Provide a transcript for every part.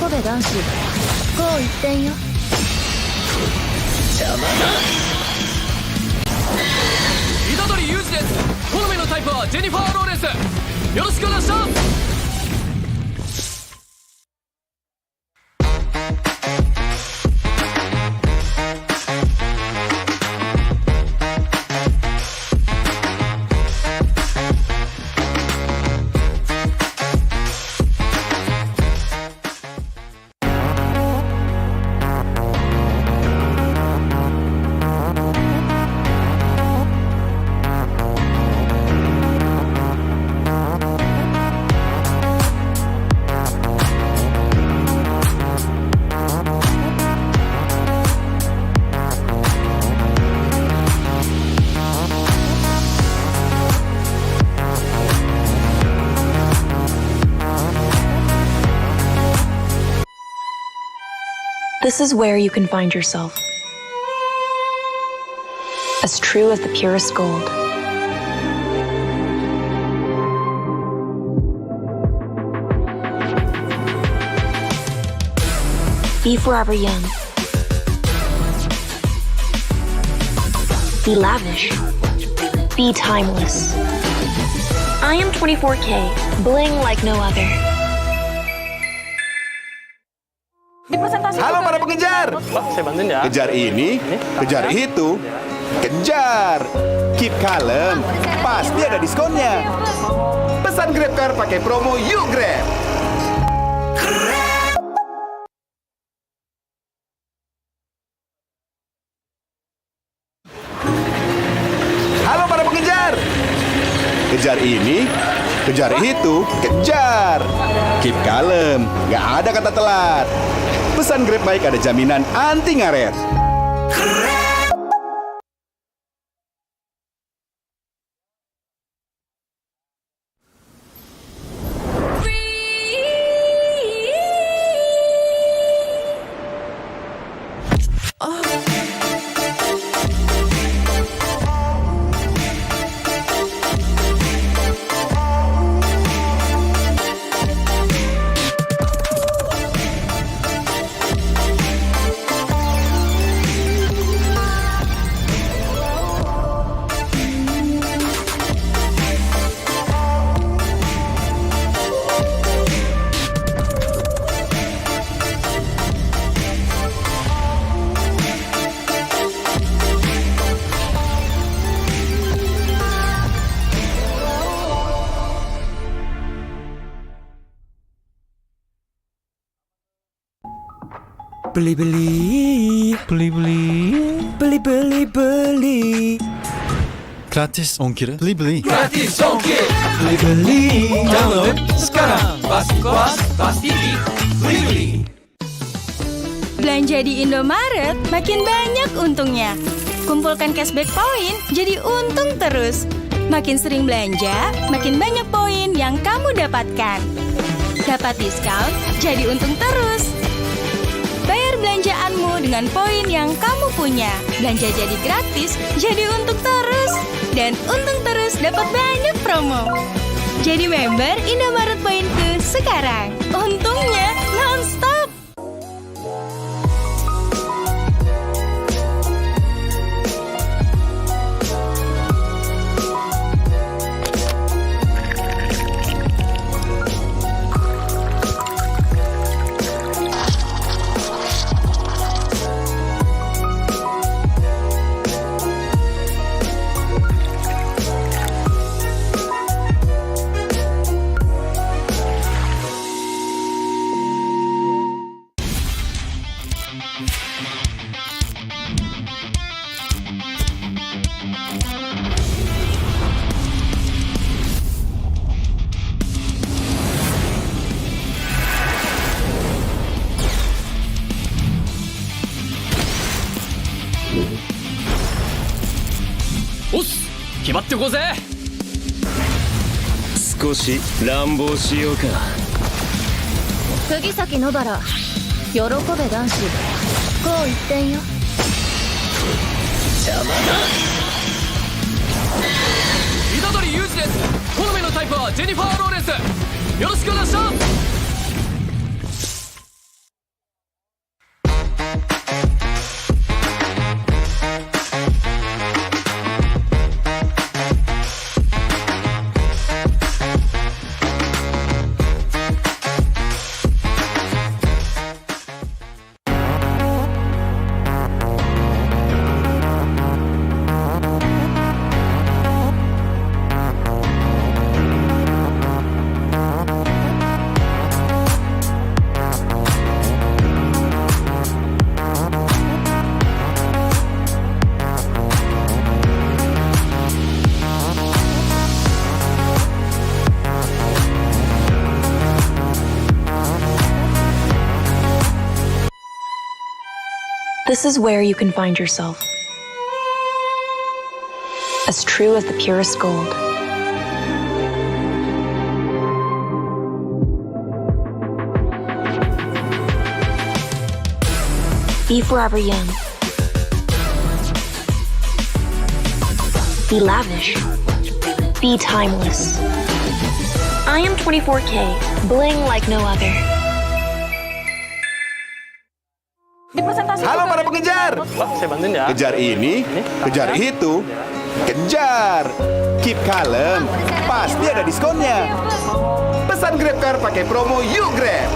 べ男子、こう一点よ。邪魔だ。虎杖裕二です。好みのタイプはジェニファー・ローレンス。よろしくお願いします。This is where you can find yourself, as true as the purest gold. Be forever young. Be lavish. Be timeless. I am 24K, bling like no other. Halo para pengejar. Pak, saya bantuin ya. Kejar ini, kejar itu, kejar. Keep kalem, pasti ada diskonnya. Pesan GrabCar pakai promo Yuk Grab. Halo para pengejar. Kejar ini, kejar itu, kejar. Keep kalem, nggak ada kata telat. Pesan Grab baik ada jaminan anti ngaret. Beli-beli, beli-beli. Gratis ongkir, beli-beli. Gratis ongkir. Beli-beli. Download sekarang. Pasti kos, pasti beli-beli. Belanja di Indomaret makin banyak untungnya. Kumpulkan cashback poin jadi untung terus. Makin sering belanja, makin banyak poin yang kamu dapatkan. Dapat diskon, jadi untung terus. Bayar belanjaanmu dengan poin yang kamu punya. Belanja jadi gratis, jadi untung terus. Dan untung terus dapat banyak promo. Jadi member Indomaret Poinku sekarang. Untungnya non-stop. Oss! 決まってこうぜ。少し乱暴しようか。釘崎野原、喜べ男子、こう一点よ。邪魔だ。虎杖裕二です。好みのタイプはジェニファー・ローレンス。よろしくお願いします。This is where you can find yourself. As true as the purest gold. Be forever young. Be lavish. Be timeless. I am 24K, bling like no other. Halo para pengejar. Pak, saya bantuin ya. Kejar ini, kejar itu, kejar. Keep kalem, pasti ada diskonnya. Pesan GrabCar pakai promo Yuk Grab.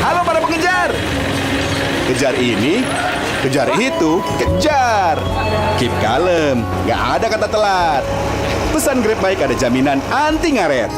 Halo para pengejar. Kejar ini, kejar itu, kejar. Keep kalem, nggak ada kata telat. Pesan Grab Bike ada jaminan anti ngaret.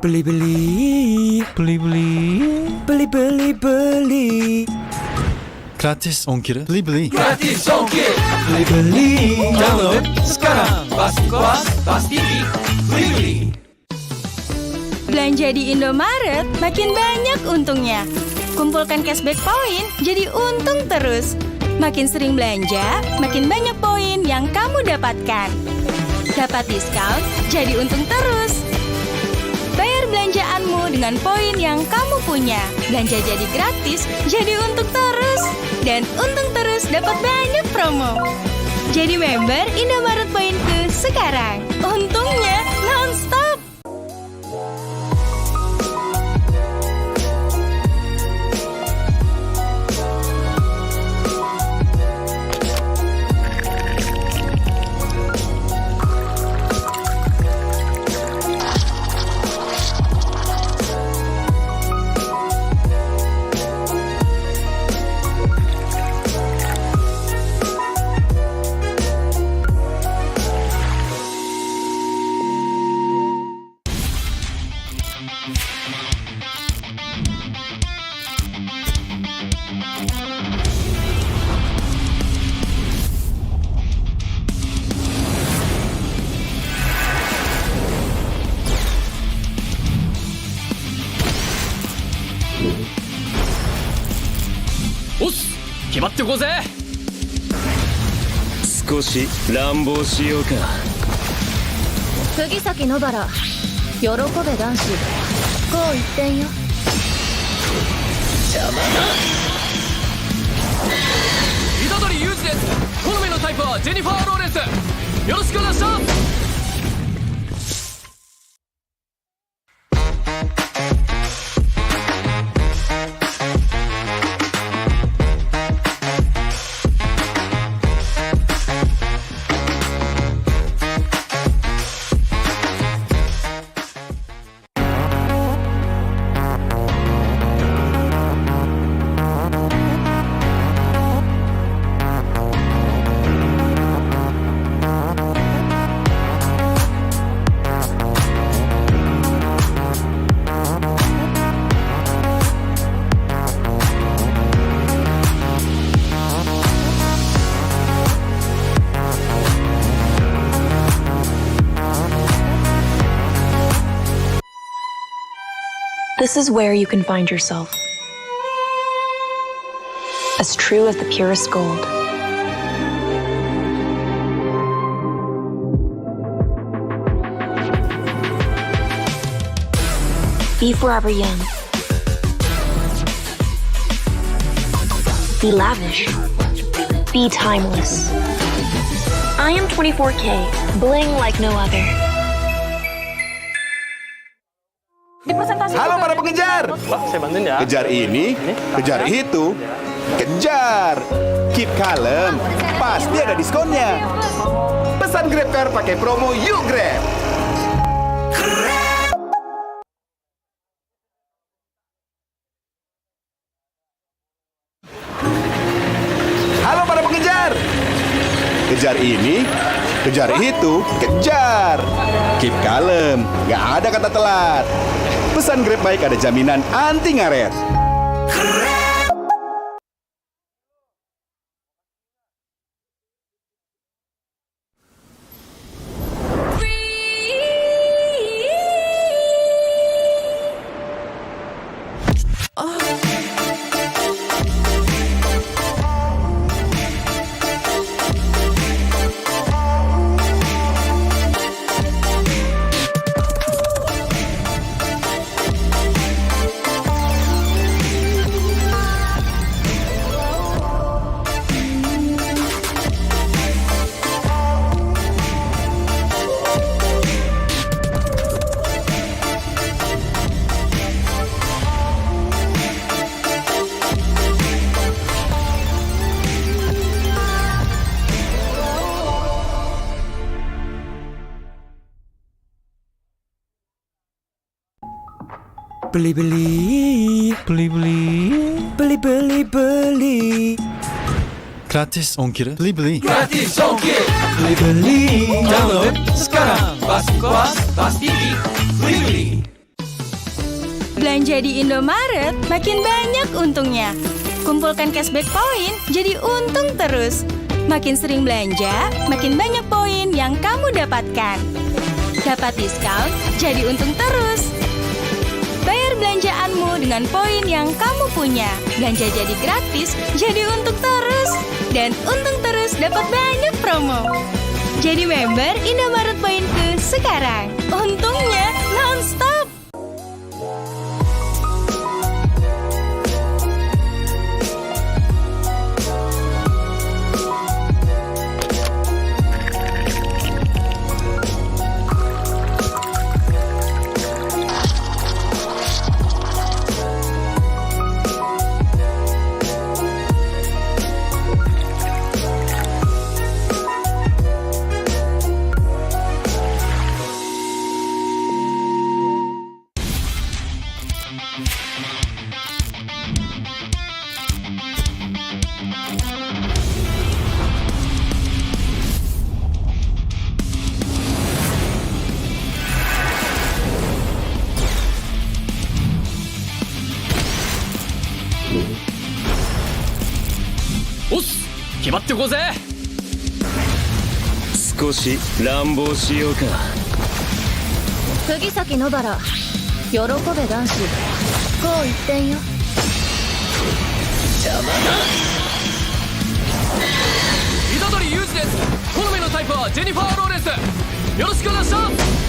Beli-beli. Beli-beli. Beli-beli-beli. Gratis ongkir. Beli-beli. Beli-beli. Download sekarang. Pasti kuas, pasti beli-beli. Belanja di Indomaret makin banyak untungnya. Kumpulkan cashback poin jadi untung terus. Makin sering belanja, makin banyak poin yang kamu dapatkan. Dapat diskon, jadi untung terus. Bayar belanjaanmu dengan poin yang kamu punya. Belanja jadi gratis, jadi untung terus. Dan untung terus dapat banyak promo. Jadi member Indomaret Poinku sekarang. Untungnya non-stop. Os! 決まってこうぜ。少し乱暴しようか。釘崎野原喜べ男子こう一点よ。虎杖裕二です。好みのタイプはジェニファー・ローレンス。よろしくお願いします。This is where you can find yourself. As true as the purest gold. Be forever young. Be lavish. Be timeless. I am 24K, bling like no other. Halo para pengejar. Wah, saya bantuin ya. Kejar ini, kejar itu, kejar. Keep kalem, pasti ada diskonnya. Pesan Grab Car pakai promo Yuk Grab. Halo para pengejar. Kejar ini, kejar itu, kejar. Keep kalem, nggak ada kata telat. Pesan Grab Bike ada jaminan anti ngaret. Beli-beli, beli-beli. Gratis ongkir. Beli. Gratis ongkir. Beli-beli. Download sekarang. Pasti puas, pasti beli-beli. Belanja di Indomaret makin banyak untungnya. Kumpulkan cashback poin jadi untung terus. Makin sering belanja, makin banyak poin yang kamu dapatkan. Dapat diskon, jadi untung terus. Bayar belanjaanmu dengan poin yang kamu punya. Belanja jadi gratis, jadi untung terus. Dan untung terus dapat banyak promo. Jadi member Indomaret Poinku sekarang. Untungnya non-stop.少し乱暴しようか。釘崎野原、喜べ男子。こう一点よ。虎杖裕二です。好みのタイプはジェニファー・ローレンス。よろしくお願いします。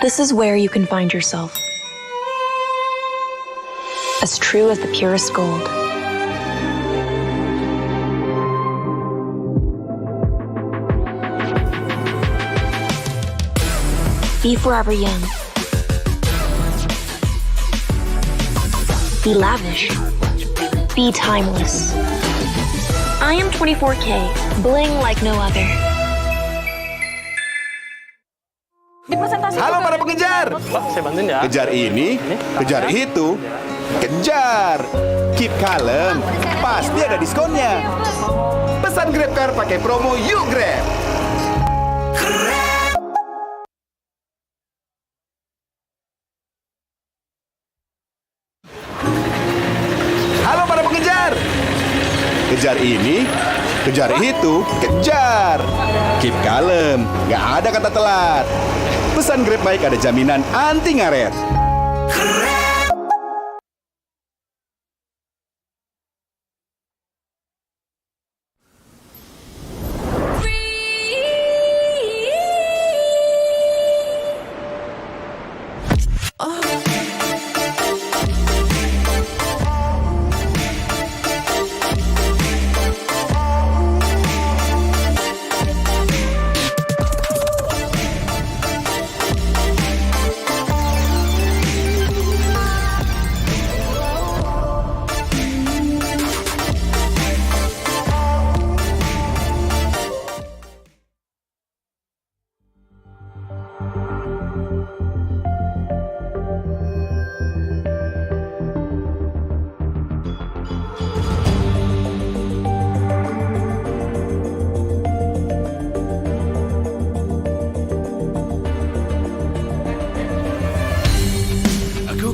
This is where you can find yourself. As true as the purest gold. Be forever young. Be lavish. Be timeless. I am 24K, bling like no other. Halo para pengejar. Kejar ini, kejar itu, kejar. Keep kalem, pasti ada diskonnya. Pesan GrabCar pakai promo Yuk Grab. Halo para pengejar. Kejar ini, kejar itu, kejar. Keep kalem, nggak ada kata telat. Pesan Grab Bike ada jaminan anti ngaret.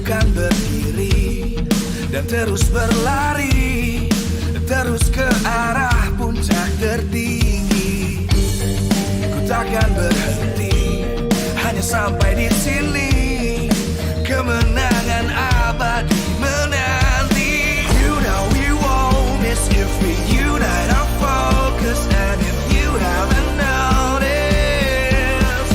Kan berdiri dan terus berlari, terus ke arah puncak tertinggi. Ku takkan berhenti, hanya sampai di sini. Kemenangan abadi menanti. You know we won't miss if we unite our focus. And if you haven't noticed,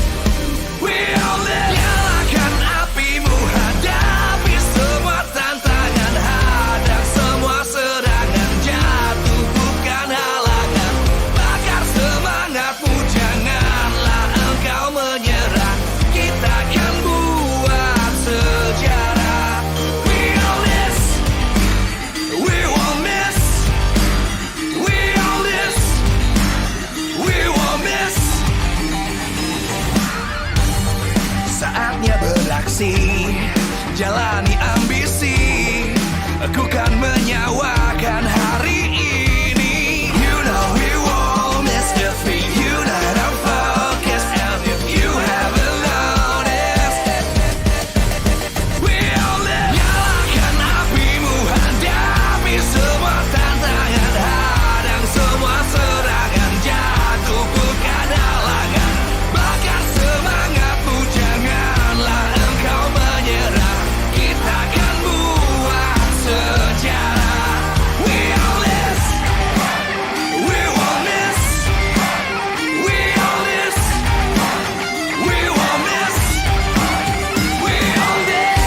we all live. Nyalakan apimu, hadapi semua tantangan, hadang semua serangan, jatuh bukan halangan. Bakar semangatmu, janganlah engkau menyerah. Kita akan buat sejarah. We all this, we won't miss. We all this, we won't miss. Saatnya beraksi, jalani ambisi. Aku kan menyawakan hari ini. You know we won't miss if we unite our focus. And if you haven't noticed, we all live. Nyalakan apimu, hadapi semua tantangan, hadang semua serangan, jatuh bukan halangan. Bakar semangatmu, janganlah engkau menyerah. Kita akan buat sejarah. We all this, we won't miss. We all this, we won't miss. We all this.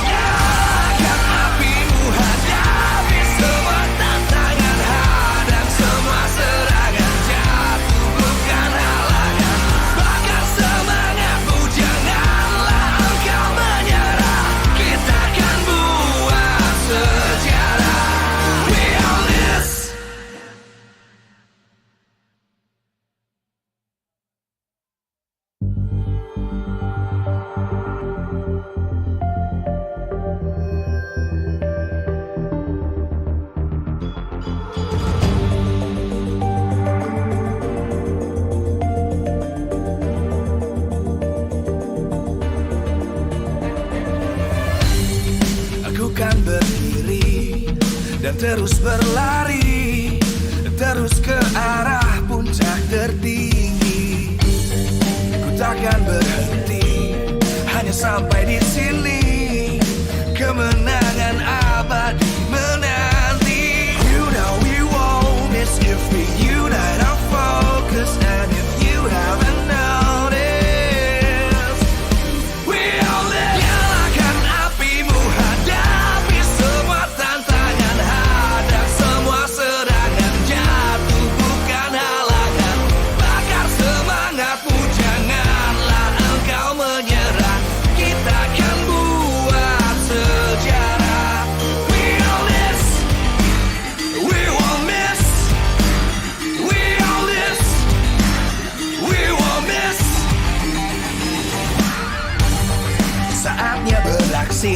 Nyalakan apimu, hadapi semua tantangan, hadang semua serangan, jatuh bukan halangan. Bakar semangatmu, janganlah engkau menyerah. Kita akan buat sejarah. We all this. Aku kan berdiri dan terus berlari, terus ke arah puncak tertinggi. Ku takkan berhenti, hanya sampai di sini. Kemenangan abadi menanti. You know we won't miss if we unite our focus. And if you haven't noticed, we all live. Nyalakan apimu, hadapi semua tantangan, hadang semua serangan, jatuh bukan halangan. Bakar semangatmu, janganlah engkau menyerah. Kita akan buat beraksi,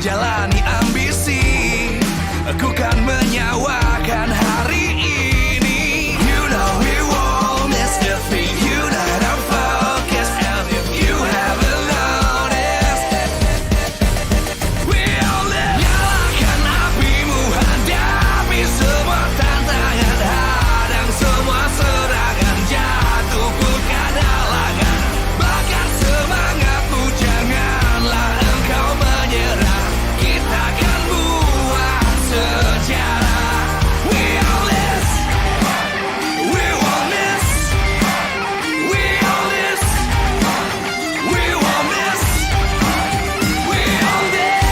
jalani ambisi. Aku kan menyawakan hari ini. You know we won't miss if we unite our focus. And if you haven't noticed, we all live. Nyalakan apimu, hadapi semua tantangan, hadang semua serangan, jatuh bukan halangan. Bakar semangatmu, janganlah engkau menyerah. Kita akan buat sejarah. We all this, we won't miss. We all this, we won't miss. We all this.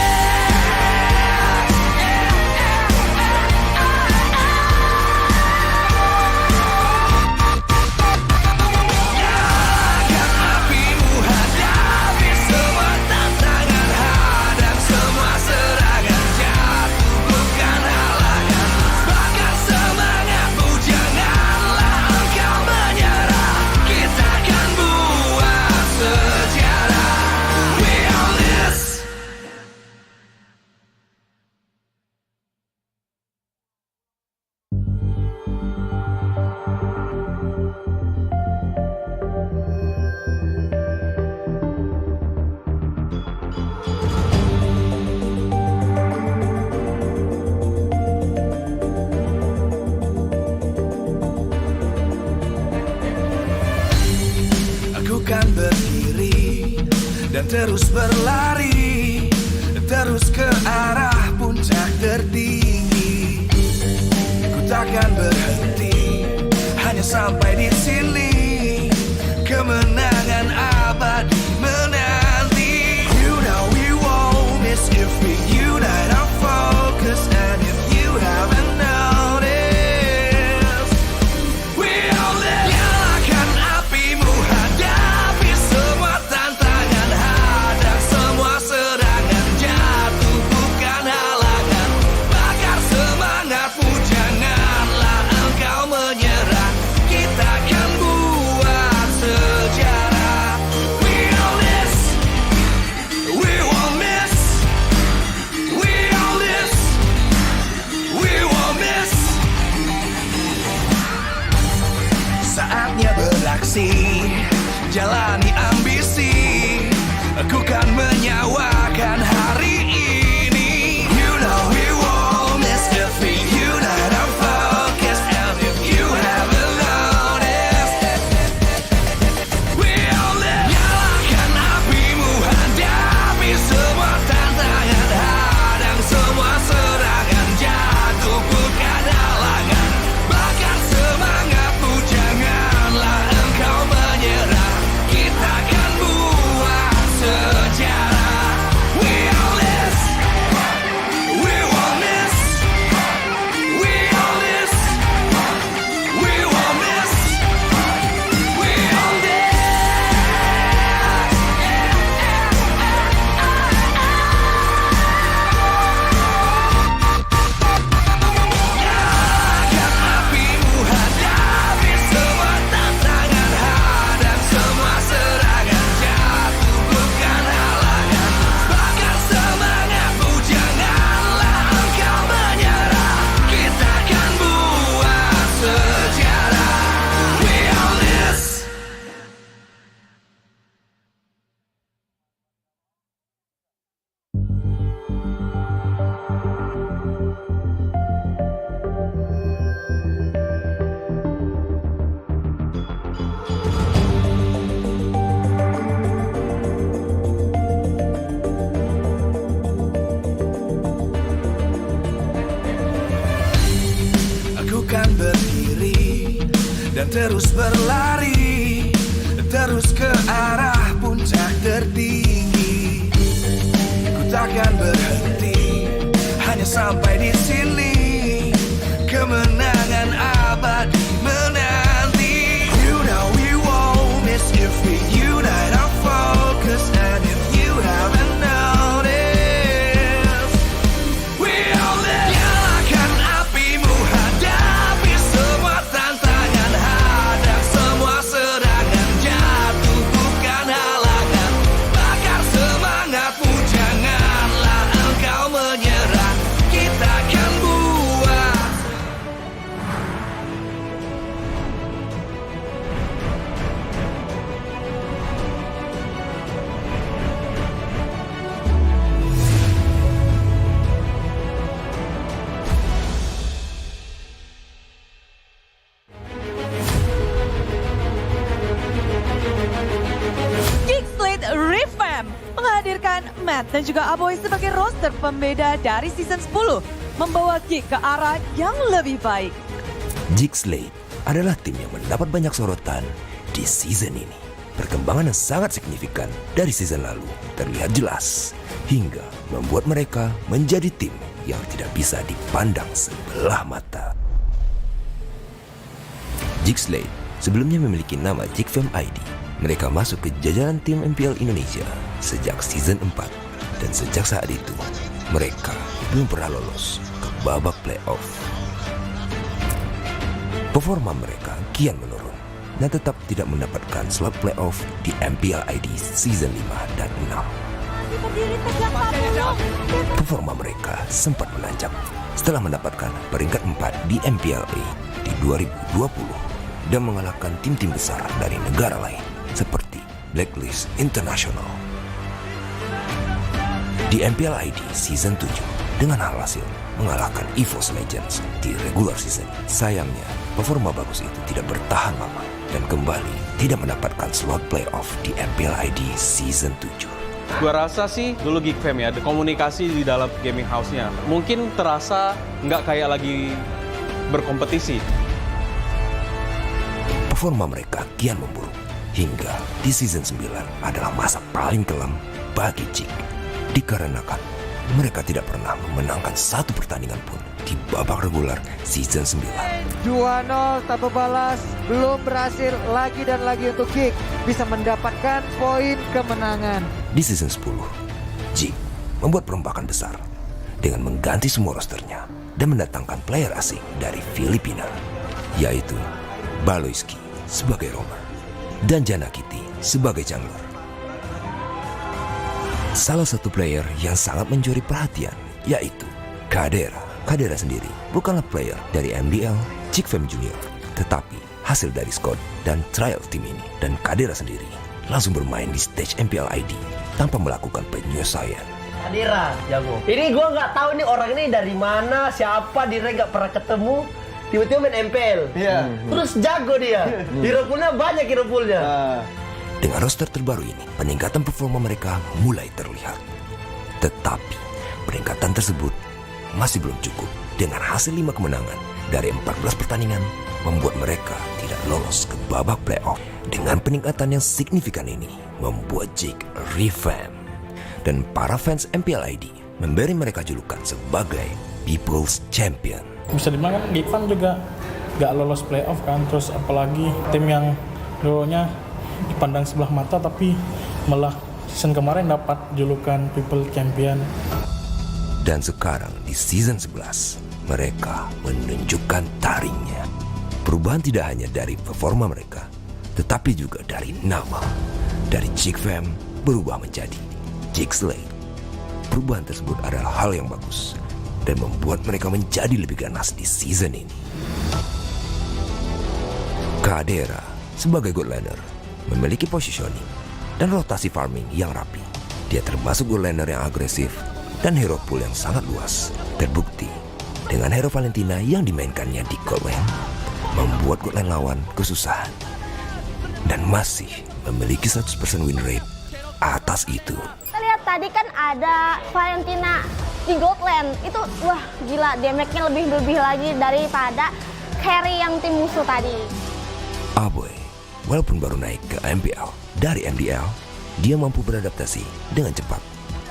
Nyalakan apimu, hadapi semua tantangan, hadang semua serangan, jatuh bukan halangan. Bakar semangatmu, janganlah engkau menyerah. Kita akan buat sejarah. We all this. Aku kan berdiri dan terus berlari, terus ke arah puncak tertinggi. Ku takkan berhenti, hanya sampai di sini. Kemenangan abadi menanti. You know we won't miss if we unite our focus. And if you haven't noticed, we all live. Nyalakan apimu, hadapi semua tantangan, hadang semua serangan, jatuh bukan halangan. Bakar semangatmu, janganlah engkau menyerah. Kita akan buat sejarah. We all this, we won't miss. We all this, we won't miss. Saatnya beraksi, jalani ambisi. Aku kan menyawakan hari ini. You know we won't miss if we unite our focus. And if you haven't noticed, we all live. Nyalakan apimu, hadapi semua tantangan, hadang semua serangan, jatuh bukan halangan. Bakar semangatmu, janganlah engkau menyerah. Kita akan buat sejarah. We all this, we won't miss. We all this, we won't miss. We all this. Nyalakan apimu, hadapi semua tantangan, hadang semua serangan, jatuh bukan halangan. Bakar semangatmu, janganlah engkau menyerah. Kita akan buat sejarah. We all this. Aku kan berdiri dan terus berlari, terus ke arah puncak tertinggi. Ku takkan berhenti, hanya sampai di sini. Kemenangan abadi menanti. You know we won't miss if we unite our focus. And if you haven't noticed, we all live. Nyalakan apimu, hadapi semua tantangan, hadang semua serangan, jatuh bukan halangan. Bakar semangatmu, jangan Matt dan juga Aboy sebagai roster pembeda dari season 10 membawa GEEK ke arah yang lebih baik. GEEK SLATE adalah tim yang mendapat banyak sorotan di season ini. Perkembangan yang sangat signifikan dari season lalu terlihat jelas hingga membuat mereka menjadi tim yang tidak bisa dipandang sebelah mata. GEEK SLATE sebelumnya memiliki nama GEEK ID. Mereka masuk ke jajaran tim MPL Indonesia sejak season 4 dan sejak saat itu mereka belum pernah lolos ke babak playoff. Performa mereka kian menurun dan tetap tidak mendapatkan slot playoff di MPL ID season 5 dan 6. Performa mereka sempat menanjak setelah mendapatkan peringkat 4 di MPLA di 2020 dan mengalahkan tim-tim besar dari negara lain seperti Blacklist International. Di MPL ID season 7 dengan hasil mengalahkan EVOS Legends di regular season. Sayangnya, performa bagus itu tidak bertahan lama dan kembali tidak mendapatkan slot playoff di MPL ID season 7. Gua rasa sih dulu GEEK Fam ya, komunikasi di dalam gaming house-nya mungkin terasa nggak kayak lagi berkompetisi. Performa mereka kian memburuk hingga di season 9 adalah masa paling kelam bagi GEEK dikarenakan mereka tidak pernah memenangkan satu pertandingan pun di babak regular season 9. 2-0 tanpa balas, belum berhasil lagi dan lagi untuk GEEK bisa mendapatkan poin kemenangan. Di season 10, GEEK membuat perombakan besar dengan mengganti semua rosternya dan mendatangkan player asing dari Filipina, yaitu Baloyski sebagai roamer dan Janakiti sebagai jungler. Salah satu player yang sangat mencuri perhatian yaitu Kadera. Kadera sendiri bukanlah player dari MBL GEEK Fam Junior, tetapi hasil dari squad dan trial tim ini. Dan Kadera sendiri langsung bermain di stage MPL ID tanpa melakukan penyesuaian. Kadera jago. Ini gue nggak tahu nih orang ini dari mana, siapa, dia nggak pernah ketemu. Tiba-tiba main MPL. Terus jago dia. Hero poolnya banyak hero poolnya. Dengan roster terbaru ini, peningkatan performa mereka mulai terlihat. Tetapi, peningkatan tersebut masih belum cukup. Dengan hasil 5 kemenangan dari 14 pertandingan, membuat mereka tidak lolos ke babak playoff. Dengan peningkatan yang signifikan ini, membuat GEEK revamp. Dan para fans MPL ID memberi mereka julukan sebagai People's Champion. Bisa dibilang kan GEEK Fam juga gak lolos playoff kan, terus apalagi tim yang dulunya dipandang sebelah mata tapi malah season kemarin dapat julukan People Champion. Dan sekarang di season 11 mereka menunjukkan taringnya. Perubahan tidak hanya dari performa mereka tetapi juga dari nama. Dari GEEK Fam berubah menjadi GEEK SLATE. Perubahan tersebut adalah hal yang bagus dan membuat mereka menjadi lebih ganas di season ini. Kadera sebagai god laner memiliki positioning dan rotasi farming yang rapi. Dia termasuk god laner yang agresif dan hero pool yang sangat luas. Terbukti dengan hero Valentina yang dimainkannya di god lane, membuat god lane lawan kesusahan. Dan masih memiliki 100% win rate atas itu. Kita lihat tadi kan ada Valentina di gold lane. Itu wah gila, damage-nya lebih lagi daripada carry yang tim musuh tadi. Aboy walaupun baru naik ke MPL dari MDL, dia mampu beradaptasi dengan cepat.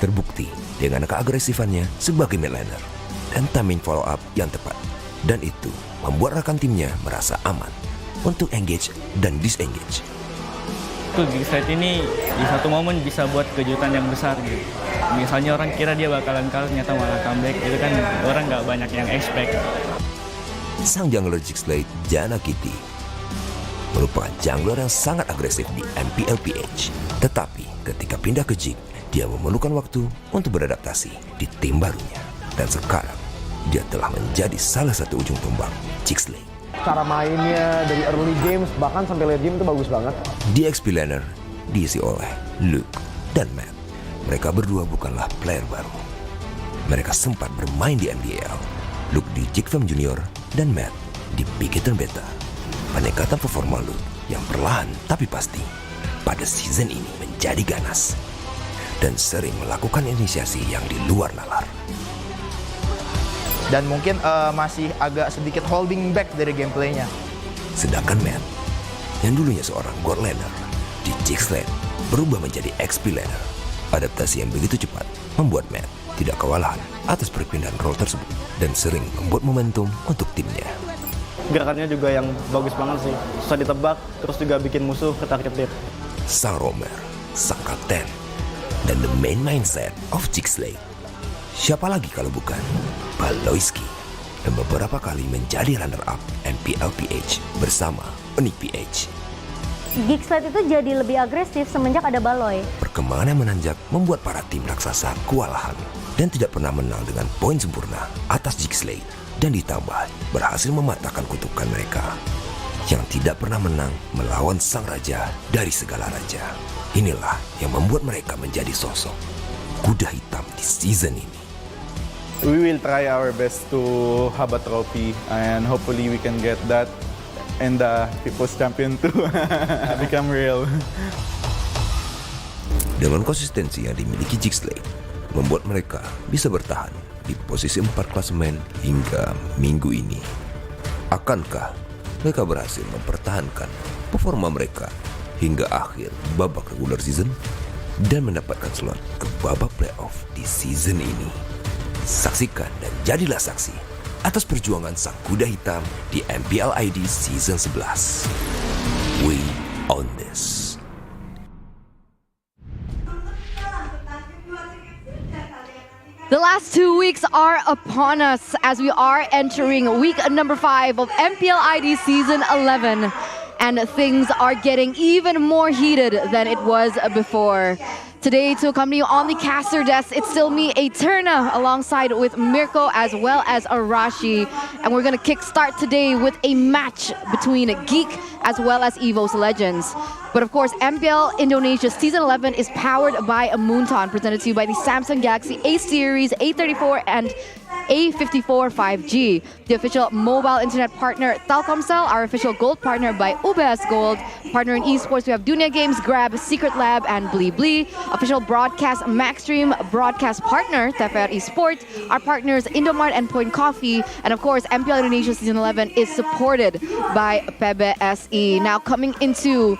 Terbukti dengan keagresifannya sebagai mid laner dan timing follow up yang tepat. Dan itu membuat rekan timnya merasa aman untuk engage dan disengage. GEEK SLATE ini di satu momen bisa buat kejutan yang besar gitu. Misalnya orang kira dia bakalan kalah, ternyata malah comeback. Itu kan orang nggak banyak yang expect. Sang jungler GEEK SLATE, Janakiti, merupakan jungler yang sangat agresif di MPL PH. Tetapi ketika pindah ke GEEK, dia memerlukan waktu untuk beradaptasi di tim barunya. Dan sekarang, dia telah menjadi salah satu ujung tombak GEEK SLATE. Cara mainnya dari early games bahkan sampai late game itu bagus banget. Di XP laner diisi oleh Luke dan Matt. Mereka berdua bukanlah player baru. Mereka sempat bermain di MDL. Luke di GEEK Fam Junior dan Matt di Bigetron Beta. Peningkatan performa Luke yang perlahan tapi pasti pada season ini menjadi ganas. dan sering melakukan inisiasi yang di luar nalar. Dan mungkin masih agak sedikit holding back dari gameplaynya. Sedangkan Matt, yang dulunya seorang god laner, di GEEK SLATE berubah menjadi XP laner. Adaptasi yang begitu cepat membuat Matt tidak kewalahan atas perpindahan role tersebut dan sering membuat momentum untuk timnya. Gerakannya juga yang bagus banget sih, susah ditebak, terus juga bikin musuh ketar-ketir. Sang roamer, sang kapten, dan the main mindset of GEEK SLATE. Siapa lagi kalau bukan Baloyski, dan beberapa kali menjadi runner-up MPL PH bersama ONIC PH. GEEK SLATE itu jadi lebih agresif semenjak ada Baloy. Perkembangan yang menanjak membuat para tim raksasa kewalahan dan tidak pernah menang dengan poin sempurna atas GEEK SLATE, dan ditambah berhasil mematahkan kutukan mereka yang tidak pernah menang melawan sang raja dari segala raja. Inilah yang membuat mereka menjadi sosok kuda hitam di season ini. We will try our best to have a trophy and hopefully we can get that and the People's Champion to become real. Dengan konsistensi yang dimiliki GEEK SLATE, membuat mereka bisa bertahan di posisi 4 klasemen hingga minggu ini. Akankah mereka berhasil mempertahankan performa mereka hingga akhir babak regular season dan mendapatkan slot ke babak playoff di season ini? Saksikan dan jadilah saksi atas perjuangan sang kuda hitam di MPL ID Season 11. We own this. The last 2 weeks are upon us as we are entering week number 5 of MPL ID Season 11. And things are getting even more heated than it was before. Today, to accompany you on the caster desk, it's still me, Eterna, alongside with Mirko as well as Arashi. And we're going to kickstart today with a match between GEEK as well as EVOS Legends. But of course, MPL Indonesia Season 11 is powered by a Moonton, presented to you by the Samsung Galaxy A-Series, A34 and A54 5G. The official mobile internet partner, Telkomsel, our official gold partner by UBS Gold. Partner in esports, we have Dunia Games, Grab, Secret Lab, and Blibli. Official broadcast, Maxstream. Broadcast partner, TVR Esports. Our partners, Indomart and Point Coffee. And of course, MPL Indonesia Season 11 is supported by PBSI. Now coming into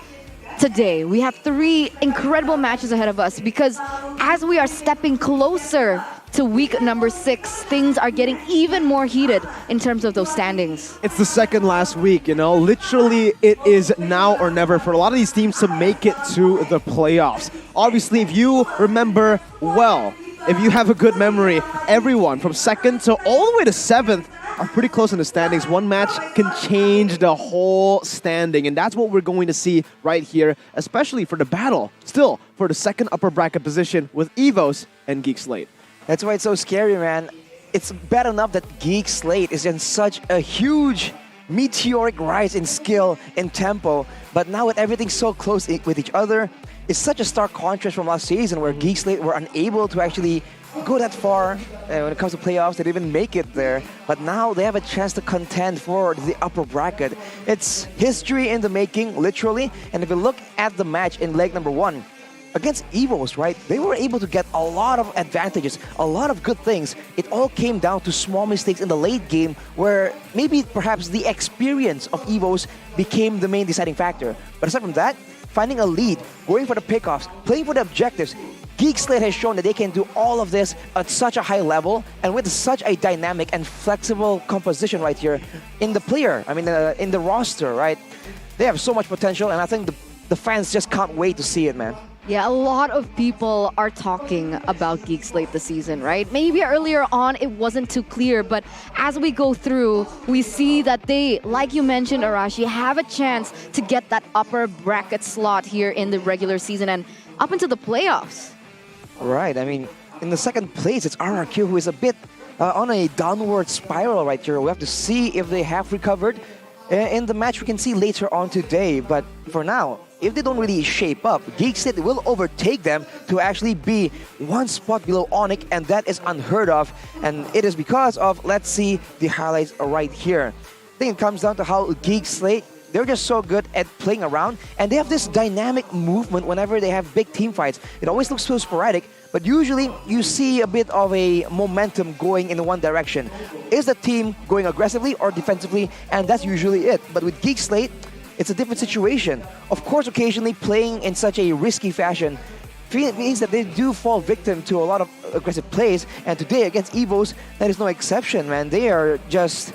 today, we have 3 incredible matches ahead of us because as we are stepping closer to week number 6, things are getting even more heated in terms of those standings. It's the second last week, you know. Literally, it is now or never for a lot of these teams to make it to the playoffs. Obviously, if you remember well, if you have a good memory, everyone from 2nd to all the way to 7th are pretty close in the standings. One match can change the whole standing, and that's what we're going to see right here, especially for the battle, still, for the 2nd upper bracket position with EVOS and GEEK SLATE. That's why it's so scary, man. It's bad enough that GEEK SLATE is in such a huge meteoric rise in skill and tempo, but now with everything so close with each other, it's such a stark contrast from last season where GEEK SLATE were unable to actually go that far when it comes to playoffs. They didn't even make it there, but now they have a chance to contend for the upper bracket. It's history in the making, literally. And if you look at the match in leg number 1, against EVOS, right, they were able to get a lot of advantages, a lot of good things. It all came down to small mistakes in the late game where maybe perhaps the experience of EVOS became the main deciding factor. But aside from that, finding a lead, going for the pickoffs, playing for the objectives, GEEK SLATE has shown that they can do all of this at such a high level and with such a dynamic and flexible composition right here in the player, in the roster, right? They have so much potential, and I think the fans just can't wait to see it, man. Yeah, a lot of people are talking about GEEK SLATE this season, right? Maybe earlier on it wasn't too clear, but as we go through, we see that they, like you mentioned, Arashi, have a chance to get that upper bracket slot here in the regular season and up into the playoffs. Right, in the 2nd place, it's RRQ who is a bit on a downward spiral right here. We have to see if they have recovered. In the match, we can see later on today, but for now, if they don't really shape up, GEEK SLATE will overtake them to actually be 1 spot below ONIC, and that is unheard of. And it is because of, let's see the highlights right here. I think it comes down to how GEEK SLATE They're just so good at playing around, and they have this dynamic movement whenever they have big team fights. It always looks so sporadic, but usually you see a bit of a momentum going in one direction. Is the team going aggressively or defensively? And that's usually it. But with GEEK SLATE, it's a different situation. Of course, occasionally playing in such a risky fashion means that they do fall victim to a lot of aggressive plays, and today against EVOS, that is no exception, man. They are just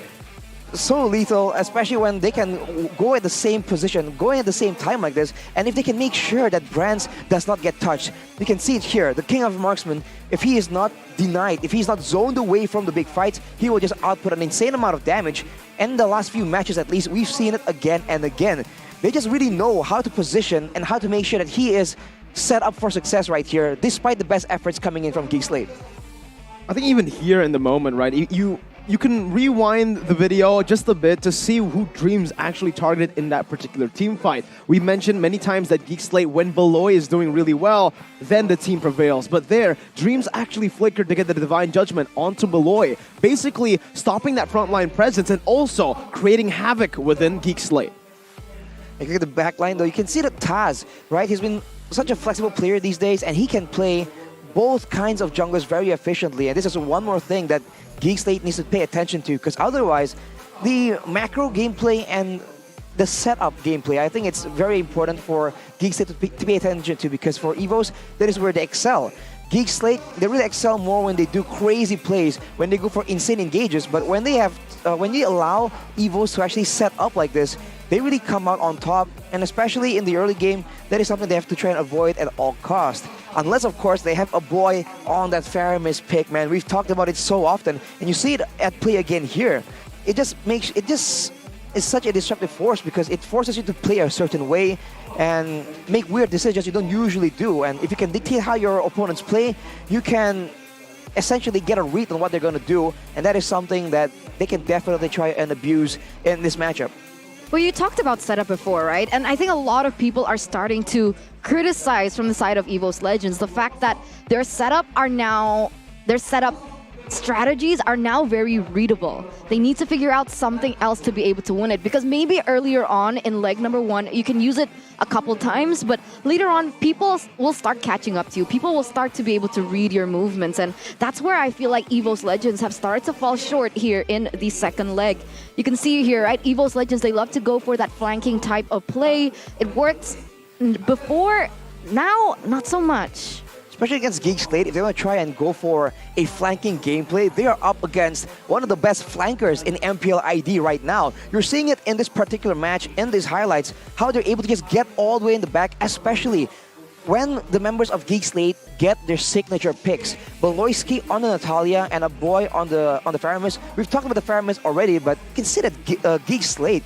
so lethal, especially when they can go at the same position, going at the same time like this, and if they can make sure that Brands does not get touched. You can see it here, the king of marksmen, if he is not denied, if he's not zoned away from the big fights, he will just output an insane amount of damage. And in the last few matches at least, we've seen it again and again. They just really know how to position and how to make sure that he is set up for success right here, despite the best efforts coming in from GEEK SLATE. I think even here in the moment, right, you can rewind the video just a bit to see who Dreams actually targeted in that particular team fight. We mentioned many times that GEEK SLATE, when Beloy is doing really well, then the team prevails. But there, Dreams actually flickered to get the Divine Judgment onto Beloy, basically stopping that frontline presence and also creating havoc within GEEK SLATE. If you look at the backline though, you can see that Taz, right, he's been such a flexible player these days, and he can play both kinds of junglers very efficiently. And this is one more thing that GEEK SLATE needs to pay attention to, because otherwise, the macro gameplay and the setup gameplay, I think it's very important for GEEK SLATE to pay attention to, because for EVOS, that is where they excel. GEEK SLATE, they really excel more when they do crazy plays, when they go for insane engages, but when they allow EVOS to actually set up like this, they really come out on top, and especially in the early game, that is something they have to try and avoid at all costs. Unless, of course, they have a boy on that Faramis pick, man. We've talked about it so often, and you see it at play again here. It just is such a disruptive force, because it forces you to play a certain way and make weird decisions you don't usually do. And if you can dictate how your opponents play, you can essentially get a read on what they're going to do, and that is something that they can definitely try and abuse in this matchup. Well, you talked about setup before, right? And I think a lot of people are starting to criticize from the side of EVOS Legends the fact that their setup strategies are now very readable. They need to figure out something else to be able to win it, because maybe earlier on in leg number 1 you can use it a couple times, but later on people will start catching up to you. People will start to be able to read your movements, and that's where I feel like EVOS Legends have started to fall short here in the second leg. You can see here, right, EVOS Legends, they love to go for that flanking type of play. It worked before, now not so much. Especially against GEEK SLATE, if they want to try and go for a flanking gameplay, they are up against one of the best flankers in MPL ID right now. You're seeing it in this particular match, in these highlights, how they're able to just get all the way in the back, especially when the members of GEEK SLATE get their signature picks. Beloyski on the Natalia and a boy on the Faramis. We've talked about the Faramis already, but you can see that GEEK SLATE,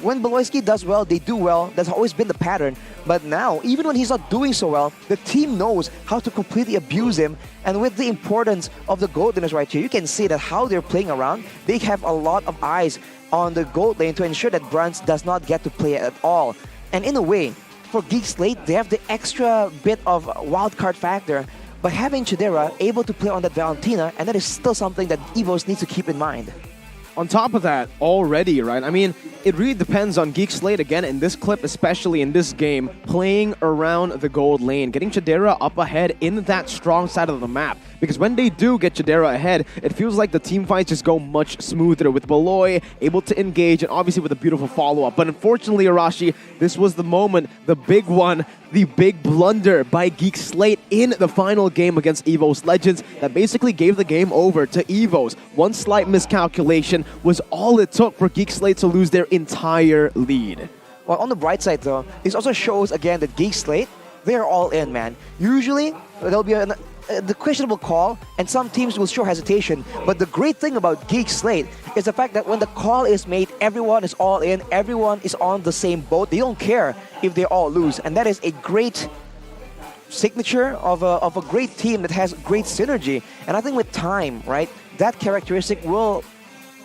when Beloyski does well, they do well. That's always been the pattern. But now, even when he's not doing so well, the team knows how to completely abuse him. And with the importance of the gold laners right here, you can see that how they're playing around, they have a lot of eyes on the gold lane to ensure that Brands does not get to play at all. And in a way, for GEEK SLATE, they have the extra bit of wildcard factor by having Chidera able to play on that Valentina, and that is still something that EVOS needs to keep in mind. On top of that, already, right? I mean, it really depends on GEEK SLATE, again, in this clip, especially in this game, playing around the gold lane, getting Chidera up ahead in that strong side of the map. Because when they do get Chidera ahead, it feels like the team fights just go much smoother, with Beloy able to engage, and obviously with a beautiful follow-up. But unfortunately, Arashi, this was the moment, the big one, the big blunder by GEEK SLATE in the final game against EVOS Legends that basically gave the game over to EVOS. One slight miscalculation was all it took for GEEK SLATE to lose their entire lead. Well, on the bright side though, this also shows again that GEEK SLATE, they're all in, man. Usually, there'll be the questionable call, and some teams will show hesitation. But the great thing about GEEK SLATE is the fact that when the call is made, everyone is all in, everyone is on the same boat. They don't care if they all lose, and that is a great signature of a great team that has great synergy. And I think with time, right, that characteristic will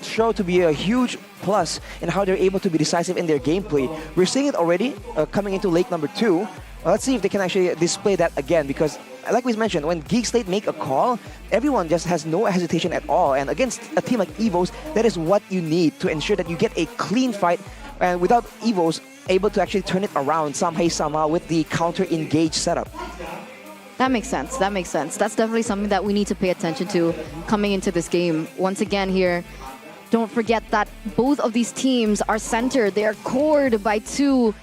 show to be a huge plus in how they're able to be decisive in their gameplay. We're seeing it already coming into lake number 2. Let's see if they can actually display that again, because like we mentioned, when GEEK SLATE make a call, everyone just has no hesitation at all. And against a team like EVOS, that is what you need to ensure that you get a clean fight And without EVOS able to actually turn it around somehow with the counter-engage setup. That makes sense. That makes sense. That's definitely something that we need to pay attention to coming into this game. Once again here, don't forget that both of these teams are centered. They are cored by two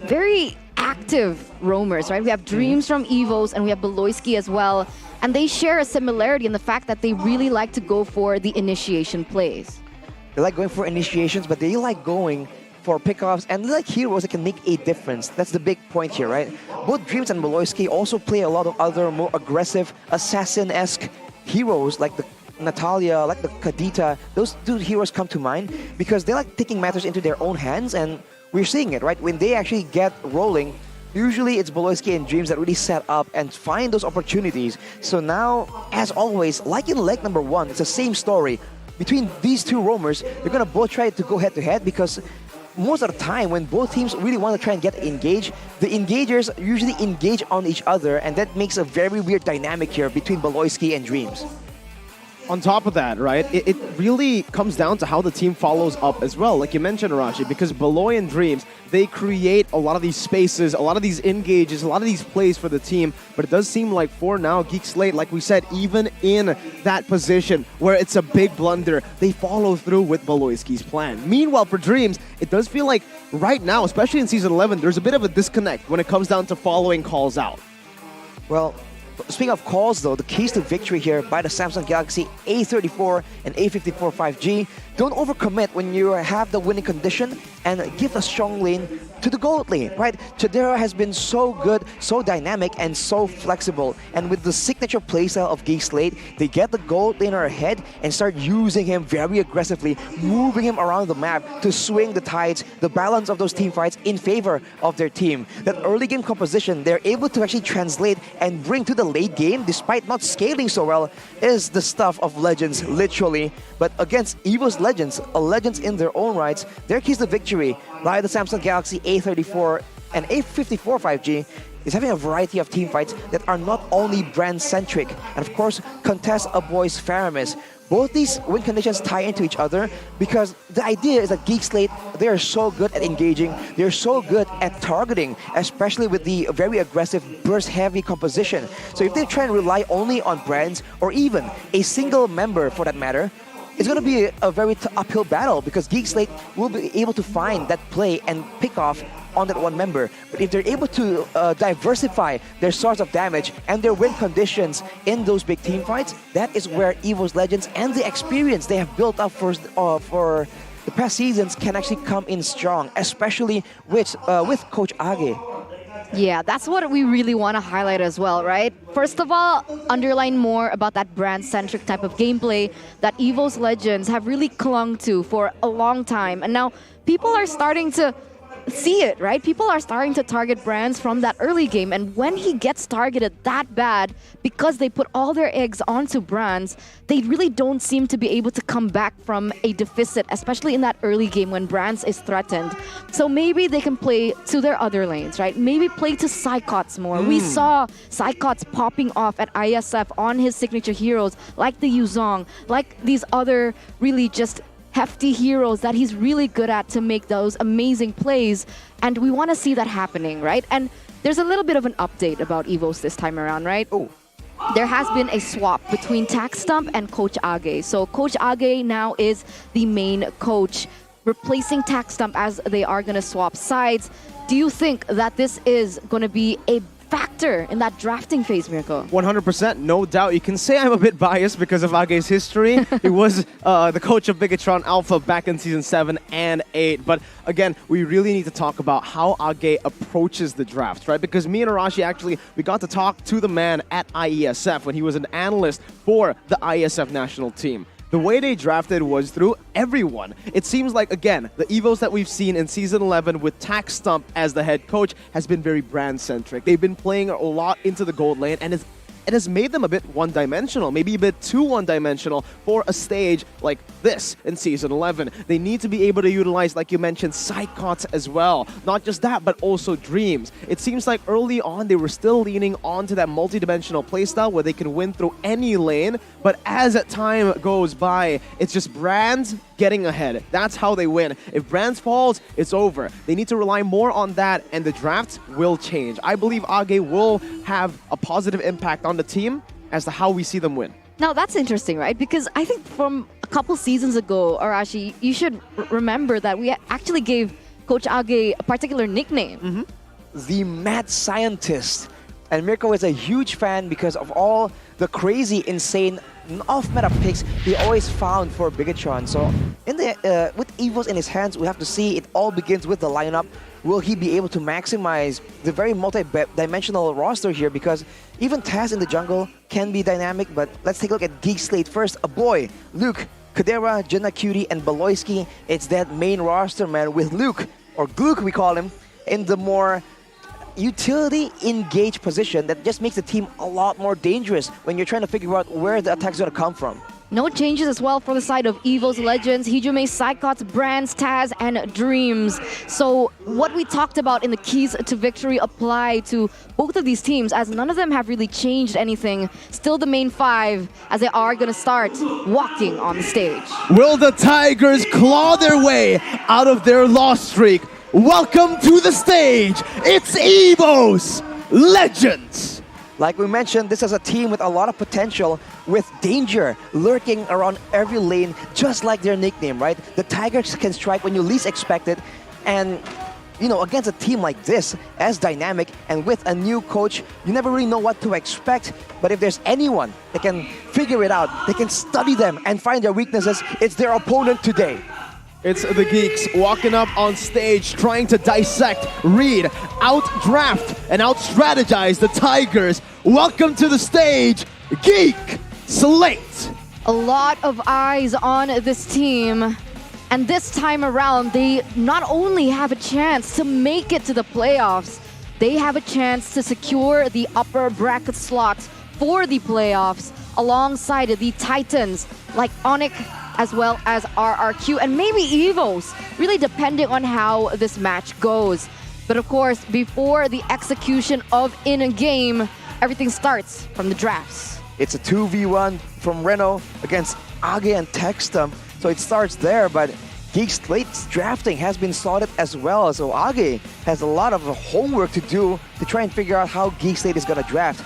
very active roamers, right? We have Dreams from EVOS and we have Beloyski as well. And they share a similarity in the fact that they really like to go for the initiation plays. They like going for initiations, but they like going for pickoffs, and they like heroes that can make a difference. That's the big point here, right? Both Dreams and Beloyski also play a lot of other more aggressive, assassin-esque heroes like the Natalia, like the Kadita. Those two heroes come to mind because they like taking matters into their own hands, and we're seeing it, right? When they actually get rolling, usually it's Beloyski and Dreams that really set up and find those opportunities. So now, as always, like in leg number 1, it's the same story. Between these two roamers, they're gonna both try to go head-to-head because most of the time, when both teams really want to try and get engaged, the engagers usually engage on each other, and that makes a very weird dynamic here between Beloyski and Dreams. On top of that, right, it really comes down to how the team follows up as well, like you mentioned, Arashi, because Beloy and Dreams, they create a lot of these spaces, a lot of these engages, a lot of these plays for the team, but it does seem like for now, GEEK SLATE, like we said, even in that position where it's a big blunder, they follow through with Beloyski's plan. Meanwhile, for Dreams, it does feel like right now, especially in Season 11, there's a bit of a disconnect when it comes down to following calls out. Well, speaking of calls though, the keys to victory here by the Samsung Galaxy A34 and A54 5G, don't overcommit when you have the winning condition and give a strong lane to the gold lane, right? Chidera has been so good, so dynamic, and so flexible. And with the signature playstyle of GEEK SLATE, they get the gold laner ahead and start using him very aggressively, moving him around the map to swing the tides, the balance of those team fights in favor of their team. That early game composition, they're able to actually translate and bring to the late game, despite not scaling so well, is the stuff of legends, literally. But against EVOS Legends, a legends in their own rights, their keys to victory by the Samsung Galaxy A34 and A54 5G is having a variety of team fights that are not only brand-centric, and of course, contest a boy's Faramis. Both these win conditions tie into each other because the idea is that GEEK SLATE, they are so good at engaging, they're so good at targeting, especially with the very aggressive burst-heavy composition. So if they try and rely only on brands, or even a single member for that matter, it's going to be a very uphill battle because GEEK SLATE will be able to find that play and pick off on that one member. But if they're able to diversify their source of damage and their win conditions in those big team fights, that is where EVOS Legends and the experience they have built up for the past seasons can actually come in strong, especially with Coach Age. Yeah, that's what we really want to highlight as well, right? First of all, underline more about that brand-centric type of gameplay that EVOS Legends have really clung to for a long time. And now people are starting to see it, right? People are starting to target brands from that early game, and when he gets targeted that bad because they put all their eggs onto brands, they really don't seem to be able to come back from a deficit, especially in that early game when brands is threatened. So maybe they can play to their other lanes, right? Maybe play to Psychots more. We saw Psychots popping off at ISF on his signature heroes like the Yuzong, like these other really just hefty heroes that he's really good at to make those amazing plays, and we want to see that happening, right? And there's a little bit of an update about EVOS this time around, right? Oh, there has been a swap between TaxStump and Coach Age. So Coach Age now is the main coach, replacing TaxStump as they are going to swap sides. Do you think that this is going to be a factor in that drafting phase, Mirko? 100%, no doubt. You can say I'm a bit biased because of Age's history. He was the coach of Bigetron Alpha back in Season 7 and 8. But again, we really need to talk about how Age approaches the draft, right? Because me and Arashi actually, we got to talk to the man at IESF when he was an analyst for the IESF national team. The way they drafted was through everyone. It seems like, again, the EVOS that we've seen in Season 11 with TaxStump as the head coach has been very brand-centric. They've been playing a lot into the gold lane, and it's it has made them a bit one-dimensional, maybe a bit too one-dimensional for a stage like this in Season 11. They need to be able to utilize, like you mentioned, sidecuts as well. Not just that, but also dreams. It seems like early on they were still leaning onto that multi-dimensional playstyle where they can win through any lane, but as time goes by, it's just Brands getting ahead. That's how they win. If Brands falls, it's over. They need to rely more on that, and the draft will change. I believe Age will have a positive impact on the team as to how we see them win. Now that's interesting, right? Because I think from a couple seasons ago, Arashi, you should remember that we actually gave Coach Age a particular nickname. The Mad Scientist. And Mirko is a huge fan because of all the crazy, insane, off-meta picks he always found for Bigetron. So in the with EVOS in his hands, we have to see it all begins with the lineup. Will he be able to maximize the very multi-dimensional roster here? Because even Taz in the jungle can be dynamic, but let's take a look at GEEK SLATE first. A boy, Luke, Kadera, Jenna Cutie, and Baloyski. It's that main roster, man, with Luke, or Glook we call him, in the more utility engaged position that just makes the team a lot more dangerous when you're trying to figure out where the attack's going to come from. No changes as well for the side of EVOS Legends, Hijime, Psychots, Brands, Taz, and Dreams. So what we talked about in the keys to victory apply to both of these teams, as none of them have really changed anything. Still the main five, as they are going to start walking on the stage. Will the Tigers claw their way out of their loss streak? Welcome to the stage, it's EVOS Legends! Like we mentioned, this is a team with a lot of potential, with danger lurking around every lane, just like their nickname, right? The Tigers can strike when you least expect it, and you know, against a team like this, as dynamic and with a new coach, you never really know what to expect. But if there's anyone that can figure it out, they can study them and find their weaknesses, it's their opponent today. It's the Geeks walking up on stage, trying to dissect, read, out-draft, and out-strategize the Tigers. Welcome to the stage, GEEK SLATE! A lot of eyes on this team. And this time around, they not only have a chance to make it to the playoffs, they have a chance to secure the upper bracket slot for the playoffs alongside the Titans like ONIC as well as RRQ and maybe EVOS, really depending on how this match goes. But of course, before the execution of in-game, everything starts from the drafts. It's a 2v1 from Reno against Age and Textum. So it starts there, but GEEK SLATE's drafting has been sorted as well. So Age has a lot of homework to do to try and figure out how GEEK SLATE is going to draft.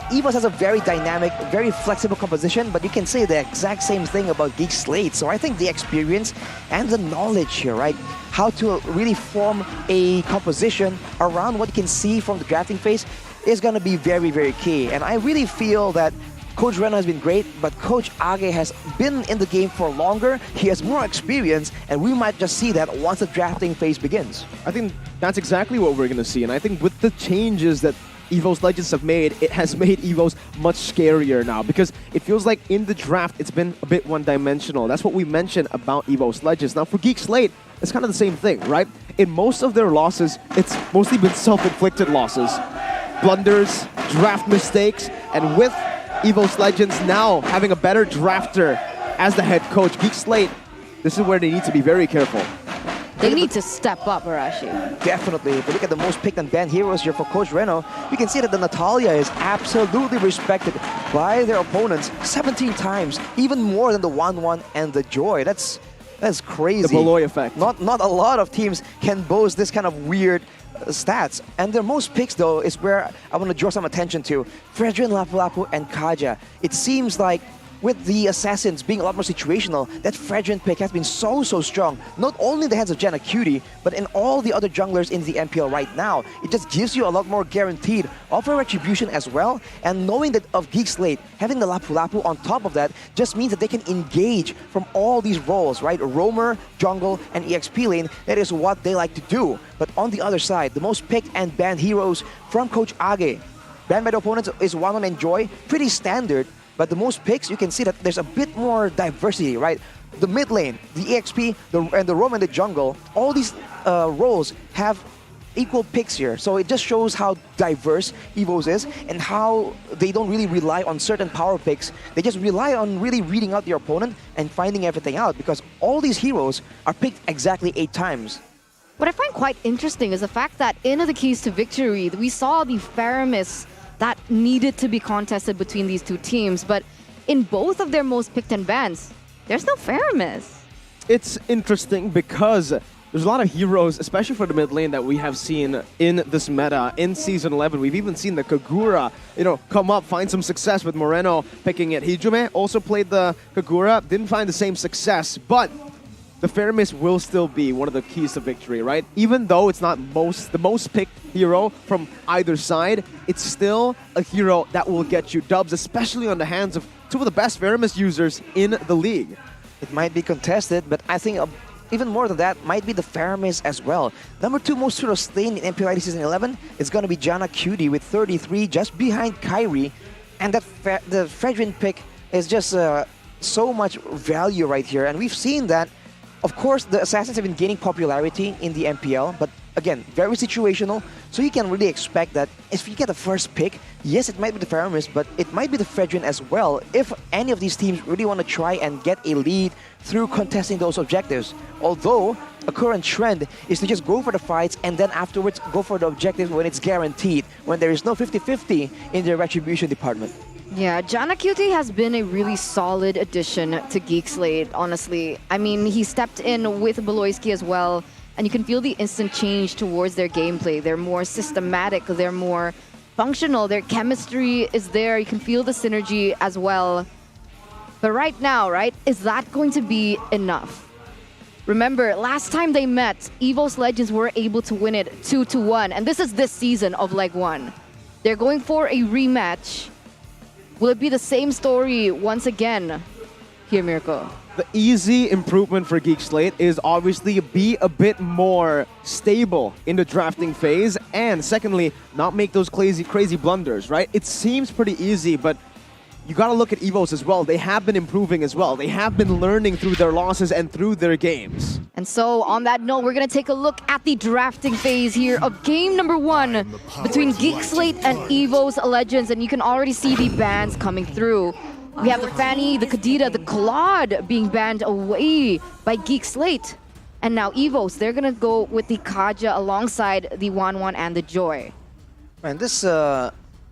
EVOS has a very dynamic, very flexible composition, but you can say the exact same thing about GEEK SLATE. So I think the experience and the knowledge here, right? How to really form a composition around what you can see from the drafting phase is going to be very, very key. And I really feel that Coach Reno has been great, but Coach Age has been in the game for longer. He has more experience, and we might just see that once the drafting phase begins. I think that's exactly what we're going to see. And I think with the changes that EVOS Legends have made, it has made EVOS much scarier now, because it feels like in the draft it's been a bit one-dimensional. That's what we mentioned about EVOS Legends. Now for GEEK SLATE, it's kind of the same thing, right? In most of their losses, it's mostly been self-inflicted losses. Blunders, draft mistakes, and with EVOS Legends now having a better drafter as the head coach, GEEK SLATE, this is where they need to be very careful. They need to step up, Arashi. Definitely. If you look at the most picked and banned heroes here for Coach Reno, you can see that the Natalia is absolutely respected by their opponents 17 times, even more than the 1-1 and the Joy. That's crazy. The Baloy effect. Not a lot of teams can boast this kind of weird stats. And their most picks, though, is where I want to draw some attention to. Fredrin, Lapu-Lapu, and Kaja. It seems like with the Assassins being a lot more situational, that Fredrin pick has been so strong. Not only in the hands of Jenna Cutie, but in all the other junglers in the MPL right now. It just gives you a lot more guaranteed of a retribution as well. And knowing that of GEEK SLATE, having the Lapu-Lapu on top of that, just means that they can engage from all these roles, right? Roamer, jungle, and EXP lane. That is what they like to do. But on the other side, the most picked and banned heroes from Coach Age. Banned by the opponents is 1-1 and Joy, pretty standard. But the most picks, you can see that there's a bit more diversity, right? The mid lane, the EXP, and the roam and the jungle, all these roles have equal picks here. So it just shows how diverse EVOS is and how they don't really rely on certain power picks. They just rely on really reading out their opponent and finding everything out, because all these heroes are picked exactly 8 times. What I find quite interesting is the fact that in the keys to victory, we saw the Faramis that needed to be contested between these two teams, but in both of their most picked and bans, there's no Faramis. It's interesting because there's a lot of heroes, especially for the mid lane, that we have seen in this meta in Season 11. We've even seen the Kagura, come up, find some success with Moreno picking it. Hijume also played the Kagura, didn't find the same success, but the Faramis will still be one of the keys to victory, right? Even though it's not the most picked hero from either side, it's still a hero that will get you dubs, especially on the hands of two of the best Faramis users in the league. It might be contested, but I think even more than that might be the Faramis as well. Number 2 most hero slain in MPL ID Season 11 is going to be Janna Cutie with 33, just behind Kyrie. And the Fredrin pick is just so much value right here. And we've seen that. Of course, the Assassins have been gaining popularity in the MPL, but again, very situational, so you can really expect that if you get the first pick, yes, it might be the Faramis, but it might be the Fredrin as well, if any of these teams really want to try and get a lead through contesting those objectives. Although, a current trend is to just go for the fights and then afterwards go for the objectives when it's guaranteed, when there is no 50-50 in the retribution department. Yeah, Janna Cutie has been a really solid addition to GEEK SLATE, honestly. I mean, he stepped in with Beloyski as well, and you can feel the instant change towards their gameplay. They're more systematic, they're more functional, their chemistry is there, you can feel the synergy as well. But right now, is that going to be enough? Remember, last time they met, EVOS Legends were able to win it 2-1, and this is this season of Leg 1. They're going for a rematch. Will it be the same story once again here, Mirko? The easy improvement for GEEK SLATE is obviously be a bit more stable in the drafting phase, and secondly, not make those crazy blunders, right? It seems pretty easy, but you gotta look at EVOS as well. They have been improving as well. They have been learning through their losses and through their games. And so, on that note, we're gonna take a look at the drafting phase here of game number 1 between GEEK SLATE and EVOS Legends, and you can already see the bans coming through. We have the Fanny, the Kadita, the Claude being banned away by GEEK SLATE. And now EVOS, they're gonna go with the Kaja alongside the Wanwan and the Joy. Man,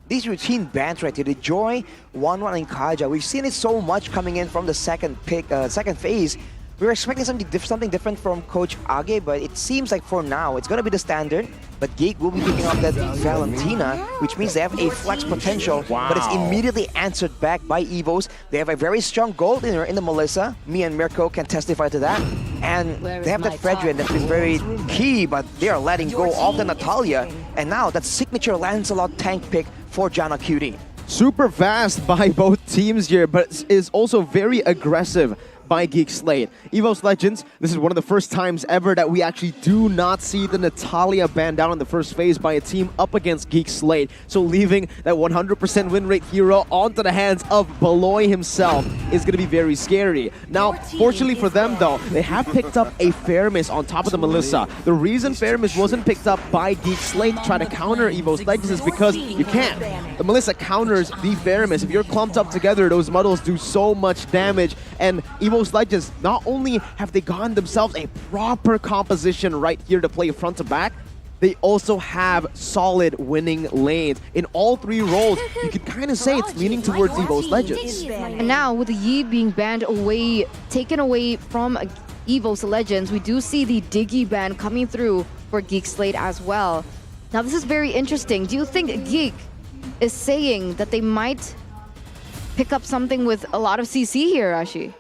these routine bans right here, the Joy, Wanwan, and Kaja, we've seen it so much coming in from the second phase. We were expecting something different from Coach Age, but it seems like for now, it's going to be the standard. But GEEK will be picking up that Valentina, which means they have a flex potential, but it's immediately answered back by EVOS. They have a very strong gold in the Melissa. Me and Mirko can testify to that. And they have that Fredrin that is very key, but they are letting go of the Natalia. And now that signature Lancelot tank pick for Janna Cutie. Super fast by both teams here, but is also very aggressive by GEEK SLATE. EVOS Legends, this is one of the first times ever that we actually do not see the Natalia banned down in the first phase by a team up against GEEK SLATE. So leaving that 100% win rate hero onto the hands of Beloy himself is going to be very scary. Now, fortunately for them though, they have picked up a Faramis on top of the Melissa. The reason Faramis wasn't picked up by GEEK SLATE to try to counter EVOS Legends is because you can't. The Melissa counters the Faramis. If you're clumped up together, those muddles do so much damage, and EVOS Legends, not only have they gotten themselves a proper composition right here to play front to back, they also have solid winning lanes. In all 3 roles, you could kind of say it's leaning towards EVOS Legends. And now, with the Yi being banned away, taken away from EVOS Legends, we do see the Diggy ban coming through for GEEK SLATE as well. Now, this is very interesting. Do you think GEEK is saying that they might pick up something with a lot of CC here, Ashi?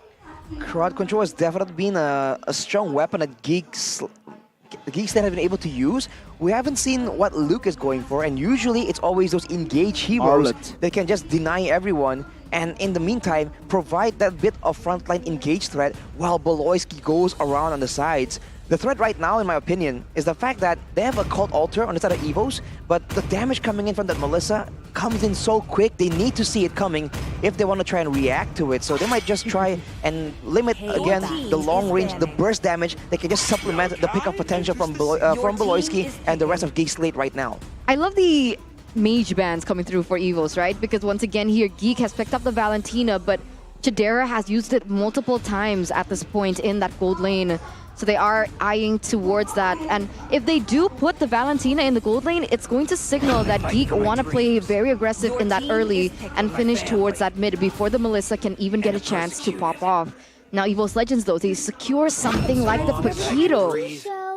Crowd control has definitely been a strong weapon that GEEK SLATE have been able to use. We haven't seen what Luke is going for, and usually it's always those engaged heroes that can just deny everyone, and in the meantime, provide that bit of frontline engaged threat while Beloyski goes around on the sides. The threat right now, in my opinion, is the fact that they have a Cult Altar on the side of EVOS, but the damage coming in from that Melissa comes in so quick, they need to see it coming if they want to try and react to it. So they might just try and limit, again, the long range, the burst damage. They can just supplement the pickup potential from Beloyski and the rest of Geek Slate right now. I love the mage bans coming through for EVOS, right? Because once again here, Geek has picked up the Valentina, but Chidera has used it multiple times at this point in that gold lane. So they are eyeing towards that. And if they do put the Valentina in the gold lane, it's going to signal that Geek want to play very aggressive in that early and finish towards that mid before the Melissa can even get a chance to pop off. Now EVOS Legends though, they secure something like the Paquito.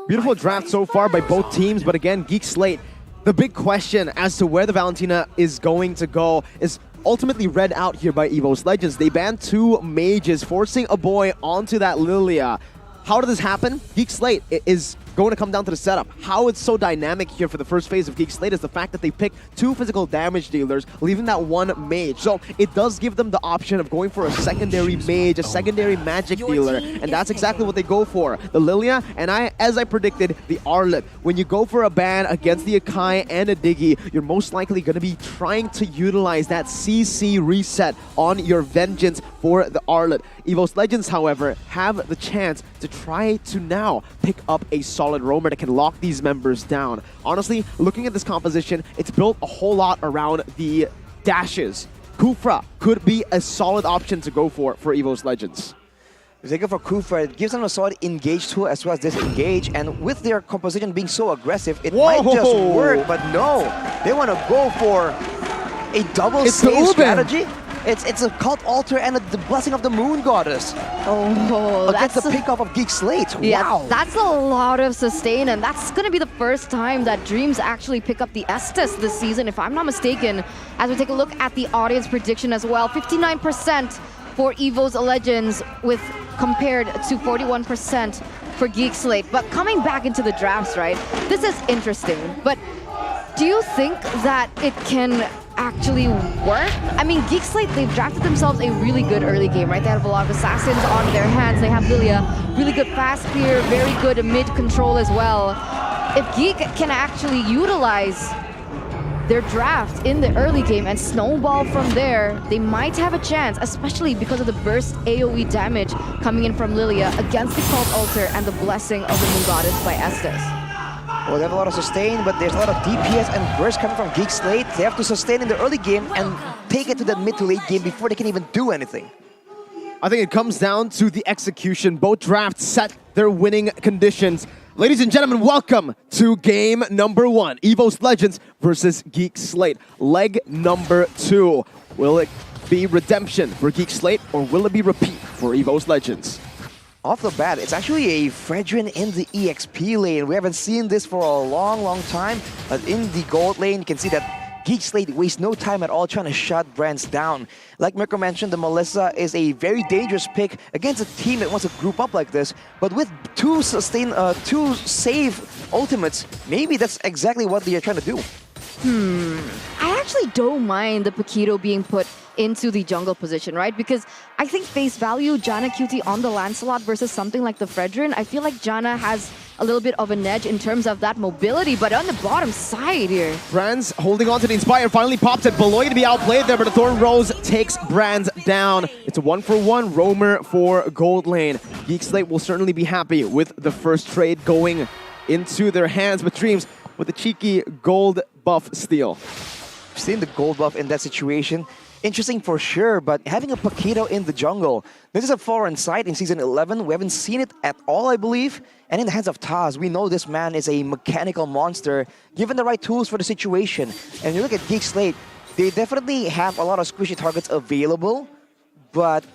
Beautiful draft so far by both teams, but again, Geek Slate, the big question as to where the Valentina is going to go is ultimately read out here by EVOS Legends. They banned 2 mages, forcing a boy onto that Lilia. How did this happen? Geek Slate is going to come down to the setup. How it's so dynamic here for the first phase of Geek Slate is the fact that they picked 2 physical damage dealers, leaving that 1 mage. So it does give them the option of going for a secondary mage, a secondary magic dealer, and that's exactly what they go for. The Lilia, and as I predicted, the Arlet. When you go for a ban against the Akai and a Diggy, you're most likely going to be trying to utilize that CC reset on your Vengeance for the Arlet. EVOS Legends, however, have the chance to try to now pick up a solid roamer that can lock these members down. Honestly, looking at this composition, it's built a whole lot around the dashes. Kufra could be a solid option to go for EVOS Legends. If they go for Kufra, it gives them a solid engage tool as well as disengage, and with their composition being so aggressive, it might just work, but no. They want to go for a double save strategy. It's a Cult Altar and the Blessing of the Moon Goddess. Oh, against that's the pickup of Geek Slate. Yeah, wow. That's a lot of sustain, and that's going to be the first time that Dreams actually pick up the Estes this season, if I'm not mistaken. As we take a look at the audience prediction as well, 59% for EVOS Legends with compared to 41% for Geek Slate. But coming back into the drafts, right, this is interesting. But do you think that it can actually work? I mean, Geek Slate, they've drafted themselves a really good early game, right? They have a lot of assassins on their hands. They have Lilia, really good fast clear, very good mid control as well. If Geek can actually utilize their draft in the early game and snowball from there, they might have a chance, especially because of the burst AoE damage coming in from Lilia against the Cult Altar and the Blessing of the Moon Goddess by Estes. Well, they have a lot of sustain, but there's a lot of DPS and burst coming from Geek Slate. They have to sustain in the early game and take it to the mid to late game before they can even do anything. I think it comes down to the execution. Both drafts set their winning conditions. Ladies and gentlemen, welcome to game number 1. EVOS Legends versus Geek Slate. Leg number 2. Will it be redemption for Geek Slate or will it be repeat for EVOS Legends? Off the bat, it's actually a Fredrin in the EXP lane. We haven't seen this for a long time, but in the gold lane, you can see that Geek Slate wastes no time at all trying to shut brands down. Like Mirko mentioned, the Melissa is a very dangerous pick against a team that wants to group up like this, but with 2 save ultimates, maybe that's exactly what they are trying to do. I actually don't mind the Paquito being put into the jungle position, right? Because I think face value, Janna QT on the Lancelot versus something like the Fredrin, I feel like Janna has a little bit of an edge in terms of that mobility, but on the bottom side here. Brands holding on to the Inspire, finally pops it. Beloy to be outplayed there, but the Thorn Rose takes Brands down. It's a 1-for-1 roamer for gold lane. Geek Slate will certainly be happy with the first trade going into their hands, but Dreams with a cheeky gold buff steal. Seeing the gold buff in that situation, interesting for sure, but having a Paquito in the jungle, this is a foreign sight in Season 11. We haven't seen it at all, I believe. And in the hands of Taz, we know this man is a mechanical monster, given the right tools for the situation. And you look at Geek Slate, they definitely have a lot of squishy targets available, but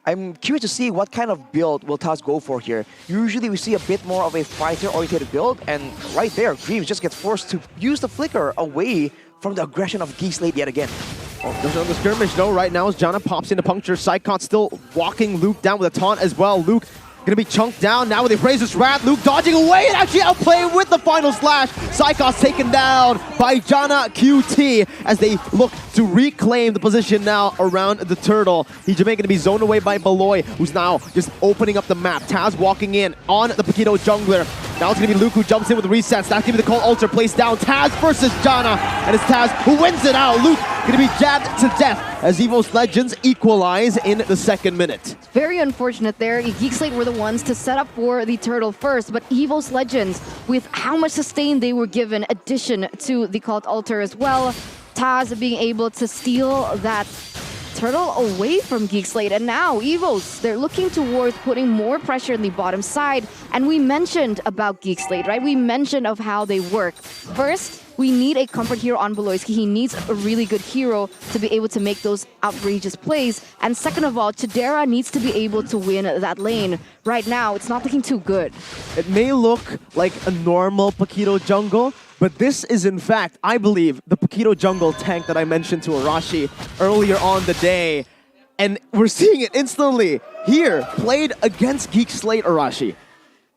I'm curious to see what kind of build will Taz go for here. Usually we see a bit more of a fighter-oriented build, and right there, Dreams just gets forced to use the flicker away from the aggression of Geek Slate yet again. Oh, there's another skirmish though right now as Janna pops into puncture. Psychot still walking Luke down with a taunt as well. Luke Gonna be chunked down now with the Razor's Wrath. Luke dodging away and actually outplaying with the final slash. Psychos taken down by Jana QT as they look to reclaim the position now around the turtle. Hijime gonna be zoned away by Beloy, who's now just opening up the map. Taz walking in on the Paquito jungler. Now it's gonna be Luke who jumps in with resets. That's gonna be the Cold Altar placed down. Taz versus Jana, and it's Taz who wins it out. Luke gonna be jabbed to death as EVOS Legends equalize in the second minute. Very unfortunate there. Geek Slate were the ones to set up for the turtle first, but EVOS Legends, with how much sustain they were given, addition to the Cult Altar as well, Taz being able to steal that turtle away from Geek Slate. And now EVOS, they're looking towards putting more pressure in the bottom side. And we mentioned about Geek Slate, right? We mentioned of how they work. First, we need a comfort hero on Beloyski. He needs a really good hero to be able to make those outrageous plays. And second of all, Chidera needs to be able to win that lane. Right now, it's not looking too good. It may look like a normal Paquito jungle, but this is in fact, I believe, the Paquito jungle tank that I mentioned to Arashi earlier on the day. And we're seeing it instantly here, played against Geek Slate Arashi.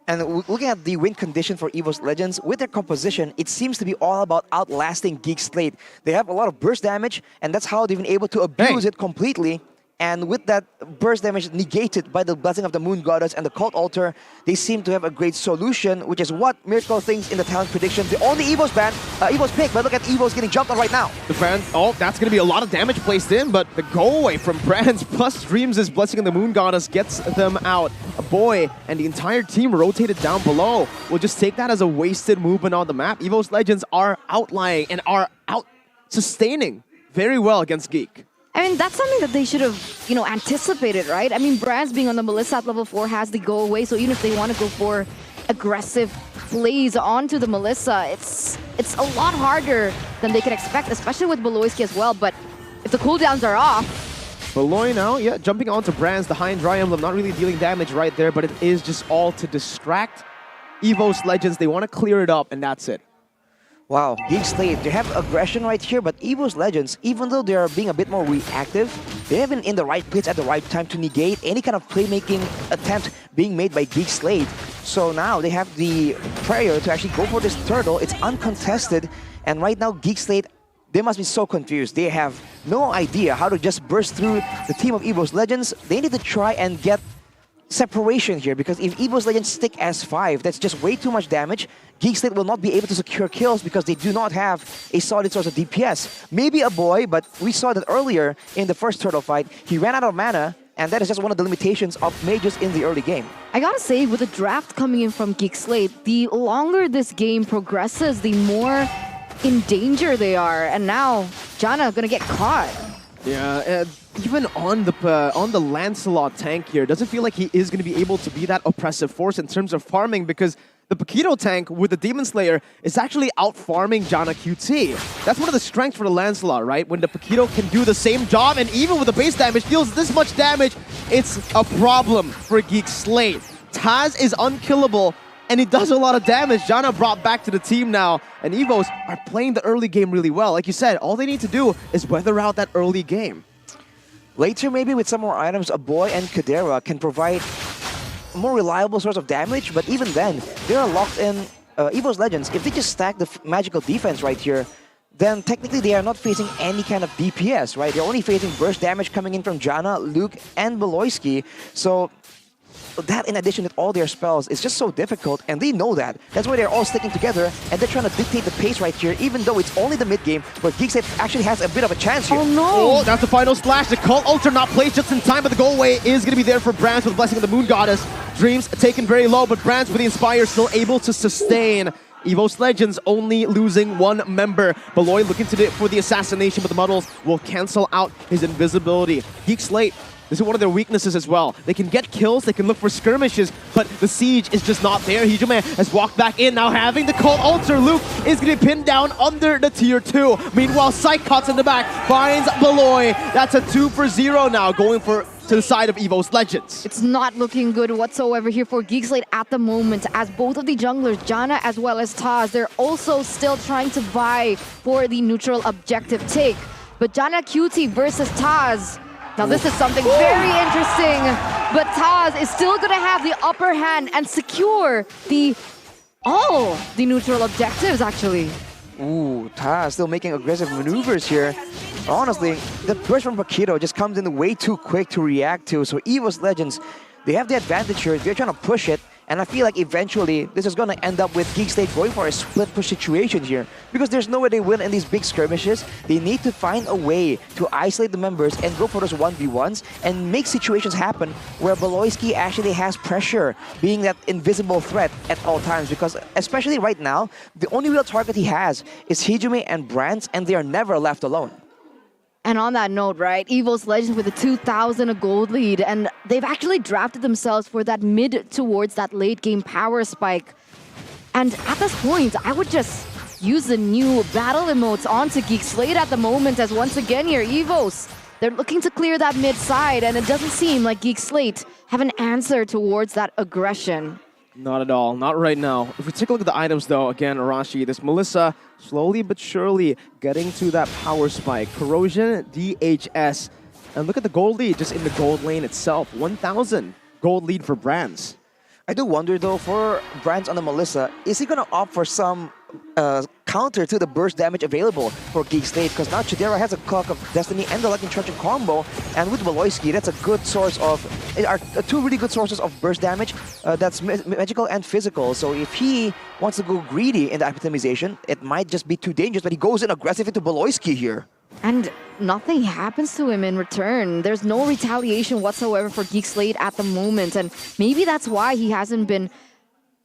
And looking at the win condition for EVOS Legends, with their composition, it seems to be all about outlasting Geek Slate. They have a lot of burst damage, and that's how they've been able to abuse it completely. And with that burst damage negated by the Blessing of the Moon Goddess and the Cult Altar, they seem to have a great solution, which is what Miracle thinks in the talent prediction. The only EVOS pick, but look at EVOS getting jumped on right now. The Brands, oh, that's going to be a lot of damage placed in, but the go away from Brands plus Dreams' Blessing of the Moon Goddess gets them out. A boy and the entire team rotated down below. We'll just take that as a wasted movement on the map. EVOS Legends are outlying and are out-sustaining very well against Geek. I mean, that's something that they should have, anticipated, right? I mean, Brands being on the Melissa at level 4 has the go away, so even if they want to go for aggressive plays onto the Melissa, it's a lot harder than they can expect, especially with Beloyski as well. But if the cooldowns are off... Beloy now, yeah, jumping onto Brands, the High and Dry Emblem, not really dealing damage right there, but it is just all to distract EVOS Legends. They want to clear it up, and that's it. Wow, Geek Slate, they have aggression right here, but EVOS Legends, even though they are being a bit more reactive, they have been in the right place at the right time to negate any kind of playmaking attempt being made by Geek Slate. So now they have the prayer to actually go for this turtle. It's uncontested, and right now Geek Slate, they must be so confused. They have no idea how to just burst through the team of EVOS Legends. They need to try and get separation here, because if EVOS Legends stick as 5, that's just way too much damage. Geek Slate will not be able to secure kills because they do not have a solid source of DPS. Maybe a boy, but we saw that earlier in the first turtle fight. He ran out of mana, and that is just one of the limitations of mages in the early game. I gotta say, with the draft coming in from Geek Slate, the longer this game progresses, the more in danger they are. And now, Jana gonna get caught. Yeah, even on the Lancelot tank here, doesn't feel like he is going to be able to be that oppressive force in terms of farming, because the Paquito tank with the Demon Slayer is actually out-farming Jana QT. That's one of the strengths for the Lancelot, right? When the Paquito can do the same job, and even with the base damage, deals this much damage, it's a problem for Geek Slate. Taz is unkillable, and he does a lot of damage. Jana brought back to the team now, and EVOS are playing the early game really well. Like you said, all they need to do is weather out that early game. Later, maybe with some more items, a boy and Kadera can provide a more reliable source of damage, but even then, they are locked in EVOS Legends. If they just stack the magical defense right here, then technically they are not facing any kind of DPS, right? They're only facing burst damage coming in from Jana, Luke, and Beloyski. So that, in addition with all their spells, is just so difficult, and they know that. That's why they're all sticking together, and they're trying to dictate the pace right here, even though it's only the mid-game, but Geek Slate actually has a bit of a chance here. Oh no! Oh, that's the final splash. The Cult Altar not placed just in time, but the go-away is going to be there for Brands with Blessing of the Moon Goddess. Dreams taken very low, but Brands with the Inspire still able to sustain. EVOS Legends only losing one member. Beloy looking to for the assassination, but the Muddles will cancel out his invisibility. Geek Slate, this is one of their weaknesses as well. They can get kills, they can look for skirmishes, but the siege is just not there. Hijime has walked back in, now having the Cult Altar. Luke is going to be pinned down under the tier 2. Meanwhile, Psychots in the back finds Beloy. That's a 2 for 0 now, going for to the side of EVOS Legends. It's not looking good whatsoever here for Geek Slate at the moment, as both of the junglers, Jana as well as Taz, they're also still trying to vie for the neutral objective take. But Jana QT versus Taz, now this is something very interesting. but Taz is still gonna have the upper hand and secure all the neutral objectives, actually. Ooh, Taz still making aggressive maneuvers here. Honestly, the burst from Paquito just comes in way too quick to react to. So EVOS Legends, they have the advantage here. They're trying to push it. And I feel like eventually this is going to end up with GEEK SLATE going for a split push situation here. Because there's no way they win in these big skirmishes. They need to find a way to isolate the members and go for those 1v1s and make situations happen where Baloyski actually has pressure, being that invisible threat at all times. Because especially right now, the only real target he has is Hijime and Brands, and they are never left alone. And on that note, right, EVOS Legends with a 2,000 gold lead, and they've actually drafted themselves for that mid towards that late game power spike. And at this point, I would just use the new battle emotes onto GEEK SLATE at the moment, as once again here, EVOS, they're looking to clear that mid side, and it doesn't seem like GEEK SLATE have an answer towards that aggression. Not at all. Not right now. If we take a look at the items, though, again, Arashi, this Melissa slowly but surely getting to that power spike. Corrosion, DHS. And look at the gold lead just in the gold lane itself. 1,000 gold lead for Brands. I do wonder, though, for Brands on the Melissa, is he going to opt for some counter to the burst damage available for GEEK SLATE? Because now Chidera has a Clock of Destiny and the Lightning Charging combo, and with Baloyski, that's a good source of, are two really good sources of burst damage. That's magical and physical. So if he wants to go greedy in the itemization, it might just be too dangerous, but he goes in aggressive into Baloyski here. And nothing happens to him in return. There's no retaliation whatsoever for GEEK SLATE at the moment, and maybe that's why he hasn't been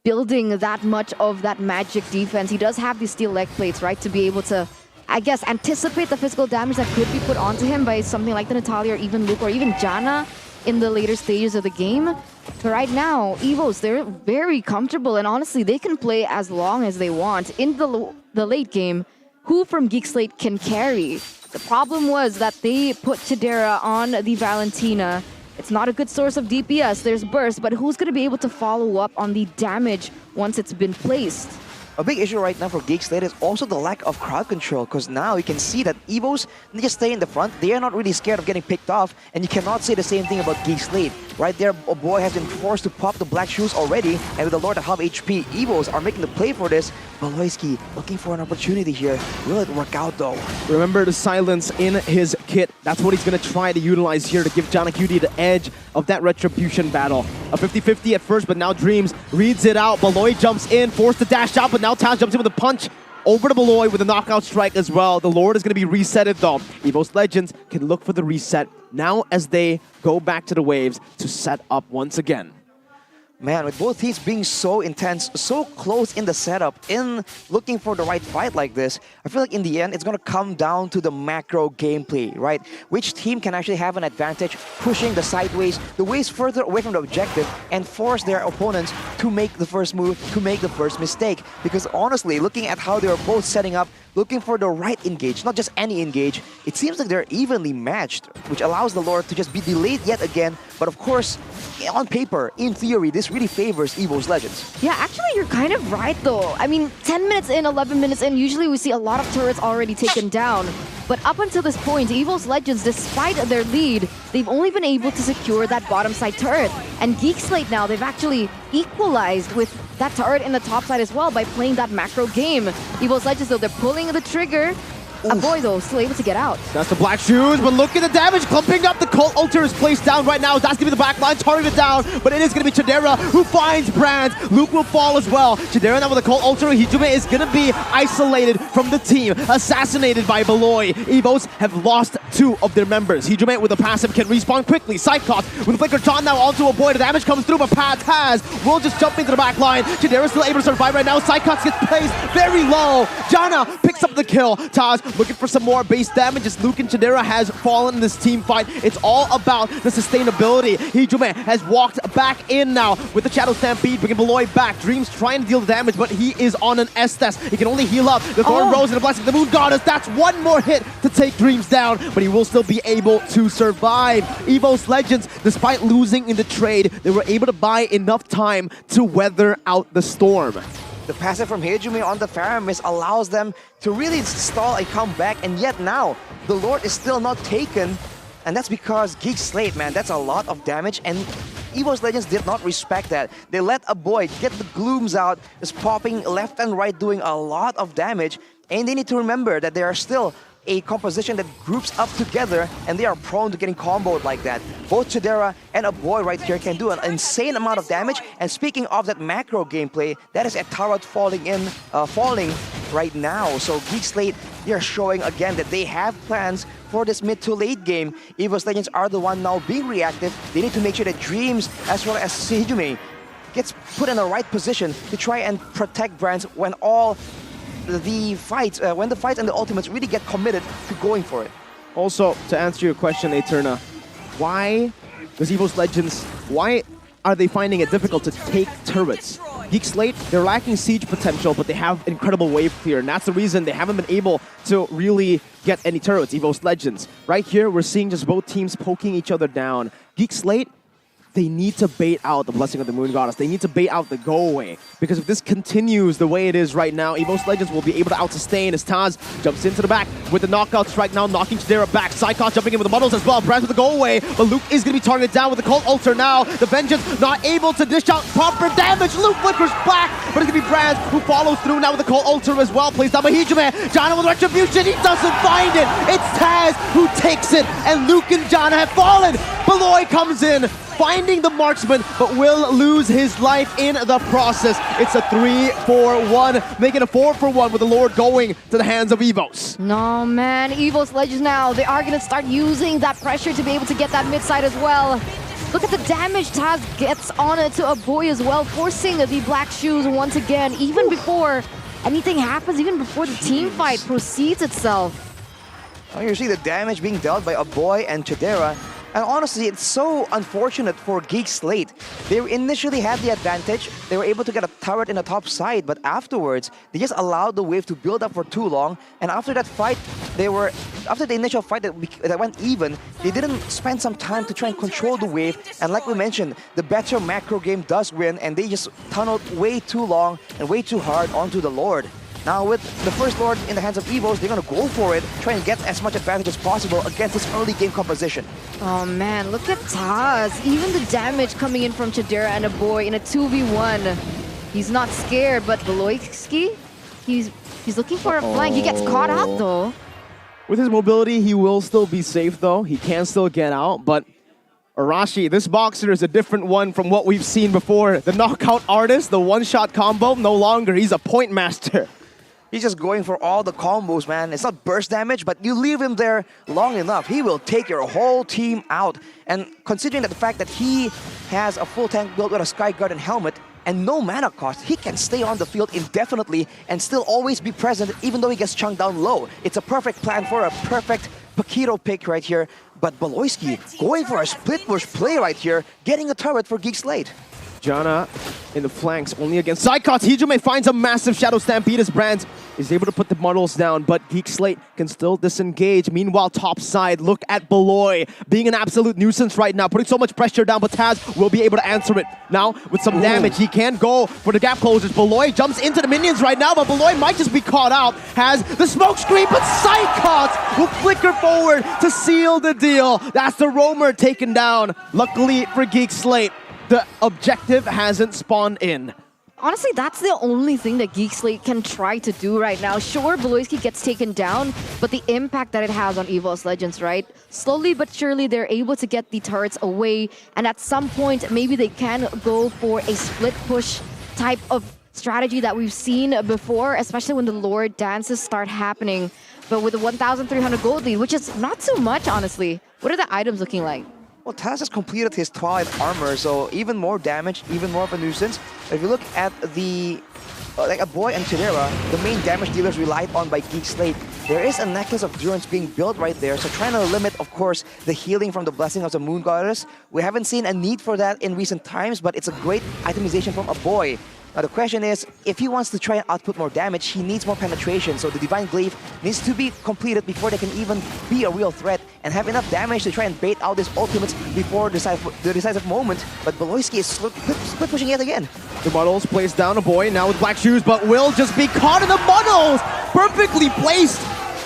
building that much of that magic defense. He does have these steel leg plates, right, to be able to, I guess, anticipate the physical damage that could be put onto him by something like the Natalia or even Luke or even Janna in the later stages of the game. But right now, EVOS, they're very comfortable, and honestly, they can play as long as they want. In the late game, who from GEEK SLATE can carry? The problem was that they put Chidera on the Valentina. It's not a good source of DPS. There's burst, but who's going to be able to follow up on the damage once it's been placed? A big issue right now for GEEK SLATE is also the lack of crowd control, because now you can see that EVOS, they just stay in the front. They are not really scared of getting picked off, and you cannot say the same thing about GEEK SLATE. Right there, a boy has been forced to pop the black shoes already, and with the Lord at half HP, EVOS are making the play for this. Baloyski looking for an opportunity here. Will it work out, though? Remember the silence in his kit. That's what he's going to try to utilize here to give Janacuti the edge of that retribution battle. A 50-50 at first, but now Dreams reads it out. Baloy jumps in, forced to dash out, but now Taz jumps in with a punch over to Baloy with a knockout strike as well. The Lord is going to be resetted, though. EVOS Legends can look for the reset now as they go back to the waves to set up once again. Man, with both teams being so intense, so close in the setup, in looking for the right fight like this, I feel like in the end, it's going to come down to the macro gameplay, right? Which team can actually have an advantage, pushing the sideways, the ways further away from the objective, and force their opponents to make the first move, to make the first mistake. Because honestly, looking at how they're both setting up, looking for the right engage, not just any engage, it seems like they're evenly matched, which allows the Lord to just be delayed yet again. But of course, on paper, in theory, this really favors EVOS Legends. Yeah, actually, you're kind of right, though. I mean, 10 minutes in, 11 minutes in, usually we see a lot of turrets already taken down. But up until this point, EVOS Legends, despite their lead, they've only been able to secure that bottom side turret. And GEEK SLATE now, they've actually equalized with that turret in the top side as well by playing that macro game. EVOS Legends, though, they're pulling the trigger. A boy, though, still able to get out. That's the black shoes, but look at the damage clumping up. The Cult Altar is placed down right now. That's going to be the back line, targeted down, but it is going to be Chidera who finds Brands. Luke will fall as well. Chidera now with the Cult Altar. Hijime is going to be isolated from the team, assassinated by Baloy. EVOS have lost 2 of their members. Hijime with a passive can respawn quickly. Psychos with Bigetron now onto a boy. The damage comes through, but Taz will just jump into the back line. Chidera still able to survive right now. Psychos gets placed very low. Janna picks up the kill. Taz looking for some more base damage as Luke and Chidera has fallen in this team fight. It's all about the sustainability. Hijime has walked back in now with the Shadow Stampede, bringing Baloy back. Dreams trying to deal the damage, but he is on an Estes. He can only heal up. The Thorn Rose and the Blessing of the Moon Goddess. That's one more hit to take Dreams down, but he will still be able to survive. EVOS Legends, despite losing in the trade, they were able to buy enough time to weather out the storm. The passive from Hijime on the Faramis allows them to really stall a comeback, and yet now, the Lord is still not taken. And that's because GEEK SLATE, man, that's a lot of damage. And EVOS Legends did not respect that. They let a boy get the glooms out, just popping left and right, doing a lot of damage. And they need to remember that they are still a composition that groups up together, and they are prone to getting comboed like that. Both Chidera and a boy right here can do an insane amount of damage. And speaking of that macro gameplay, that is a turret falling right now. So GEEK SLATE, they are showing again that they have plans for this mid to late game. EVOS Legends are the one now being reactive. They need to make sure that Dreams as well as Sehijume gets put in the right position to try and protect brands when all the fights, and the ultimates really get committed to going for it. Also, to answer your question, Eterna, why does EVOS Legends, why are they finding it difficult to take turrets? GEEK SLATE, they're lacking siege potential, but they have incredible wave clear, and that's the reason they haven't been able to really get any turrets, EVOS Legends. Right here, we're seeing just both teams poking each other down. GEEK SLATE, they need to bait out the Blessing of the Moon Goddess. They need to bait out the go away. Because if this continues the way it is right now, EVOS Legends will be able to out-sustain as Taz jumps into the back with the knockouts right now, knocking Chidera back. Psychos jumping in with the muddles as well. Brands with the go away, but Luke is going to be targeted down with the Cult Altar now. The Vengeance not able to dish out proper damage. Luke flickers back, but it's going to be Brands who follows through now with the Cult Altar as well. Plays down Hijume. Jana with Retribution. He doesn't find it. It's Taz who takes it, and Luke and Jana have fallen. Beloy comes in, finding the marksman, but will lose his life in the process. It's a 3-4-1, making a 4-for-1 with the Lord going to the hands of EVOS. No, man. EVOS Legends now, they are going to start using that pressure to be able to get that mid side as well. Look at the damage Taz gets on it to a boy as well, forcing the Black Shoes once again, even before anything happens, even before the team fight proceeds itself. Oh, you see the damage being dealt by a boy and Chidera. And honestly, it's so unfortunate for GEEK SLATE. They initially had the advantage. They were able to get a turret in the top side, but afterwards, they just allowed the wave to build up for too long. And after that fight, after the initial fight that went even, they didn't spend some time to try and control the wave. And like we mentioned, the better macro game does win, and they just tunneled way too long and way too hard onto the Lord. Now with the first Lord in the hands of EVOS, they're going to go for it, try and get as much advantage as possible against this early game composition. Oh man, look at Taz. Even the damage coming in from Chidera and a boy in a 2v1. He's not scared, but Beloyski, he's looking for a flank. He gets caught out though. With his mobility, he will still be safe though. He can still get out, but Arashi, this boxer is a different one from what we've seen before. The knockout artist, the one-shot combo, no longer. He's a point master. He's just going for all the combos, man. It's not burst damage, but you leave him there long enough, he will take your whole team out. And considering that the fact that he has a full tank built with a Sky Guard and helmet and no mana cost, he can stay on the field indefinitely and still always be present even though he gets chunked down low. It's a perfect plan for a perfect Paquito pick right here. But Beloyski going for a split push play right here, getting a turret for GEEK SLATE. Jana in the flanks, only against Psychos. Hijume finds a massive Shadow Stampede as Brands is able to put the models down, but GEEK SLATE can still disengage. Meanwhile, top side, look at Beloy being an absolute nuisance right now, putting so much pressure down, but Taz will be able to answer it. Now, with some damage, he can go for the gap closers. Beloy jumps into the minions right now, but Beloy might just be caught out. Has the smoke screen, but Psychos will flicker forward to seal the deal. That's the roamer taken down. Luckily for GEEK SLATE, the objective hasn't spawned in. Honestly, that's the only thing that GEEK SLATE can try to do right now. Sure, Beloyski gets taken down, but the impact that it has on EVOS Legends, right? Slowly but surely, they're able to get the turrets away, and at some point, maybe they can go for a split push type of strategy that we've seen before, especially when the Lord dances start happening. But with the 1,300 gold lead, which is not too much, honestly. What are the items looking like? Well, Taz has completed his Twilight armor, so even more damage, even more of a nuisance. If you look at the, like a boy and Chidera, the main damage dealers relied on by GEEK SLATE, there is a necklace of Durance being built right there, so trying to limit, of course, the healing from the Blessing of the Moon Goddess. We haven't seen a need for that in recent times, but it's a great itemization from a boy. Now the question is, if he wants to try and output more damage, he needs more penetration, so the Divine Glaive needs to be completed before they can even be a real threat and have enough damage to try and bait out his ultimates before the decisive moment. But Beloyski is split pushing yet again. The Muddles placed down a boy, now with Black Shoes, but will just be caught in the Muddles! Perfectly placed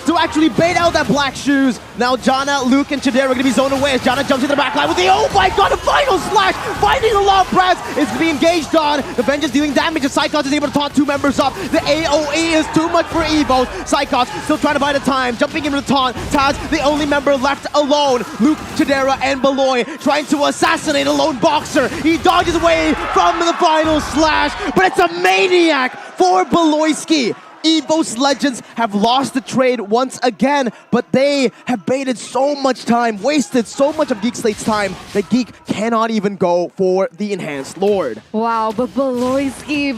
to actually bait out that black shoes. Now Jana, Luke, and Chidera are going to be zoned away as Jana jumps into the back line with the, oh my god, a final slash! Finding a lot of Brass is going to be engaged on. The Vengeance dealing damage as Psychos is able to taunt 2 members up. The AoE is too much for EVOS. Psychos still trying to buy the time, jumping into the taunt. Taz, the only member left alone. Luke, Chidera, and Beloy trying to assassinate a lone boxer. He dodges away from the final slash, but it's a maniac for Beloyski. EVOS Legends have lost the trade once again, but they have baited so much time, wasted so much of GEEK SLATE's time that GEEK cannot even go for the Enhanced Lord. Wow, but Beloyski,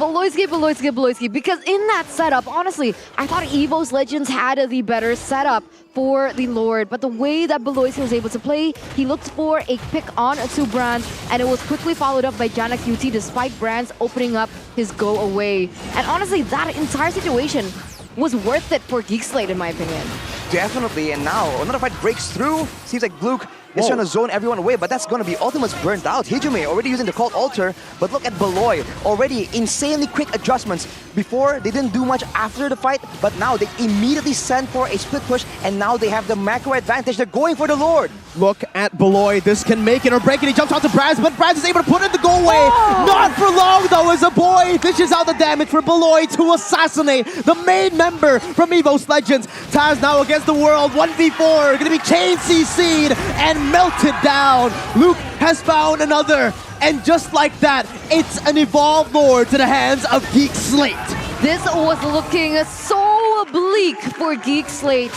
because in that setup, honestly, I thought EVOS Legends had the better setup for the Lord, but the way that Beloyski was able to play, he looked for a pick on to Brands, and it was quickly followed up by Jana QT despite Brands opening up his go away. And honestly, that entire situation was worth it for GEEK SLATE in my opinion. Definitely, and now another fight breaks through. Seems like Luke is trying to zone everyone away, but that's going to be Ultimate's burnt out. Hijume already using the Cult Altar, but look at Beloy. Already insanely quick adjustments. Before, they didn't do much after the fight, but now they immediately send for a split push, and now they have the macro advantage. They're going for the Lord. Look at Beloy. This can make it or break it. He jumps onto Braz, but Braz is able to put in the go away. Not for long, though, as a boy dishes out the damage for Beloy to assassinate the main member from EVOS Legends. Taz now against the world. 1v4. Going to be chain CC'd and melted down. Luke has found another. And just like that, it's an Evolved Lord to the hands of GEEK SLATE. This was looking so bleak for GEEK SLATE.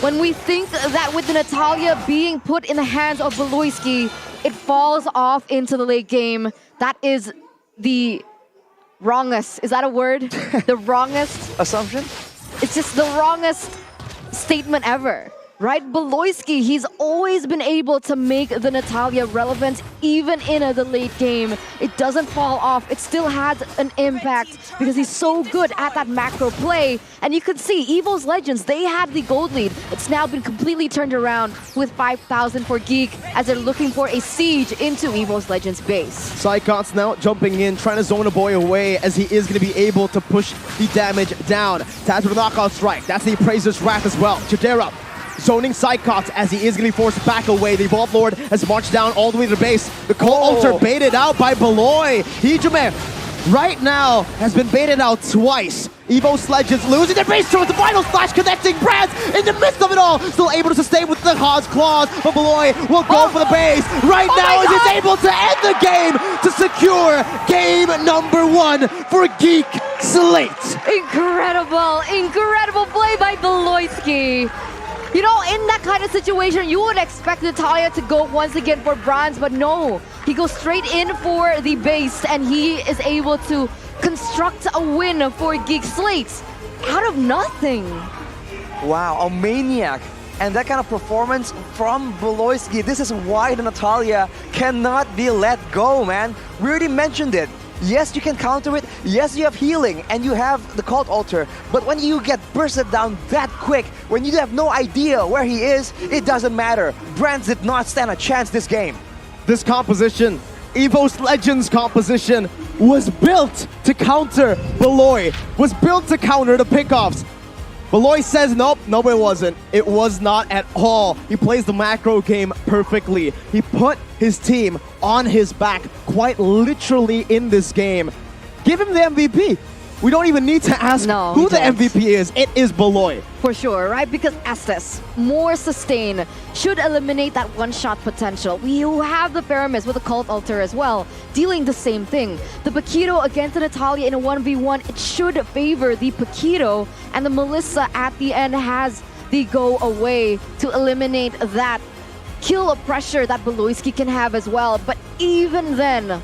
When we think that with the Natalia being put in the hands of Beloyski, it falls off into the late game. That is the wrongest. Is that a word? The wrongest assumption? It's just the wrongest statement ever. Right? Beloyski, he's always been able to make the Natalia relevant even in the late game. It doesn't fall off. It still has an impact because he's so good at that macro play. And you could see EVOS Legends, they had the gold lead. It's now been completely turned around with 5,000 for GEEK as they're looking for a siege into EVOS Legends base. Psychos now jumping in, trying to zone a boy away as he is going to be able to push the damage down. Taz with a knockout strike. That's the Appraiser's Wrath as well. Chidera zoning Psychos as he is going to be forced back away. The Evolved Lord has marched down all the way to the base. The Cult Altar baited out by Beloy. Hijume right now has been baited out twice. EVOS Legends losing their base with the final slash connecting Brands in the midst of it all. Still able to sustain with the Haas Claws, but Beloy will go for the base right now as he's able to end the game to secure game number 1 for GEEK SLATE. Incredible play by Beloyski. You know, in that kind of situation, you would expect Natalia to go once again for Brands, but no. He goes straight in for the base, and he is able to construct a win for GEEK SLATE out of nothing. Wow, a maniac. And that kind of performance from Beloyski, this is why the Natalia cannot be let go, man. We already mentioned it. Yes, you can counter it. Yes, you have healing and you have the Cult Altar. But when you get bursted down that quick, when you have no idea where he is, it doesn't matter. Brands did not stand a chance this game. This composition, EVOS Legends composition, was built to counter Beloy, was built to counter the pickoffs. Beloy says nope, no it wasn't. It was not at all. He plays the macro game perfectly. He put his team on his back quite literally in this game. Give him the MVP. We don't even need to ask who the MVP is. It is Beloy. For sure, right? Because Estes, more sustain, should eliminate that one-shot potential. We have the Paramis with the Cult Altar as well, dealing the same thing. The Paquito against the Natalia in a 1v1, it should favor the Paquito, and the Melissa at the end has the go away to eliminate that kill of pressure that Beloyski can have as well. But even then,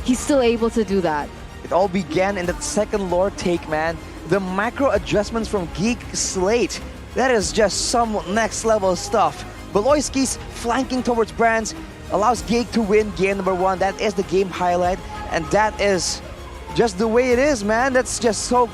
he's still able to do that. It all began in that second Lord take, man. The macro adjustments from GEEK SLATE. That is just some next level stuff. Beloyski's flanking towards Brands allows GEEK to win game number 1. That is the game highlight. And that is just the way it is, man. That's just so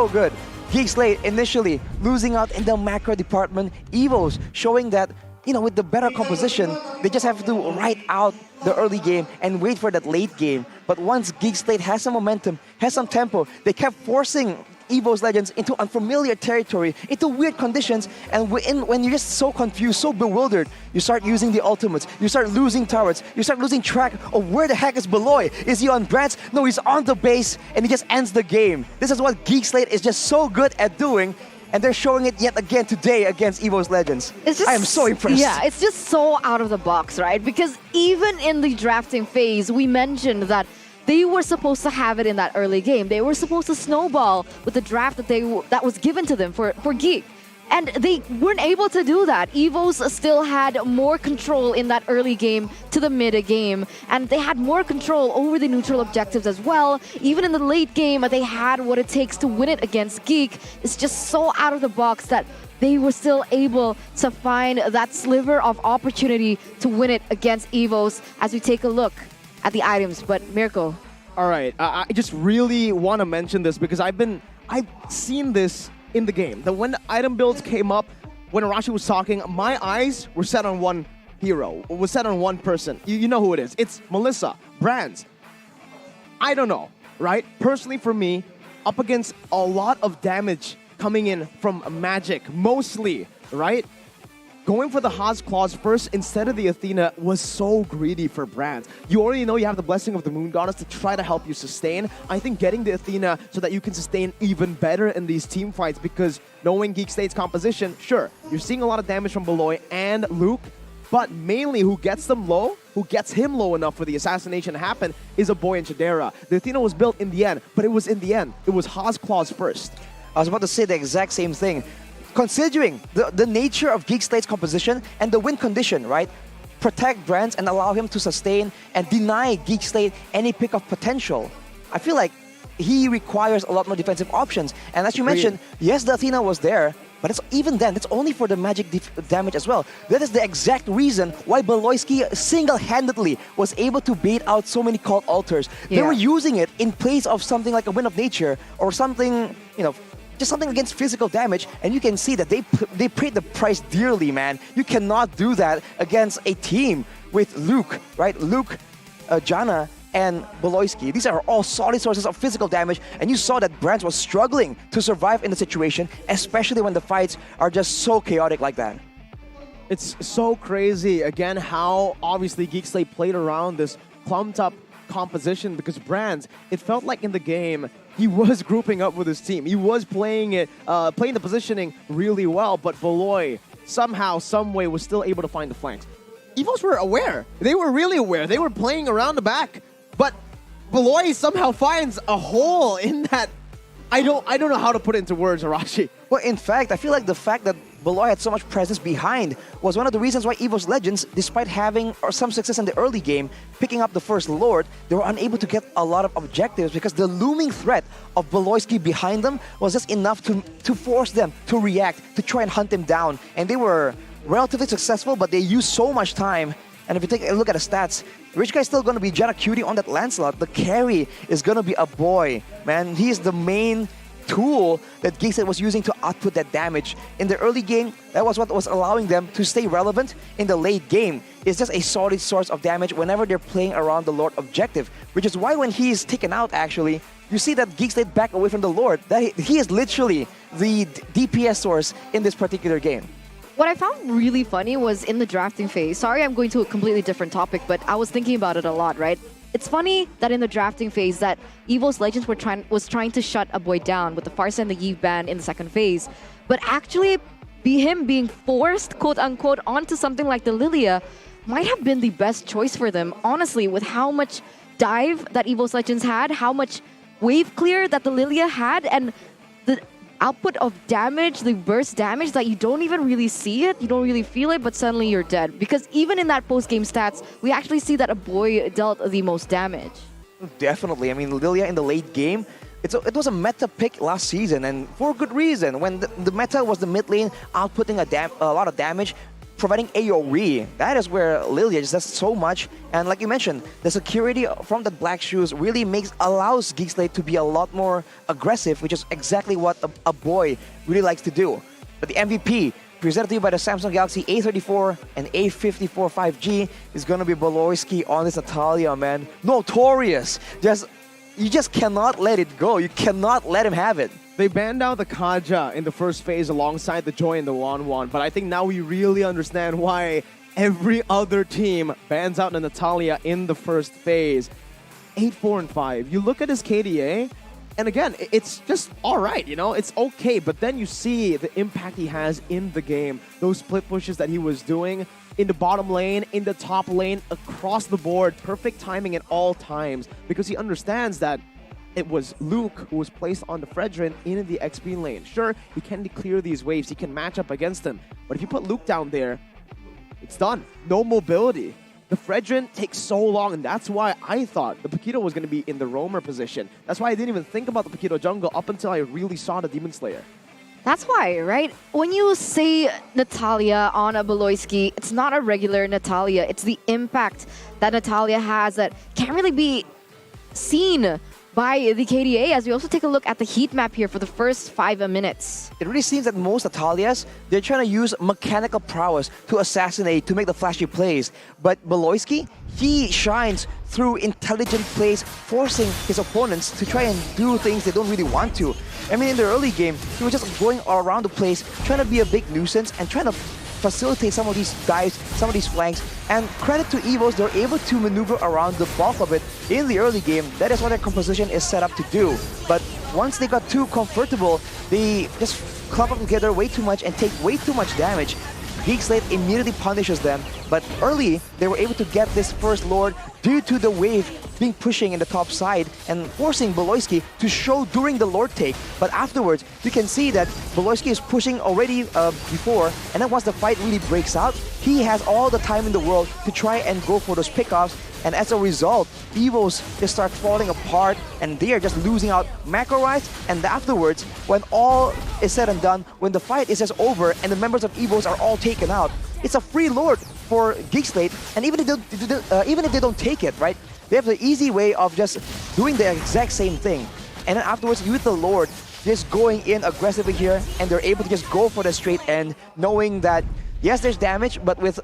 good. GEEK SLATE initially losing out in the macro department. EVOS showing that, you know, with the better composition, they just have to ride out the early game and wait for that late game. But once GEEK SLATE has some momentum, has some tempo, they kept forcing EVOS Legends into unfamiliar territory, into weird conditions, and when you're just so confused, so bewildered, you start using the ultimates, you start losing turrets, you start losing track of where the heck is Beloy. Is he on Brands? No, he's on the base, and he just ends the game. This is what GEEK SLATE is just so good at doing, and they're showing it yet again today against EVOS Legends. I am so impressed. Yeah, it's just so out of the box, right? Because even in the drafting phase, we mentioned that they were supposed to have it in that early game. They were supposed to snowball with the draft that was given to them for GEEK. And they weren't able to do that. EVOS still had more control in that early game to the mid game. And they had more control over the neutral objectives as well. Even in the late game, they had what it takes to win it against GEEK. It's just so out of the box that they were still able to find that sliver of opportunity to win it against EVOS as we take a look at the items. But Mirko. All right, I just really want to mention this because I've seen this in the game. That when the item builds came up, when Arashi was talking, my eyes were set on one hero, was set on one person. You know who it is. It's Melissa, Brands. I don't know, right? Personally for me, up against a lot of damage coming in from Magic, mostly, right? Going for the Haas Claws first instead of the Athena was so greedy for Brands. You already know you have the blessing of the Moon Goddess to try to help you sustain. I think getting the Athena so that you can sustain even better in these team fights, because knowing GEEK SLATE's composition, sure, you're seeing a lot of damage from Beloy and Luke, but mainly who gets them low, who gets him low enough for the assassination to happen is a boy in Chidera. The Athena was built in the end, but it was in the end. It was Haas Claws first. I was about to say the exact same thing. Considering the nature of GEEK SLATE's composition and the win condition, right? Protect Brands and allow him to sustain and deny GEEK SLATE any pick of potential. I feel like he requires a lot more defensive options. And as you mentioned, yes, the Athena was there, but even then, it's only for the magic damage as well. That is the exact reason why Beloyski single-handedly was able to bait out so many cult altars. They were using it in place of something like a Wind of Nature or something, you know, just something against physical damage, and you can see that they paid the price dearly, man. You cannot do that against a team with Luke, right? Luke, Janna, and Beloyski. These are all solid sources of physical damage, and you saw that Brands was struggling to survive in the situation, especially when the fights are just so chaotic like that. It's so crazy, again, how obviously GEEK SLATE played around this clumped up composition, because Brands, it felt like in the game, he was grouping up with his team. He was playing the positioning really well, but Beloy somehow, some way was still able to find the flanks. EVOS were aware. They were really aware. They were playing around the back, but Beloy somehow finds a hole in that. I don't know how to put it into words, Arashi. Well, in fact, I feel like the fact that Beloy had so much presence behind was one of the reasons why EVOS Legends, despite having some success in the early game, picking up the first Lord, they were unable to get a lot of objectives because the looming threat of Beloyski behind them was just enough to force them to react, to try and hunt him down. And they were relatively successful, but they used so much time. And if you take a look at the stats, Rich Guy's still going to be Janna Cutie on that Lancelot. The carry is going to be a boy, man. He is the main tool that GEEK SLATE was using to output that damage. In the early game, that was what was allowing them to stay relevant. In the late game, it's just a solid source of damage whenever they're playing around the Lord objective, which is why when he is taken out, actually, you see that GEEK SLATE back away from the Lord. That he is literally the DPS source in this particular game. What I found really funny was in the drafting phase. Sorry, I'm going to a completely different topic, but I was thinking about it a lot, right? It's funny that in the drafting phase that EVOS Legends was trying to shut a boy down with the Farsa and the Eve ban in the second phase. But actually, him being forced, quote-unquote, onto something like the Lilia might have been the best choice for them, honestly, with how much dive that EVOS Legends had, how much wave clear that the Lilia had, and the output of damage, the burst damage that you don't even really see it, you don't really feel it, but suddenly you're dead. Because even in that post-game stats, we actually see that a boy dealt the most damage. Definitely. I mean, Lilia in the late game, it was a meta pick last season, and for good reason. When the meta was the mid lane outputting a lot of damage, providing AoE. That is where Lilia just does so much. And like you mentioned, the security from the Black Shoes really allows GEEK SLATE to be a lot more aggressive, which is exactly what a boy really likes to do. But the MVP, presented to you by the Samsung Galaxy A34 and A54 5G, is going to be Beloyski on this Natalia, man. Notorious. You just cannot let it go. You cannot let him have it. They banned out the Kaja in the first phase alongside the Joy and the Wanwan, but I think now we really understand why every other team bans out the Natalia in the first phase. 8-4-5. You look at his KDA, and again, it's just all right, you know? It's okay, but then you see the impact he has in the game. Those split pushes that he was doing in the bottom lane, in the top lane, across the board. Perfect timing at all times because he understands that it was Luke who was placed on the Fredrin in the XP lane. Sure, he can clear these waves, he can match up against them, but if you put Luke down there, it's done. No mobility. The Fredrin takes so long, and that's why I thought the Paquito was going to be in the roamer position. That's why I didn't even think about the Paquito jungle up until I really saw the Demon Slayer. That's why, right? When you say Natalia on a Beloyski, it's not a regular Natalia. It's the impact that Natalia has that can't really be seen by the KDA, as we also take a look at the heat map here for the first 5 minutes. It really seems that most Natalias, they're trying to use mechanical prowess to assassinate, to make the flashy plays. But Beloyski, he shines through intelligent plays, forcing his opponents to try and do things they don't really want to. I mean, in the early game, he was just going all around the place, trying to be a big nuisance and trying to facilitate some of these dives, some of these flanks, and credit to EVOS, they're able to maneuver around the bulk of it in the early game. That is what their composition is set up to do. But once they got too comfortable, they just clump up together way too much and take way too much damage. GEEK SLATE immediately punishes them, but early they were able to get this first Lord due to the wave being pushing in the top side and forcing Beloyski to show during the Lord take. But afterwards, you can see that Beloyski is pushing already before, and then once the fight really breaks out, he has all the time in the world to try and go for those pickoffs. And as a result, EVOS just start falling apart and they are just losing out macro-wise. And afterwards, when all is said and done, when the fight is just over and the members of EVOS are all taken out, it's a free Lord for GEEK SLATE. And even if they don't take it, right, they have the easy way of just doing the exact same thing. And then afterwards, with the Lord just going in aggressively here, and they're able to just go for the straight end, knowing that, yes, there's damage, but with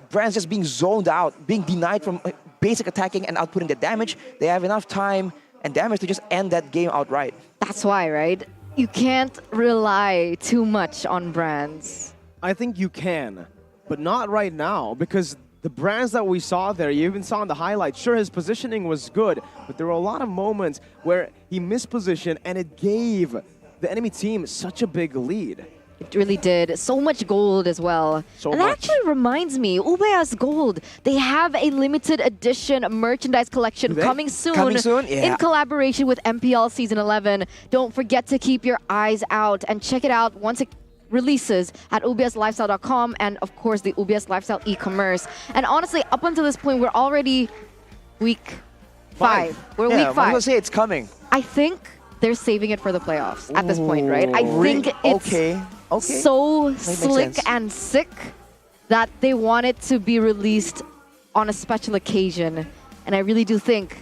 Brands just being zoned out, being denied from basic attacking and outputting the damage, they have enough time and damage to just end that game outright. That's why, right? You can't rely too much on Brands. I think you can, but not right now, because the Brands that we saw there, you even saw in the highlights, sure, his positioning was good, but there were a lot of moments where he mispositioned and it gave the enemy team such a big lead. It really did. So much gold as well. And that actually reminds me, Ubea's gold, they have a limited edition merchandise collection coming soon, Yeah. in collaboration with MPL Season 11. Don't forget to keep your eyes out and check it out once it releases at ubslifestyle.com and of course the UBS Lifestyle e-commerce. And honestly, up until this point, we're already week 5. We're week 5. I'm gonna say it's coming. I think they're saving it for the playoffs at this point, right? I think it's so slick and sick that they want it to be released on a special occasion. And I really do think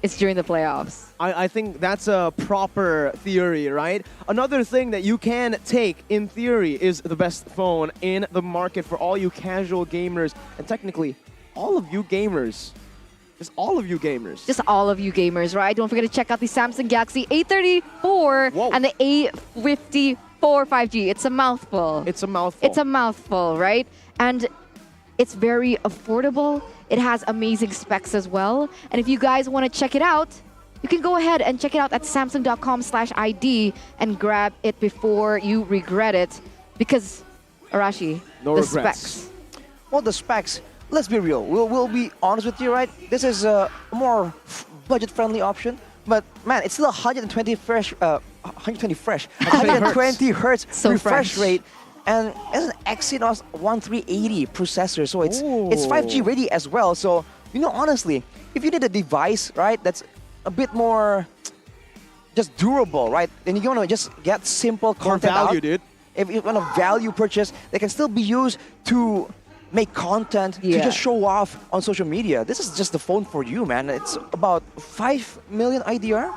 it's during the playoffs. I think that's a proper theory, right? Another thing that you can take, in theory, is the best phone in the market for all you casual gamers, and technically, all of you gamers. Just all of you gamers. Just all of you gamers, right? Don't forget to check out the Samsung Galaxy A34 and the A54 5G. It's a mouthful. It's a mouthful. It's a mouthful, right? And it's very affordable. It has amazing specs as well. And if you guys want to check it out, you can go ahead and check it out at samsung.com/ID and grab it before you regret it. Because, Arashi, the specs. Well, the specs, let's be real. We'll be honest with you, right? This is a more budget-friendly option. But man, it's still 120 hertz So refresh fresh. rate. And it's an Exynos 1380 processor, so it's 5G ready as well. So, you know, honestly, if you need a device, right, that's a bit more just durable, right, then you're gonna just get simple content value, out. dude. If you're gonna value purchase, they can still be used to make content, to just show off on social media. This is just the phone for you, man. It's about 5 million IDR.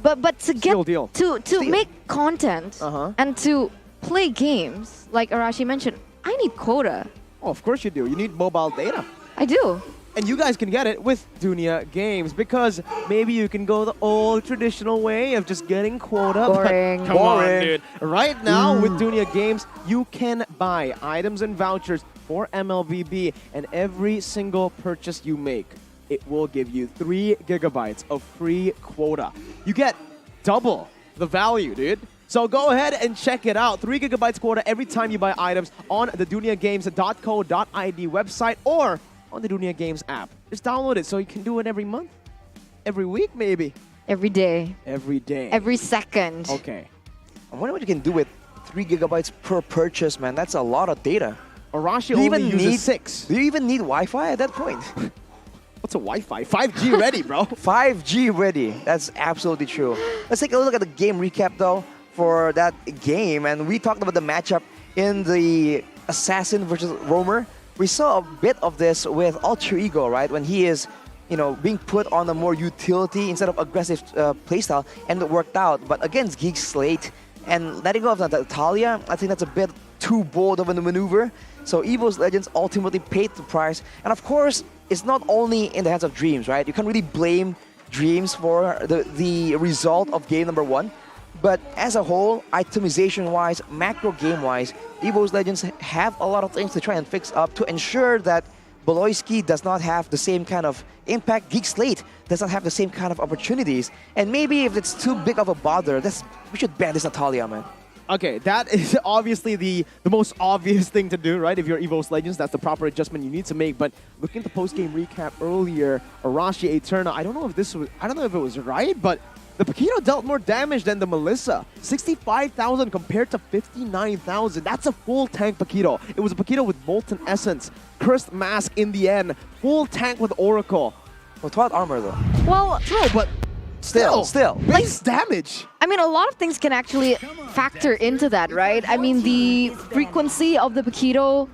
But to get deal. to make content and to play games, like Arashi mentioned, I need quota. Oh, of course you do. You need mobile data. I do. And you guys can get it with Dunia Games because maybe you can go the old traditional way of just getting quota. Boring. But come on, dude. Right now with Dunia Games, you can buy items and vouchers for MLBB, and every single purchase you make, it will give you 3 gigabytes of free quota. You get double the value, dude. So go ahead and check it out. 3 gigabytes quota every time you buy items on the duniagames.co.id website or on the Dunia Games app. Just download it so you can do it every month, every week maybe. Every day. Every day. Every second. Okay. I wonder what you can do with 3 gigabytes per purchase, man. That's a lot of data. Arashi only uses 6. Do you even need Wi-Fi at that point? What's a Wi-Fi? 5G ready, bro. 5G ready. That's absolutely true. Let's take a look at the game recap, though, for that game. And we talked about the matchup in the Assassin versus Roamer. We saw a bit of this with Alter Ego, right? When he is, being put on a more utility instead of aggressive playstyle, and it worked out. But against GEEK SLATE and letting go of Natalia, I think that's a bit too bold of a maneuver. So EVOS Legends ultimately paid the price. And of course, it's not only in the hands of Dreams, right? You can't really blame Dreams for the result of game number 1. But as a whole, itemization-wise, macro game-wise, EVOS Legends have a lot of things to try and fix up to ensure that Boloyski does not have the same kind of impact, GEEK SLATE does not have the same kind of opportunities. And maybe if it's too big of a bother, we should ban this Natalia, man. Okay, that is obviously the most obvious thing to do, right? If you're EVOS Legends, that's the proper adjustment you need to make. But looking at the post-game recap earlier, Arashi Eterna, I don't know if it was right, but the Paquito dealt more damage than the Melissa. 65,000 compared to 59,000. That's a full tank Paquito. It was a Paquito with Molten Essence, Cursed Mask in the end, full tank with Oracle. With what armor though? Well, true, but still. Base damage. I mean, a lot of things can actually factor into that, right? I mean, the frequency of the Paquito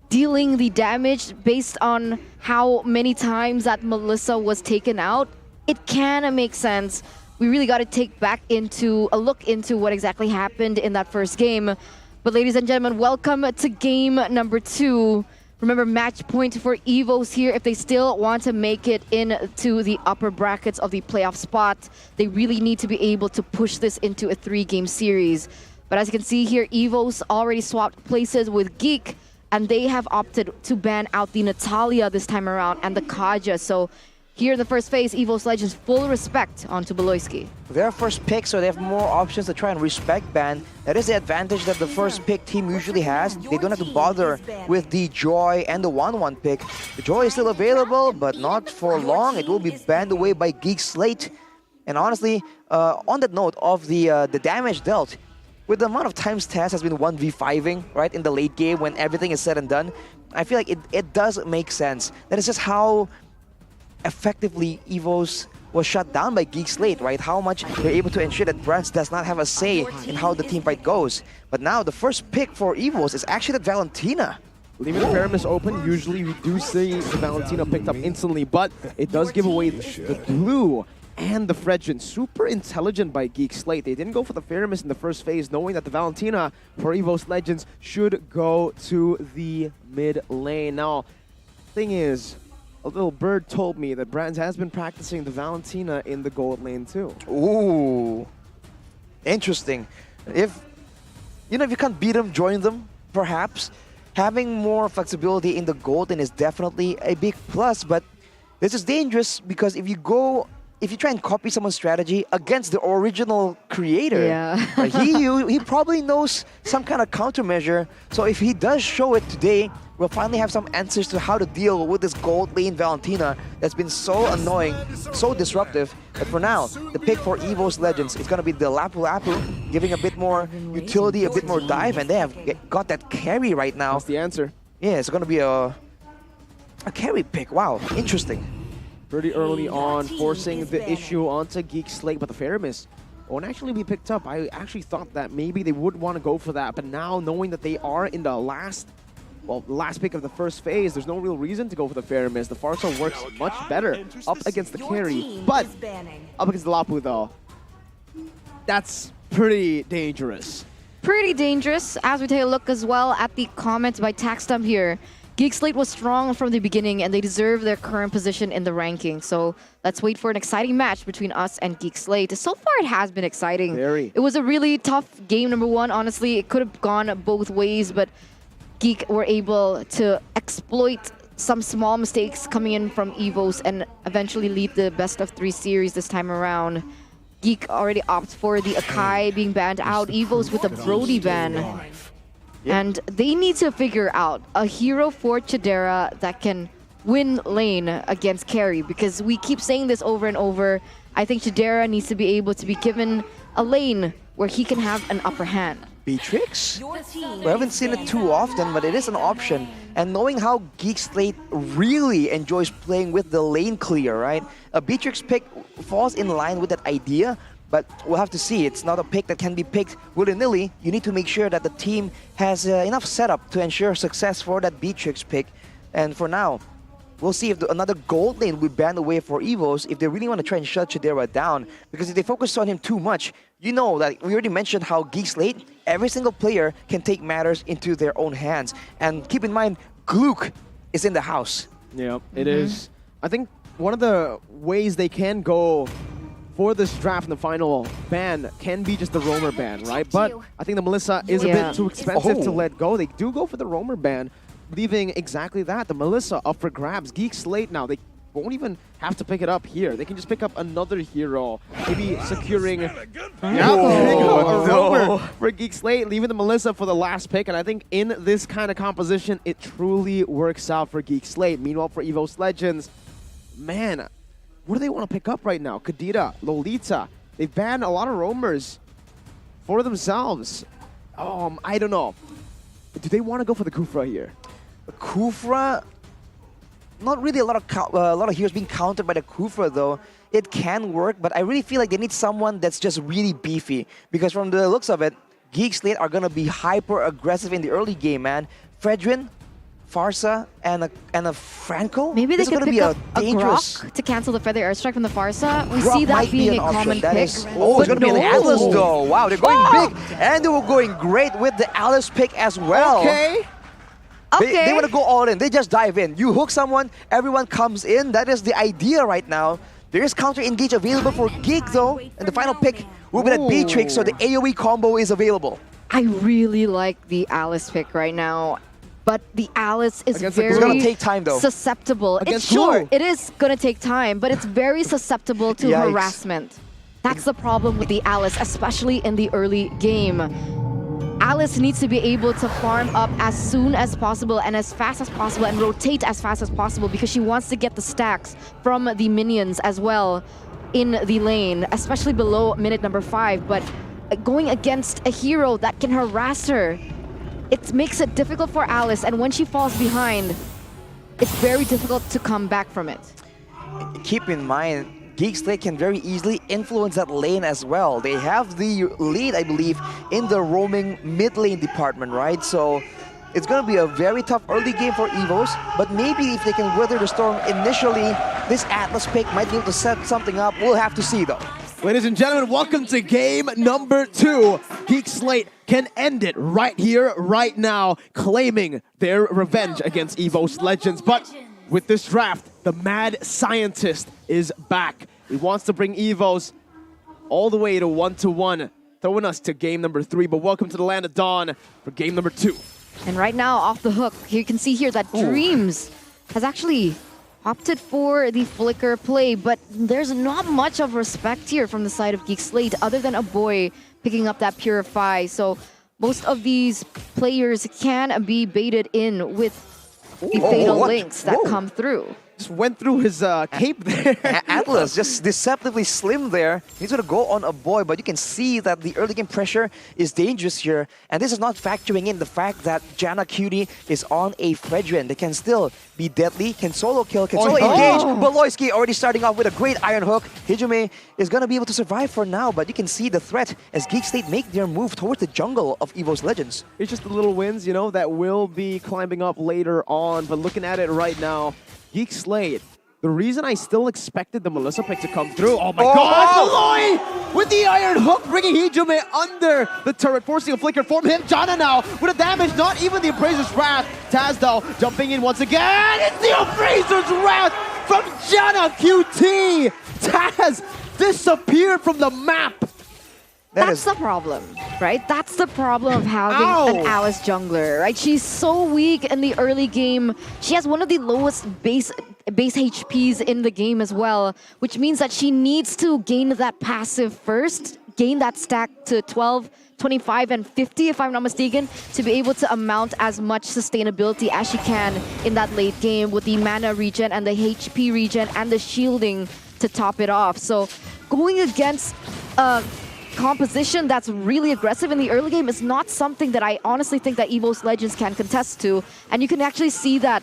dealing the damage based on how many times that Melissa was taken out, it can make sense. We really got to take a look into what exactly happened in that first game. But ladies and gentlemen, welcome to game number 2. Remember, match point for EVOS here. If they still want to make it into the upper brackets of the playoff spot, they really need to be able to push this into a 3-game series. But as you can see here, EVOS already swapped places with GEEK, and they have opted to ban out the Natalia this time around and the Kaja. So here in the first phase, EVOS Legends full respect onto Boloyski. They're first pick, so they have more options to try and respect ban. That is the advantage that the first pick team usually has. They don't have to bother with the Joy and the 1-1 pick. The Joy is still available, but not for long. It will be banned away by GEEK SLATE. And honestly, on that note of the damage dealt, with the amount of times Taz has been 1v5ing, right, in the late game when everything is said and done, I feel like it does make sense. That is just how effectively EVOS was shut down by GEEK SLATE, right? How much they're able to ensure that Brands does not have a say in how the team fight goes. But now the first pick for EVOS is actually that Valentina. Leaving the Pyramus open, usually we do see the Valentina picked up instantly, but it does give away the blue and the Fredgen. Super intelligent by GEEK SLATE. They didn't go for the Pyramus in the first phase, knowing that the Valentina for EVOS Legends should go to the mid lane. Now, thing is, a little bird told me that Brands has been practicing the Valentina in the gold lane too. Ooh, interesting. If you can't beat them, join them, perhaps. Having more flexibility in the gold lane is definitely a big plus, but this is dangerous because if you try and copy someone's strategy against the original creator, he probably knows some kind of countermeasure. So if he does show it today, we'll finally have some answers to how to deal with this gold lane Valentina that's been so annoying, so disruptive. But for now, the pick for EVOS Legends is going to be the Lapu Lapu, giving a bit more utility, a bit more dive, and they have got that carry right now. That's the answer. Yeah, it's going to be a carry pick. Wow, interesting. Pretty early on, forcing the issue onto GEEK SLATE, but the Pyramus won't actually be picked up. I actually thought that maybe they would want to go for that, but now knowing that they are in the last pick of the first phase, there's no real reason to go for the Pyramus. The Farsal works much better up against the carry, but up against the Lapu though, that's pretty dangerous. Pretty dangerous, as we take a look as well at the comments by Taxstump here. Geek Slate was strong from the beginning and they deserve their current position in the ranking. So let's wait for an exciting match between us and Geek Slate. So far it has been exciting. Very. It was a really tough game number 1, honestly. It could have gone both ways, but Geek were able to exploit some small mistakes coming in from EVOS and eventually lead the best of 3 series this time around. Geek already opted for the Akai being banned out, EVOS with a Brody ban. And they need to figure out a hero for Chidera that can win lane against carry, because we keep saying this over and over. I think Chidera needs to be able to be given a lane where he can have an upper hand. Beatrix? We haven't seen it too often, but it is an option. And knowing how Geek Slate really enjoys playing with the lane clear, right? A Beatrix pick falls in line with that idea, but we'll have to see. It's not a pick that can be picked willy-nilly. You need to make sure that the team has enough setup to ensure success for that Beatrix pick. And for now, we'll see if another gold lane will be banned away for EVOS if they really want to try and shut Chidera down. Because if they focus on him too much, you know that we already mentioned how Geek Slate, every single player can take matters into their own hands. And keep in mind, Glook is in the house. Yeah, it is. I think one of the ways they can go for this draft in the final ban can be just the roamer ban, right? But I think the Melissa is a bit too expensive to let go. They do go for the roamer ban, leaving exactly that. The Melissa up for grabs. Geek Slate now, they won't even have to pick it up here. They can just pick up another hero, maybe securing a roamer for Geek Slate, leaving the Melissa for the last pick. And I think in this kind of composition, it truly works out for Geek Slate. Meanwhile, for EVOS Legends, man, what do they want to pick up right now? Kadira, Lolita, they banned a lot of roamers for themselves. I don't know. Do they want to go for the Kufra here? Kufra, not really a lot of heroes being countered by the Kufra though. It can work, but I really feel like they need someone that's just really beefy. Because from the looks of it, Geek Slate are gonna be hyper aggressive in the early game, man. Fredrin, Farsa, and a Franco? Maybe they this could is pick gonna up be a dangerous. Grok to cancel the Feather Airstrike from the Farsa. We Grok see that might be being an a common option. pick. It's gonna be an Atlas though. Wow, they're going big. And they were going great with the Alice pick as well. Okay. They want to go all in. They just dive in. You hook someone, everyone comes in. That is the idea right now. There is counter engage available for Geek though. And the final pick will be that Beatrix, so the AoE combo is available. I really like the Alice pick right now. But the Alice is very it's gonna take time, though. susceptible. Against It's sure, who? it is going to take time, but it's very susceptible to Yikes. harassment. That's the problem with the Alice, especially in the early game. Alice needs to be able to farm up as soon as possible and as fast as possible and rotate as fast as possible because she wants to get the stacks from the minions as well in the lane, especially below minute number 5. But going against a hero that can harass her, it makes it difficult for Alice, and when she falls behind, it's very difficult to come back from it. Keep in mind, Geek Slate can very easily influence that lane as well. They have the lead, I believe, in the roaming mid lane department, right? So it's going to be a very tough early game for EVOS, but maybe if they can weather the storm initially, this Atlas pick might be able to set something up. We'll have to see though. Ladies and gentlemen, welcome to game number 2. Geek Slate can end it right here, right now, claiming their revenge against EVOS Legends. But with this draft, the mad scientist is back. He wants to bring EVOS all the way to 1-1, throwing us to game number 3. But welcome to the Land of Dawn for game number 2. And right now, off the hook, you can see here that Dreams has actually opted for the Flicker play, but there's not much of respect here from the side of Geek Slate other than a boy picking up that Purify. So most of these players can be baited in with the fatal links that come through. Just went through his cape there. Atlas just deceptively slim there. He's going to go on a boy, but you can see that the early game pressure is dangerous here. And this is not factoring in the fact that Janna Cutie is on a Fredrin. They can still be deadly, can solo kill, can solo engage. Baloyski already starting off with a great Iron Hook. Hijume is going to be able to survive for now, but you can see the threat as Geek Slate make their move towards the jungle of EVOS Legends. It's just the little wins, you know, that will be climbing up later on. But looking at it right now, Geek Slate, The reason I still expected the Melissa pick to come through, oh my god, Malloy with the Iron Hook, bringing Hijime under the turret, forcing a flicker from him. Jana now with a damage, not even the Appraiser's Wrath. Taz though, jumping in once again, it's the Appraiser's Wrath from Jana QT. Taz disappeared from the map. That's the problem, right? That's the problem of having an Alice jungler, right? She's so weak in the early game. She has one of the lowest base HPs in the game as well, which means that she needs to gain that passive first, gain that stack to 12, 25, and 50, if I'm not mistaken, to be able to amount as much sustainability as she can in that late game with the mana regen and the HP regen and the shielding to top it off. So going against composition that's really aggressive in the early game is not something that I honestly think that EVOS Legends can contest to. And you can actually see that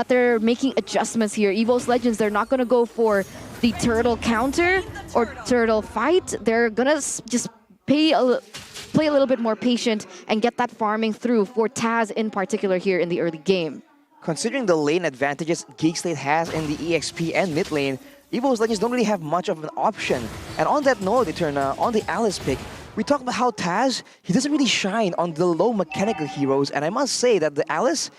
they're making adjustments here. EVOS Legends, they're not going to go for the turtle counter or turtle fight. They're going to just play a little bit more patient and get that farming through for Taz in particular here in the early game. Considering the lane advantages GEEK SLATE has in the EXP and mid lane, EVOS Legends don't really have much of an option. And on that note, Eterna, on the Alice pick, we talked about how Taz, he doesn't really shine on the low mechanical heroes. And I must say that the Alice,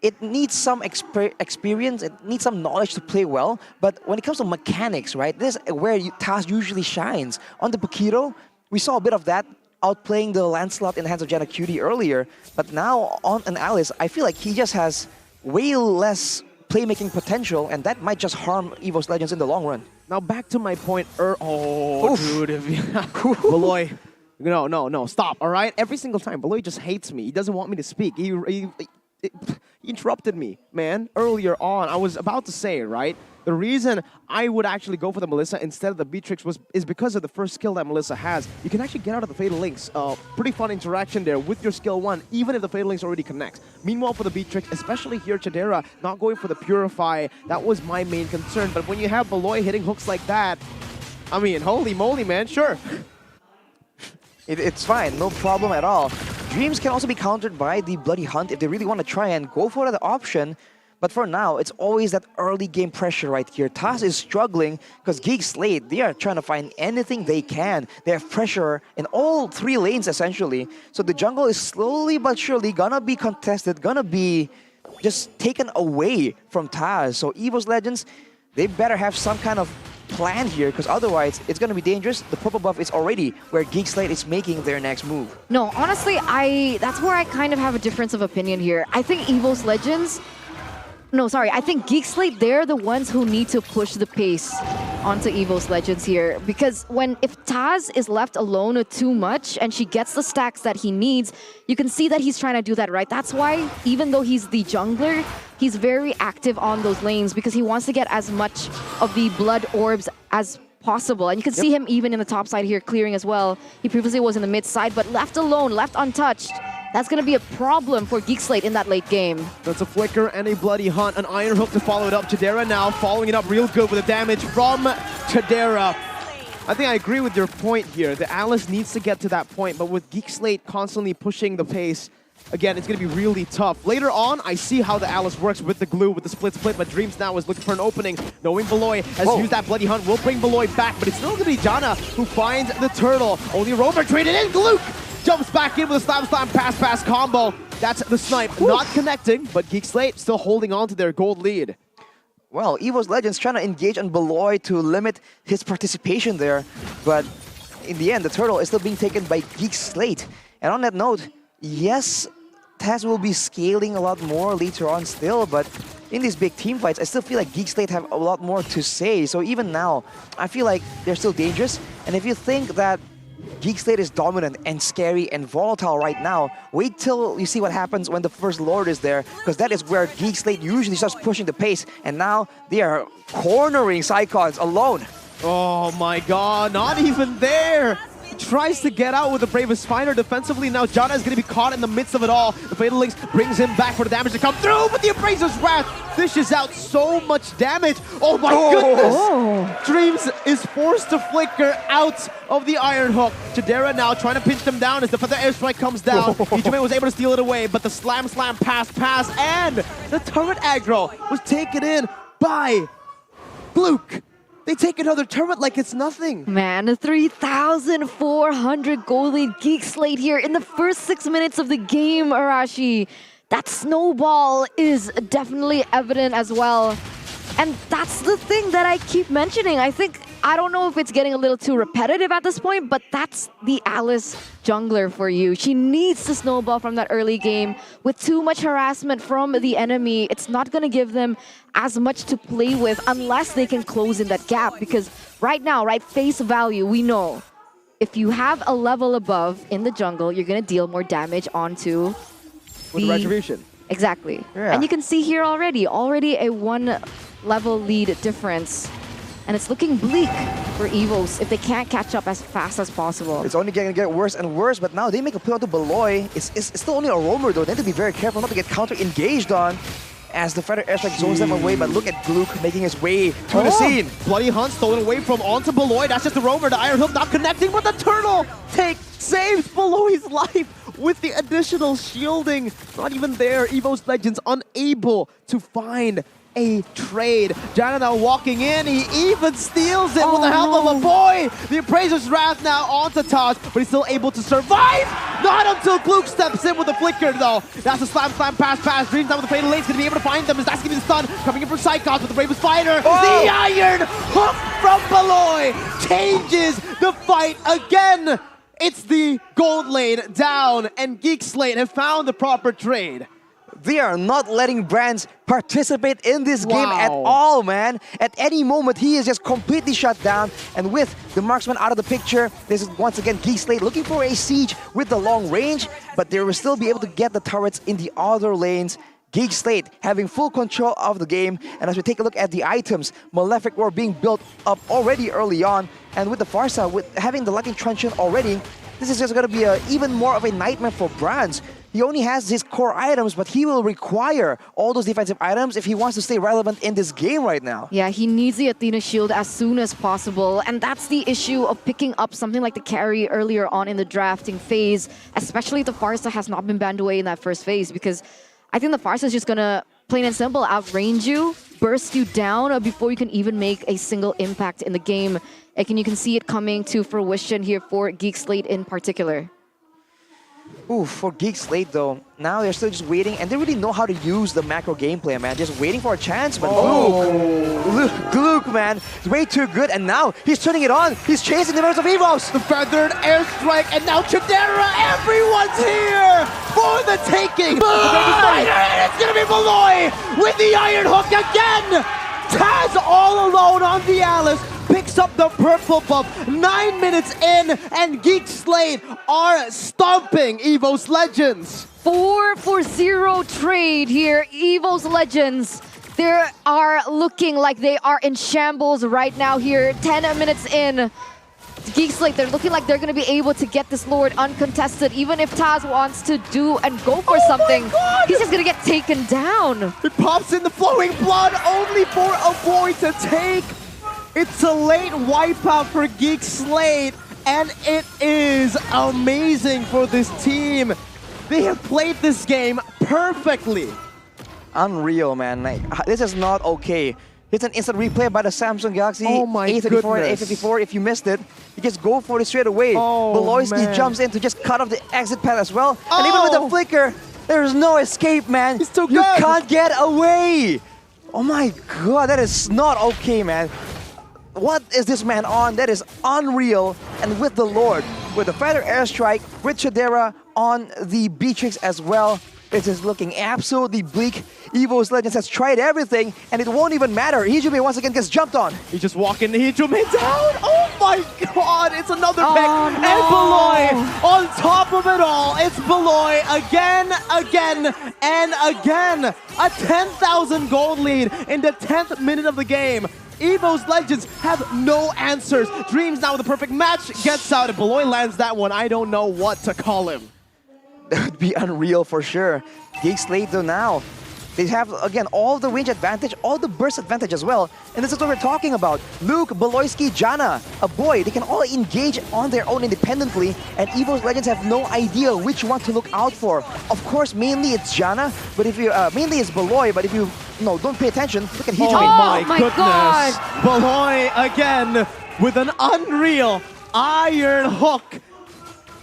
it needs some experience, it needs some knowledge to play well. But when it comes to mechanics, right, this is where Taz usually shines. On the Pokito, we saw a bit of that outplaying the Lancelot in the hands of Jana QT earlier. But now on an Alice, I feel like he just has way less playmaking potential, and that might just harm EVOS Legends in the long run. Now back to my point. Dude, Beloy, no, stop. All right, every single time Beloy just hates me. He doesn't want me to speak. He interrupted me, man. Earlier on, I was about to say, right? The reason I would actually go for the Melissa instead of the Beatrix is because of the first skill that Melissa has. You can actually get out of the Fatal Links. Pretty fun interaction there with your skill 1, even if the Fatal Links already connects. Meanwhile, for the Beatrix, especially here, Chadera not going for the Purify, that was my main concern. But when you have Beloy hitting hooks like that, I mean, holy moly, man, sure. It's fine, no problem at all. Dreams can also be countered by the Bloody Hunt if they really want to try and go for that option. But for now, it's always that early game pressure right here. Taz is struggling because GEEK SLATE, they are trying to find anything they can. They have pressure in all 3 lanes, essentially. So the jungle is slowly but surely gonna be contested, gonna be just taken away from Taz. So EVOS Legends, they better have some kind of plan here, because otherwise it's gonna be dangerous. The purple buff is already where GEEK SLATE is making their next move. No, honestly, that's where I kind of have a difference of opinion here. I think EVOS Legends... No, sorry. I think GEEK SLATE, they're the ones who need to push the pace onto EVOS Legends here. Because if Taz is left alone with too much and she gets the stacks that he needs, you can see that he's trying to do that, right? That's why, even though he's the jungler, he's very active on those lanes because he wants to get as much of the blood orbs as possible. And you can see him even in the top side here clearing as well. He previously was in the mid side, but left alone, left untouched. That's going to be a problem for GEEK SLATE in that late game. That's a flicker and a Bloody Hunt. An Iron Hook to follow it up. Chadera now following it up real good with the damage from Chadera. I think I agree with your point here. The Alice needs to get to that point, but with GEEK SLATE constantly pushing the pace, again, it's going to be really tough. Later on, I see how the Alice works with the glue, with the split, but Dreams now is looking for an opening, knowing Beloy has used that Bloody Hunt, will bring Beloy back, but it's still going to be Jana who finds the turtle. Only Rover traded in, Gluke jumps back in with a slam, pass combo. That's the snipe, not connecting, but GEEK SLATE still holding on to their gold lead. Well, EVOS Legends trying to engage on Beloy to limit his participation there, but in the end, the turtle is still being taken by GEEK SLATE. And on that note, yes, Taz will be scaling a lot more later on still, but in these big team fights, I still feel like GEEK SLATE have a lot more to say. So even now, I feel like they're still dangerous. And if you think that GEEK SLATE is dominant and scary and volatile right now, wait till you see what happens when the first Lord is there, because that is where GEEK SLATE usually starts pushing the pace, and now they are cornering Psychons alone. Oh my god, not even there! Tries to get out with the Bravest Spiner defensively. Now Jana is going to be caught in the midst of it all. The Fatal Links brings him back for the damage to come through, but the Appraiser's Wrath dishes out so much damage. Oh my goodness! Dreams is forced to flicker out of the Iron Hook. Chadera now trying to pinch them down as the Feather Airstrike comes down. Hijime was able to steal it away, but the slam, pass, and the turret aggro was taken in by Gluke. They take another turret like it's nothing. Man, 3,400 gold lead Geek Slate here in the first 6 minutes of the game, Arashi. That snowball is definitely evident as well. And that's the thing that I keep mentioning. I don't know if it's getting a little too repetitive at this point, but that's the Alice jungler for you. She needs to snowball from that early game. With too much harassment from the enemy, it's not going to give them as much to play with unless they can close in that gap. Because right now, right, face value, we know if you have a level above in the jungle, you're going to deal more damage onto with Retribution. Exactly. Yeah. And you can see here already a 1 level lead difference. And it's looking bleak for EVOS if they can't catch up as fast as possible. It's only going to get worse and worse, but now they make a play onto Beloy. It's still only a roamer though. They need to be very careful not to get counter-engaged on as the Feather Airstrike zones them away, but look at Gluke making his way to the scene. Bloody Hunt stolen away from onto Beloy. That's just the roamer. The Iron Hook not connecting, but the turtle saves Beloy's life with the additional shielding. Not even there. EVOS Legends unable to find a trade. Janna now walking in, he even steals it with the help of a boy. The Appraiser's Wrath now onto Taj, but he's still able to survive. Not until Gluke steps in with a flicker though. That's a slam, pass. Dreams now with the fatal lane's gonna be able to find them as that's gonna be the stun. Coming in from Psychos with the Bravest Fighter. The Iron Hook from Beloy changes the fight again. It's the gold lane down, and Geek Slate have found the proper trade. They are not letting Brands participate in this game at all, man. At any moment, he is just completely shut down. And with the marksman out of the picture, this is once again Geek Slate looking for a siege with the long range, but they will still be able to get the turrets in the other lanes. Geek Slate having full control of the game. And as we take a look at the items, Malefic Roar being built up already early on. And with the Pharsa, with having the Lightning Truncheon already, this is just going to be even more of a nightmare for Brands. He only has his core items, but he will require all those defensive items if he wants to stay relevant in this game right now. Yeah, he needs the Athena shield as soon as possible, and that's the issue of picking up something like the carry earlier on in the drafting phase, especially if the Pharsa has not been banned away in that first phase, because I think the Pharsa is just gonna, plain and simple, outrange you, burst you down before you can even make a single impact in the game. And you can see it coming to fruition here for Geek Slate in particular. Ooh, for Geek Slate though, now they're still just waiting, and they really know how to use the macro gameplay, man. Just waiting for a chance, but Gluke, man, is way too good, and now he's turning it on. He's chasing the members of EVOS. The Feathered Airstrike, and now Chidera, everyone's here for the taking. And it's gonna be Beloy with the Iron Hook again. Taz all alone on the Alice. Picks up the purple buff 9 minutes in, and Geek Slate are stomping EVOS Legends. 4-for-0 trade here, EVOS Legends. They are looking like they are in shambles right now here, 10 minutes in. Geek Slate, they're looking like they're going to be able to get this Lord uncontested, even if Taz wants to do and go for something. He's just going to get taken down. He pops in the flowing blood, only for a boy to take. It's a late wipeout for Geek Slate, and it is amazing for this team. They have played this game perfectly. Unreal, man. Like, this is not okay. It's an instant replay by the Samsung Galaxy A34 and A54. If you missed it, you just go for it straight away. Beloyski jumps in to just cut off the exit path as well. And even with the flicker, there's no escape, man. He's too good. You can't get away. Oh my god, that is not okay, man. What is this man on? That is unreal. And with the Lord, with the Feather Airstrike, with Chidera on the Beatrix as well, it is looking absolutely bleak. EVOS Legends has tried everything, and it won't even matter. Hijume once again gets jumped on. He's just walking Hijume down. Oh my god, it's another pick. And Beloy on top of it all. It's Beloy again, and again. A 10,000 gold lead in the 10th minute of the game. EVOS Legends have no answers. Dreams now with the perfect match gets out, and Beloy lands that one. I don't know what to call him. That would be unreal for sure. Geek Slate though now They have, again, all the range advantage, all the burst advantage as well. And this is what we're talking about. Luke, Beloyski, Jana, a boy, they can all engage on their own independently, and EVOS Legends have no idea which one to look out for. Of course, mainly it's Jana, but if you, mainly it's Beloy, but if you, don't pay attention, look at Hijime. Oh my goodness. Beloy again with an unreal iron hook.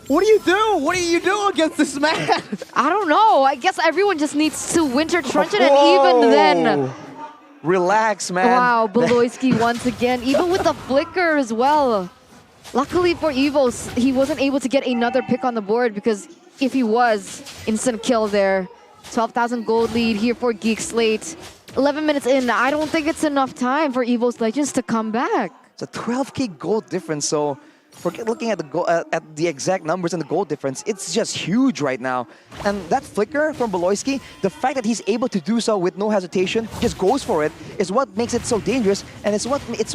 What do you do? What do you do against this man? I don't know. I guess everyone just needs to Winter Truncheon, and even then... Relax, man. Wow, Beloyski once again, even with the flicker as well. Luckily for EVOS, he wasn't able to get another pick on the board, because if he was, instant kill there. 12,000 gold lead here for GEEK SLATE. 11 minutes in, I don't think it's enough time for EVOS Legends to come back. It's a 12k gold difference, so forget looking at the exact numbers and the goal difference. It's just huge right now. And that flicker from Beloyski, the fact that he's able to do so with no hesitation, just goes for it, is what makes it so dangerous, and it's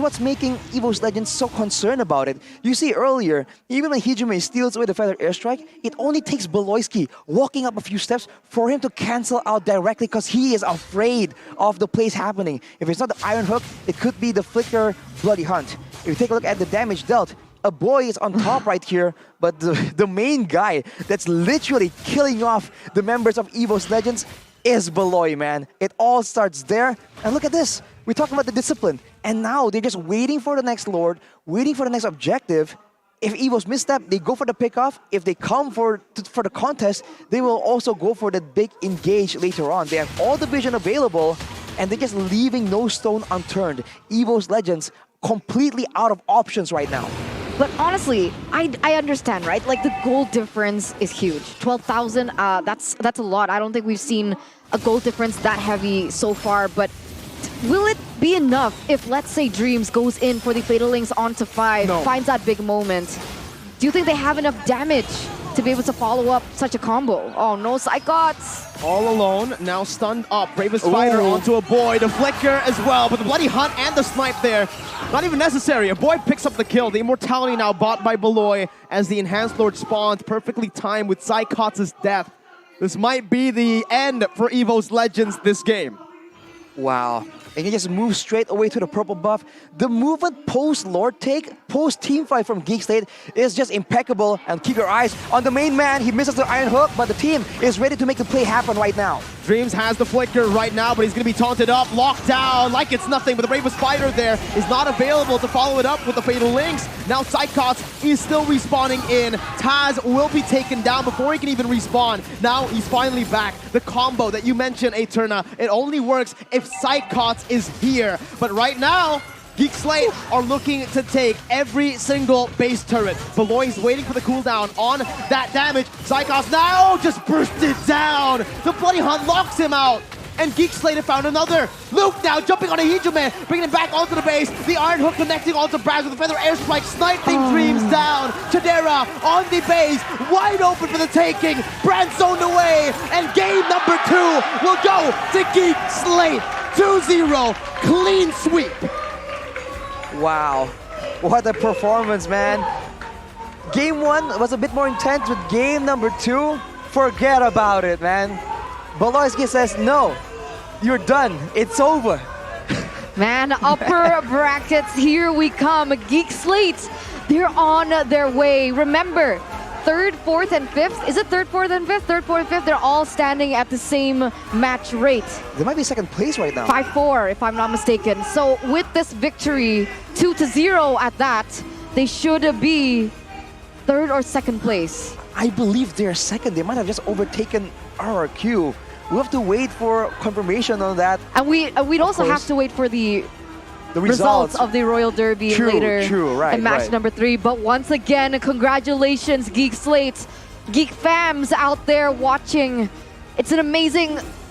what's making EVOS Legends so concerned about it. You see earlier, even when Hijime steals away the feather airstrike, it only takes Beloyski walking up a few steps for him to cancel out directly, because he is afraid of the plays happening. If it's not the iron hook, it could be the flicker bloody hunt. If you take a look at the damage dealt, a boy is on top right here, but the main guy that's literally killing off the members of EVOS Legends is Beloy, man. It all starts there. And look at this. We're talking about the discipline. And now they're just waiting for the next Lord, waiting for the next objective. If EVOS misstep, they go for the pickoff. If they come for the contest, they will also go for the big engage later on. They have all the vision available, and they're just leaving no stone unturned. EVOS Legends completely out of options right now. But honestly, I understand, right? Like, the goal difference is huge. 12,000, that's a lot. I don't think we've seen a goal difference that heavy so far, but will it be enough if, let's say, Dreams goes in for the Fatal Links onto 5, finds that big moment? Do you think they have enough damage to be able to follow up such a combo? Oh no, Psychots! All alone, now stunned up. Bravest Fighter onto a boy, the flicker as well, but the bloody hunt and the snipe there, not even necessary. A boy picks up the kill. The immortality now bought by Beloy as the Enhanced Lord spawns, perfectly timed with Psychots' death. This might be the end for EVOS Legends this game. Wow. And he just moves straight away to the purple buff. The movement post-Lord take, post-team fight from GEEK SLATE is just impeccable. And keep your eyes on the main man. He misses the iron hook, but the team is ready to make the play happen right now. Dreams has the flicker right now, but he's going to be taunted up, locked down like it's nothing. But the Bravest Fighter there is not available to follow it up with the Fatal Links. Now Psychots is still respawning in. Taz will be taken down before he can even respawn. Now he's finally back. The combo that you mentioned, Eterna, it only works if Psychots is here. But right now, GEEK SLATE are looking to take every single base turret. Beloy is waiting for the cooldown on that damage. Psychots now just bursted down. The bloody hunt locks him out. And GEEK SLATE have found another. Luke now jumping on a Hijime, bringing him back onto the base. The iron hook connecting onto Braz with the feather airstrike, sniping Dreams down. Chadera on the base, wide open for the taking. Brand zoned away, and game number 2 will go to GEEK SLATE. 2-0, clean sweep. Wow, what a performance, man. Game 1 was a bit more intense, with game number 2, forget about it, man. Beloyski says, no, you're done, it's over. Man, upper brackets, here we come. GEEK SLATE, they're on their way. Remember, 3rd, 4th, and 5th. Is it 3rd, 4th, and 5th? 3rd, 4th, and 5th. They're all standing at the same match rate. They might be 2nd place right now. 5-4, if I'm not mistaken. So with this victory, 2-0 at that, they should be 3rd or 2nd place. I believe they're 2nd. They might have just overtaken RRQ. We'll have to wait for confirmation on that. And we'd also have to wait for the results of the Royal Derby later in match number 3. But once again, congratulations, GEEK SLATE, Geek fams out there watching. It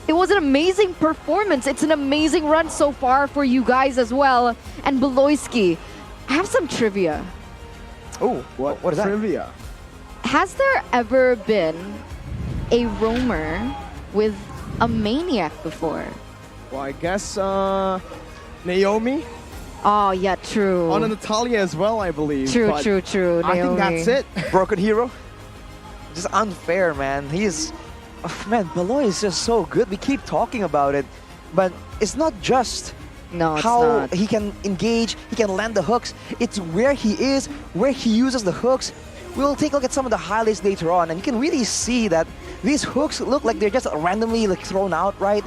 was an amazing performance. It's an amazing run so far for you guys as well. And Beloyski, I have some trivia. Oh, what is that? Trivia. Has there ever been a roamer with a maniac before? Well, I guess Naomi. Oh, yeah, true. On Natalia as well, I believe. True. Naomi. I think that's it. Broken Hero. Just unfair, man. Man, Baloy is just so good. We keep talking about it, but it's not just it's how not. he can engage, he can land the hooks. It's where he is, where he uses the hooks. We'll take a look at some of the highlights later on, and you can really see that these hooks look like they're just randomly like thrown out, right?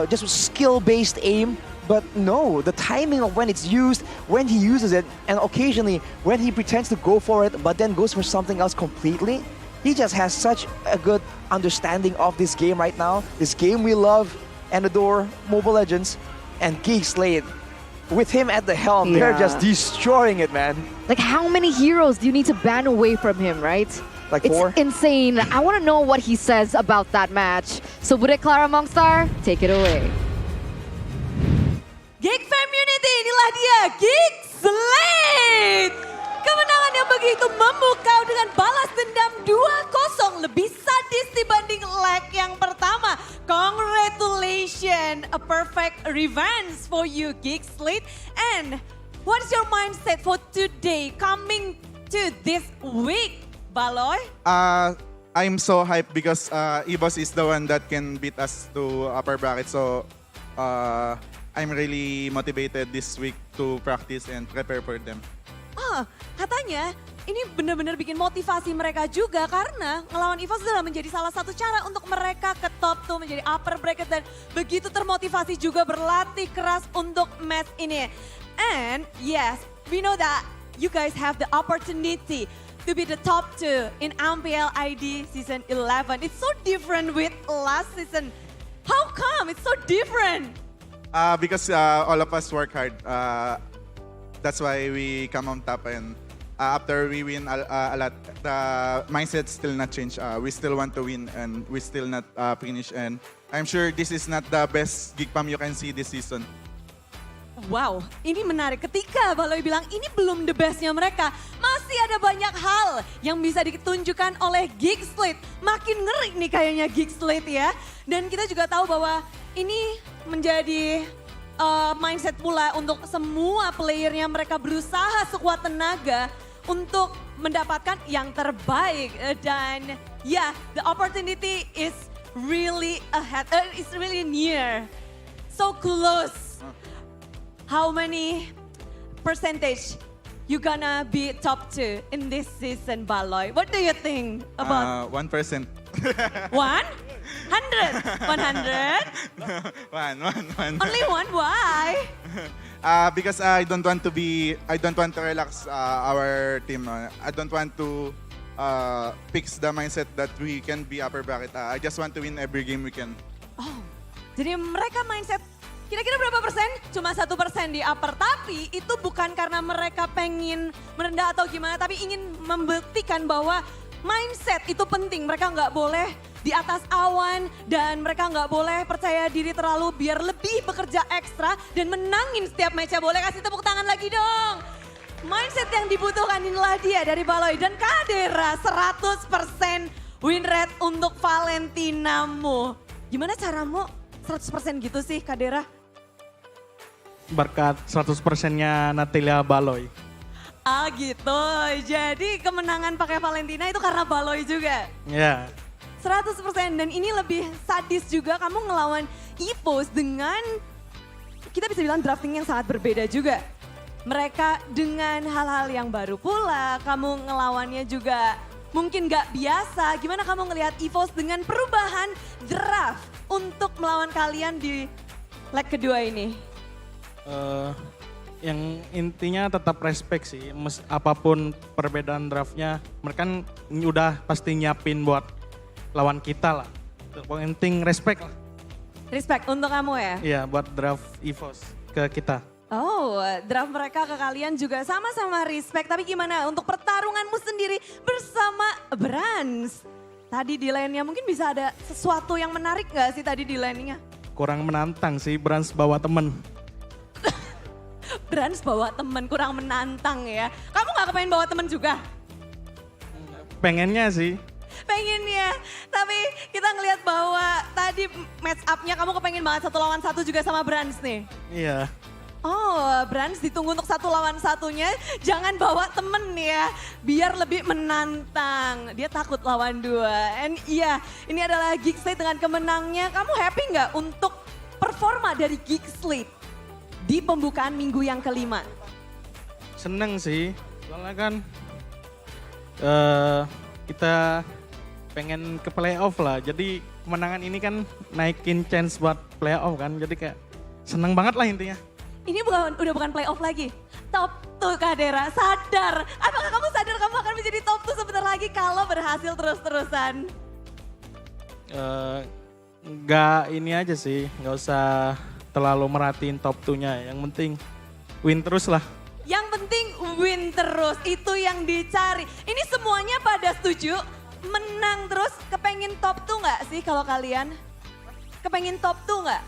Just skill-based aim. But no, the timing of when it's used, when he uses it, and occasionally when he pretends to go for it, but then goes for something else completely. He just has such a good understanding of this game right now. This game we love and adore, Mobile Legends, and GEEK SLATE. With him at the helm, they're just destroying it, man. Like, how many heroes do you need to ban away from him, right? Like it's 4? Insane. I want to know what he says about that match. So, Bude Clara Mongstar, take it away. GEEK Community, inilah dia GEEK SLATE. Kemenangan yang begitu memukau dengan balas dendam 2-0 lebih sadis dibanding leg yang pertama. Congratulations, a perfect revenge for you GEEK SLATE. And what's your mindset for today coming to this week, Baloy? I'm so hyped because EVOS is the one that can beat us to upper bracket. So I'm really motivated this week to practice and prepare for them. Katanya ini benar-benar bikin motivasi mereka juga karena ngelawan EVOS adalah menjadi salah satu cara untuk mereka ke top 2 menjadi upper bracket dan begitu termotivasi juga berlatih keras untuk match ini. And yes, we know that you guys have the opportunity to be the top 2 in MPL ID season 11. It's so different with last season. How come it's so different? Because all of us work hard. That's why we come on top, and after we win a lot, the mindset still not change. We still want to win and we still not finish, and I'm sure this is not the best GEEK PAM you can see this season. Wow, ini menarik. Ketika Baloy bilang ini belum the bestnya mereka, masih ada banyak hal yang bisa ditunjukkan oleh GEEK SLATE. Makin ngeri nih kayaknya GEEK SLATE ya. Dan kita juga tahu bahwa ini menjadi mindset pula untuk semua playernya. Mereka berusaha sekuat tenaga untuk mendapatkan yang terbaik. Dan yeah, the opportunity is really ahead, it's really near. So close. How many percentage you gonna be top 2 in this season, Baloy? What do you think about? 1%. 100? 100? Only one? Why? Because I don't want to relax our team. I don't want to fix the mindset that we can be upper bracket. I just want to win every game we can. Oh, jadi mereka mindset kira-kira berapa persen? Cuma 1% di upper. Tapi itu bukan karena mereka pengen merendah atau gimana, tapi ingin membuktikan bahwa mindset itu penting. Mereka nggak boleh di atas awan dan mereka nggak boleh percaya diri terlalu biar lebih bekerja ekstra dan menangin setiap match-nya. Boleh kasih tepuk tangan lagi dong. Mindset yang dibutuhkan inilah dia dari Baloy dan Kadera 100% win rate untuk Valentinamu. Gimana caramu 100% gitu sih Kadera? Berkat 100%-nya Natalia Baloy. Ah gitu, jadi kemenangan pakai Valentina itu karena Baloy juga? Ya. 100% dan ini lebih sadis juga kamu ngelawan EVOS dengan, kita bisa bilang drafting yang sangat berbeda juga. Mereka dengan hal-hal yang baru pula, kamu ngelawannya juga mungkin gak biasa. Gimana kamu ngelihat EVOS dengan perubahan draft untuk melawan kalian di leg kedua ini? Yang intinya tetap respect sih, apapun perbedaan draftnya, mereka kan udah pasti nyiapin buat lawan kita lah. Yang penting respect lah. Respect untuk kamu ya? Iya, buat draft EVOS ke kita. Oh, draft mereka ke kalian juga sama-sama respect. Tapi gimana untuk pertarunganmu sendiri bersama Brans? Tadi di lane-nya mungkin bisa ada sesuatu yang menarik gak sih tadi di lane-nya? Kurang menantang sih, Brans bawa temen. Brans bawa temen, kurang menantang ya. Kamu gak kepengen bawa temen juga? Pengennya sih. Pengennya, tapi kita ngelihat bahwa tadi match up-nya kamu kepengen banget 1 lawan 1 juga sama Brans nih. Iya. Oh, Brans ditunggu untuk 1 lawan 1-nya. Jangan bawa temen ya, biar lebih menantang. Dia takut lawan 2. And iya, ini adalah GEEK SLATE dengan kemenangnya. Kamu happy nggak untuk performa dari GEEK SLATE di pembukaan minggu yang kelima? Seneng sih, soalnya kan kita pengen ke playoff lah. Jadi kemenangan ini kan naikin chance buat playoff kan. Jadi kayak seneng banget lah intinya. Ini udah bukan playoff lagi. Top 2 Kak Dera, sadar. Apakah kamu sadar kamu akan menjadi top 2 sebentar lagi kalau berhasil terus-terusan? Nggak ini aja sih, nggak usah terlalu merhatiin top 2-nya. Yang penting win terus lah. Yang penting win terus, itu yang dicari. Ini semuanya pada setuju, menang terus, kepengin top 2 nggak sih kalau kalian? Kepengin top 2 nggak?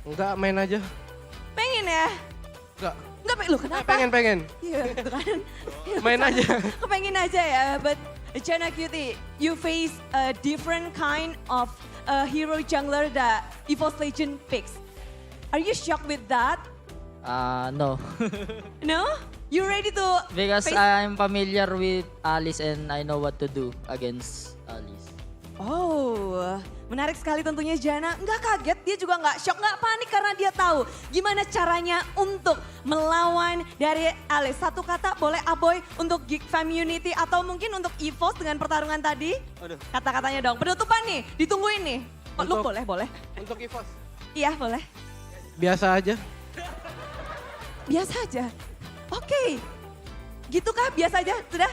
Enggak, main aja. Pengen ya? Enggak. Enggak, lu kenapa? Pengen. Iya, gitu kan. Main aja. Kepengin aja ya, but Jana Cutie, you face a different kind of hero jungler that EVOS Legends picks. Are you shocked with that? No. No? You ready to Because face... I'm familiar with Alice and I know what to do against Alice. Oh, menarik sekali tentunya Jana. Nggak kaget, dia juga nggak shock, nggak panik karena dia tahu gimana caranya untuk melawan dari Alice. Satu kata boleh Aboy untuk GEEK Community atau mungkin untuk EVOS dengan pertarungan tadi? Kata-katanya dong, penutupan nih, ditungguin nih. Lu boleh. Untuk EVOS? Iya boleh. Biasa aja. Biasa aja? Oke. Gitu kah? Biasa aja? Sudah?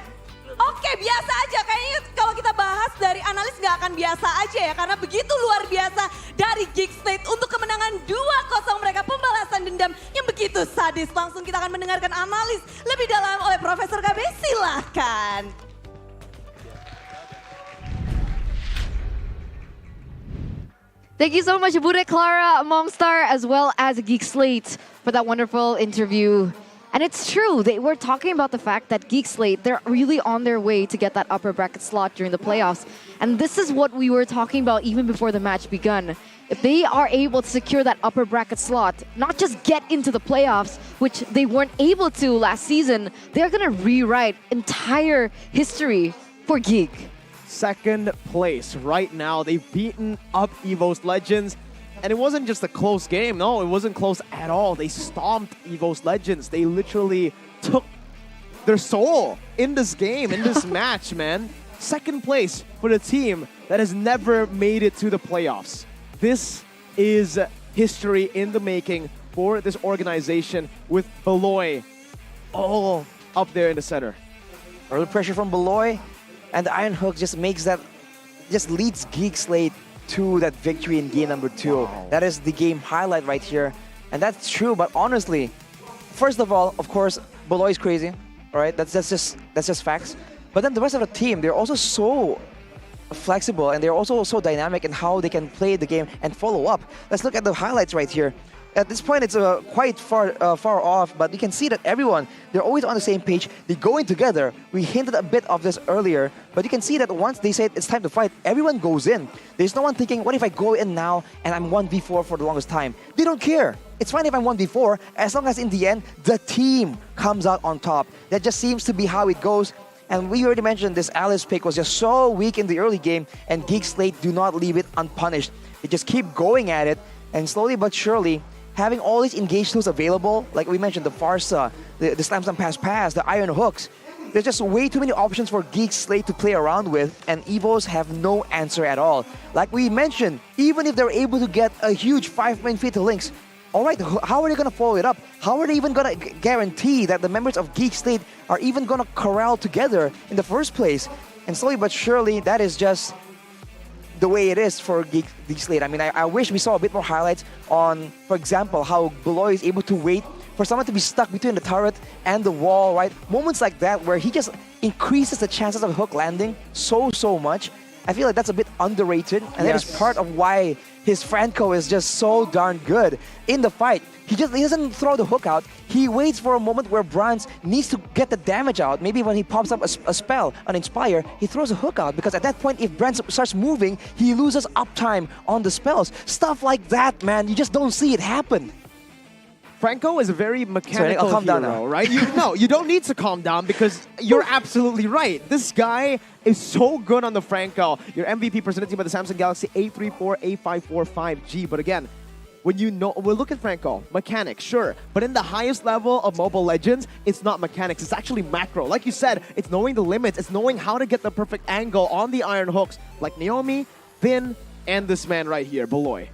Oke, biasa aja. Kayaknya kalau kita bahas dari analis nggak akan biasa aja ya. Karena begitu luar biasa dari GEEK SLATE untuk kemenangan 2-0 mereka. Pembalasan dendam yang begitu sadis. Langsung kita akan mendengarkan analis lebih dalam oleh Profesor KB. Silahkan. Thank you so much, Bude, Clara, Momstar, as well as GEEK SLATE for that wonderful interview. And it's true, they were talking about the fact that GEEK SLATE, they're really on their way to get that upper bracket slot during the playoffs. And this is what we were talking about even before the match begun. If they are able to secure that upper bracket slot, not just get into the playoffs, which they weren't able to last season, they're gonna rewrite entire history for GEEK. Second place right now. They've beaten up EVOS Legends. And it wasn't just a close game. No, it wasn't close at all. They stomped EVOS Legends. They literally took their soul in this game, in this match, man. Second place for the team that has never made it to the playoffs. This is history in the making for this organization with Beloy all up there in the center. Early pressure from Beloy, and the Iron Hook just makes that, just leads GEEK SLATE to that victory in game number 2. Wow. That is the game highlight right here. And that's true, but honestly, first of all, of course, Beloy is crazy, all right? That's just facts. But then the rest of the team, they're also so flexible and they're also so dynamic in how they can play the game and follow up. Let's look at the highlights right here. At this point, it's quite far off, but you can see that everyone, they're always on the same page. They go in together. We hinted a bit of this earlier, but you can see that once they say it's time to fight, everyone goes in. There's no one thinking, what if I go in now and I'm 1v4 for the longest time? They don't care. It's fine if I'm 1v4, as long as in the end, the team comes out on top. That just seems to be how it goes. And we already mentioned this Alice pick was just so weak in the early game, and GEEK SLATE do not leave it unpunished. They just keep going at it, and slowly but surely, having all these engaged tools available, like we mentioned, the Farsa, the Slam Slam Pass, the Iron Hooks, there's just way too many options for GEEK SLATE to play around with, and EVOS have no answer at all. Like we mentioned, even if they're able to get a huge 5-man feat to Lynx, all right, how are they going to follow it up? How are they even going to guarantee that the members of GEEK SLATE are even going to corral together in the first place? And slowly but surely, that is just the way it is for GEEK SLATE. I mean, I wish we saw a bit more highlights on, for example, how Beloy is able to wait for someone to be stuck between the turret and the wall, right? Moments like that where he just increases the chances of hook landing so much. I feel like that's a bit underrated, and that is part of why his Franco is just so darn good in the fight. He doesn't throw the hook out. He waits for a moment where Bronze needs to get the damage out. Maybe when he pops up a spell, an Inspire, he throws a hook out, because at that point, if Bronze starts moving, he loses uptime on the spells. Stuff like that, man, you just don't see it happen. Franco is a very mechanical calm down hero, now. right? No, you don't need to calm down because you're absolutely right. This guy is so good on the Franco. Your MVP presented to you by the Samsung Galaxy A34, A54, 5G. But again, when we'll look at Franco, mechanics, sure. But in the highest level of Mobile Legends, it's not mechanics, it's actually macro. Like you said, it's knowing the limits, it's knowing how to get the perfect angle on the iron hooks, like Naomi, Finn, and this man right here, Beloy.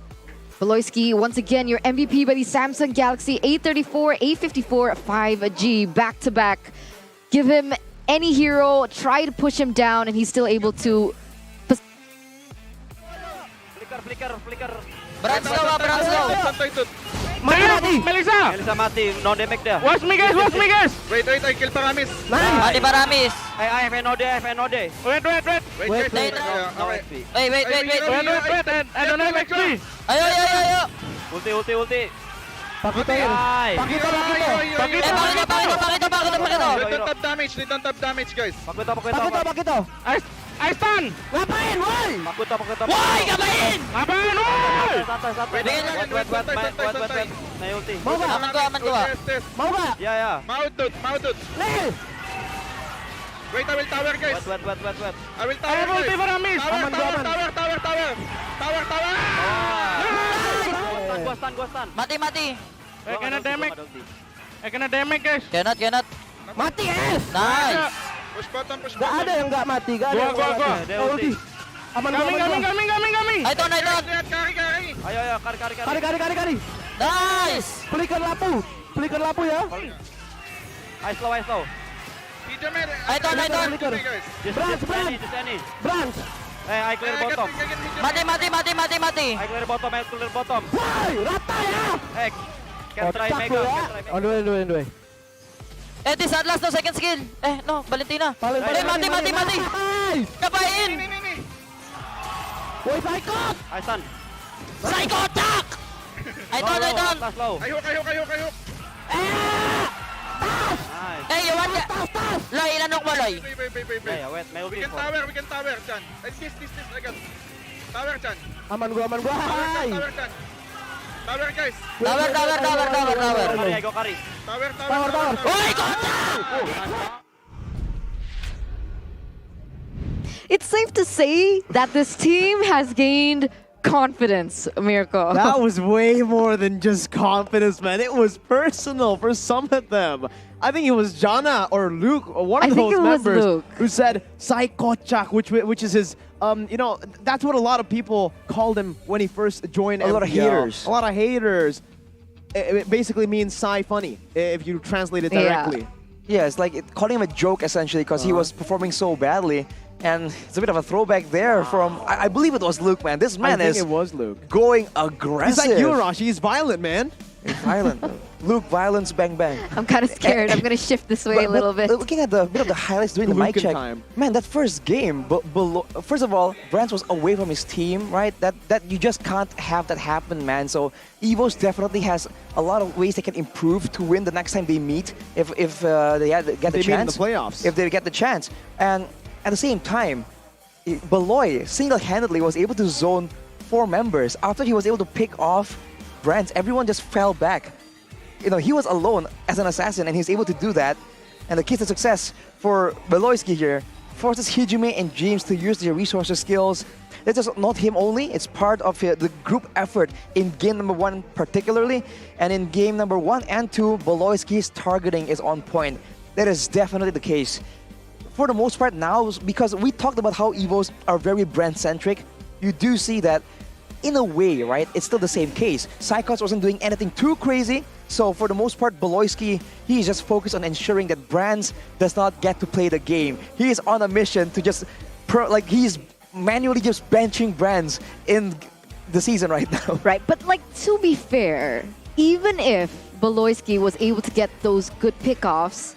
Beloyski, once again, your MVP by the Samsung Galaxy A34, A54, 5G, back-to-back. Give him any hero, try to push him down, and he's still able to... Flicker. Berang slow. Mati! Melissa! Melissa mati, no damage dia. Watch me guys! Wait, I kill Paramis. Mati Paramis. I have NOD. Wait. Wait. I don't have XP. Ayo. Ulti. Pakito. They don't have damage, guys. Pakito. I stun! Ngapain, woi? Pakito. Woi, ngapain? Wait. Naik ulti. Mau gak? Aman gua. Mau gak? Ya. Mau tut. Nih! Wait, I will tower, guys. Wait. I will tower, guys. ulti Paramis. Tower. Gua stun. Mati. Kena damage guys. Cannot. Mati, es! Nice. Push bottom. Gak ada yang gak mati, gak ada yang gak mati. Dia ulti. Aman. Ayo ton. Kari. Kari. Nice. Pelikan lapu ya. I slow. Ayo ton. Branch. I clear bottom. Mati. I clear bottom. Woi, rata ya. Can try Kocak mega. lu ya. On the way. This Atlas no second skill. No, Valentina. Mati. Ngapain? Woi, Psycho. I stun. Psycho attack! Ayo ton. Last low. I hook. Hey, you want Loy, ilanok mo, Loy? Wait. May ulti. We can tower, Chan. This, I got. Tower, Chan. Aman gua. Hai. Tower, Chan. Tower, guys. Tower. Kari, I go kari. Tower. Oi, kontak! It's safe to say that this team has gained confidence, Mirko. That was way more than just confidence, man. It was personal for some of them. I think it was Jana or Luke, or one of those members, who said Psychochak, which is his, that's what a lot of people called him when he first joined MPL. A lot of haters. A lot of haters. It basically means Psy funny, if you translate it directly. Yeah, it's like calling him a joke, essentially, because he was performing so badly. And it's a bit of a throwback there from, I believe it was Luke, man. This man it was Luke. Going aggressive. He's like you, Rashi. He's violent, man. He's violent. Luke, violence, bang, bang. I'm kind of scared. I'm going to shift this way a little bit. Looking at the bit of the highlights during the mic check, man, that first game, first of all, Brands was away from his team, right? That you just can't have that happen, man. So EVOS definitely has a lot of ways they can improve to win the next time they meet if they get the chance. Meet in the playoffs. If they get the chance. And at the same time, Beloy single-handedly was able to zone 4 members. After he was able to pick off Brands, everyone just fell back. He was alone as an assassin, and he was able to do that. And the key to success for Beloyski here forces Hijime and James to use their resources skills. It's just not him only, it's part of the group effort in game number 1 particularly. And in game number 1 and 2, Beloyski's targeting is on point. That is definitely the case. For the most part now, because we talked about how EVOS are very brand-centric, you do see that in a way, right, it's still the same case. Psychos wasn't doing anything too crazy, so for the most part, Beloyski, he is just focused on ensuring that Brands does not get to play the game. He is on a mission to just, he's manually just benching Brands in the season right now. Right, but to be fair, even if Beloyski was able to get those good pickoffs,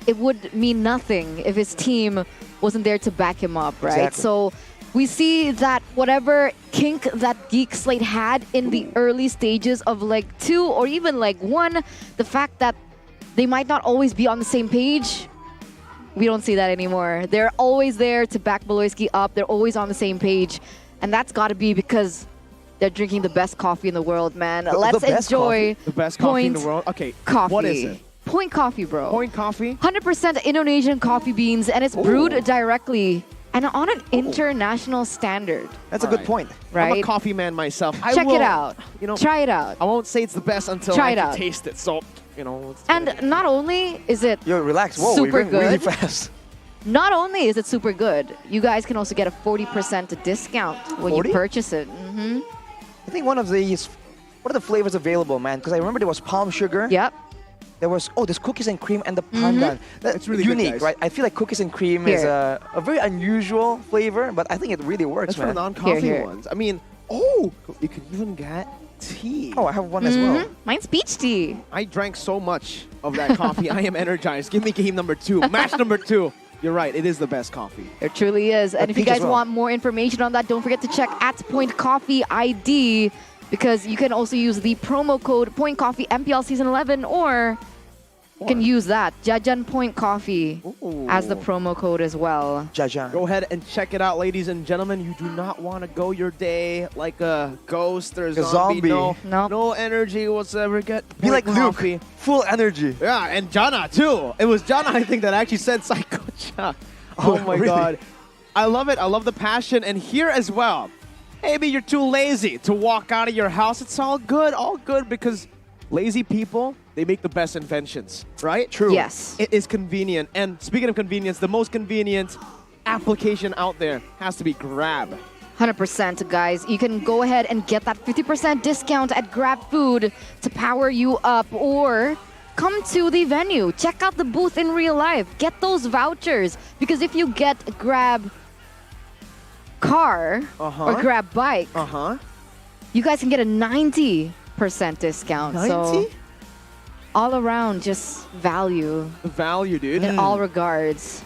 it would mean nothing if his team wasn't there to back him up, right? Exactly. So we see that whatever kink that GEEK SLATE had in the early stages of Leg 2 or even Leg 1, the fact that they might not always be on the same page, we don't see that anymore. They're always there to back Beloyski up. They're always on the same page. And that's got to be because They're drinking the best coffee in the world, man. The Let's best enjoy coffee? The best coffee in Point the world? Okay, Coffee. what is it? Point Coffee, bro. Point Coffee? 100% Indonesian coffee beans, and it's brewed directly and on an international standard. That's a good point. Right? I'm a coffee man myself. Check it out. You know, try it out. I won't say it's the best until Try I it out. taste it. So, you know. And not only is it Yo, relax. Whoa, super we're going really good, fast. not only is it super good, you guys can also get a 40% discount when 40? you purchase it. I think one of the flavors available, man? Because I remember there was palm sugar. Yep. There was, there's cookies and cream and the pandan. That's really good, unique, guys. right? I feel like cookies and cream is Here. a very unusual flavor, but I think it really works, That's for man. the non-coffee Here. ones. I mean, you can even get tea. Oh, I have one as well. Mine's peach tea. I drank so much of that coffee. I am energized. Give me game number 2. Match number 2. You're right. It is the best coffee. It truly is. And if you peach as guys well. want more information on that, don't forget to check @Point Coffee ID, because you can also use the promo code Point Coffee MPL Season 11, or you can use that Jajan Point Coffee as the promo code as well. Jajan. Go ahead and check it out, ladies and gentlemen. You do not want to go your day like a ghost or a zombie. No energy whatsoever. Get Be like coffee. Luke, full energy. Yeah, and Jana too. It was Jana, I think, that actually said Psycho-cha. Oh my really? God. I love it. I love the passion. And here as well, maybe you're too lazy to walk out of your house. It's all good because lazy people, they make the best inventions, right? True. Yes. It is convenient. And speaking of convenience, the most convenient application out there has to be Grab. 100%, guys. You can go ahead and get that 50% discount at Grab Food to power you up, or come to the venue. Check out the booth in real life. Get those vouchers, because if you get a Grab car or Grab bike, you guys can get a 90% discount. 90? So all around, just value. Value, dude. In all regards.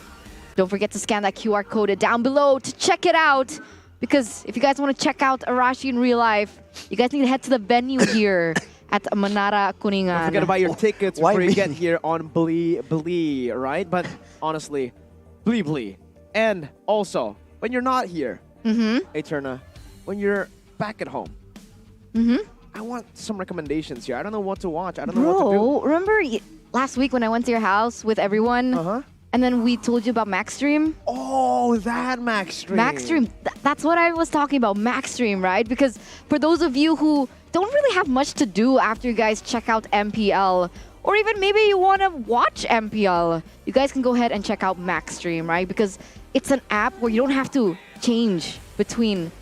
Don't forget to scan that QR code down below to check it out. Because if you guys want to check out Arashi in real life, you guys need to head to the venue here at Menara Kuningan. Don't forget to buy your tickets before you me? get here on Blee, right? But honestly, Blee. And also, when you're not here, Eterna, when you're back at home, I want some recommendations here. I don't know what to watch. I don't know what to do. Remember last week when I went to your house with everyone? And then we told you about Maxstream? Oh, that Maxstream. Maxstream. That's what I was talking about, Maxstream, right? Because for those of you who don't really have much to do after you guys check out MPL, or even maybe you want to watch MPL, you guys can go ahead and check out Maxstream, right? Because it's an app where you don't have to change between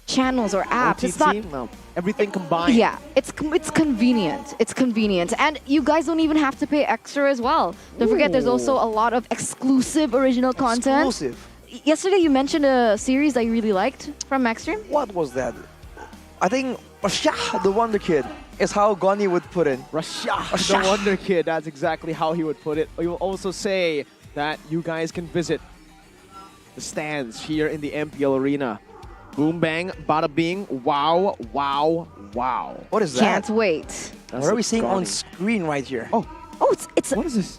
channels or apps. OTT? It's not No, everything combined. Yeah, it's convenient. It's convenient, and you guys don't even have to pay extra as well. Don't forget, there's also a lot of exclusive original content. Exclusive. Yesterday, you mentioned a series that you really liked from Maxstream. What was that? I think Rashah, the Wonder Kid, is how Goni would put it. Rashah, the Wonder Kid. That's exactly how he would put it. He will also say that you guys can visit the stands here in the MPL Arena. Boom, bang, bada bing, wow. What is that? Can't wait. What are we seeing on screen right here? Oh, it's what is this?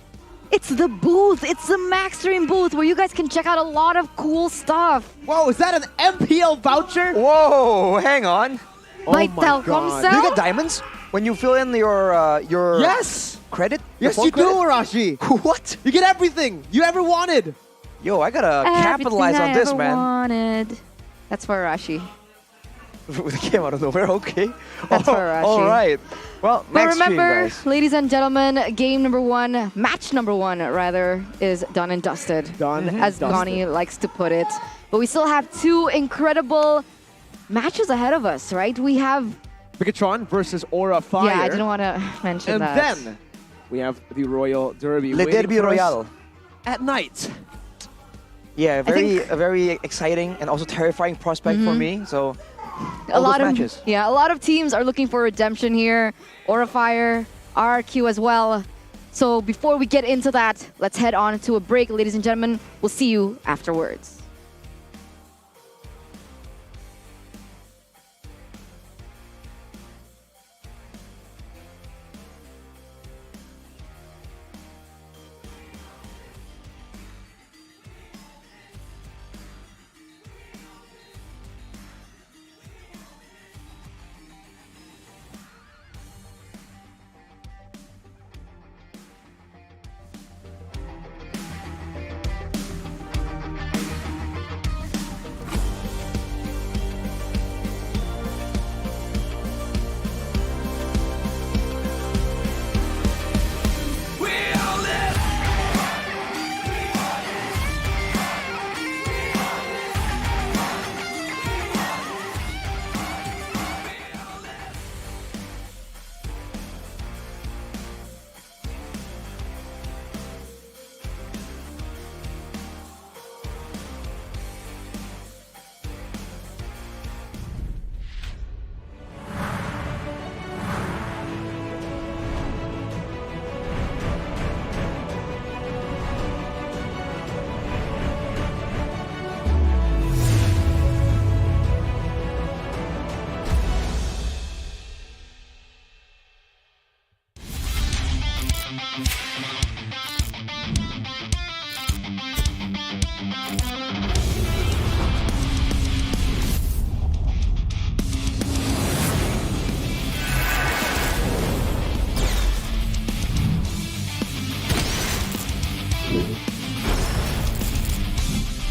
It's the booth. It's the Maxstream booth where you guys can check out a lot of cool stuff. Whoa, is that an MPL voucher? Whoa, hang on. By Telkomsel? Do you get diamonds when you fill in your Yes! credit? Yes, Your you phone do, credit? Arashi. What? You get everything you ever wanted. Yo, I gotta capitalize on this, man. Wanted. That's for Arashi. It came out of nowhere, okay. That's for Arashi. All right. Well, But next stream, remember, guys. ladies and gentlemen, match number one, rather, is done and dusted. Done as Goni likes to put it. But we still have two incredible matches ahead of us, right? We have Bigetron versus Aura Fire. Yeah, I didn't want to mention and that. then we have the Royal Derby. Le waiting Derby for us Royal. at night. Yeah, a very exciting and also terrifying prospect for me. So a lot of matches. a lot of teams are looking for redemption here. Aura Fire, RRQ as well. So before we get into that, let's head on to a break, ladies and gentlemen. We'll see you afterwards.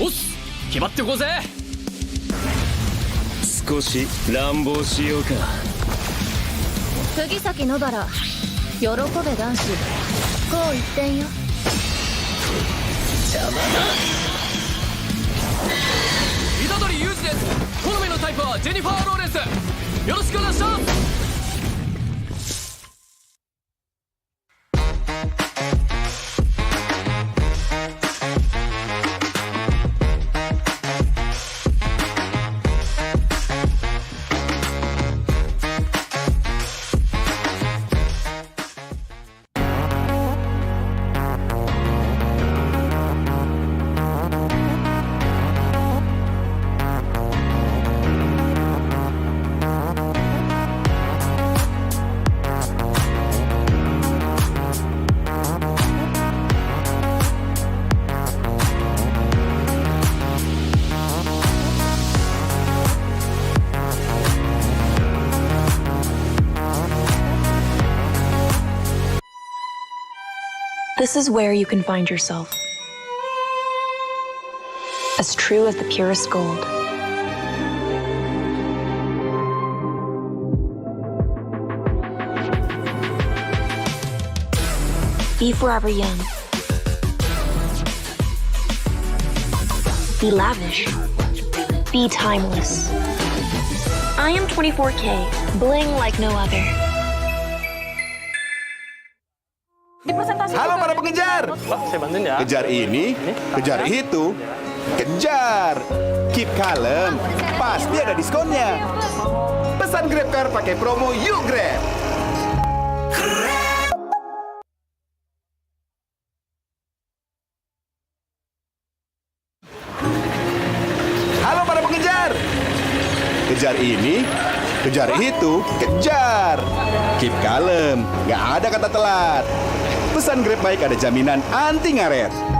おっす決まってこうぜ少し乱暴しようか釘崎野原喜べ男子こう一点よ邪魔だ虎杖裕二です好みのタイプはジェニファー・ローレンスよろしくお願いします This is where you can find yourself. As true as the purest gold. Be forever young. Be lavish. Be timeless. I am 24K, bling like no other. Halo para pengejar. Saya bantuin ya. Kejar ini, kejar itu, kejar. Keep kalem, pasti ada diskonnya. Pesan Grab Car pakai promo Yuk Grab. Halo para pengejar. Kejar ini, kejar itu, kejar. Keep kalem, nggak ada kata telat. Pesan Grab Bike ada jaminan anti ngaret.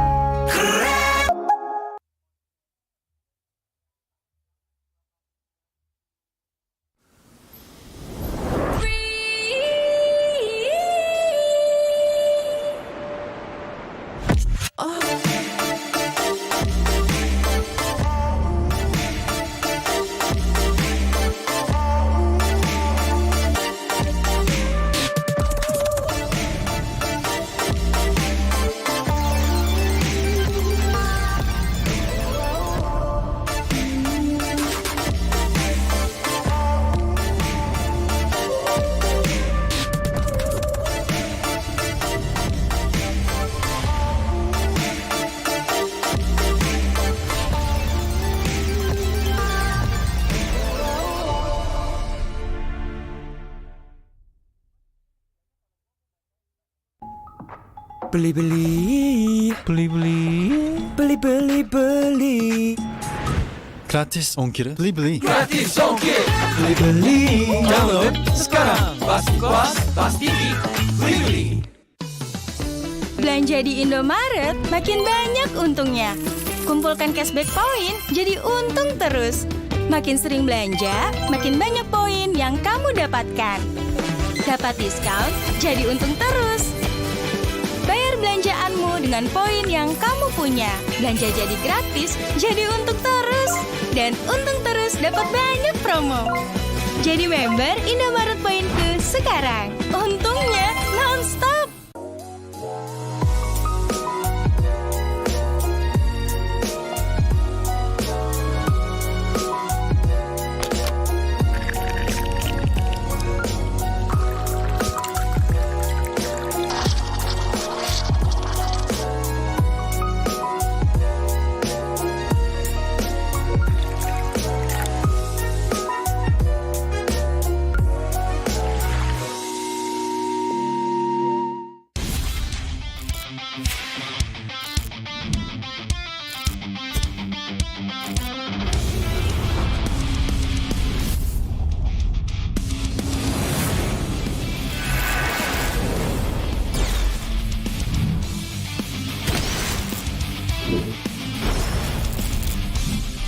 Beli. Gratis ongkir. Beli. Gratis ongkir beli download sekarang pasti puas pasti beli. Belanja di Indomaret makin banyak untungnya. Kumpulkan cashback poin jadi untung terus. Makin sering belanja, makin banyak poin yang kamu dapatkan. Dapat diskon, jadi untung terus. Bayar belanjaanmu dengan poin yang kamu punya. Belanja jadi gratis, jadi untung terus. Dan untung terus dapat banyak promo. Jadi member Indomaret Poinku sekarang. Untungnya non-stop.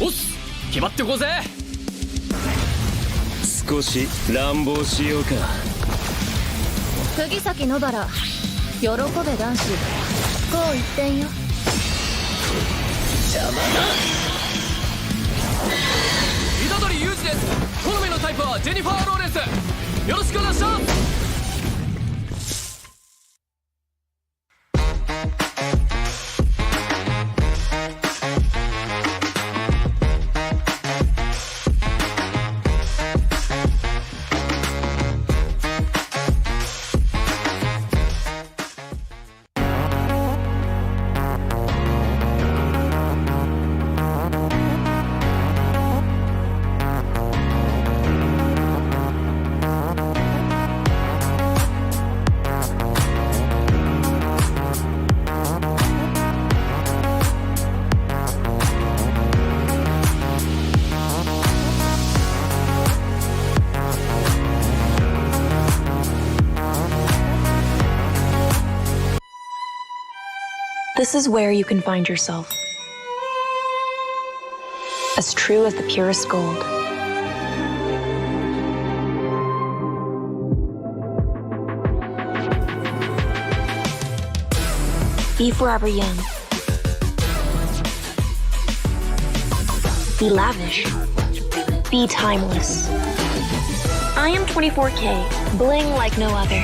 おっす決まってこうぜ少し乱暴しようか釘崎野原喜べ男子こう一点よ虎杖裕二です。好みのタイプはジェニファー・ローレンス。よろしくお願いします。This is where you can find yourself. As true as the purest gold. Be forever young. Be lavish. Be timeless. I am 24K, bling like no other.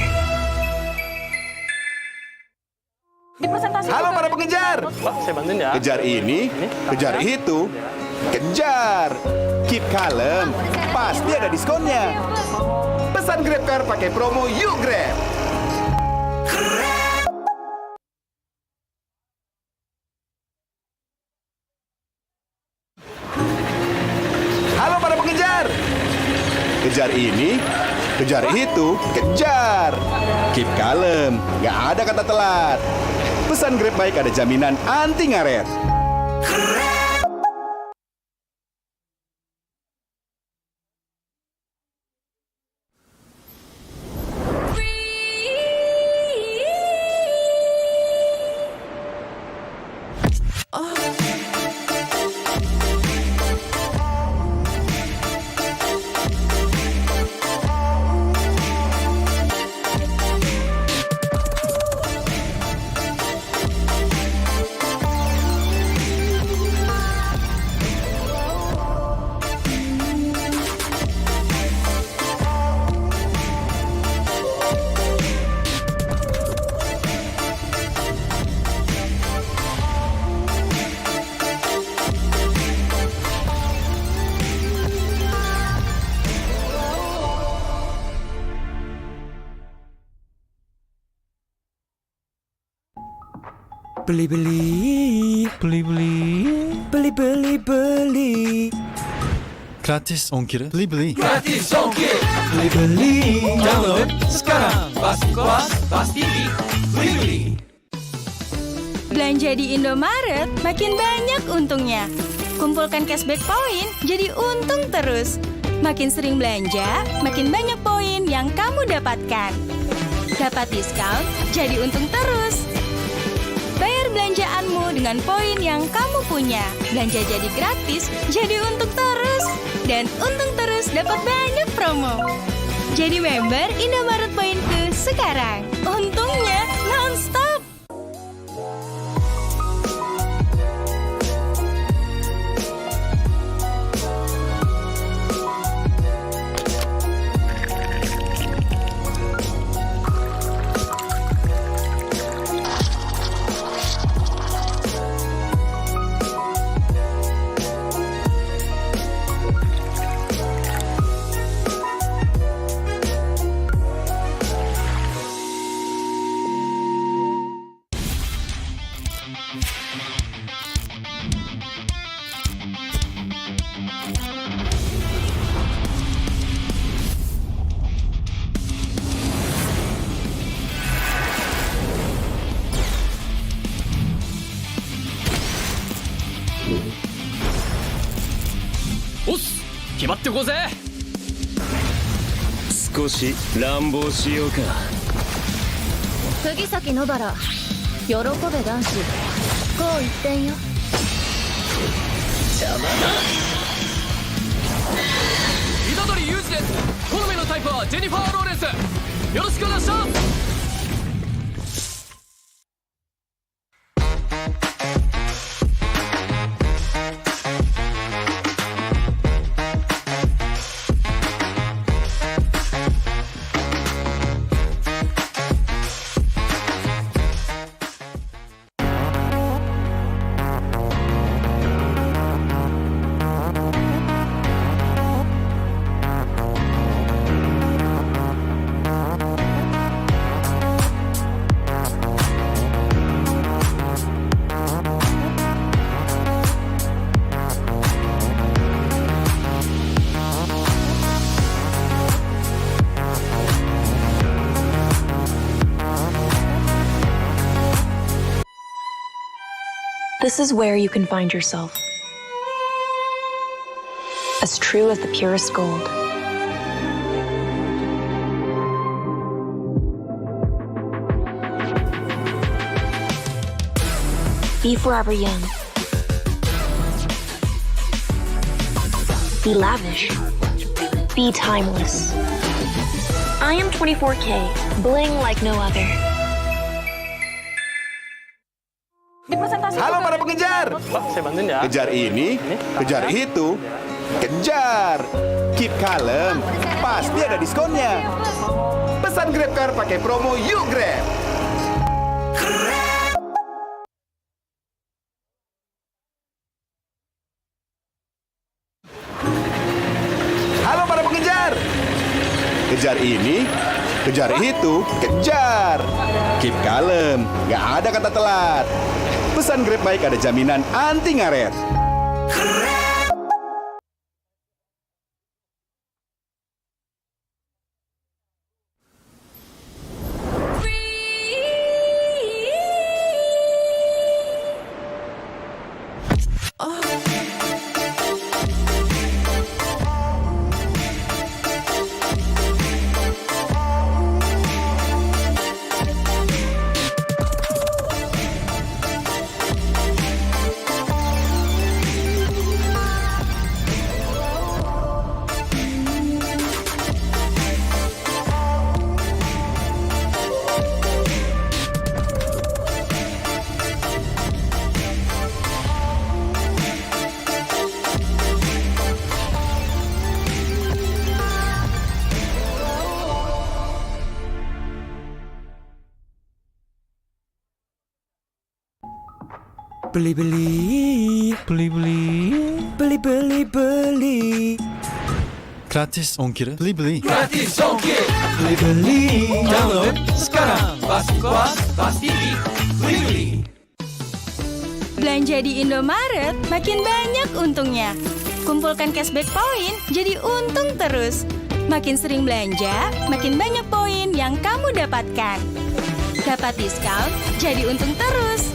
Halo para pengejar. Saya bantuin ya. Kejar ini, kejar itu, kejar. Keep kalem, pasti ada diskonnya. Pesan GrabCar pakai promo Yuk Grab. Halo para pengejar. Kejar ini, kejar itu, kejar. Keep kalem, nggak ada kata telat. Pesan Grab Bike ada jaminan anti ngaret. Beli. Gratis ongkir. Beli. Gratis ongkir. Beli. Download sekarang. Bas TV. Beli. Belanja di Indomaret makin banyak untungnya. Kumpulkan cashback poin jadi untung terus. Makin sering belanja, makin banyak poin yang kamu dapatkan. Dapat diskon, jadi untung terus. Bayar belanjaanmu dengan poin yang kamu punya. Belanja jadi gratis, jadi untung terus. Dan untung terus dapat banyak promo. Jadi member Indomaret Poinku sekarang. Untungnya non-stop. Os! 決まってこうぜ。少し乱暴しようか。釘崎野原、喜べ男子、こう一点よ。邪魔だ。虎杖裕二です。好みのタイプはジェニファー・ローレンス。よろしくお願いします。This is where you can find yourself. As true as the purest gold. Be forever young. Be lavish. Be timeless. I am 24K, bling like no other. Halo para pengejar. Saya bantuin ya. Kejar ini, kejar itu, kejar. Keep kalem, pasti ada diskonnya. Pesan Grab Car pakai promo Yuk Grab. Halo para pengejar. Kejar ini, kejar itu, kejar. Keep kalem, nggak ada kata telat. Pesan Grab Bike ada jaminan anti ngaret. Beli. Gratis ongkir. Beli. Gratis ongkir. Beli. Download sekarang. Pasti beli. Belanja di Indomaret makin banyak untungnya. Kumpulkan cashback poin jadi untung terus. Makin sering belanja, makin banyak poin yang kamu dapatkan. Dapat diskon, jadi untung terus.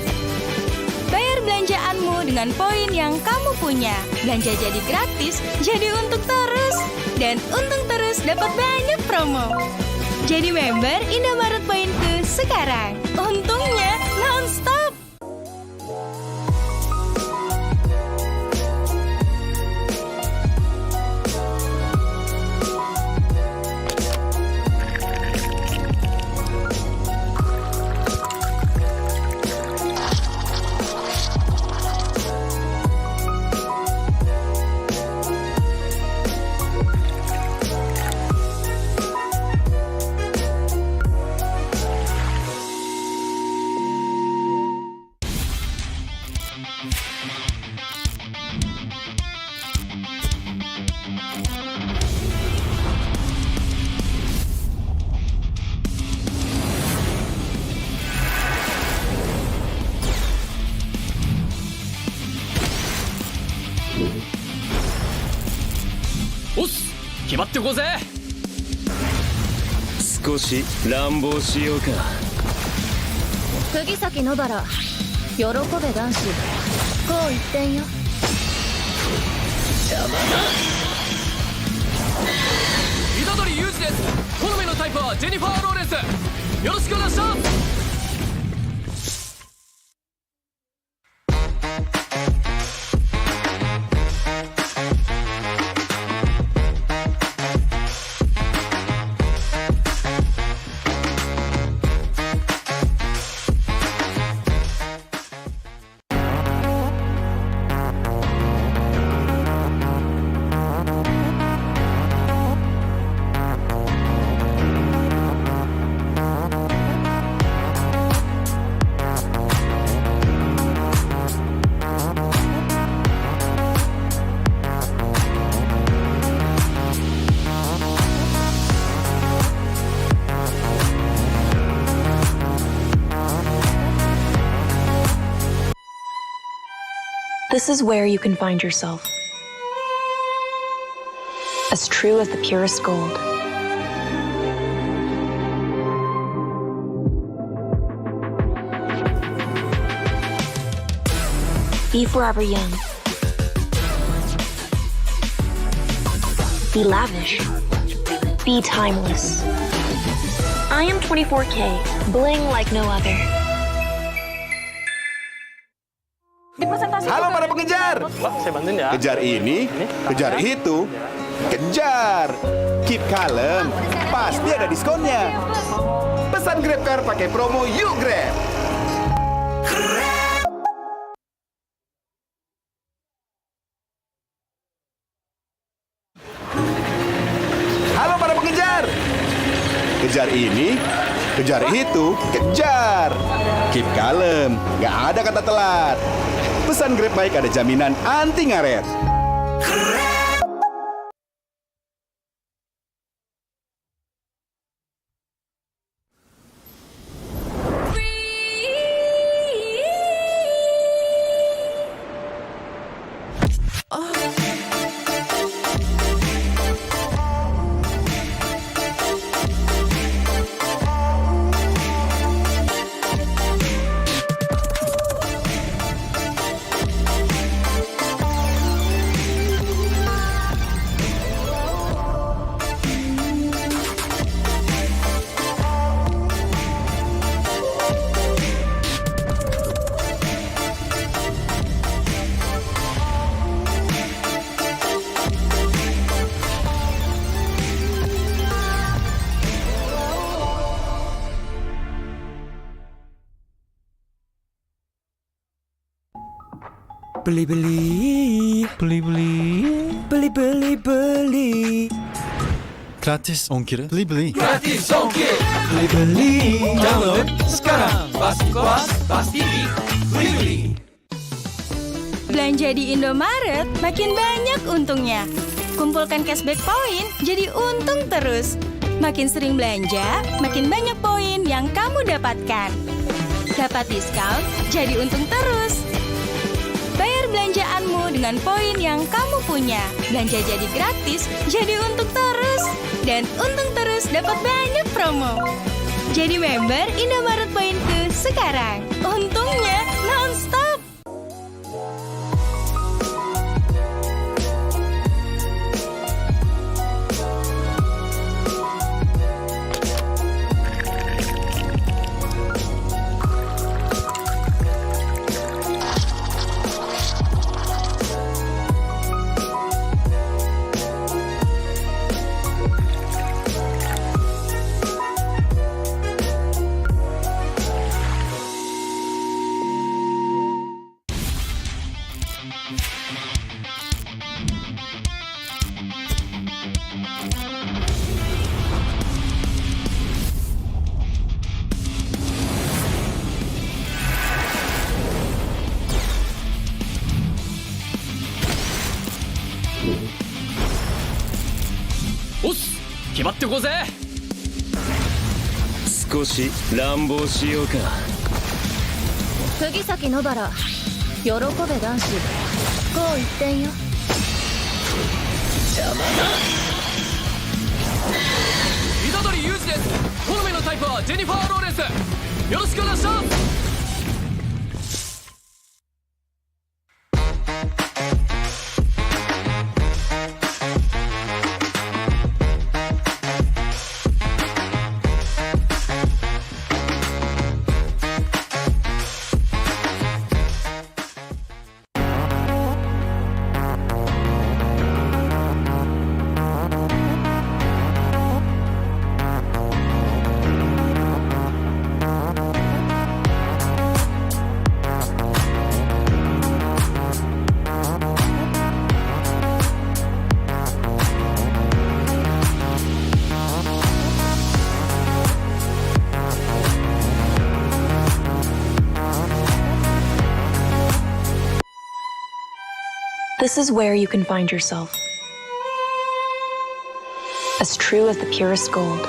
Bayar belanjaanmu dengan poin yang kamu punya. Belanja jadi gratis, jadi untung terus. Dan untung terus dapat banyak promo. Jadi member Indomaret Poinku sekarang. Untungnya non-stop. Os! 決まってこうぜ。少し乱暴しようか。釘崎野原、喜べ男子、こう一点よ。邪魔だ。虎杖裕二です。好みのタイプはジェニファー・ローレンス。よろしくお願いします。This is where you can find yourself. As true as the purest gold. Be forever young. Be lavish. Be timeless. I am 24K, bling like no other. Halo para pengejar. Saya bantuin ya. Kejar ini, kejar itu, kejar. Keep kalem, pasti ada diskonnya. Pesan Grab Car pakai promo Yuk Grab. Halo para pengejar. Kejar ini, kejar itu, kejar. Keep kalem, nggak ada kata telat. Pesan Grab Bike ada jaminan anti ngaret. Beli-beli, beli-beli. Gratis ongkir, beli-beli. Gratis ongkir. Beli-beli. Download sekarang. Pasti puas, pasti beli-beli. Belanja di Indomaret makin banyak untungnya. Kumpulkan cashback poin jadi untung terus. Makin sering belanja, makin banyak poin yang kamu dapatkan. Dapat diskon, jadi untung terus. Bayar belanjaanmu dengan poin yang kamu punya. Belanja jadi gratis, jadi untung terus. Dan untung terus dapat banyak promo. Jadi member Indomaret Poinku sekarang. Untungnya non-stop. Os, 決まってこうぜ。少し乱暴しようか。釘崎野原、喜べ男子。こう一点よ。邪魔だ。虎杖裕二です。好みのタイプはジェニファー・ローレンス。よろしくお願いします。This is where you can find yourself. As true as the purest gold.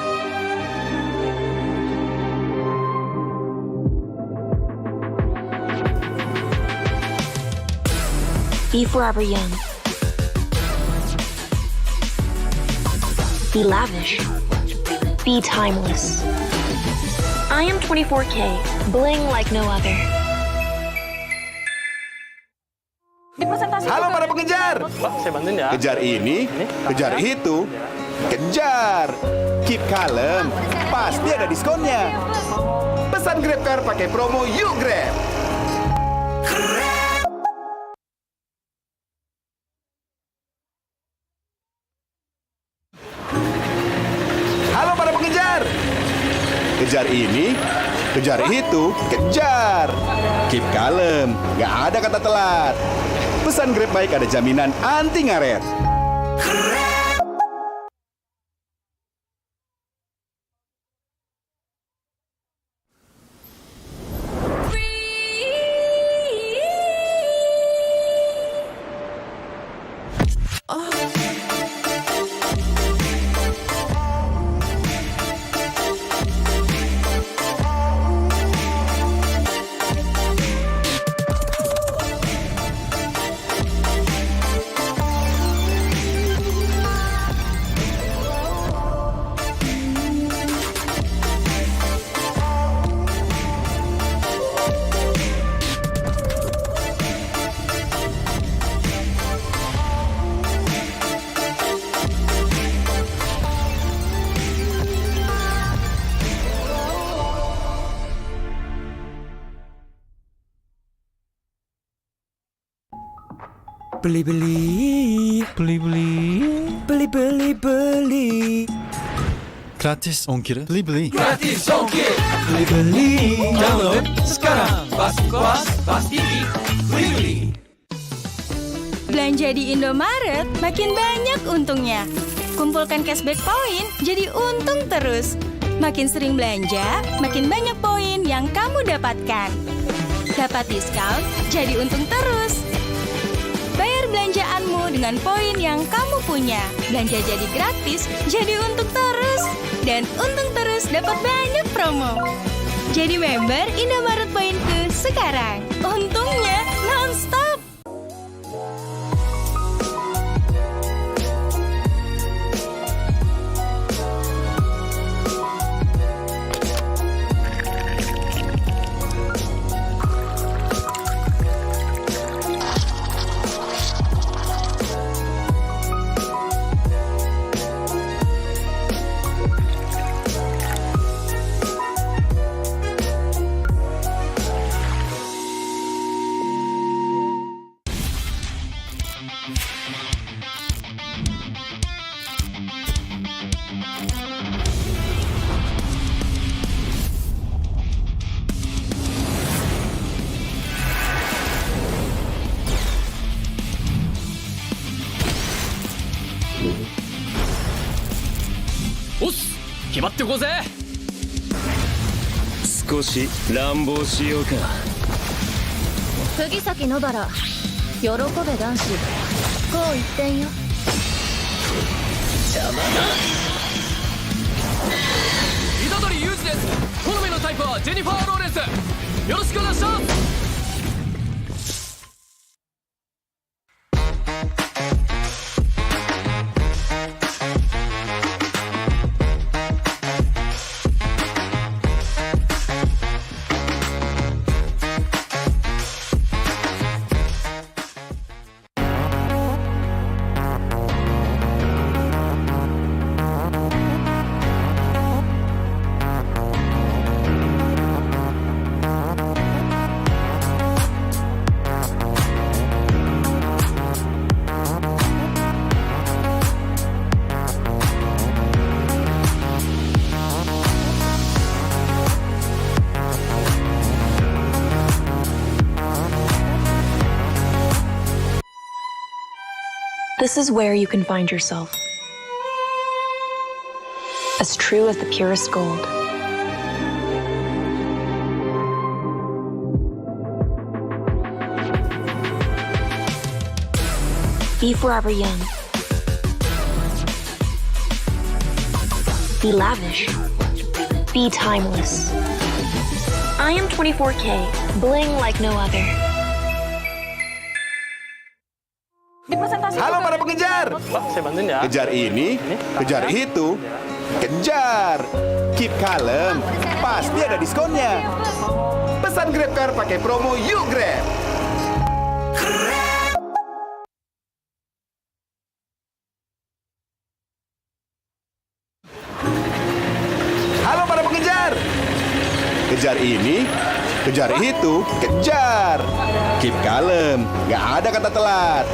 Be forever young. Be lavish. Be timeless. I am 24K, bling like no other. Halo para pengejar. Saya bantuin ya. Kejar ini, kejar itu, kejar. Keep kalem, pasti ada diskonnya. Pesan GrabCar pakai promo Yuk Grab. Halo para pengejar. Kejar ini, kejar itu, kejar. Keep kalem, nggak ada kata telat. Pesan Grab baik ada jaminan anti ngaret. Beli. Gratis ongkir. Beli. Gratis ongkir. Beli. Download sekarang. Bas TV. Beli. Belanja di Indomaret makin banyak untungnya. Kumpulkan cashback poin jadi untung terus. Makin sering belanja, makin banyak poin yang kamu dapatkan. Dapat diskon, jadi untung terus. Bayar belanjaanmu dengan poin yang kamu punya. Belanja jadi gratis, jadi untung terus. Dan untung terus dapat banyak promo. Jadi member Indomaret Poinku sekarang. Untungnya non-stop. Os! 決まってこうぜ。少し乱暴しようか。釘崎野原、喜べ男子。こう一点よ。邪魔だ。虎杖裕二です。好みのタイプはジェニファー・ローレンス。よろしくお願いします。This is where you can find yourself. As true as the purest gold. Be forever young. Be lavish. Be timeless. I am 24K, bling like no other. Halo para pengejar. Saya bantuin ya. Kejar ini, kejar itu, kejar. Keep kalem, pasti ada diskonnya. Pesan GrabCar pakai promo Yuk Grab. itu, kejar. Keep kalem, nggak ada kata telat.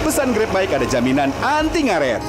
Pesan Grab Bike ada jaminan anti ngaret.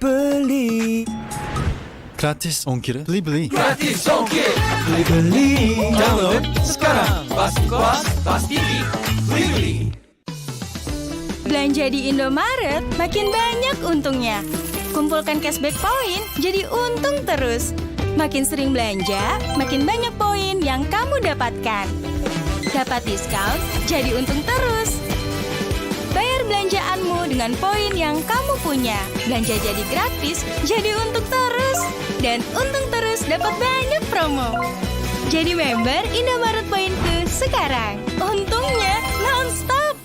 Beli. Gratis ongkir. Beli. Gratis ongkir. Beli. Download sekarang. Pasti puas, pasti beli. Belanja di Indomaret makin banyak untungnya. Kumpulkan cashback poin jadi untung terus. Makin sering belanja, makin banyak poin yang kamu dapatkan. Dapat diskon, jadi untung terus. Bayar belanjaanmu dengan poin yang kamu punya. Belanja jadi gratis, jadi untung terus. Dan untung terus dapat banyak promo. Jadi member Indomaret Poinku sekarang. Untungnya non-stop.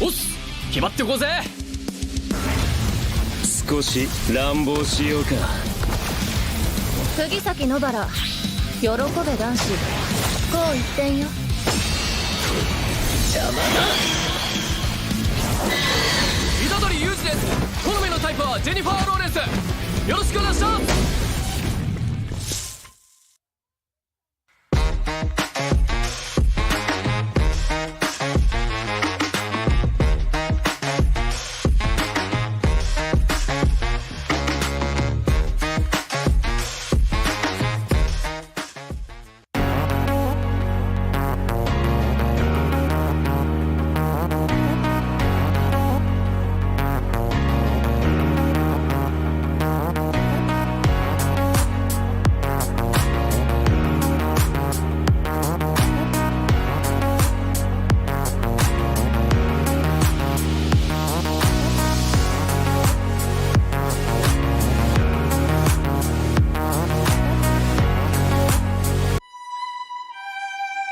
Os, 決まってこうぜ。少し乱暴しようか。釘崎野原、喜べ男子。こう一点よ。邪魔だ。虎杖裕二です。好みのタイプはジェニファー・ローレンス。よろしくお願いします。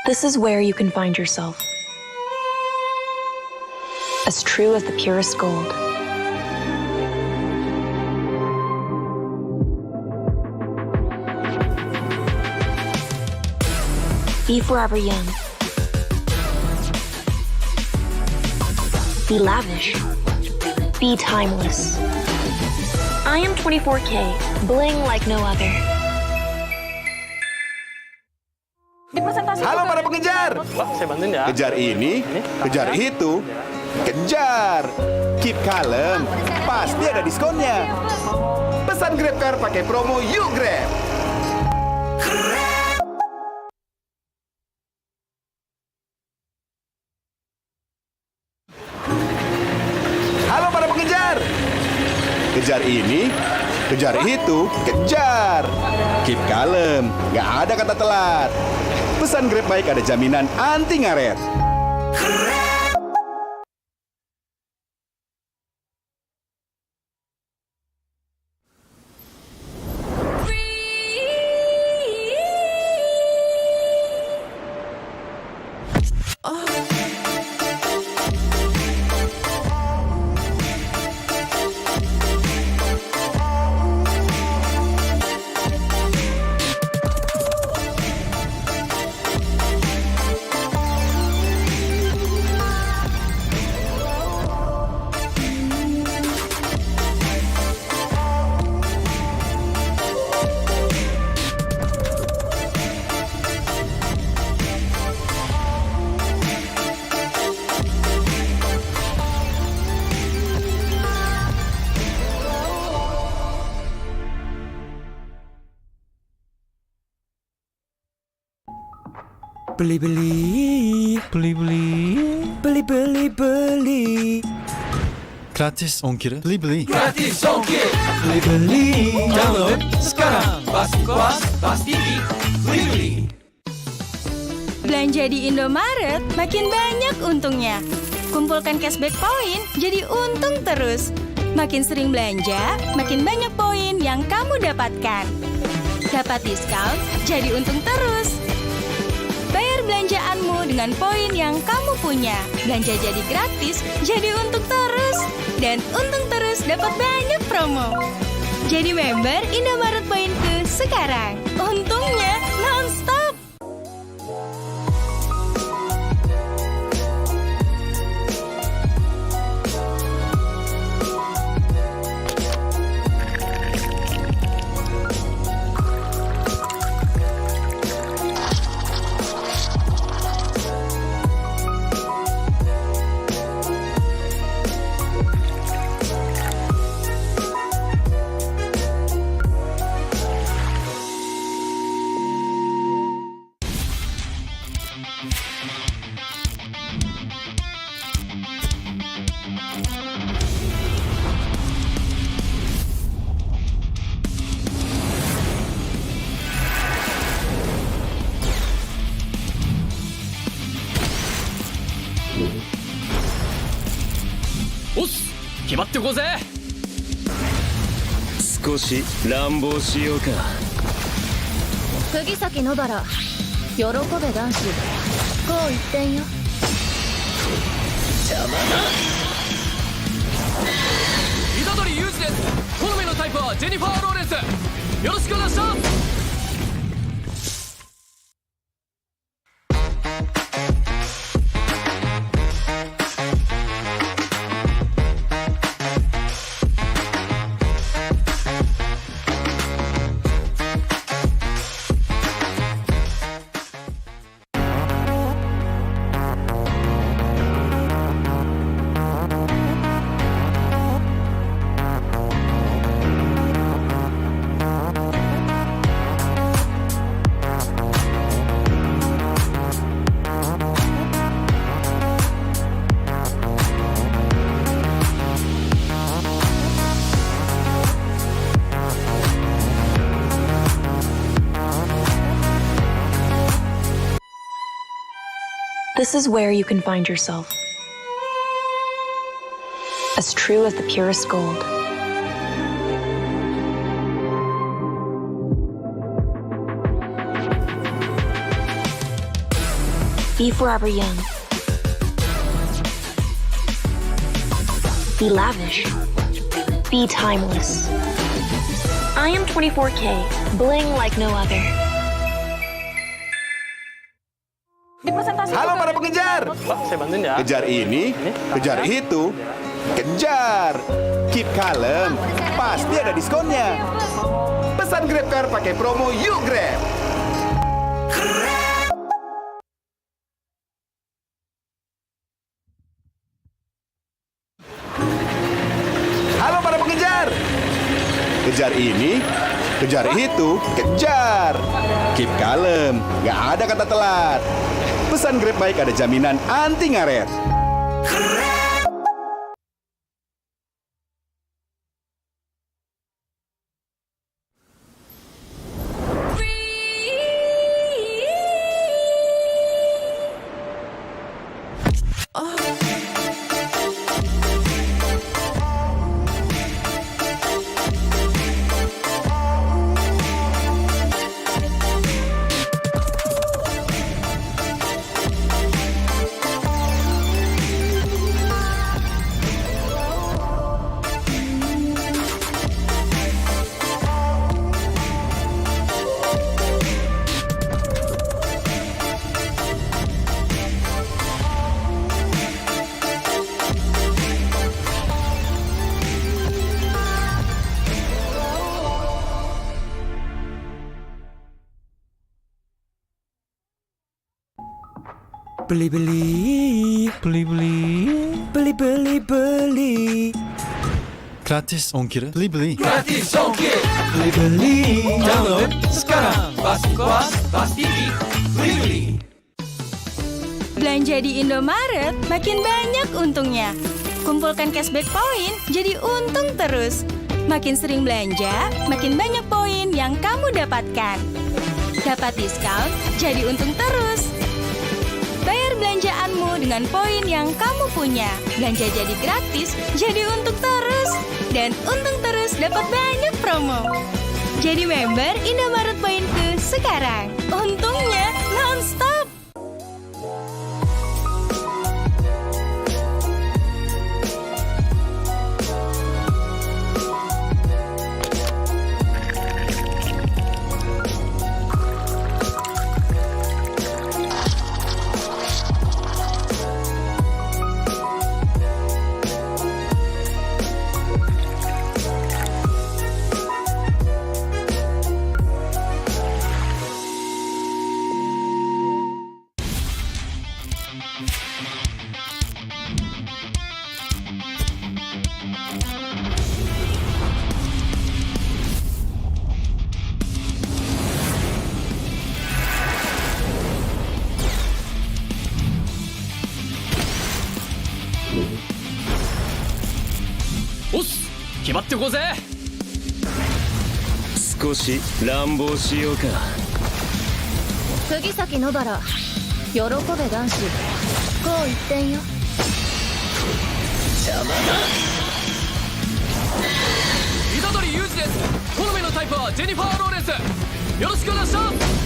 This is where you can find yourself. As true as the purest gold. Be forever young. Be lavish. Be timeless. I am 24K, bling like no other. Halo para pengejar. Saya bantuin ya. Kejar ini, kejar itu, kejar. Keep kalem, pasti ada diskonnya. Pesan Grab Car pakai promo Yuk Grab. Halo para pengejar. Kejar ini, kejar itu, kejar. Keep kalem, nggak ada kata telat. Pesan Grab Bike ada jaminan anti ngaret. Beli-beli. Gratis ongkir. Beli-beli. Gratis ongkir. Beli-beli. Download sekarang. Pasti puas, pasti beli-beli. Belanja di Indomaret makin banyak untungnya. Kumpulkan cashback poin jadi untung terus. Makin sering belanja, makin banyak poin yang kamu dapatkan. Dapat diskon, jadi untung terus. Bayar belanjaanmu dengan poin yang kamu punya. Belanja jadi gratis, jadi untung terus. Dan untung terus dapat banyak promo. Jadi member Indomaret Poinku sekarang. Untungnya non-stop. Os! 決まってこうぜ。少し乱暴しようか。釘崎野原、喜べ男子。こう一点よ。邪魔だ。虎杖裕二です。好みのタイプはジェニファー・ローレンス。よろしくお願いします。This is where you can find yourself. As true as the purest gold. Be forever young. Be lavish. Be timeless. I am 24K, bling like no other. Halo para pengejar. Pak, saya bantuin ya. Kejar ini, kejar itu, kejar. Keep kalem, pasti ada diskonnya. Pesan Grab Car pakai promo Yuk Grab. Halo para pengejar. Kejar ini, kejar itu, kejar. Keep kalem, nggak ada kata telat. Pesan Grab Bike ada jaminan anti ngaret. Beli-beli. Gratis ongkir. Beli-beli. Gratis ongkir. Beli-beli. Download sekarang. Pasti puas, pasti beli-beli. Belanja di Indomaret makin banyak untungnya. Kumpulkan cashback poin jadi untung terus. Makin sering belanja, makin banyak poin yang kamu dapatkan. Dapat diskon, jadi untung terus. Bayar belanjaanmu dengan poin yang kamu punya. Belanja jadi gratis, jadi untung terus. Dan untung terus dapat banyak promo. Jadi member Indomaret Poinku sekarang. Untungnya non-stop. Os! 決まってこうぜ。少し乱暴しようか。釘崎野原、喜べ男子。こう一点よ。邪魔だ。虎杖裕二です。好みのタイプはジェニファー・ローレンス。よろしくお願いします。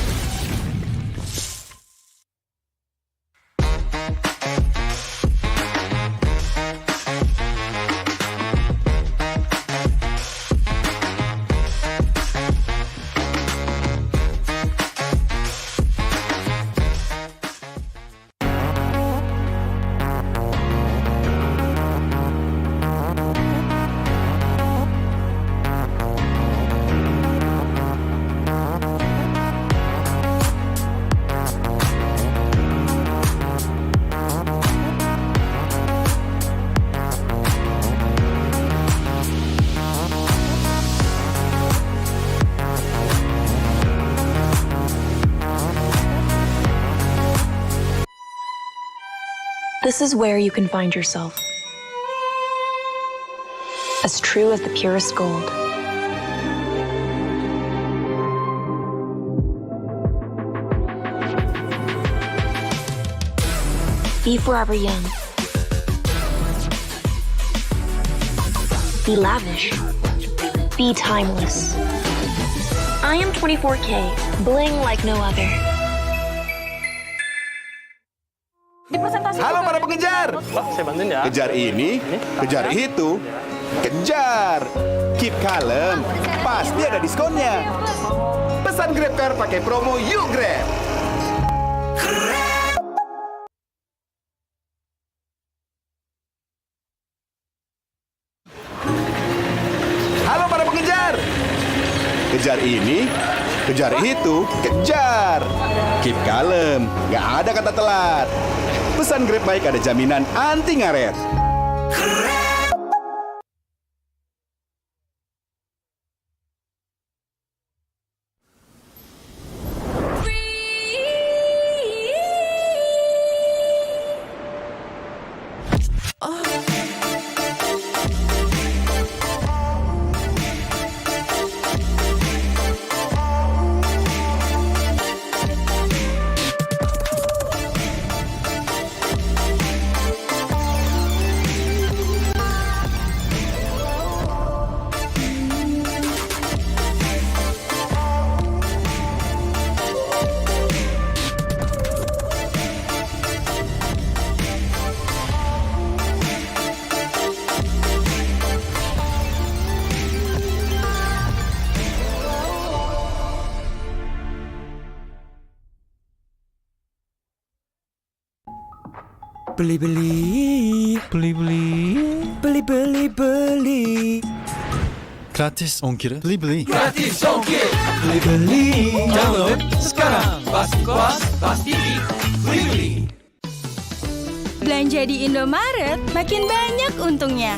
This is where you can find yourself. As true as the purest gold. Be forever young. Be lavish. Be timeless. I am 24K, bling like no other. Halo para pengejar. Wah, saya bantuin ya. Kejar ini, kejar itu, kejar. Keep kalem, pasti ada diskonnya. Pesan GrabCar pakai promo Yuk Grab. Halo para pengejar. Kejar ini, kejar itu, kejar. Keep kalem, nggak ada kata telat. Pesan Grab Bike ada jaminan anti ngaret. Beli. Gratis ongkir. Beli. Gratis ongkir. Beli. Download sekarang. Pasti kos, pasti beli. Belanja di Indomaret makin banyak untungnya.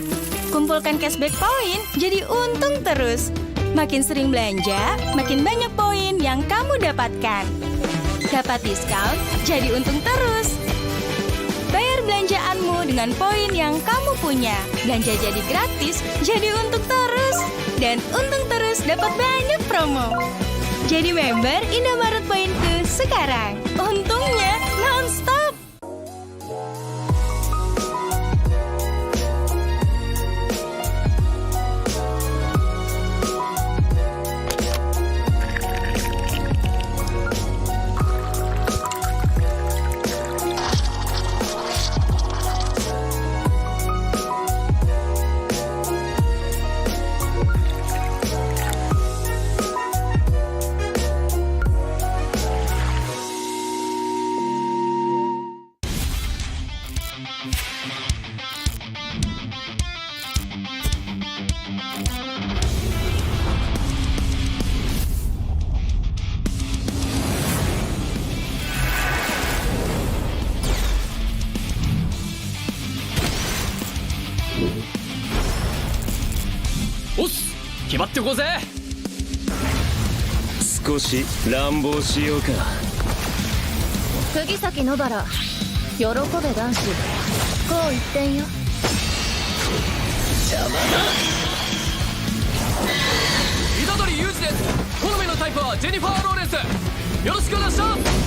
Kumpulkan cashback poin jadi untung terus. Makin sering belanja, makin banyak poin yang kamu dapatkan. Dapat diskon, jadi untung terus. belanjaanmu dengan poin yang kamu punya. Belanja jadi gratis, jadi untung terus. Dan untung terus dapat banyak promo. Jadi member Indomaret Poinku sekarang. Untungnya non-stop. Os! 決まってこうぜ。少し乱暴しようか。釘崎野原、喜べ男子。こう一点よ。邪魔だ。虎杖裕二です。好みのタイプはジェニファー・ローレンス。よろしくお願いします。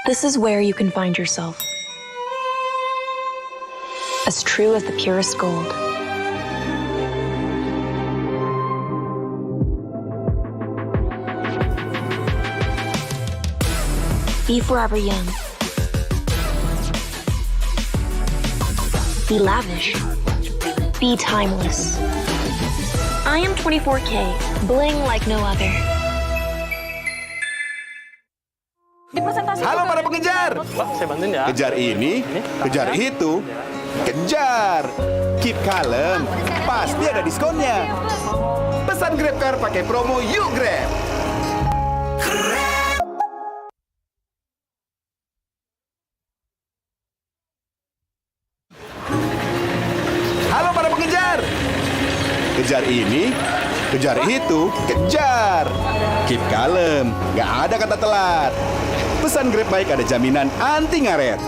This is where you can find yourself. As true as the purest gold. Be forever young. Be lavish. Be timeless. I am 24K, bling like no other. Halo para pengejar. Pak, saya bantuin ya. Kejar ini, kejar itu, kejar. Keep kalem, pasti ada diskonnya. Pesan GrabCar pakai promo Yuk Grab. Halo para pengejar. Kejar ini, kejar itu, kejar. Keep kalem, nggak ada kata telat. Pesan Grab baik ada jaminan anti ngaret.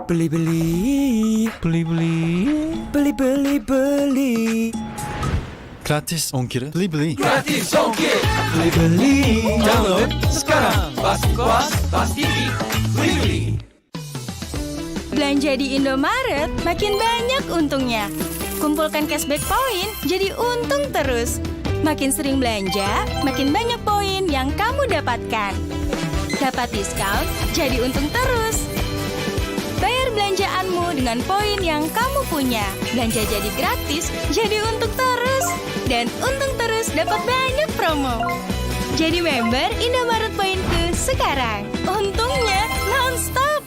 Beli-beli, beli-beli. Gratis ongkir, beli-beli. Gratis ongkir. Beli-beli. Download sekarang. Pasti puas, pasti beli-beli. Belanja di Indomaret makin banyak untungnya. Kumpulkan cashback poin jadi untung terus. Makin sering belanja, makin banyak poin yang kamu dapatkan. Dapat diskon, jadi untung terus. Bayar belanjaanmu dengan poin yang kamu punya. Belanja jadi gratis, jadi untung terus. Dan untung terus dapat banyak promo. Jadi member Indomaret Poinku sekarang. Untungnya non-stop.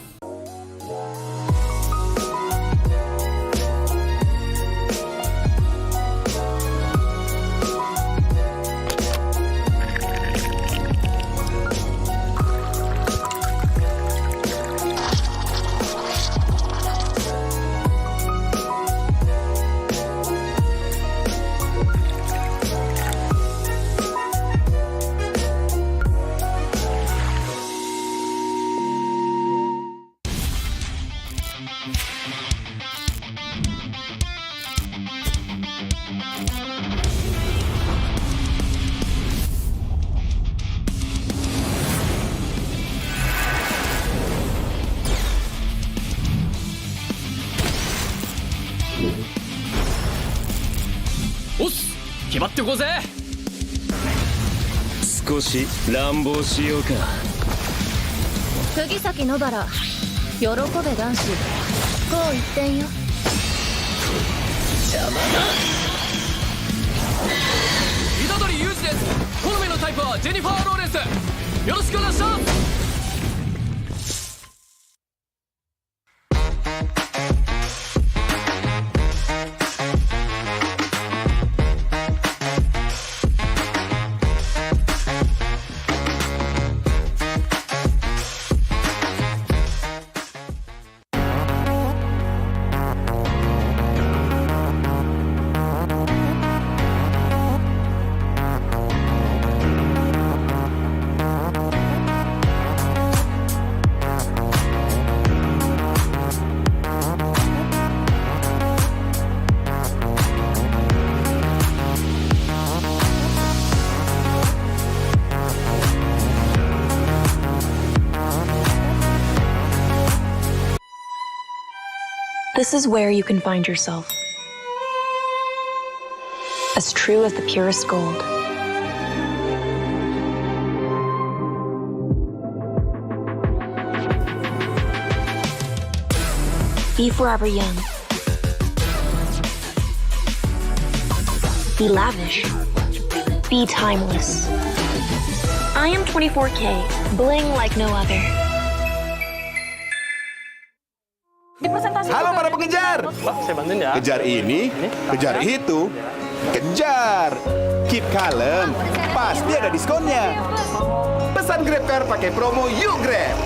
張ってこうぜ。少し乱暴しようか。釘崎野原、喜べ男子。こう一点よ。邪魔だ。虎杖裕二です。好みのタイプはジェニファー・ローレンス。よろしくお願いします。This is where you can find yourself. As true as the purest gold. Be forever young. Be lavish. Be timeless. I am 24K, bling like no other. Halo para pengejar. Saya bantuin ya. Kejar ini, kejar itu, kejar. Keep kalem, pasti ada diskonnya. Pesan GrabCar pakai promo Yuk Grab.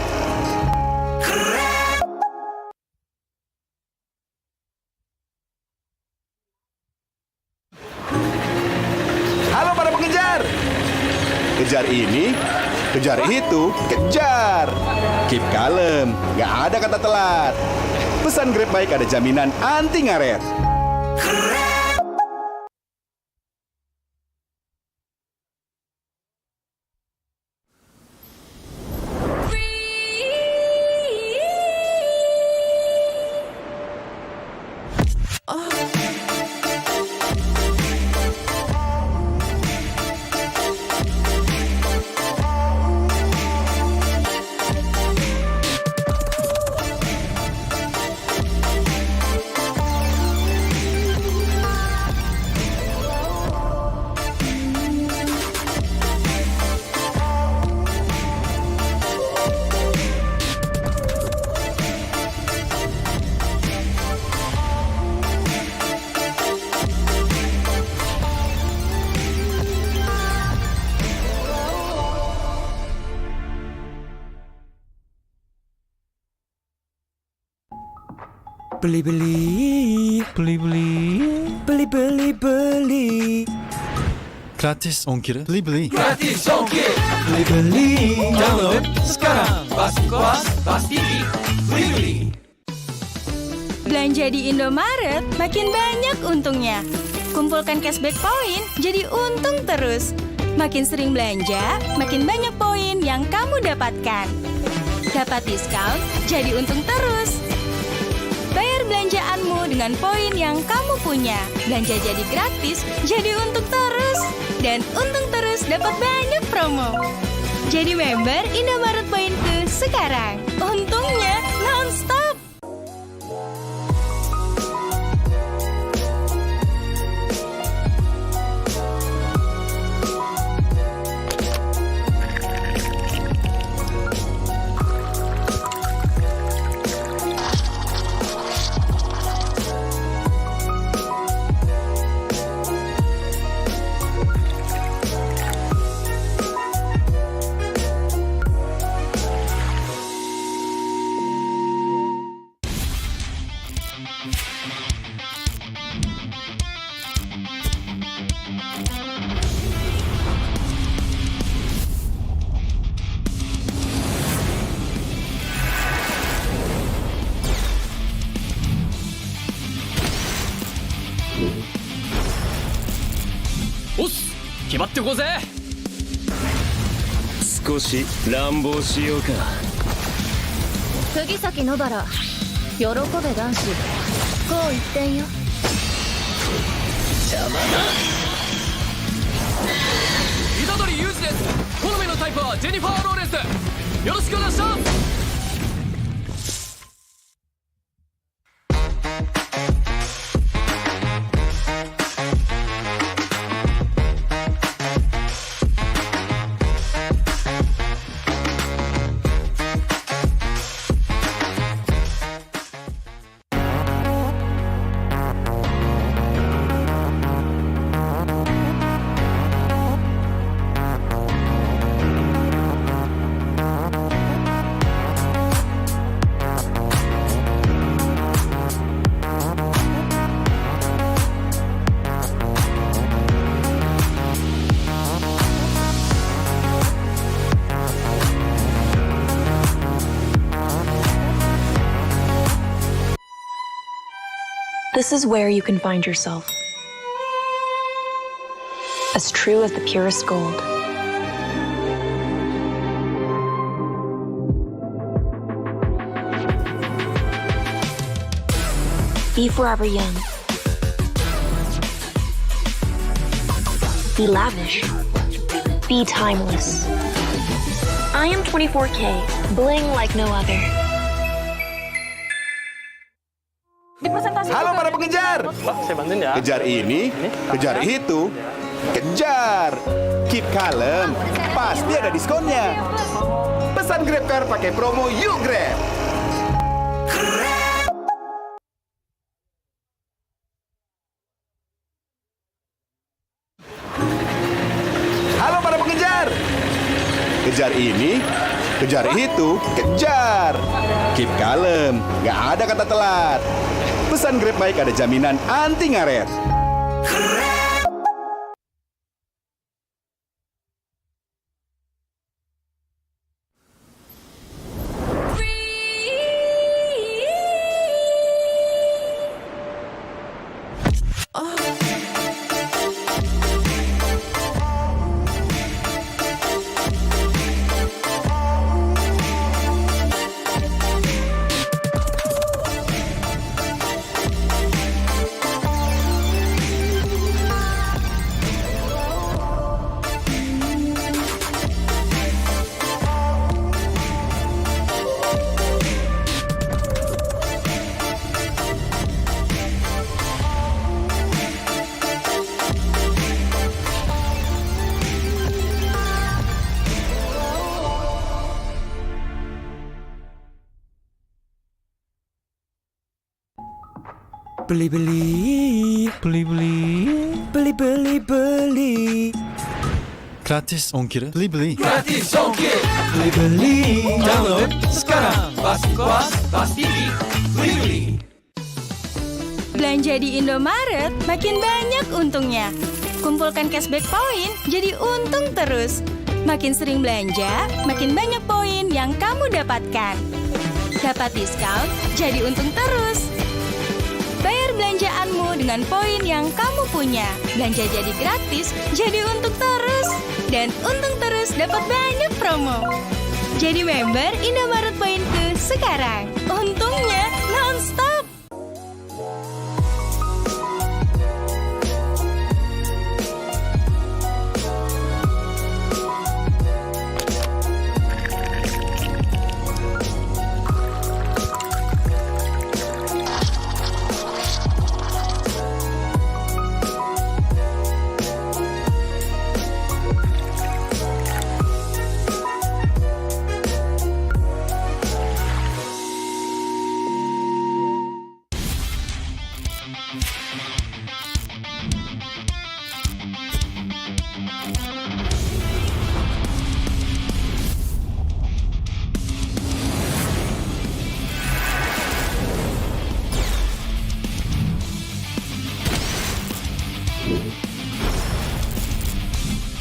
Halo para pengejar. Kejar ini, kejar itu, kejar. Keep kalem, nggak ada kata telat. Pesan Grab Bike ada jaminan anti ngaret. Beli-beli, beli-beli. Gratis ongkir, beli-beli. Gratis ongkir. Beli-beli. Download sekarang. Bas TV, beli-beli. Belanja di Indomaret makin banyak untungnya. Kumpulkan cashback poin jadi untung terus. Makin sering belanja, makin banyak poin yang kamu dapatkan. Dapat diskon, jadi untung terus. Bayar belanjaanmu dengan poin yang kamu punya. Belanja jadi gratis, jadi untung terus. Dan untung terus dapat banyak promo. Jadi member Indomaret Poinku sekarang. Untungnya non-stop. Os, 決まってこうぜ。少し乱暴しようか。釘崎野原、喜べ男子。こう一点よ。邪魔だ。ージェニファー・ローレンスよろしくお願いします。This is where you can find yourself. As true as the purest gold. Be forever young. Be lavish. Be timeless. I am 24K, bling like no other. Halo para pengejar. Saya bantuin ya. Kejar ini, kejar itu, kejar. Keep kalem, pasti ada diskonnya. Pesan GrabCar pakai promo Yuk Grab. Halo para pengejar. Kejar ini, kejar itu, kejar. Keep kalem, nggak ada kata telat. Pesan Grab Bike ada jaminan anti ngaret. Beli. Gratis ongkir. Beli. Gratis ongkir. Beli. Download sekarang. Pasti beli. Belanja di Indomaret makin banyak untungnya. Kumpulkan cashback poin jadi untung terus. Makin sering belanja, makin banyak poin yang kamu dapatkan. Dapat diskon, jadi untung terus. Bayar belanjaanmu dengan poin yang kamu punya. Belanja jadi gratis, jadi untung terus. Dan untung terus dapat banyak promo. Jadi member Indomaret Poinku sekarang. Untungnya non-stop.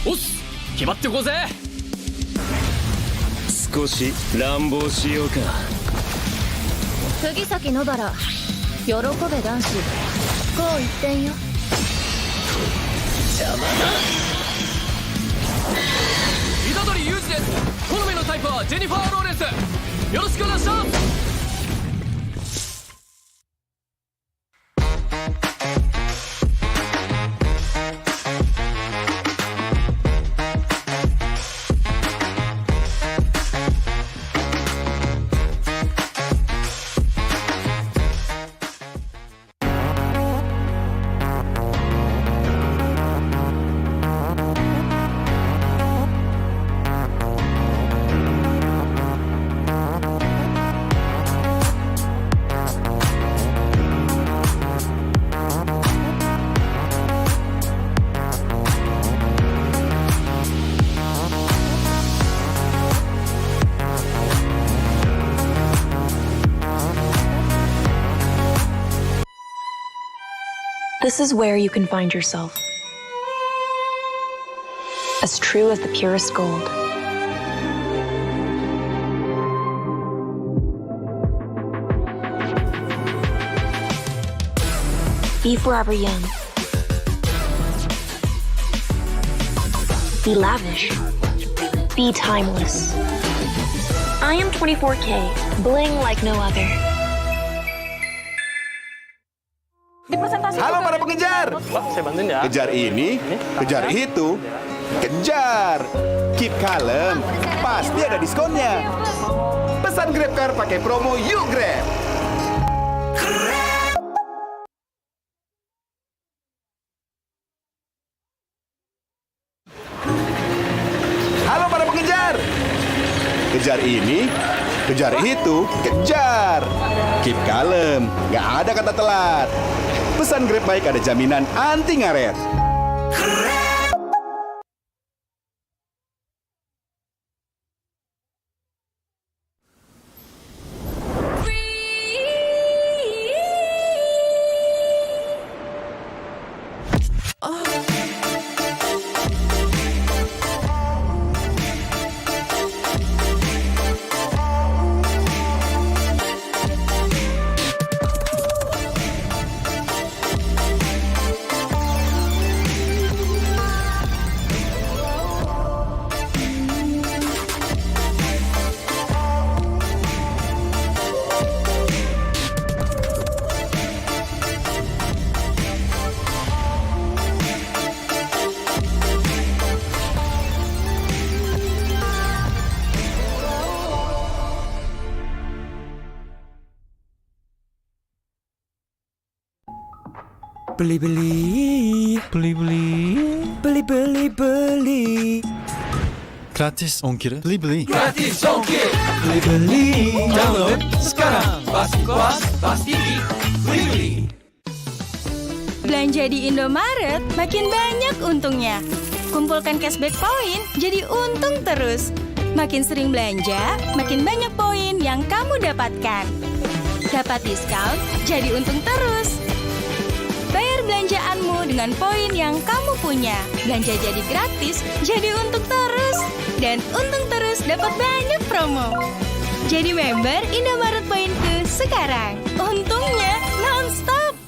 Os! 決まってこうぜ。少し乱暴しようか。釘崎野原、喜べ男子、こう一点よ。邪魔だ。虎杖裕二です。好みのタイプはジェニファー・ローレンスよろしくお願いします。This is where you can find yourself. As true as the purest gold. Be forever young. Be lavish. Be timeless. I am 24K, bling like no other. Halo para pengejar. Wah, saya bantuin ya. Kejar ini, kejar itu, kejar. Keep kalem, pasti ada diskonnya. Pesan Grab Car pakai promo Yuk Grab. Halo para pengejar. Kejar ini, kejar itu, kejar. Keep kalem, nggak ada kata telat. Pesan Grab Bike ada jaminan anti ngaret. Beli. Gratis ongkir. Beli. Gratis ongkir. Beli. Download sekarang. Pasti beli. Belanja di Indomaret makin banyak untungnya. Kumpulkan cashback poin jadi untung terus. Makin sering belanja, makin banyak poin yang kamu dapatkan. Dapat diskon, jadi untung terus. Bayar belanjaanmu dengan poin yang kamu punya. Belanja jadi gratis, jadi untung terus. Dan untung terus dapat banyak promo. Jadi member Indomaret Poinku sekarang. Untungnya non-stop.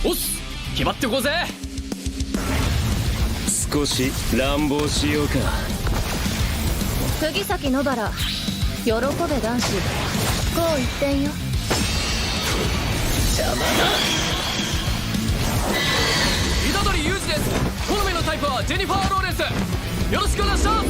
Os, 決まってこうぜ。少し乱暴しようか。釘崎野原、喜べ男子。こう一点よ。邪魔だ。虎杖裕二です。好みのタイプはジェニファー・ローレンス。よろしくお願いします。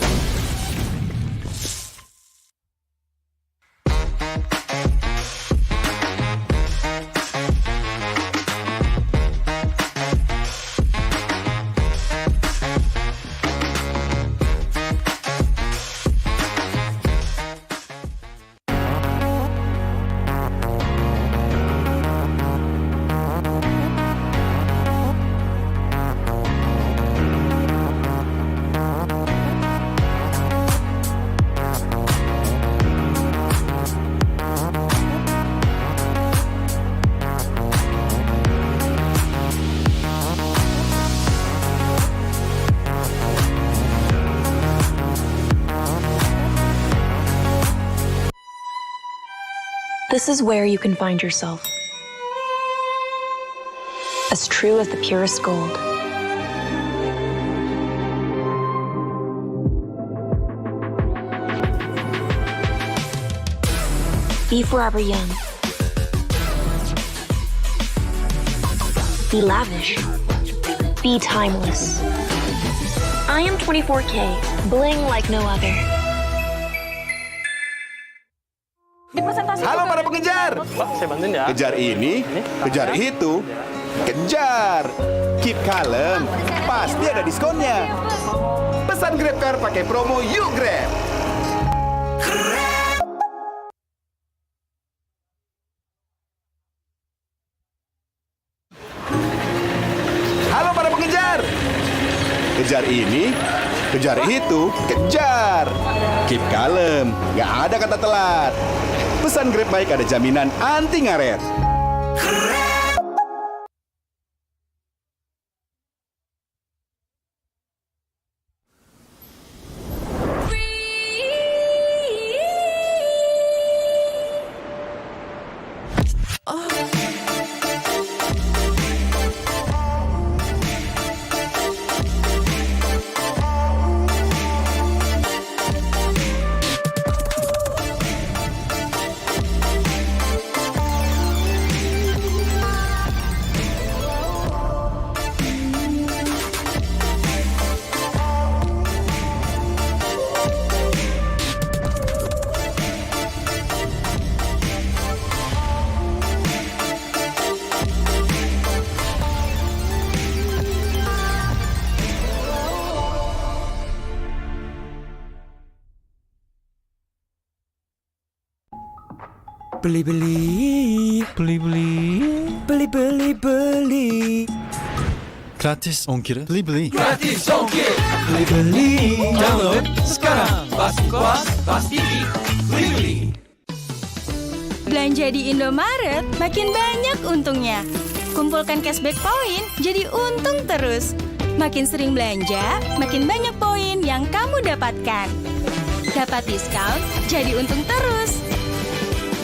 This is where you can find yourself. As true as the purest gold. Be forever young. Be lavish. Be timeless. I am 24K, bling like no other. Halo para pengejar. Pak, saya bantuin ya. Kejar ini, kejar itu, kejar. Keep kalem, pasti ada diskonnya. Pesan Grab Car pakai promo Yuk Grab. Halo para pengejar. Kejar ini, kejar itu, kejar. Keep kalem, nggak ada kata telat. Pesan Grab Bike ada jaminan anti ngaret. Beli. Gratis ongkir. Beli. Gratis ongkir. Beli. Download sekarang. Pasti kuas, pasti geek. Beli. Belanja di Indomaret makin banyak untungnya. Kumpulkan cashback poin jadi untung terus. Makin sering belanja, makin banyak poin yang kamu dapatkan. Dapat diskon, jadi untung terus.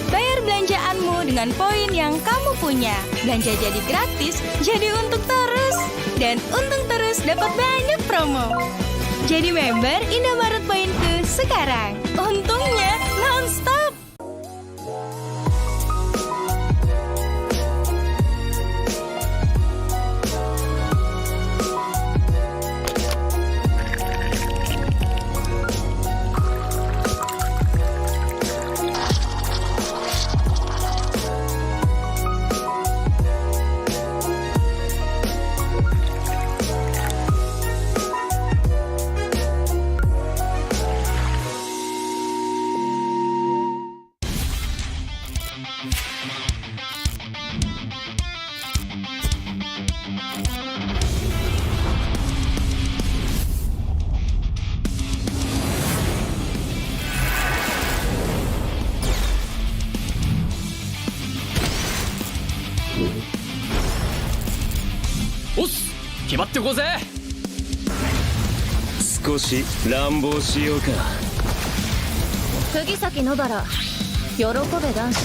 Bayar belanjaanmu dengan poin yang kamu punya. Belanja jadi gratis, jadi untung terus. Dan untung terus dapat banyak promo. Jadi member Indomaret Poinku sekarang. Untungnya non-stop. Os! 決まってこうぜ。少し乱暴しようか。釘崎野原、喜べ男子。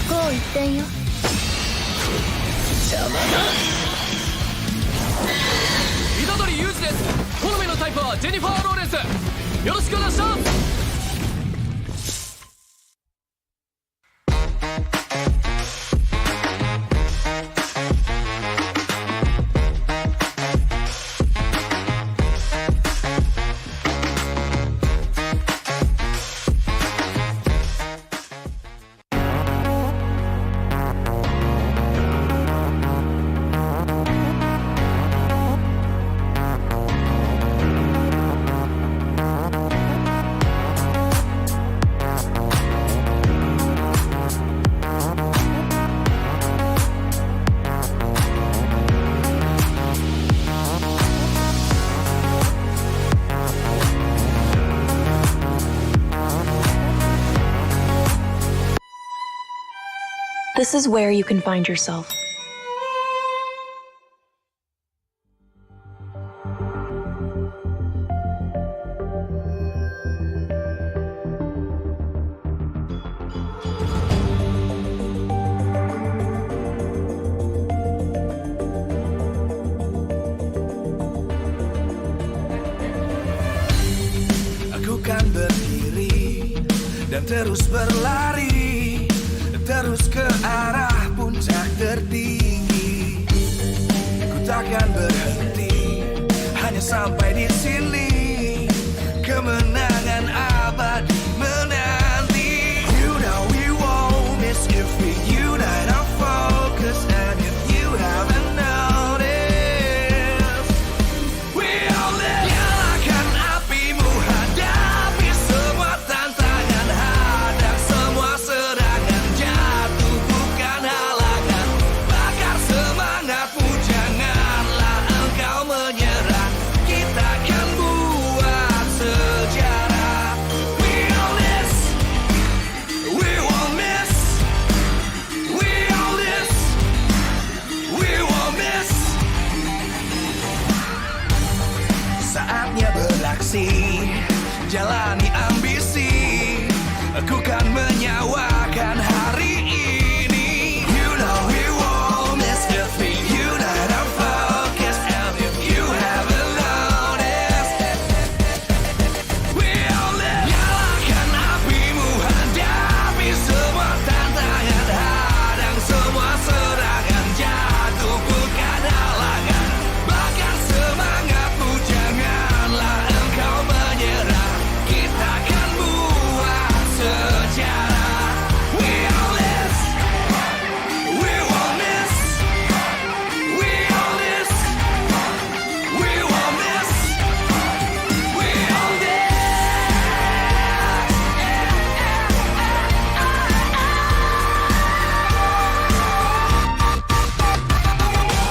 こう一点よ。邪魔だ。虎杖裕二です。好みのタイプはジェニファー・ローレンス。よろしくお願いします。This is where you can find yourself. Aku kan berdiri dan terus berlari. terus ke arah puncak tertinggi. Ku takkan berhenti, hanya sampai di sini. Kemenangan abadi menanti. You know we won't miss if we unite our focus. And if you haven't noticed, we all live. Nyalakan apimu, hadapi semua tantangan, hadang semua serangan, jatuh bukan halangan. Bakar semangatmu, janganlah engkau menyerah. Kita akan buat sejarah. We all this, we won't miss. We all this, we won't miss. Saatnya beraksi, jalani ambisi. Aku kan menyawakan hari ini. You know we won't miss if we unite our focus. And if you haven't noticed, we all live. Nyalakan apimu, hadapi semua tantangan, hadang semua serangan, jatuh bukan halangan. Bakar semangatmu, janganlah engkau menyerah. Kita akan buat sejarah. We all this, we won't miss. We all this, we won't miss. We all this.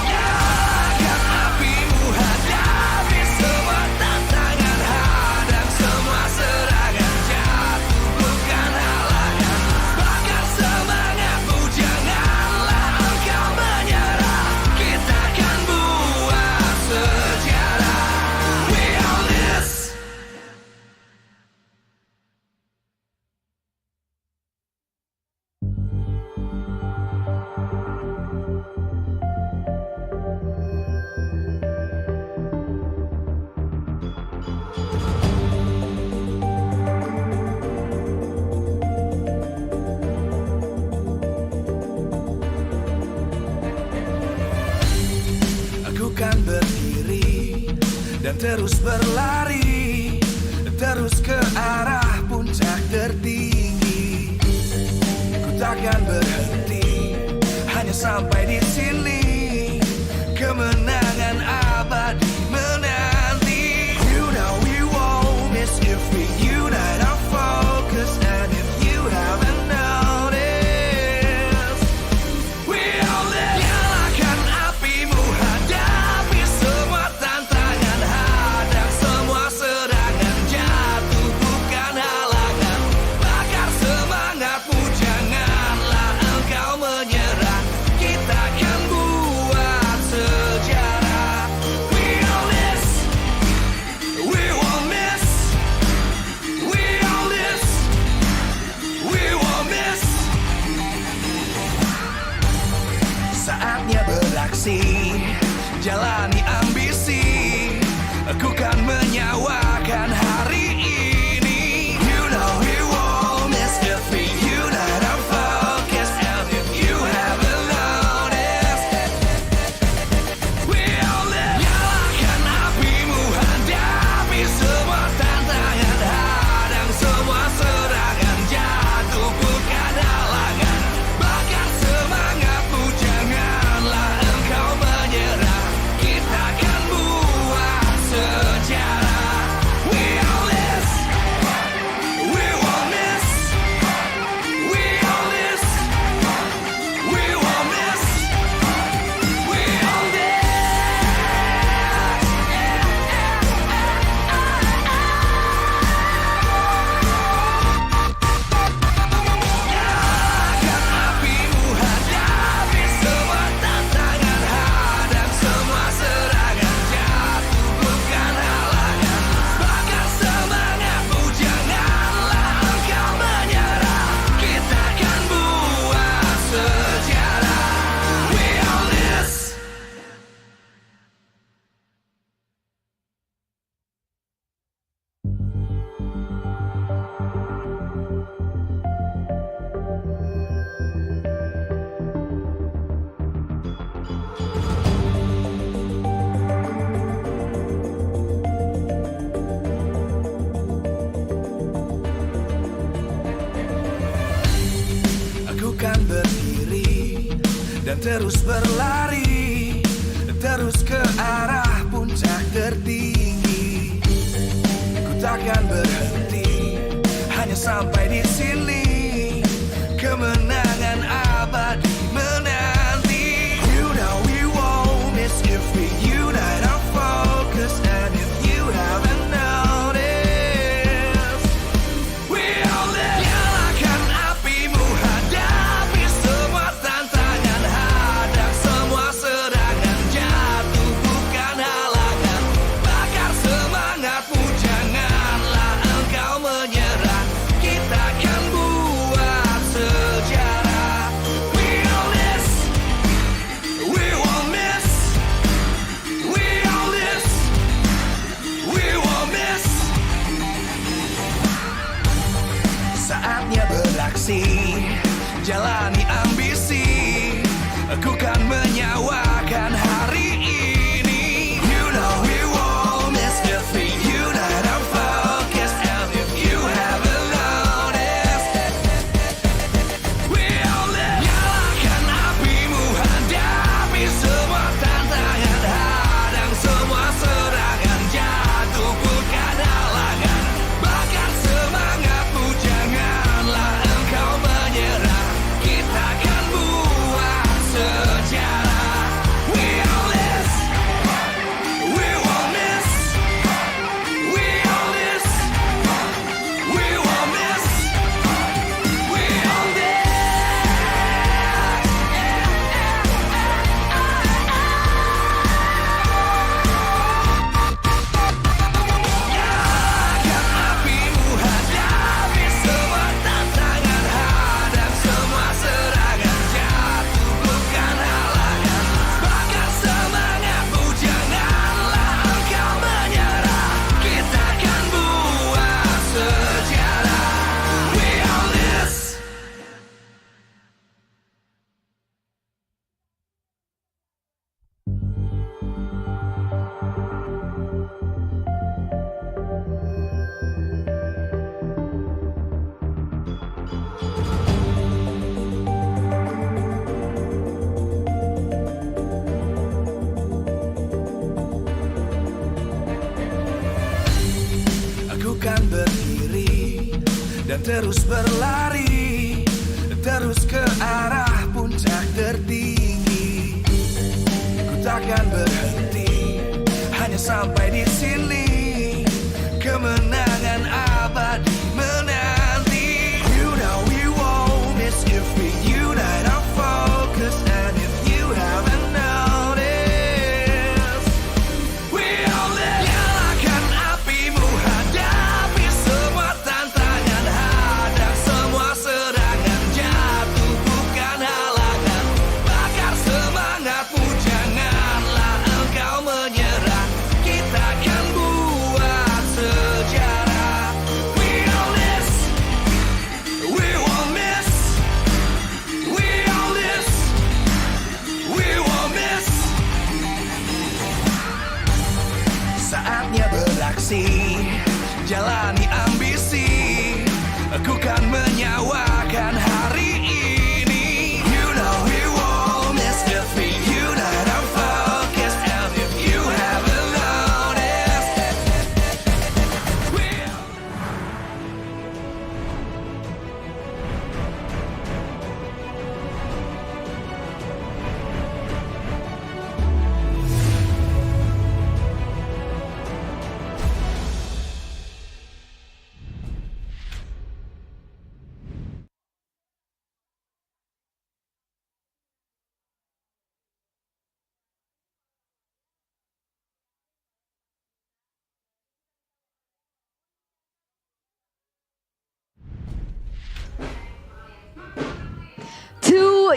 Nyalakan apimu, hadapi semua tantangan, hadang semua serangan, jatuh bukan halangan. Bakar semangatmu, janganlah engkau menyerah. Kita akan buat sejarah. We all this. Aku kan berdiri dan terus berlari, terus ke arah puncak tertinggi. Ku takkan berhenti, hanya sampai di sini. Kemenangan abadi menanti. You know we won't miss if we unite our focus. And if you haven't noticed, we all live. Nyalakan apimu, hadapi semua tantangan, hadang semua serangan, jatuh bukan halangan. Bakar semangatmu, janganlah engkau menyerah. Kita akan buat sejarah. We all this, we won't miss. We all this, we won't miss. Saatnya beraksi, jalani ambisi. Aku kan menyawakan hari ini. You know we won't miss if we unite our focus. And if you haven't noticed, we all live. Nyalakan apimu, hadapi semua tantangan, hadang semua serangan, jatuh bukan halangan. Bakar semangatmu, janganlah engkau menyerah. Kita dan terus berlari, terus ke arah puncak tertinggi. Ku takkan berhenti, hanya sampai di sini. Kemenangan abadi menanti. You know we won't miss if we unite our focus. And if you haven't noticed, we all live. Nyalakan apimu, hadapi semua tantangan, hadang semua serangan, jatuh bukan halangan. Bakar semangatmu, janganlah engkau menyerah. Kita akan buat sejarah. We all this, we won't miss. We all this, we won't miss. Saatnya beraksi, jalani ambisi. Aku kan menyawakan hari ini. You know we won't miss if we unite our focus. And if you haven't noticed, we all live. Nyalakan apimu, hadapi semua tantangan, hadang semua serangan, jatuh bukan halangan. Bakar semangatmu, janganlah engkau menyerah. Kita akan buat sejarah. We all this, we won't miss. We all this, we won't miss. We all this. Nyalakan apimu, hadapi semua tantangan, hadang semua serangan, jatuh bukan halangan. Bakar semangatmu, janganlah engkau menyerah. Kita akan buat sejarah. We all this. Aku kan berdiri dan terus berlari, terus ke arah puncak tertinggi. Ku takkan berhenti, hanya sampai di sini. Kemenangan abadi menanti. You know we won't miss if we unite our focus. And if you haven't noticed, we all live. Nyalakan apimu, hadapi semua tantangan, hadang semua serangan, jatuh bukan halangan. Bakar semangatmu, janganlah engkau menyerah. Kita akan buat sejarah. We all this, we won't miss. We all this, we won't miss. Saatnya beraksi, jalani ambisi. Aku kan menyawakan hari ini. You know we won't miss if we unite our focus. And if you haven't noticed, we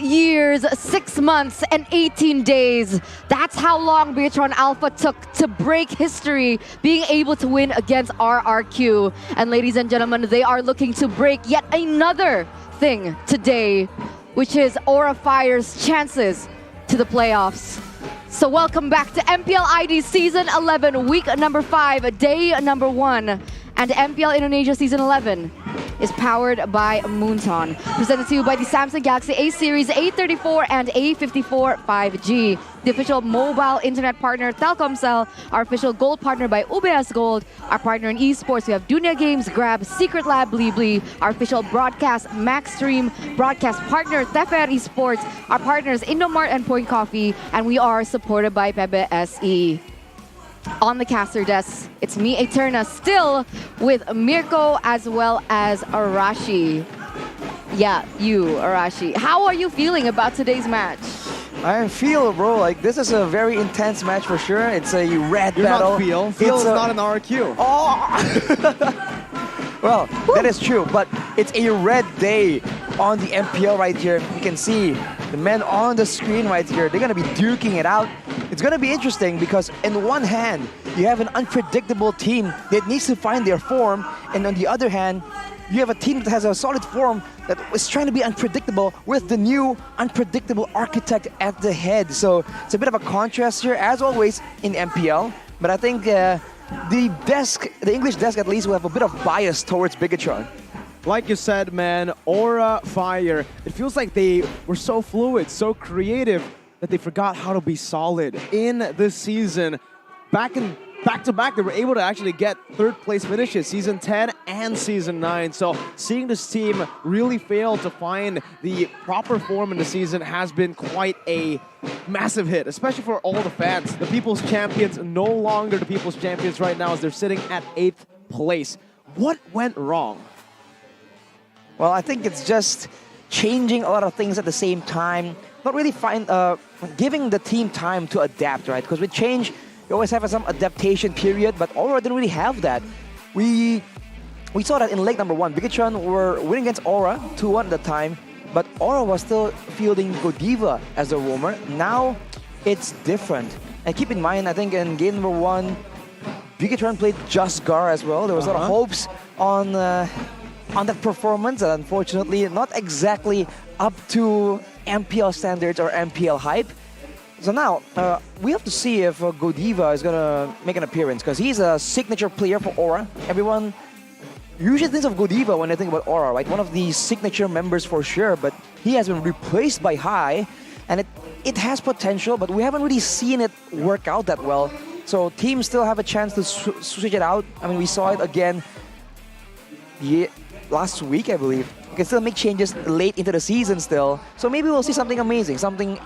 years, 6 months, and 18 days. That's how long Bigetron Alpha took to break history, being able to win against RRQ. And ladies and gentlemen, they are looking to break yet another thing today, which is Aura Fire's chances to the playoffs. So welcome back to MPL ID Season 11, week number 5, day number 1, and MPL Indonesia Season 11. is powered by Moonton. Presented to you by the Samsung Galaxy A Series A34 and A54 5G. The official mobile internet partner, Telkomsel. Our official gold partner by UBS Gold. Our partner in esports, we have Dunia Games, Grab, Secret Lab, Blibli. Our official broadcast, Maxstream. Broadcast partner, TVR Esports. Our partners, Indomart and Point Coffee. And we are supported by PBSE. On the caster desk, it's me, Eterna, still with Mirko as well as Arashi. Yeah, you, Arashi. How are you feeling about today's match? I feel, bro, like this is a very intense match for sure. It's a red You're battle. Not feel. Feel is not an RQ. Well, that is true, but it's a red day on the MPL right here. You can see the men on the screen right here. They're going to be duking it out. It's going to be interesting because in one hand, you have an unpredictable team that needs to find their form. And on the other hand, you have a team that has a solid form that is trying to be unpredictable with the new unpredictable architect at the head. So it's a bit of a contrast here, as always, in MPL. But I think the English desk at least will have a bit of bias towards Bigetron. Like you said, man, Aura, Fire, it feels like they were so fluid, so creative, that they forgot how to be solid in this season. Back-to-back, they were able to actually get third-place finishes, Season 10 and Season 9. So seeing this team really fail to find the proper form in the season has been quite a massive hit, especially for all the fans. The People's Champions, no longer the People's Champions right now as they're sitting at 8th place. What went wrong? Well, I think it's just changing a lot of things at the same time. Not really giving the team time to adapt, right? Because with change, you always have some adaptation period, but Aura didn't really have that. We saw that in leg number 1. Bigetron were winning against Aura 2-1 at the time, but Aura was still fielding Godiva as a roamer. Now it's different. And keep in mind, I think in game number 1, Bigetron played Just Gar as well. There was a lot of hopes on that performance, and unfortunately not exactly up to MPL standards or MPL hype. So now, we have to see if Godiva is going to make an appearance, because he's a signature player for Aura. Everyone usually thinks of Godiva when they think about Aura, right? One of the signature members for sure, but he has been replaced by High, and it has potential, but we haven't really seen it work out that well. So teams still have a chance to switch it out. I mean, we saw it again last week, I believe. You can still make changes late into the season still. So maybe we'll see something amazing, something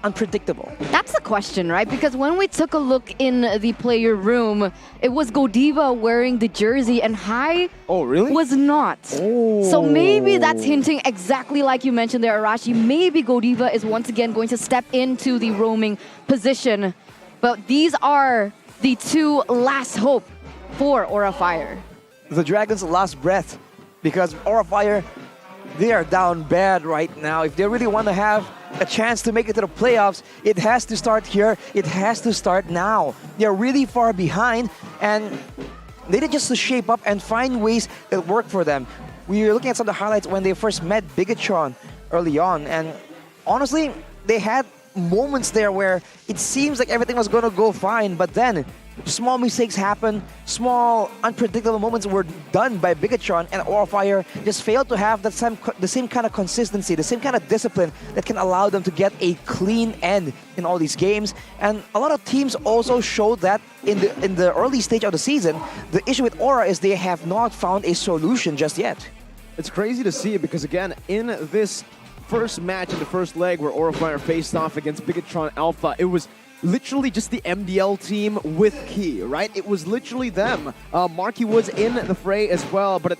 unpredictable. That's the question, right? Because when we took a look in the player room, it was Godiva wearing the jersey and High was not. So maybe that's hinting exactly like you mentioned there, Arashi. Maybe Godiva is once again going to step into the roaming position. But these are the two last hope for Aura Fire. The Dragon's last breath, because Aura Fire, they are down bad right now. If they really want to have a chance to make it to the playoffs, it has to start here. It has to start now. They're really far behind, and they need just to shape up and find ways that work for them. We were looking at some of the highlights when they first met Bigetron early on, and honestly, they had moments there where it seems like everything was going to go fine, but then small mistakes happen, small unpredictable moments were done by Bigetron, and Aura Fire just failed to have the same kind of consistency, the same kind of discipline that can allow them to get a clean end in all these games. And a lot of teams also showed that in the early stage of the season. The issue with Aura is they have not found a solution just yet. It's crazy to see it because, again, in this first match in the first leg where Aura Fire faced off against Bigetron Alpha, it was literally just the MDL team with Key, right? It was literally them. Marky was in the fray as well, but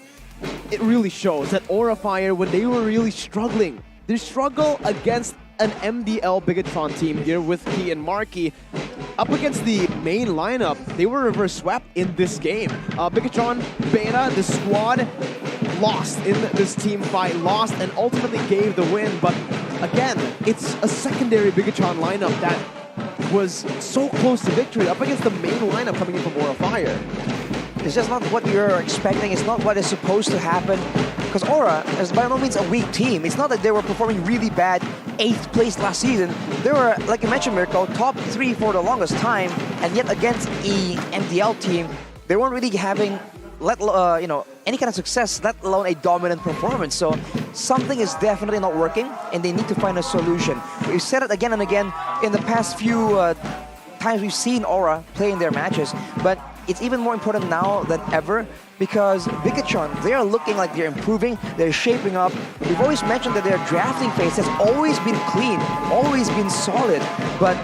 it really shows that Aura Fire, when they were really struggling, they struggle against an MDL Bigetron team here with Key and Marky. Up against the main lineup, they were reverse swept in this game. Bigetron, Beta, the squad lost in this team fight, lost and ultimately gave the win. But again, it's a secondary Bigetron lineup that was so close to victory up against the main lineup coming in from Aura Fire. It's just not what you're expecting. It's not what is supposed to happen. Because Aura is by no means a weak team. It's not that they were performing really bad 8th place last season. They were, like you mentioned, Mirko, top 3 for the longest time. And yet against the MDL team, they weren't really having you know, any kind of success, let alone a dominant performance. So something is definitely not working, and they need to find a solution. We've said it again and again in the past few times we've seen Aura playing their matches, but it's even more important now than ever because Bigetron, they are looking like they're improving, they're shaping up. We've always mentioned that their drafting phase has always been clean, always been solid, but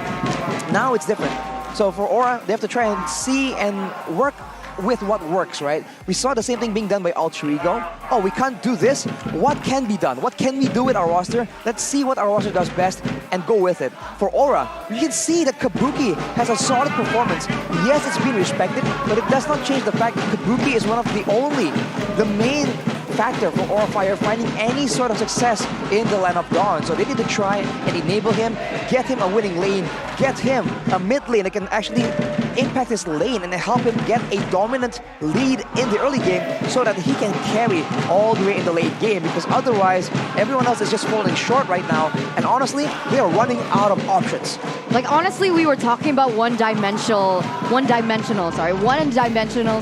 now it's different. So for Aura, they have to try and see and work with what works, right? We saw the same thing being done by Alter Ego. Oh, we can't do this. What can be done? What can we do with our roster? Let's see what our roster does best and go with it. For Aura, we can see that Kabuki has a solid performance. Yes, it's been respected, but it does not change the fact that Kabuki is one of the main factor for Aura Fire finding any sort of success in the lineup Dawn. So they need to try and enable him, get him a winning lane, get him a mid lane that can actually impact his lane and help him get a dominant lead in the early game so that he can carry all the way in the late game, because otherwise everyone else is just falling short right now, and honestly they are running out of options. Like honestly, we were talking about one-dimensional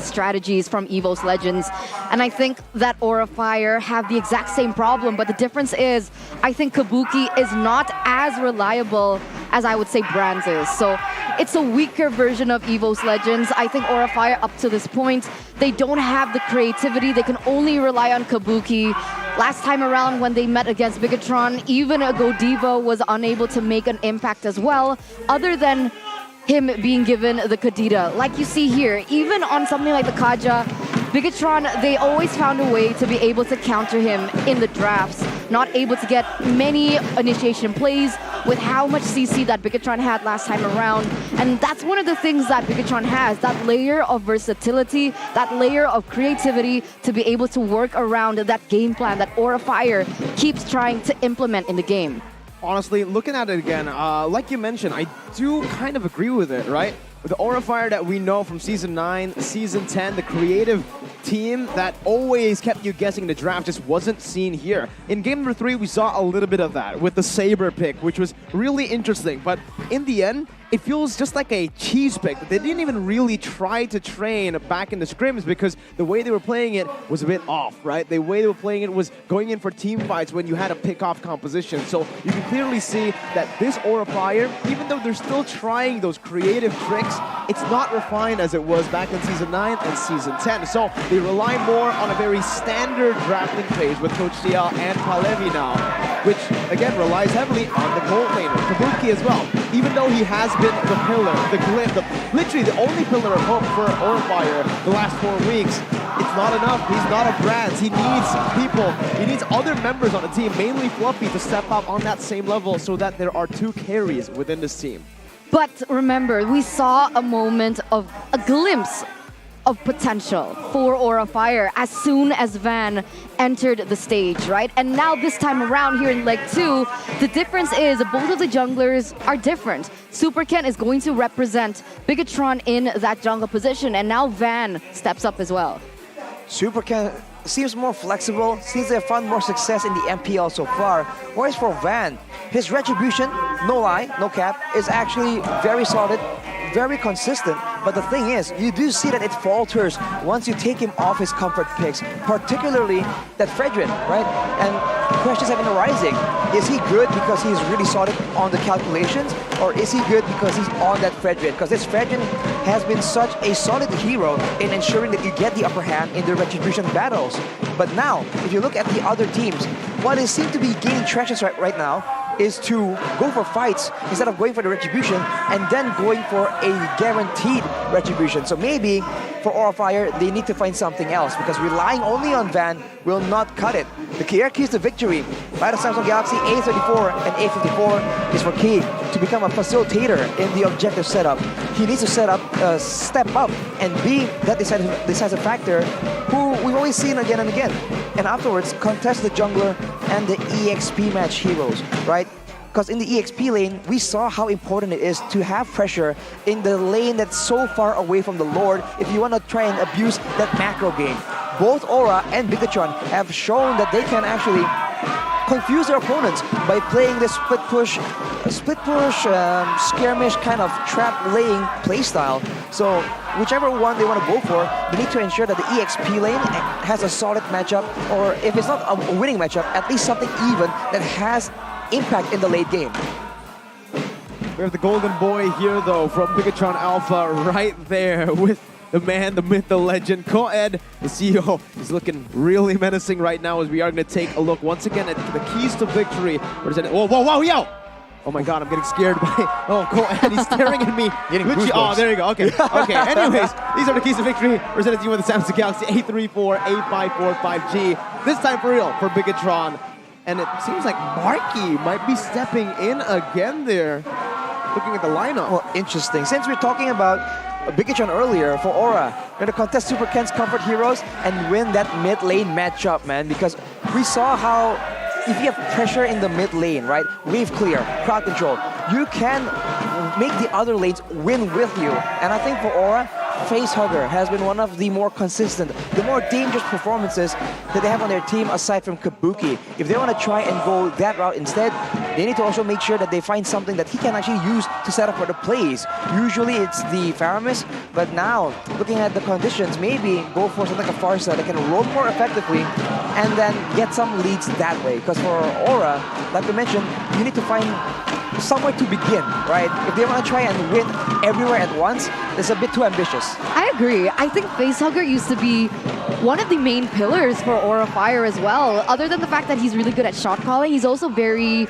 strategies from EVOS Legends, and I think that Aura Fire have the exact same problem, but the difference is I think Kabuki is not as reliable as I would say Brands is. So it's a weaker version of EVOS Legends. I think Aura Fire up to this point, they don't have the creativity. They can only rely on Kabuki. Last time around when they met against Bigetron, even a Godiva was unable to make an impact as well, other than him being given the Kadita. Like you see here, even on something like the Kaja, Bigetron, they always found a way to be able to counter him in the drafts. Not able to get many initiation plays with how much CC that Bigetron had last time around. And that's one of the things that Bigetron has, that layer of versatility, that layer of creativity to be able to work around that game plan that Aura Fire keeps trying to implement in the game. Honestly, looking at it again, like you mentioned, I do kind of agree with it, right? The Aura Fire that we know from Season 9, Season 10, the creative team that always kept you guessing the draft just wasn't seen here. In Game number 3, we saw a little bit of that with the Saber pick, which was really interesting. But in the end, it feels just like a cheese pick. They didn't even really try to train back in the scrims because the way they were playing it was a bit off, right? The way they were playing it was going in for team fights when you had a pick-off composition. So you can clearly see that this Aura Fire, even though they're still trying those creative tricks, it's not refined as it was back in Season 9 and Season 10. So they rely more on a very standard drafting phase with Coach Sia and Palevi now, which again relies heavily on the gold laner, Kabuki as well. Even though he has been the pillar, the glint, literally the only pillar of hope for Aura Fire the last 4 weeks, it's not enough. He's not a Brands. He needs people. He needs other members on the team, mainly Fluffy, to step up on that same level so that there are 2 carries within this team. But remember, we saw a moment of a glimpse of potential for Aura Fire as soon as Van entered the stage, right? And now this time around here in Leg 2, the difference is both of the junglers are different. Super Ken is going to represent Bigetron in that jungle position, and now Van steps up as well. Super Ken seems more flexible, seems to have found more success in the MPL so far. Whereas for Van, his retribution, no lie, no cap, is actually very solid, very consistent. But the thing is, you do see that it falters once you take him off his comfort picks, particularly that Fredrin, right? And questions have been arising. Is he good because he's really solid on the calculations, or is he good because he's on that Fredrin? Because this Fredrin has been such a solid hero in ensuring that you get the upper hand in the retribution battles. But now, if you look at the other teams, what they seem to be gaining traction right now is to go for fights instead of going for the retribution and then going for a guaranteed retribution. So maybe for Aura Fire, they need to find something else because relying only on Van will not cut it. The clear keys to victory by the Samsung Galaxy A34 and A54 is for Keeg to become a facilitator in the objective setup. He needs to step up and be that decisive factor who we've always seen again and again. And afterwards, contest the jungler and the EXP match heroes, right? Because in the EXP lane, we saw how important it is to have pressure in the lane that's so far away from the Lord if you want to try and abuse that macro game. Both Aura and Bigetron have shown that they can actually confuse their opponents by playing this split push, skirmish kind of trap laying playstyle. So whichever one they want to go for, they need to ensure that the EXP lane has a solid matchup, or if it's not a winning matchup, at least something even that has impact in the late game. We have the golden boy here, though, from Bigetron Alpha right there with the man, the myth, the legend, Koed. The CEO is looking really menacing right now as we are going to take a look once again at the keys to victory. Whoa, yo! Oh my god, I'm getting scared by... Oh, Koed, he's staring at me. Oh, there you go. Okay. Anyways, these are the keys to victory presented to you with the Samsung Galaxy A34, A54, 5G. This time for real for Bigetron. And it seems like Marky might be stepping in again there. Looking at the lineup. Well, interesting. Since we're talking about Bigetron earlier, for Aura, they're going to contest Super Ken's Comfort Heroes and win that mid lane matchup, man. Because we saw how if you have pressure in the mid lane, right? Wave clear, crowd control, you can make the other lanes win with you. And I think for Aura, Facehugger has been one of the more consistent, the more dangerous performances that they have on their team aside from Kabuki. If they want to try and go that route instead, they need to also make sure that they find something that he can actually use to set up for the plays. Usually it's the Faramis, but now, looking at the conditions, maybe go for something like a Farsa that can roam more effectively and then get some leads that way. Because for Aura, like we mentioned, you need to find somewhere to begin, right? If they want to try and win everywhere at once, it's a bit too ambitious. I agree. I think Facehugger used to be one of the main pillars for Aura Fire as well. Other than the fact that he's really good at shot calling, he's also very,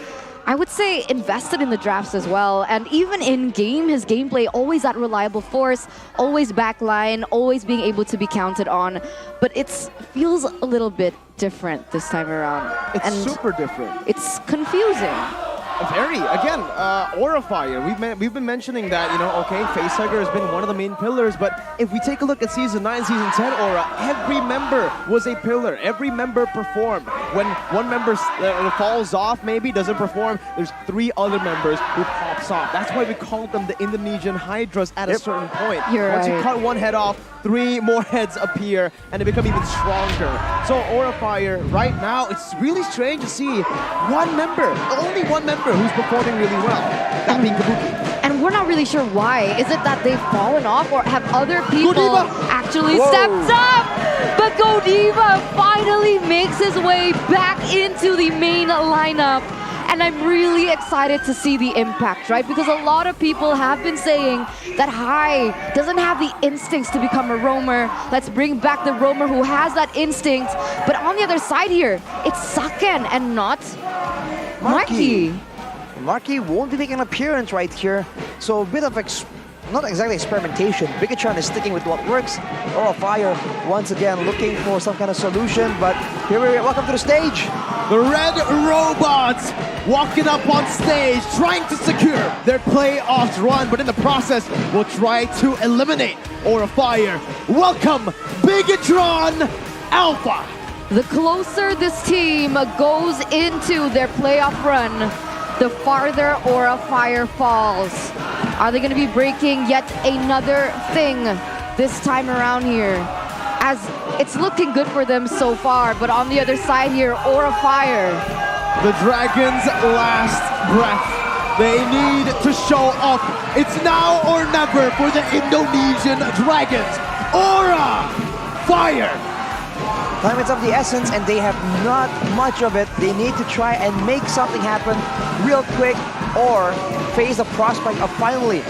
I would say, invested in the drafts as well. And even in game, his gameplay, always that reliable force, always backline, always being able to be counted on. But it feels a little bit different this time around. It's super different. It's confusing. Very. Again, Aura Fire. We've been mentioning that, you know, okay, Facehugger has been one of the main pillars, but if we take a look at Season 9, Season 10 Aura, every member was a pillar. Every member performed. When one member falls off, maybe, doesn't perform, there's 3 other members who pops off. That's why we call them the Indonesian Hydras at a certain point. Once you cut one head off, 3 more heads appear, and they become even stronger. So Aura Fire, right now, it's really strange to see one member, only one member, who's performing really well, that being Kabuki. And we're not really sure why. Is it that they've fallen off, or have other people actually stepped up? But Godiva finally makes his way back into the main lineup. And I'm really excited to see the impact, right? Because a lot of people have been saying that Hai doesn't have the instincts to become a roamer. Let's bring back the roamer who has that instinct. But on the other side here, it's Saken and not Marky. Marky won't be making an appearance right here. So a bit of, not exactly experimentation. Bigetron is sticking with what works. Aura Fire, once again, looking for some kind of solution. But here we are. Welcome to the stage. The Red Robots walking up on stage, trying to secure their playoffs run, but in the process, will try to eliminate Aura Fire. Welcome, Bigetron Alpha. The closer this team goes into their playoff run, the farther Aura Fire falls. Are they going to be breaking yet another thing this time around here? As it's looking good for them so far, but on the other side here, Aura Fire. The Dragons' last breath. They need to show up. It's now or never for the Indonesian Dragons. Aura Fire. Time is of the essence, and they have not much of it. They need to try and make something happen real quick, or face the prospect of finally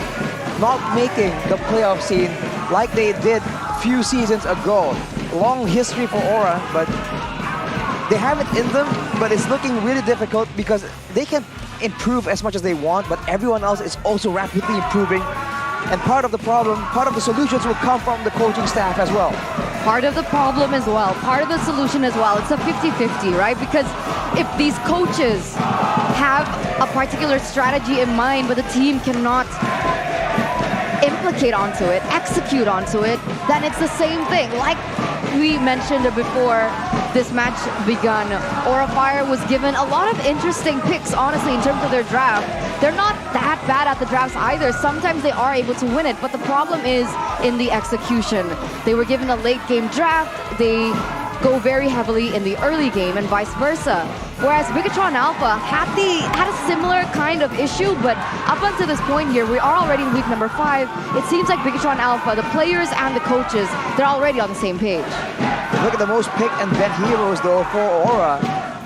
not making the playoff scene like they did a few seasons ago. Long history for Aura, but they have it in them, but it's looking really difficult because they can improve as much as they want, but everyone else is also rapidly improving. And part of the problem, part of the solutions will come from the coaching staff as well. Part of the problem as well, part of the solution as well. It's a 50-50, right? Because if these coaches have a particular strategy in mind, but the team cannot implicate onto it, execute onto it, then it's the same thing. Like we mentioned before this match begun, Aura Fire was given a lot of interesting picks, honestly, in terms of their draft. They're not that bad at the drafts either. Sometimes they are able to win it, but the problem is in the execution. They were given a late game draft. They go very heavily in the early game and vice versa. Whereas Bigetron Alpha had a similar kind of issue, but up until this point here, we are already in week number 5. It seems like Bigetron Alpha, the players and the coaches, they're already on the same page. Look at the most picked and banned heroes though for Aura.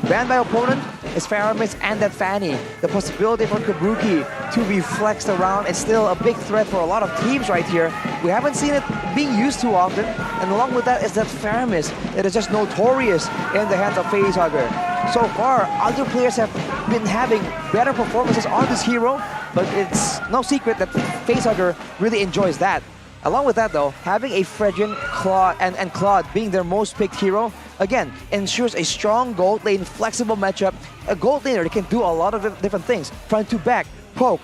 Banned by opponent is Faramis and that Fanny. The possibility for Kabuki to be flexed around is still a big threat for a lot of teams right here. We haven't seen it being used too often, and along with that is that Faramis that is just notorious in the hands of Facehugger. So far, other players have been having better performances on this hero, but it's no secret that Facehugger really enjoys that. Along with that though, having a Fredrin, Claude, and Claude being their most picked hero, again, ensures a strong gold lane, flexible matchup. A gold laner that can do a lot of different things. Front to back, poke,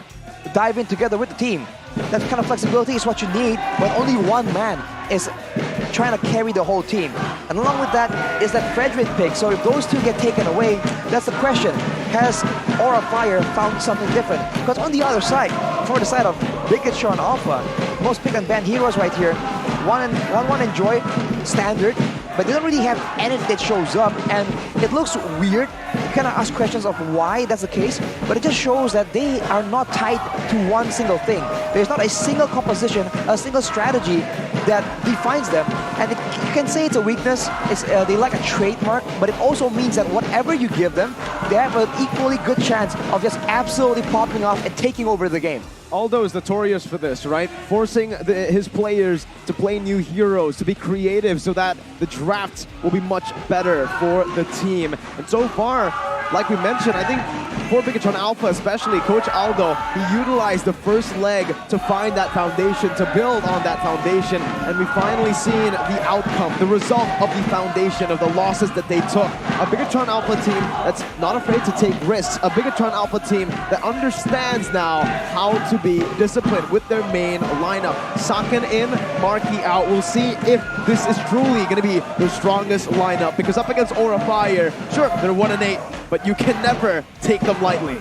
dive in together with the team. That kind of flexibility is what you need, but only one man is trying to carry the whole team. And along with that is that Fredrin pick. So if those two get taken away, that's the question. Has Aura Fire found something different? Because on the other side, for the side of Bigetron Alpha, most pick and ban heroes right here, one enjoy standard, but they don't really have anything that shows up, and it looks weird. You kind of ask questions of why that's the case, but it just shows that they are not tied to one single thing. There's not a single composition, a single strategy that defines them, and you can say it's a weakness. It's they lack a trademark, but it also means that whatever you give them, they have an equally good chance of just absolutely popping off and taking over the game. Aldo is notorious for this, right? Forcing his players to play new heroes, to be creative so that the draft will be much better for the team. And so far, like we mentioned, I think for Bigetron Alpha especially, Coach Aldo, he utilized the first leg to find that foundation, to build on that foundation, and we've finally seen the outcome, the result of the foundation of the losses that they took. A Bigetron Alpha team that's not afraid to take risks, a Bigetron Alpha team that understands now how to be disciplined with their main lineup. Saken in, Marky out. We'll see if this is truly going to be their strongest lineup, because up against Aura Fire, sure, they're 1-8, but you can never take them lightly.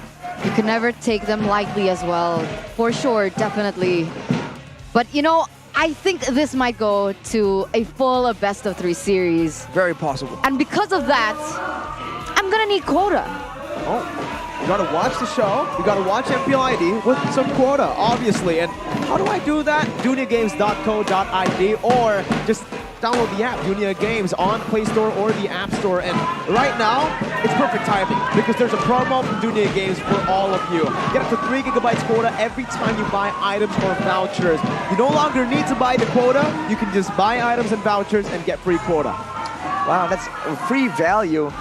You can never take them lightly as well. For sure, definitely. But you know, I think this might go to a full best-of-3 series. Very possible. And because of that, I'm gonna need quota. Oh, you gotta watch the show. You gotta watch MPL ID with some quota, obviously. And how do I do that? JuniorGames.co.id, or just download the app, Junior Games, on Play Store or the App Store. And right now, it's perfect timing because there's a promo from Junior Games for all of you. Get up to 3 gigabytes quota every time you buy items or vouchers. You no longer need to buy the quota. You can just buy items and vouchers and get free quota. Wow, that's free value.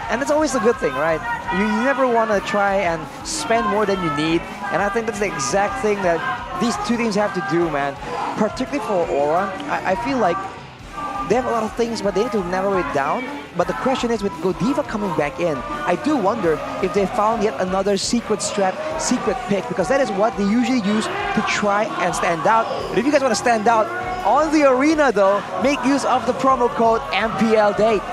And that's always a good thing, right? You never want to try and spend more than you need. And I think that's the exact thing that these two teams have to do, man. Particularly for Aura, I feel like they have a lot of things, but they need to narrow it down. But the question is, with Godiva coming back in, I do wonder if they found yet another secret strat, secret pick, because that is what they usually use to try and stand out. But if you guys want to stand out on the arena, though, make use of the promo code MPL Date.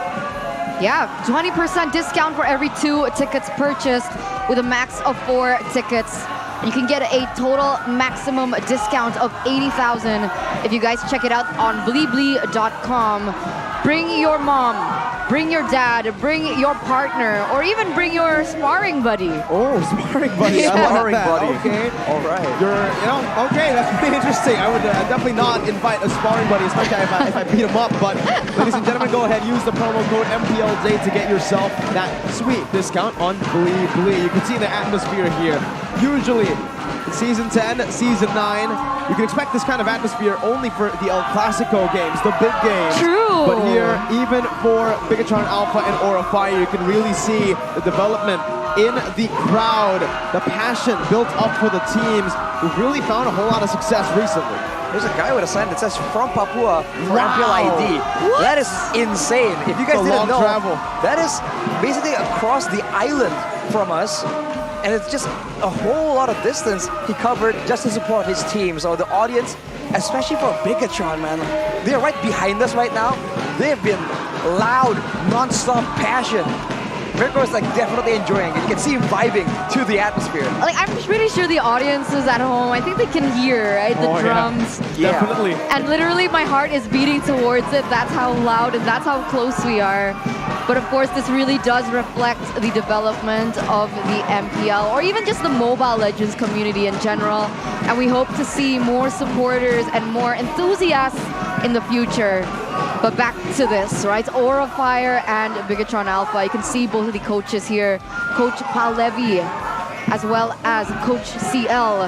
Yeah, 20% discount for every 2 tickets purchased with a max of 4 tickets. You can get a total maximum discount of 80,000 if you guys check it out on blibli.com. Bring your mom, bring your dad, bring your partner, or even bring your sparring buddy. Oh, sparring buddy. Yeah. Sparring buddy. Okay. All right. Okay, that's pretty interesting. I would definitely not invite a sparring buddy, especially if I beat him up. But ladies and gentlemen, go ahead, use the promo code MPLJ to get yourself that sweet discount on Blee. You can see the atmosphere here. Usually, in Season 10, Season 9, you can expect this kind of atmosphere only for the El Clasico games, the big games. True. But here, even for Bigetron Alpha and Aura Fire, you can really see the development in the crowd, the passion built up for the teams who've really found a whole lot of success recently. There's a guy with a sign that says from Papua for MPL ID. What? That is insane. If you guys didn't know, travel. that is basically across the island from us. And it's just a whole lot of distance he covered just to support his team. So the audience, especially for Bigetron, man, they're right behind us right now. They've been loud, non-stop passion. Mirko is like definitely enjoying it. You can see him vibing to the atmosphere. Like, I'm pretty sure the audiences at home, I think they can hear, right? The drums. Yeah. Definitely. And literally my heart is beating towards it. That's how loud and that's how close we are. But of course, this really does reflect the development of the MPL or even just the Mobile Legends community in general. And we hope to see more supporters and more enthusiasts in the future. But back to this, right? Aura Fire and Bigetron Alpha. You can see both of the coaches here. Coach Paul Levy as well as Coach CL.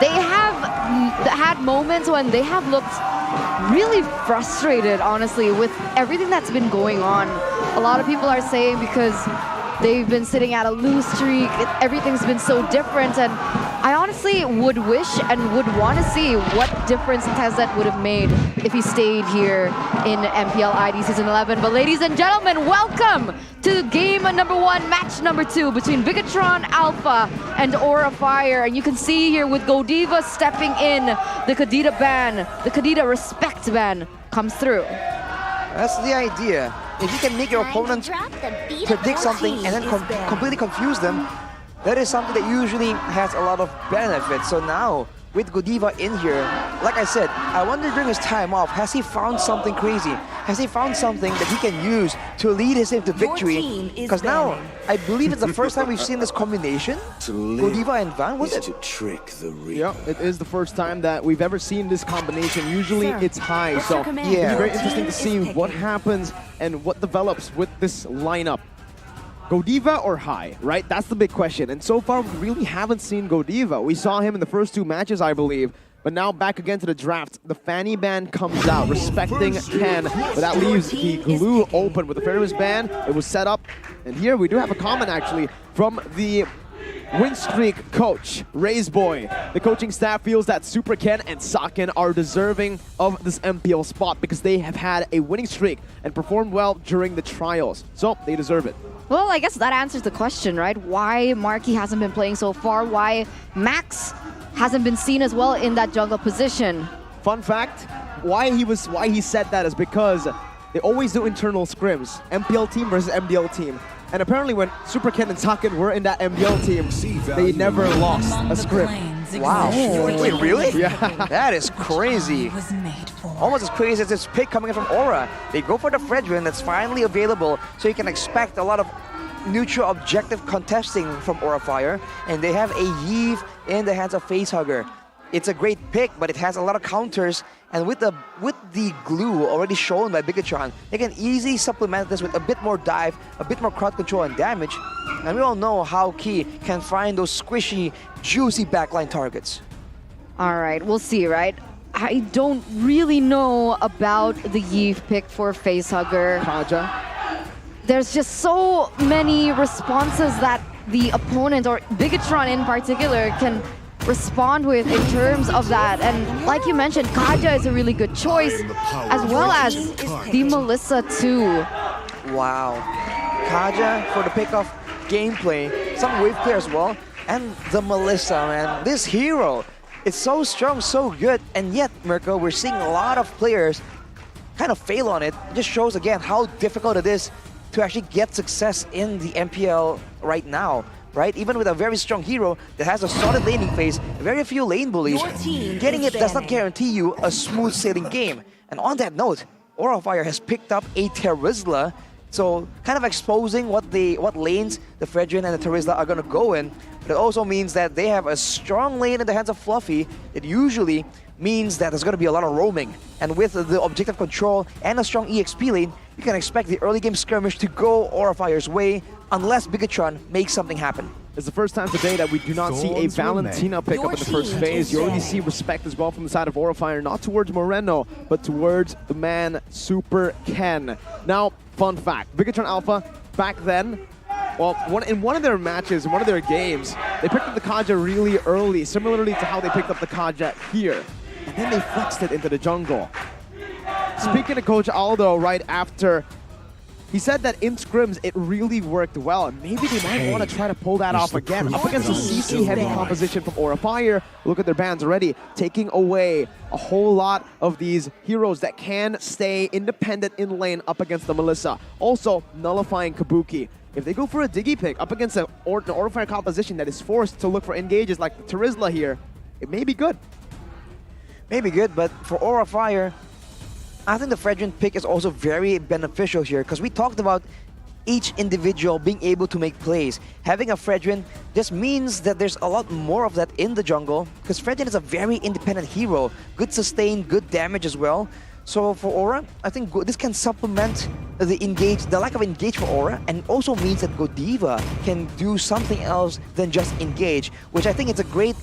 They have had moments when they have looked really frustrated, honestly, with everything that's been going on. A lot of people are saying because they've been sitting at a lose streak, everything's been so different, and I honestly would wish and would want to see what difference Tezet would have made if he stayed here in MPL ID Season 11. But ladies and gentlemen, welcome to game number 1, match number 2 between Bigetron Alpha and Aura Fire. And you can see here with Godiva stepping in, the Kadita ban, the Kadita respect ban comes through. That's the idea. If you can make your opponent predict something and then completely confuse them, that is something that usually has a lot of benefits. So now, with Godiva in here, like I said, I wonder during his time off, has he found something crazy? Has he found something that he can use to lead his team to victory? Because now, I believe it's the first time we've seen this combination. Godiva and Van, was it? Yeah, it is the first time that we've ever seen this combination. Usually it's high, so Yeah. it'll be very interesting to see what happens and what develops with this lineup. Godiva or High, right? That's the big question. And so far, we really haven't seen Godiva. We saw him in the first 2 matches, I believe. But now back again to the draft. The Fanny ban comes out, respecting Ken. But that leaves the glue open with the Ferris ban. It was set up. And here we do have a comment, actually, from the win streak coach, Ray's Boy. The coaching staff feels that Super Ken and Saken are deserving of this MPL spot because they have had a winning streak and performed well during the trials. So they deserve it. Well, I guess that answers the question, right? Why Marky hasn't been playing so far, why Max hasn't been seen as well in that jungle position. Fun fact, why he said that is because they always do internal scrims, MPL team versus MDL team. And apparently when Super Ken and Saken were in that MDL team, they never lost a scrim. Wow. Wait, really? Yeah. That is crazy. Almost as crazy as this pick coming in from Aura. They go for the Fredrin that's finally available, so you can expect a lot of neutral objective contesting from Aura Fire. And they have a Yeve in the hands of Facehugger. It's a great pick, but it has a lot of counters. And with the glue already shown by Bigetron, they can easily supplement this with a bit more dive, a bit more crowd control and damage. And we all know how Key can find those squishy, juicy backline targets. All right, we'll see, right? I don't really know about the Yeve pick for Facehugger. Kaja. There's just so many responses that the opponent, or Bigetron in particular, can respond with in terms of that. And like you mentioned, Kaja is a really good choice, as well as the Melissa too. Wow. Kaja for the pick of gameplay, some wave play as well, and the Melissa, man. This hero, it's so strong, so good, and yet, Mirko, we're seeing a lot of players kind of fail on it. It just shows again how difficult it is to actually get success in the MPL right now. Right? Even with a very strong hero that has a solid laning phase, very few lane bullies, getting it does not guarantee you a smooth sailing game. And on that note, Aura Fire has picked up a Terizla, so kind of exposing what lanes the Fredrin and the Terizla are going to go in. But it also means that they have a strong lane in the hands of Fluffy that usually means that there's going to be a lot of roaming. And with the objective control and a strong EXP lane, you can expect the early game skirmish to go Aura Fire's way unless Bigetron makes something happen. It's the first time today that we do not see a Valentina pickup in the first phase. You already see respect as well from the side of Aura Fire, not towards Moreno, but towards the man Super Ken. Now, fun fact, Bigetron Alpha, back then, well, in one of their matches, in one of their games, they picked up the Kaja really early, similarly to how they picked up the Kaja here. And then they flexed it into the jungle. Speaking to Coach Aldo right after He said that in scrims, it really worked well, and maybe they might want to try to pull that off again. Up against a CC-heavy composition from Aura Fire, look at their bans already, taking away a whole lot of these heroes that can stay independent in lane up against the Melissa. Also, nullifying Kabuki. If they go for a Diggy pick up against an Aura Fire composition that is forced to look for engages like Terizla here, it may be good. Maybe good, but for Aura Fire, I think the Fredrin pick is also very beneficial here because we talked about each individual being able to make plays. Having a Fredrin just means that there's a lot more of that in the jungle because Fredrin is a very independent hero. Good sustain, good damage as well. So for Aura, I think this can supplement the lack of engage for Aura, and also means that Godiva can do something else than just engage, which I think it's a great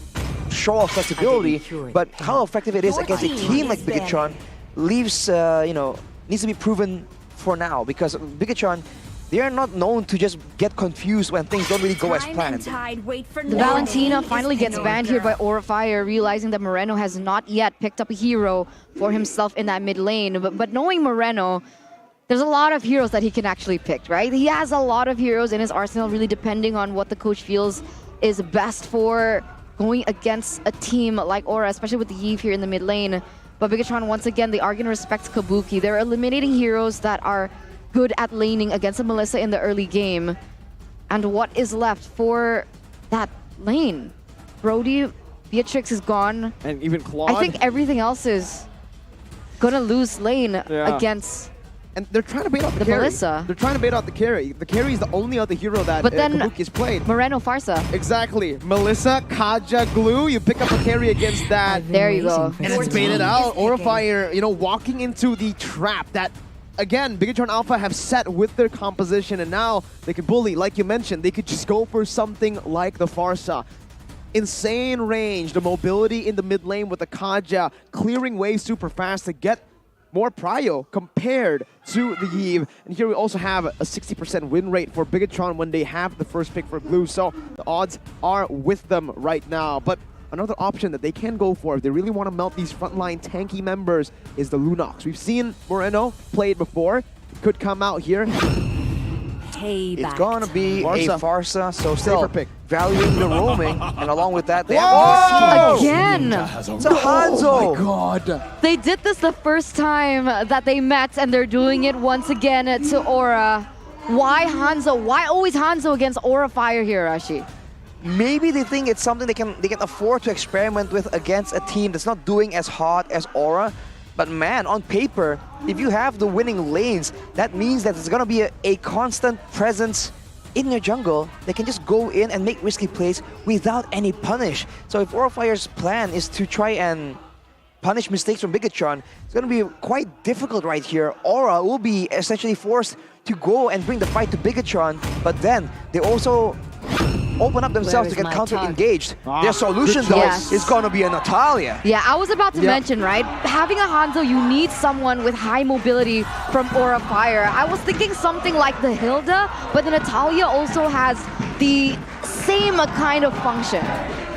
show of flexibility, but how effective it is against a team like Bigetron leaves, needs to be proven for now, because Bigetron, they are not known to just get confused when things don't really go as planned. The Valentina finally gets banned here by Aura Fire, realizing that Moreno has not yet picked up a hero for himself in that mid lane. But knowing Moreno, there's a lot of heroes that he can actually pick, right? He has a lot of heroes in his arsenal, really depending on what the coach feels is best for going against a team like Aura, especially with the Eve here in the mid lane. But Bigetron, once again, they are going to respect Kabuki. They're eliminating heroes that are good at laning against a Melissa in the early game. And what is left for that lane? Brody, Beatrix is gone. And even Claude. I think everything else is going to lose lane against... And they're trying to bait out the carry. Melissa. They're trying to bait out the carry. The carry is the only other hero that Kabuki's played. Moreno Farsa. Exactly. Melissa, Kaja, Glue. You pick up a carry against that. There you go. And it's baited out. Aura Fire, walking into the trap that, again, Bigetron Alpha have set with their composition, and now they can bully. Like you mentioned, they could just go for something like the Farsa. Insane range, the mobility in the mid lane with the Kaja, clearing waves super fast to get more prio compared to the Eve. And here we also have a 60% win rate for Bigetron when they have the first pick for Blue. So the odds are with them right now. But another option that they can go for if they really want to melt these frontline tanky members is the Lunox. We've seen Moreno play it before. It could come out here. It's gonna be a Farsa, so still pick. valuing the roaming, and along with that, they have again! It's a Hanzo! Oh my god! They did this the first time that they met, and they're doing it once again to Aura. Why Hanzo? Why always Hanzo against Aura Fire here, Rashi? Maybe they think it's something they can afford to experiment with against a team that's not doing as hot as Aura. But man, on paper, if you have the winning lanes, that means that it's gonna be a constant presence in your jungle. They can just go in and make risky plays without any punish. So if Aura Fire's plan is to try and punish mistakes from Bigetron, it's gonna be quite difficult right here. Aura will be essentially forced to go and bring the fight to Bigetron, but then they also open up themselves to get counter-engaged. Their solution, though, is going to be a Natalia. Yeah, I was about to mention, right? Having a Hanzo, you need someone with high mobility from Aura Fire. I was thinking something like the Hilda, but the Natalia also has the same kind of function.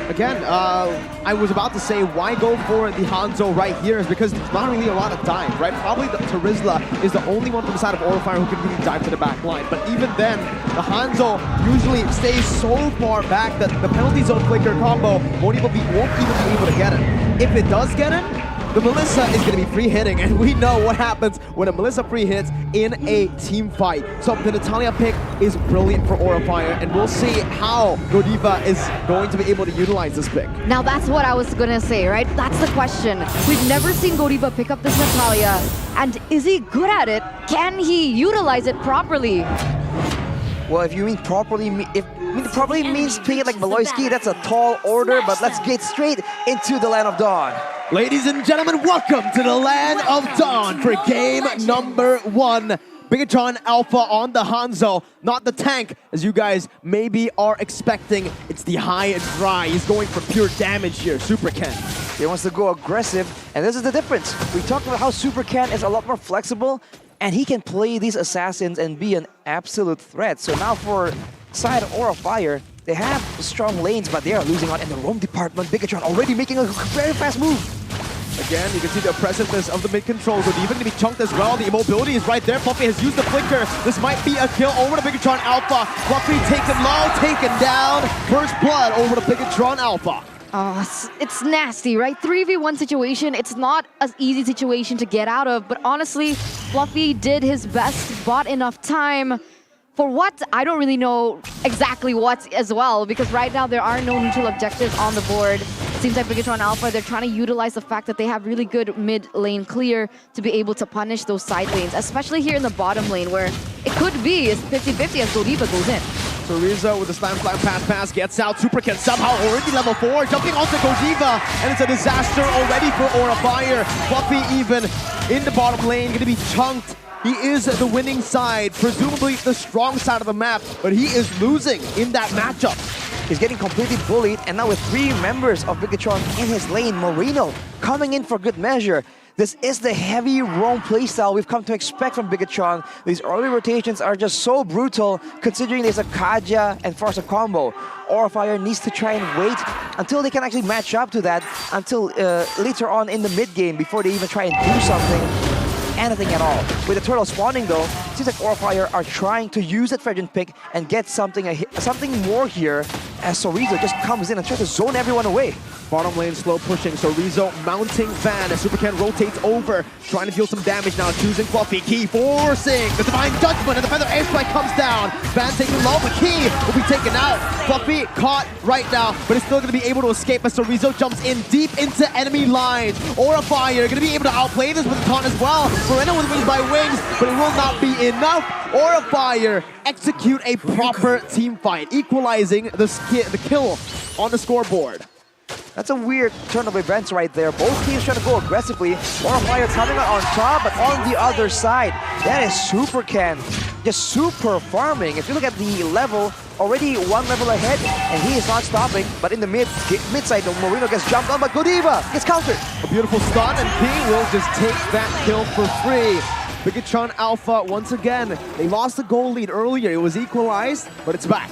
Again, I was about to say why go for the Hanzo right here is because there's not really a lot of dive, right? Probably the Terizla is the only one from the side of Aura Fire who can really dive to the back line. But even then, the Hanzo usually stays so far back that the penalty zone flicker combo won't even be able to get it. If it does get it, the Melissa is going to be free hitting, and we know what happens when a Melissa free hits in a team fight. So the Natalia pick is brilliant for Aura Fire, and we'll see how Godiva is going to be able to utilize this pick. Now that's what I was going to say, right? That's the question. We've never seen Godiva pick up this Natalia, and is he good at it? Can he utilize it properly? Well, if you mean properly, properly means playing it like Maloyski, that's a tall order, but let's get straight into the Land of Dawn. Ladies and gentlemen, welcome to the Land of Dawn for game number 1. Bigetron Alpha on the Hanzo, not the tank, as you guys maybe are expecting. It's the high and dry. He's going for pure damage here, Super Ken. He wants to go aggressive, and this is the difference. We talked about how Super Ken is a lot more flexible, and he can play these assassins and be an absolute threat. So now for side of Aura Fire, they have strong lanes, but they are losing out in the roam department. Bigetron already making a very fast move. Again, you can see the oppressiveness of the mid control. Good even to be chunked as well. The immobility is right there. Fluffy has used the flicker. This might be a kill over to Bigetron Alpha. Fluffy taken low, taken down. First blood over to Bigetron Alpha. Oh, it's nasty, right? 3v1 situation, it's not an easy situation to get out of, but honestly, Fluffy did his best, bought enough time. For what? I don't really know exactly what as well, because right now there are no neutral objectives on the board. Seems like Bigetron Alpha, they're trying to utilize the fact that they have really good mid lane clear to be able to punish those side lanes, especially here in the bottom lane where it could be 50-50 as Godiva goes in. Rizzo with the slam pass gets out. Superkin somehow already level 4, jumping onto Godiva, and it's a disaster already for Aura Fire. Fluffy even in the bottom lane, gonna be chunked. He is the winning side, presumably the strong side of the map, but he is losing in that matchup. He's getting completely bullied, and now with 3 members of Bigetron in his lane, Marino coming in for good measure. This is the heavy roam playstyle we've come to expect from Bigetron. These early rotations are just so brutal, considering there's a Kaja and Forza combo. Aura Fire needs to try and wait until they can actually match up to that, until later on in the mid game, before they even try and do something. Anything at all. With the turtle spawning though, it seems like Aura Fire are trying to use that Fredgen pick and get something more here, as Sorizo just comes in and tries to zone everyone away. Bottom lane slow pushing, Sorizo mounting Van as Supercan rotates over, trying to deal some damage now, choosing Fluffy. Key forcing the Divine Judgment, and the Feather Airstrike comes down. Van taking low, but Key will be taken out. Fluffy caught right now, but is still going to be able to escape as Sorizo jumps in deep into enemy lines. Aura Fire going to be able to outplay this with the taunt as well. Moreno with Wings by Wings, but it will not be enough. Aura Fire execute a proper team fight, equalizing the kill on the scoreboard. That's a weird turn of events right there. Both teams trying to go aggressively. Aura Fire coming out on top, but on the other side, that is Supercan. Just super farming. If you look at the level, already 1 level ahead, and he is not stopping. But in the mid side, Marino gets jumped on, but Godiva gets countered. A beautiful stun, and King will just take that kill for free. Bigetron Alpha, once again, they lost the goal lead earlier. It was equalized, but it's back.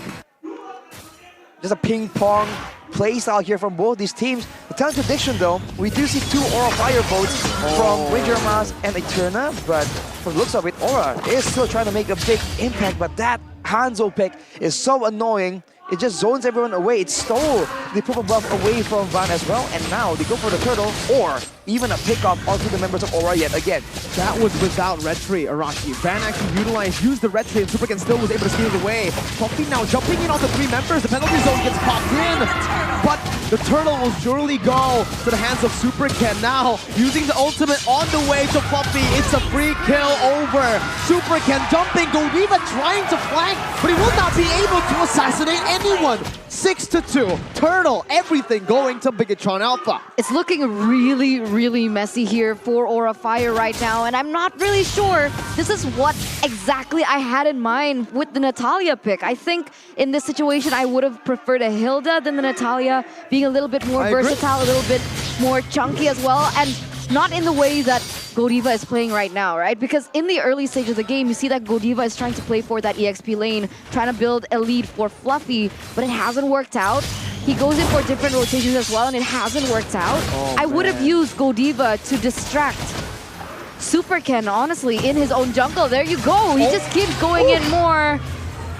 Just a ping-pong playstyle here from both these teams. The contradiction though, we do see 2 Aura Fire votes from Ranger Maz and Eterna, but from the looks of it, Aura is still trying to make a big impact, but that Hanzo pick is so annoying. It just zones everyone away. It stole the purple buff away from Van as well, and now they go for the turtle, or even a pickup onto the members of Aura yet again. That was without Red Tree, Araki. Van actually used the Red Tree, and Supercan still was able to steal it away. Fluffy now jumping in on the 3 members. The penalty zone gets popped in, but the turtle will surely go to the hands of Supercan now, using the ultimate on the way to Fluffy. It's a free kill over. Supercan jumping, Godiva trying to flank, but he will not be able to assassinate anyone. 6-2, Turtle, everything going to Bigetron Alpha. It's looking really, really messy here for Aura Fire right now, and I'm not really sure this is what exactly I had in mind with the Natalia pick. I think in this situation, I would have preferred a Hilda than the Natalia, being a little bit more versatile, a little bit more chunky as well, and not in the way that Godiva is playing right now, right? Because in the early stage of the game, you see that Godiva is trying to play for that EXP lane, trying to build a lead for Fluffy, but it hasn't worked out. He goes in for different rotations as well, and it hasn't worked out. I would have used Godiva to distract Supercan, honestly, in his own jungle. There you go. He just keeps going in more.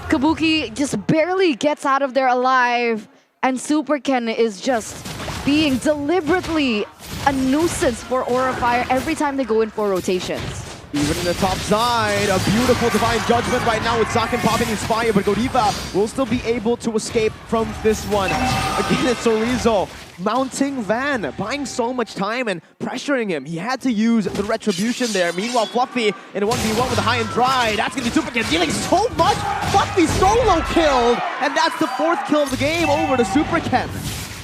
Kabuki just barely gets out of there alive, and Supercan is just being deliberately a nuisance for Aura Fire every time they go in for rotations. Even in the top side, a beautiful Divine Judgment right now with Zaken popping his fire, but Godiva will still be able to escape from this one. Again, it's Sorizo mounting Van, buying so much time and pressuring him. He had to use the Retribution there. Meanwhile, Fluffy in a 1v1 with a high and dry. That's going to be Supercan dealing so much. Fluffy solo killed, and that's the 4th kill of the game over to Supercan.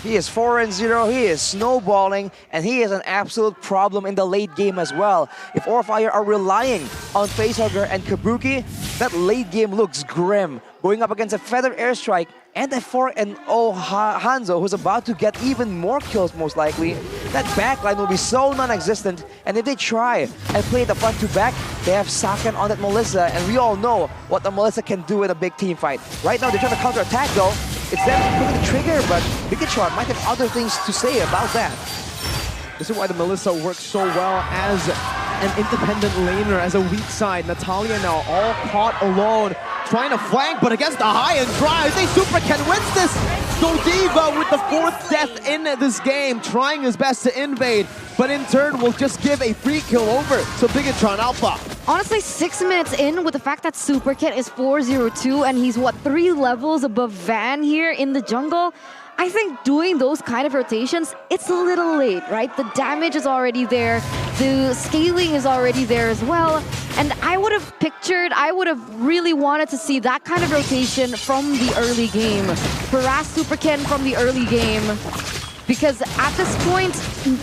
He is 4-0, he is snowballing, and he is an absolute problem in the late game as well. If Aura Fire are relying on Facehugger and Kabuki, that late game looks grim. Going up against a Feather Airstrike and a 4-0 Hanzo, who's about to get even more kills most likely, that backline will be so non-existent. And if they try and play the front to back, they have Saken on that Melissa, and we all know what the Melissa can do in a big team fight. Right now, they're trying to counter-attack though. It's them pulling the trigger, but Bigetron might have other things to say about that. This is why the Melissa works so well as an independent laner, as a weak side. Natalia now all caught alone, trying to flank, but against the high and dry. I think Super Ken wins this. Godiva with the 4th death in this game, trying his best to invade, but in turn will just give a free kill over to Bigetron Alpha. Honestly, 6 minutes in, with the fact that Super Ken is 4-0-2 and he's, what, 3 levels above Van here in the jungle, I think doing those kind of rotations, it's a little late, right? The damage is already there, the scaling is already there as well, and I would have really wanted to see that kind of rotation from the early game. Harass Super Ken from the early game, because at this point,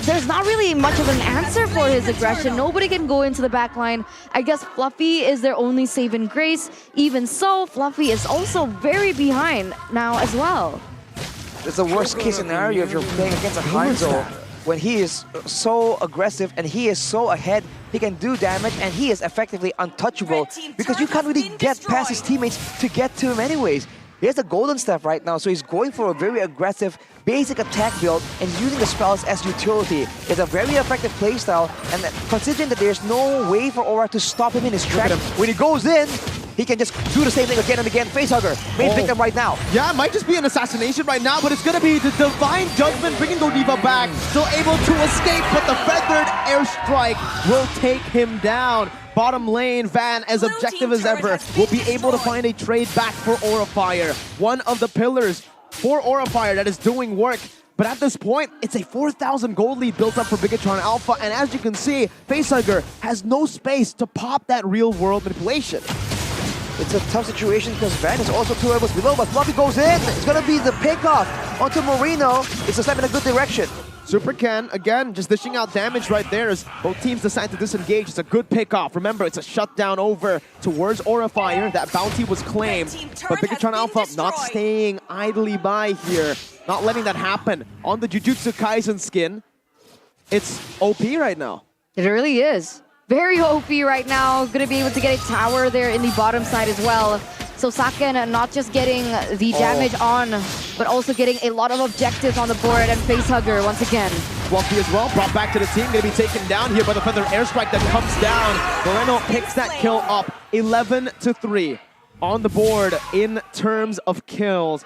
there's not really much of an answer for his aggression. Nobody can go into the backline. I guess Fluffy is their only save and grace. Even so, Fluffy is also very behind now as well. It's the worst case scenario if you're playing against a Hanzo when he is so aggressive and he is so ahead, he can do damage and he is effectively untouchable because you can't really get past his teammates to get to him anyways. He has a golden staff right now, so he's going for a very aggressive basic attack build and using the spells as utility. It's a very effective playstyle, and considering that there's no way for Aura to stop him in his tracks, when he goes in, he can just do the same thing again and again. Facehugger, main victim right now. Yeah, it might just be an assassination right now, but it's gonna be the Divine Judgment bringing Godiva back. Still able to escape, but the Feathered Airstrike will take him down. Bottom lane, Van, as objective as ever, will be able to find a trade back for Aura Fire. One of the pillars for Aura Fire that is doing work. But at this point, it's a 4,000 gold lead built up for Bigetron Alpha, and as you can see, Facehugger has no space to pop that real-world manipulation. It's a tough situation because Van is also 2 levels below, but Fluffy goes in. It's going to be the pickoff onto Marino. It's a step in a good direction. Super Ken, again, just dishing out damage right there as both teams decide to disengage. It's a good pickoff. Remember, it's a shutdown over towards Aura Fire. That bounty was claimed, but Bigetron Alpha not staying idly by here. Not letting that happen. On the Jujutsu Kaisen skin, it's OP right now. It really is. Very OP right now. Gonna be able to get a tower there in the bottom side as well. So Saken not just getting the damage on, but also getting a lot of objectives on the board, and Facehugger once again. Fluffy as well, brought back to the team, gonna be taken down here by the Feather Airstrike that comes down. Moreno picks that kill up, 11-3 on the board in terms of kills.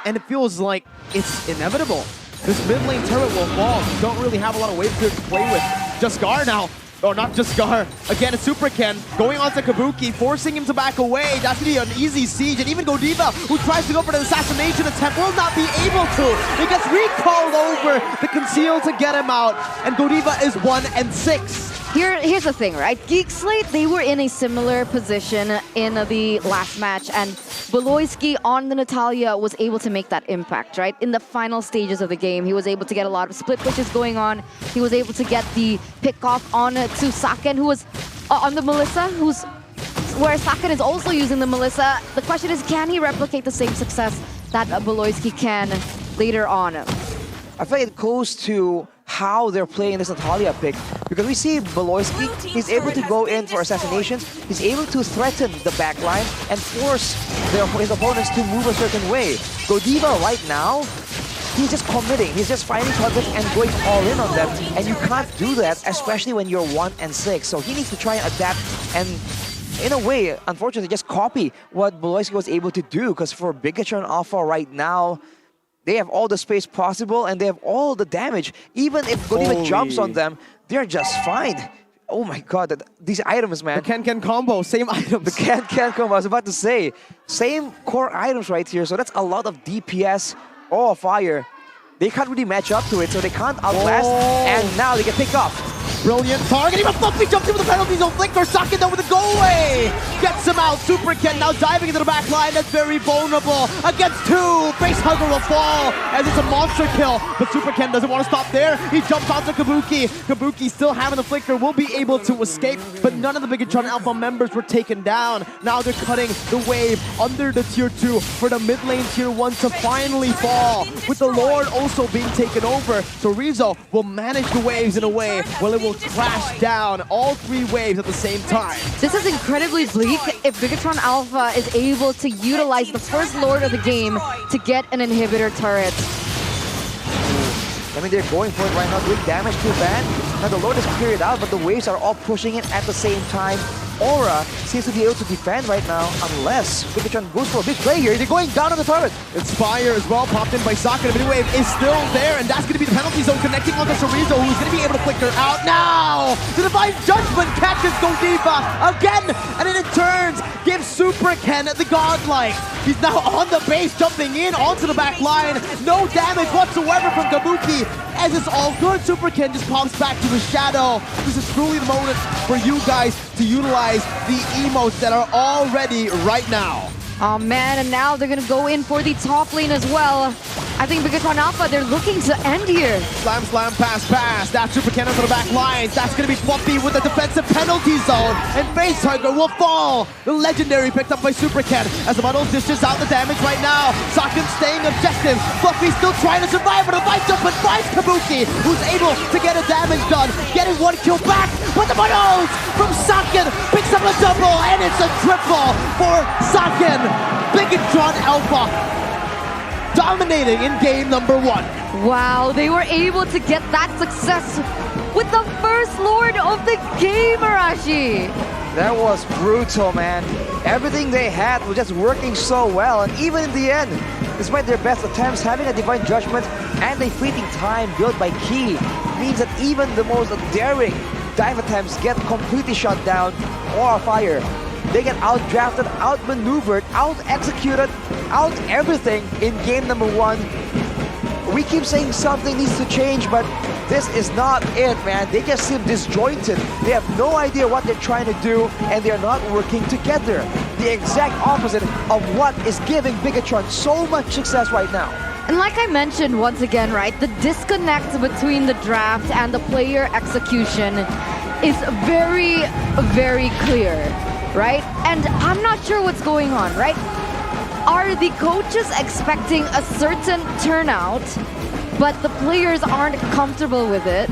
And it feels like it's inevitable. This mid lane turret will fall. You don't really have a lot of waves to play with. Jaskar now. Oh, not Jaskar. Again, it's Super Ken going on to Kabuki, forcing him to back away. That's going to be an easy siege. And even Godiva, who tries to go for the assassination attempt, will not be able to. He gets recalled over the conceal to get him out. And Godiva is 1-6. Here's the thing, right? GEEK SLATE, they were in a similar position in the last match, and Beloyski on the Natalia was able to make that impact, right? In the final stages of the game, he was able to get a lot of split pushes going on. He was able to get the pick off on to Saken, who was on the Melissa, where Saken is also using the Melissa. The question is, can he replicate the same success that Beloyski can later on? I feel like it goes to how they're playing this Natalia pick, because we see Beloyski, he's able to go in for assassinations, he's able to threaten the backline and force his opponents to move a certain way. Godiva right now, he's just committing, he's just finding targets and going all in on them, and you can't do that, especially when you're 1-6. So he needs to try and adapt and, in a way, unfortunately, just copy what Beloyski was able to do, because for Bigetron Alpha right now, they have all the space possible and they have all the damage. Even if Godiva jumps on them, they're just fine. Oh my god, these items, man. The Ken combo, same items. The Ken combo, I was about to say. Same core items right here, so that's a lot of DPS. Oh, fire. They can't really match up to it, so they can't outlast, and now they get picked off. Brilliant target, even Fluffy jumps in with the penalty zone flicker, Saken though with the go away! Gets him out, Super Ken now diving into the back line, that's very vulnerable. Against 2, Facehugger will fall as it's a monster kill, but Super Ken doesn't want to stop there. He jumps onto Kabuki. Kabuki still having the flicker, will be able to escape, but none of the Bigetron Alpha members were taken down. Now they're cutting the wave under the tier 2 for the mid lane tier 1 to finally fall, with the Lord also being taken over. So Rizzo will manage the waves in a way where it will crash down all 3 waves at the same time. This is incredibly bleak if Bigetron Alpha is able to utilize the first Lord of the game to get an inhibitor turret. I mean, they're going for it right now, doing damage to Van. Now the load is cleared out, but the waves are all pushing it at the same time. Aura seems to be able to defend right now, unless Bigetron goes for a big play here. They're going down on the turret. It's Fire as well, popped in by Saka. The mid-wave is still there, and that's going to be the penalty zone connecting onto Chorizo, who's going to be able to flicker out now. The Divine Judgment catches Godiva again, and then it turns, gives Super Ken the godlike. He's now on the base, jumping in onto the back line. No damage whatsoever from Kabuki, as it's all good. Super Ken just pops back to his shadow. This is truly the moment for you guys to utilize the emotes that are all ready right now. Oh man, and now they're gonna go in for the top lane as well. I think Bigetron Alpha, they're looking to end here. Slam, slam, pass, pass. That's Super Cannon to the back lines. That's gonna be Fluffy with the defensive penalty zone. And Facehugger will fall. The legendary picked up by Super Ken as the Muddle dishes out the damage right now. Sakin staying objective. Fluffy still trying to survive, but a fight jump finds Kabuki, who's able to get a damage done, getting one kill back. But the Muddles from Sakin picks up a double, and it's a triple for Sakin. Bigetron Alpha dominating in game number 1. Wow, they were able to get that success with the first Lord of the game, Arashi. That was brutal, man. Everything they had was just working so well, and even in the end, despite their best attempts, having a Divine Judgment and a fleeting time built by Key means that even the most daring dive attempts get completely shut down or fire. They get out-drafted, out-maneuvered, out-executed, out-everything in game number 1. We keep saying something needs to change, but this is not it, man. They just seem disjointed. They have no idea what they're trying to do, and they're not working together. The exact opposite of what is giving Bigetron so much success right now. And like I mentioned once again, right, the disconnect between the draft and the player execution is very, very clear. Right? And I'm not sure what's going on, right? Are the coaches expecting a certain turnout, but the players aren't comfortable with it,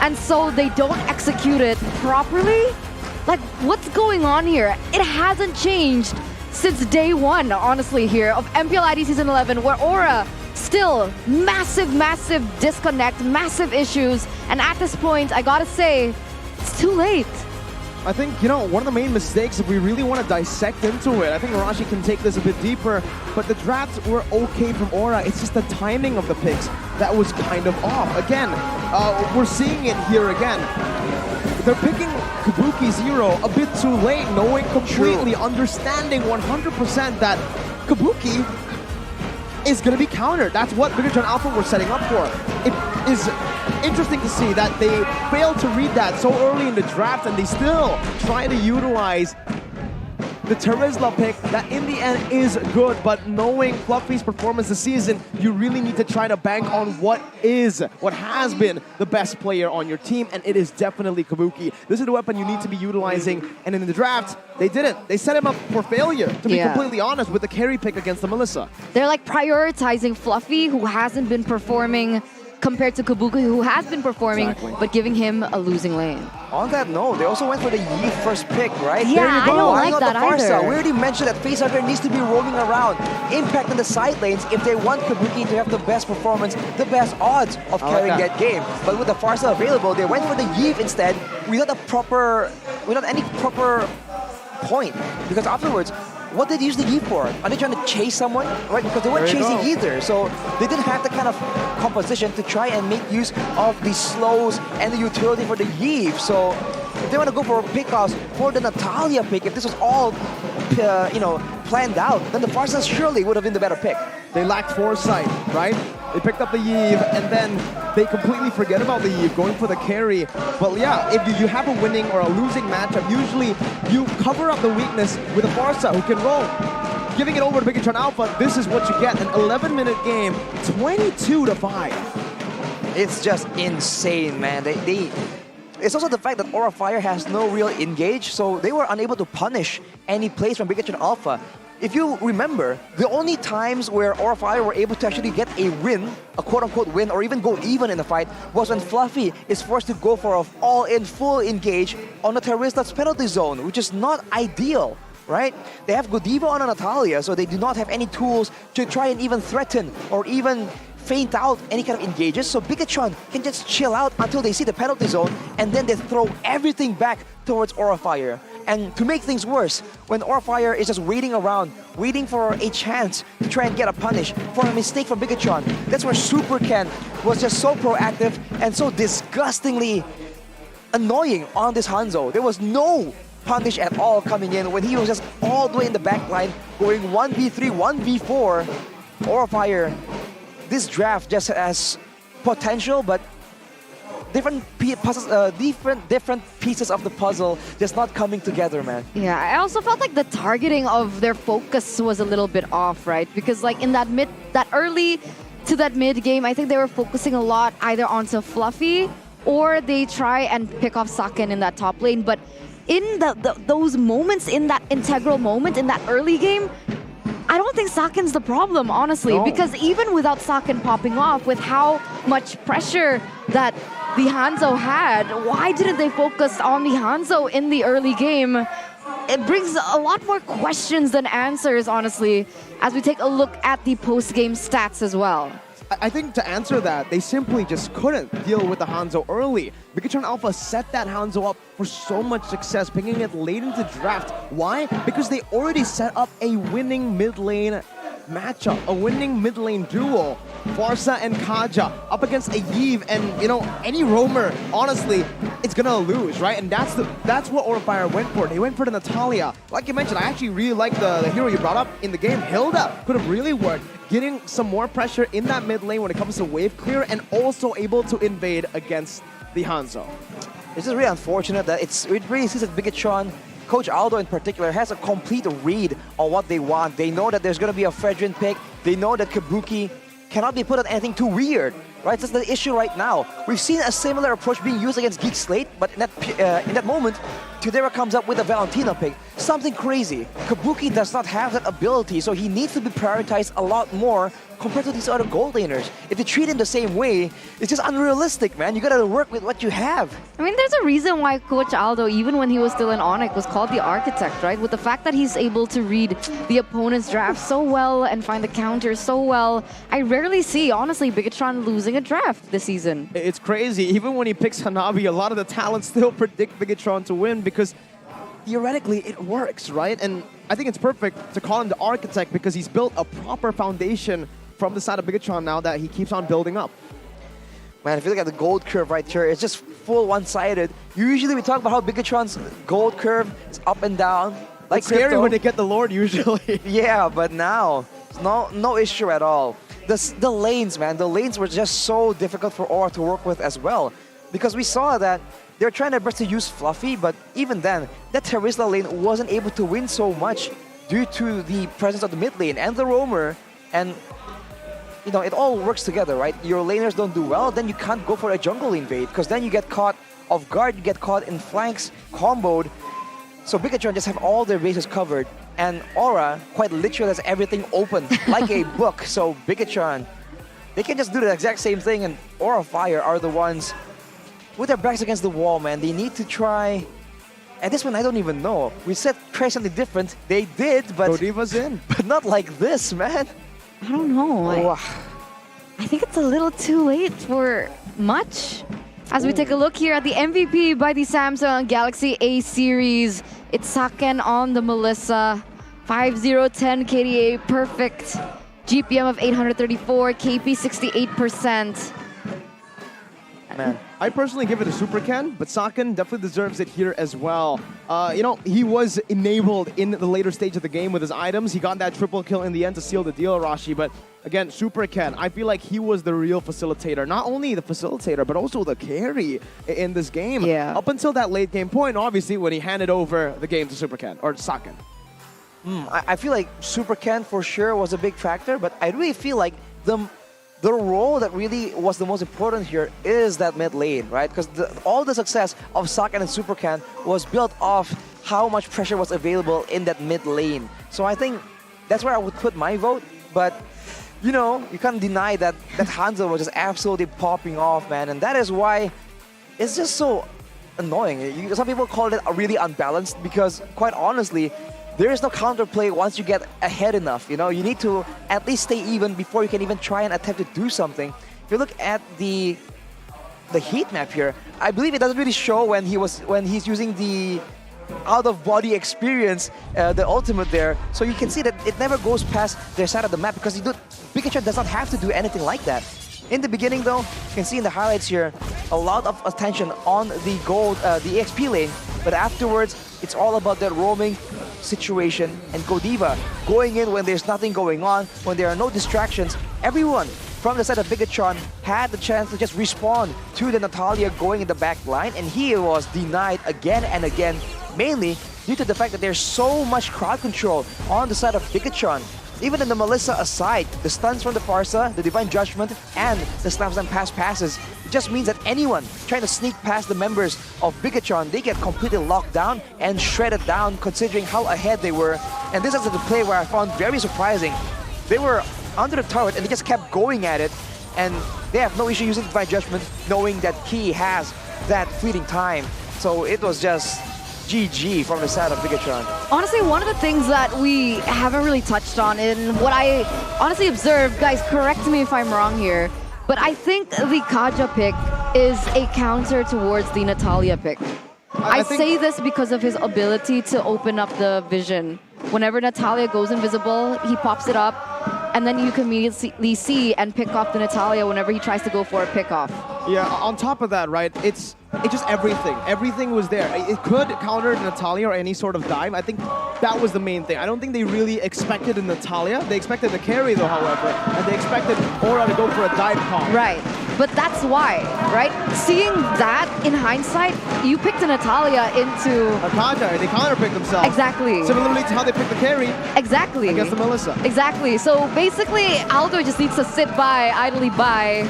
and so they don't execute it properly? Like, what's going on here? It hasn't changed since day 1, honestly, here of MPL ID Season 11, where Aura still massive, massive disconnect, massive issues, and at this point, I gotta say, it's too late. I think, you know, one of the main mistakes, if we really want to dissect into it, I think Arashi can take this a bit deeper, but the drafts were okay from Aura. It's just the timing of the picks that was kind of off. Again, we're seeing it here again. They're picking Kabuki Zero a bit too late, knowing completely, understanding 100% that Kabuki is going to be countered. That's what Bigetron Alpha were setting up for. It is interesting to see that they failed to read that so early in the draft, and they still try to utilize the Terizla pick that in the end is good, but knowing Fluffy's performance this season, you really need to try to bank on what has been the best player on your team, and it is definitely Kabuki. This is the weapon you need to be utilizing, and in the draft, they didn't. They set him up for failure, to be completely honest, with the carry pick against the Melissa. They're like prioritizing Fluffy, who hasn't been performing, compared to Kabuki, who has been performing, but giving him a losing lane. On that note, they also went for the Yi first pick, right? Yeah, there you go. I don't Why like not that the Farsa? either. We already mentioned that Facehugger needs to be roaming around, impacting the side lanes if they want Kabuki to have the best performance, the best odds of carrying that game. But with the Farsa available, they went for the Yi instead without any proper point. Because afterwards, what did they use the Yi for? Are they trying to chase someone? Right, because they weren't chasing either. So they didn't have the kind of composition to try and make use of the slows and the utility for the Yi. So if they want to go for pickoffs for the Natalia pick, if this was all planned out, then the Farsa surely would have been the better pick. They lacked foresight, right? They picked up the Yve, and then they completely forget about the Yve, going for the carry. But yeah, if you have a winning or a losing matchup, usually you cover up the weakness with a Farsa who can roll. Giving it over to Bigetron Alpha, this is what you get. An 11-minute game, 22-5. It's just insane, man. It's also the fact that Aura Fire has no real engage, so they were unable to punish any plays from Bigetron Alpha. If you remember, the only times where Aura Fire were able to actually get a win, a quote-unquote win, or even go even in the fight, was when Fluffy is forced to go for an all-in, full engage on the Terizla's penalty zone, which is not ideal, right? They have Godiva on a Natalia, so they do not have any tools to try and even threaten or even feint out any kind of engages, so Bigetron can just chill out until they see the penalty zone, and then they throw everything back towards Aurafire. And to make things worse, when Aurafire is just waiting around, waiting for a chance to try and get a punish for a mistake from Bigetron, that's where Super Ken was just so proactive and so disgustingly annoying on this Hanzo. There was no punish at all coming in when he was just all the way in the back line, going 1v3, 1v4. Aurafire, this draft just has potential, but different pieces of the puzzle just not coming together, man. Yeah, I also felt like the targeting of their focus was a little bit off, right? Because like in that early to that mid game, I think they were focusing a lot either onto Fluffy or they try and pick off Saken in that top lane. But in those moments, in that integral moment in that early game, I don't think Saken's the problem, honestly, No. because even without Saken popping off, with how much pressure that the Hanzo had, why didn't they focus on the Hanzo in the early game? It brings a lot more questions than answers, honestly, as we take a look at the post-game stats as well. I think to answer that, they simply just couldn't deal with the Hanzo early. Bigetron Alpha set that Hanzo up for so much success, picking it late into draft. Why? Because they already set up a winning mid lane matchup, a winning mid lane duo. Farsa and Kaja up against a Yves, and you know, any roamer, honestly, it's gonna lose, right? And that's what Aurafire went for. They went for the Natalia. Like you mentioned, I actually really like the hero you brought up in the game. Hilda could have really worked, getting some more pressure in that mid lane when it comes to wave clear, and also able to invade against the Hanzo. It's just really unfortunate that it really seems that Bigetron, Coach Aldo in particular, has a complete read on what they want. They know that there's going to be a Fredrin pick. They know that Kabuki cannot be put on anything too weird, right? That's the issue right now. We've seen a similar approach being used against GEEK SLATE, but in that moment, Tudera comes up with a Valentina pick. Something crazy. Kabuki does not have that ability, so he needs to be prioritized a lot more compared to these other gold laners. If you treat him the same way, it's just unrealistic, man. You gotta work with what you have. I mean, there's a reason why Coach Aldo, even when he was still in ONIC, was called the architect, right? With the fact that he's able to read the opponent's draft so well and find the counters so well. I rarely see, honestly, Bigetron losing a draft this season. It's crazy. Even when he picks Hanabi, a lot of the talent still predict Bigetron to win because theoretically it works, right? And I think it's perfect to call him the architect because he's built a proper foundation from the side of Bigetron now that he keeps on building up. Man, if you look at the gold curve right here, it's just full one-sided. Usually we talk about how Bigetron's gold curve is up and down. Like it's scary crypto. when they get the Lord usually. Yeah, but now, no issue at all. The lanes, man, the lanes were just so difficult for Aura to work with as well. Because we saw that they were trying their best to use Fluffy, but even then, that Terizla lane wasn't able to win so much due to the presence of the mid lane and the roamer. And you know, it all works together, right? Your laners don't do well, then you can't go for a jungle invade, because then you get caught off guard, you get caught in flanks, comboed. So Bigetron just have all their bases covered, and Aura quite literally has everything open like a book. So Bigetron, they can just do the exact same thing, and Aurafire are the ones with their backs against the wall, man. They need to try. At this one, I don't even know. We said try something different. They did, but Godiva's in. But not like this, man. I don't know. I think it's a little too late for much. As we take a look here at the MVP by the Samsung Galaxy A series, it's Saken on the Melissa. 5010 KDA, perfect. GPM of 834, KP 68%. Man. I personally give it a Super Ken, but Saken definitely deserves it here as well. You know, he was enabled in the later stage of the game with his items. He got that triple kill in the end to seal the deal, Rashi. But again, Super Ken, I feel like he was the real facilitator. Not only the facilitator, but also the carry in this game. Yeah. Up until that late game point, obviously, when he handed over the game to Super Ken, or Saken. I feel like Super Ken for sure was a big factor, but I really feel like the role that really was the most important here is that mid lane, right? Because all the success of Saken and Super Ken was built off how much pressure was available in that mid lane. So I think that's where I would put my vote, but you know, you can't deny that Hanzo was just absolutely popping off, man, and that is why it's just so annoying. Some people call it really unbalanced because, quite honestly, there is no counterplay once you get ahead enough. You know, you need to at least stay even before you can even try and attempt to do something. If you look at the heat map here, I believe it doesn't really show when he's using the out-of-body experience, the ultimate there. So you can see that it never goes past their side of the map because Bigetron does not have to do anything like that. In the beginning though, you can see in the highlights here, a lot of attention on the gold, the EXP lane, but afterwards, it's all about that roaming situation and Godiva going in when there's nothing going on, when there are no distractions. Everyone from the side of Bigetron had the chance to just respawn to the Natalia going in the back line, and he was denied again and again, mainly due to the fact that there's so much crowd control on the side of Bigetron. Even in the Melissa aside, the stuns from the Farsa, the Divine Judgment, and the Slam Slam Pass passes, it just means that anyone trying to sneak past the members of Bigetron, they get completely locked down and shredded down considering how ahead they were. And this is the play where I found very surprising. They were under the turret and they just kept going at it, and they have no issue using Divine Judgment knowing that Key has that fleeting time. So it was just GG from the side of Bigetron. Honestly, one of the things that we haven't really touched on, and what I honestly observed, guys, correct me if I'm wrong here, but I think the Kaja pick is a counter towards the Natalia pick. I say this because of his ability to open up the vision. Whenever Natalia goes invisible, he pops it up, and then you can immediately see and pick off the Natalia whenever he tries to go for a pick-off. Yeah, on top of that, right, it's just everything. Everything was there. It could counter Natalia or any sort of dive. I think that was the main thing. I don't think they really expected a Natalia. They expected the carry though, however, and they expected Aura to go for a dive comp. Right, but that's why, right? Seeing that in hindsight, you picked a Natalia into a Kaja. They counter-picked themselves. Exactly. Similarly to how they picked the carry. Exactly. Against the Melissa. Exactly. So basically, Aldo just needs to sit by, idly by,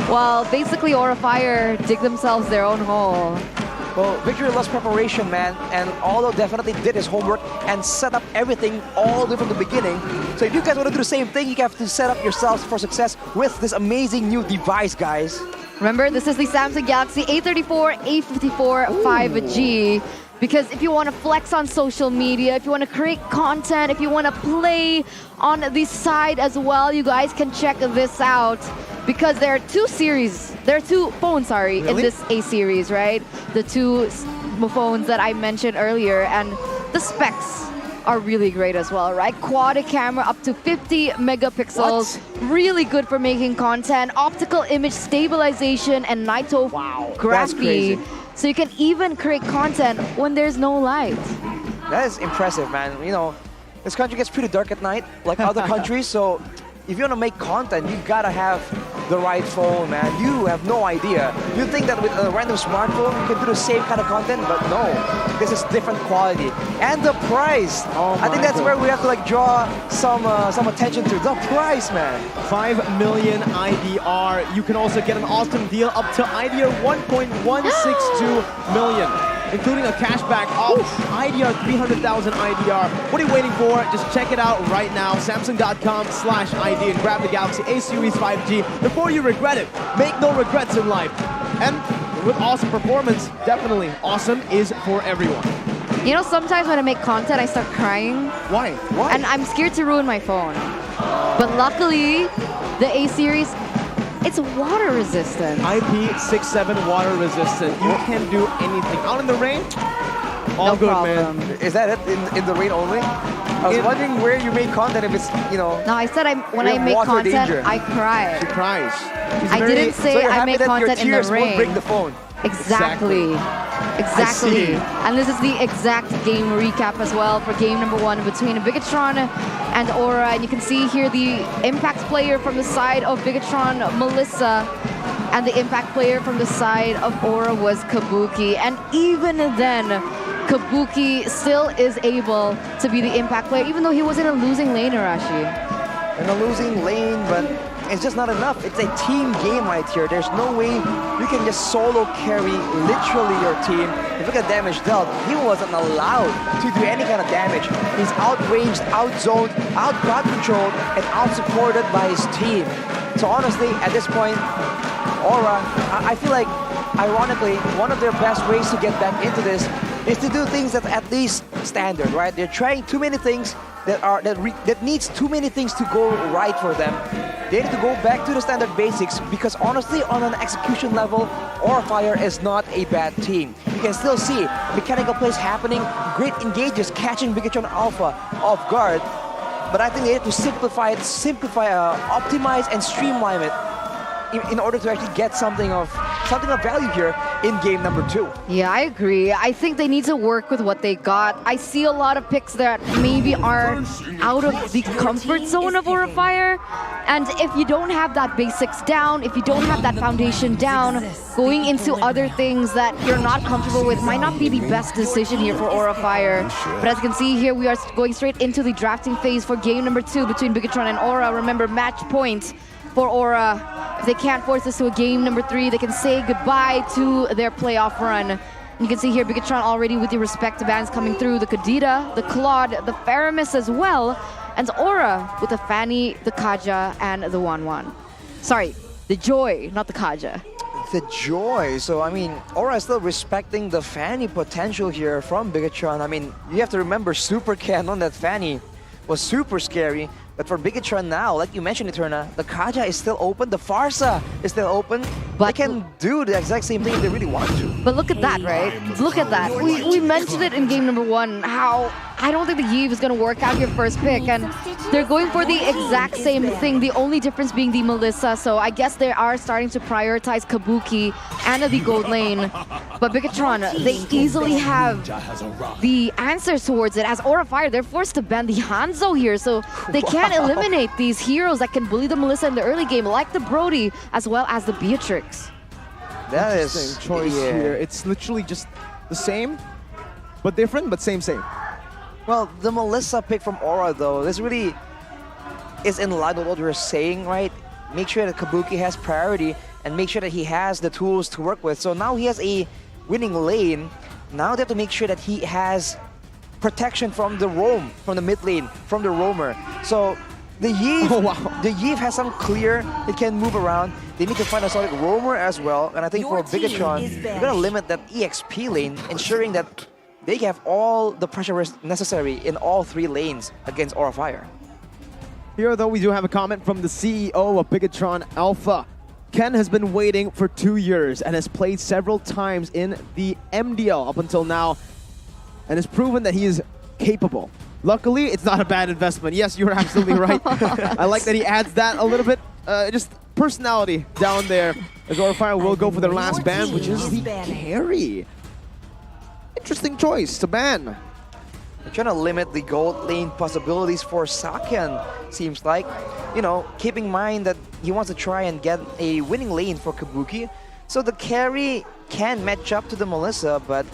while basically Aura Fire dig themselves their own hole. Well, Victory loves preparation, man, and Aldo definitely did his homework and set up everything all the way from the beginning. So if you guys want to do the same thing, you have to set up yourselves for success with this amazing new device, guys. Remember, this is the Samsung Galaxy A34, A54 5G. Because if you want to flex on social media, if you want to create content, if you want to play on the side as well, you guys can check this out. Because there are two phones, in this A series, right? The two phones that I mentioned earlier, and the specs are really great as well, right? Quad camera up to 50 megapixels. What? Really good for making content. Optical image stabilization and nitography. So you can even create content when there's no light. That is impressive, man. You know, this country gets pretty dark at night, like other countries, so if you want to make content, you gotta have the right phone, man. You have no idea. You think that with a random smartphone, you can do the same kind of content, but no. This is different quality. And the price. I think that's where we have to like draw some attention to. The price, man. 5 million IDR. You can also get an awesome deal up to IDR 1.162 million. Including a cashback of IDR 300,000 IDR. What are you waiting for? Just check it out right now. Samsung.com/ID and grab the Galaxy A Series 5G before you regret it. Make no regrets in life. And with awesome performance, definitely awesome is for everyone. You know, sometimes when I make content, I start crying. Why? Why? And I'm scared to ruin my phone. But luckily, the A Series, it's water resistant. IP67 water resistant. You can do anything. Out in the rain, all no good, problem. Man. Is that it? In the rain only? I was wondering where you make content if it's, you know. No, I said when I make content, danger. I cry. She cries. I didn't say I make content in the rain. Won't break the phone. Exactly. And this is the exact game recap as well for game number 1 between Bigetron and Aura. And you can see here the impact player from the side of Bigetron, Melissa. And the impact player from the side of Aura was Kabuki. And even then, Kabuki still is able to be the impact player, even though he was in a losing lane, Arashi. In a losing lane, but it's just not enough. It's a team game right here. There's no way you can just solo carry literally your team. If you look at damage dealt, he wasn't allowed to do any kind of damage. He's outranged, outzoned, out-crowd controlled, and out-supported by his team. So honestly, at this point, Aura, I feel like, ironically, one of their best ways to get back into this is to do things that at least standard, right? They're trying too many things that needs too many things to go right for them. They need to go back to the standard basics because honestly, on an execution level, Orafire is not a bad team. You can still see mechanical plays happening, great engages, catching Bigetron Alpha off guard. But I think they need to simplify, optimize, and streamline it in order to actually get something of value here in game number 2. Yeah, I agree. I think they need to work with what they got. I see a lot of picks that maybe are out of the comfort zone of Orafire. And if you don't have that basics down, if you don't have that foundation down, going into other things that you're not comfortable with might not be the best decision here for Orafire. But as you can see here, we are going straight into the drafting phase for game number 2 between Bigetron and Aura. Remember, match point for Aura. If they can't force this to a game number 3, they can say goodbye to their playoff run. You can see here Bigetron already with the respect bands coming through. The Kadita, the Claude, the Faramis as well. And Aura with the Fanny, the Kaja, and the Wanwan. Sorry, the Joy, not the Kaja. The Joy. So, I mean, Aura is still respecting the Fanny potential here from Bigetron. I mean, you have to remember Super Cannon, that Fanny was super scary. But for Bigetron now, like you mentioned, Eterna, the Kaja is still open, the Farsa is still open. But they can do the exact same thing if they really want to. But look at that, right? Look at that. We mentioned it in game number 1, how I don't think the Yves is going to work out your first pick. And they're going for the exact same thing, the only difference being the Melissa. So I guess they are starting to prioritize Kabuki and the gold lane. But Bigetron, they easily have the answers towards it. As Orafire, they're forced to ban the Hanzo here. So they can't eliminate these heroes that can bully the Melissa in the early game, like the Brody, as well as the Beatrix. That is same choice here. It's literally just the same, but different, but same. Well, the Melissa pick from Aura, though, this really is in line with what we're saying, right? Make sure that Kabuki has priority and make sure that he has the tools to work with. So now he has a winning lane. Now they have to make sure that he has protection from the roam, from the mid lane, from the roamer. So the Yves has some clear, it can move around. They need to find a solid roamer as well. And I think for Bigetron, you're gonna limit that EXP lane, ensuring that they have all the pressure necessary in all 3 lanes against Orafire. Here, though, we do have a comment from the CEO of Bigetron Alpha. Ken has been waiting for 2 years and has played several times in the MDL up until now and has proven that he is capable. Luckily, it's not a bad investment. Yes, you're absolutely right. I like that he adds that a little bit, just personality down there. As Orafire will go for their last ban, which is the carry. Interesting choice to ban. They're trying to limit the gold lane possibilities for Saken, seems like. You know, keeping in mind that he wants to try and get a winning lane for Kabuki. So the carry can match up to the Melissa, but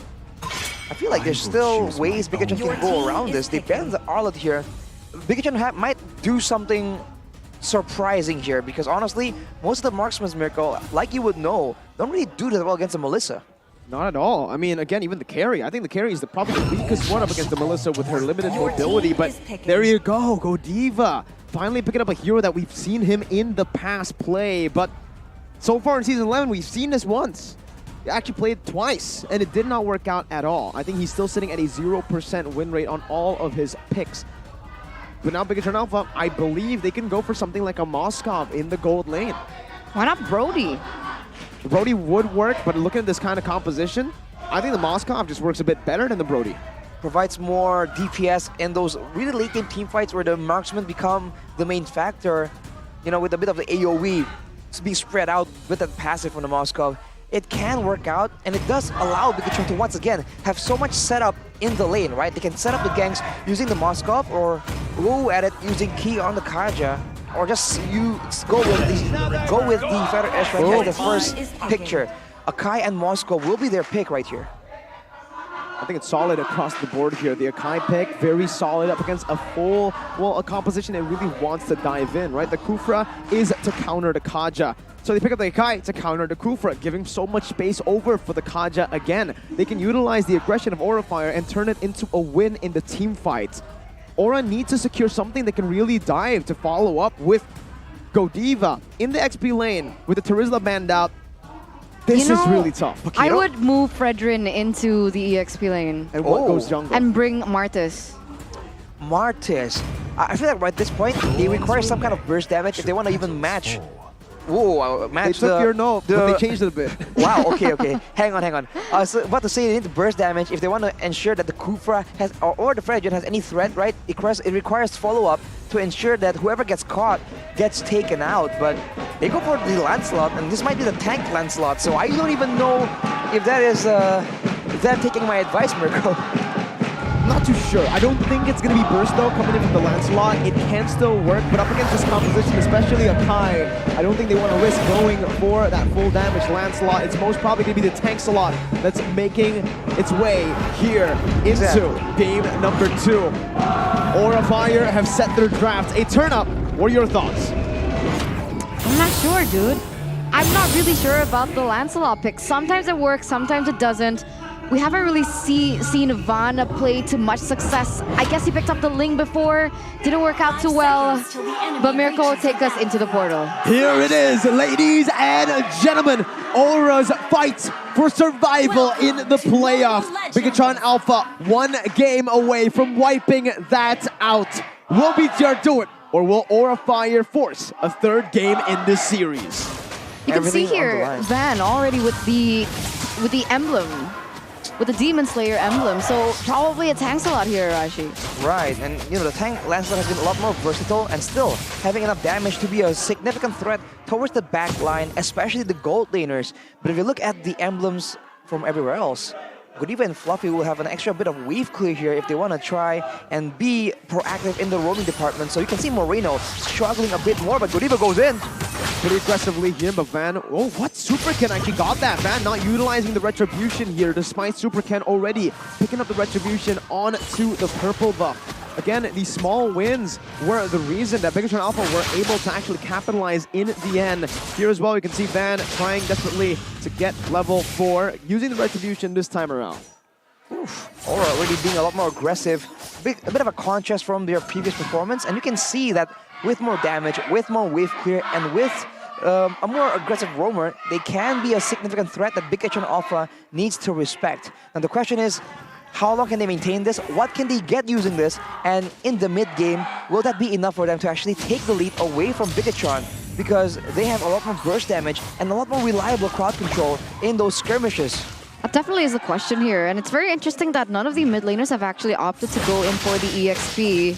I feel like there's still ways Bigetron can go around this. They banned the Arlott here. Bigetron might do something surprising here because honestly, most of the Marksman's Miracle, like you would know, don't really do that well against the Melissa. Not at all. I mean, again, even the carry. I think the carry is probably the weakest one up against the Melissa with her limited mobility. But there you go, Godiva. Finally picking up a hero that we've seen him in the past play. But so far in Season 11, we've seen this once. He actually played twice, and it did not work out at all. I think he's still sitting at a 0% win rate on all of his picks. But now Bigetron Alpha, I believe they can go for something like a Moskov in the gold lane. Why not Brody? Brody would work, but looking at this kind of composition, I think the Moskov just works a bit better than the Brody. Provides more DPS in those really late game team fights where the marksmen become the main factor. You know, with a bit of the AoE being spread out with that passive from the Moskov. It can work out, and it does allow Bigetron to once again have so much setup in the lane, right? They can set up the ganks using the Moskov or go at it using Key on the Kaja. Or just go with the Feather Edge right here as the first picture. Akai and Moscow will be their pick right here. I think it's solid across the board here. The Akai pick, very solid up against a full, well, a composition that really wants to dive in, right? The Kufra is to counter the Kaja. So they pick up the Akai to counter the Kufra, giving so much space over for the Kaja again. They can utilize the aggression of Orafire and turn it into a win in the team fight. Aura needs to secure something that can really dive to follow up with Godiva in the XP lane with the Terizla banned out. This is really tough. I would move Fredrin into the EXP lane. And what goes jungle? And bring Martis. Martis. I feel like right at this point, they require some kind of burst damage if they want to even match. Whoa, match they took your note, but they changed it a bit. Wow, okay. Hang on. I was about to say they need to burst damage if they want to ensure that the Kufra has, or the Fredrin has any threat, right? It requires follow-up to ensure that whoever gets caught gets taken out. But they go for the Lancelot, and this might be the tank Lancelot, so I don't even know if that is, if they're taking my advice, Mirko. Not too sure. I don't think it's going to be burst though, coming in from the Lancelot. It can still work, but up against this composition, especially a Kai, I don't think they want to risk going for that full damage Lancelot. It's most probably going to be the tank slot that's making its way here into game number 2. Aura Fire have set their draft. A turn up. What are your thoughts? I'm not sure, dude. I'm not really sure about the Lancelot pick. Sometimes it works, sometimes it doesn't. We haven't really seen Van play to much success. I guess he picked up the Ling before. Didn't work out too well. But Mirko will take us into the portal. Here it is, ladies and gentlemen. Aura's fight for survival in the playoffs. Bigetron Alpha 1 game away from wiping that out. Will BTR do it, or will Aura Fire force a 3rd game in this series? You can see here Van already with the emblem. With the Demon Slayer emblem, so probably a tank slot here, Rashi. Right, and you know, the tank Lancelot has been a lot more versatile and still having enough damage to be a significant threat towards the back line, especially the gold laners. But if you look at the emblems from everywhere else, Godiva and Fluffy will have an extra bit of wave clear here if they want to try and be proactive in the roaming department. So you can see Moreno struggling a bit more, but Godiva goes in. Pretty aggressively here, but Van, oh, what? Super Ken actually got that. Van not utilizing the Retribution here, despite Super Ken already picking up the Retribution onto the purple buff. Again, these small wins were the reason that Bigetron Alpha were able to actually capitalize in the end. Here as well, you can see Van trying desperately to get level 4, using the Retribution this time around. Aura already being a lot more aggressive. A bit of a contrast from their previous performance, and you can see that with more damage, with more wave clear, and with a more aggressive roamer, they can be a significant threat that Bigetron Alpha needs to respect. Now the question is, how long can they maintain this? What can they get using this? And in the mid game, will that be enough for them to actually take the lead away from Bigetron? Because they have a lot more burst damage and a lot more reliable crowd control in those skirmishes. That definitely is the question here, and it's very interesting that none of the mid laners have actually opted to go in for the EXP.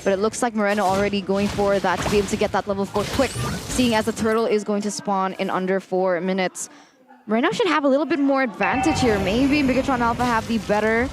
But it looks like Moreno already going for that to be able to get that level 4 quick, seeing as the turtle is going to spawn in under 4 minutes. Moreno should have a little bit more advantage here. Maybe Bigetron Alpha have the better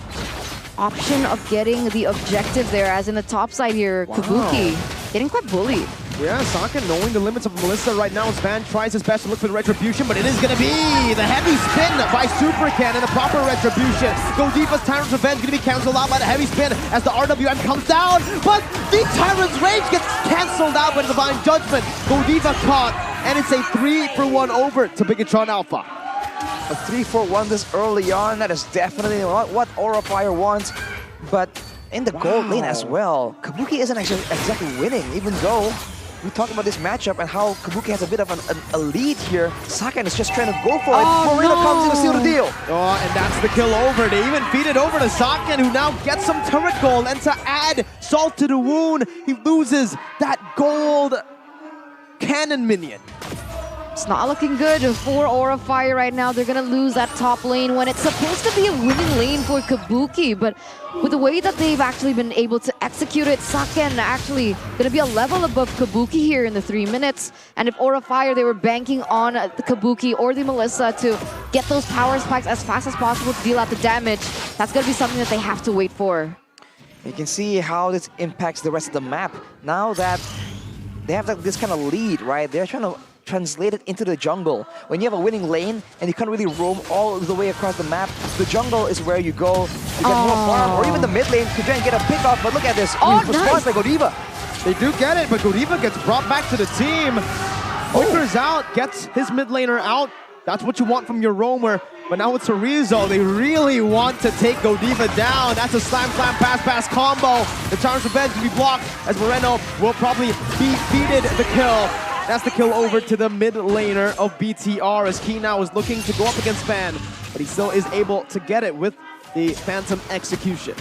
option of getting the objective there, as in the top side here, Kabuki getting quite bullied. Yeah, Saka knowing the limits of Melissa right now as Van tries his best to look for the Retribution, but it is going to be the heavy spin by Super Ken and the proper Retribution. Godiva's Tyrant's Revenge going to be cancelled out by the heavy spin as the RWM comes down, but the Tyrant's Rage gets cancelled out by the Divine Judgment. Godiva caught, and it's a 3-for-1 over to Bigetron Alpha. A 3-for-1 this early on, that is definitely not what Aura Fire wants, but in the gold lane as well, Kabuki isn't actually exactly winning, even though we talk about this matchup and how Kabuki has a bit of a lead here. Saken is just trying to go for it. Moreno comes in to seal the deal. Oh, and that's the kill over. They even feed it over to Saken, who now gets some turret gold. And to add salt to the wound, he loses that gold cannon minion. It's not looking good for Aura Fire right now. They're going to lose that top lane when it's supposed to be a winning lane for Kabuki. But with the way that they've actually been able to execute it, Saken actually going to be a level above Kabuki here in the 3 minutes. And if Aura Fire, they were banking on the Kabuki or the Melissa to get those power spikes as fast as possible to deal out the damage, that's going to be something that they have to wait for. You can see how this impacts the rest of the map. Now that they have this kind of lead, right? They're trying to translate it into the jungle. When you have a winning lane and you can't really roam all the way across the map, the jungle is where you go to get more farm, or even the mid lane to try and get a pick off. But look at this, response by Godiva. They do get it, but Godiva gets brought back to the team. Flickers out, gets his mid laner out. That's what you want from your roamer. But now with Rizzo, they really want to take Godiva down. That's a slam, pass combo. The Charm's Revenge will be blocked as Moreno will probably be defeated the kill. That's the kill over to the mid laner of BTR as Key now is looking to go up against Fan, but he still is able to get it with the Phantom execution.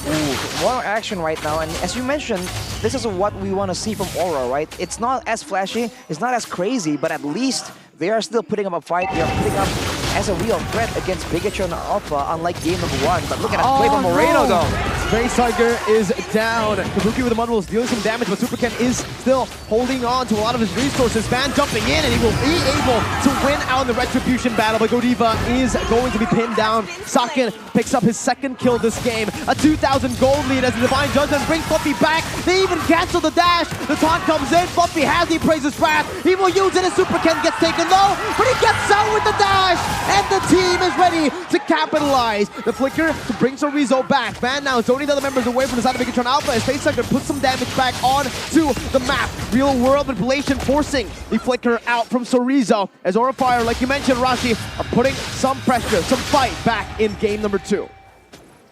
Ooh, more action right now, and as you mentioned, this is what we want to see from Aura, right? It's not as flashy, it's not as crazy, but at least they are still putting up a fight. They are putting up as a real threat against Bigetron Alpha, unlike game number 1. But look at that play from Moreno, though. Facehugger is down. Kabuki with the Mudwell is dealing some damage, but Superken is still holding on to a lot of his resources. Van jumping in, and he will be able to win out in the Retribution battle, but Godiva is going to be pinned down. Saken picks up his second kill this game. A 2,000 gold lead as the Divine Judgment brings Fluffy back. They even cancel the dash. The taunt comes in. Fluffy has the Praise's Wrath. He will use it as Superken gets taken low, but he gets out with the dash, and the team is ready to capitalize. The flicker to bring Sorizo back. Van now is only the other members away from the side of Bigetron Alpha as Facehugger puts some damage back onto the map. Real world manipulation forcing the flicker out from Sorizo as Aura Fire, like you mentioned, Rashi, are putting some pressure, some fight back in game number 2.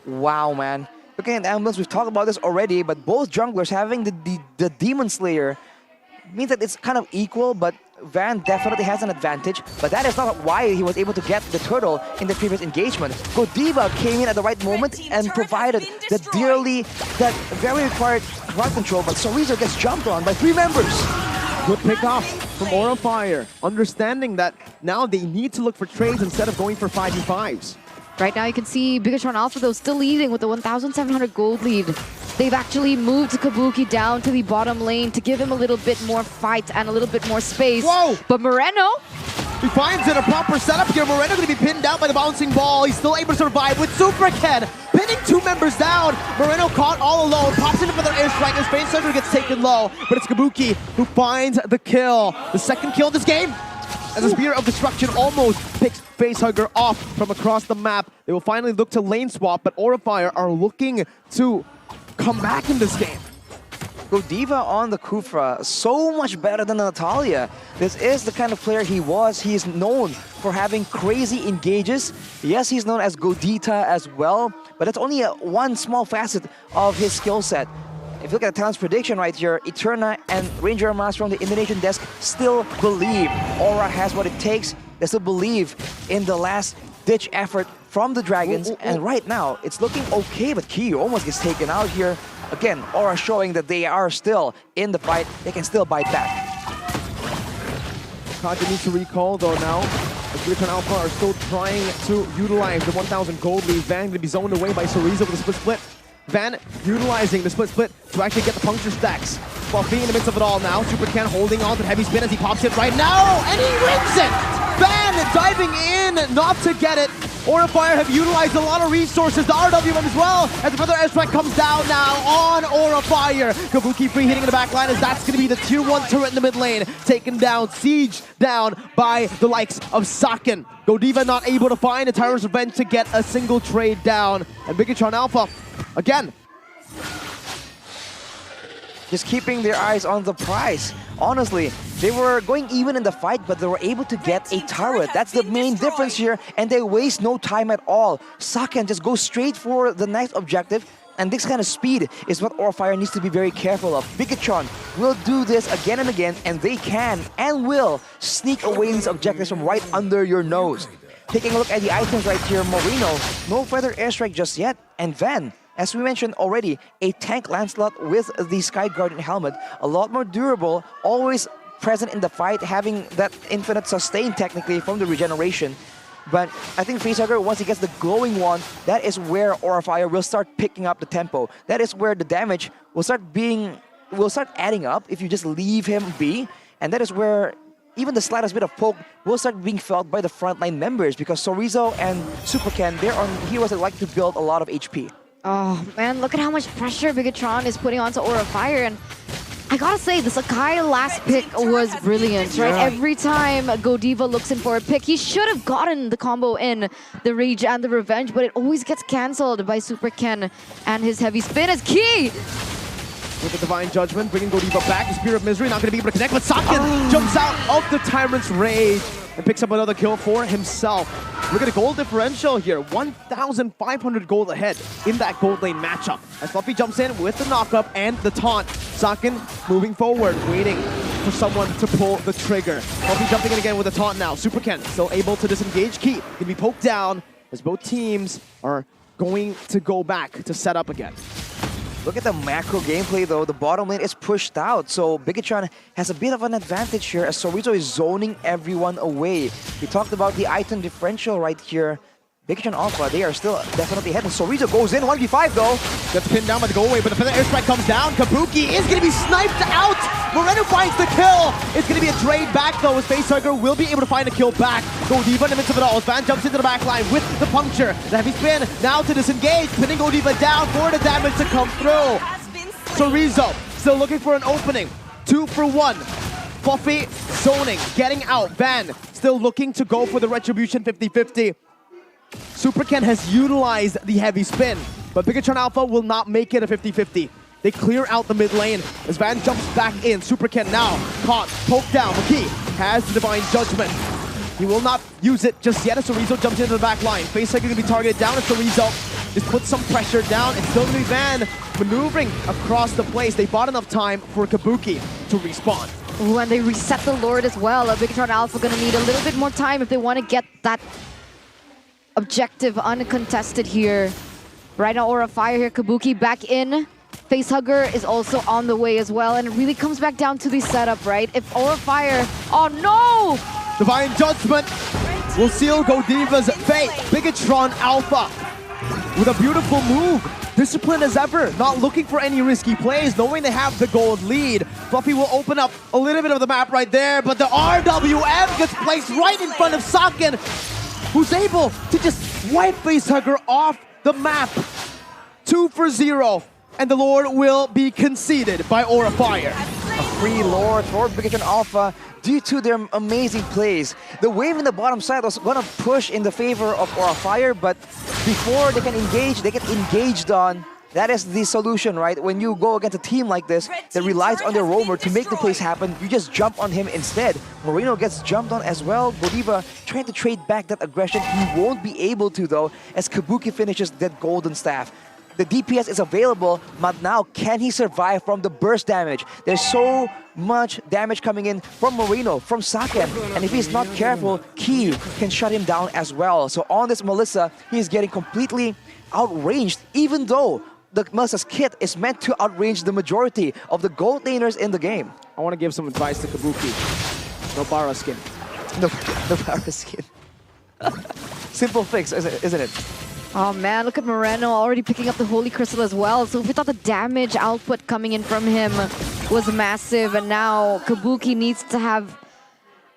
Wow, man. Looking at the emblems, we've talked about this already, but both junglers having the Demon Slayer means that it's kind of equal, but Van definitely has an advantage, but that is not why he was able to get the turtle in the previous engagement. Godiva came in at the right moment and provided that very required crowd control, but Sorizo gets jumped on by 3 members. Good pick off from Aura Fire, understanding that now they need to look for trades instead of going for 5v5s. Right now you can see Bigetron Alpha though still leading with the 1,700 gold lead. They've actually moved Kabuki down to the bottom lane to give him a little bit more fight and a little bit more space. Whoa! But Moreno, he finds it a proper setup here. Moreno going to be pinned down by the bouncing ball. He's still able to survive with Superken pinning 2 members down. Moreno caught all alone, pops into another airstrike. His Facehugger gets taken low, but it's Kabuki who finds the kill. The second kill of this game. As the Spear of Destruction almost picks Facehugger off from across the map. They will finally look to lane swap, but Aura Fire are looking to come back in this game. Godiva on the Kufra, so much better than Natalia. This is the kind of player he was. He is known for having crazy engages. Yes, he's known as Godita as well, but that's only one small facet of his skill set. If you look at the talent's prediction right here, Eterna and Ranger Mas from the Indonesian desk still believe Aura has what it takes. They still believe in the last-ditch effort from the Dragons. And right now, it's looking okay, but Kyu almost gets taken out here. Again, Aura showing that they are still in the fight. They can still bite back. Kaja needs to recall though now. As Bigetron Alpha are still trying to utilize the 1,000 gold lead. Van going to be zoned away by Sorizo with a split. Van utilizing the split to actually get the puncture stacks. Fluffy in the midst of it all now. Superken holding on to the heavy spin as he pops it right now, and he wins it! Van diving in, not to get it. Aura Fire have utilized a lot of resources. The RWM as well, as another airstrike comes down now on Aura Fire. Kabuki free hitting in the back line as that's going to be the tier 1 turret in the mid lane. Taken down, siege down by the likes of Saken. Godiva not able to find a Tyrant's Revenge to get a single trade down. And Bigetron Alpha, again, just keeping their eyes on the prize. Honestly, they were going even in the fight, but they were able to get a turret. That's the main difference here, and they waste no time at all. Saken just goes straight for the next objective, and this kind of speed is what Aura Fire needs to be very careful of. Bigetron will do this again and again, and they can and will sneak away these objectives from right under your nose. Taking a look at the items right here, Moreno, no further airstrike just yet, and Van, as we mentioned already, a tank Lancelot with the Sky Guardian helmet, a lot more durable, always present in the fight, having that infinite sustain technically from the regeneration. But I think Facehugger, once he gets the glowing one, that is where Aura Fire will start picking up the tempo. That is where the damage will start adding up if you just leave him be, and that is where even the slightest bit of poke will start being felt by the frontline members, because Sorizo and Superken, they're on heroes that like to build a lot of HP. Oh man, look at how much pressure Bigetron is putting onto Aura Fire, and I gotta say, the Sakai last pick was brilliant, right? Every time Godiva looks in for a pick, he should have gotten the combo in, the Rage and the Revenge, but it always gets cancelled by Superken and his heavy spin is key! With the Divine Judgment, bringing Godiva back, the Spear of Misery, not going to be able to connect, but Saken jumps out of the Tyrant's Rage and picks up another kill for himself. Look at the gold differential here, 1,500 gold ahead in that gold lane matchup. As Fluffy jumps in with the knock-up and the taunt. Saken moving forward, waiting for someone to pull the trigger. Fluffy jumping in again with a taunt now. Super Ken still able to disengage. Key gonna be poked down as both teams are going to go back to set up again. Look at the macro gameplay though, the bottom lane is pushed out, so Bigetron has a bit of an advantage here as Sorizo is zoning everyone away. We talked about the item differential right here. Bigetron Alpha, they are still definitely ahead, and Sorizo goes in, 1v5 though. Gets pinned down by the go away, but the feather airstrike comes down. Kabuki is going to be sniped out. Moreno finds the kill. It's going to be a trade back though, as Facehugger will be able to find a kill back. Godiva in the midst of it all. Van jumps into the back line with the puncture. The heavy spin now to disengage, pinning Godiva down for the damage to come through. Sorizo still looking for an opening. 2 for 1. Fluffy zoning, getting out. Van still looking to go for the retribution 50-50. Super Ken has utilized the heavy spin, but Bigetron Alpha will not make it a 50-50. They clear out the mid lane as Van jumps back in. Super Ken now caught, poked down. McKee has the Divine Judgment. He will not use it just yet as Sorizo jumps into the back line. Facehugger going to be targeted down as Sorizo just puts some pressure down. It's still going to be Van maneuvering across the place. They bought enough time for Kabuki to respawn. Ooh, and they reset the Lord as well. Bigetron Alpha going to need a little bit more time if they want to get that objective uncontested here. Right now, Aura Fire here, Kabuki back in. Facehugger is also on the way as well, and it really comes back down to the setup, right? If Aura Fire, oh no! Divine Judgment will seal Godiva's fate. Bigetron Alpha with a beautiful move. Disciplined as ever, not looking for any risky plays, knowing they have the gold lead. Fluffy will open up a little bit of the map right there, but the RWM gets placed right in front of Saken, who's able to just wipe Facehugger off the map. 2 for 0, and the Lord will be conceded by Aura Fire. A free Lord for Bigetron Alpha due to their amazing plays. The wave in the bottom side was gonna push in the favor of Aura Fire, but before they can engage, they get engaged on. That is the solution, right? When you go against a team like this that relies on their roamer to make the plays happen, you just jump on him instead. Moreno gets jumped on as well. Godiva trying to trade back that aggression. He won't be able to though, as Kabuki finishes that golden staff. The DPS is available, but now can he survive from the burst damage? There's so much damage coming in from Moreno, from Saken, and if he's not careful, Key can shut him down as well. So on this Melissa, he's getting completely outranged, even though the Melissa's kit is meant to outrange the majority of the gold laners in the game. I want to give some advice to Kabuki. No Bara skin. No Bara skin. Simple fix, isn't it? Oh man, look at Moreno already picking up the Holy Crystal as well. So we thought the damage output coming in from him was massive, and now Kabuki needs to have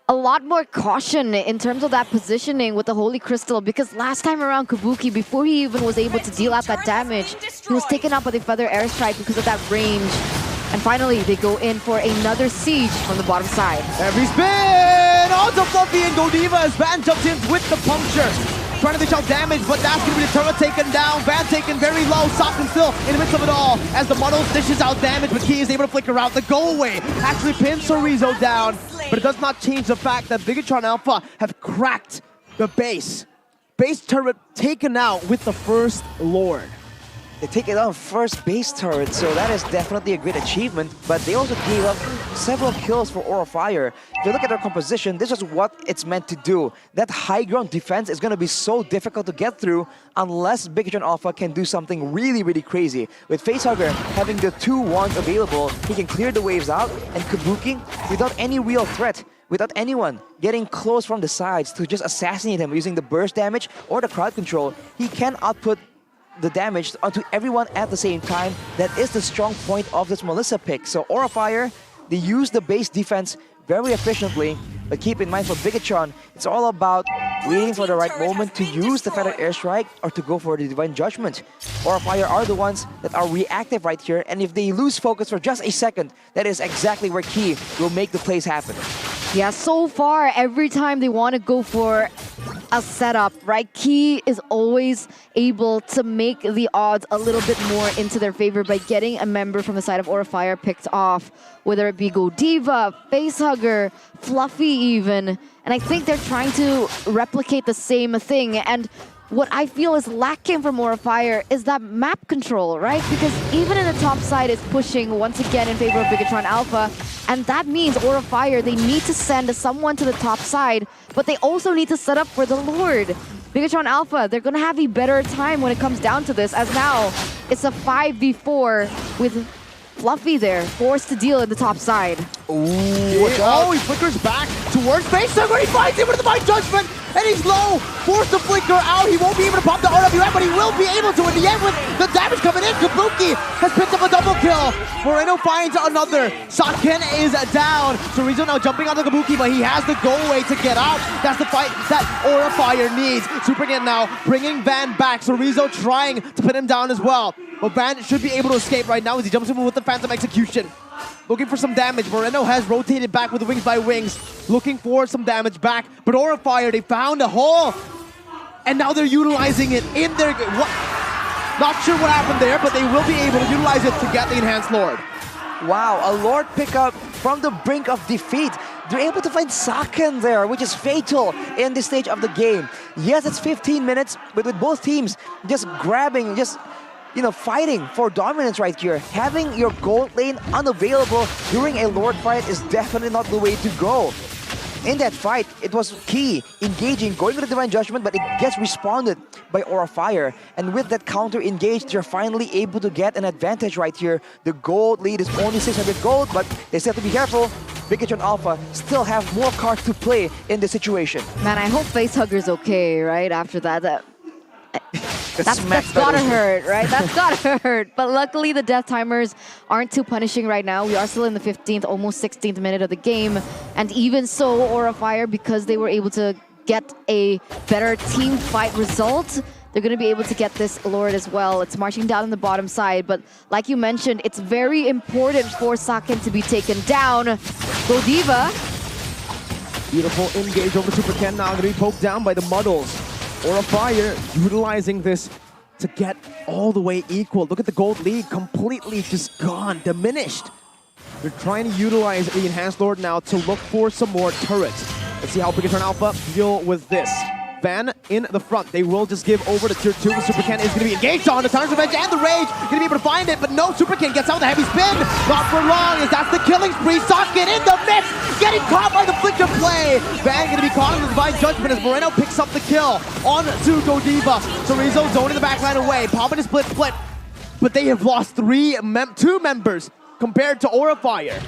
a lot more caution in terms of that positioning with the Holy Crystal, because last time around Kabuki, before he even was able to deal out that damage, he was taken out by the Feather Airstrike because of that range. And finally, they go in for another siege from the bottom side. Every spin onto Fluffy and Godiva as Van jumps in with the puncture. Trying to dish out damage, but that's going to be the turret taken down. Van taken very low. Saken still in the midst of it all as the Muddles dishes out damage, but Key is able to flicker out. The go away actually pins Sorizo down, but it does not change the fact that Bigetron Alpha have cracked the base. Base turret taken out with the first Lord. They take it on first base turret, so that is definitely a great achievement, but they also gave up several kills for Aura Fire. If you look at their composition, this is what it's meant to do. That high ground defense is going to be so difficult to get through unless Bigetron Alpha can do something really, really crazy. With Facehugger having the 2 wands available, he can clear the waves out, and Kabuki, without any real threat, without anyone getting close from the sides to just assassinate him using the burst damage or the crowd control, he can output the damage onto everyone at the same time. That is the strong point of this Melissa pick. So Aura Fire, they use the base defense very efficiently, but keep in mind for Bigetron, it's all about waiting for the right moment to use the Feather Airstrike or to go for the Divine Judgment. Aura Fire are the ones that are reactive right here, and if they lose focus for just a second, that is exactly where Key will make the plays happen. Yeah, so far, every time they want to go for a setup, right, Key is always able to make the odds a little bit more into their favor by getting a member from the side of Aura Fire picked off, whether it be Godiva, Facehugger, Fluffy even. And I think they're trying to replicate the same thing. And what I feel is lacking from Aura Fire is that map control, right? Because even in the top side is pushing once again in favor of Bigetron Alpha. And that means Aura Fire, they need to send someone to the top side, but they also need to set up for the Lord. Bigetron Alpha, they're going to have a better time when it comes down to this, as now it's a 5v4 with Fluffy there, forced to deal in the top side. Ooh, he flickers back towards Facehugger. He finds him with the Divine Judgment, and he's low. Forced to flicker out. He won't be able to pop the RWM, but he will be able to in the end with the damage coming in. Kabuki has picked up a double kill. Moreno finds another. Saken is down. Chorizo now jumping onto Kabuki, but he has the go away to get out. That's the fight that Aura Fire needs. Supergan now bringing Van back. Chorizo trying to pin him down as well. But Van should be able to escape right now as he jumps in with the Phantom Execution. Looking for some damage. Moreno has rotated back with the Wings by Wings. Looking for some damage back. But Aura Fire, they found a hole. And now they're utilizing it in their... Not sure what happened there, but they will be able to utilize it to get the Enhanced Lord. Wow, a Lord pickup from the brink of defeat. They're able to find Saken there, which is fatal in this stage of the game. Yes, it's 15 minutes, but with both teams just grabbing, fighting for dominance right here. Having your gold lane unavailable during a Lord fight is definitely not the way to go. In that fight, it was key, engaging, going with the Divine Judgment, but it gets responded by Aura Fire. And with that counter engaged, they're finally able to get an advantage right here. The gold lead is only 600 gold, but they still have to be careful. Bigetron Alpha still have more cards to play in this situation. Man, I hope Facehugger's okay, right? After that. That's gotta hurt, right? That's gotta hurt. But luckily, the death timers aren't too punishing right now. We are still in the 15th, almost 16th minute of the game. And even so, Aura Fire, because they were able to get a better team fight result, they're going to be able to get this Lord as well. It's marching down on the bottom side. But like you mentioned, it's very important for Saken to be taken down. Godiva. Beautiful engage over Super Ken, now going to be poked down by the Muddles. Aura Fire utilizing this to get all the way equal. Look at the gold lead, completely just gone, diminished. They're trying to utilize the Enhanced Lord now to look for some more turrets. Let's see how Bigetron Alpha deal with this. Van in the front. They will just give over to tier 2. Super Ken is going to be engaged on the Titan's Revenge and the Rage. Going to be able to find it, but no, Super Ken gets out the heavy spin. Not for long, as that's the killing spree. Saken in the mix, getting caught by the flicker play. Van going to be caught in the Divine Judgment as Moreno picks up the kill on to Godiva. Chorizo zoning the backline away, popping a split. But they have lost two members compared to Aura Fire.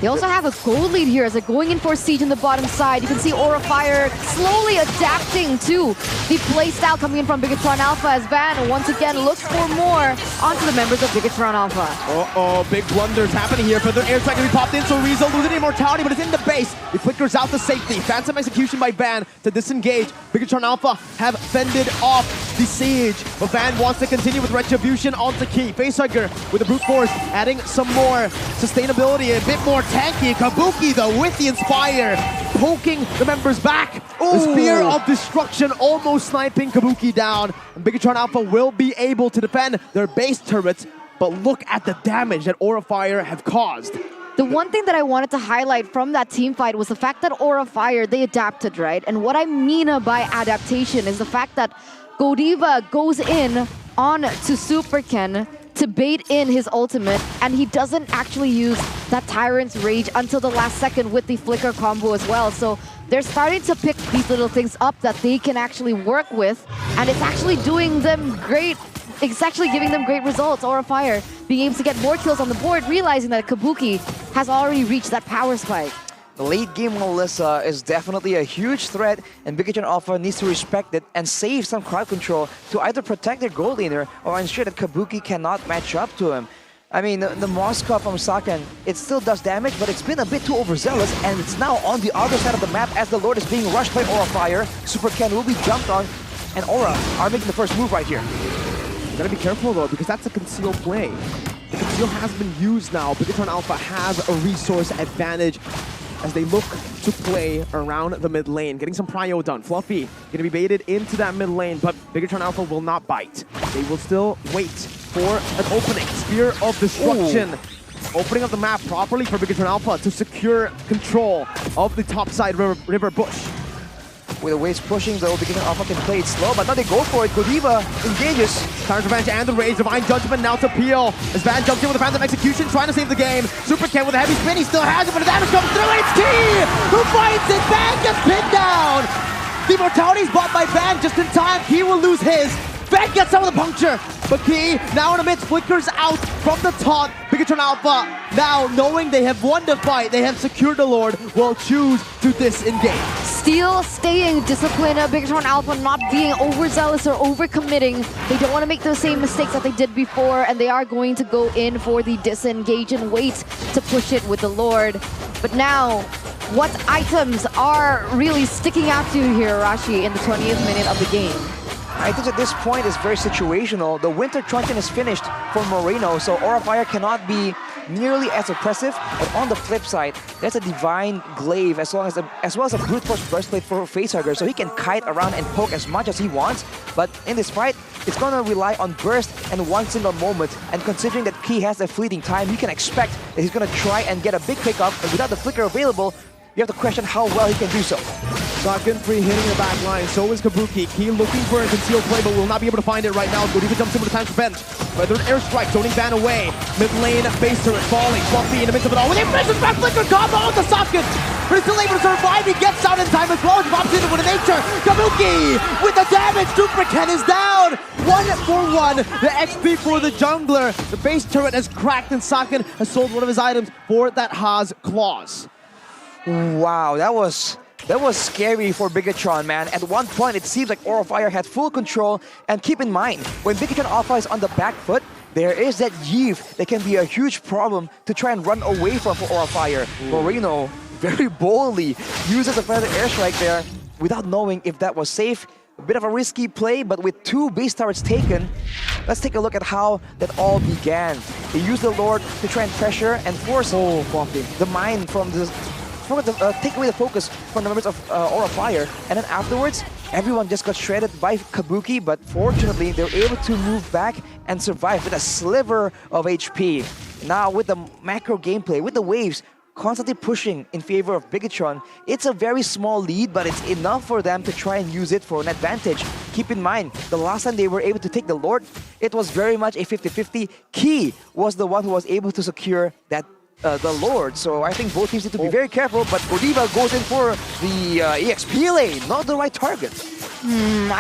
They also have a gold lead here as they're going in for siege on the bottom side. You can see Aura Fire slowly adapting to the playstyle coming in from Bigetron Alpha as Van once again looks for more onto the members of Bigetron Alpha. Uh-oh, big blunders happening here for their air strike to be popped in. So Chorizo losing immortality, but it's in the base. He flickers out to safety. Phantom execution by Van to disengage. Bigetron Alpha have fended off the siege, but Van wants to continue with retribution onto Key. Facehugger with the brute force, adding some more sustainability, a bit more tanky. Kabuki though with the Inspire, poking the members back. Ooh. The Spear of Destruction almost sniping Kabuki down. And Bigetron Alpha will be able to defend their base turrets, but look at the damage that Aura Fire have caused. The one thing that I wanted to highlight from that team fight was the fact that Aura Fire, they adapted, right? And what I mean by adaptation is the fact that Godiva goes in on to Super Ken to bait in his ultimate, and he doesn't actually use that Tyrant's Rage until the last second with the Flicker combo as well. So they're starting to pick these little things up that they can actually work with, and it's actually doing them great. It's actually giving them great results. Aura Fire being able to get more kills on the board, realizing that Kabuki has already reached that power spike. The late game Melissa is definitely a huge threat, and Bigetron Alpha needs to respect it and save some crowd control to either protect their gold laner or ensure that Kabuki cannot match up to him. I mean, the Moscow from Saken, it still does damage, but it's been a bit too overzealous, and it's now on the other side of the map as the Lord is being rushed by Aura Fire. Super Ken will be jumped on, and Aura are making the first move right here. You gotta be careful though, because that's a concealed play. The conceal has been used now. Bigetron Alpha has a resource advantage as they look to play around the mid lane. Getting some prio done. Fluffy gonna be baited into that mid lane, but Bigetron Alpha will not bite. They will still wait for an opening. Spear of Destruction. Ooh. Opening up the map properly for Bigetron Alpha to secure control of the top side river bush. With the waves pushing, though, Bigetron Alpha can play it slow, but now they go for it. Godiva engages. Counter Revenge and the Rage. Divine Judgment now to Peel. As Van jumps in with a Phantom Execution, trying to save the game. Super Ken with a heavy spin. He still has it, but the damage comes through, and it's Key who fights it. Van gets pinned down. The Immortality's bought by Van just in time. Key will lose his. Van gets some of the puncture, but Key now in the midst flickers out from the top. Bigetron Alpha now knowing they have won the fight, they have secured the Lord, will choose to disengage. Still staying disciplined, Bigetron Alpha not being overzealous or overcommitting. They don't want to make the same mistakes that they did before, and they are going to go in for the disengage and wait to push it with the Lord. But now, what items are really sticking out to you here, Rashi, in the 20th minute of the game? I think at this point it's very situational. The Winter Truncheon is finished for Moreno, so Aura Fire cannot be nearly as oppressive. But on the flip side, there's a Divine Glaive as well as a Brute Force Burstplate for Facehugger, so he can kite around and poke as much as he wants. But in this fight, it's gonna rely on burst and one single moment. And considering that Key has a fleeting time, you can expect that he's gonna try and get a big pickup, and without the flicker available, you have to question how well he can do so. Sakin free hitting the back line, so is Kabuki. Key looking for a concealed play, but will not be able to find it right now. Godiva jumps in with a time prevent. But there's an airstrike, zoning Van away. Mid lane, base turret falling. Fluffy in the midst of it all. With a precious back flicker combo on the Sakin. But he's still able to survive. He gets out in time as well. He pops in with a nature. Kabuki with the damage. Super Ken is down. 1-for-1. The XP for the jungler. The base turret has cracked, and Sakin has sold one of his items for that Haas claws. Wow, that was scary for Bigetron, man. At one point, it seems like Aura Fire had full control. And keep in mind, when Bigetron Alpha is on the back foot, there is that Yeeve that can be a huge problem to try and run away from for Aura Fire. Moreno very boldly uses a further airstrike there without knowing if that was safe. A bit of a risky play, but with 2 base turrets taken, let's take a look at how that all began. They used the Lord to try and pressure and force the mine from the... take away the focus from the members of Aura Fire, and then afterwards, everyone just got shredded by Kabuki, but fortunately, they were able to move back and survive with a sliver of HP. Now, with the macro gameplay, with the waves constantly pushing in favor of Bigetron, it's a very small lead, but it's enough for them to try and use it for an advantage. Keep in mind, the last time they were able to take the Lord, it was very much a 50-50. Key was the one who was able to secure that the Lord, so I think both teams need to be very careful, but Godiva goes in for the EXP lane, not the right target.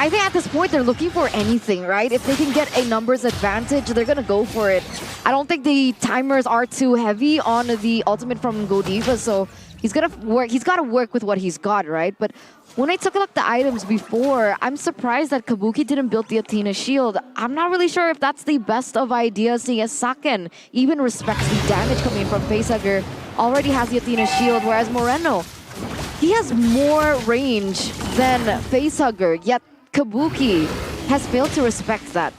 I think at this point they're looking for anything, right? If they can get a numbers advantage, they're gonna go for it. I don't think the timers are too heavy on the ultimate from Godiva, so he's got to work with what he's got, right? But when I took a look at the items before, I'm surprised that Kabuki didn't build the Athena shield. I'm not really sure if that's the best of ideas, seeing as Saken even respects the damage coming from Facehugger, already has the Athena shield, whereas Moreno, he has more range than Facehugger, yet Kabuki has failed to respect that.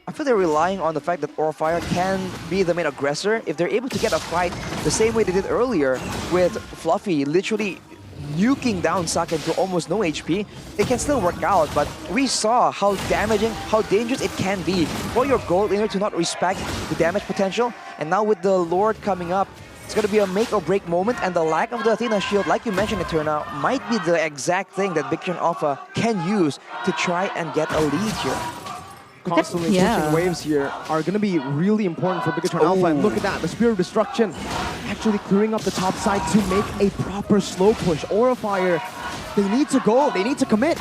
I feel they're relying on the fact that Aura Fire can be the main aggressor. If they're able to get a fight the same way they did earlier with Fluffy literally nuking down Saken to almost no HP, it can still work out, but we saw how damaging, how dangerous it can be for your gold laner to not respect the damage potential. And now with the Lord coming up, it's going to be a make or break moment, and the lack of the Athena shield, like you mentioned, Eterna, might be the exact thing that Bigetron Alpha can use to try and get a lead here. Constantly pushing waves here are going to be really important for Bigetron Alpha. And look at that, the Spear of Destruction actually clearing up the top side to make a proper slow push. Aura Fire, they need to go, they need to commit.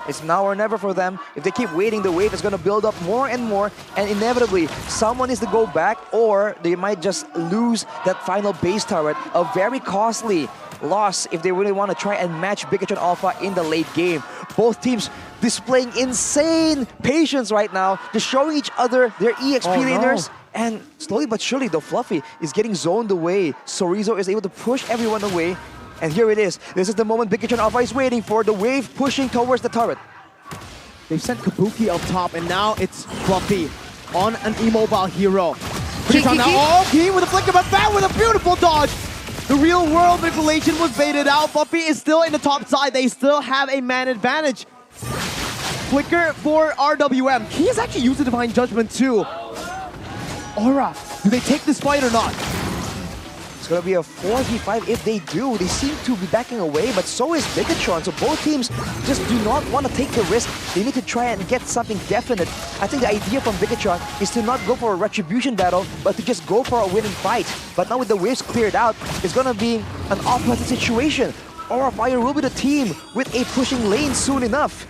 It's now or never for them. If they keep waiting, the wave is going to build up more and more, and inevitably, someone needs to go back, or they might just lose that final base turret. A very costly loss if they really want to try and match Bigetron Alpha in the late game. Both teams displaying insane patience right now, just showing each other their EXP laners. And slowly but surely, the Fluffy is getting zoned away. Sorizo is able to push everyone away. And here it is. This is the moment Bigetron Alpha is waiting for. The wave pushing towards the turret. They've sent Kabuki up top, and now it's Fluffy on an immobile hero. Bigetron now, Key with a flicker, but Van with a beautiful dodge. The real world manipulation was baited out. Fluffy is still in the top side. They still have a man advantage. Flicker for RWM. Key has actually used the Divine Judgment too. Aura, do they take this fight or not? It's going to be a 4v5 if they do. They seem to be backing away, but so is Bigetron. So both teams just do not want to take the risk. They need to try and get something definite. I think the idea from Bigetron is to not go for a retribution battle, but to just go for a winning fight. But now with the waves cleared out, it's going to be an opposite situation. Aura Fire will be the team with a pushing lane soon enough.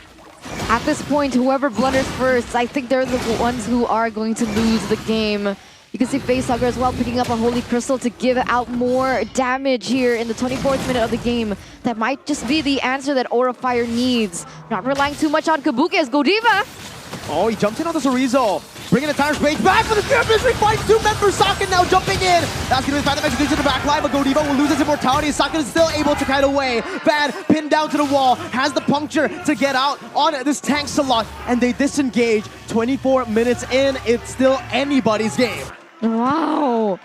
At this point, whoever blunders first, I think they're the ones who are going to lose the game. You can see Facehugger as well picking up a Holy Crystal to give out more damage here in the 24th minute of the game. That might just be the answer that Aura Fire needs. Not relying too much on Kabuki as Godiva. Oh, he jumped in on the Chorizo. Bringing the Tyrant's Rage back for the Fear of Misery finds two members. Socket now jumping in. That's going to find the execution in the back line, but Godiva will lose his immortality. Socket is still able to kite away. Van pinned down to the wall, has the puncture to get out on this tank slot, and they disengage. 24 minutes in, it's still anybody's game. Wow.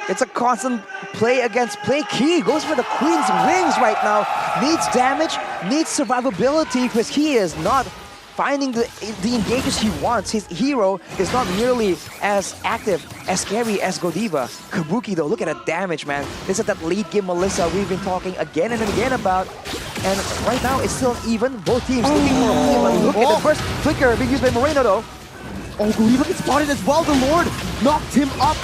It's a constant play against play. Key goes for the Queen's Wings right now. Needs damage, needs survivability because he is not finding the engages he wants. His hero is not nearly as active, as scary as Godiva. Kabuki though, look at that damage, man. This is that late game Melissa we've been talking again and again about. And right now it's still even. Both teams looking for a play, but look at the first flicker being used by Moreno though. Oh, Godiva gets spotted as well. The Lord knocked him up.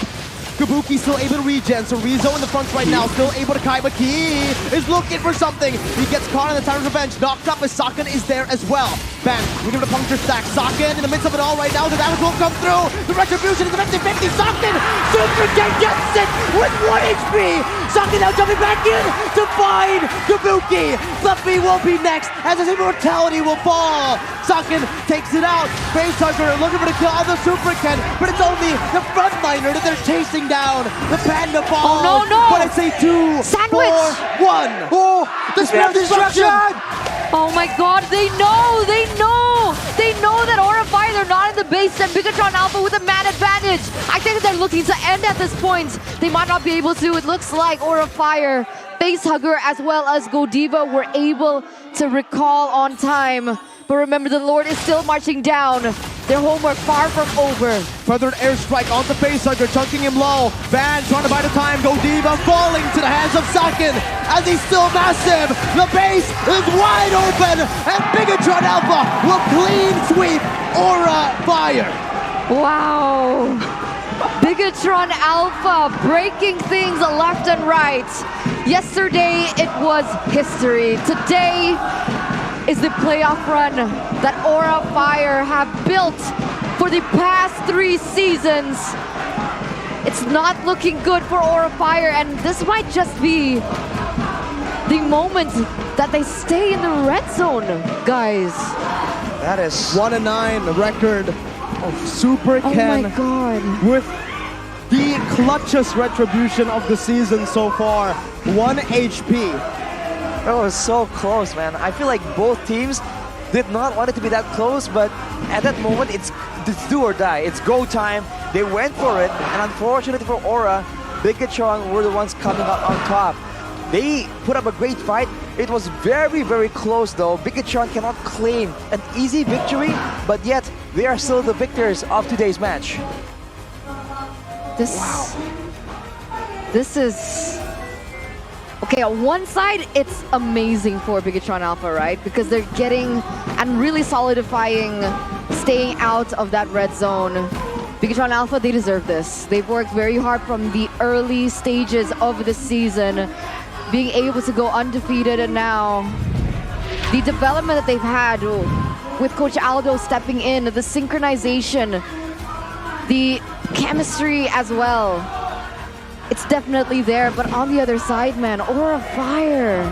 Kabuki still able to regen, so Rizzo in the front right now, still able to kite, but Key is looking for something. He gets caught in the Tyrant's Revenge, knocked up as Saken is there as well. Van, we give it a puncture stack. Saken in the midst of it all right now, the damage will come through. The retribution is a 50-50. Saken, Super King gets it with 1 HP. Saken now jumping back in to find Kabuki. Fluffy will be next as his immortality will fall. Saken takes it out. Facehugger looking for the kill on the Super Ken, but it's only the frontliner that they're chasing down. The Panda falls. Oh, no. But it's a 2, Sandwich. 4, 1. Oh, the Spear of Destruction. Oh my god, they know that Aura Fire, they're not in the base, and Bigetron Alpha with a man advantage. I think they're looking to end at this point. They might not be able to. It looks like Aura Fire, Facehugger, as well as Godiva were able to recall on time. But remember, the Lord is still marching down. Their homework far from over. Feathered airstrike onto Facehugger, chunking him low. Van trying to buy the time. Godiva falling to the hands of Saken as he's still massive. The base is wide open, and Bigetron Alpha will clean sweep Aura Fire. Wow. Bigetron Alpha breaking things left and right. Yesterday, it was history. Today is the playoff run that Aura Fire have built for the past 3 seasons. It's not looking good for Aura Fire, and this might just be the moment that they stay in the red zone, guys. That is 1-9 record of Super Ken. Oh my god. With the clutchest retribution of the season so far. 1 HP. That was so close, man. I feel like both teams did not want it to be that close, but at that moment, it's do or die. It's go time. They went for it, and unfortunately for Aura, Bigetron were the ones coming out on top. They put up a great fight. It was very, very close, though. Bigetron cannot claim an easy victory, but yet they are still the victors of today's match. This is... Okay, on one side, it's amazing for Bigetron Alpha, right? Because they're getting and really solidifying, staying out of that red zone. Bigetron Alpha, they deserve this. They've worked very hard from the early stages of the season, being able to go undefeated, and now the development that they've had with Coach Aldo stepping in, the synchronization, the chemistry as well. It's definitely there, but on the other side, man, Aura Fire.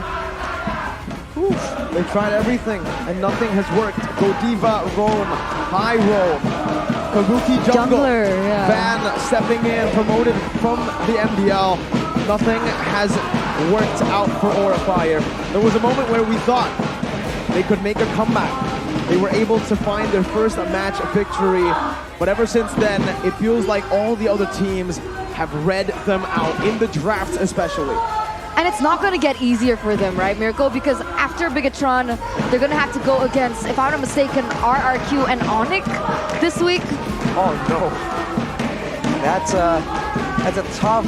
Oof. They tried everything, and nothing has worked. Godiva, roam, high roam. Kabuki Jungler, yeah. Van stepping in, promoted from the MPL. Nothing has worked out for Aura Fire. There was a moment where we thought they could make a comeback. They were able to find their first match victory, but ever since then, it feels like all the other teams have read them out, in the draft especially. And it's not going to get easier for them, right, Miracle? Because after Bigetron, they're going to have to go against, if I'm not mistaken, RRQ and ONIC this week. Oh no, that's a tough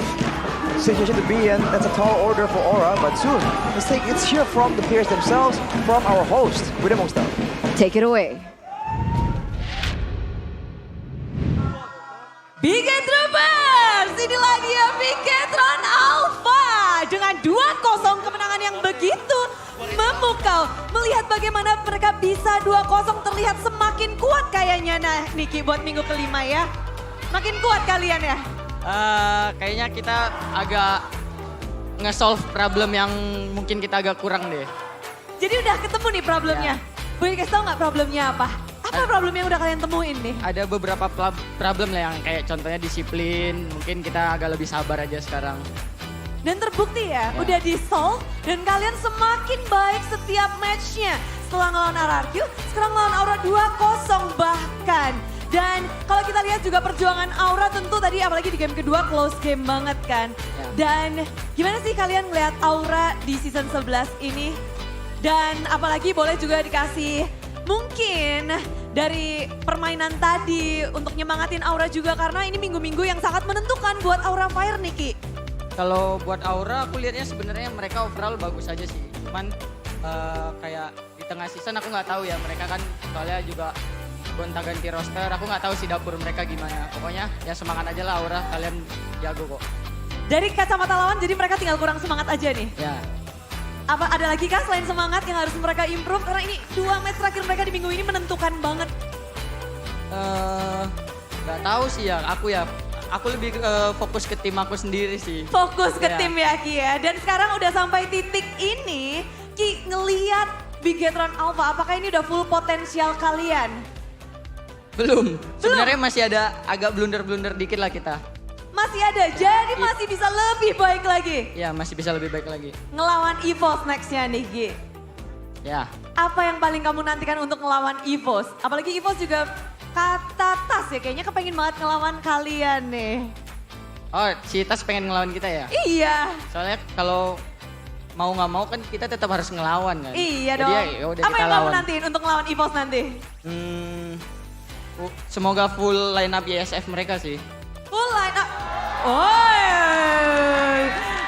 situation to be in. That's a tall order for Aura, but soon let's hear from the players themselves, from our host, Bude Mongsta. Take it away. Bigetroopers, inilah dia Bigetron Alpha dengan 2-0 kemenangan yang begitu memukau. Melihat bagaimana mereka bisa 2-0 terlihat semakin kuat kayaknya. Nah Niki buat minggu kelima ya, makin kuat kalian ya. Kayaknya kita agak nge-solve problem yang mungkin kita agak kurang deh. Jadi udah ketemu nih problemnya. Boleh kasih tau nggak problemnya apa? Apa problem yang udah kalian temuin nih? Ada beberapa problem lah yang kayak contohnya disiplin, mungkin kita agak lebih sabar aja sekarang. Dan terbukti ya, udah di-solve dan kalian semakin baik setiap matchnya. Setelah ngelawan RRQ, sekarang ngelawan Aura 2-0 bahkan. Dan kalau kita lihat juga perjuangan Aura tentu tadi apalagi di game kedua close game banget kan. Dan gimana sih kalian ngeliat Aura di season 11 ini? Dan apalagi boleh juga dikasih mungkin dari permainan tadi untuk nyemangatin Aura juga karena ini minggu-minggu yang sangat menentukan buat Aura Fire nih Ki. Kalau buat Aura aku lihatnya sebenarnya mereka overall bagus aja sih. Cuman kayak di tengah season aku nggak tahu ya, mereka kan soalnya juga gonta-ganti roster, aku nggak tahu sih dapur mereka gimana. Pokoknya ya semangat aja lah Aura, kalian jago kok. Dari kacamata lawan jadi mereka tinggal kurang semangat aja nih? Ya. Apa ada lagi kah selain semangat yang harus mereka improve? Karena ini 2 match terakhir mereka di minggu ini menentukan banget. Nggak tahu sih ya, aku lebih fokus ke tim aku sendiri sih. Fokus ke tim ya Ki ya. Dan sekarang udah sampai titik ini, Ki ngeliat Bigetron Alpha, apakah ini udah full potensial kalian? Belum. Sebenarnya masih ada agak blunder-blunder dikit lah kita. Masih ada, jadi masih bisa lebih baik lagi. Ya masih bisa lebih baik lagi. Ngelawan EVOS nextnya nih Ki. Ya. Apa yang paling kamu nantikan untuk ngelawan EVOS? Apalagi EVOS juga kata Tas ya, kayaknya kepengen banget ngelawan kalian nih. Oh, si Tas pengen ngelawan kita ya? Iya. Soalnya kalau mau nggak mau kan kita tetap harus ngelawan kan. Iya dong. Jadi, apa yang kamu nantiin untuk ngelawan EVOS nanti? Semoga full line up YSF mereka sih. Full line up. Oh,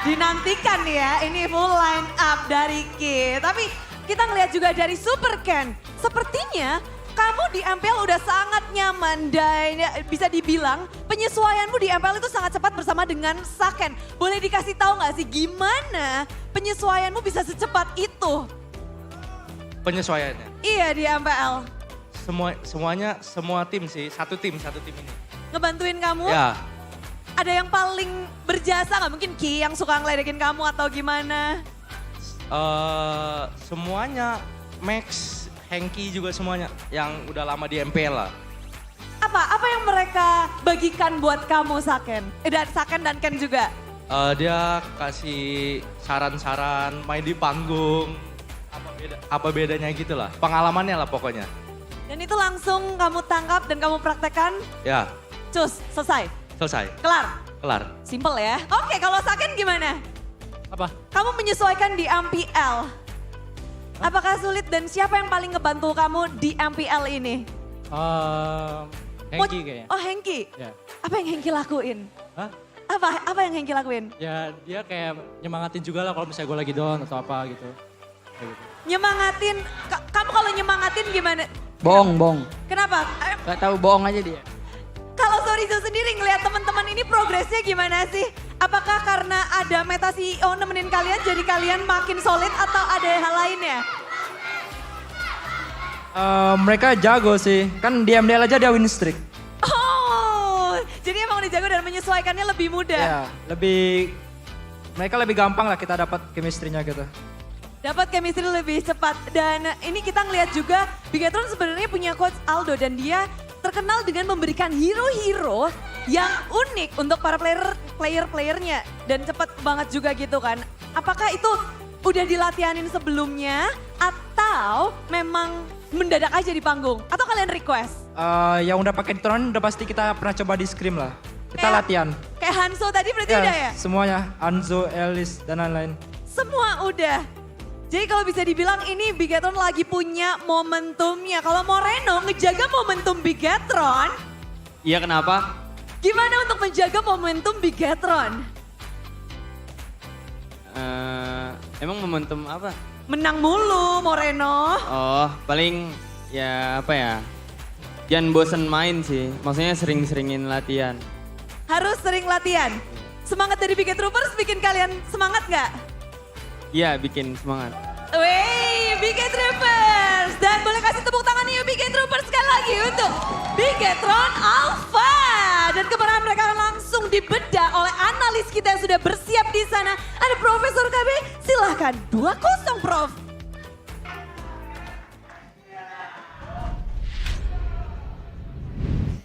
dinantikan ya ini full line up dari Ki. Tapi kita ngelihat juga dari Super Ken. Sepertinya kamu di MPL udah sangat nyaman dan bisa dibilang penyesuaianmu di MPL itu sangat cepat bersama dengan Saken. Boleh dikasih tahu nggak sih gimana penyesuaianmu bisa secepat itu? Penyesuaiannya? Iya di MPL. Semua tim sih, satu tim ini. Ngebantuin kamu? Ya. Ada yang paling berjasa nggak? Mungkin Ki yang suka ngeledekin kamu atau gimana? Semuanya, Max, Hengki juga semuanya yang udah lama di MPL lah. Apa yang mereka bagikan buat kamu Saken? Dan Saken dan Ken juga? Dia kasih saran-saran, main di panggung, apa bedanya gitu lah. Pengalamannya lah pokoknya. Dan itu langsung kamu tangkap dan kamu praktekkan? Ya. Cus, selesai? Selesai. Kelar? Simple ya. Oke, kalau Saken gimana? Apa? Kamu menyesuaikan di MPL. Apakah sulit dan siapa yang paling ngebantu kamu di MPL ini? Hengki kayaknya. Oh Hengki? Ya. Apa yang Hengki lakuin? Hah? Apa yang Hengki lakuin? Ya dia kayak nyemangatin juga lah kalau misalnya gue lagi down atau apa gitu. Nyemangatin, kamu kalau nyemangatin gimana? Bohong. Kenapa? Gak tahu, bohong aja dia. Kalau Sorizo sendiri ngelihat teman-teman ini progresnya gimana sih? Apakah karena ada meta CEO nemenin kalian jadi kalian makin solid atau ada hal lainnya? Mereka jago sih, kan di MDL aja dia win streak. Oh, jadi emang udah jago dan menyesuaikannya lebih mudah? Ya, mereka lebih gampang lah kita dapat chemistry-nya gitu. Dapat chemistry lebih cepat dan ini kita ngelihat juga Bigetron sebenarnya punya coach Aldo dan dia terkenal dengan memberikan hero-hero yang unik untuk para player-playernya dan cepat banget juga gitu kan. Apakah itu udah dilatihanin sebelumnya atau memang mendadak aja di panggung atau kalian request? Yang udah pakai turnamen udah pasti kita pernah coba di scrim lah. Kita latihan. Kayak Hanzo tadi berarti udah ya? Semuanya, Hanzo, Elis dan lain-lain. Semua udah. Jadi kalau bisa dibilang ini Bigetron lagi punya momentumnya. Kalau Moreno ngejaga momentum Bigetron. Iya kenapa? Gimana untuk menjaga momentum Bigetron? Emang momentum apa? Menang mulu Moreno. Oh, paling ya apa ya? Jangan bosen main sih. Maksudnya sering-seringin latihan. Harus sering latihan. Semangat dari Biget Troopers bikin kalian semangat nggak? Iya, bikin semangat. Wey, Biget Troopers. Dan boleh kasih tepuk tangan yuk Biget Troopers sekali lagi untuk Bigetron Alpha. Dan kemenangan mereka langsung dibedah oleh analis kita yang sudah bersiap di sana. Ada Profesor KB, silahkan 2-0 Prof.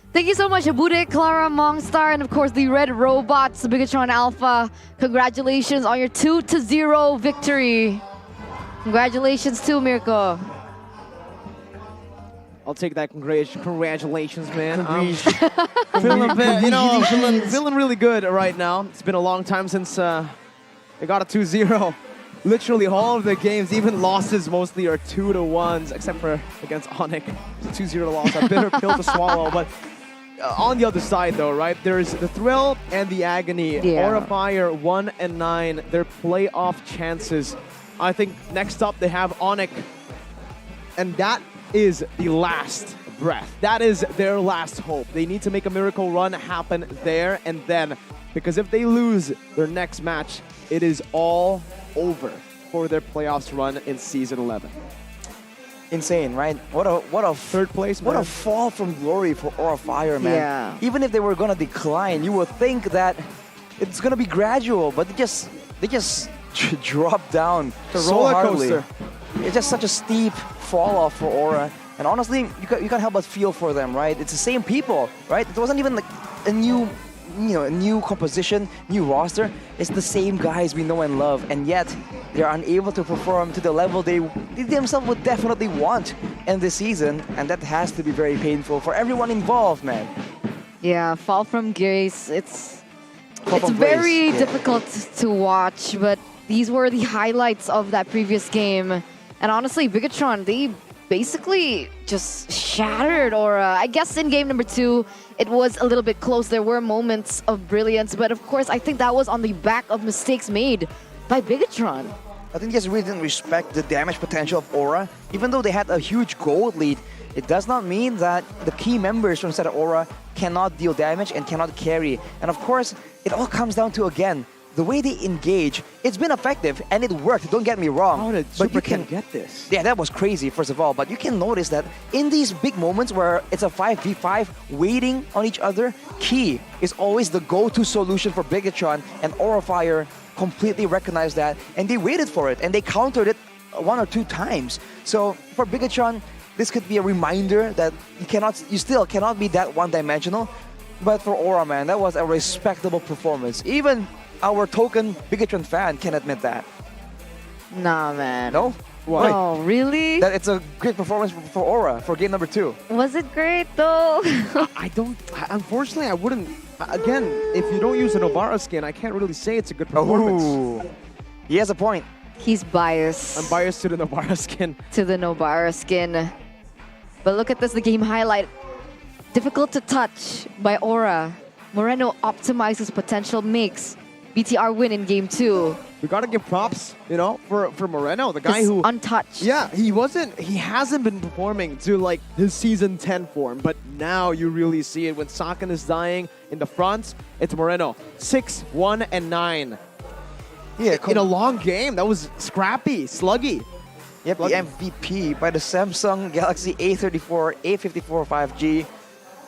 Thank you so much, Bude, Clara, Mongstar, and of course the Red Robots, Bigetron Alpha. Congratulations on your 2-0 victory. Congratulations too, Mirko. I'll take that. Congratulations, man. Feeling a bit, feeling really good right now. It's been a long time since they got a 2-0. Literally all of the games, even losses mostly are 2-1s, except for against ONIC. It's a 2-0 loss, a bitter pill to swallow. But on the other side though, right, there's the thrill and the agony. Yeah. Aura Fire 1-9, their playoff chances. I think next up they have ONIC, and that is the last breath. That is their last hope. They need to make a miracle run happen there and then, because if they lose their next match, it is all over for their playoffs run in Season 11. Insane, right? What a third place, man. What a fall from glory for Aura Fire, man. Yeah. Even if they were gonna decline, you would think that it's gonna be gradual, but they just drop down It's a so roller hardly. coaster. It's just such a steep fall off for Aura, and honestly, you can't help but feel for them, right? It's the same people, right? It wasn't even like a new composition, new roster. It's the same guys we know and love, and yet they're unable to perform to the level they themselves would definitely want in this season, and that has to be very painful for everyone involved, man. Yeah, fall from grace. It's from very grace, yeah. difficult to watch, but these were the highlights of that previous game. And honestly, Bigetron, they basically just shattered Aura. I guess in game number 2, it was a little bit close. There were moments of brilliance, but of course, I think that was on the back of mistakes made by Bigetron. I think they just really didn't respect the damage potential of Aura. Even though they had a huge gold lead, it does not mean that the key members from Set of Aura cannot deal damage and cannot carry. And of course, it all comes down to, again, the way they engage. It's been effective and it worked, don't get me wrong. How did but you Super can get this? Yeah, that was crazy, first of all. But you can notice that in these big moments where it's a 5v5 waiting on each other, Key is always the go-to solution for Bigetron, and Aura Fire completely recognized that, and they waited for it, and they countered it 1 or 2 times. So for Bigetron, this could be a reminder that you still cannot be that one-dimensional. But for Aura, man, that was a respectable performance. Even our token Bigetron fan can admit that. Nah, man. No? Why? Oh, really? That it's a great performance for Aura for game number 2. Was it great though? Unfortunately, I wouldn't. Again, if you don't use a Novara skin, I can't really say it's a good performance. Ooh. He has a point. He's biased. I'm biased to the Novara skin. To the Novara skin. But look at this, the game highlight. Difficult to touch by Aura. Moreno optimizes potential makes BTR win in game 2. We gotta give props, for Moreno, the guy who untouched. Yeah, he hasn't been performing to like his season 10 form, but now you really see it when Sakan is dying in the front. It's Moreno, 6-1-9. Yeah, in a long game, that was scrappy, sluggy. Yep, the MVP by the Samsung Galaxy A34, A54 5G.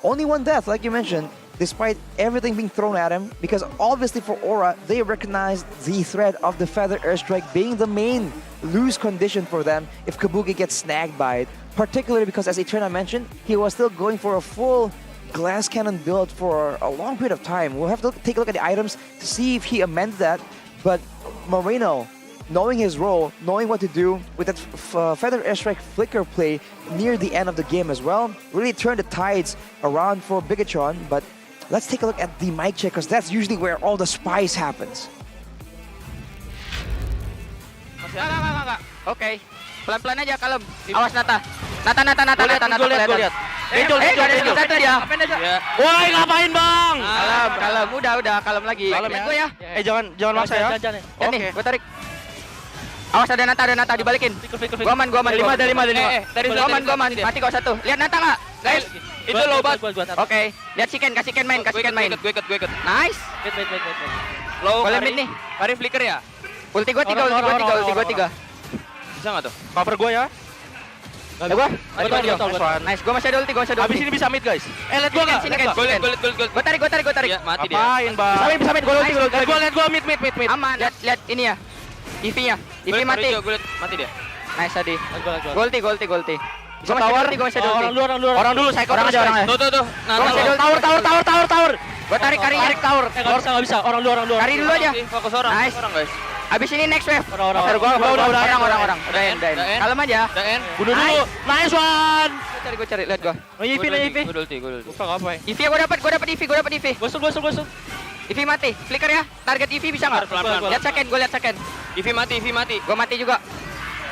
Only one death, like you mentioned, despite everything being thrown at him, because obviously for Aura, they recognized the threat of the Feather Airstrike being the main lose condition for them if Kabuki gets snagged by it. Particularly because, as Eterna mentioned, he was still going for a full glass cannon build for a long period of time. We'll have to take a look at the items to see if he amends that. But Moreno, knowing his role, knowing what to do with that Feather Airstrike flicker play near the end of the game as well, really turned the tides around for Bigetron. But let's take a look at the mic check, because that's usually where all the spice happens. Oke. Pelan-pelan aja, kalem. Awas Nata. Nata. Gue lihat. Benjol, satu dia. Woi, ngapain bang? Kalem, udah, kalem lagi. Kalem Gue ya. Jangan maksa ya. Ya nih, gue tarik. Awas ada Nata dibalikin. Gua aman. Dari lima. Gua aman. Mati kau satu. Lihat Nata nggak, guys? Itu low bat. Oke, lihat kasih Ken main. Gue ikut. Nice. Wait. Low. Boleh mid nih. Kari flicker ya? Ulti gue 3. Bisa nggak tuh? Cover gue ya. Nice, gue masih ada ulti. Abis ini bisa mid guys. Let go nggak? Sini kan. Gue tarik. Mati dia. Apain bang? Bisa mid. Gue ulti. Lihat gue mid. Aman. Lihat ini ya. EV-nya. EV mati. Mati dia. Nice tadi. Gue ulti. Gue Tower. Orang dulu. Saya Orang aja. Tuh. Tower. Gue tarik tower. Nggak bisa. Orang dulu. Kari dulu aja. Fokus orang. Nice. Guys. Abis ini next wave. Orang. Udah end. Kalem aja. Bunuh dulu. Nice one. Gue cari. Lihat gue. EV. Gue ulti. Lupa apa ya? EV gue dapat EV. Gosok. EV mati. Flicker ya. Target EV bisa nggak? Pelan. Gue lihat second. EV mati. Gue mati juga.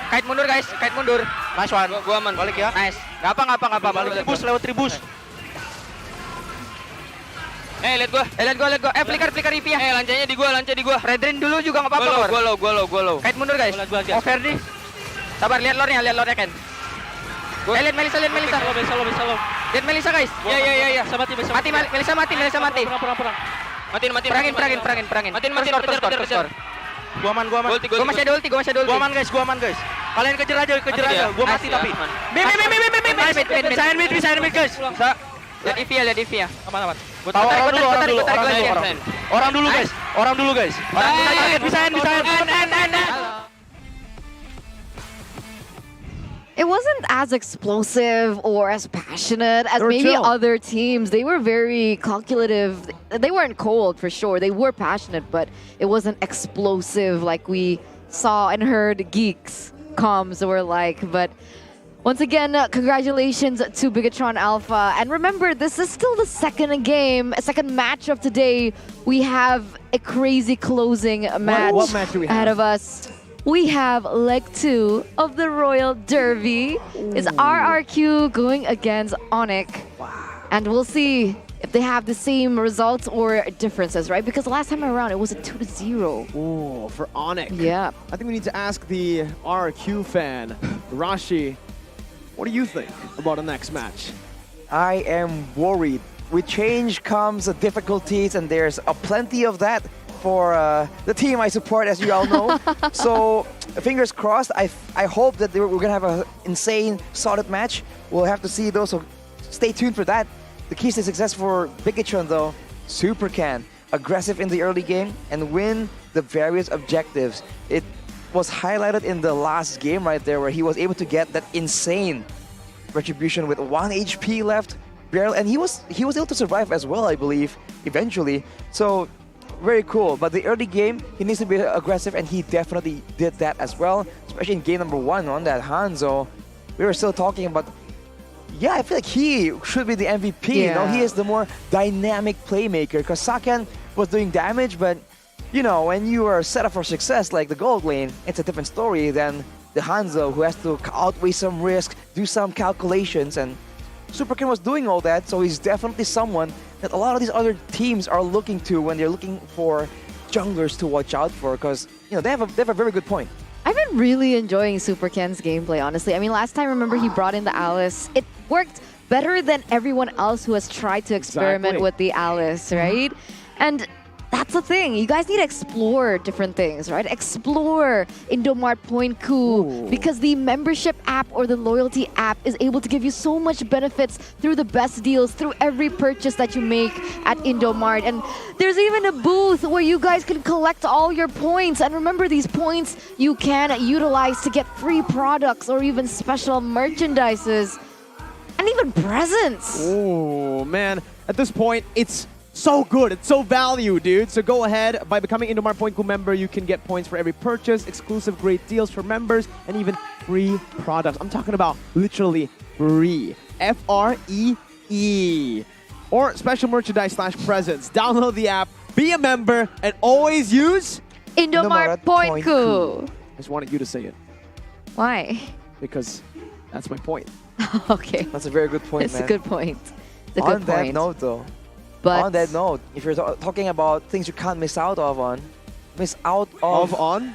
Kait mundur guys. Nice one. Gue aman. Balik ya. Nice. Gak apa. Balik. Lewat tribus. Lihat gue. Flicker EV ya. Lancanya di gua. Redrin dulu juga nggak apa-apa. Gue low. Kait mundur guys. Oh, Ferdi. Sabar, lihat lore-nya Ken. Lihat Melisa. Solo. Lihat Melisa guys. Iya. Mati. Melisa mati. Perang. Perangin. Matiin. Skor. Gua aman. Gue masih ada ulti. Gua aman guys. Kalian kejar aja. Gua mati tapi. Bisa mid guys. Bisa. Lihat EV ya. Aman. Orang dulu guys. Bisa. It wasn't as explosive or as passionate as They were maybe chill. other teams. They were very calculative. They weren't cold for sure. They were passionate, but it wasn't explosive like we saw and heard Geeks comms were like. But once again, congratulations to Bigetron Alpha. And remember, this is still the second match of today. We have a crazy closing match, what match do we have? ahead of us. We have leg 2 of the Royal Derby. It's RRQ going against ONIC. Wow. And we'll see if they have the same results or differences, right? Because last time around, it was a 2-0. Ooh, for ONIC. Yeah. I think we need to ask the RRQ fan, Rashi, what do you think about the next match? I am worried. With change comes difficulties, and there's plenty of that for the team I support, as you all know. So fingers crossed. I hope that we're going to have an insane, solid match. We'll have to see those, so stay tuned for that. The keys to success for Bigetron, though, super can. Aggressive in the early game and win the various objectives. It was highlighted in the last game right there, where he was able to get that insane retribution with 1 HP left. Barely, and he was able to survive as well, I believe, eventually. So very cool. But the early game, he needs to be aggressive, and he definitely did that as well, especially in game number 1 on that Hanzo. We were still talking about, yeah, I feel like he should be the MVP. Yeah. You know, he is the more dynamic playmaker, because Saken was doing damage, but you know, when you are set up for success like the gold lane, it's a different story than the Hanzo, who has to outweigh some risk, do some calculations, and Superkin was doing all that, so he's definitely someone that a lot of these other teams are looking to when they're looking for junglers to watch out for, because you know they have a very good point. I've been really enjoying Super Ken's gameplay, honestly. I mean, last time, remember, he brought in the Alice. It worked better than everyone else who has tried to experiment with the Alice, right? And that's the thing. You guys need to explore different things, right? Explore Indomart Point Coup, because the membership app or the loyalty app is able to give you so much benefits through the best deals, through every purchase that you make at Indomart. And there's even a booth where you guys can collect all your points. And remember, these points you can utilize to get free products or even special merchandises and even presents. Oh, man. At this point, it's so good. It's so value, dude. So go ahead. By becoming Indomart Point Coup member, you can get points for every purchase, exclusive great deals for members, and even free products. I'm talking about literally free. F-R-E-E. Or special merchandise / presents. Download the app, be a member, and always use Indomart Point Coup. I just wanted you to say it. Why? Because that's my point. Okay. That's a very good point, It's man. a good point. It's a On good that point. note, though, But on that note, if you're talking about things you can't miss out on, Miss out on.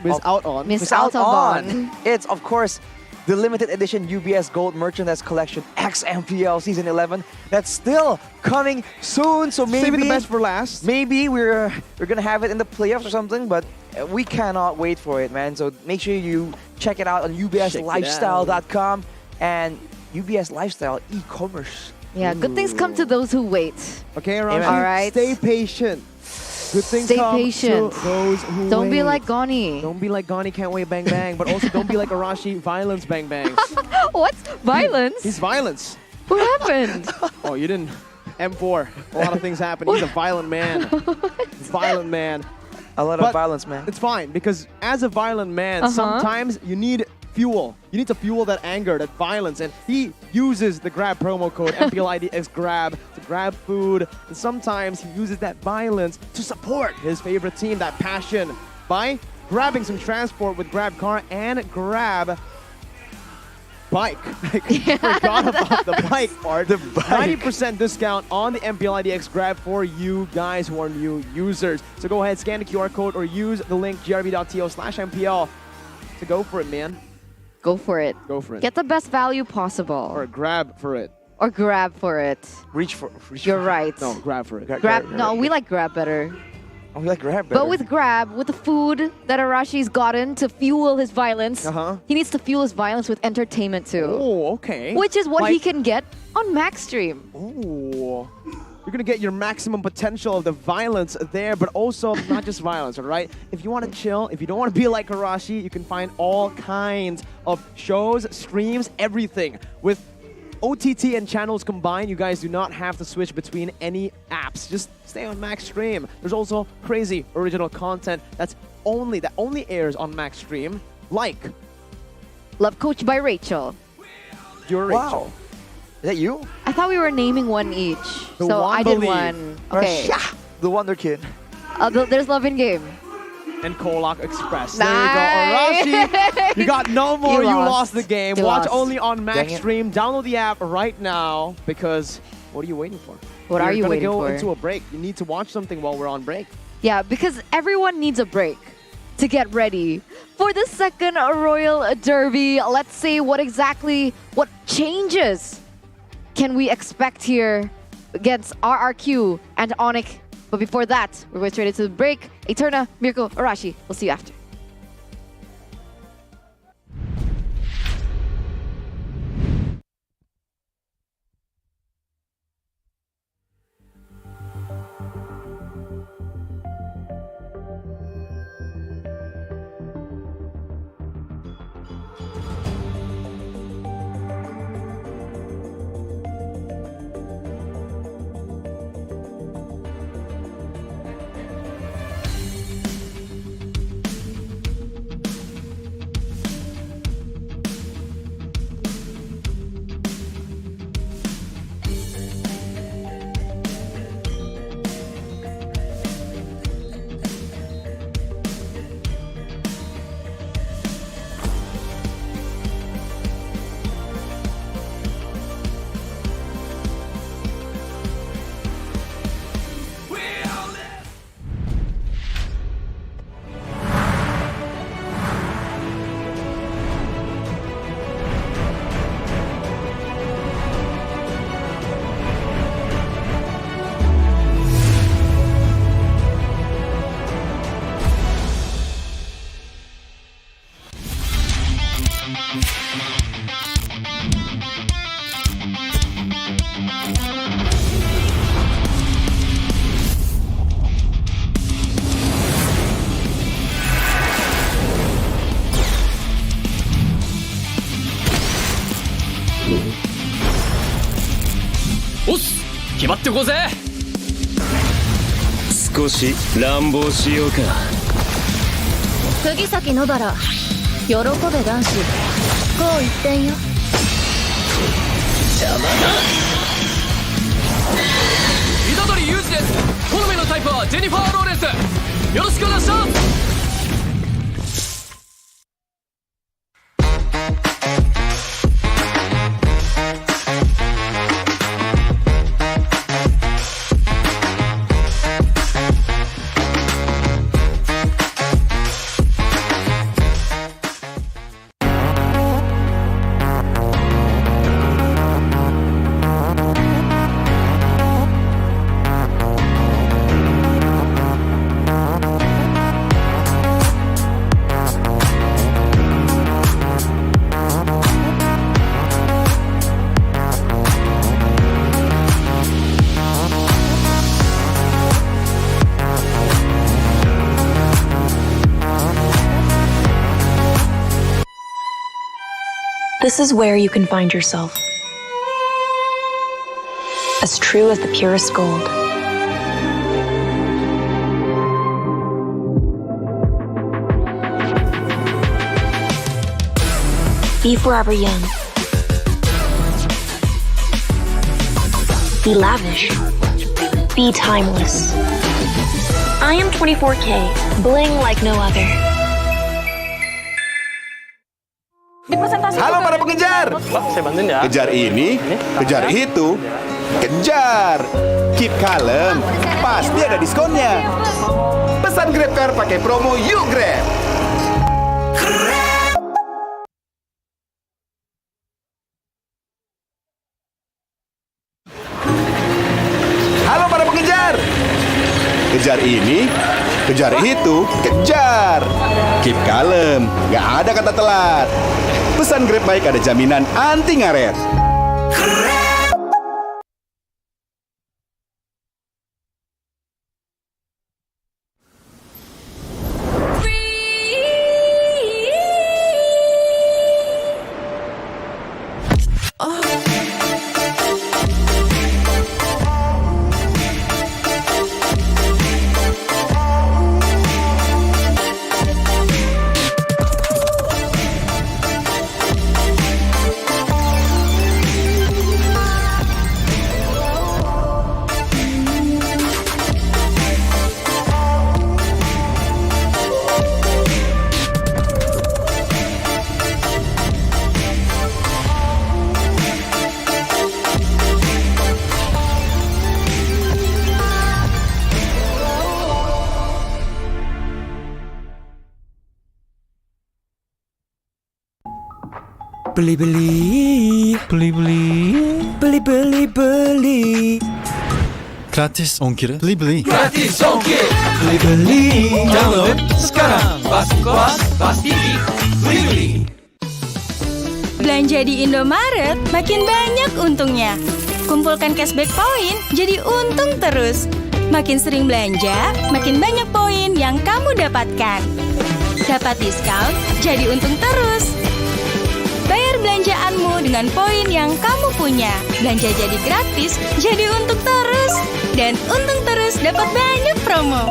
It's, of course, the limited edition UBS Gold Merchandise Collection X MPL Season 11 that's still coming soon. So maybe Saving the best for last. Maybe we're gonna have it in the playoffs or something, but we cannot wait for it, man. So make sure you check it out on ubslifestyle.com and UBS Lifestyle e-commerce. Yeah, good things come to those who wait. Okay, Arashi, all right. stay patient. Good things Stay come patient. to those who Don't be wait. like Goni. Don't be like Goni, can't wait, bang, bang. But also don't be like Arashi, violence, bang, bang. What? Violence? He's violence. What happened? Oh, you didn't. M4. A lot of things happen. He's a violent man. Violent man. A lot of violence, man. It's fine, because as a violent man, sometimes you need fuel. You need to fuel that anger, that violence, and he uses the Grab promo code MPL ID SGRAB to grab food, and sometimes he uses that violence to support his favorite team, that passion, by grabbing some transport with Grab Car and Grab Bike. I forgot about the bike part. The bike. 90% discount on the MPL ID X Grab for you guys who are new users. So go ahead, scan the QR code or use the link grb.to/MPL to go for it, man. Go for it. Go for it. Get the best value possible. Or grab for it. Or grab for it. Reach for You're right. No, grab for it. Grab. No, we like grab better. Oh, we like grab better. But with grab, with the food that Arashi's gotten to fuel his violence, he needs to fuel his violence with entertainment too. Oh, okay. Which is what he can get on Max Stream. Oh. You're going to get your maximum potential of the violence there, but also not just violence, all right? If you want to chill, if you don't want to be like Arashi, you can find all kinds of shows, streams, everything. With OTT and channels combined, you guys do not have to switch between any apps. Just stay on Max Stream. There's also crazy original content that only airs on Max Stream, like Love Coach by Rachel. You're Rachel. Is that you? I thought we were naming one each. The so one I did believe. one. Okay. The Wonder Kid. There's Love in Game. And Kolak Express. Nice. There you go. Arashi, you got no more. You lost the game. You Watch lost. only on Max Dang it. Stream. Download the app right now because what are you waiting for? What are you waiting We're for? going to go into a break. You need to watch something while we're on break. Yeah, because everyone needs a break to get ready for the second Royal Derby. Let's see what changes can we expect here against RRQ and ONIC. But before that, we're going straight into the break. Eterna, Mirko, Arashi, we'll see you after.おっす決まってこうぜ少し乱暴しようか釘崎野原喜べ男子こう一点よ邪魔だ虎杖裕二です好みのタイプはジェニファー・ローレンスよろしくお願いします This is where you can find yourself. As true as the purest gold. Be forever young. Be lavish. Be timeless. I am 24K, bling like no other. Halo para pengejar. Saya bantuin ya. Kejar ini, kejar itu, kejar. Keep kalem, pasti ada diskonnya. Pesan Grab Car pakai promo Yuk Grab. Halo para pengejar. Kejar ini, kejar itu, kejar. Keep kalem, nggak ada kata telat. Pesan Grab Bike ada jaminan anti ngaret. Beli. Gratis ongkir. Beli. Gratis ongkir. Beli. Download sekarang. Pasti kos, pasti beli. Belanja di Indomaret makin banyak untungnya. Kumpulkan cashback poin jadi untung terus. Makin sering belanja, makin banyak poin yang kamu dapatkan. Dapat diskon, jadi untung terus. Bayar belanjaanmu dengan poin yang kamu punya. Belanja jadi gratis, jadi untung terus. Dan untung terus dapat banyak promo.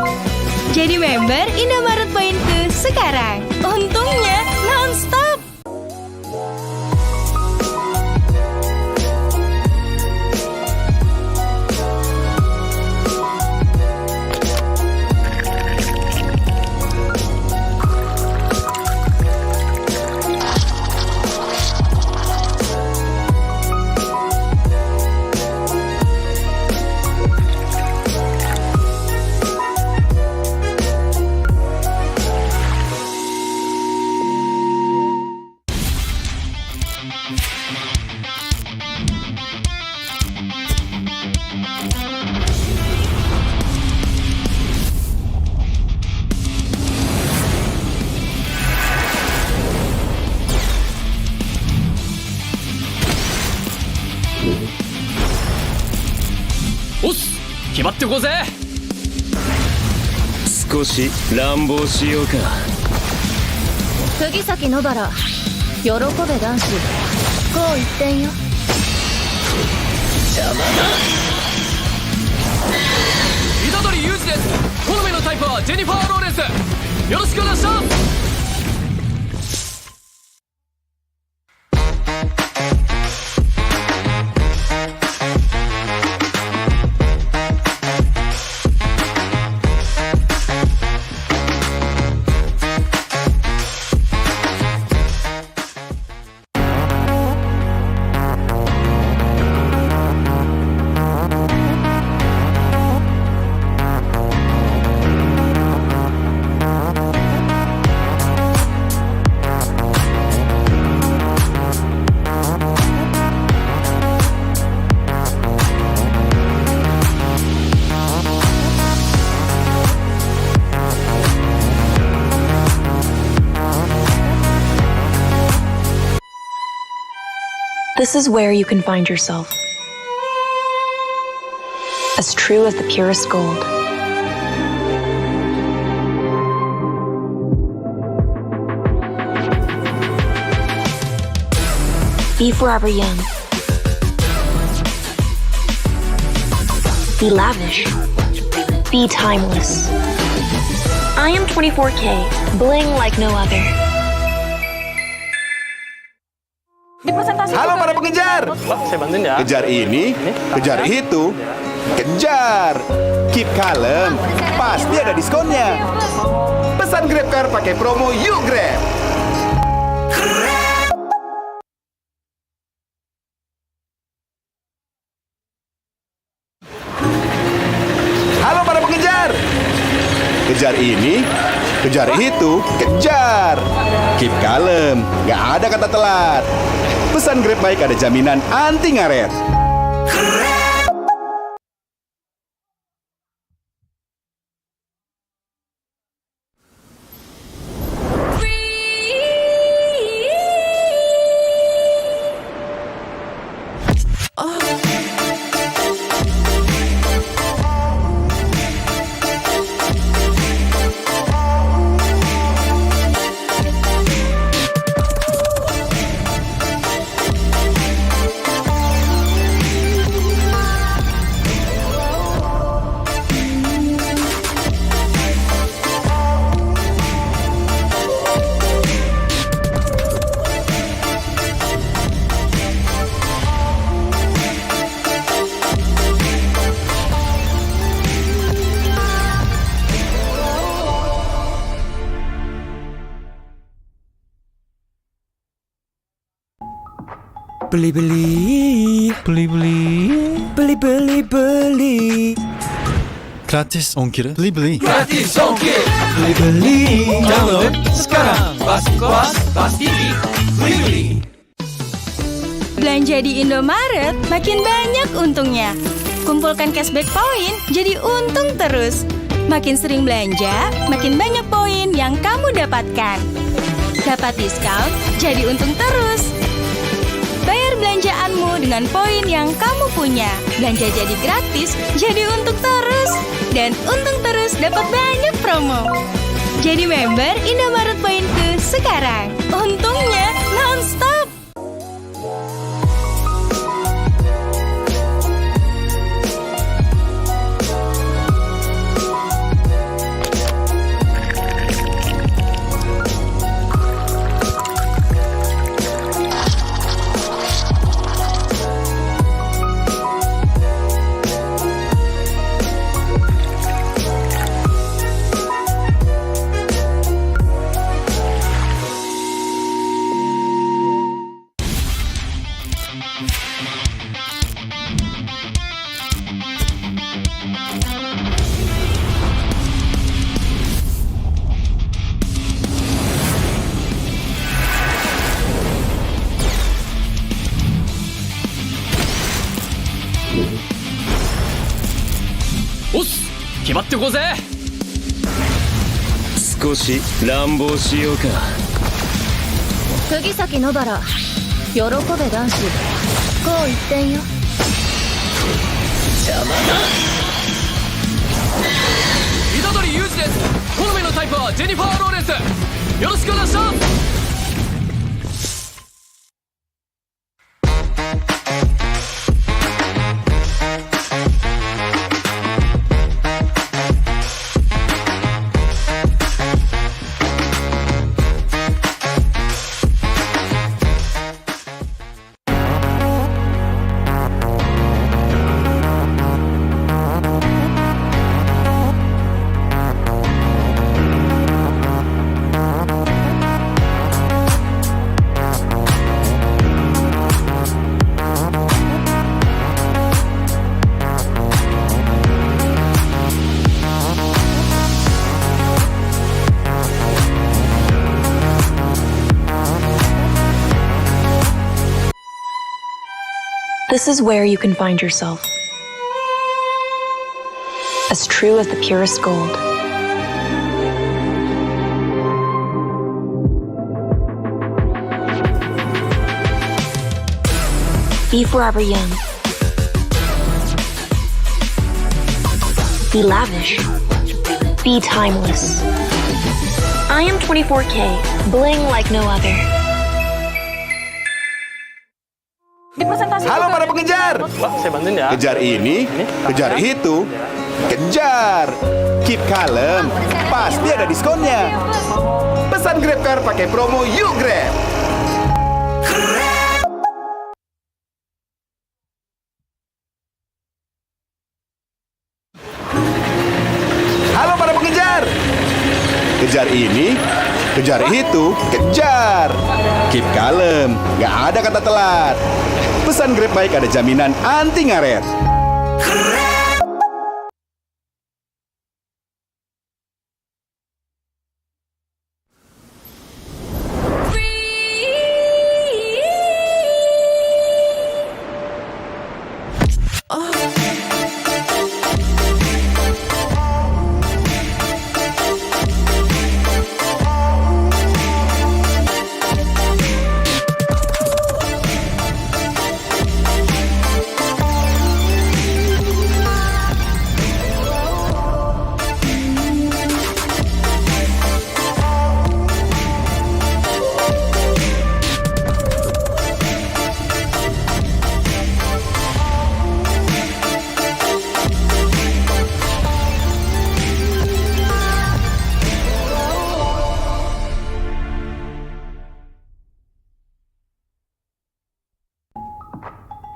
Jadi member Indomaret Poinku sekarang. Untungnya non-stop. Os! 決まってこうぜ。少し乱暴しようか。釘崎野原、喜べ男子、こう一点よ。邪魔だ。虎杖裕二です。好みのタイプはジェニファー・ローレンス。よろしくお願いします。This is where you can find yourself. As true as the purest gold. Be forever young. Be lavish. Be timeless. I am 24K, bling like no other. Halo para pengejar. Pak, saya bantuin ya. Kejar ini, kejar itu, kejar. Keep kalem, pasti ada diskonnya. Pesan GrabCar pakai promo Yuk Grab. Halo para pengejar. Kejar ini, kejar itu, kejar. Keep kalem, nggak ada kata telat. Pesan Grab Bike ada jaminan anti ngaret. Beli. Gratis ongkir, beli. Gratis ongkir. Beli. Download sekarang. Esports, beli. Belanja di Indomaret makin banyak untungnya. Kumpulkan cashback poin jadi untung terus. Makin sering belanja, makin banyak poin yang kamu dapatkan. Dapat diskon, jadi untung terus. Bayar belanjaanmu dengan poin yang kamu punya. Belanja jadi gratis, jadi untung terus. Dan untung terus dapat banyak promo. Jadi member Indomaret Poinku sekarang. Untungnya non-stop. Os! 決まってこうぜ。少し乱暴しようか。釘崎野原、喜べ男子、こう一点よ。邪魔だ。虎杖裕二です。好みのタイプはジェニファー・ローレンス。よろしくお願いします。This is where you can find yourself. As true as the purest gold. Be forever young. Be lavish. Be timeless. I am 24K, bling like no other. Halo para pengejar. Pak, saya bantuin ya. Kejar ini, kejar itu, kejar. Keep kalem, pasti ada diskonnya. Pesan GrabCar pakai promo Yuk Grab. Halo para pengejar. Kejar ini, kejar itu, kejar. Keep kalem, nggak ada kata telat. Pesan Grab Bike ada jaminan anti ngaret.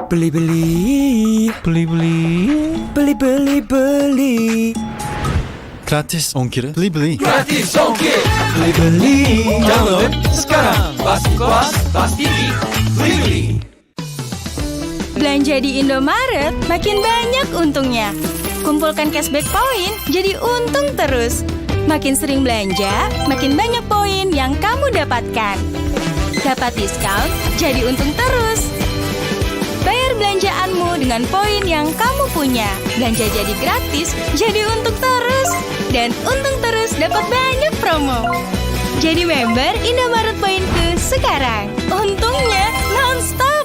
Beli. Gratis ongkir. Beli. Gratis ongkir. Beli. Download sekarang. Pasti kuas, pasti beli. Belanja di Indomaret makin banyak untungnya. Kumpulkan cashback poin jadi untung terus. Makin sering belanja, makin banyak poin yang kamu dapatkan. Dapat diskon, jadi untung terus. Bayar belanjaanmu dengan poin yang kamu punya. Belanja jadi gratis, jadi untung terus. Dan untung terus dapat banyak promo. Jadi member Indomaret Poinku sekarang. Untungnya non-stop.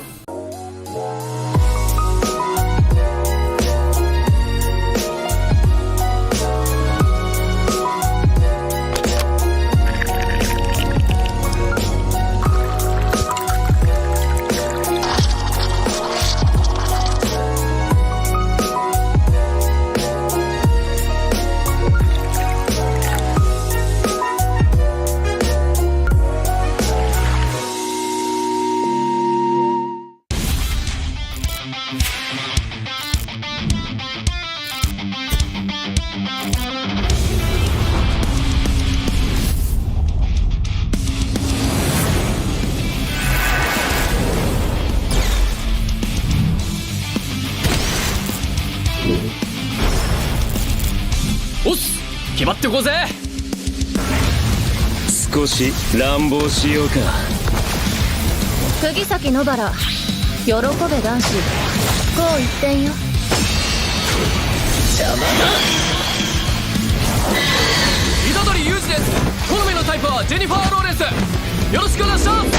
Os! 決まってこうぜ。少し乱暴しようか。釘崎野原、喜べ男子、こう一点よ。邪魔だ。虎杖裕二です。好みのタイプはジェニファー・ローレンス。よろしくお願いします。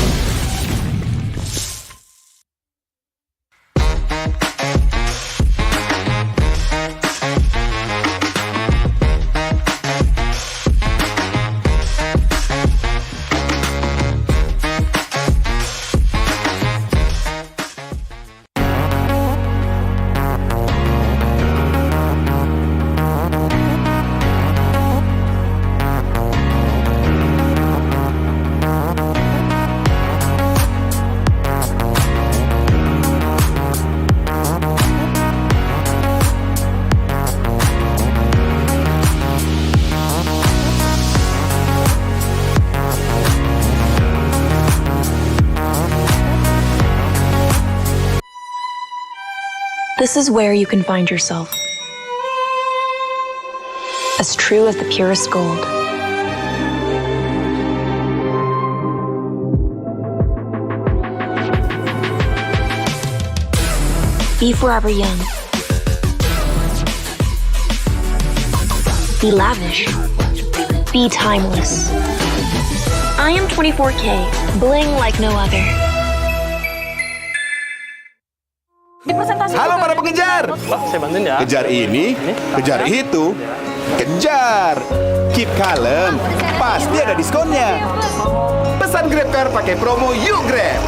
This is where you can find yourself. As true as the purest gold. Be forever young. Be lavish. Be timeless. I am 24K, bling like no other. Halo para pengejar. Pak, saya bantuin ya. Kejar ini, kejar itu, kejar. Keep kalem, pasti ada diskonnya. Pesan GrabCar pakai promo Yuk Grab.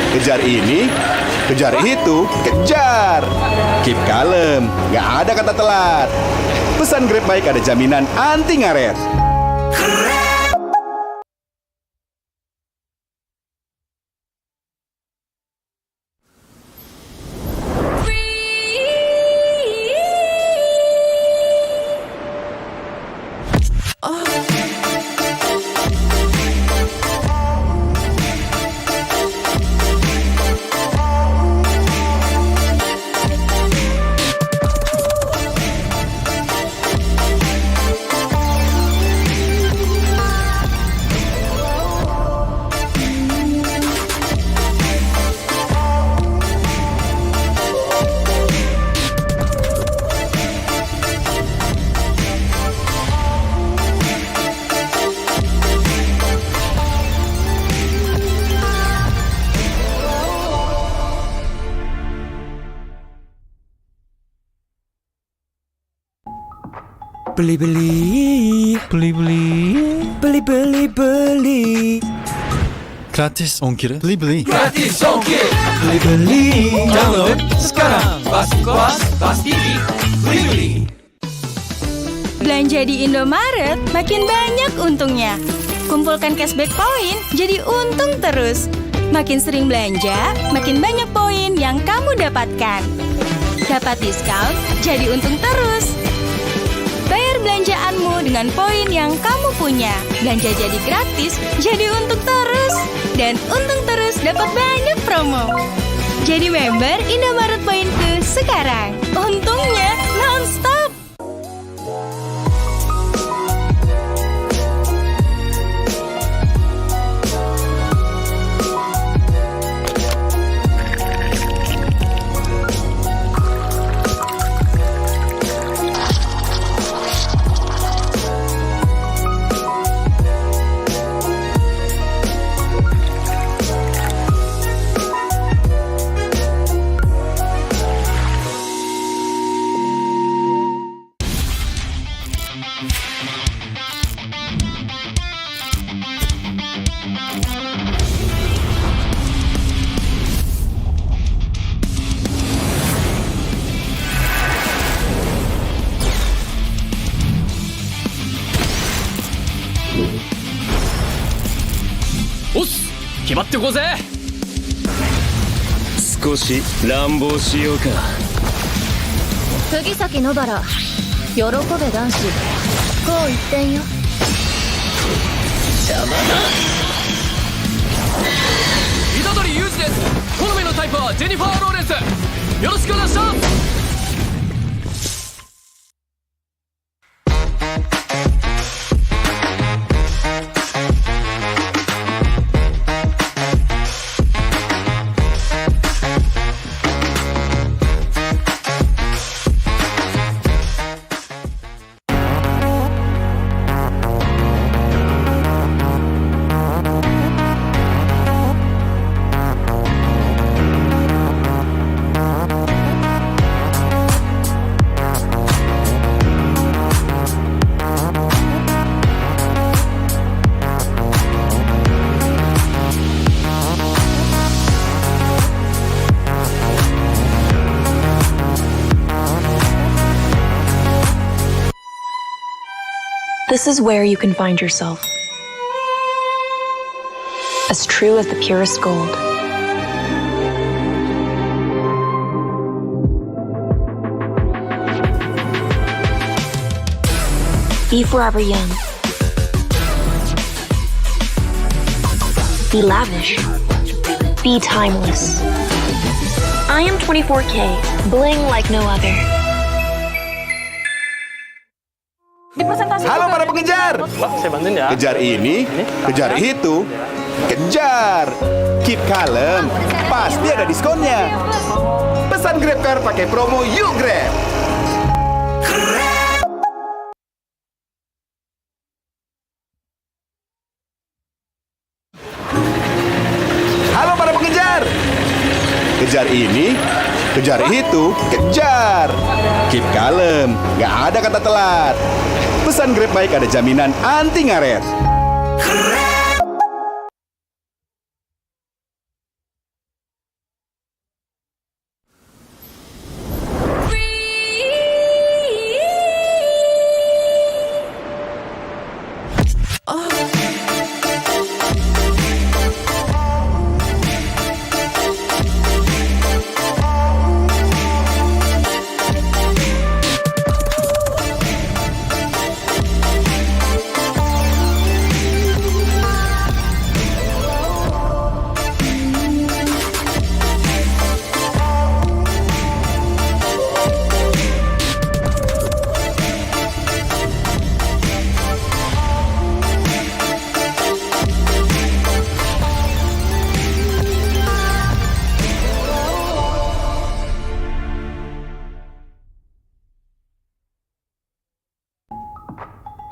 Kejar ini, kejar itu, kejar. Keep kalem, nggak ada kata telat. Pesan Grab Bike ada jaminan anti ngaret. Beli-beli, beli-beli. Gratis ongkir, beli-beli. Gratis ongkir. Beli-beli. Download sekarang. Bas TV. Beli-beli. Belanja di Indomaret makin banyak untungnya. Kumpulkan cashback poin jadi untung terus. Makin sering belanja, makin banyak poin yang kamu dapatkan. Dapat diskon, jadi untung terus. Bayar belanjaanmu dengan poin yang kamu punya. Belanja jadi gratis, jadi untung terus. Dan untung terus dapat banyak promo. Jadi member Indomaret Poinku sekarang. Untungnya non-stop. Os! 決まってこうぜ。少し乱暴しようか。釘崎野原、喜べ男子、こう一点よ。邪魔だ。虎杖裕二です。好みのタイプはジェニファー・ローレンス。よろしくお願いします。This is where you can find yourself. As true as the purest gold. Be forever young. Be lavish. Be timeless. I am 24K, bling like no other. Halo para pengejar. Wah, saya bantuin ya. Kejar ini, kejar itu, kejar. Keep kalem, pasti ada diskonnya. Pesan Grab Car pakai promo Yuk Grab. Halo para pengejar. Kejar ini, kejar itu, kejar. Keep kalem, nggak ada kata telat. Pesan Grab Bike ada jaminan anti ngaret.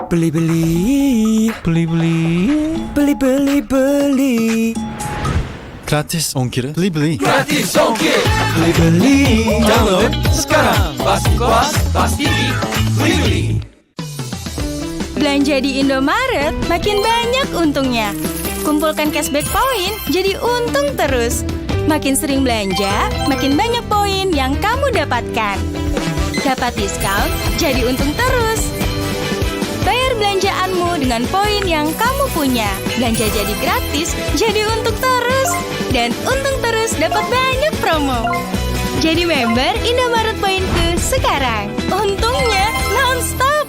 Beli-beli, beli-beli, gratis ongkir, beli-beli. Gratis ongkir. Beli-beli. Download sekarang. Pasti kuas, pasti beli-beli. Belanja di Indomaret makin banyak untungnya. Kumpulkan cashback poin jadi untung terus. Makin sering belanja, makin banyak poin yang kamu dapatkan. Dapat diskon, jadi untung terus. Bayar belanjaanmu dengan poin yang kamu punya. Belanja jadi gratis, jadi untung terus. Dan untung terus dapat banyak promo. Jadi member Indomaret Poinku sekarang. Untungnya non-stop.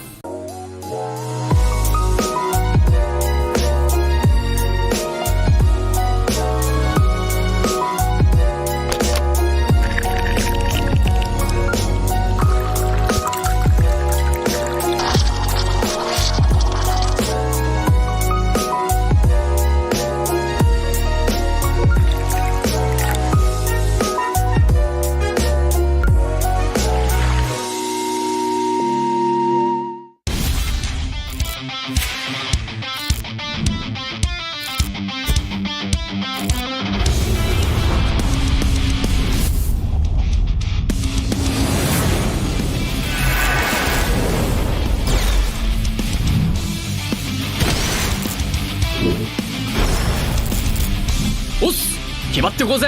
おっす、決まってこうぜ。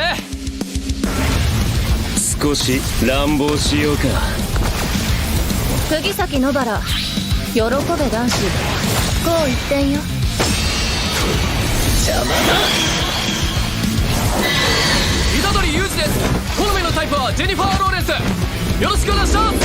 少し乱暴しようか。釘崎野原、喜べ男子、こう一点よ。邪魔だ。虎杖裕二です。好みのタイプはジェニファー・ローレンス。よろしくお願いします。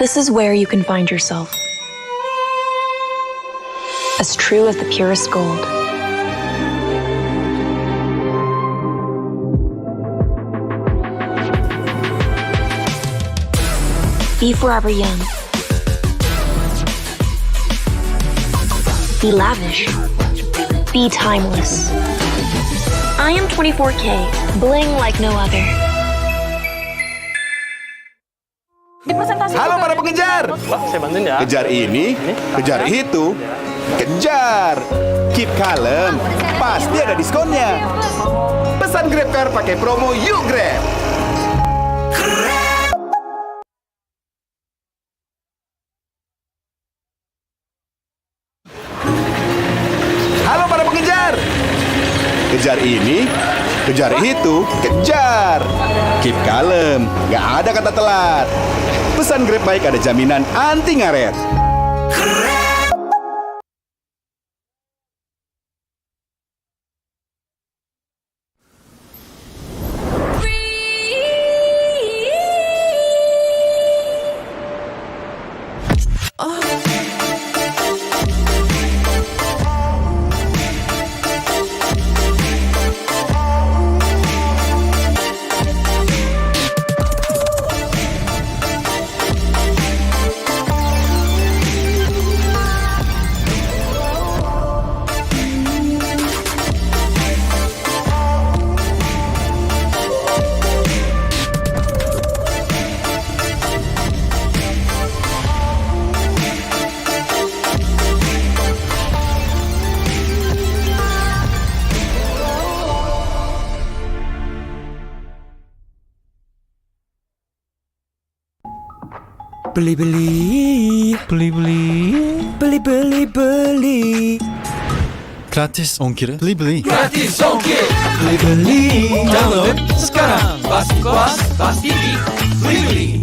This is where you can find yourself. As true as the purest gold. Be forever young. Be lavish. Be timeless. I am 24K, bling like no other. Halo para pengejar. Wah, saya bantuin ya. Kejar ini, kejar itu, kejar. Keep kalem, pasti ada diskonnya. Pesan GrabCar pakai promo Yuk Grab. Halo para pengejar. Kejar ini, kejar itu, kejar. Keep kalem, nggak ada kata telat. Pesan Grab Bike ada jaminan anti ngaret. Beli-beli, beli-beli, gratis ongkir, beli-beli. Gratis ongkir. Beli-beli. Download sekarang. Pasti kuas, pasti beli-beli.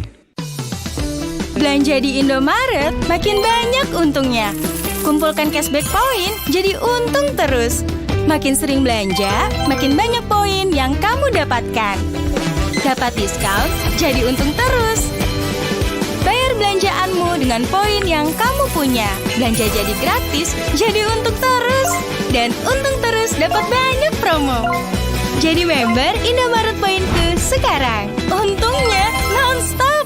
Belanja di Indomaret, makin banyak untungnya. Kumpulkan cashback poin, jadi untung terus. Makin sering belanja, makin banyak poin yang kamu dapatkan. Dapat diskon, jadi untung terus. Bayar belanjaanmu dengan poin yang kamu punya. Belanja jadi gratis, jadi untung terus. Dan untung terus dapat banyak promo. Jadi member Indomaret Poinku sekarang. Untungnya non-stop.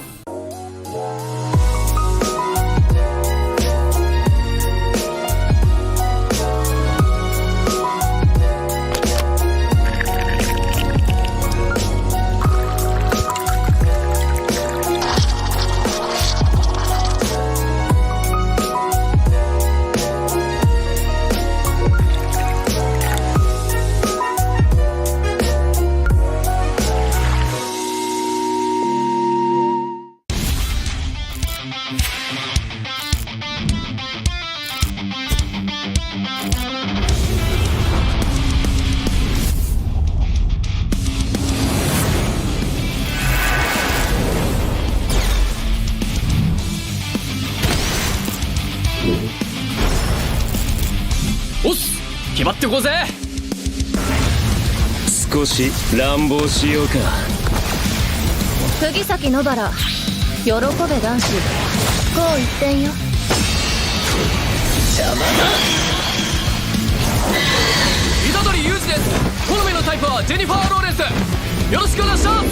おっす、決まってこうぜ。少し乱暴しようか。釘崎野原、喜べ男子、こう一点よ。邪魔だ。虎杖裕二です。好みのタイプはジェニファー・ローレンス。よろしくお願いします。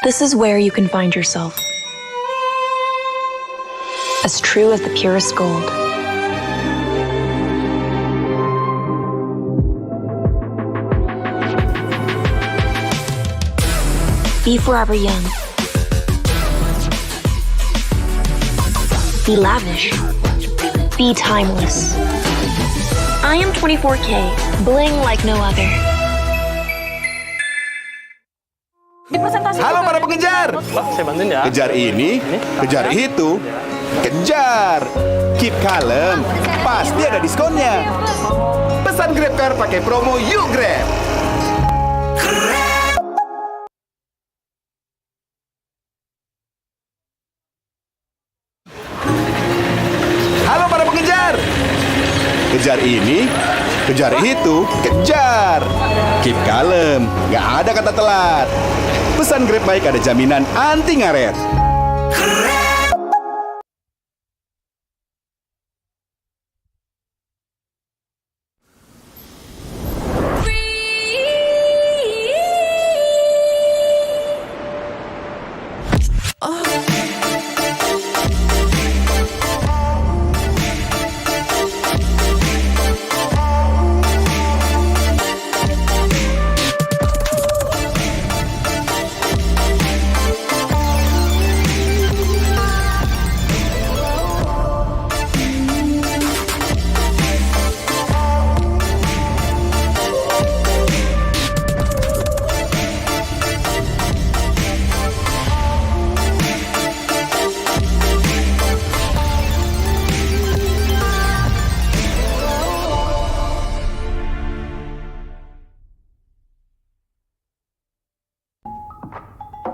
This is where you can find yourself. As true as the purest gold. Be forever young. Be lavish. Be timeless. I am 24K, bling like no other. Halo para pengejar. Pak, saya bantuin ya. Kejar ini, kejar itu, kejar. Keep kalem, pasti ada diskonnya. Pesan Grab Car pakai promo Yuk Grab. Halo para pengejar. Kejar ini, kejar itu, kejar. Keep kalem, nggak ada kata telat. Pesan Grab Bike ada jaminan anti ngaret.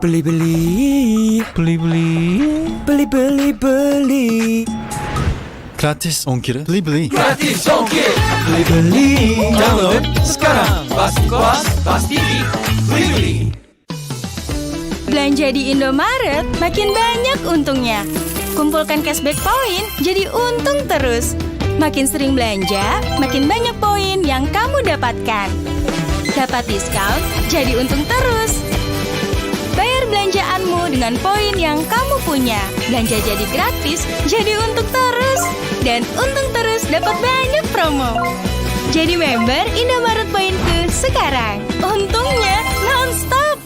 Beli-beli, beli-beli. Gratis ongkir, beli-beli. Gratis ongkir. Beli-beli. Download sekarang. Pasti kos, pasti beli-beli. Belanja di Indomaret, makin banyak untungnya. Kumpulkan cashback poin, jadi untung terus. Makin sering belanja, makin banyak poin yang kamu dapatkan. Dapat diskon, jadi untung terus. dengan poin yang kamu punya. Belanja jadi gratis, jadi untung terus. Dan untung terus dapat banyak promo. Jadi member Indomaret Poinku sekarang. Untungnya non-stop.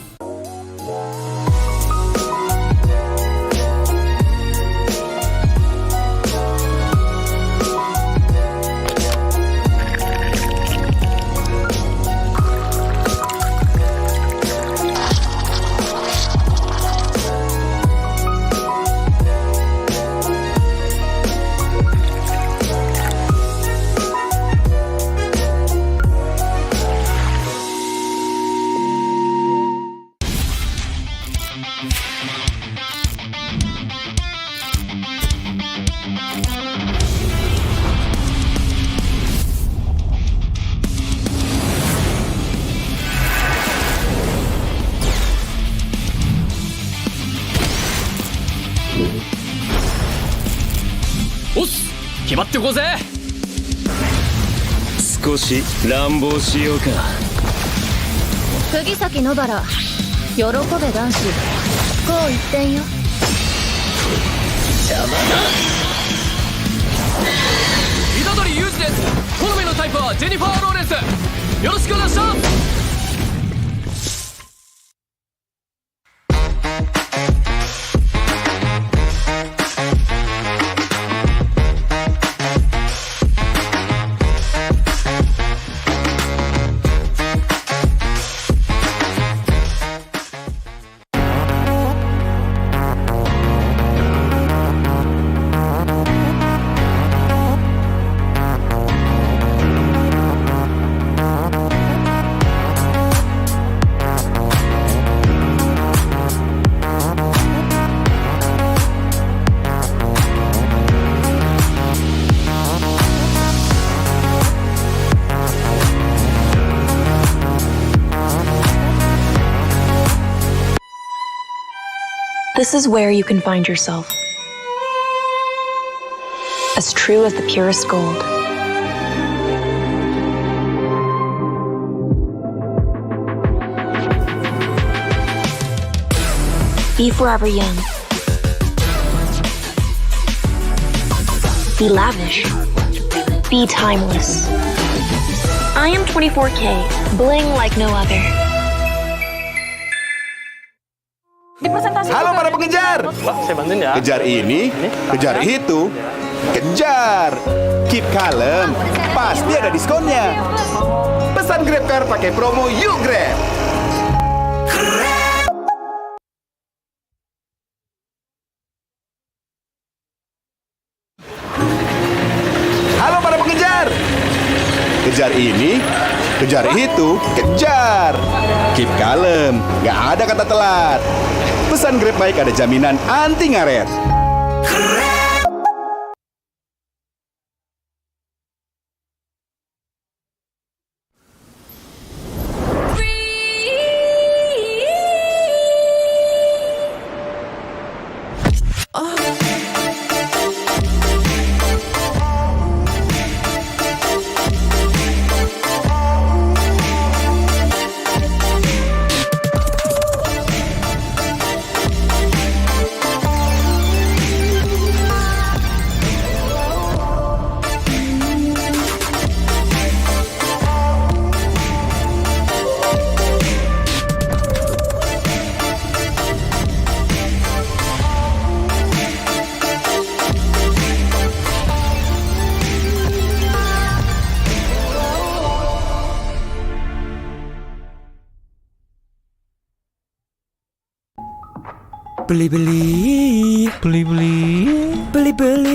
おっす、決まってこうぜ。少し乱暴しようか。釘崎野原、喜べ男子、こう一点よ。邪魔だ。虎杖裕二です。好みのタイプはジェニファー・ローレンス。よろしくお願いします。This is where you can find yourself. As true as the purest gold. Be forever young. Be lavish. Be timeless. I am 24K, bling like no other. Halo para pengejar. Wah, saya bantuin ya. Kejar ini, kejar itu, kejar. Keep kalem, pasti ada diskonnya. Pesan GrabCar pakai promo Yuk Grab. Halo para pengejar. Kejar ini, kejar itu, kejar. Keep kalem, nggak ada kata telat. Pesan Grab Bike ada jaminan anti ngaret.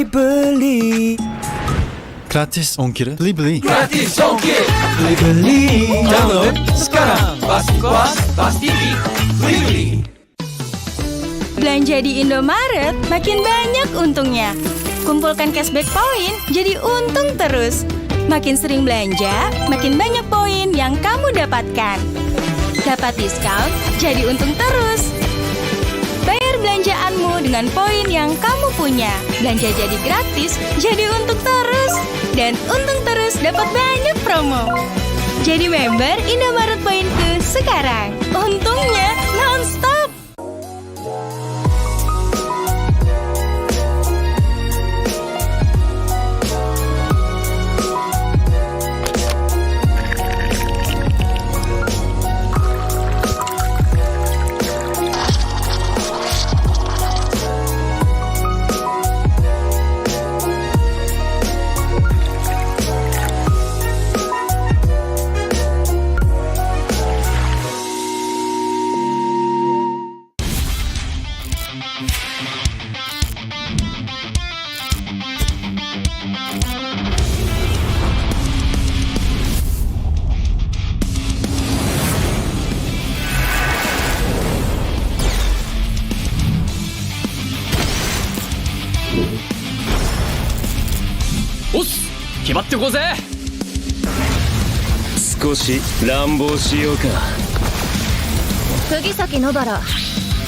Beli. Gratis ongkir. Beli. Gratis ongkir. Beli. Download sekarang. Pasti kos, pasti beli. Belanja di Indomaret makin banyak untungnya. Kumpulkan cashback poin, jadi untung terus. Makin sering belanja, makin banyak poin yang kamu dapatkan. Dapat diskon, jadi untung terus. Bayar belanjaanmu dengan poin yang kamu punya. Belanja jadi gratis, jadi untung terus. Dan untung terus dapat banyak promo. Jadi member Indomaret Poinku sekarang. Untungnya non-stop. おっす決まってこうぜ。少し乱暴しようか。釘崎野原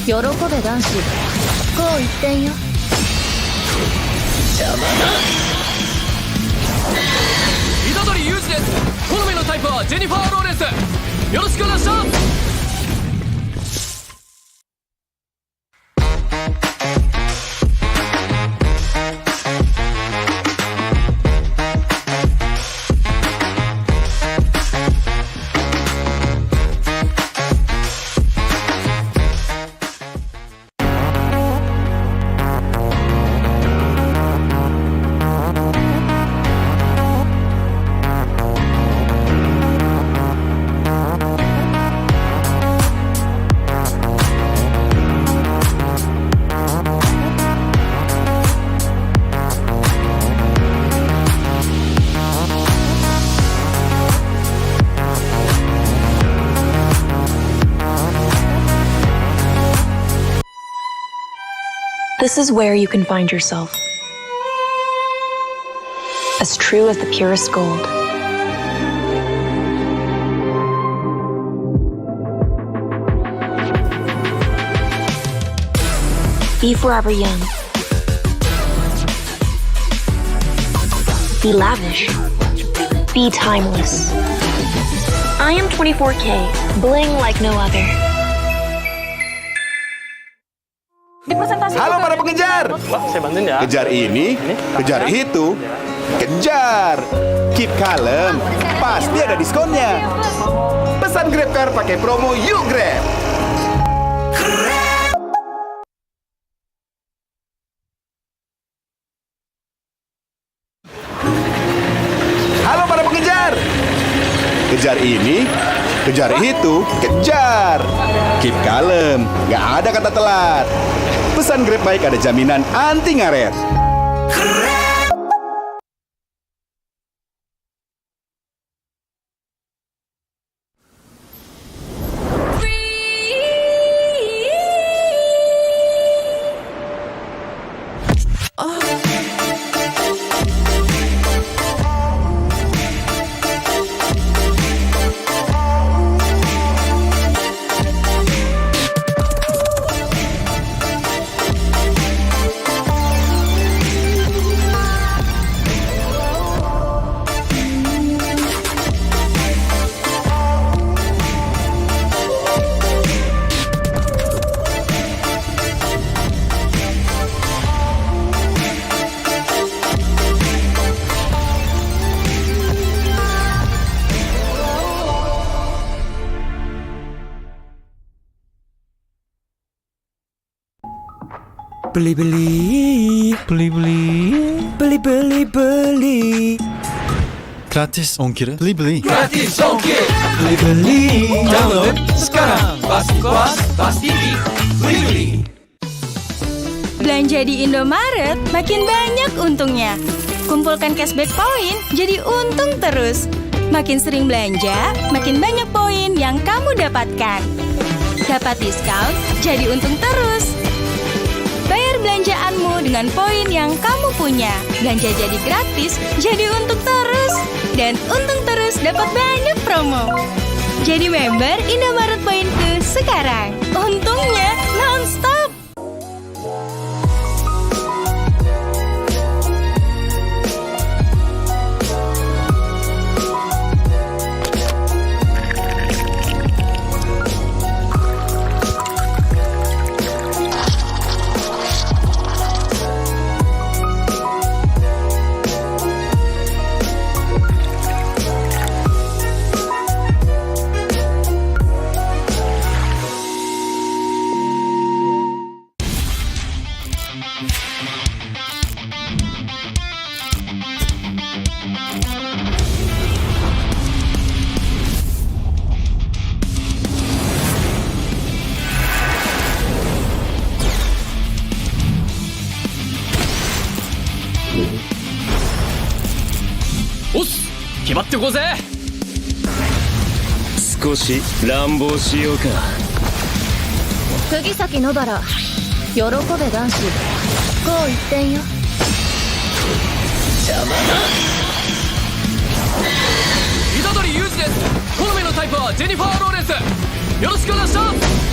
喜べ男子こう一点よ。邪魔だ。虎杖裕二です。好みのタイプはジェニファー・ローレンス。よろしくお願いします。This is where you can find yourself. As true as the purest gold. Be forever young. Be lavish. Be timeless. I am 24K, bling like no other. Halo para pengejar. Wah, saya bantuin ya. Kejar ini, kejar itu, kejar. Keep kalem, pasti ada diskonnya. Pesan GrabCar pakai promo Yuk Grab. Halo para pengejar. Kejar ini, kejar itu, kejar. Keep kalem, nggak ada kata telat. Pesan Grab Bike ada jaminan anti ngaret. Beli. Gratis ongkir. Beli. Gratis ongkir. Beli. Download sekarang. Pasti puas, pasti beli. Belanja di Indomaret makin banyak untungnya. Kumpulkan cashback poin jadi untung terus. Makin sering belanja, makin banyak poin yang kamu dapatkan. Dapat diskon, jadi untung terus. Bayar belanjaanmu dengan poin yang kamu punya. Belanja jadi gratis, jadi untung terus. Dan untung terus dapat banyak promo. Jadi member Indomaret Poinku sekarang. Untungnya non-stop. 決まってこうぜ。少し乱暴しようか。釘崎野原、喜べ男子、こう一点よ。邪魔だ。虎杖裕二です。好みのタイプはジェニファー・ローレンス。よろしくお願いします。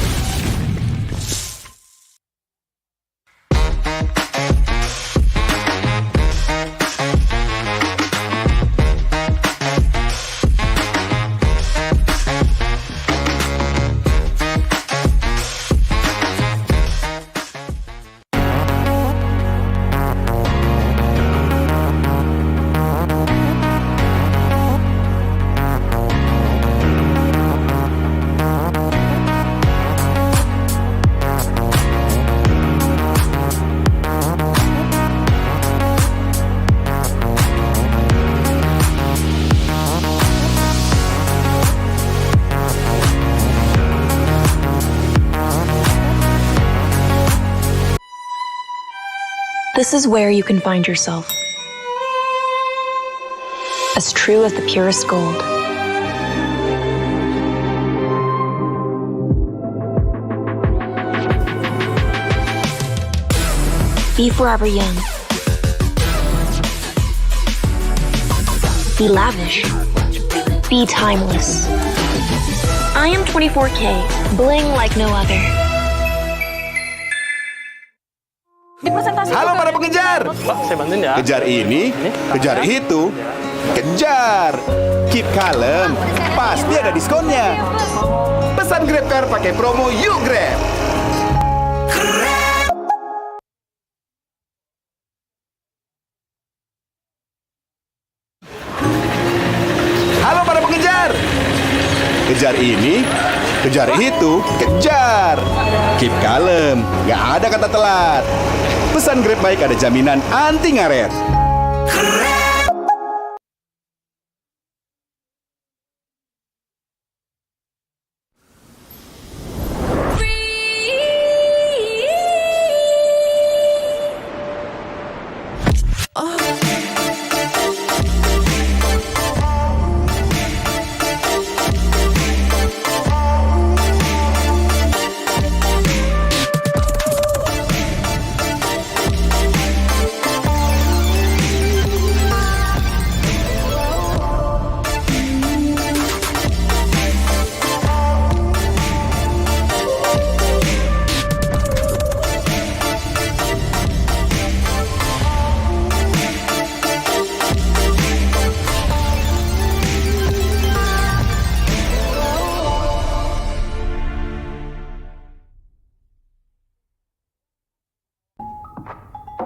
This is where you can find yourself. As true as the purest gold. Be forever young. Be lavish. Be timeless. I am 24K, bling like no other. Halo para pengejar. Pak, saya bantuin ya. Kejar ini, kejar itu, kejar. Keep kalem, pasti ada diskonnya. Pesan Grab Car pakai promo Yuk Grab. Halo para pengejar. Kejar ini, kejar itu, kejar. Keep kalem, nggak ada kata telat. Pesan Grab Bike ada jaminan anti ngaret.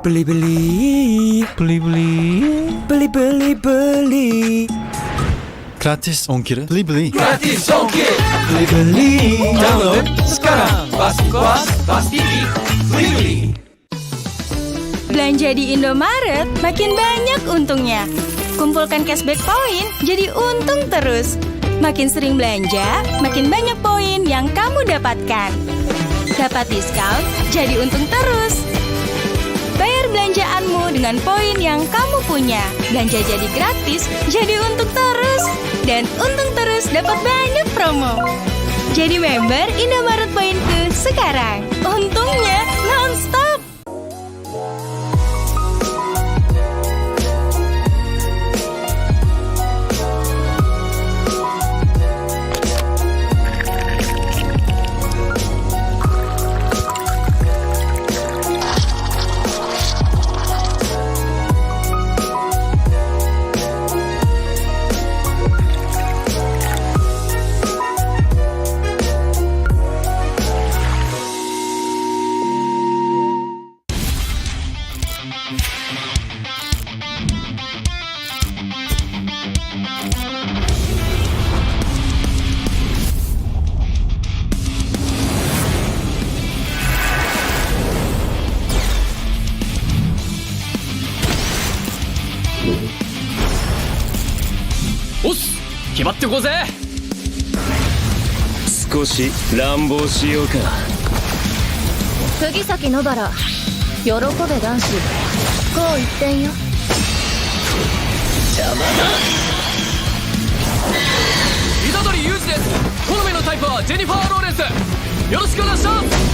Beli-beli, beli-beli. Gratis ongkir, beli-beli. Gratis ongkir, beli-beli. Download sekarang. Pasti kos, pasti beli-beli. Belanja di Indomaret makin banyak untungnya. Kumpulkan cashback poin jadi untung terus. Makin sering belanja, makin banyak poin yang kamu dapatkan. Dapat diskon, jadi untung terus. Bayar belanjaanmu dengan poin yang kamu punya. Belanja jadi gratis, jadi untung terus. Dan untung terus dapat banyak promo. Jadi member Indomaret Poinku sekarang. Untungnya non-stop. Os! 決まってこうぜ。少し乱暴しようか。釘崎野原、喜べ男子、こう一点よ。邪魔だ。プはジェニファー・ローレンス。よろしくお願いします。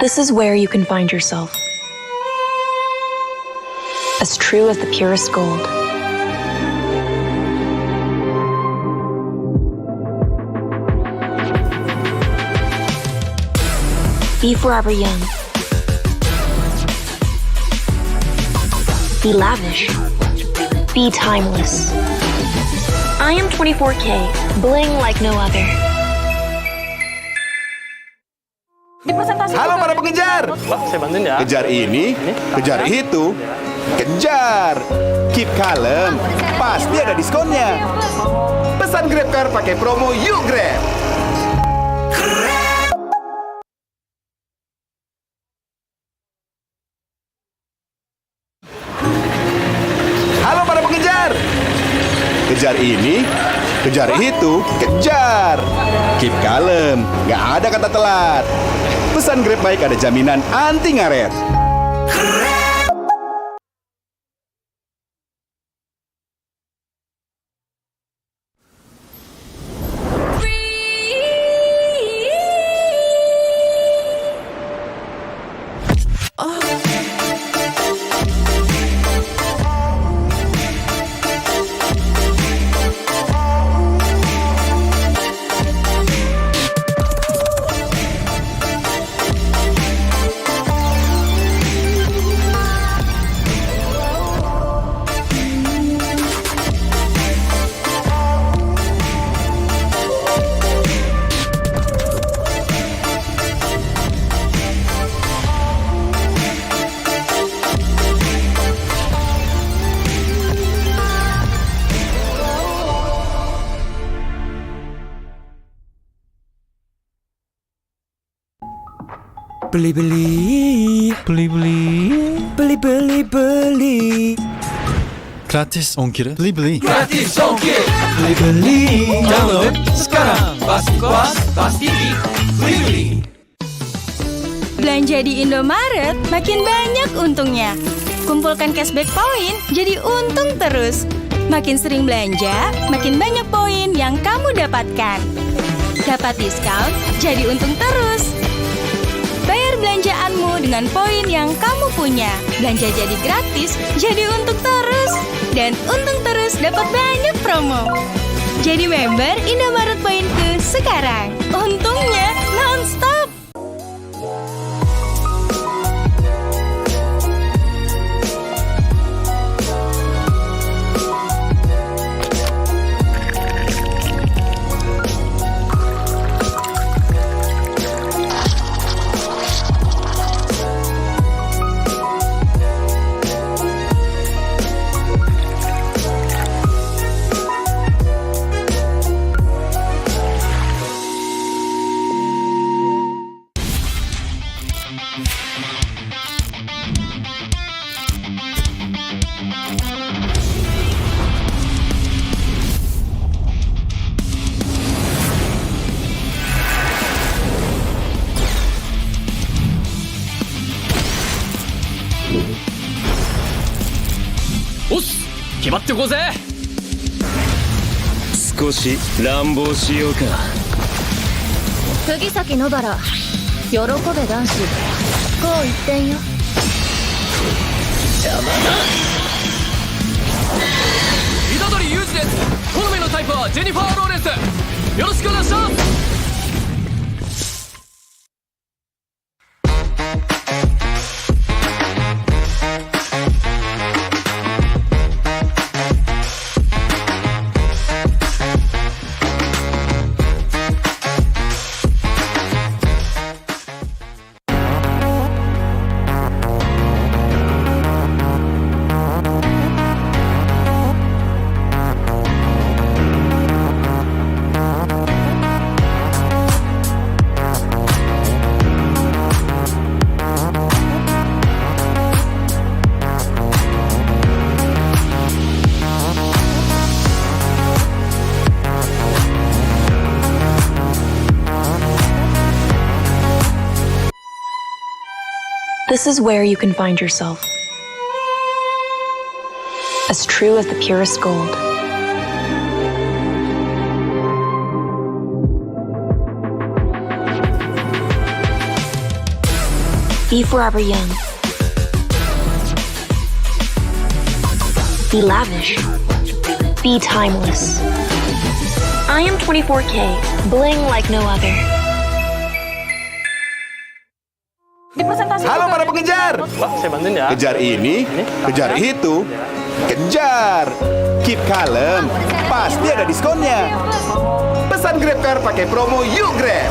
This is where you can find yourself. As true as the purest gold. Be forever young. Be lavish. Be timeless. I am 24K, bling like no other. Halo para pengejar. Saya bantuin ya. Kejar ini, kejar itu, kejar. Keep kalem, pasti ada diskonnya. Pesan Grab Car pakai promo Yuk Grab. Halo para pengejar. Kejar ini, kejar itu, kejar. Keep kalem, nggak ada kata telat. Pesan Grab Bike ada jaminan anti ngaret. Beli-beli, beli-beli. Gratis ongkir, beli-beli. Gratis ongkir. Beli-beli. Download sekarang. Pasti puas, pasti beli-beli. Belanja di Indomaret makin banyak untungnya. Kumpulkan cashback poin jadi untung terus. Makin sering belanja, makin banyak poin yang kamu dapatkan. Dapat diskon, jadi untung terus. Bayar belanjaanmu dengan poin yang kamu punya. Belanja jadi gratis, jadi untung terus. Dan untung terus dapat banyak promo. Jadi member Indomaret Poinku sekarang. Untungnya non-stop. Osh! 決まってこうぜ。少し乱暴しようか。釘崎野原、喜べ男子。こう一点よ。邪魔だ。虎杖裕二です。好みのタイプはジェニファー・ローレンス。よろしくお願いします。This is where you can find yourself. As true as the purest gold. Be forever young. Be lavish. Be timeless. I am 24K, bling like no other. Halo para pengejar. Pak, saya bantuin ya. Kejar ini, kejar itu, kejar. Keep kalem, pasti ada diskonnya. Pesan Grab Car pakai promo Yuk Grab.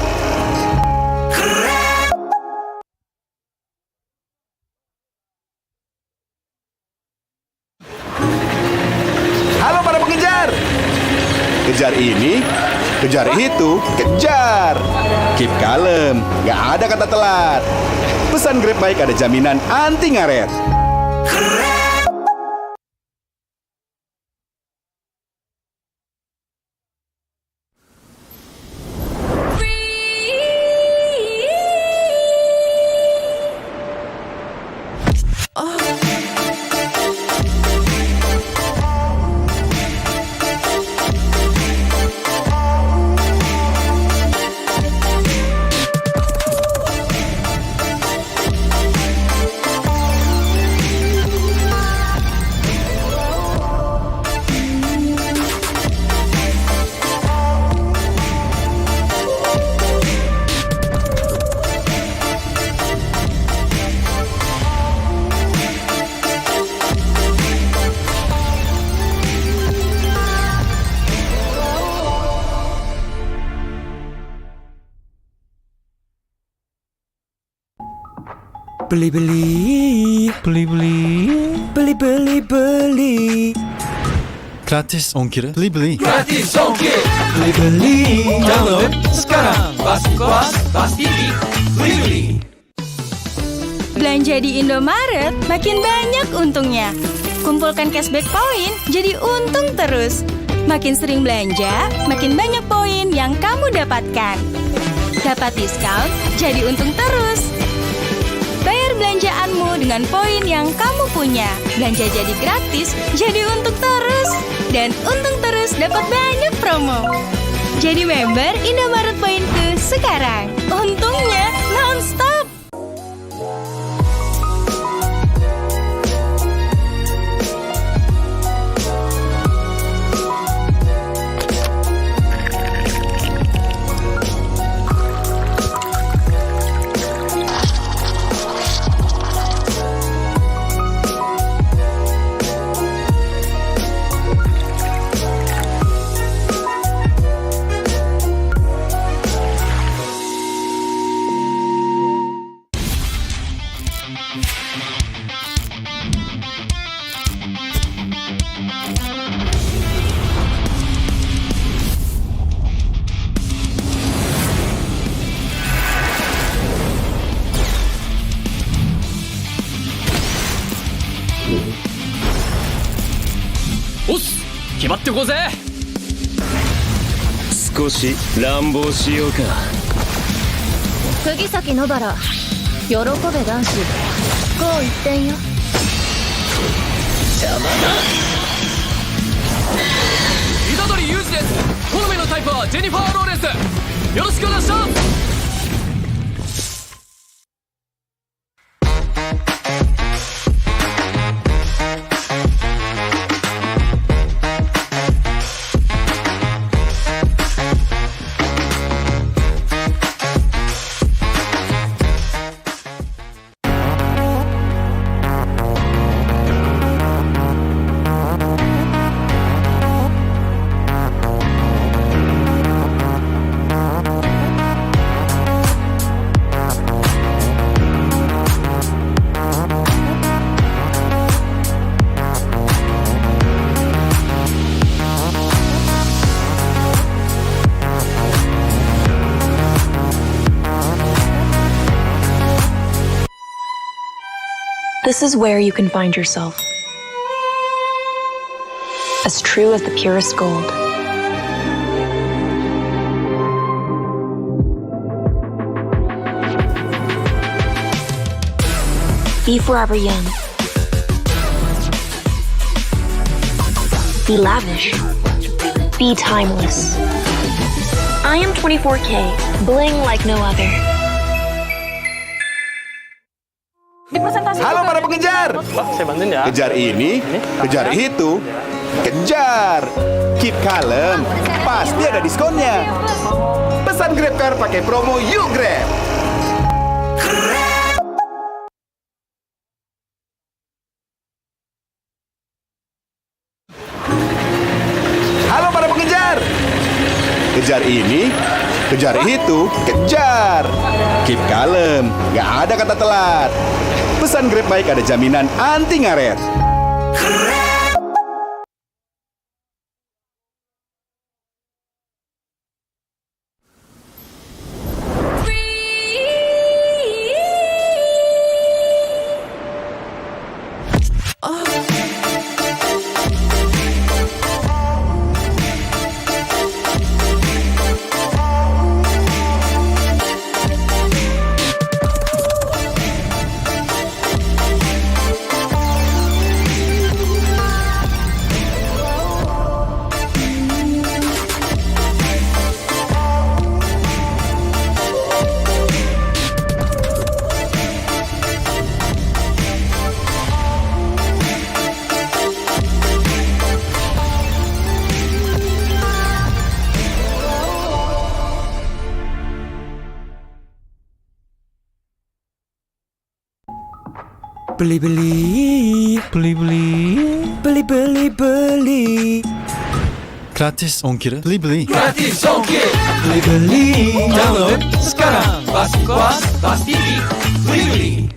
Halo para pengejar. Kejar ini, kejar itu, kejar. Keep kalem, nggak ada kata telat. Pesan Grab Bike ada jaminan anti ngaret. Beli-beli, beli-beli. Gratis ongkir, beli-beli. Gratis ongkir. Beli-beli. Download sekarang. Pasti puas, pasti beli-beli. Belanja di Indomaret makin banyak untungnya. Kumpulkan cashback poin jadi untung terus. Makin sering belanja, makin banyak poin yang kamu dapatkan. Dapat diskon, jadi untung terus. Bayar belanjaanmu dengan poin yang kamu punya. Belanja jadi gratis, jadi untung terus. Dan untung terus dapat banyak promo. Jadi member Indomaret Poinku sekarang. Untungnya non-stop. Os! 決まってこうぜ。少し乱暴しようか。釘崎野原喜べ男子こう一点よ。邪魔だ。虎杖裕二です。好みのタイプはジェニファー・ローレンス。よろしくお願いします。This is where you can find yourself. As true as the purest gold. Be forever young. Be lavish. Be timeless. I am 24K, bling like no other. Halo para pengejar. Pak, saya bantuin ya. Kejar ini, kejar itu, kejar. Keep kalem, pasti ada diskonnya. Pesan GrabCar pakai promo Yuk Grab. Halo para pengejar. Kejar ini, kejar itu, kejar. Keep kalem, nggak ada kata telat. Pesan Grab Bike ada jaminan anti ngaret. Beli-beli, beli-beli. Gratis ongkir, beli-beli. Gratis ongkir. Beli-beli. Download sekarang. Pasti puas, pasti beli-beli.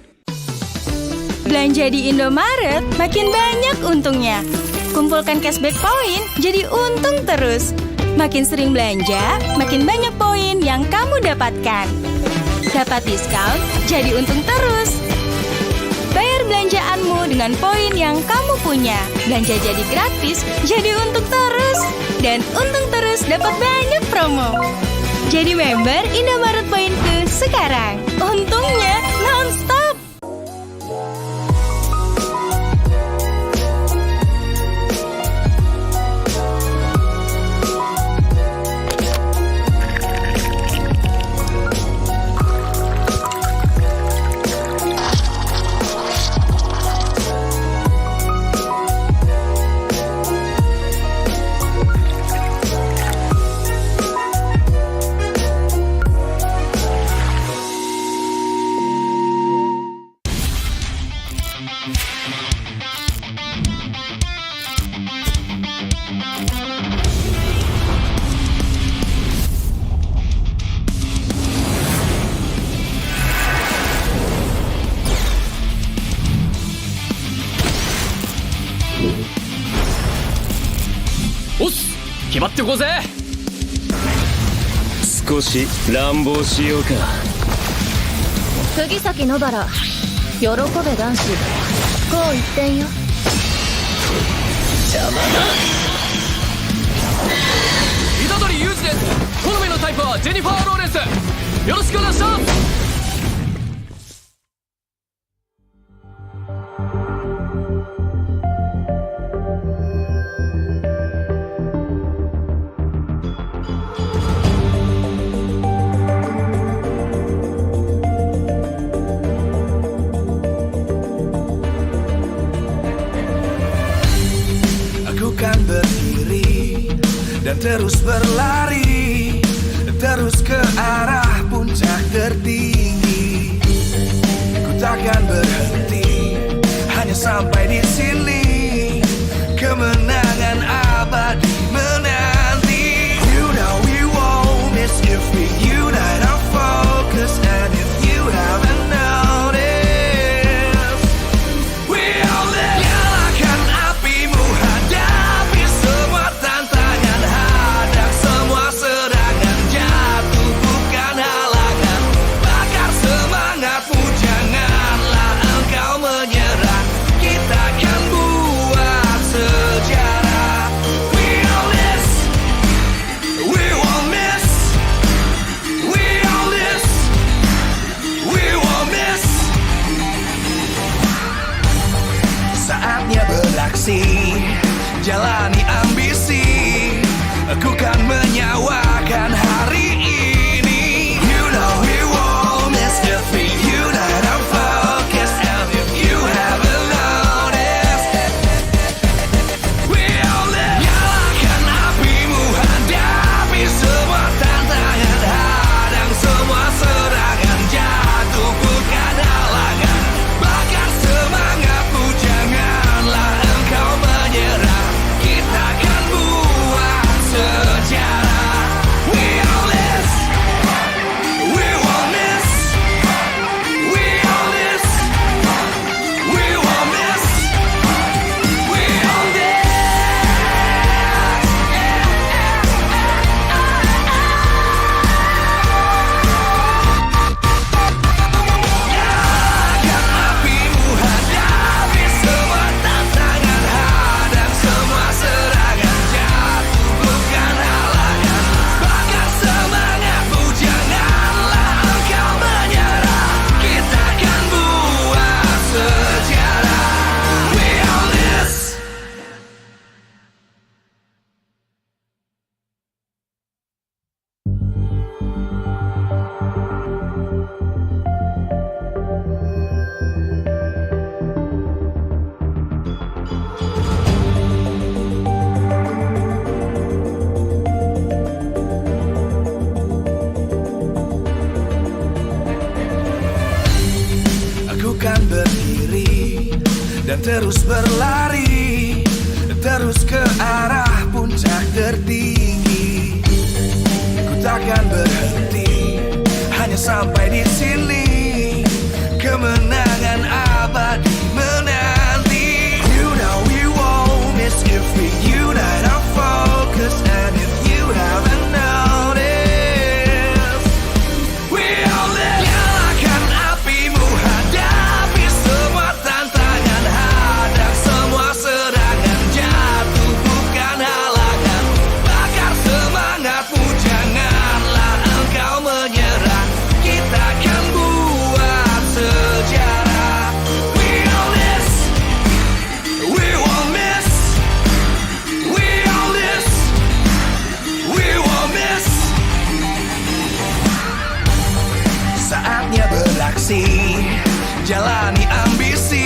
Belanja di Indomaret makin banyak untungnya. Kumpulkan cashback poin jadi untung terus. Makin sering belanja, makin banyak poin yang kamu dapatkan. Dapat diskon, jadi untung terus. Bayar belanjaanmu dengan poin yang kamu punya. Belanja jadi gratis, jadi untung terus. Dan untung terus dapat banyak promo. Jadi member Indomaret Poinku sekarang. Untungnya non-stop. Os! 決まってこうぜ。少し乱暴しようか。釘崎野原、喜べ男子、こう一点よ。邪魔だ。虎杖裕二です。好みのタイプはジェニファー・ローレンス。よろしくお願いします。Kan berdiri dan terus berlari, terus ke arah puncak tertinggi. Ku takkan berhenti, hanya sampai di sini. Kemenangan abadi menanti. You know we won't miss if we unite our focus. And if you haven't noticed, we all live. Nyalakan apimu, hadapi semua tantangan, hadap semua serangan. Jatuh bukan menyawakan hari ini. You know we won't miss if we unite our focus. And if you haven't noticed, we all live. Nyalakan apimu, hadapi semua tantangan, hadang semua serangan, jatuh bukan halangan. Bakar semangatmu, janganlah engkau menyerah. Kita akan buat sejarah. We all this, we won't miss. We all this, we won't miss. We all this. Nyalakan apimu, hadapi semua tantangan, hadang semua serangan, jatuh bukan halangan. Bakar semangatmu, janganlah engkau menyerah. Kita akan buat sejarah. We all this. Aku kan berdiri dan terus berlari, terus ke arah puncak tertinggi. Ku takkan berhenti, hanya sampai di sini. Kemenangan abadi menanti. You know we won't miss if we unite our focus. And if you haven't noticed, we all live. Nyalakan apimu, hadapi semua tantangan, hadang semua serangan, jatuh bukan halangan. Bakar semangatmu, janganlah engkau menyerah. Kita akan buat sejarah. We all this, we won't miss. We all this, we won't miss. Saatnya beraksi, jalani ambisi.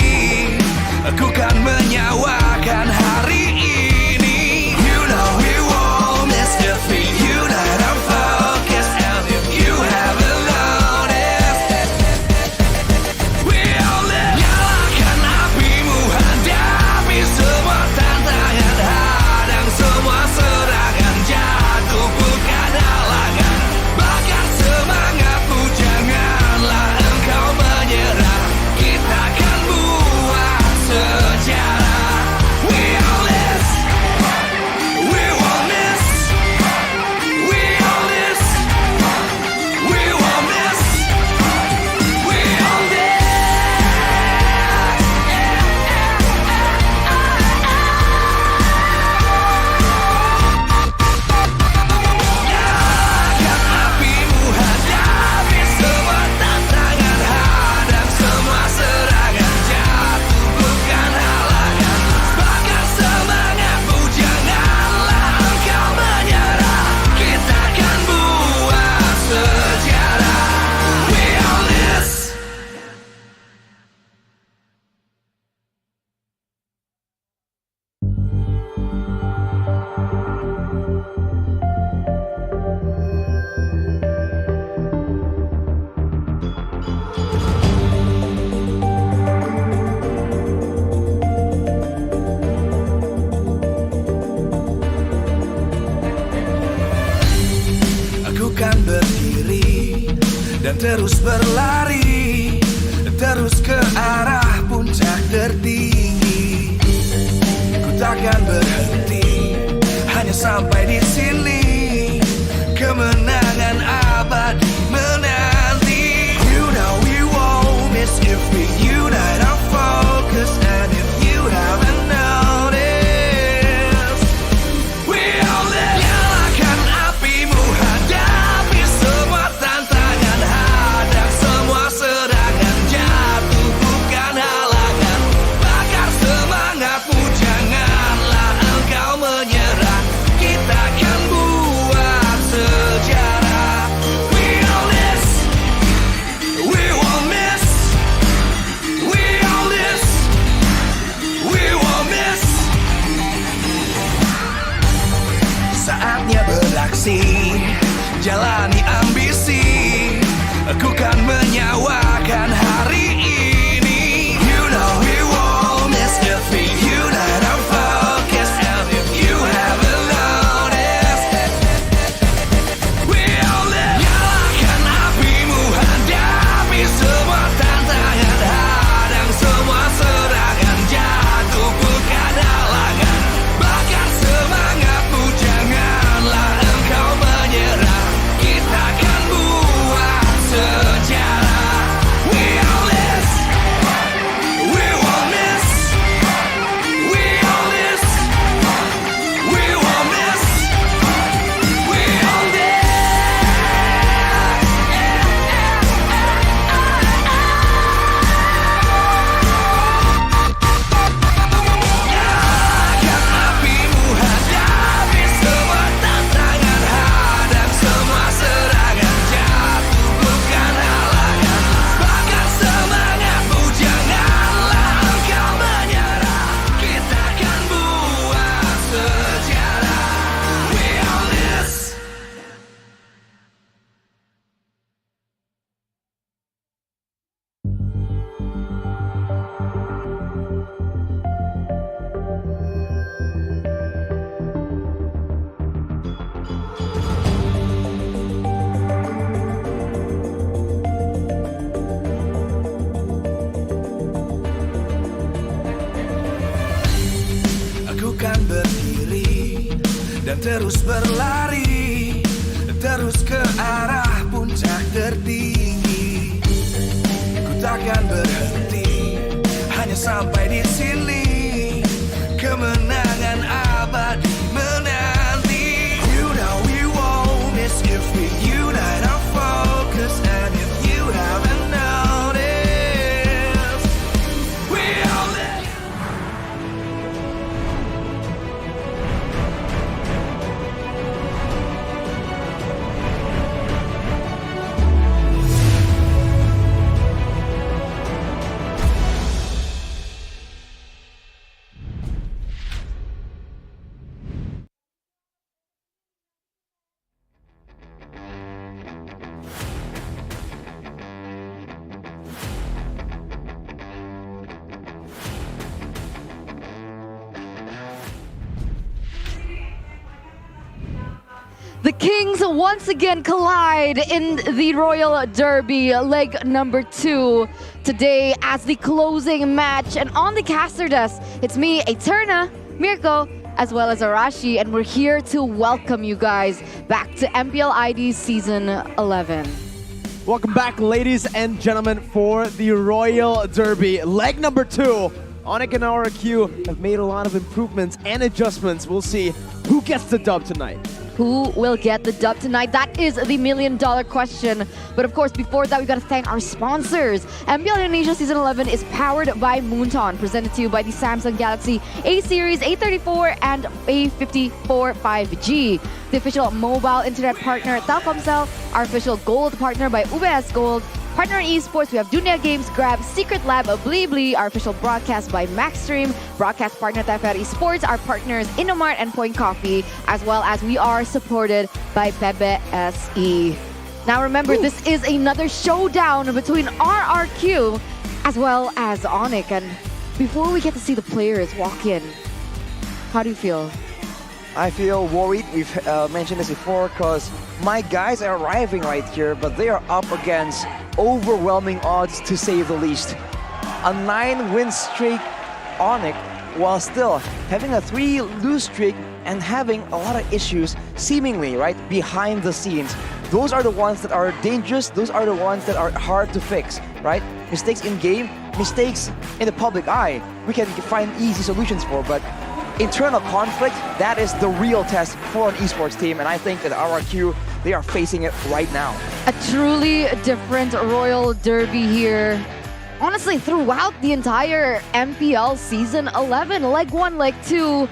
Aku kan menyawakan hari ini. You know we won't miss if we unite our focus. And if you haven't noticed, we all live. Nyalakan apimu, hadapi semua tantangan, hadang semua serangan, jatuh bukan halangan. Bakar semangatmu, janganlah engkau menyerah. Kita akan buat sejarah. We all this, we won't miss. We all this, we won't miss. We all this. Nyalakan apimu, hadapi semua tantangan, hadang semua serangan, jatuh bukan halangan. Bakar semangatmu, janganlah engkau menyerah. Kita akan buat sejarah. We all this. Aku kan berdiri dan terus berlari, terus ke arah puncak tertinggi. Ku takkan berhenti, hanya sampai di sini. Kemenangan abadi menanti. You know we won't miss if we unite our focus. And if you haven't noticed, we all live. Nyalakan apimu, hadapi semua tantangan, hadang semua serangan, jatuh bukan halangan. Bakar semangatmu, janganlah engkau menyerah. Kita akan buat terus berlari, terus ke arah puncak tertinggi. Ku takkan berhenti, hanya sampai di sini. Kemenangan abadi menanti. You know we won't miss if we unite our focus. And if you haven't noticed, we all live. The Kings once again collide in the Royal Derby, leg number 2 today as the closing match. And on the caster desk, it's me, Eterna, Mirko, as well as Arashi, and we're here to welcome you guys back to MPL ID Season 11. Welcome back, ladies and gentlemen, for the Royal Derby, leg number 2. ONIC and RRQ have made a lot of improvements and adjustments. We'll see who gets the dub tonight. Who will get the dub tonight? That is the million-dollar question. But of course, before that, we got to thank our sponsors. MPL Indonesia Season 11 is powered by Moonton, presented to you by the Samsung Galaxy A-Series, A34, and A54 5G. The official mobile internet partner, Telkomsel. Our official gold partner by UBS Gold. Partner in esports, we have Dunia Games, Grab, Secret Lab, Blibli, our official broadcast by Maxstream, broadcast partner TFR Esports, our partners Innomart and Point Coffee, as well as we are supported by PBSE. Now remember, this is another showdown between RRQ as well as ONIC. And before we get to see the players walk in, how do you feel? I feel worried. We've mentioned this before because my guys are arriving right here, but they are up against overwhelming odds to say the least. A 9-win streak ONIC while still having a 3-lose streak and having a lot of issues seemingly right behind the scenes. Those are the ones that are dangerous. Those are the ones that are hard to fix, right? Mistakes in game, mistakes in the public eye, we can find easy solutions for, but internal conflict, that is the real test for an esports team, and I think that RRQ, they are facing it right now. A truly different Royal Derby here. Honestly, throughout the entire MPL Season 11, leg 1, leg 2,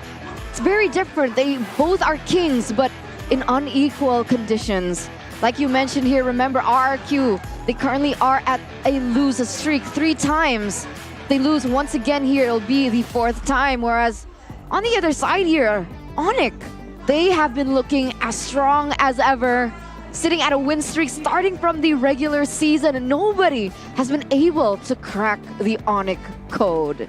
it's very different. They both are kings, but in unequal conditions. Like you mentioned here, remember RRQ, they currently are at a lose streak 3 times. They lose once again here, it'll be the 4th time, whereas on the other side here, ONIC, they have been looking as strong as ever, sitting at a win streak starting from the regular season, and nobody has been able to crack the ONIC code.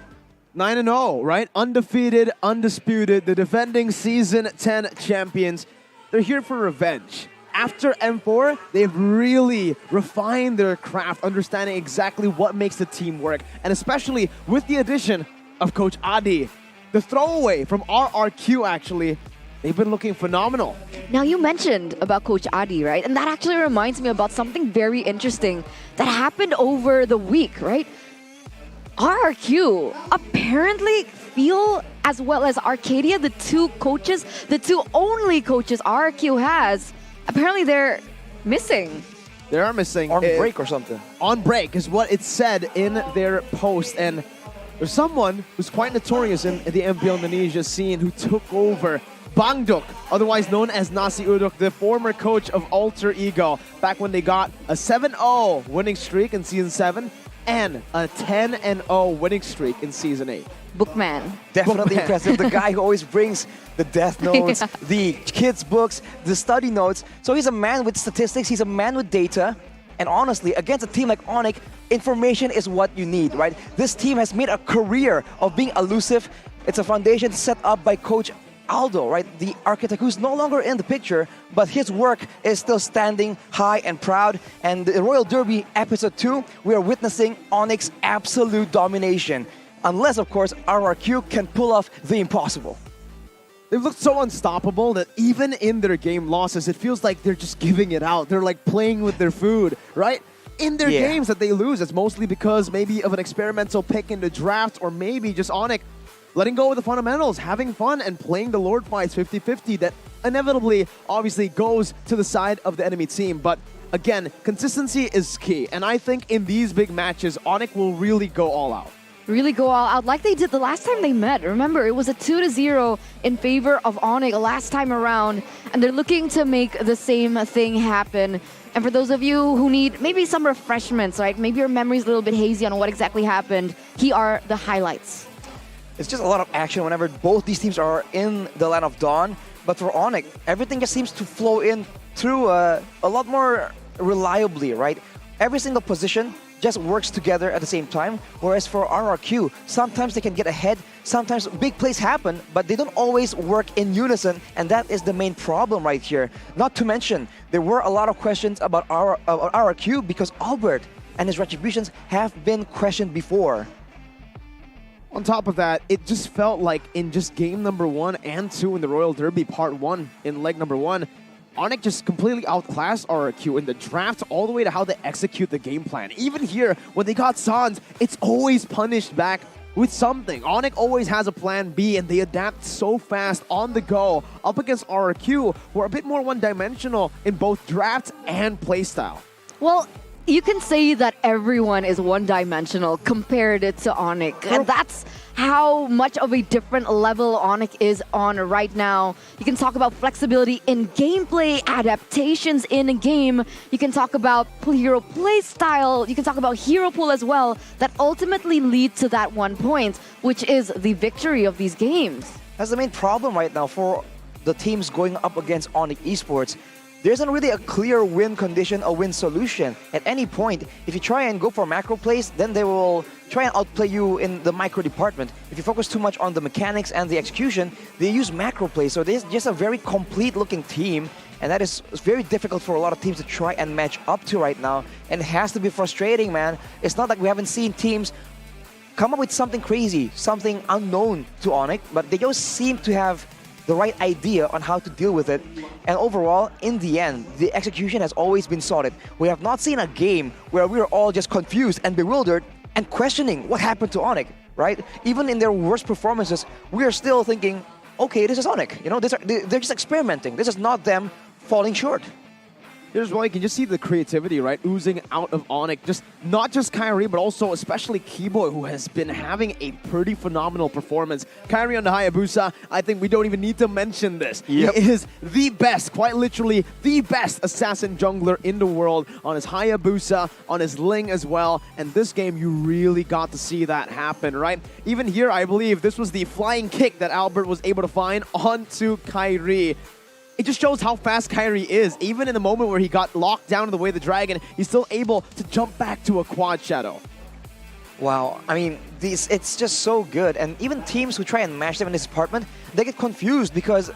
9-0, right? Undefeated, undisputed, the defending Season 10 champions. They're here for revenge. After M4, they've really refined their craft, understanding exactly what makes the team work, and especially with the addition of Coach Adi. The throwaway from RRQ, actually, they've been looking phenomenal. Now, you mentioned about Coach Adi, right? And that actually reminds me about something very interesting that happened over the week, right? RRQ apparently feel, as well as Arcadia, the 2 coaches, the 2 only coaches RRQ has, apparently they're missing. They are missing. On break or something. On break is what it said in their post, and there's someone who's quite notorious in the MPL Indonesia scene who took over. Bangduk, otherwise known as Nasi Uduk, the former coach of Alter Ego, back when they got a 7-0 winning streak in Season 7 and a 10-0 winning streak in Season 8. Bookman. Definitely Bookman. impressive. The guy who always brings the death notes, the kids' books, the study notes. So he's a man with statistics, he's a man with data. And honestly, against a team like ONIC, information is what you need, right? This team has made a career of being elusive. It's a foundation set up by Coach Aldo, right? The architect who's no longer in the picture, but his work is still standing high and proud. And the Royal Derby Episode 2, we are witnessing ONIC's absolute domination. Unless, of course, RRQ can pull off the impossible. They've looked so unstoppable that even in their game losses, it feels like they're just giving it out. They're like playing with their food, right? In their games that they lose, it's mostly because maybe of an experimental pick in the draft, or maybe just ONIC letting go of the fundamentals, having fun, and playing the Lord fights 50-50 that inevitably, obviously, goes to the side of the enemy team. But again, consistency is key. And I think in these big matches, ONIC will really go all out. Really go all out like they did the last time they met. Remember, it was a 2-0 in favor of ONIC last time around, and they're looking to make the same thing happen. And for those of you who need maybe some refreshments, right? Maybe your memory's a little bit hazy on what exactly happened. Here are the highlights. It's just a lot of action whenever both these teams are in the Land of Dawn. But for ONIC, everything just seems to flow in through a lot more reliably, right? Every single position just works together at the same time. Whereas for RRQ, sometimes they can get ahead, sometimes big plays happen, but they don't always work in unison, and that is the main problem right here. Not to mention, there were a lot of questions about RRQ because Albert and his retributions have been questioned before. On top of that, it just felt like in just game number 1 and 2 in the Royal Derby Part 1 in leg number 1, ONIC just completely outclassed RRQ in the draft all the way to how they execute the game plan. Even here, when they got Sans, it's always punished back with something. ONIC always has a plan B, and they adapt so fast on the go up against RRQ, who are a bit more one-dimensional in both draft and playstyle. Well, you can say that everyone is one-dimensional compared to ONIC, and that's how much of a different level ONIC is on right now. You can talk about flexibility in gameplay, adaptations in a game. You can talk about hero play style. You can talk about hero pool as well that ultimately lead to that 1 point, which is the victory of these games. That's the main problem right now for the teams going up against ONIC Esports. There isn't really a clear win condition or win solution. At any point, if you try and go for macro plays, then they will try and outplay you in the micro department. If you focus too much on the mechanics and the execution, they use macro plays. So there's just a very complete looking team, and that is very difficult for a lot of teams to try and match up to right now. And it has to be frustrating, man. It's not like we haven't seen teams come up with something crazy, something unknown to ONIC, but they just seem to have the right idea on how to deal with it. And overall, in the end, the execution has always been solid. We have not seen a game where we are all just confused and bewildered and questioning what happened to ONIC, right? Even in their worst performances, we are still thinking, okay, this is ONIC. You know, they're just experimenting. This is not them falling short. Here's why you can just see the creativity, right, oozing out of ONIC. Just not just Kyrie, but also especially Keyboy, who has been having a pretty phenomenal performance. Kyrie on the Hayabusa, I think we don't even need to mention this. Yep. He is the best, quite literally the best assassin jungler in the world on his Hayabusa, on his Ling as well. And this game, you really got to see that happen, right? Even here, I believe this was the flying kick that Albert was able to find onto Kyrie. It just shows how fast Kyrie is. Even in the moment where he got locked down in the way of the dragon, he's still able to jump back to a quad shadow. Wow, I mean, it's just so good. And even teams who try and match them in this department, they get confused because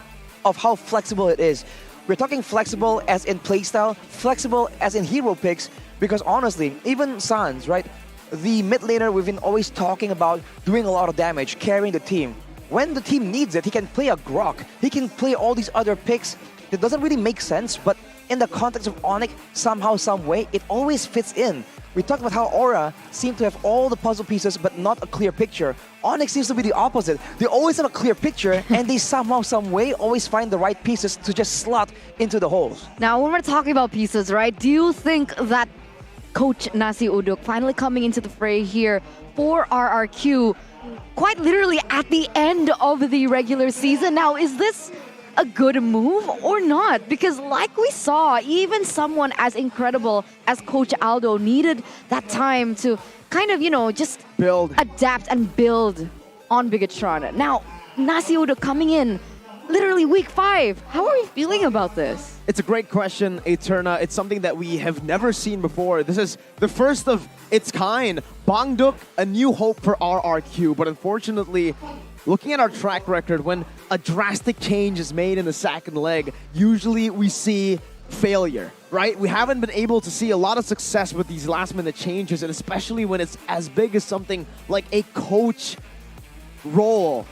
of how flexible it is. We're talking flexible as in playstyle, flexible as in hero picks, because honestly, even Sans, right? The mid laner we've been always talking about doing a lot of damage, carrying the team. When the team needs it, he can play a Grok. He can play all these other picks. It doesn't really make sense, but in the context of ONIC, somehow, some way, it always fits in. We talked about how Aura seemed to have all the puzzle pieces, but not a clear picture. ONIC seems to be the opposite. They always have a clear picture, and they somehow, some way, always find the right pieces to just slot into the holes. Now, when we're talking about pieces, right, do you think that Coach Nasi Uduk finally coming into the fray here for RRQ quite literally at the end of the regular season? Now, is this a good move or not? Because like we saw, even someone as incredible as Coach Aldo needed that time to kind of, you know, just adapt and build on Bigetron. Now, Nasi Uduk coming in literally week 5. How are you feeling about this? It's a great question, Eterna. It's something that we have never seen before. This is the first of its kind. Bangduk, a new hope for RRQ. But unfortunately, looking at our track record, when a drastic change is made in the second leg, usually we see failure, right? We haven't been able to see a lot of success with these last-minute changes, and especially when it's as big as something like a coach role.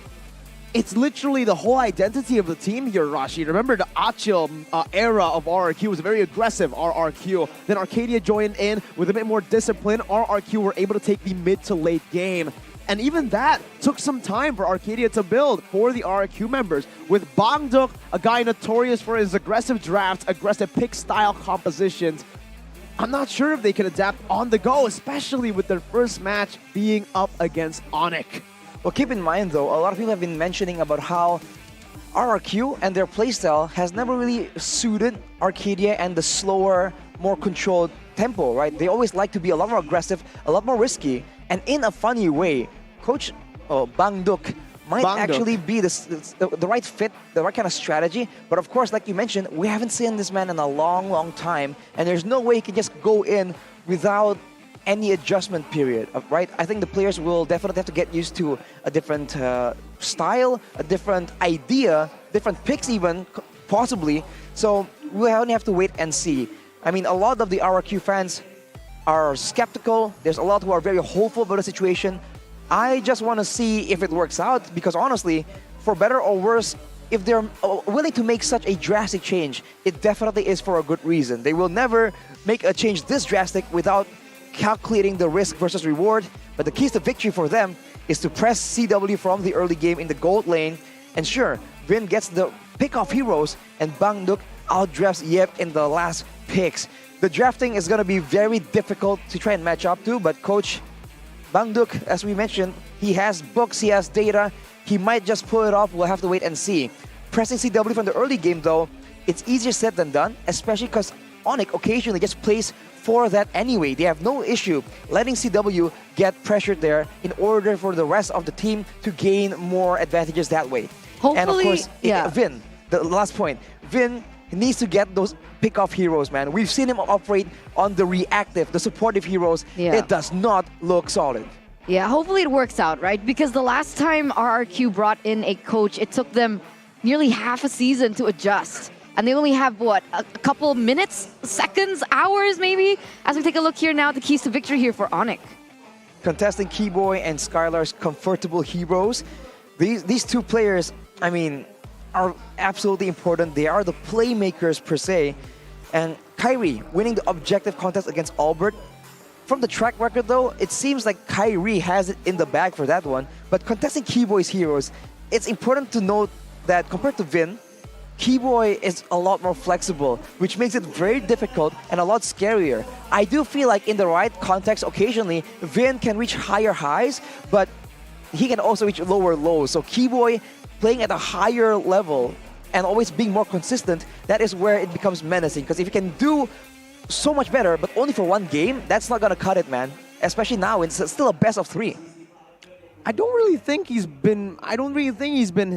it's literally the whole identity of the team here, Rashid. Remember the Achil era of RRQ was very aggressive, RRQ. Then Arcadia joined in with a bit more discipline. RRQ were able to take the mid to late game. And even that took some time for Arcadia to build for the RRQ members. With Bangduk, a guy notorious for his aggressive drafts, aggressive pick style compositions, I'm not sure if they can adapt on the go, especially with their first match being up against ONIC. Well, keep in mind though, a lot of people have been mentioning about how RRQ and their playstyle has never really suited Arcadia and the slower, more controlled tempo, right? They always like to be a lot more aggressive, a lot more risky, and in a funny way, Coach Bangduk might actually be the right fit, the right kind of strategy. But of course, like you mentioned, we haven't seen this man in a long, long time, and there's no way he can just go in without any adjustment period, right? I think the players will definitely have to get used to a different style, a different idea, different picks even, possibly. So we only have to wait and see. I mean, a lot of the RRQ fans are skeptical. There's a lot who are very hopeful about the situation. I just want to see if it works out, because honestly, for better or worse, if they're willing to make such a drastic change, it definitely is for a good reason. They will never make a change this drastic without calculating the risk versus reward, but the keys to victory for them is to press CW from the early game in the gold lane, and sure, Vin gets the pick off heroes, and Bangduk outdrafts Yep in the last picks. The drafting is going to be very difficult to try and match up to, but Coach Bangduk, as we mentioned, he has books, he has data, he might just pull it off, we'll have to wait and see. Pressing CW from the early game though, it's easier said than done, especially because ONIC occasionally just plays for that anyway. They have no issue letting CW get pressured there in order for the rest of the team to gain more advantages that way. Hopefully, and of course, yeah. Vin, the last point, Vin needs to get those pick-off heroes, man. We've seen him operate on the reactive, the supportive heroes. Yeah. It does not look solid. Yeah, hopefully it works out, right? Because the last time RRQ brought in a coach, it took them nearly half a season to adjust. And they only have, what, a couple minutes, seconds, hours maybe? As we take a look here now, the keys to victory here for ONIC. Contesting Keyboy and Skylar's comfortable heroes. These two players, I mean, are absolutely important. They are the playmakers per se. And Kyrie winning the objective contest against Albert. From the track record though, it seems like Kyrie has it in the bag for that one. But contesting Keyboy's heroes, it's important to note that compared to Vin, Keyboy is a lot more flexible, which makes it very difficult and a lot scarier. I do feel like in the right context, occasionally, Vin can reach higher highs, but he can also reach lower lows. So Keyboy playing at a higher level and always being more consistent, that is where it becomes menacing. Because if you can do so much better, but only for one game, that's not gonna cut it, man. Especially now, it's still a best of 3. I don't really think he's been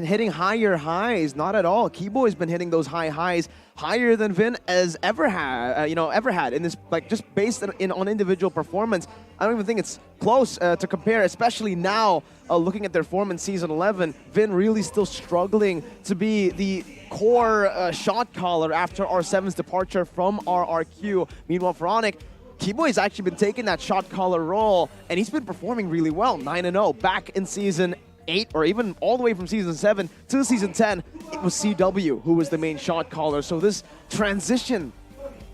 hitting higher highs. Not at all. Keyboy's been hitting those high highs higher than Vin has ever had. Ever had in this, like, just based on individual performance. I don't even think it's close to compare, especially now looking at their form in Season 11. Vin really still struggling to be the core shot caller after R7's departure from RRQ. Meanwhile, for ONIC, Keyboy's actually been taking that shot caller role, and he's been performing really well, 9-0. Back in Season 8, or even all the way from Season 7 to Season 10, it was CW who was the main shot caller. So this transition,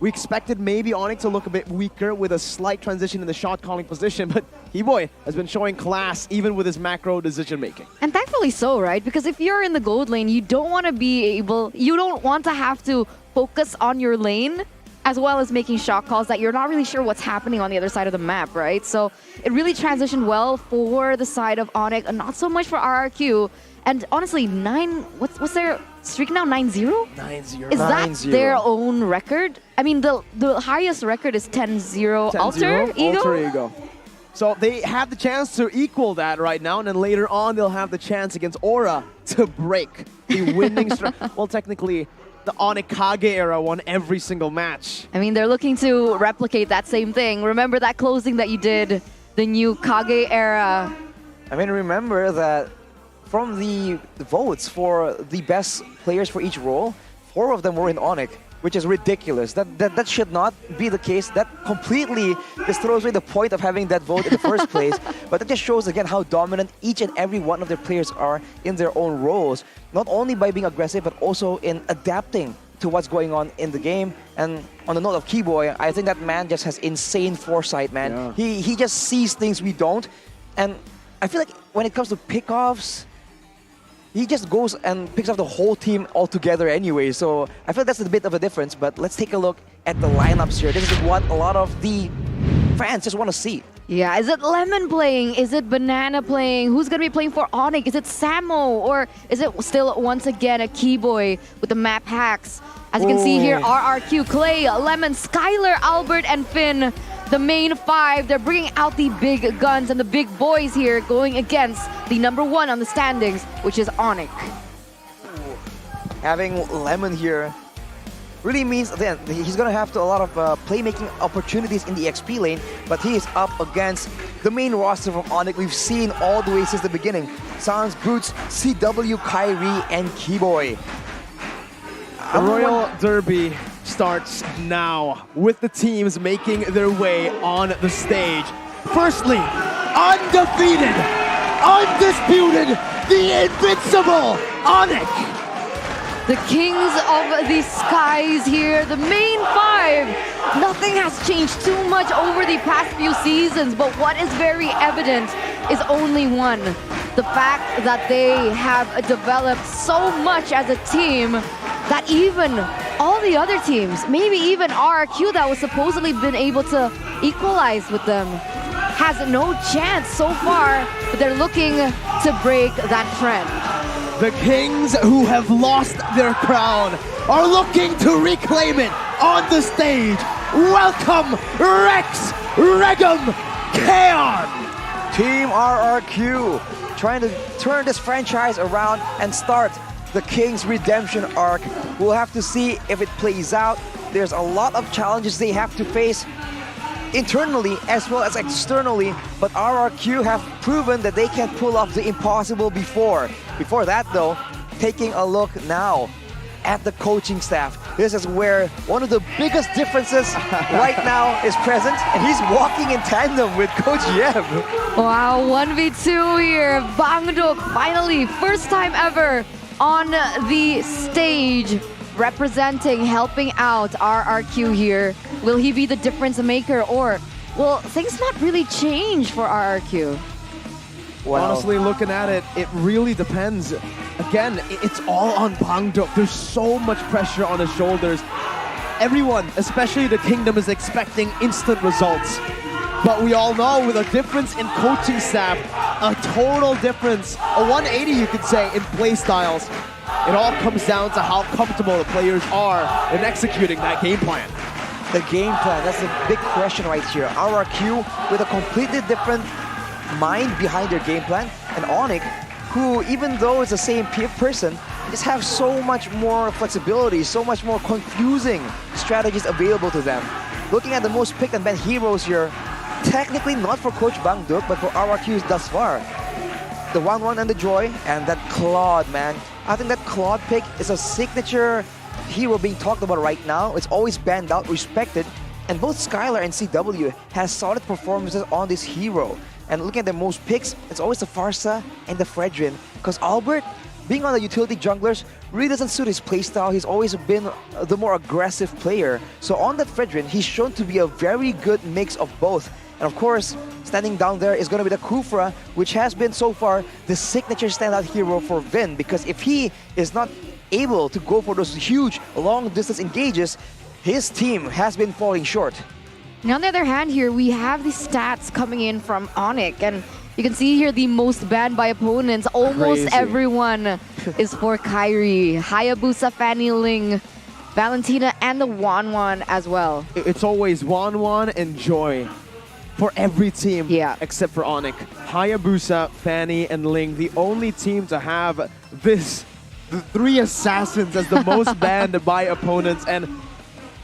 we expected maybe ONIC to look a bit weaker with a slight transition in the shot calling position, but Keyboy has been showing class even with his macro decision making. And thankfully so, right? Because if you're in the gold lane, you don't want to have to focus on your lane as well as making shot calls that you're not really sure what's happening on the other side of the map, right? So it really transitioned well for the side of ONIC, and not so much for RRQ. And honestly, what's their streak now? 9-0? 9-0. Is that their own record? I mean, the highest record is 10-0 Alter Ego. So they have the chance to equal that right now, and then later on they'll have the chance against Aura to break the winning streak. Well, technically, the ONIC Kage era won every single match. I mean, they're looking to replicate that same thing. Remember that closing that you did, the new Kage era? I mean, remember that from the votes for the best players for each role, 4 of them were in ONIC. which is ridiculous. That should not be the case. That completely just throws away the point of having that vote in the first place. But that just shows again how dominant each and every one of their players are in their own roles. Not only by being aggressive, but also in adapting to what's going on in the game. And on the note of Keyboy, I think that man just has insane foresight, man. Yeah. He just sees things we don't. And I feel like when it comes to pickoffs, he just goes and picks up the whole team altogether anyway. So I feel that's a bit of a difference, but let's take a look at the lineups here. This is what a lot of the fans just want to see. Yeah, is it Lemon playing? Is it Banana playing? Who's going to be playing for ONIC? Is it Samo? Or is it still once again a Keyboy with the map hacks? As you can see here, RRQ, Clay, Lemon, Skylar, Albert, and Finn. The main five, they're bringing out the big guns and the big boys here going against the #1 on the standings, which is ONIC. Having Lemon here really means then he's going to have a lot of playmaking opportunities in the XP lane, but he is up against the main roster from ONIC. We've seen all the way since the beginning. Sans, Boots, CW, Kyrie, and Keyboy. The Royal Derby starts now with the teams making their way on the stage. Firstly, undefeated, undisputed, the invincible ONIC. The Kings of the Skies here, the main five. Nothing has changed too much over the past few seasons, but what is very evident is only one. The fact that they have developed so much as a team that even all the other teams, maybe even RRQ that was supposedly been able to equalize with them, has no chance so far, but they're looking to break that trend. The Kings who have lost their crown are looking to reclaim it on the stage. Welcome, Rex, Regum, Kaon! Team RRQ trying to turn this franchise around and start the Kings redemption arc. We'll have to see if it plays out. There's a lot of challenges they have to face internally as well as externally, but RRQ have proven that they can pull off the impossible before. Before that though, taking a look now at the coaching staff. This is where one of the biggest differences right now is present, and he's walking in tandem with Coach Yeb. Wow, 1v2 here. Bangdok finally, first time ever on the stage, representing, helping out RRQ here. Will he be the difference maker, or will things not really change for RRQ? Wow. Honestly, looking at it, it really depends. Again, it's all on Bangdok. There's so much pressure on his shoulders. Everyone, especially the Kingdom, is expecting instant results. But we all know, with a difference in coaching staff, a total difference, a 180 you could say, in play styles. It all comes down to how comfortable the players are in executing that game plan. The game plan, that's the big question right here. RRQ with a completely different mind behind their game plan, and ONIC, who even though it's the same person, just have so much more flexibility, so much more confusing strategies available to them. Looking at the most picked and banned heroes here, technically not for Coach Bangdok, but for RRQ thus far. The 1-1 and the Joy, and that Claude, man. I think that Claude pick is a signature hero being talked about right now. It's always banned out, respected, and both Skylar and CW has solid performances on this hero. And looking at the most picks, it's always the Farsa and the Fredrin, because Albert, being on the utility junglers, really doesn't suit his playstyle. He's always been the more aggressive player. So on that Fredrin, he's shown to be a very good mix of both. And of course, standing down there is going to be the Kufra, which has been so far the signature standout hero for Vin, because if he is not able to go for those huge long-distance engages, his team has been falling short. Now, on the other hand here, we have the stats coming in from ONIC, and you can see here the most banned by opponents. Almost Crazy. Everyone is for Kyrie, Hayabusa, Fanny Ling, Valentina, and the Wanwan as well. It's always Wanwan and Joy for every team except for ONIC. Hayabusa, Fanny, and Ling, the only team to have the three assassins as the most banned by opponents. And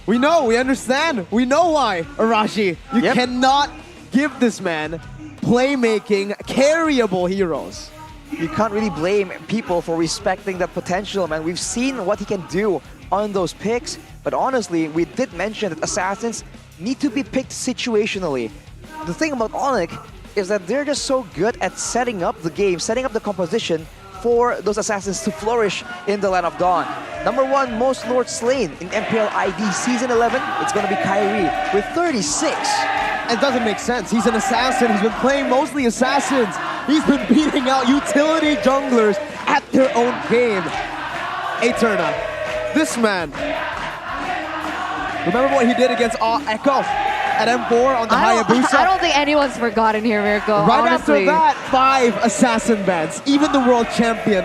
we know, we understand, we know why, Arashi. You cannot give this man playmaking, carryable heroes. You can't really blame people for respecting that potential, man. We've seen what he can do on those picks, but honestly, we did mention that assassins need to be picked situationally. The thing about ONIC is that they're just so good at setting up the game, setting up the composition for those assassins to flourish in the Land of Dawn. Number 1 most Lord slain in MPL ID Season 11, it's going to be Kyrie with 36. It doesn't make sense. He's an assassin. He's been playing mostly assassins. He's been beating out utility junglers at their own game. Eterna, this man. Remember what he did against Echo at M4 on the Hayabusa? I don't think anyone's forgotten here, Mirko. Right honestly. after that, 5 assassin bans. Even the world champion.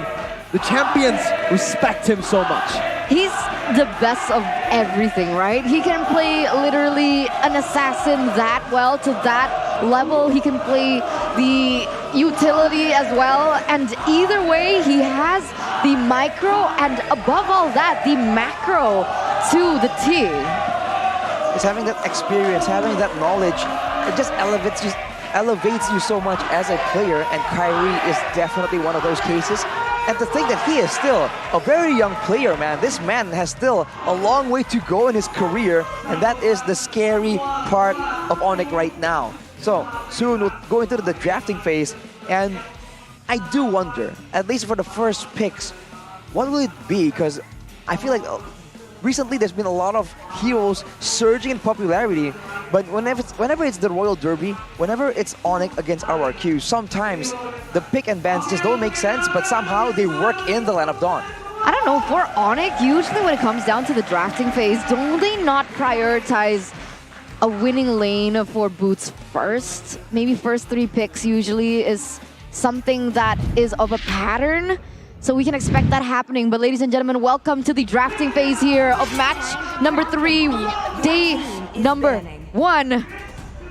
The champions respect him so much. He's the best of everything, right? He can play literally an assassin that well to that level. He can play the utility as well. And either way, he has the micro and above all that, the macro to the T. It's having that experience, having that knowledge, it just elevates you so much as a player, and Kyrie is definitely one of those cases. And to think that he is still a very young player, man. This man has still a long way to go in his career, and that is the scary part of ONIC right now. So soon we'll go into the drafting phase, and I do wonder, at least for the first picks, what will it be? Because I feel like recently there's been a lot of heroes surging in popularity, but whenever it's the Royal Derby, whenever it's ONIC against RRQ, sometimes the pick and bans just don't make sense, but somehow they work in the Land of Dawn. I don't know, for ONIC, usually when it comes down to the drafting phase, don't they not prioritize a winning lane for Boots first? Maybe first 3 picks usually is something that is of a pattern. So we can expect that happening. But ladies and gentlemen, welcome to the drafting phase here of match number 3, day number 1.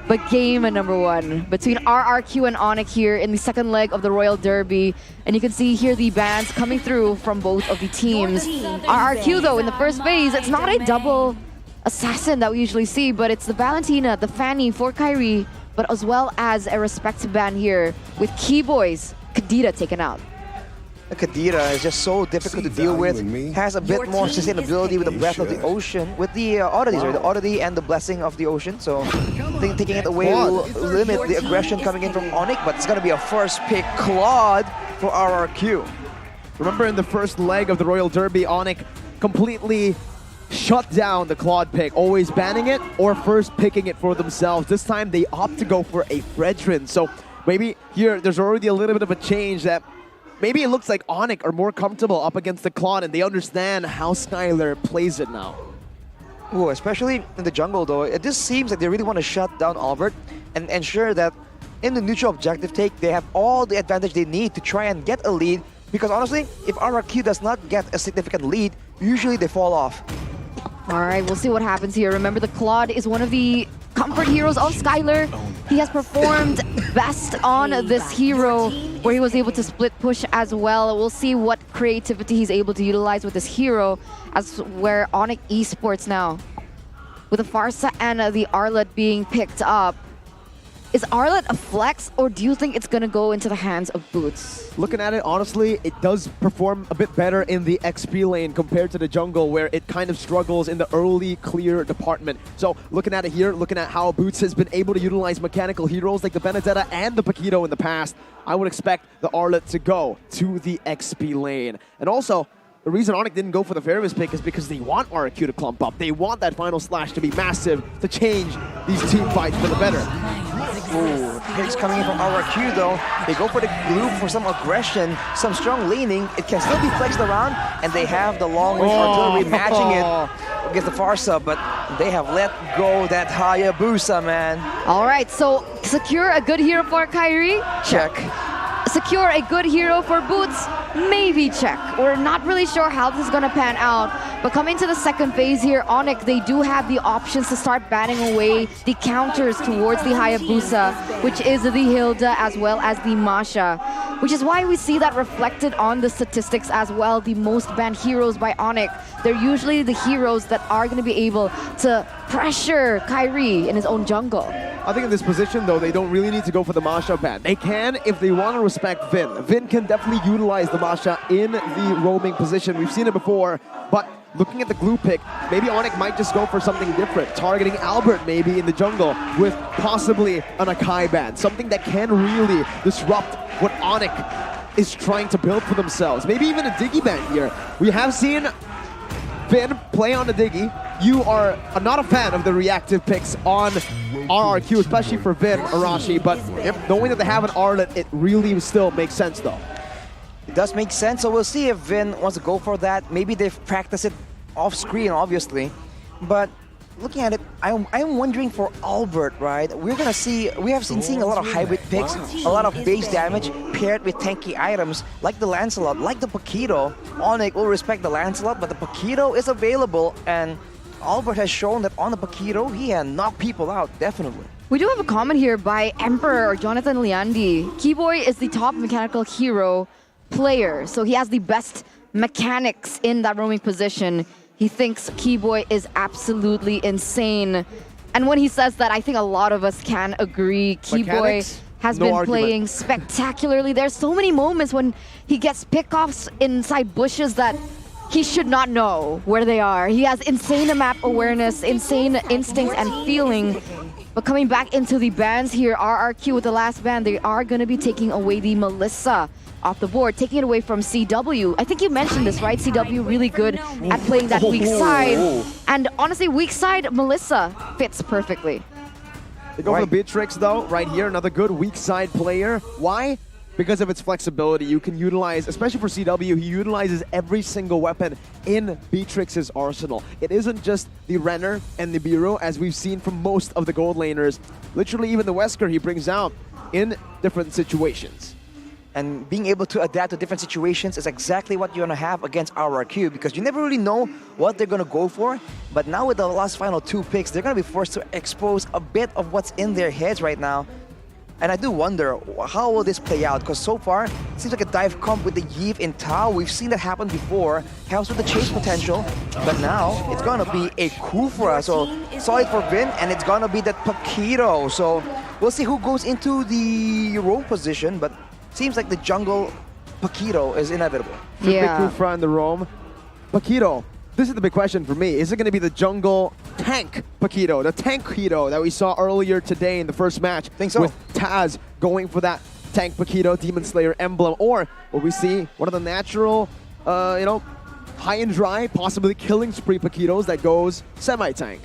But game number 1 between RRQ and ONIC here in the second leg of the Royal Derby. And you can see here the bans coming through from both of the teams. RRQ though, in the first phase, it's not a double assassin that we usually see, but it's the Valentina, the Fanny for Kyrie, but as well as a respect ban here with Keyboy's Kadira taken out. Kadira is just so difficult to deal with, has a bit more sustainability with the Breath of the Ocean, with the oddities, right? The oddity and the Blessing of the Ocean. So taking it away will limit the aggression coming in from ONIC, but it's going to be a first pick Claude for RRQ. Remember in the first leg of the Royal Derby, ONIC completely shut down the Claude pick, always banning it or first picking it for themselves. This time they opt to go for a Fredrin. So maybe here there's already a little bit of a change that maybe it looks like ONIC are more comfortable up against the Claude and they understand how Skylar plays it now. Ooh, especially in the jungle though, it just seems like they really want to shut down Albert and ensure that in the neutral objective take, they have all the advantage they need to try and get a lead. Because honestly, if RRQ does not get a significant lead, usually they fall off. All right, we'll see what happens here. Remember, the Claude is one of the comfort heroes of Skylar. He has performed best on this hero, where he was able to split push as well. We'll see what creativity he's able to utilize with this hero, as where ONIC Esports now, with the Farsa and the Arlet being picked up. Is Arlet a flex, or do you think it's going to go into the hands of Boots? Looking at it, honestly, it does perform a bit better in the XP lane compared to the jungle, where it kind of struggles in the early clear department. So looking at it here, looking at how Boots has been able to utilize mechanical heroes like the Benedetta and the Paquito in the past, I would expect the Arlet to go to the XP lane. And also, the reason ONIC didn't go for the Varus pick is because they want RRQ to clump up. They want that final slash to be massive to change these team fights for the better. Ooh, picks coming in from RRQ though. They go for the glue for some aggression, some strong laning. It can still be flexed around, and they have the long-range artillery matching it against the Farsa, but they have let go that Hayabusa, man. All right, so secure a good hero for Kyrie? Check. Secure a good hero for Boots? Maybe check. We're not really sure how this is going to pan out. But coming to the second phase here, ONIC, they do have the options to start banning away the counters towards the Hayabusa, which is the Hilda as well as the Masha. Which is why we see that reflected on the statistics as well. The most banned heroes by ONIC, they're usually the heroes that are going to be able to pressure Kyrie in his own jungle. I think in this position, though, they don't really need to go for the Masha ban. They can if they want to respect Vin. Vin can definitely utilize the Masha in the roaming position. We've seen it before, but looking at the glue pick, maybe ONIC might just go for something different, targeting Albert maybe in the jungle with possibly an Akai ban, something that can really disrupt what ONIC is trying to build for themselves. Maybe even a Diggy ban here. We have seen Vin play on the Diggy. You are not a fan of the reactive picks on RRQ, especially for Vin, Arashi, but knowing that they have an Arlet, it really still makes sense though. It does make sense, so we'll see if Vin wants to go for that. Maybe they've practiced it off screen, obviously. But looking at it, I'm wondering for Albert, right? We have been seeing a lot of hybrid picks, a lot of base damage paired with tanky items like the Lancelot, like the Paquito. ONIC will respect the Lancelot, but the Paquito is available, and Albert has shown that on the Paquito, he can knock people out, definitely. We do have a comment here by Emperor Jonathan Liandi. Keyboy is the top mechanical hero player, so he has the best mechanics in that roaming position. He thinks Keyboy is absolutely insane. And when he says that, I think a lot of us can agree. Keyboy has been playing spectacularly. There's so many moments when he gets pickoffs inside bushes that he should not know where they are. He has insane map awareness, insane instincts and feeling. But coming back into the bans here, RRQ with the last ban, they are going to be taking away the Melissa off the board, taking it away from CW. I think you mentioned this, right? CW really good at playing that weak side. And honestly, weak side, Melissa fits perfectly. They go for the Beatrix though, right here, another good weak side player. Why? Because of its flexibility. You can utilize, especially for CW, he utilizes every single weapon in Beatrix's arsenal. It isn't just the Renner and the Nibiru, as we've seen from most of the gold laners. Literally even the Wesker he brings out in different situations. And being able to adapt to different situations is exactly what you're going to have against RRQ, because you never really know what they're going to go for. But now with the last final 2 picks, they're going to be forced to expose a bit of what's in their heads right now. And I do wonder, how will this play out? Because so far, it seems like a dive comp with the Yves in Tao. We've seen that happen before. Helps with the chase potential. But now, it's going to be a Kufra. So, solid for Vin, and it's going to be that Paquito. So, we'll see who goes into the roam position. But seems like the jungle Paquito is inevitable. Yeah. Big Kufra in the roam. Paquito. This is the big question for me. Is it going to be the jungle tank Paquito, the tank Paquito that we saw earlier today in the first match? Think so. With Taz going for that tank Paquito, Demon Slayer emblem, or will we see one of the natural, high and dry, possibly killing spree Paquitos that goes semi-tank?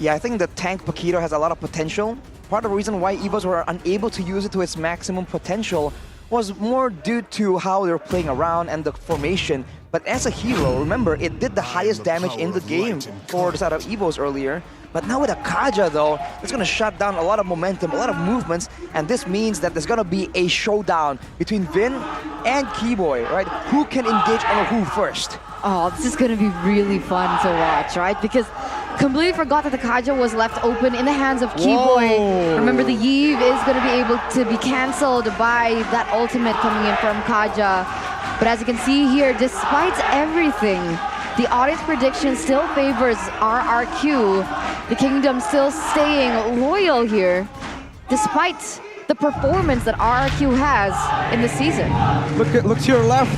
Yeah, I think the tank Paquito has a lot of potential. Part of the reason why EVOS were unable to use it to its maximum potential was more due to how they were playing around and the formation. But as a hero, remember, it did the highest damage in the game for the side of EVOS earlier. But now with Akaja though, it's going to shut down a lot of momentum, a lot of movements, and this means that there's going to be a showdown between Vin and Keyboy, right? Who can engage on who first? Oh, this is going to be really fun to watch, right? Because completely forgot that the Kaja was left open in the hands of Keyboy. Remember, the Yves is going to be able to be cancelled by that ultimate coming in from Kaja. But as you can see here, despite everything, the audience prediction still favors RRQ. The Kingdom still staying loyal here, despite the performance that RRQ has in the season. Look to your left.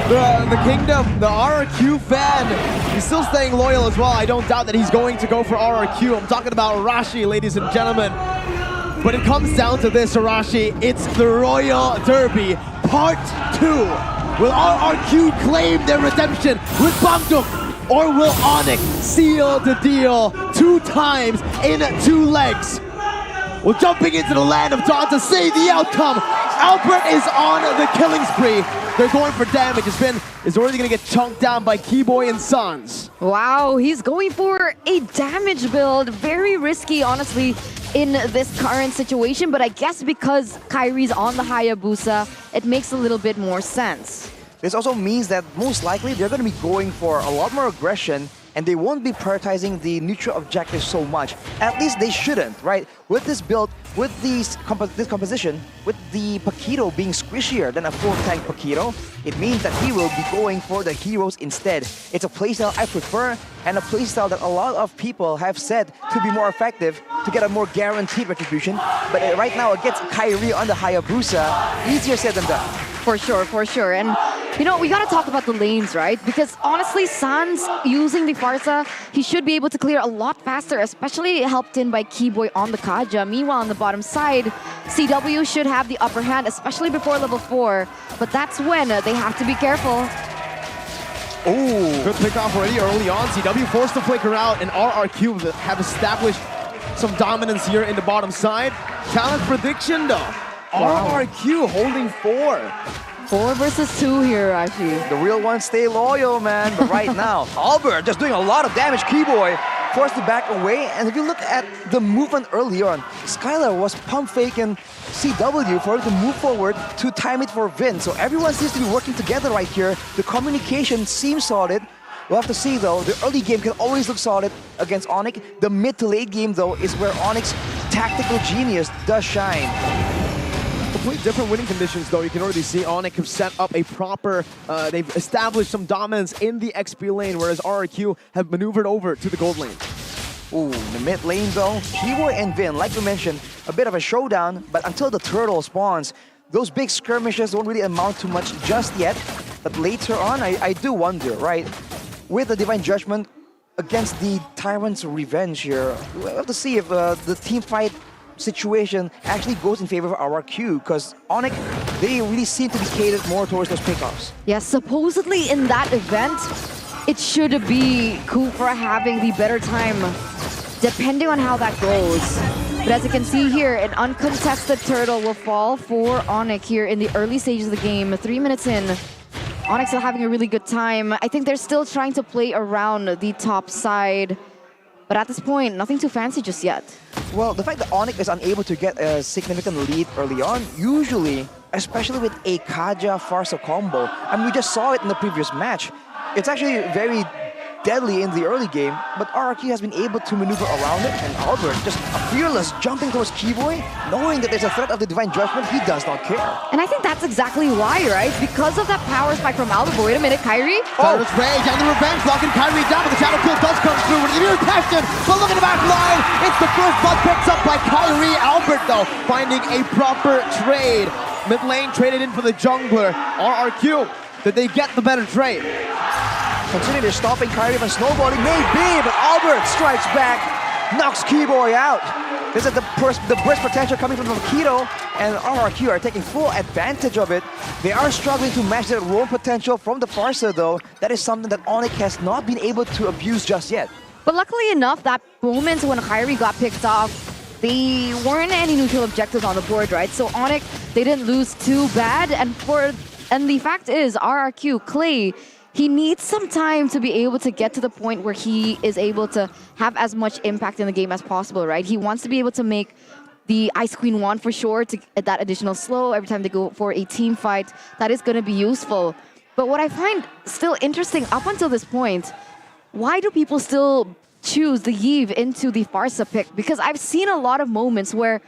The Kingdom, the RRQ fan, he's still staying loyal as well. I don't doubt that he's going to go for RRQ. I'm talking about Arashi, ladies and gentlemen. But it comes down to this, Arashi. It's the Royal Derby, Part 2. Will RRQ claim their redemption with Bangduk, or will ONIC seal the deal 2 times in 2 legs? Well, jumping into the land of dawn to see the outcome. Albert is on the killing spree. They're going for damage. Is already going to get chunked down by Keyboy and Sons. Wow, he's going for a damage build. Very risky, honestly, in this current situation. But I guess because Kyrie's on the Hayabusa, it makes a little bit more sense. This also means that most likely they're going to be going for a lot more aggression, and they won't be prioritizing the neutral objective so much. At least they shouldn't, right? With this build, with this composition, with the Paquito being squishier than a full tank Paquito, it means that he will be going for the heroes instead. It's a playstyle I prefer, and a playstyle that a lot of people have said to be more effective, to get a more guaranteed retribution. But right now against Kyrie on the Hayabusa, easier said than done. For sure, for sure. And You know, we gotta talk about the lanes, right? Because honestly, Sans using the Farsa, he should be able to clear a lot faster, especially helped in by Keyboy on the Kaja. Meanwhile, on the bottom side, CW should have the upper hand, especially before level 4. But that's when they have to be careful. Oh, good pick off already early on. CW forced to flicker out, and RRQ have established some dominance here in the bottom side. Talent prediction though. Wow. RRQ holding 4. 4 versus 2 here, actually. The real ones stay loyal, man. But right now, Albert just doing a lot of damage. Keyboy forced to back away. And if you look at the movement early on, Skylar was pump faking CW for him to move forward to time it for Vin. So everyone seems to be working together right here. The communication seems solid. We'll have to see though. The early game can always look solid against ONIC. The mid to late game though is where ONIC's tactical genius does shine. Complete different winning conditions though. You can already see ONIC have set up a proper, they've established some dominance in the XP lane, whereas RRQ have maneuvered over to the gold lane. Ooh, the mid lane though, Keyboy and Vin, like we mentioned, a bit of a showdown, but until the turtle spawns, those big skirmishes don't really amount to much just yet. But later on, I do wonder, right? With the Divine Judgment against the Tyrant's Revenge here, we'll have to see if the team fight situation actually goes in favor of RRQ, because ONIC, they really seem to be catered more towards those pickoffs. Yeah, supposedly in that event, it should be Kufra having the better time, depending on how that goes. But as you can see here, an uncontested turtle will fall for ONIC here in the early stages of the game. 3 minutes in, ONIC still having a really good time. I think they're still trying to play around the top side. But at this point, nothing too fancy just yet. Well, the fact that ONIC is unable to get a significant lead early on, usually, especially with a Kaja Farsa combo, I mean, we just saw it in the previous match. It's actually very deadly in the early game, but RRQ has been able to maneuver around it, and Albert just fearless jumping towards Keyboy, knowing that there's a threat of the Divine Judgment, he does not care. And I think that's exactly why, right? Because of that power spike from Albert. But wait a minute, Kyrie? Tyrant's Rage and the Revenge blocking Kyrie down, but the Shadow Kill does come through with an immune passion, but look at the back line! It's the first blood picked up by Kyrie. Albert, though, finding a proper trade. Mid lane traded in for the jungler. RRQ, did they get the better trade? Considering they're stopping Kyrie from snowballing, maybe, but Albert strikes back, knocks Keyboy out. This is the burst potential coming from Keto, and RRQ are taking full advantage of it. They are struggling to match their roam potential from the Farsa though. That is something that ONIC has not been able to abuse just yet. But luckily enough, that moment when Kyrie got picked off, they weren't any neutral objectives on the board, right? So ONIC, they didn't lose too bad, and the fact is, RRQ, Clay, he needs some time to be able to get to the point where he is able to have as much impact in the game as possible, right? He wants to be able to make the Ice Queen 1 for sure to get that additional slow every time they go for a team fight. That is going to be useful. But what I find still interesting up until this point, why do people still choose the Yves into the Farsa pick? Because I've seen a lot of moments where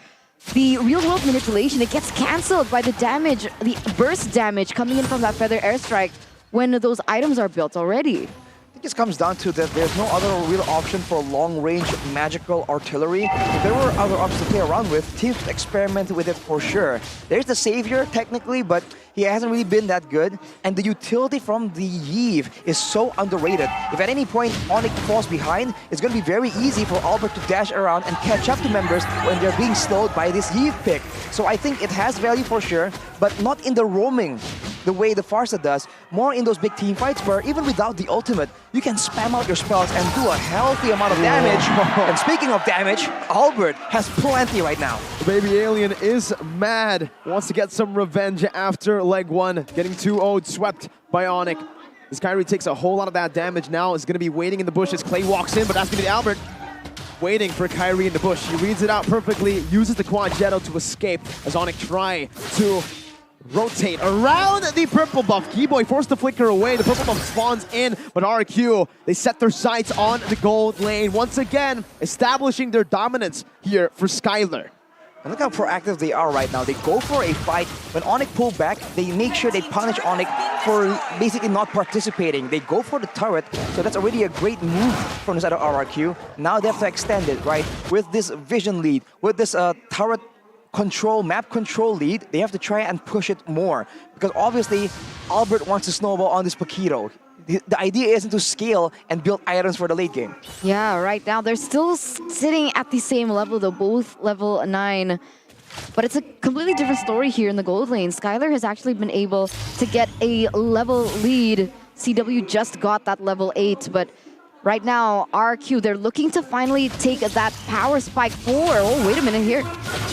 the real-world manipulation, it gets cancelled by the damage, the burst damage coming in from that Feather Airstrike when those items are built already. I think it comes down to that there's no other real option for long-range magical artillery. If there were other options to play around with, teams would experiment with it for sure. There's the Savior, technically, but he hasn't really been that good. And the utility from the Yves is so underrated. If at any point ONIC falls behind, it's going to be very easy for Albert to dash around and catch up to members when they're being slowed by this Yves pick. So I think it has value for sure, but not in the roaming the way the Farsa does, more in those big team fights where even without the ultimate, you can spam out your spells and do a healthy amount of damage. And speaking of damage, Albert has plenty right now. The baby alien is mad, wants to get some revenge after leg 1, getting 2-0'd, swept by ONIC. As Kyrie takes a whole lot of that damage now, is going to be waiting in the bushes. Clay walks in, but that's going to be Albert. Waiting for Kyrie in the bush. He reads it out perfectly, uses the Quad Jetto to escape as ONIC try to rotate around the purple buff. Keyboy forced the flicker away. The purple buff spawns in, but RRQ, they set their sights on the gold lane. Once again, establishing their dominance here for Skylar. And look how proactive they are right now. They go for a fight. When ONIC pull back, they make sure they punish ONIC for basically not participating. They go for the turret, so that's already a great move from the side of RRQ. Now they have to extend it, right? With this vision lead, with this turret control, map control lead, they have to try and push it more. Because obviously, Albert wants to snowball on this Paquito. The idea isn't to scale and build items for the late game. Yeah, right now they're still sitting at the same level though, both level 9. But it's a completely different story here in the gold lane. Skylar has actually been able to get a level lead. CW just got that level 8, but right now, RRQ, they're looking to finally take that power spike forward. Oh, wait a minute here.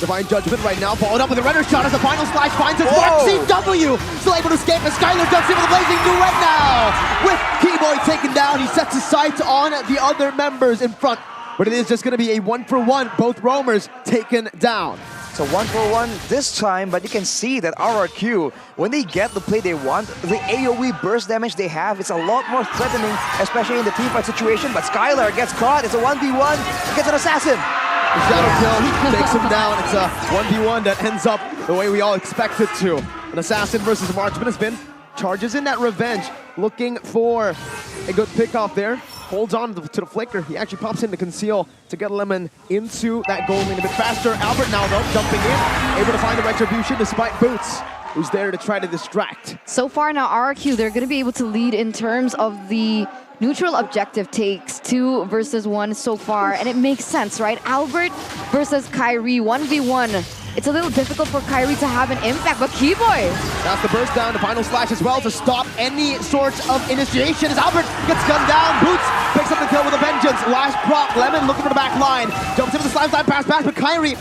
Divine Judgment right now, followed up with a runner shot as the final slash finds its mark. CW still able to escape, and Skylar jumps in with a blazing duet now. With Keyboy taken down, he sets his sights on the other members in front. But it is just going to be a 1-for-1, both roamers taken down. So 1-for-1 this time, but you can see that RRQ, when they get the play they want, the AoE burst damage they have is a lot more threatening, especially in the teamfight situation. But Skylar gets caught, it's a 1v1, he gets an assassin. The Shadow Kill takes him down, it's a 1v1 that ends up the way we all expect it to. An assassin versus a marksman has been, charges in that revenge, looking for a good pick off there. Holds on to the flicker. He actually pops in to conceal to get Lemon into that goal lane a bit faster. Albert now though, jumping in, able to find the retribution despite Boots, who's there to try to distract. So far now, RRQ, they're going to be able to lead in terms of the neutral objective takes, 2 versus 1 so far. And it makes sense, right? Albert versus Kyrie, 1v1. It's a little difficult for Kyrie to have an impact, but Keyboy! That's the burst down, the final slash as well to stop any sort of initiation as Albert gets gunned down. Boots picks up the kill with a vengeance. Last prop, Lemon looking for the back line. Jumps into the slime pass, but Kyrie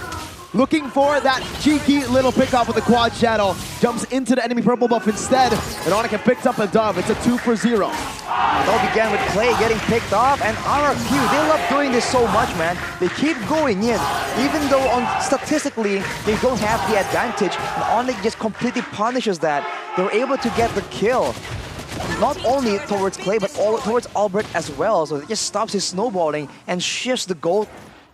looking for that cheeky little pickoff with the quad shadow. Jumps into the enemy purple buff instead, and ONIC picks up a dub. It's a 2-for-0. It all began with Clay getting picked off, and RRQ, they love doing this so much, man. They keep going in, even though statistically they don't have the advantage, and ONIC just completely punishes that. They were able to get the kill, not only towards Clay, but towards Albert as well. So it just stops his snowballing and shifts the goal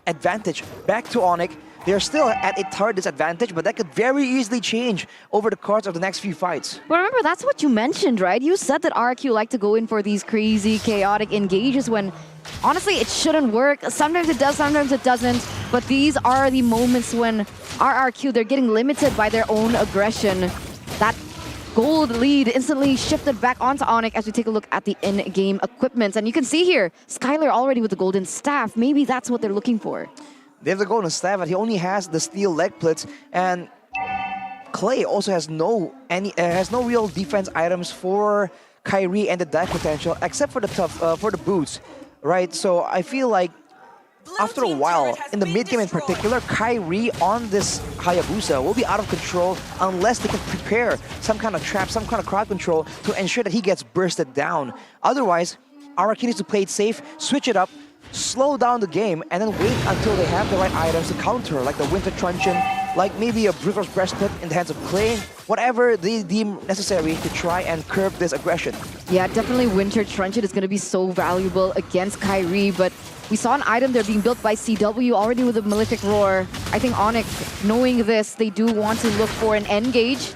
advantage back to ONIC. They're still at a third disadvantage, but that could very easily change over the course of the next few fights. But remember, that's what you mentioned, right? You said that RRQ like to go in for these crazy, chaotic engages when, honestly, it shouldn't work. Sometimes it does, sometimes it doesn't. But these are the moments when RRQ, they're getting limited by their own aggression. That gold lead instantly shifted back onto ONIC as we take a look at the in-game equipment. And you can see here, Skylar already with the golden staff. Maybe that's what they're looking for. They have the golden staff, but he only has the steel leg plates, and Clay also has no real defense items for Kyrie and the dive potential, except for the boots, right? So I feel like after a while, in the mid game in particular, Kyrie on this Hayabusa will be out of control unless they can prepare some kind of trap, some kind of crowd control to ensure that he gets bursted down. Otherwise, RRQ needs to play it safe, switch it up, slow down the game, and then wait until they have the right items to counter, like the Winter Truncheon, like maybe a Bruiser's Breastplate in the hands of Clay, whatever they deem necessary to try and curb this aggression. Yeah, definitely Winter Truncheon is going to be so valuable against Kyrie, but we saw an item there being built by CW already with a Malefic Roar. I think ONIC, knowing this, they do want to look for an engage.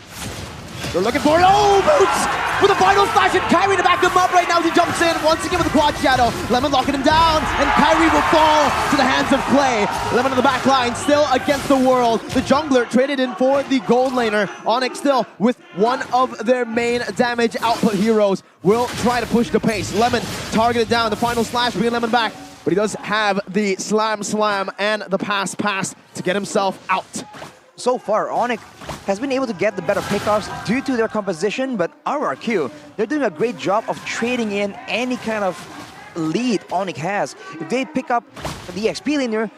They're looking for it. Oh, Boots with a final slash, and Kyrie to back him up right now as he jumps in once again with the quad shadow. Lemon locking him down, and Kyrie will fall to the hands of Clay. Lemon on the back line, still against the world. The jungler traded in for the gold laner. ONIC still with one of their main damage output heroes will try to push the pace. Lemon targeted down, the final slash bringing Lemon back, but he does have the slam and the pass to get himself out. So far, ONIC has been able to get the better pickoffs due to their composition, but RRQ, they're doing a great job of trading in any kind of lead ONIC has. If they pick up the XP laner,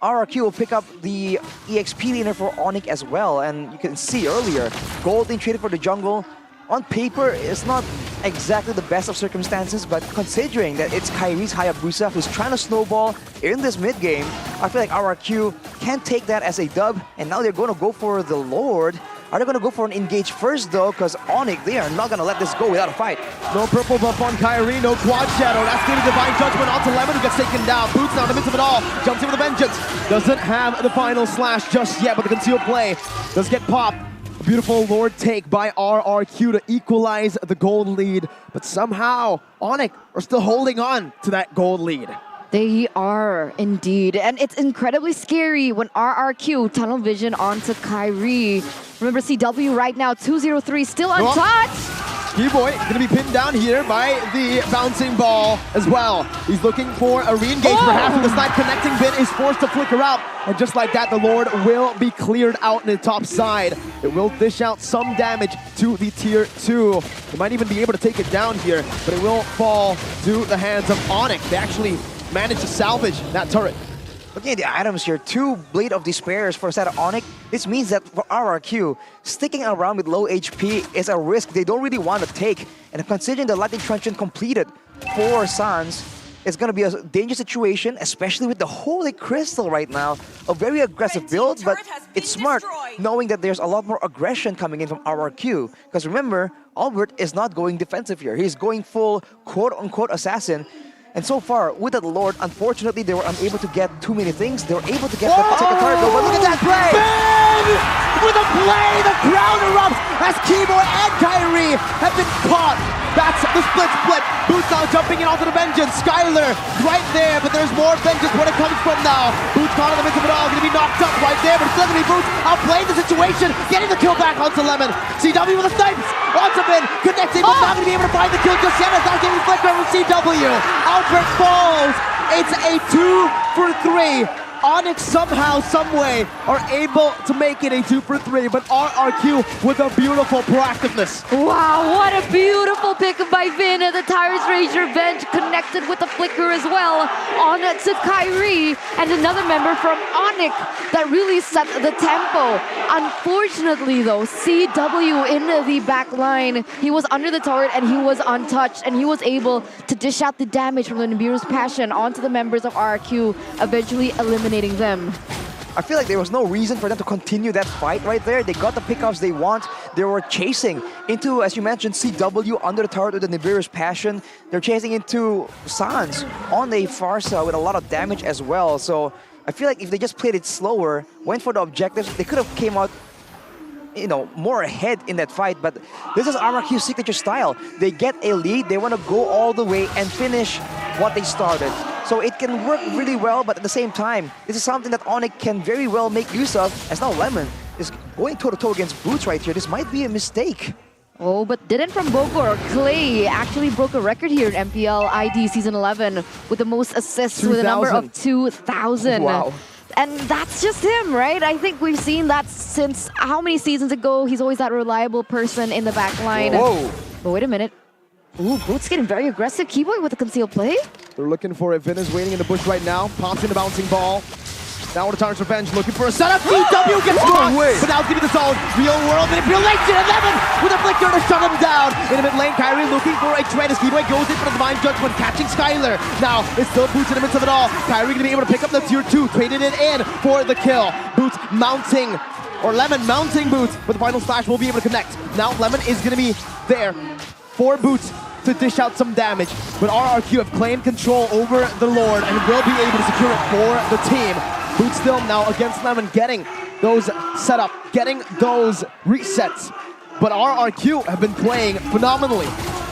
RRQ will pick up the EXP laner for ONIC as well, and you can see earlier, gold being traded for the jungle. On paper, it's not exactly the best of circumstances, but considering that it's Kyrie's Hayabusa who's trying to snowball in this mid-game, I feel like RRQ can take that as a dub, and now they're going to go for the Lord. Are they going to go for an engage first, though? Because ONIC, they are not going to let this go without a fight. No purple buff on Kyrie, no quad shadow. That's giving Divine Judgment onto Lemon, who gets taken down. Boots now in the midst of it all. Jumps in with a vengeance. Doesn't have the final slash just yet, but the concealed play does get popped. Beautiful Lord take by RRQ to equalize the gold lead, but somehow ONIC are still holding on to that gold lead. They are indeed, and it's incredibly scary when RRQ tunnel vision onto Kyrie. Remember, CW right now 203 still untouched. Keyboy gonna be pinned down here by the bouncing ball as well. He's looking for a re-engage, perhaps with the snipe connecting bin is forced to flicker out. And just like that, the Lord will be cleared out in the top side. It will dish out some damage to the tier 2. They might even be able to take it down here, but it will fall to the hands of ONIC. They actually managed to salvage that turret. Looking at the items here, 2 Blade of Despairs for a set of ONIC. This means that for RRQ, sticking around with low HP is a risk they don't really want to take. And considering the Lightning Truncheon completed for Sans, it's going to be a dangerous situation, especially with the Holy Crystal right now. A very aggressive build, but it's smart knowing that there's a lot more aggression coming in from RRQ. Because remember, Albert is not going defensive here. He's going full quote-unquote assassin. And so far, with that Lord, unfortunately, they were unable to get too many things. They were able to get the second turret, but look at that play! Ben! With a play, the crowd erupts as Keyboy and Kyrie have been caught. That's the split. Boots now jumping in onto the Vengeance. Skylar right there, but there's more Vengeance where it comes from now. Boots caught in the midst of it all, gonna be knocked up right there, but it's still gonna be Boots outplaying the situation, getting the kill back onto Lemon. CW with the snipes, onto Ben, connecting, but not gonna be able to find the kill just yet as that's getting flicker from CW. Albert falls. It's a 2 for 3. ONIC somehow, someway are able to make it a 2 for 3, but RRQ with a beautiful proactiveness. Wow, what a beautiful pick by Vin. The Tyrus Ranger bench connected with the flicker as well on to Kyrie and another member from ONIC that really set the tempo. Unfortunately though, CW in the back line, he was under the turret and he was untouched and he was able to dish out the damage from the Nibiru's Passion onto the members of RRQ, eventually eliminating them. I feel like there was no reason for them to continue that fight right there. They got the pickups they want. They were chasing into, as you mentioned, CW under the turret with the Nibiru's Passion. They're chasing into Sans on a Farsa with a lot of damage as well. So I feel like if they just played it slower, went for the objectives, they could have came out, you know, more ahead in that fight. But this is RRQ's signature style. They get a lead, they want to go all the way and finish what they started. So it can work really well, but at the same time, this is something that ONIC can very well make use of, as now Lemon is going toe-to-toe against Boots right here. This might be a mistake. Oh, but didn't from Bogor. Clay actually broke a record here in MPL ID Season 11 with the most assists with a number of 2,000. Wow. And that's just him, right? I think we've seen that since how many seasons ago? He's always that reliable person in the back line. Whoa. But wait a minute. Ooh, Boots getting very aggressive. Keyboy with a concealed play. They're looking for it. Vin is waiting in the bush right now. Pops in the bouncing ball. Now with the Target's Revenge, looking for a setup. CW gets caught, but now it's gonna be the zone. Real world manipulation. 11 with a flicker to shut him down. In the mid lane, Kyrie looking for a trade as Keyboy goes in for the Divine Judgment, catching Skylar. Now it's still Boots in the midst of it all. Kyrie gonna be able to pick up the tier 2, traded it in for the kill. Boots mounting, or Lemon mounting Boots, but the final slash will be able to connect. Now Lemon is gonna be there for Boots to dish out some damage, but RRQ have claimed control over the Lord and will be able to secure it for the team. Boots still now against Lemon, getting those set up, getting those resets, but RRQ have been playing phenomenally.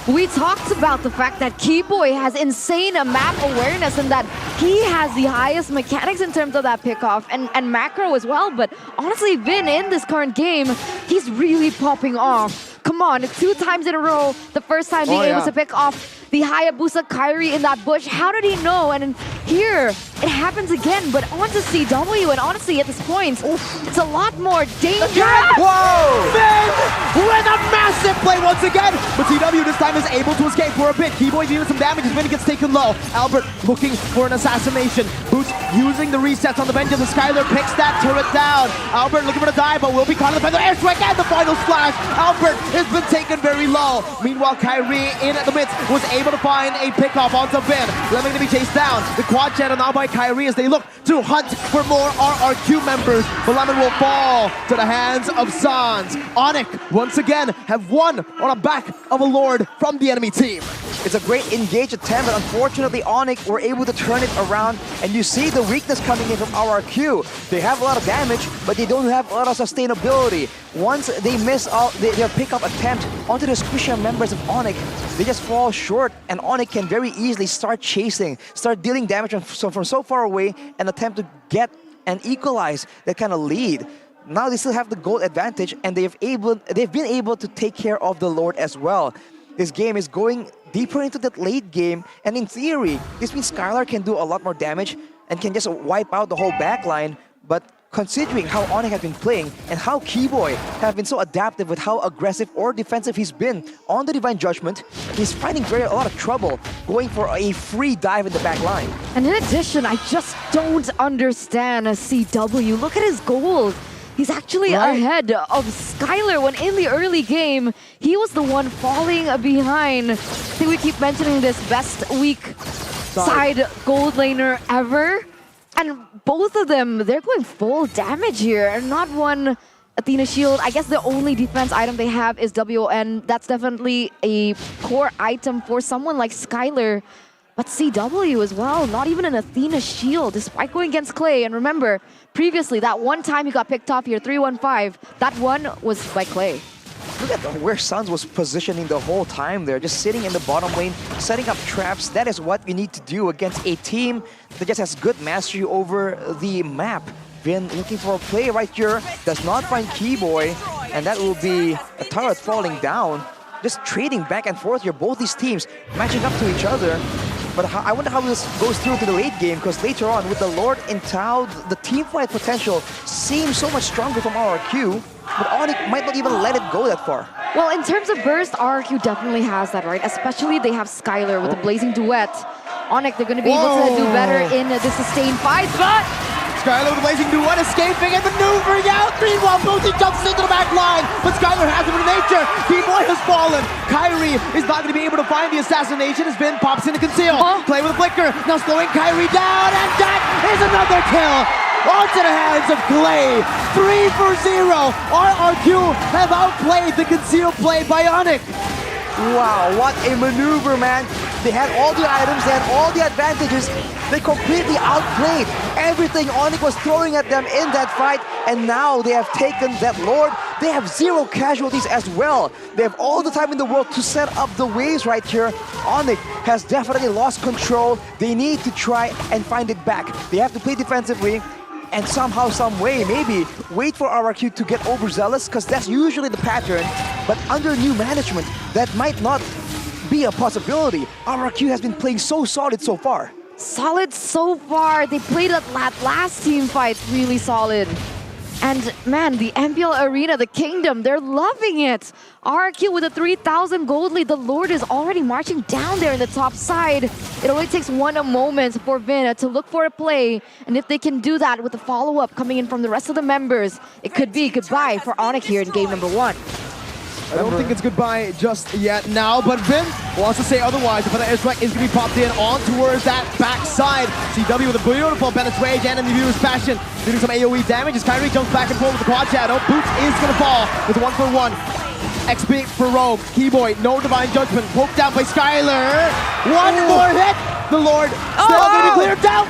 We talked about the fact that Keyboy has insane map awareness and that he has the highest mechanics in terms of that pickoff and macro as well, but honestly, Vin in this current game, he's really popping off. Come on, 2 times in a row, the first time being able to pick off the Hayabusa Kyrie in that bush. How did he know? And here, it happens again, but onto CW, and honestly, at this point, it's a lot more dangerous. Whoa! Vin with a massive play once again, but CW this time is able to escape for a bit. Keyboy dealing some damage as Vin gets taken low. Albert looking for an assassination. Boots using the resets on the bench as Skylar picks that turret down. Albert looking for the dive, but will be caught in the feather airstrike and the final splash. Albert has been taken very low. Meanwhile, Kyrie in the midst was able to find a pickoff onto Vin. Lemon to be chased down. The quad channel now by Kyrie as they look to hunt for more RRQ members. But Lemon will fall to the hands of Sans. ONIC once again have won on the back of a Lord from the enemy team. It's a great engage attempt, but unfortunately ONIC were able to turn it around, and you see the weakness coming in from RRQ. They have a lot of damage, but they don't have a lot of sustainability. Once they miss out their pickup attempt onto the squishier members of ONIC, they just fall short, and ONIC can very easily start chasing, start dealing damage from so far away, and attempt to get and equalize that kind of lead. Now they still have the gold advantage, and they've been able to take care of the Lord as well. This game is going deeper into that late game, and in theory, this means Skylar can do a lot more damage and can just wipe out the whole backline. But considering how ONIC has been playing and how Keyboy have been so adaptive with how aggressive or defensive he's been on the Divine Judgment, he's finding a lot of trouble going for a free dive in the back line. And in addition, I just don't understand CW. Look at his gold. He's actually ahead of Skylar when in the early game, he was the one falling behind. I think we keep mentioning this, best weak side gold laner ever. And both of them, they're going full damage here. And not one Athena shield. I guess the only defense item they have is WN. That's definitely a core item for someone like Skylar. But CW as well, not even an Athena shield, despite going against Clay. And remember, previously, that one time he got picked off here, 315, that one was by Clay. Look at where Suns was positioning the whole time there, just sitting in the bottom lane, setting up traps. That is what you need to do against a team that just has good mastery over the map. Been looking for a play right here, does not find Keyboy, and that will be a turret falling down. Just trading back and forth here, both these teams matching up to each other. But I wonder how this goes through to the late game, because later on, with the Lord in Tau, the team fight potential seems so much stronger from RRQ, but ONIC might not even let it go that far. Well, in terms of burst, RRQ definitely has that, right? Especially they have Skylar with the Blazing Duet. ONIC, they're going to be able to do better in the sustained fights, but Skylar with the Blazing Duet escaping and maneuvering out. Meanwhile, Booty jumps into the back line, but Skylar has him in nature. Keyboy has fallen. Kyrie is not going to be able to find the assassination as Vin pops in to conceal. Play with a flicker, now slowing Kyrie down, and that is another kill. Onto the hands of Clay. 3 for 0. RRQ have outplayed the concealed play by ONIC. Wow, what a maneuver, man. They had all the items, they had all the advantages. They completely outplayed everything ONIC was throwing at them in that fight, and now they have taken that Lord. They have 0 casualties as well. They have all the time in the world to set up the waves right here. ONIC has definitely lost control. They need to try and find it back. They have to play defensively, and somehow, some way, maybe wait for RRQ to get overzealous, because that's usually the pattern. But under new management, that might not be a possibility. RRQ has been playing so solid so far. Solid so far. They played that last team fight really solid. And man, the MPL Arena, the Kingdom, they're loving it. RRQ with a 3,000 gold lead. The Lord is already marching down there in the top side. It only takes one moment for Vin to look for a play. And if they can do that with the follow-up coming in from the rest of the members, it could be goodbye for ONIC here in game number 1. I don't think it's goodbye just yet now, but Vin wants to say otherwise. But the airstrike is going to be popped in on towards that backside. CW with a beautiful penetration and the viewer's passion, doing some AoE damage as Kyrie jumps back and forth with the quad shadow. Boots is going to fall with a 1-for-1. XP for Rogue. Keyboy, no Divine Judgment. Poked out by Skylar. One more hit. The Lord still going to be cleared down.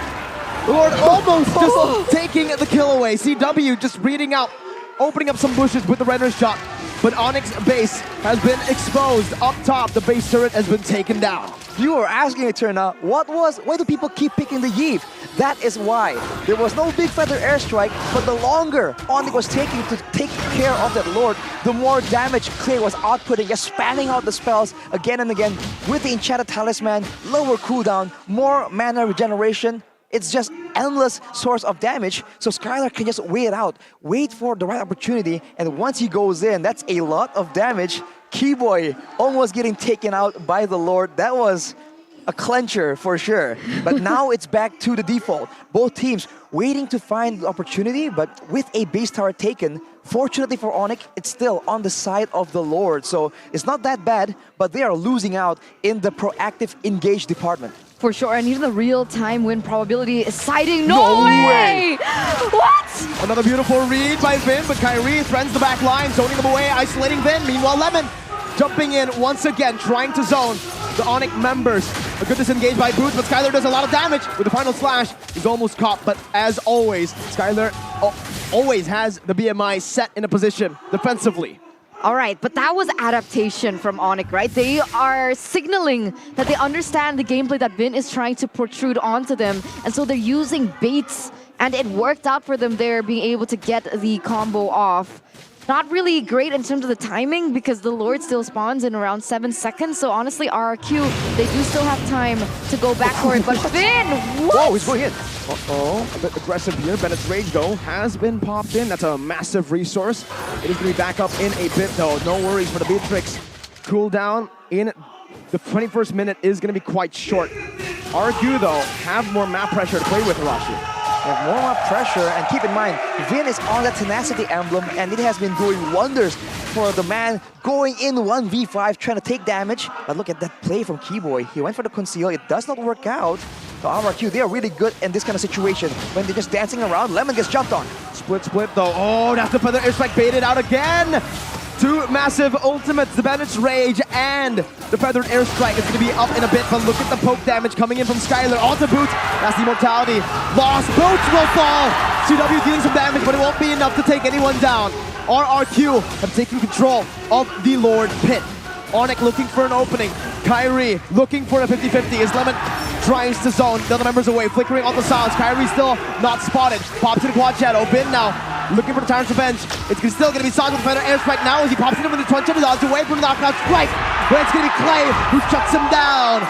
The Lord almost just taking the kill away. CW just reading out, opening up some bushes with the Renner's shot. But ONIC's base has been exposed. Up top, the base turret has been taken down. You were asking Eterna, why do people keep picking the Yeeve? That is why. There was no Big Feather airstrike, but the longer ONIC was taking to take care of that Lord, the more damage Clay was outputting, just spamming out the spells again and again with the Enchanted Talisman, lower cooldown, more mana regeneration. It's just endless source of damage, so Skylar can just wait it out, wait for the right opportunity, and once he goes in, that's a lot of damage. Keyboy almost getting taken out by the Lord. That was a clencher for sure. But now it's back to the default. Both teams waiting to find the opportunity, but with a base tower taken, fortunately for ONIC, it's still on the side of the Lord. So it's not that bad, but they are losing out in the proactive engage department. For sure, and even the real-time win probability is siding. No way! What? Another beautiful read by Vin, but Kyrie threatens the back line, zoning him away, isolating Vin. Meanwhile, Lemon jumping in once again, trying to zone. the ONIC members. A good disengage by Boots, but Skylar does a lot of damage with the final slash. He's almost caught, but as always, Skylar always has the BMI set in a position defensively. All right, but that was adaptation from ONIC, right? They are signaling that they understand the gameplay that Vin is trying to protrude onto them, and so they're using baits, and it worked out for them there, being able to get the combo off. Not really great in terms of the timing because the Lord still spawns in around 7 seconds, so honestly, RRQ, they do still have time to go back for it, but Vin, what? Whoa, he's going in. Uh-oh, a bit aggressive here. Bennett's Rage, though, has been popped in. That's a massive resource. It is going to be back up in a bit, though. No worries for the Beatrix. Cooldown in the 21st minute is going to be quite short. RQ, though, have more map pressure to play with, Arashi. Have more map pressure, and keep in mind, Vin is on that Tenacity emblem, and it has been doing wonders for the man going in 1v5, trying to take damage. But look at that play from Keyboy. He went for the conceal. It does not work out. So RRQ, they are really good in this kind of situation. When they're just dancing around, Lemon gets jumped on. Split, though. Oh, that's the feather airstrike baited out again. Two massive ultimates, the Bennett's Rage and the Feathered Airstrike is going to be up in a bit, but look at the poke damage coming in from Skylar onto Boots. That's the Immortality. Lost. Boots will fall. CW dealing some damage, but it won't be enough to take anyone down. RRQ have taken control of the Lord Pit. ONIC looking for an opening. Kyrie looking for a 50-50 as Lemon tries to zone. The other members away, flickering on the sides. Kyrie still not spotted. Pops in Quad Shadow. Bin now looking for the Tyrant's Revenge. It's still going to be Sog with the Feather Airstrike now as he pops in with the 20 dogs away from the knockout strike. But it's going to be Clay who shuts him down.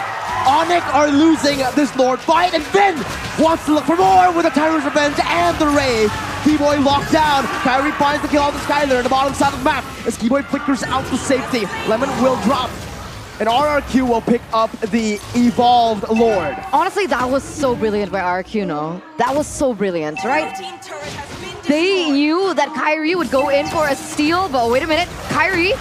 ONIC are losing this Lord fight, and Vin wants to look for more with the Tyrant's Revenge and the Rage. Keyboy locked down. Kyrie finds the kill on the Skylar in the bottom side of the map as Keyboy flickers out to safety. Lemon will drop. And RRQ will pick up the Evolved Lord. Honestly, that was so brilliant by RRQ, no? That was so brilliant, right? They knew that Kyrie would go in for a steal, but wait a minute, Kyrie?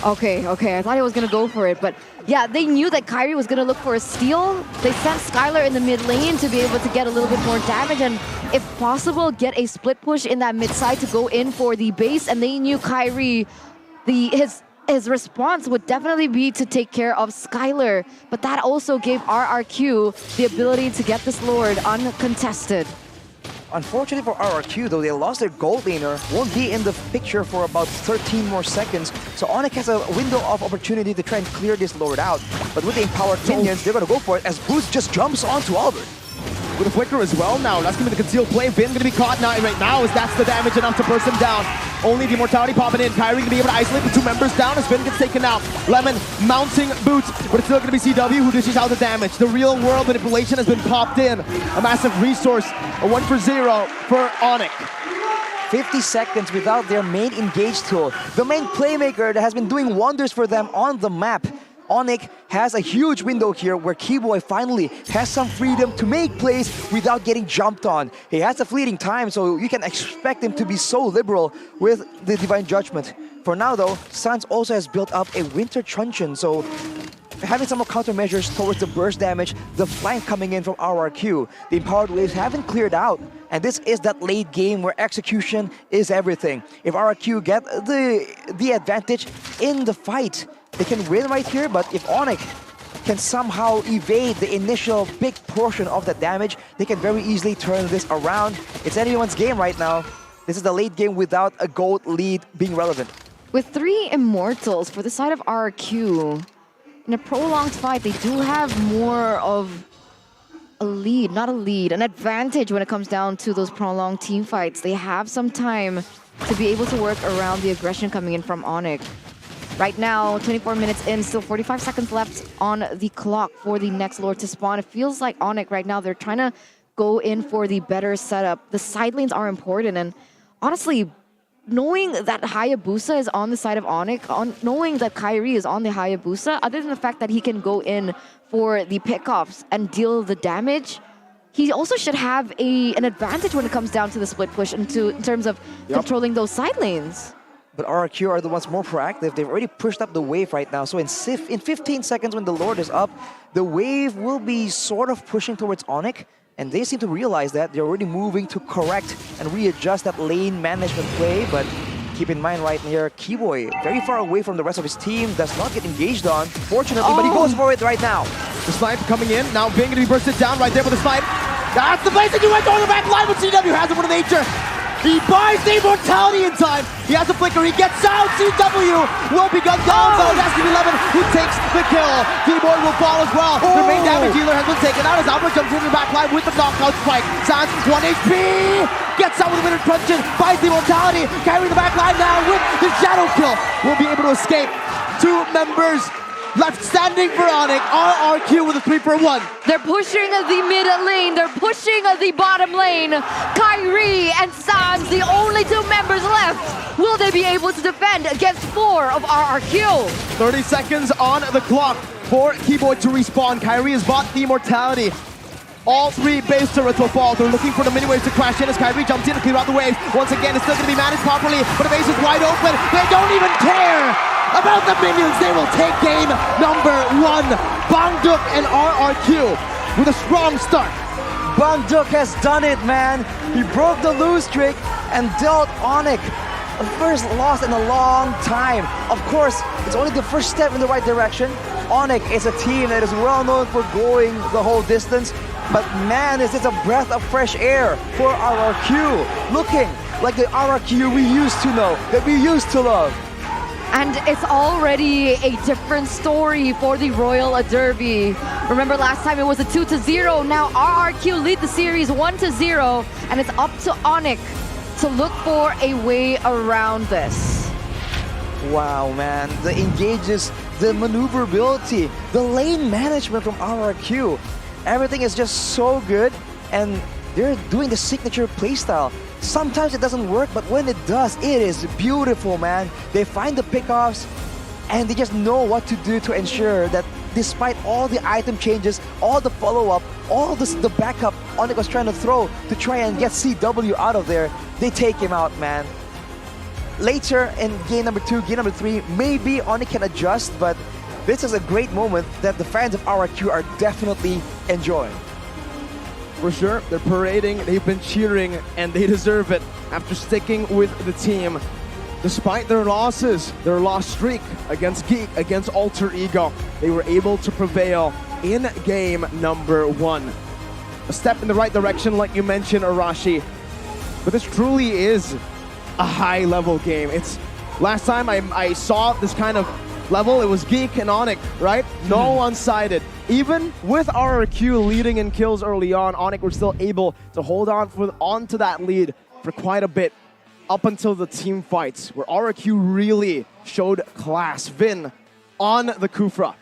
Okay, I thought he was gonna go for it, but yeah, they knew that Kyrie was gonna look for a steal. They sent Skylar in the mid lane to be able to get a little bit more damage and, if possible, get a split push in that mid side to go in for the base, and they knew Kyrie, his response would definitely be to take care of Skylar, but that also gave RRQ the ability to get this Lord uncontested. Unfortunately for RRQ, though, they lost their gold laner, won't be in the picture for about 13 more seconds. So ONIC has a window of opportunity to try and clear this Lord out. But with the empowered minions, they're going to go for it as Boost just jumps onto Albert. With a flicker as well now. That's going to be the concealed play. Vin going to be caught now right now as that's the damage enough to burst him down. Only the Immortality popping in. Kyrie going to be able to isolate the two members down as Vin gets taken out. Lemon mounting Boots, but it's still going to be CW who dishes out the damage. The real world manipulation has been popped in. A massive resource. A 1-for-0 for ONIC. 50 seconds without their main engage tool. The main playmaker that has been doing wonders for them on the map. ONIC has a huge window here where Keyboy finally has some freedom to make plays without getting jumped on. He has a fleeting time, so you can expect him to be so liberal with the Divine Judgment. For now, though, Sans also has built up a Winter Truncheon, so having some more countermeasures towards the burst damage, the flank coming in from RRQ. The empowered waves haven't cleared out, and this is that late game where execution is everything. If RRQ get the advantage in the fight, they can win right here, but if ONIC can somehow evade the initial big portion of that damage, they can very easily turn this around. It's anyone's game right now. This is the late game without a gold lead being relevant. With 3 Immortals for the side of RRQ, in a prolonged fight, they do have more of a lead, not a lead, an advantage when it comes down to those prolonged team fights. They have some time to be able to work around the aggression coming in from ONIC. Right now, 24 minutes in, still 45 seconds left on the clock for the next Lord to spawn. It feels like ONIC right now, they're trying to go in for the better setup. The side lanes are important, and honestly, knowing that Hayabusa is on the side of ONIC, knowing that Kyrie is on the Hayabusa, other than the fact that he can go in for the pickoffs and deal the damage, he also should have an advantage when it comes down to the split push in terms of controlling those side lanes. But RRQ are the ones more proactive. They've already pushed up the wave right now. So in 15 seconds when the Lord is up, the wave will be sort of pushing towards ONIC. And they seem to realize that they're already moving to correct and readjust that lane management play. But keep in mind right here, Keyboy, very far away from the rest of his team, does not get engaged on, fortunately, but he goes for it right now. The snipe coming in, now Bing gonna be bursted down right there with the snipe. That's the place that you went on the back line, but CW has it for the nature. He buys the immortality in time. He has a flicker, he gets out. CW will be gunned down though. That's EVOS who takes the kill. Keyboy will fall as well. The main damage dealer has been taken out as Albert jumps in the back line with the knockout strike. Sans 1 HP. Gets out with a minute crunching, buys the immortality. Carrying the back line now with the shadow kill. Will be able to escape. 2 members left standing for ONIC. RRQ with a 3-for-1. They're pushing the mid lane. They're pushing the bottom lane. Kyrie and Sans, the only 2 members left. Will they be able to defend against 4 of RRQ? 30 seconds on the clock for Keyboy to respawn. Kyrie has bought the immortality. All 3 base turrets will fall. They're looking for the mini waves to crash in as Kyrie jumps in to clear out the waves. Once again, it's still going to be managed properly, but the base is wide open. They don't even care about the minions. They will take game number 1. Bangduk and RRQ with a strong start. Bangduk has done it, man. He broke the lose streak and dealt ONIC a first loss in a long time. Of course, it's only the first step in the right direction. ONIC is a team that is well known for going the whole distance. But man, is this a breath of fresh air for RRQ. Looking like the RRQ we used to know, that we used to love. And it's already a different story for the Royal Derby. Remember last time it was a 2-0. Now RRQ lead the series 1-0. And it's up to ONIC to look for a way around this. Wow, man. The engages, the maneuverability, the lane management from RRQ. Everything is just so good, and they're doing the signature playstyle. Sometimes it doesn't work, but when it does, it is beautiful, man. They find the pickoffs, and they just know what to do to ensure that despite all the item changes, all the follow-up, all the backup ONIC was trying to throw to try and get CW out of there, they take him out, man. Later in game number 2, game number 3, maybe ONIC can adjust, but this is a great moment that the fans of RRQ are definitely enjoying. For sure, they're parading, they've been cheering, and they deserve it after sticking with the team. Despite their losses, their loss streak against GEEK, against Alter Ego, they were able to prevail in game number 1. A step in the right direction, like you mentioned, Arashi. But this truly is a high-level game. It's last time I saw this kind of level, it was GEEK and ONIC, right? No one-sided. Even with RRQ leading in kills early on, ONIC were still able to hold on to that lead for quite a bit up until the team fights, where RRQ really showed class. Vin on the Kufra.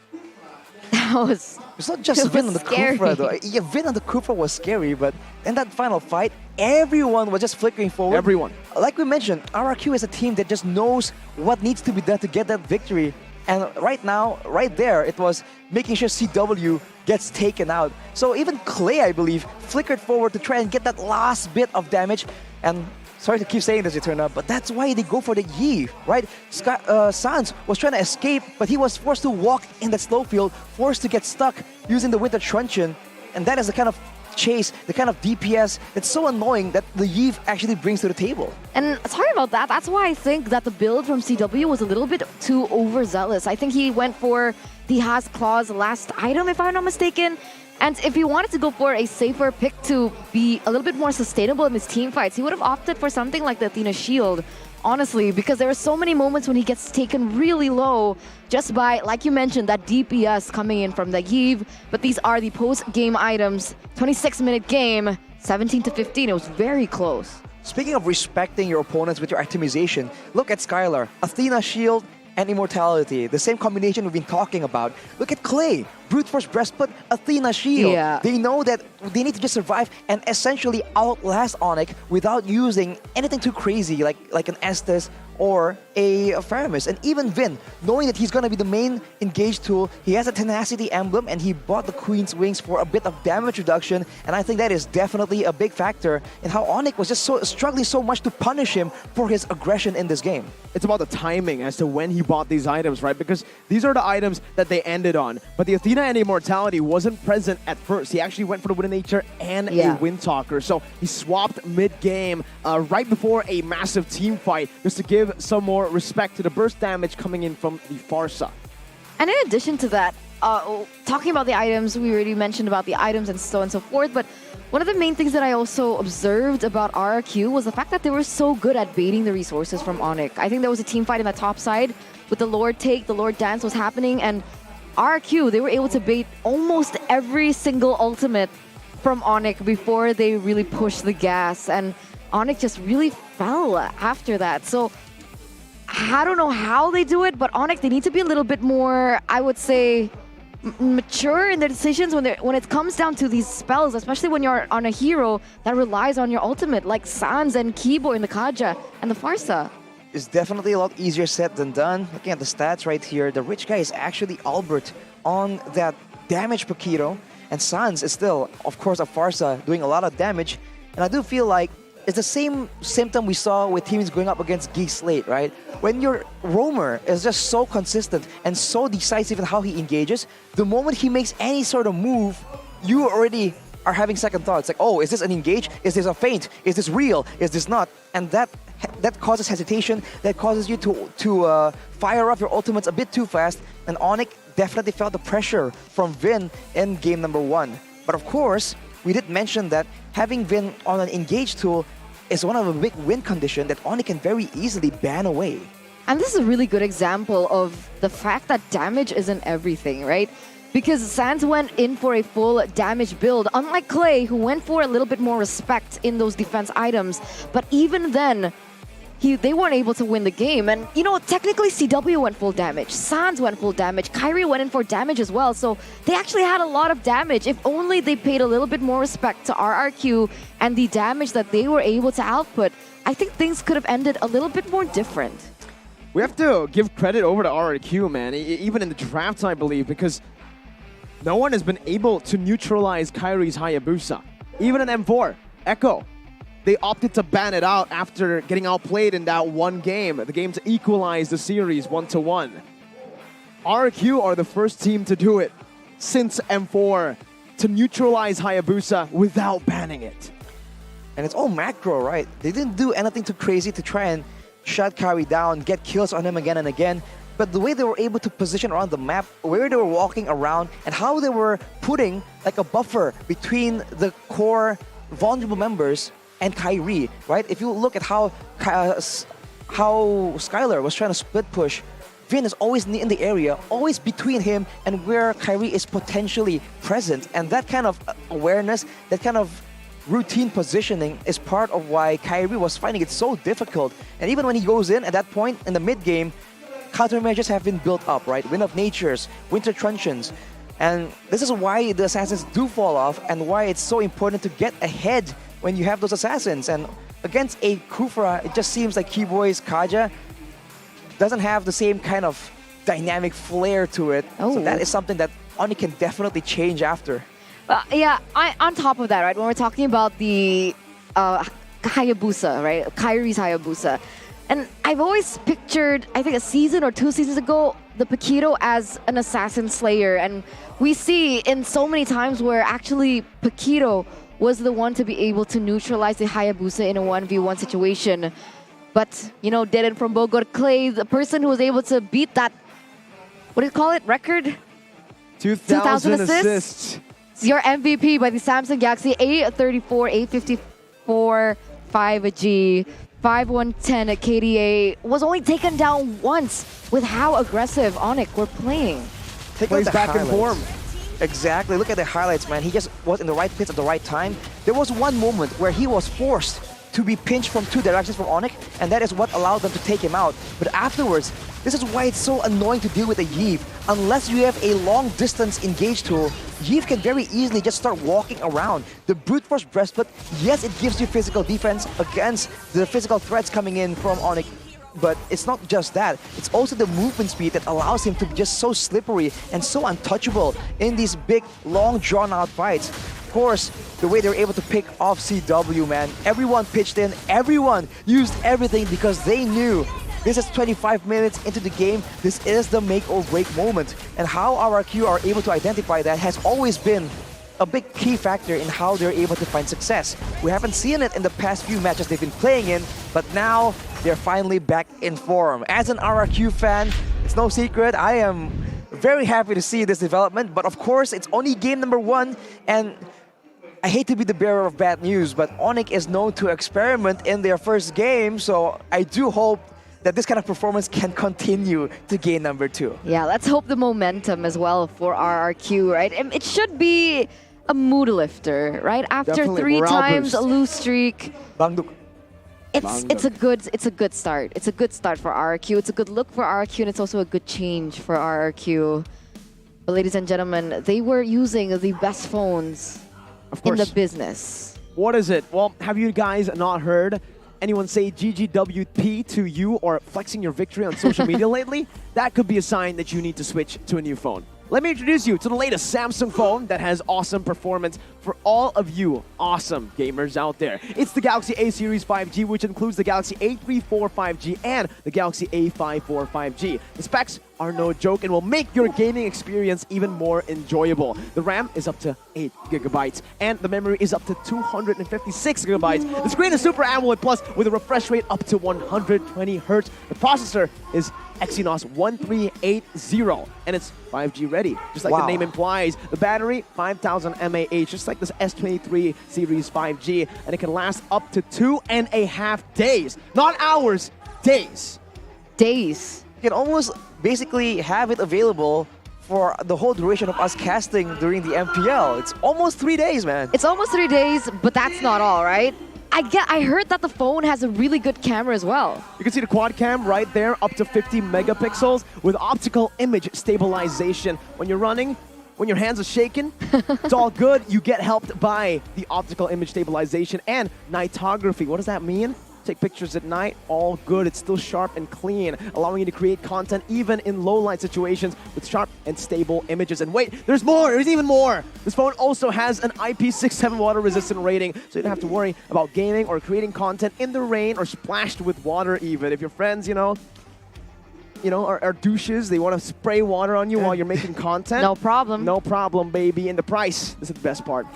It's not just Vin on the Kufra though. Yeah, Vin on the Kufra was scary, but in that final fight, everyone was just flickering forward. Everyone. Like we mentioned, RRQ is a team that just knows what needs to be done to get that victory. And right now, right there, it was making sure CW gets taken out. So even Clay, I believe, flickered forward to try and get that last bit of damage. And sorry to keep saying this, Eterna, but that's why they go for the Yi, right? Sans was trying to escape, but he was forced to walk in that slow field, forced to get stuck using the Winter Truncheon. And that is the kind of chase, the kind of DPS that's so annoying that the Yves actually brings to the table. And sorry about that. That's why I think that the build from CW was a little bit too overzealous. I think he went for the Has Claw's last item, if I'm not mistaken. And if he wanted to go for a safer pick to be a little bit more sustainable in his team fights, he would have opted for something like the Athena Shield. Honestly, because there are so many moments when he gets taken really low just by, like you mentioned, that DPS coming in from the Yves. But these are the post-game items. 26-minute game, 17-15. It was very close. Speaking of respecting your opponents with your itemization, look at Skylar. Athena Shield and Immortality. The same combination we've been talking about. Look at Clay. Brute Force Breastplate, Athena Shield. Yeah. They know that they need to just survive and essentially outlast ONIC without using anything too crazy like an Estes or a Faramis. And even Vin, knowing that he's going to be the main engage tool, he has a Tenacity emblem and he bought the Queen's Wings for a bit of damage reduction. And I think that is definitely a big factor in how ONIC was just struggling so much to punish him for his aggression in this game. It's about the timing as to when he bought these items, right? Because these are the items that they ended on. But the Athena and Immortality wasn't present at first. He actually went for the Wind Nature and a Wind Talker. So he swapped mid-game right before a massive team fight just to give some more respect to the burst damage coming in from the Farsa. And in addition to that, talking about the items, we already mentioned about the items and so on and so forth, but one of the main things that I also observed about RRQ was the fact that they were so good at baiting the resources from ONIC. I think there was a team fight in the top side with the Lord take, the Lord dance was happening, and RRQ, they were able to bait almost every single ultimate from ONIC before they really pushed the gas, and ONIC just really fell after that. So I don't know how they do it, but ONIC, they need to be a little bit more, I would say, mature in their decisions when it comes down to these spells, especially when you're on a hero that relies on your ultimate, like Sans and Kibo in the Kaja and the Farsa. It's definitely a lot easier said than done. Looking at the stats right here, the rich guy is actually Albert on that damage per kilo, and Sans is still, of course, a Farsa doing a lot of damage. And I do feel like it's the same symptom we saw with teams going up against GEEK SLATE, right? When your roamer is just so consistent and so decisive in how he engages, the moment he makes any sort of move, you already are having second thoughts. Like, oh, is this an engage? Is this a feint? Is this real? Is this not? And that causes hesitation. That causes you to fire off your ultimates a bit too fast. And ONIC definitely felt the pressure from Vin in game number 1. But of course, we did mention that having Vin on an engage tool is one of a big win condition that ONIC can very easily ban away. And this is a really good example of the fact that damage isn't everything, right? Because Sans went in for a full damage build, unlike Clay, who went for a little bit more respect in those defense items. But even then, they weren't able to win the game. And, you know, technically CW went full damage, Sans went full damage, Kyrie went in for damage as well. So they actually had a lot of damage. If only they paid a little bit more respect to RRQ and the damage that they were able to output, I think things could have ended a little bit more different. We have to give credit over to RRQ, man, even in the draft, I believe, because no one has been able to neutralize Kyrie's Hayabusa. Even in M4, Echo, they opted to ban it out after getting outplayed in that one game, the game to equalize the series 1-1. RRQ are the first team to do it since M4 to neutralize Hayabusa without banning it. And it's all macro, right? They didn't do anything too crazy to try and shut Kyrie down, get kills on him again and again. But the way they were able to position around the map, where they were walking around, and how they were putting like a buffer between the core vulnerable members and Kyrie, right? If you look at how Skylar was trying to split push, Vin is always in the area, always between him and where Kyrie is potentially present. And that kind of awareness, that kind of routine positioning is part of why Kyrie was finding it so difficult. And even when he goes in at that point in the mid game, countermeasures have been built up, right? Wind of Natures, Winter Truncheons. And this is why the assassins do fall off and why it's so important to get ahead when you have those assassins. And against a Kufra, it just seems like Keyboy's Kaja doesn't have the same kind of dynamic flair to it. So that is something that ONIC can definitely change after. Yeah, on top of that, right, when we're talking about the Hayabusa, right, Kyrie's Hayabusa, and I've always pictured, I think a season or 2 seasons ago, the Paquito as an assassin slayer, and we see in so many times where actually Paquito was the one to be able to neutralize the Hayabusa in a 1v1 situation. But, you know, Dead from Bogor, Clay, the person who was able to beat that, what do you call it, record? 2,000 assists. It's your MVP by the Samsung Galaxy A34, A54, 5G, 5110 KDA. Was only taken down once with how aggressive ONIC were playing. Plays back in form. Exactly. Look at the highlights, man. He just was in the right place at the right time. There was one moment where he was forced to be pinched from 2 directions from ONIC, and that is what allowed them to take him out. But afterwards, this is why it's so annoying to deal with a Yeev. Unless you have a long-distance engage tool, Yeev can very easily just start walking around. The brute force breastplate, yes, it gives you physical defense against the physical threats coming in from ONIC, but it's not just that. It's also the movement speed that allows him to be just so slippery and so untouchable in these big, long, drawn-out fights. Of course, the way they were able to pick off CW, man. Everyone pitched in, everyone used everything because they knew This is 25 minutes into the game. This is the make or break moment. And how RRQ are able to identify that has always been a big key factor in how they're able to find success. We haven't seen it in the past few matches they've been playing in, but now they're finally back in form. As an RRQ fan, it's no secret, I am very happy to see this development, but of course, it's only game number 1, and I hate to be the bearer of bad news, but ONIC is known to experiment in their first game, so I do hope that this kind of performance can continue to game number 2. Yeah, let's hope the momentum as well for RRQ, right? It should be a mood lifter, right? After Definitely, 3 morale times a boost. lose streak. Bangduk. It's a good start. It's a good start for RRQ. It's a good look for RRQ, and it's also a good change for RRQ. But ladies and gentlemen, they were using the best phones in the business. What is it? Well, have you guys not heard anyone say GGWP to you or flexing your victory on social media lately? That could be a sign that you need to switch to a new phone. Let me introduce you to the latest Samsung phone that has awesome performance for all of you awesome gamers out there. It's the Galaxy A Series 5G, which includes the Galaxy A34 5G and the Galaxy A54 5G. The specs are no joke and will make your gaming experience even more enjoyable. The RAM is up to 8 gigabytes and the memory is up to 256 gigabytes. The screen is Super AMOLED Plus with a refresh rate up to 120 Hz. The processor is Exynos 1380 and it's 5G ready, just like the name implies. The battery, 5000 mAh, just like this S23 Series 5G, and it can last up to 2.5 days. Not hours, days. Days. You can almost basically have it available for the whole duration of us casting during the MPL. It's almost 3 days, man. It's almost 3 days, but that's not all, right? I heard that the phone has a really good camera as well. You can see the quad cam right there, up to 50 megapixels with optical image stabilization. When you're running, when your hands are shaking, it's all good. You get helped by the optical image stabilization and nightography. What does that mean? Take pictures at night, all good. It's still sharp and clean, allowing you to create content even in low light situations with sharp and stable images. And wait, there's more, there's even more. This phone also has an IP67 water resistant rating, so you don't have to worry about gaming or creating content in the rain or splashed with water even. If your friends, are douches, they want to spray water on you while you're making content. No problem. No problem, baby. And the price, this is the best part.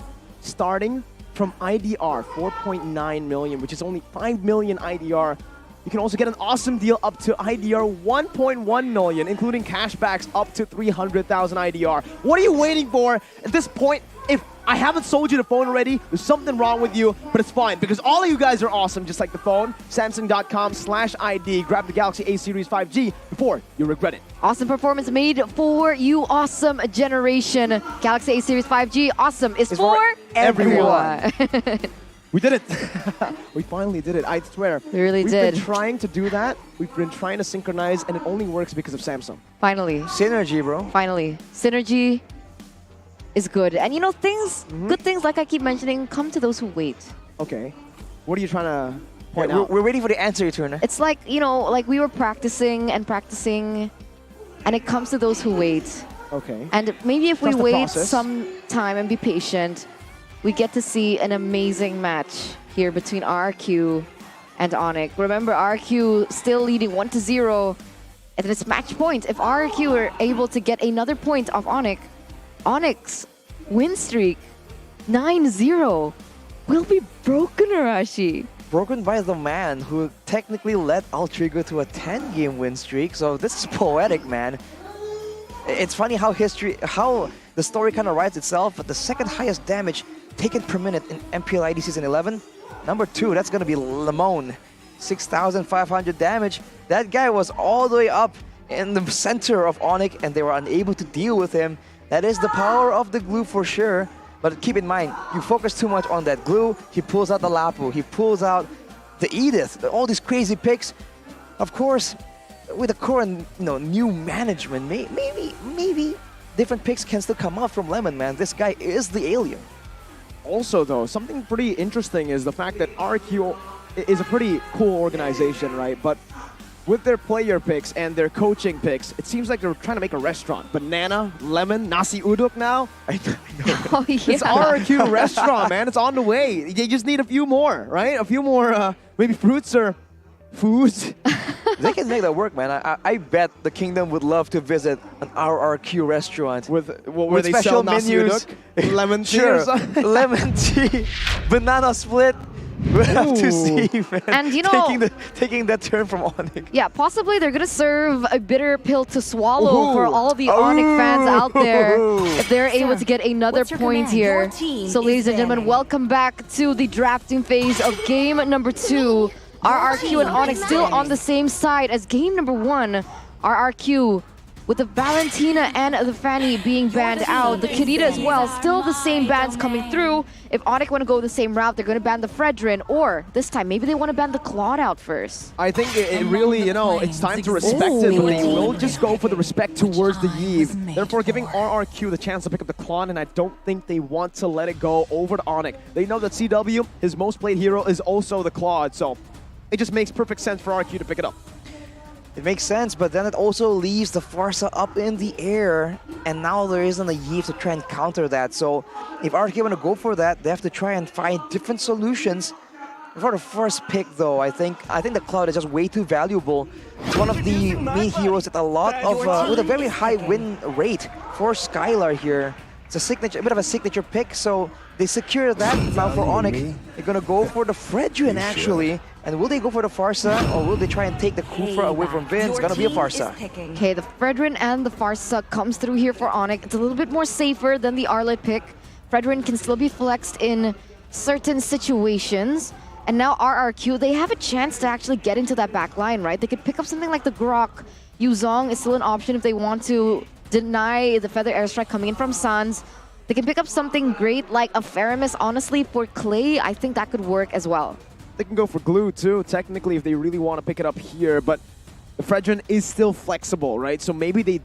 Starting from IDR 4.9 million, which is only 5 million IDR. You can also get an awesome deal up to IDR 1.1 million, including cashbacks up to 300,000 IDR. What are you waiting for? At this point, if I haven't sold you the phone already, there's something wrong with you, but it's fine because all of you guys are awesome, just like the phone. Samsung.com/ID. Grab the Galaxy A Series 5G before you regret it. Awesome performance made for you, awesome generation. Galaxy A Series 5G, awesome is for everyone. We did it. We finally did it. I swear. We really We've did. been trying to do that. We've been trying to synchronize, and it only works because of Samsung. Finally. Synergy, bro. Finally. Synergy is good. And good things, like I keep mentioning, come to those who wait. Okay. What are you trying to point out? We're waiting for the answer, Turner. It's like, like we were practicing, and it comes to those who wait. Okay. And maybe if we Trust the wait process. some time and be patient, we get to see an amazing match here between RRQ and ONIC. Remember, RRQ still leading 1-0 at this match point. If RRQ are able to get another point off ONIC, ONIC's win streak, 9-0, will be broken, Arashi. Broken by the man who technically led Altrigo to a 10-game win streak. So this is poetic, man. It's funny how the story kind of writes itself. But the second highest damage taken per minute in MPL ID Season 11, number 2, that's going to be Lemon. 6,500 damage. That guy was all the way up in the center of ONIC, and they were unable to deal with him. That is the power of the glue for sure. But keep in mind, you focus too much on that glue, he pulls out the Lapu, he pulls out the Edith, all these crazy picks. Of course, with the current new management, maybe different picks can still come out from Lemon, man. This guy is the alien. Also, though, something pretty interesting is the fact that RQ is a pretty cool organization, right? But with their player picks and their coaching picks, it seems like they're trying to make a restaurant. Banana, lemon, nasi uduk now. I know. Oh, yeah. It's RQ restaurant, man. It's on the way. You just need a few more, right? A few more, maybe fruits or foods. They can make that work, man. I bet the Kingdom would love to visit an RRQ restaurant with they special sell nasi menus, uduk, lemon tea, sure, or something? lemon tea, banana split. We'll have to see, man. And you know, taking that turn from ONIC. Yeah, possibly they're gonna serve a bitter pill to swallow for all of the ONIC fans out there if they're able to get another point here. So ladies and gentlemen, welcome back to the drafting phase of game number 2. RRQ and ONIC still on the same side as game number 1. RRQ with the Valentina and the Fanny being banned out, the Kirita as well, still the same bans coming through. If ONIC want to go the same route, they're going to ban the Fredrin, or this time, maybe they want to ban the Claude out first. I think it really, you know, it's time to respect it, but they will just go for the respect towards the Eve. Therefore, giving RRQ the chance to pick up the Claude, and I don't think they want to let it go over to ONIC. They know that CW, his most played hero, is also the Claude, so it just makes perfect sense for RRQ to pick it up. It makes sense, but then it also leaves the Farsa up in the air, and now there isn't a Yves to try and counter that. So if RRQ want to go for that, they have to try and find different solutions. For the first pick, though, I think the Cloud is just way too valuable. It's one of the main heroes with a lot of with a very high win rate for Skylar here. It's a signature, a bit of a signature pick, so they secure that. Now for ONIC, they're gonna go for the Fredrin actually. And will they go for the Farsa, or will they try and take the Kufra away from Vin? It's gonna be a Farsa. Okay, the Fredrin and the Farsa comes through here for ONIC. It's a little bit more safer than the Arlet pick. Fredrin can still be flexed in certain situations. And now RRQ, they have a chance to actually get into that back line, right? They could pick up something like the Grok. Yuzong is still an option if they want to deny the Feather Airstrike coming in from Sans. They can pick up something great like a Faramis. Honestly, for Clay, I think that could work as well. They can go for glue too, technically, if they really want to pick it up here, but the Fredrin is still flexible, right? So maybe they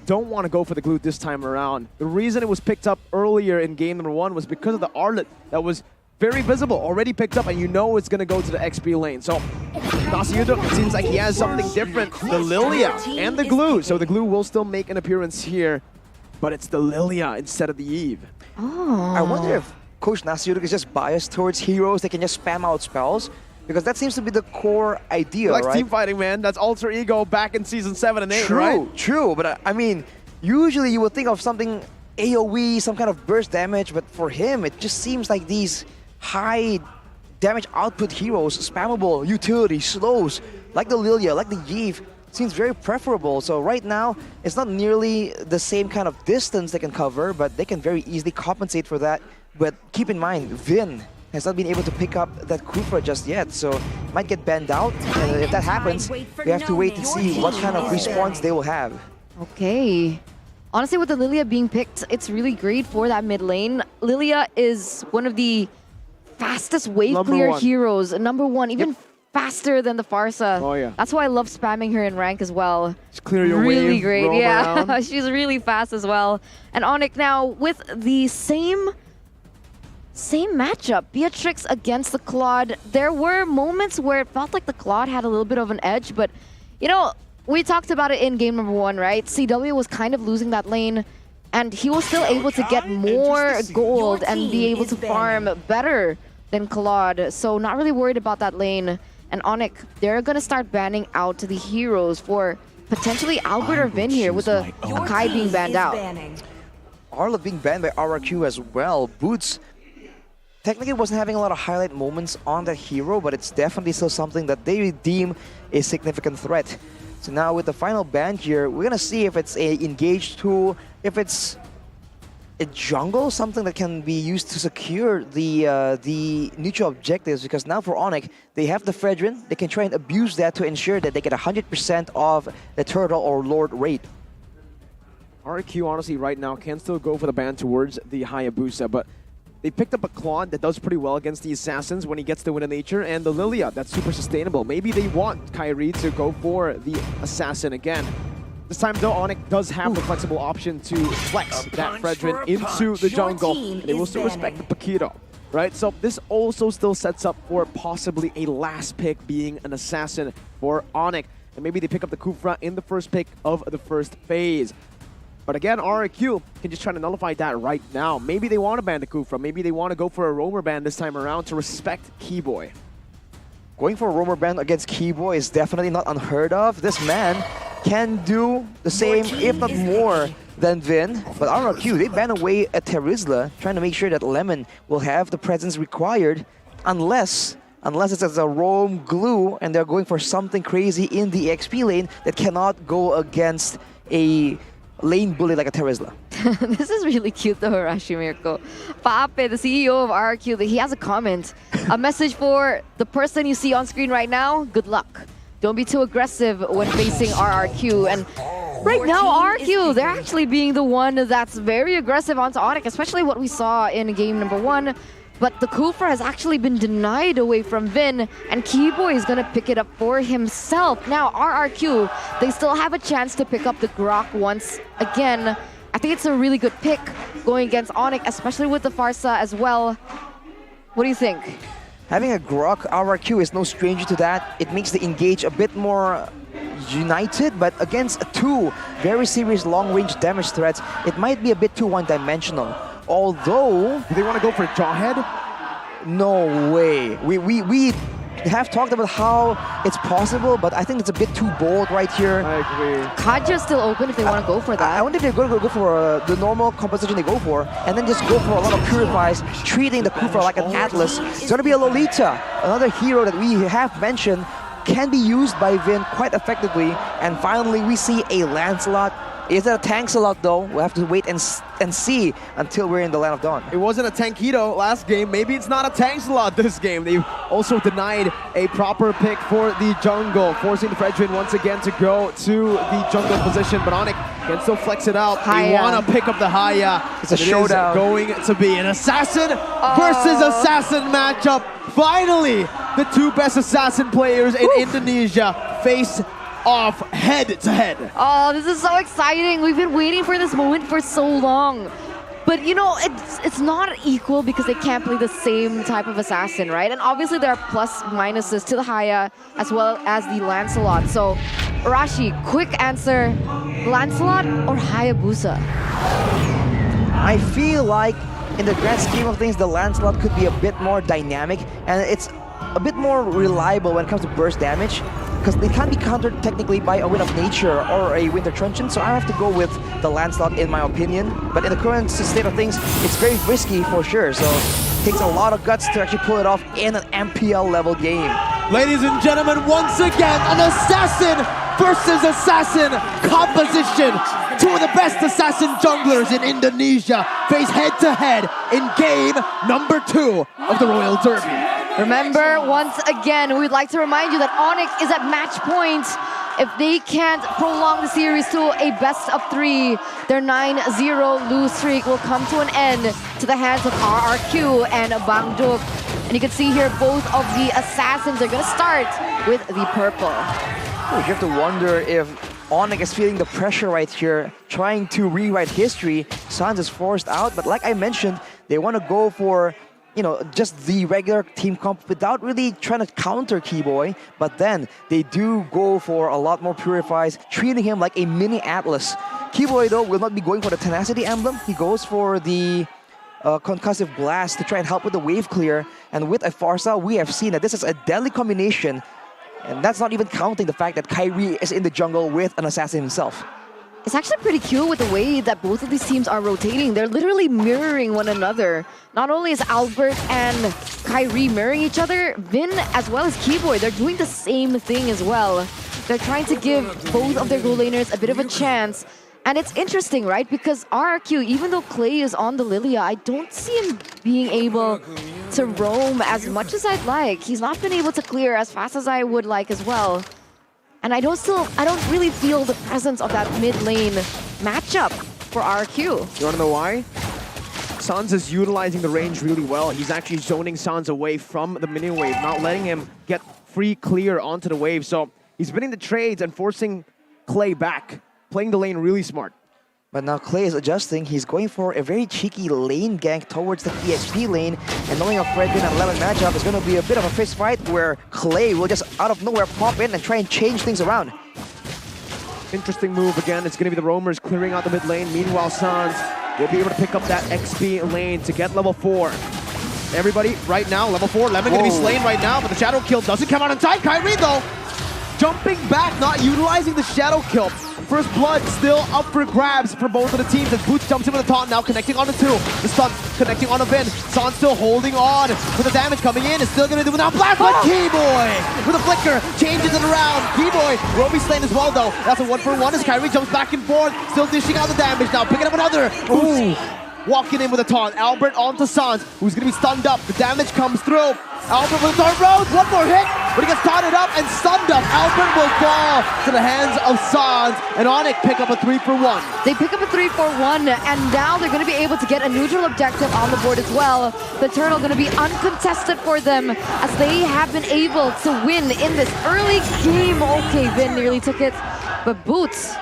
don't want to go for the glue this time around. The reason it was picked up earlier in game number 1 was because of the Arlet that was very visible, already picked up, and you know it's going to go to the XP lane. So Nasi Uduk, it seems like he has something different. The Lilia and the glue. So the glue will still make an appearance here, but it's the Lilia instead of the Eve. Oh. I wonder if Coach Nasi Uduk is just biased towards heroes that can just spam out spells, because that seems to be the core idea, Like right? team fighting, man. That's Alter Ego back in Season 7 and 8, right? True, but I mean, usually you would think of something AoE, some kind of burst damage, but for him, it just seems like these high damage output heroes, spammable, utility, slows, like the Lilia, like the Yves, seems very preferable. So right now, it's not nearly the same kind of distance they can cover, but they can very easily compensate for that. But keep in mind, Vin has not been able to pick up that Kufra just yet, so might get banned out. And if that happens, we have to wait to see what kind of response they will have. Okay. Honestly, with the Lilia being picked, it's really great for that mid lane. Lilia is one of the fastest wave clear heroes. Number 1, even faster than the Farsa. Oh, yeah. That's why I love spamming her in rank as well. Just clear your really wave, great, roam yeah. around. She's really fast as well. And ONIC now with the same matchup, Beatrix against the Claude. There were moments where it felt like the Claude had a little bit of an edge, but you know, we talked about it in game number 1, right? CW was kind of losing that lane, and he was still able to get more gold and be able to farm better than Claude. So not really worried about that lane. And ONIC, they're gonna start banning out to the heroes for potentially Albert or Vin here with the Akai being banned out. Arla being banned by RRQ as well. Boots technically wasn't having a lot of highlight moments on that hero, but it's definitely still something that they deem a significant threat. So now with the final ban here, we're gonna see if it's a engaged tool, if it's a jungle, something that can be used to secure the neutral objectives, because now for ONIC, they have the Fredrin, they can try and abuse that to ensure that they get 100% of the turtle or lord rate. RQ honestly right now can still go for the ban towards the Hayabusa, but they picked up a Claude that does pretty well against the Assassins when he gets the Wind of Nature, and the Lilia, that's super sustainable. Maybe they want Kyrie to go for the Assassin again. This time though, ONIC does have the flexible option to flex that Fredrin into the jungle, and they will still respect the Paquito, right? So this also still sets up for possibly a last pick being an Assassin for ONIC, and maybe they pick up the Kufra in the first pick of the first phase. But again, RRQ can just try to nullify that right now. Maybe they want to ban the Kufra. Maybe they want to go for a roamer ban this time around to respect Keyboy. Going for a roamer ban against Keyboy is definitely not unheard of. This man can do the same, if not more, than Vin. But RRQ, they ban away a Terizla, trying to make sure that Lemon will have the presence required, unless it's as a roam glue and they're going for something crazy in the XP lane that cannot go against a lane bully like a Terizla. This is really cute though, Arashi Mirko. Paape, the CEO of RRQ, he has a comment. A message for the person you see on screen right now, good luck. Don't be too aggressive when facing RRQ. And right now, RRQ, they're actually being the one that's very aggressive onto ONIC, especially what we saw in game number 1. But the Kufra has actually been denied away from Vin, and Keyboy is going to pick it up for himself. Now, RRQ, they still have a chance to pick up the Grok once again. I think it's a really good pick going against ONIC, especially with the Farsa as well. What do you think? Having a Grok RRQ is no stranger to that. It makes the engage a bit more united, but against two very serious long-range damage threats, it might be a bit too one-dimensional. Although, do they want to go for Jawhead? No way. We have talked about how it's possible, but I think it's a bit too bold right here. I agree. Kaja's still open if they want to go for that. I wonder if they're going to go for the normal composition they go for, and then just go for a lot of Purifies, treating the Kufra like an Atlas. It's going to be a Lolita, another hero that we have mentioned, can be used by Vin quite effectively. And finally, we see a Lancelot. Is it a Tanksalot though? We'll have to wait and see until we're in the Land of Dawn. It wasn't a Tankito last game. Maybe it's not a Tanksalot this game. They also denied a proper pick for the jungle, forcing the Fredrin once again to go to the jungle position. But ONIC can still flex it out. They want to pick up the Haya. It's a showdown. It is going to be an Assassin versus Assassin matchup. Finally, the two best Assassin players in Indonesia face off head to head. Oh, this is so exciting. We've been waiting for this moment for so long. But you know, it's not equal because they can't play the same type of assassin, right? And obviously there are plus minuses to the Haya as well as the Lancelot. So, Arashi, quick answer, Lancelot or Hayabusa? I feel like in the grand scheme of things, the Lancelot could be a bit more dynamic and it's a bit more reliable when it comes to burst damage, because they can't be countered technically by a Wind of Nature or a Winter Truncheon, so I have to go with the Lancelot in my opinion. But in the current state of things, it's very risky for sure, so it takes a lot of guts to actually pull it off in an MPL level game. Ladies and gentlemen, once again, an Assassin versus Assassin composition. Two of the best Assassin junglers in Indonesia face head-to-head in game number 2 of the Royal Derby. Remember, once again, we'd like to remind you that ONIC is at match point. If they can't prolong the series to a best of 3, their 9-0 lose streak will come to an end to the hands of RRQ and Bangduk. And you can see here both of the Assassins are going to start with the purple. You have to wonder if ONIC is feeling the pressure right here, trying to rewrite history. Sans is forced out, but like I mentioned, they want to go for, you know, just the regular team comp without really trying to counter Keyboy. But then they do go for a lot more Purifies, treating him like a mini Atlas. Keyboy though will not be going for the Tenacity emblem. He goes for the Concussive Blast to try and help with the wave clear. And with a Farsa, we have seen that this is a deadly combination. And that's not even counting the fact that Kyrie is in the jungle with an Assassin himself. It's actually pretty cool with the way that both of these teams are rotating. They're literally mirroring one another. Not only is Albert and Kyrie mirroring each other, Vin as well as Keyboy, they're doing the same thing as well. They're trying to give both of their goal laners a bit of a chance. And it's interesting, right? Because RRQ, even though Clay is on the Lilia, I don't see him being able to roam as much as I'd like. He's not been able to clear as fast as I would like as well. And I don't really feel the presence of that mid lane matchup for RRQ. You want to know why? Sans is utilizing the range really well. He's actually zoning Sans away from the minion wave, not letting him get free clear onto the wave. So he's winning the trades and forcing Clay back, playing the lane really smart. But now Clay is adjusting. He's going for a very cheeky lane gank towards the EXP lane. And knowing a Fredrin and 11 matchup is going to be a bit of a fist fight where Clay will just out of nowhere pop in and try and change things around. Interesting move again. It's going to be the roamers clearing out the mid lane. Meanwhile, Sans will be able to pick up that XP lane to get level 4. Everybody right now, level 4, Lemon gonna be slain right now, but the shadow kill doesn't come out in time. Kyrie though, jumping back, not utilizing the shadow kill. First blood still up for grabs for both of the teams as Boots jumps in with a taunt now, connecting on the 2. The stun connecting on a Vin. San still holding on with the damage coming in. Is still gonna do without blast, but Keyboy with a flicker changes it around. Keyboy will be slain as well though. That's a 1-for-1 as Kyrie jumps back and forth, still dishing out the damage now, picking up another. Ooh. Walking in with a taunt. Albert onto Sans, who's gonna be stunned up. The damage comes through. Albert with a taunt road, one more hit, but he gets taunted up and stunned up. Albert will fall to the hands of Sans, and ONIC pick up a 3-for-1. They pick up a 3-for-1, and now they're going to be able to get a neutral objective on the board as well. The turtle going to be uncontested for them as they have been able to win in this early game. Okay, Vin nearly took it, but Boots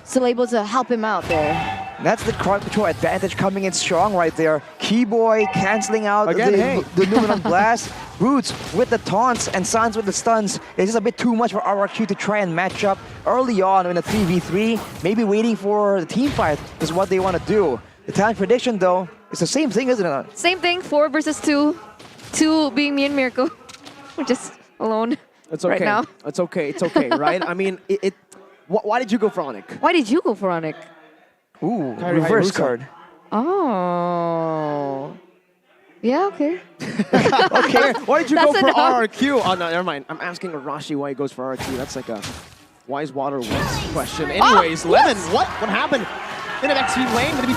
still able to help him out there. That's the crowd control advantage coming in strong right there. Keyboy canceling out the Numenon Blast. Boots with the taunts and Sans with the stuns. It's just a bit too much for RRQ to try and match up early on in a 3v3. Maybe waiting for the team fight is what they want to do. The talent prediction though, it's the same thing, isn't it? Same thing, 4 versus 2. 2 being me and Mirko. We're just alone It's okay. right now. It's okay, right? I mean, why did you go for ONIC? Why did you go for ONIC? Ooh, reverse card. Oh. Yeah, okay. Okay, why did you go for enough. RRQ? Oh, no, never mind. I'm asking Arashi why he goes for RRQ. That's like a wise water wins question. Anyways, Lemon, what happened? In an XP lane, gonna be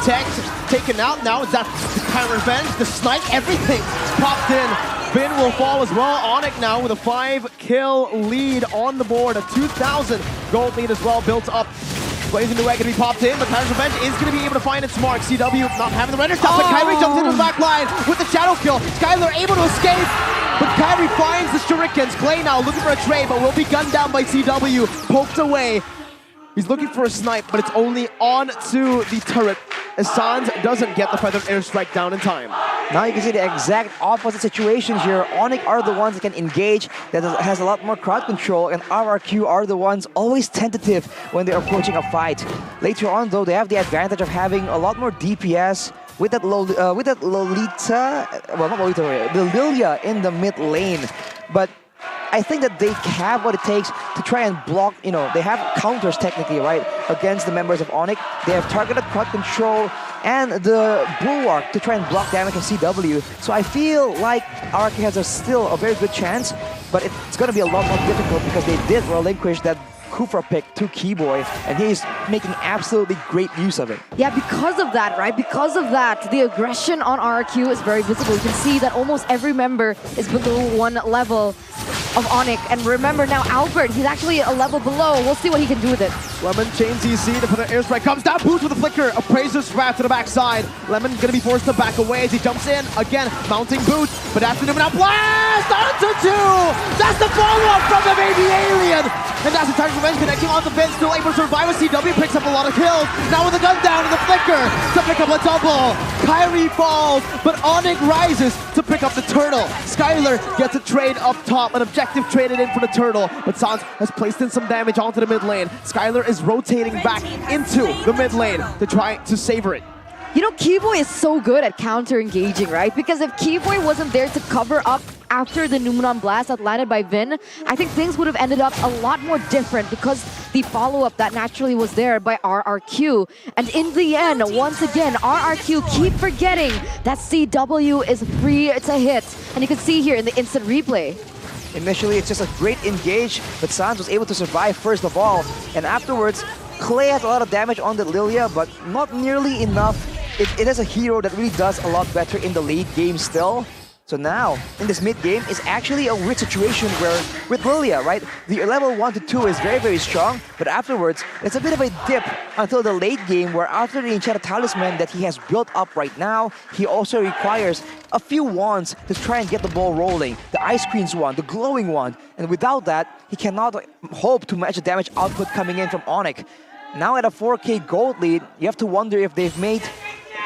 taken out. Now is that the kind of revenge, the snipe, everything popped in. Vin will fall as well. ONIC now with a 5-kill lead on the board. A 2,000 gold lead as well built up. Blazing the way gonna be popped in, but Kyrie's Revenge is gonna be able to find its mark. CW not having the render stop, but Kyrie jumps into the back line with the shadow kill. Skylar able to escape, but Kyrie finds the shurikens. Clay now looking for a trade, but will be gunned down by CW. Poked away. He's looking for a snipe, but it's only onto the turret as Sans doesn't get the feathered airstrike down in time. Now you can see the exact opposite situation here. ONIC are the ones that can engage, that has a lot more crowd control, and RRQ are the ones always tentative when they're approaching a fight. Later on though, they have the advantage of having a lot more DPS with that Lolita, well not Lolita, the Lilia in the mid lane. But I think that they have what it takes to try and block, you know, they have counters technically, right, against the members of ONIC. They have targeted crowd control and the Bulwark to try and block damage from CW. So I feel like RRQ has still a very good chance, but it's going to be a lot more difficult because they did relinquish that Kufra pick to Keyboy, and he's making absolutely great use of it. Yeah, because of that, right? Because of that, the aggression on RRQ is very visible. You can see that almost every member is below 1 level of ONIC. And remember now, Albert, he's actually a level below. We'll see what he can do with it. Lemon chains EC to put an airstrike, comes down, Boots with a flicker, appraiser's wrath to the backside. Lemon gonna be forced to back away as he jumps in, again, mounting Boots, but after him now, blast onto 2! That's the follow-up from the baby alien! And that's the time for Revenge connecting on the fence, still able to survive as CW picks up a lot of kills. Now with the gun down and the flicker to pick up a double. Kyrie falls, but ONIC rises to pick up the turtle. Skylar gets a trade up top, an objective traded in for the turtle, but Sans has placed in some damage onto the mid lane. Skylar is rotating back into the mid lane to try to savor it. You know, Keyboy is so good at counter-engaging, right? Because if Keyboy wasn't there to cover up after the Numenon Blast that landed by Vin, I think things would have ended up a lot more different because the follow-up that naturally was there by RRQ. And in the end, once again, RRQ keep forgetting that CW is free to hit. And you can see here in the instant replay. Initially, it's just a great engage, but Sans was able to survive first of all, and afterwards, Clay has a lot of damage on the Lilia, but not nearly enough. It is a hero that really does a lot better in the late game still. So now, in this mid game, is actually a weird situation where, with Lilia, right, the level 1 to 2 is very, very strong, but afterwards, it's a bit of a dip until the late game where after the Enchanted Talisman that he has built up right now, he also requires a few wands to try and get the ball rolling. The Ice Queen's wand, the glowing wand, and without that, he cannot hope to match the damage output coming in from ONIC. Now at a 4K gold lead, you have to wonder if they've made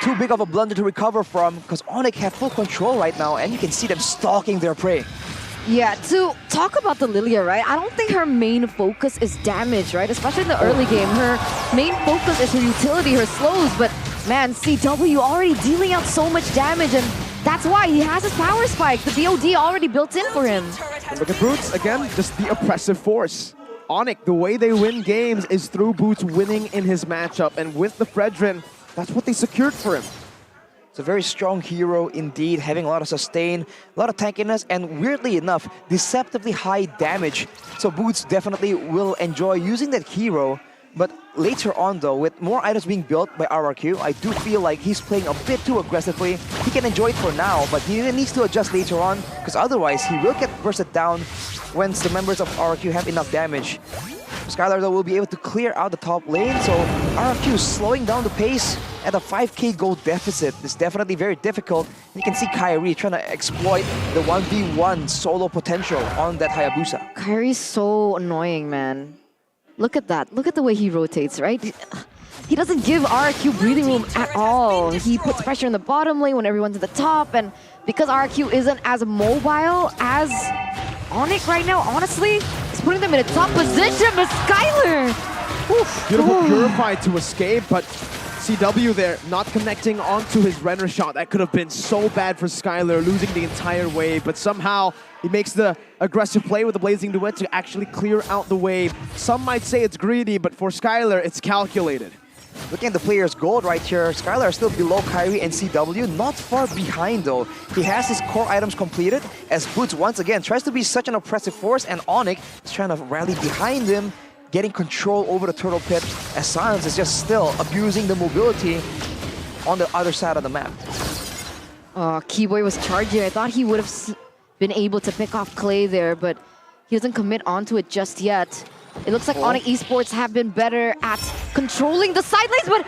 too big of a blunder to recover from, because ONIC have full control right now, and you can see them stalking their prey. Yeah, to talk about the Lilia, right? I don't think her main focus is damage, right? Especially in the early game. Her main focus is her utility, her slows, but man, CW already dealing out so much damage, and That's why he has his power spike, the BOD already built in for him. And look at Boots, again, just the oppressive force. ONIC, the way they win games is through Boots winning in his matchup, and with the Fredrin, that's what they secured for him. It's a very strong hero indeed, having a lot of sustain, a lot of tankiness, and weirdly enough, deceptively high damage. So Boots definitely will enjoy using that hero. But later on though, with more items being built by RRQ, I do feel like he's playing a bit too aggressively. He can enjoy it for now, but he needs to adjust later on, because otherwise he will get bursted down once the members of RRQ have enough damage. Skylar though will be able to clear out the top lane, so RRQ is slowing down the pace at a 5k gold deficit. It's definitely very difficult. You can see Kairi trying to exploit the 1v1 solo potential on that Hayabusa. Kairi's so annoying, man. Look at that. Look at the way he rotates, right? He doesn't give RRQ breathing room at all. He puts pressure in the bottom lane when everyone's at the top, and because RRQ isn't as mobile as ONIC right now, honestly, it's putting them in a top position, but Skylar! Oof. Beautiful Purified to escape, but CW there not connecting onto his Renner shot. That could have been so bad for Skylar, losing the entire wave, but somehow he makes the aggressive play with the Blazing Duet to actually clear out the wave. Some might say it's greedy, but for Skylar, it's calculated. Looking at the player's gold right here, Skylar is still below Kairi and CW, not far behind though. He has his core items completed, as Boots once again tries to be such an oppressive force, and ONIC is trying to rally behind him, getting control over the turtle pit, as Sans is just still abusing the mobility on the other side of the map. Keyboy was charging. I thought he would have been able to pick off Clay there, but he doesn't commit onto it just yet. It looks like ONIC Esports have been better at controlling the side lanes, but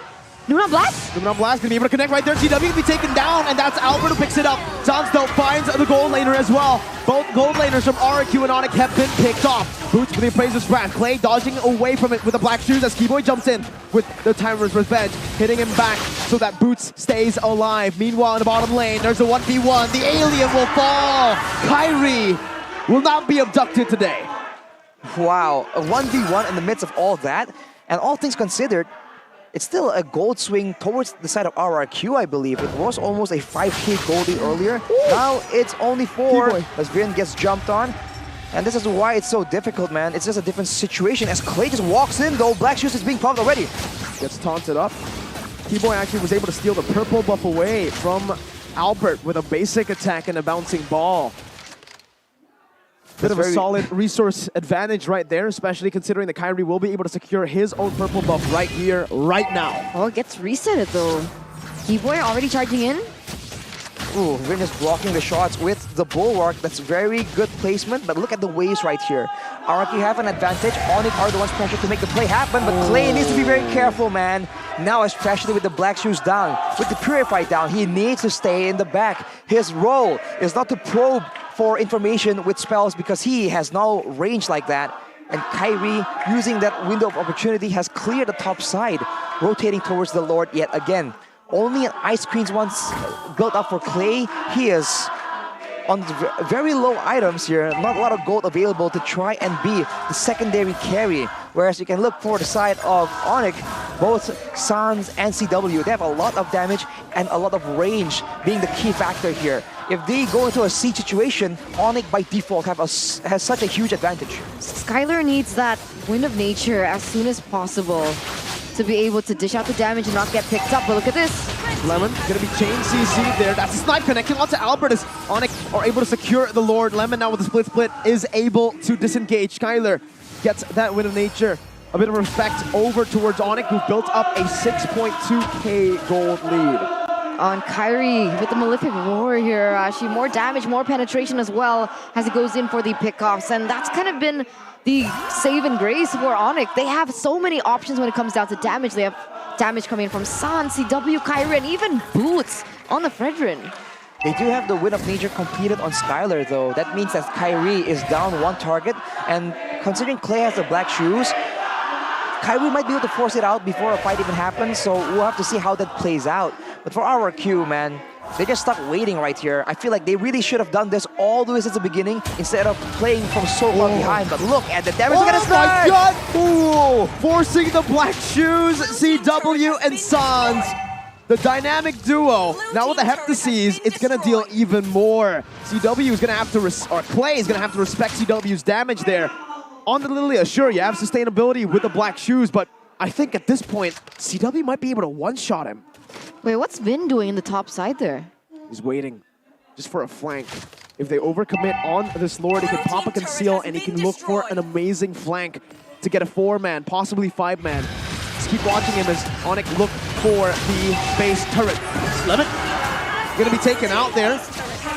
Nuna Blast? Nuna Blast gonna be able to connect right there. CW can be taken down, and that's Albert who picks it up. Sans though finds the gold laner as well. Both gold laners from RRQ and ONIC have been picked off. Boots with the Appraiser's Wrath. Clay dodging away from it with the black shoes as Keyboy jumps in with the Timer's Revenge, hitting him back so that Boots stays alive. Meanwhile, in the bottom lane, there's a 1v1. The alien will fall. Kairi will not be abducted today. Wow, a 1v1 in the midst of all that, and all things considered, it's still a gold swing towards the side of RRQ, I believe. It was almost a 5k goldie earlier. Now it's only 4 as Viren gets jumped on. And this is why it's so difficult, man. It's just a different situation as Clay just walks in, though. Black Shoes is being pumped already. Gets taunted up. Keyboy actually was able to steal the purple buff away from Albert with a basic attack and a bouncing ball. Bit of a solid resource advantage right there, especially considering that Kairi will be able to secure his own purple buff right here, right now. Oh, it gets resetted though. Keyboy already charging in. Ooh, Viren is blocking the shots with the Bulwark. That's very good placement, but look at the waves right here. RRQ have an advantage. ONIC are the ones pressured to make the play happen, but Clay needs to be very careful, man. Now, especially with the Black Shoes down, with the Purify down, he needs to stay in the back. His role is not to probe for information with spells because he has no range like that. And Kairi, using that window of opportunity, has cleared the top side, rotating towards the Lord yet again. Only an Ice Queen's once built up for Clay. He is on very low items here, not a lot of gold available to try and be the secondary carry. Whereas you can look for the side of ONIC, both Sans and CW, they have a lot of damage and a lot of range being the key factor here. If they go into a siege situation, ONIC by default has such a huge advantage. Skylar needs that Wind of Nature as soon as possible to be able to dish out the damage and not get picked up. But look at this. Lemon gonna be chain CC there. That's a snipe connecting onto Albert as ONIC are able to secure the Lord. Lemon now with the split is able to disengage. Skylar gets that Wind of Nature. A bit of respect over towards ONIC, who built up a 6.2k gold lead. On Kairi with the Malefic Roar here. She more damage, more penetration as well as it goes in for the pickoffs. And that's kind of been the save and grace for ONIC. They have so many options when it comes down to damage. They have damage coming from San, CW, Kairi, and even Boots on the Fredrin. They do have the Wind of Nature completed on Skylar though. That means that Kairi is down 1 target. And considering Clay has the Black Shoes, Kairi might be able to force it out before a fight even happens, so we'll have to see how that plays out. But for RRQ, man, they just stuck waiting right here. I feel like they really should have done this all the way since the beginning instead of playing from so far behind. But look at the damage. Look at Oh my god! Ooh, forcing the Black Shoes, CW and Sans The dynamic duo. Now with the Heptaseas, it's gonna deal even more. CW is gonna have to, Clay is gonna have to respect CW's damage there. On the Lilia, sure, you have sustainability with the black shoes, but I think at this point, CW might be able to one-shot him. Wait, what's Vin doing in the top side there? He's waiting just for a flank. If they overcommit on this Lord, he can pop a conceal and he can look for an amazing flank to get a 4-man, possibly 5-man. Just keep watching him as ONIC look for the base turret. Lemon gonna be taken out there,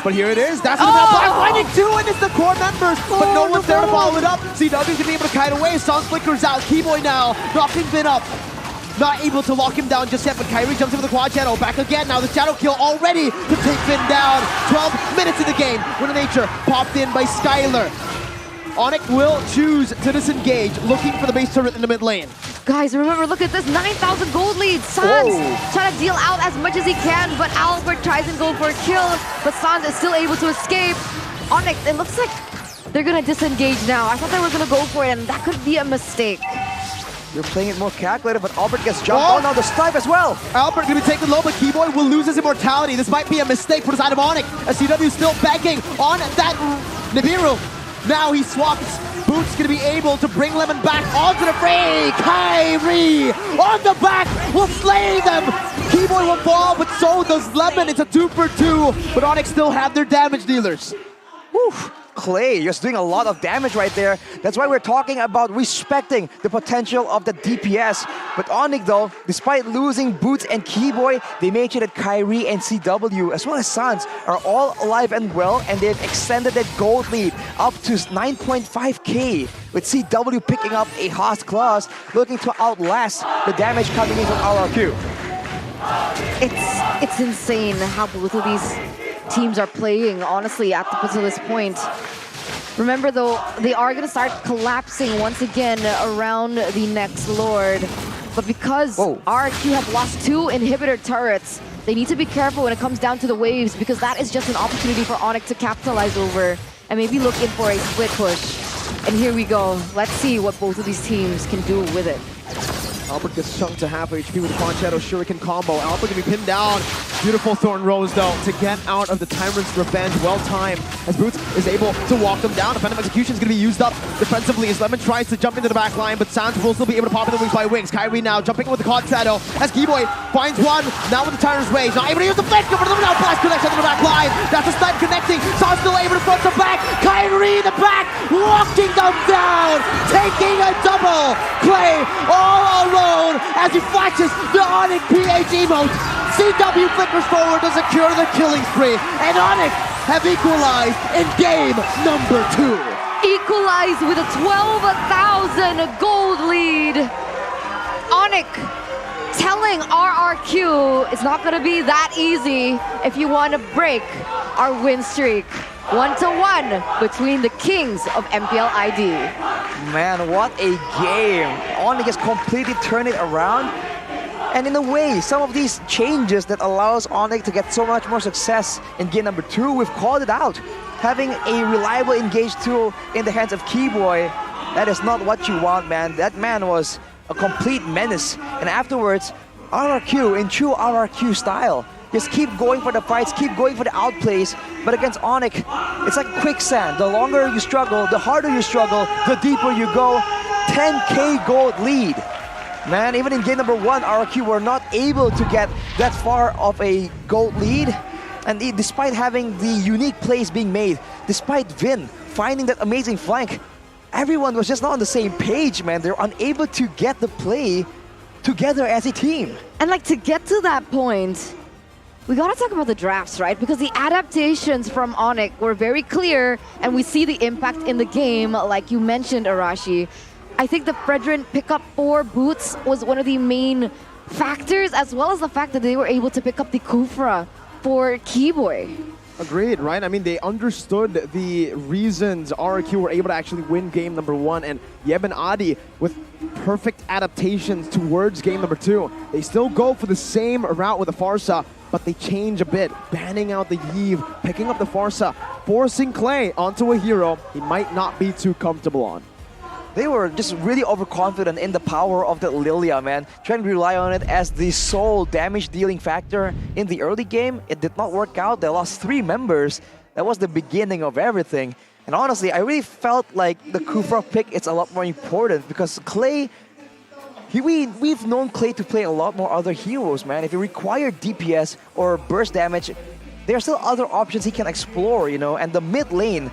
but here it is. That's finding 2, and it's the core members, but no one's there to follow it up. CW's gonna be able to kite away. Sun flickers out. Keyboy now knocking Vin up. Not able to lock him down just yet, but Kyrie jumps in with the quad shadow. Back again now, the shadow kill already to take Vin down. 12 minutes in the game. Winter Nature popped in by Skylar. ONIC will choose to disengage, looking for the base turret in the mid lane. Guys, remember, look at this, 9,000 gold lead. Sans trying to deal out as much as he can, but Albert tries and go for a kill, but Sans is still able to escape. ONIC, it looks like they're gonna disengage now. I thought they were gonna go for it, and that could be a mistake. You're playing it more calculated, but Albert gets jumped on now, the snipe as well. Albert gonna be taken low, but Keyboy will lose his immortality. This might be a mistake for the side of ONIC, as CW still begging on that Nibiru. Now he swaps. Boots gonna be able to bring Lemon back onto the fray. Kyrie on the back will slay them. Keyboy will fall, but so does Lemon. It's a 2 for 2, but ONIC still have their damage dealers. Whew. Clay just doing a lot of damage right there. That's why we're talking about respecting the potential of the DPS. But ONIC though, despite losing Boots and Keyboy, they made sure that Kyrie and CW, as well as Sans, are all alive and well, and they've extended that gold lead up to 9.5k, with CW picking up a Haas Claws, looking to outlast the damage coming in from RRQ. It's insane how both of these teams are playing, honestly, at to this point. Remember, though, they are going to start collapsing once again around the next Lord. But because RRQ have lost 2 inhibitor turrets, they need to be careful when it comes down to the waves, because that is just an opportunity for ONIC to capitalize over and maybe look in for a split push. And here we go. Let's see what both of these teams can do with it. Albert gets chunked to half HP with the Quad Shadow Shuriken combo. Albert gonna be pinned down. Beautiful Thorn Rose though to get out of the Tyrant's Revenge. Well timed as Boots is able to walk them down. The Phantom Execution is gonna be used up defensively as Lemon tries to jump into the back line, but Sans will still be able to pop in the wings by Wings. Kyrie now jumping in with the Quad Shadow as Keyboy finds one. Now with the Tyrant's Rage, not able to use the flank over the now blast connection to the back line. That's a snipe connecting. Sans still able to front to back. Kyrie in the back, walking them down, taking a double. Clay all alone as he flashes the ONIC PH emote. CW flickers forward to secure the killing spree, and ONIC have equalized in game number 2. Equalized with a 12,000 gold lead. ONIC telling RRQ it's not going to be that easy if you want to break our win streak. 1-1 between the kings of MPL ID. Man, what a game. ONIC has completely turned it around. And in a way, some of these changes that allows ONIC to get so much more success in game number 2, we've called it out. Having a reliable engage tool in the hands of Keyboy, that is not what you want, man. That man was a complete menace. And afterwards, RRQ, in true RRQ style, just keep going for the fights, keep going for the outplays. But against ONIC, it's like quicksand. The longer you struggle, the harder you struggle, the deeper you go. 10k gold lead. Man, even in game number 1, RRQ were not able to get that far of a gold lead. And despite having the unique plays being made, despite Vin finding that amazing flank, everyone was just not on the same page, man. They're unable to get the play together as a team. And like, to get to that point, we gotta talk about the drafts, right? Because the adaptations from ONIC were very clear, and we see the impact in the game, like you mentioned, Arashi. I think the Fredrin pickup for Boots was one of the main factors, as well as the fact that they were able to pick up the Kufra for Keyboy. Agreed, right? I mean, they understood the reasons RRQ were able to actually win game number 1, and Yeb and Adi with perfect adaptations towards game number 2. They still go for the same route with the Farsa, but they change a bit, banning out the Yeve, picking up the Farsa, forcing Clay onto a hero he might not be too comfortable on. they were just really overconfident in the power of the Lilia, man. Trying to rely on it as the sole damage dealing factor in the early game. It did not work out. They lost 3 members. That was the beginning of everything. And honestly, I really felt like the Kufra pick is a lot more important because Clay, we've known Clay to play a lot more other heroes, man. If you require DPS or burst damage, there are still other options he can explore, you know, and the mid lane,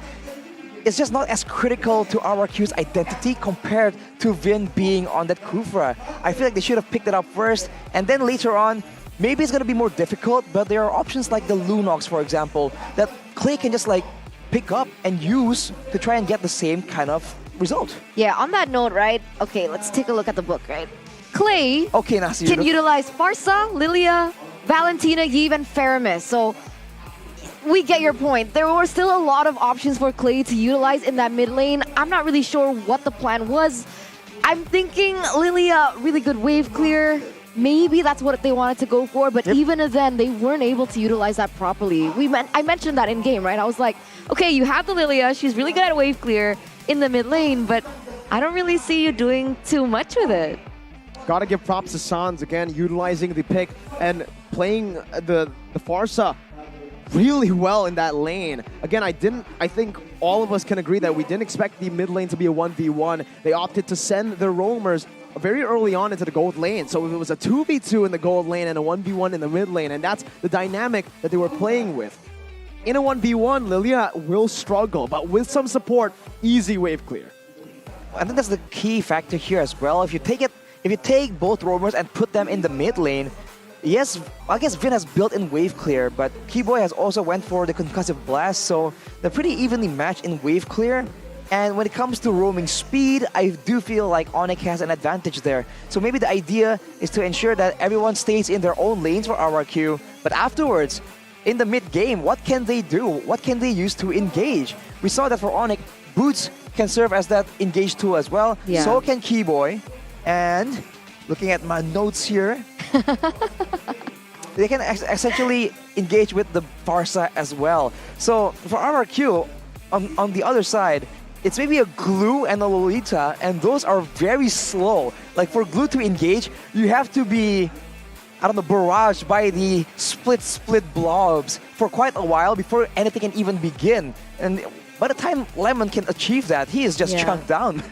it's just not as critical to RRQ's identity compared to Vin being on that Kufra. I feel like they should have picked it up first, and then later on, maybe it's gonna be more difficult, but there are options like the Lunox, for example, that Clay can just like pick up and use to try and get the same kind of result. Yeah, on that note, right? Okay, let's take a look at the book, right? Clay Nasi, can utilize Pharsa, Lilia, Valentina, Yve, and Faramis. So we get your point. There were still a lot of options for Clay to utilize in that mid lane. I'm not really sure what the plan was. I'm thinking Lilia, really good wave clear. Maybe that's what they wanted to go for, but even then, they weren't able to utilize that properly. I mentioned that in game, right? I was like, okay, you have the Lilia, she's really good at wave clear in the mid lane, but I don't really see you doing too much with it. Gotta give props to Sans again, utilizing the pick and playing the Pharsa really well in that lane. Again, I think all of us can agree that we didn't expect the mid lane to be a 1v1. They opted to send their roamers very early on into the gold lane. So it was a 2v2 in the gold lane and a 1v1 in the mid lane, and that's the dynamic that they were playing with. In a 1v1, Lilia will struggle, but with some support, easy wave clear. I think that's the key factor here as well. If you take both roamers and put them in the mid lane, yes, I guess Vin has built-in wave clear, but Keyboy has also went for the concussive blast, so they're pretty evenly matched in wave clear. And when it comes to roaming speed, I do feel like ONIC has an advantage there. So maybe the idea is to ensure that everyone stays in their own lanes for RRQ, but afterwards, in the mid-game, what can they do? What can they use to engage? We saw that for ONIC, Boots can serve as that engage tool as well. Yeah. So can Keyboy. And looking at my notes here, they can essentially engage with the Pharsa as well. So for RRQ, on the other side, it's maybe a Glue and a Lolita, and those are very slow. Like for Glue to engage, you have to be, I don't know, barraged by the split blobs for quite a while before anything can even begin. And by the time Lemon can achieve that, he is just chunked down.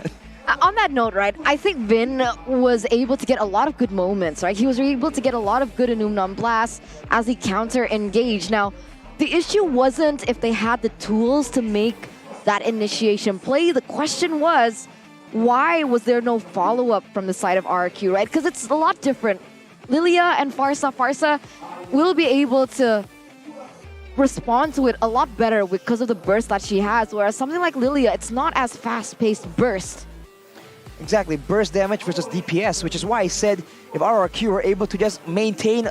On that note, right, I think Vin was able to get a lot of good moments, right? He was able to get a lot of good Inumnam blasts as he counter-engaged. Now, the issue wasn't if they had the tools to make that initiation play. The question was, why was there no follow-up from the side of RRQ, right? Because it's a lot different. Lilia and Pharsa will be able to respond to it a lot better because of the burst that she has, whereas something like Lilia, it's not as fast-paced burst. Exactly, burst damage versus DPS, which is why I said if RRQ were able to just maintain,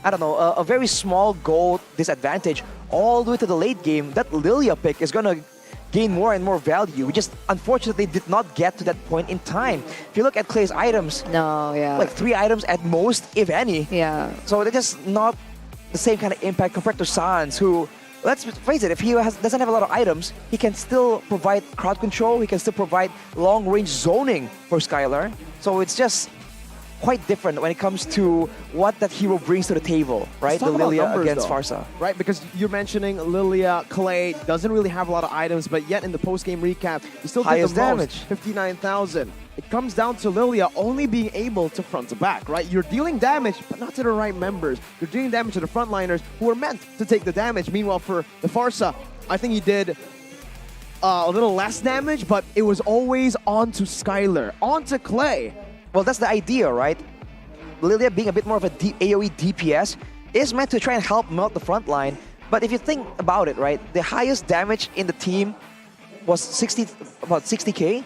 I don't know, a very small gold disadvantage all the way to the late game, that Lilia pick is gonna gain more and more value. We just unfortunately did not get to that point in time. If you look at Clay's items, like 3 items at most, if any. Yeah. So they're just not the same kind of impact compared to Sans, who, let's face it, if he doesn't have a lot of items, he can still provide crowd control, he can still provide long-range zoning for Skylar. So it's just quite different when it comes to what that hero brings to the table, right? The Lilia against Pharsa. Right, because you're mentioning Lilia, Clay doesn't really have a lot of items, but yet in the post-game recap, he still did the damage. 59,000. It comes down to Lilia only being able to front to back, right? You're dealing damage, but not to the right members. You're doing damage to the frontliners who are meant to take the damage. Meanwhile, for the Pharsa, I think he did a little less damage, but it was always onto Skylar, onto Clay. Well, that's the idea, right? Lilia being a bit more of a AoE DPS is meant to try and help melt the front line. But if you think about it, right, the highest damage in the team was about 60k.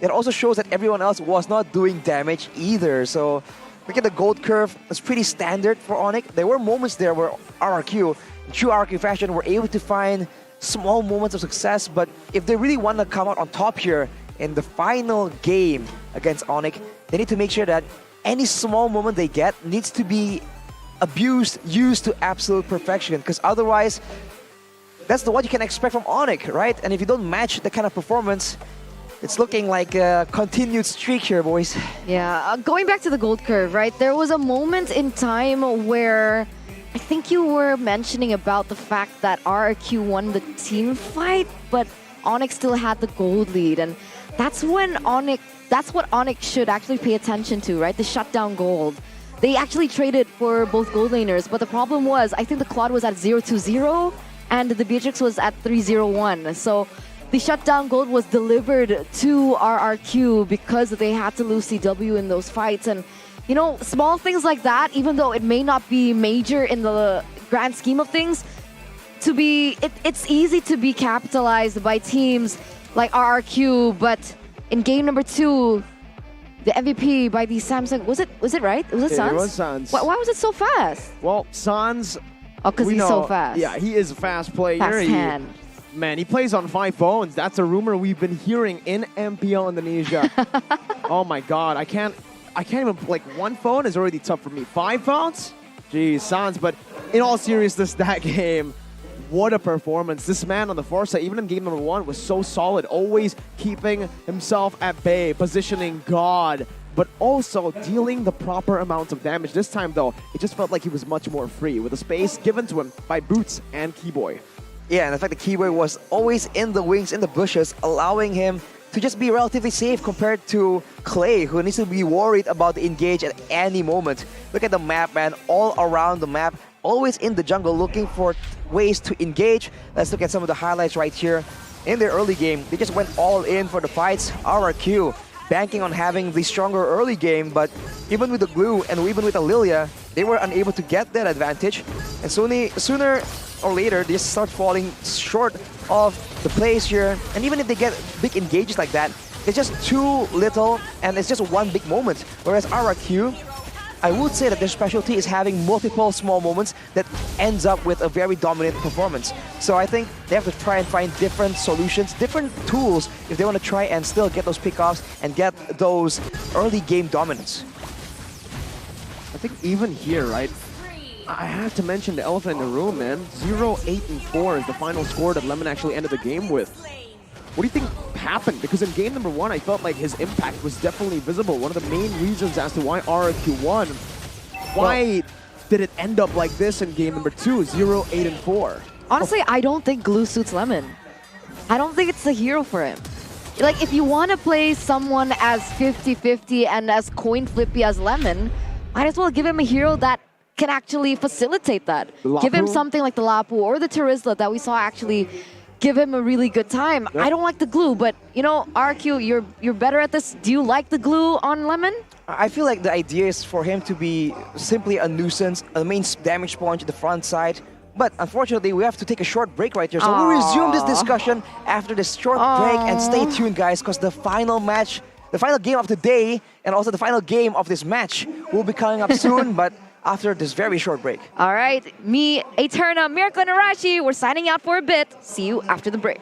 It also shows that everyone else was not doing damage either. So look at the gold curve. It's pretty standard for ONIC. There were moments there where RRQ, in true RRQ fashion, were able to find small moments of success. But if they really want to come out on top here in the final game against ONIC, they need to make sure that any small moment they get needs to be used to absolute perfection, because otherwise, that's what you can expect from ONIC, right? And if you don't match the kind of performance, It's looking like a continued streak here, boys. Yeah, going back to the gold curve, right? There was a moment in time where I think you were mentioning about the fact that RRQ won the team fight, but ONIC still had the gold lead, and that's what ONIC should actually pay attention to, right? The shutdown gold. They actually traded for both gold laners, but the problem was, I think the Claude was at 0-2-0, and the Beatrix was at 3-0-1. So the shutdown gold was delivered to RRQ because they had to lose CW in those fights. And, you know, small things like that, even though it may not be major in the grand scheme of things, it's easy to be capitalized by teams like RRQ, but in game number 2, the MVP by the Samsung, was it right? Was it Sans? It was Sans. Why was it so fast? Well, Sans... Oh, because he's so fast. Yeah, he is a fast player. Fast hand. Man, he plays on 5 phones. That's a rumor we've been hearing in MPL Indonesia. Oh my God, I can't even, like, 1 phone is already tough for me. 5 phones? Geez, Sans. But in all seriousness, that game, what a performance. This man on the foresight, even in game number 1, was so solid, always keeping himself at bay, positioning God, but also dealing the proper amount of damage. This time, though, it just felt like he was much more free, with the space given to him by Boots and Keyboy. Yeah, and the fact that Keyboy was always in the wings, in the bushes, allowing him to just be relatively safe compared to Clay, who needs to be worried about the engage at any moment. Look at the map, man, all around the map, always in the jungle looking for ways to engage. Let's look at some of the highlights right here. In their early game, they just went all in for the fights. RRQ banking on having the stronger early game, but even with the glue and even with Lilia, they were unable to get that advantage. And sooner or later, they just start falling short of the plays here. And even if they get big engages like that, it's just too little and it's just one big moment. Whereas RRQ, I would say that their specialty is having multiple small moments that ends up with a very dominant performance. So I think they have to try and find different solutions, different tools if they want to try and still get those pickoffs and get those early game dominance. I think even here, right, I have to mention the elephant in the room, man. 0-8-4 is the final score that Lemon actually ended the game with. What do you think happened? Because in game number 1, I felt like his impact was definitely visible. One of the main reasons as to why RRQ won. Why did it end up like this in game number 2, 0-8-4? Honestly, I don't think glue suits Lemon. I don't think it's the hero for him. Like, if you want to play someone as 50-50 and as coin flippy as Lemon, might as well give him a hero that can actually facilitate that. Give him something like the Lapu or the Terizla that we saw actually give him a really good time. Yep. I don't like the glue, but you know, RQ, you're better at this. Do you like the glue on Lemon? I feel like the idea is for him to be simply a nuisance, a main damage point to the front side. But unfortunately, we have to take a short break right here. So we'll resume this discussion after this short break. And stay tuned, guys, because the final match, the final game of the day, and also the final game of this match will be coming up soon. But after this very short break. All right, me, Eterna, Mirko, and Arashi, we're signing out for a bit. See you after the break.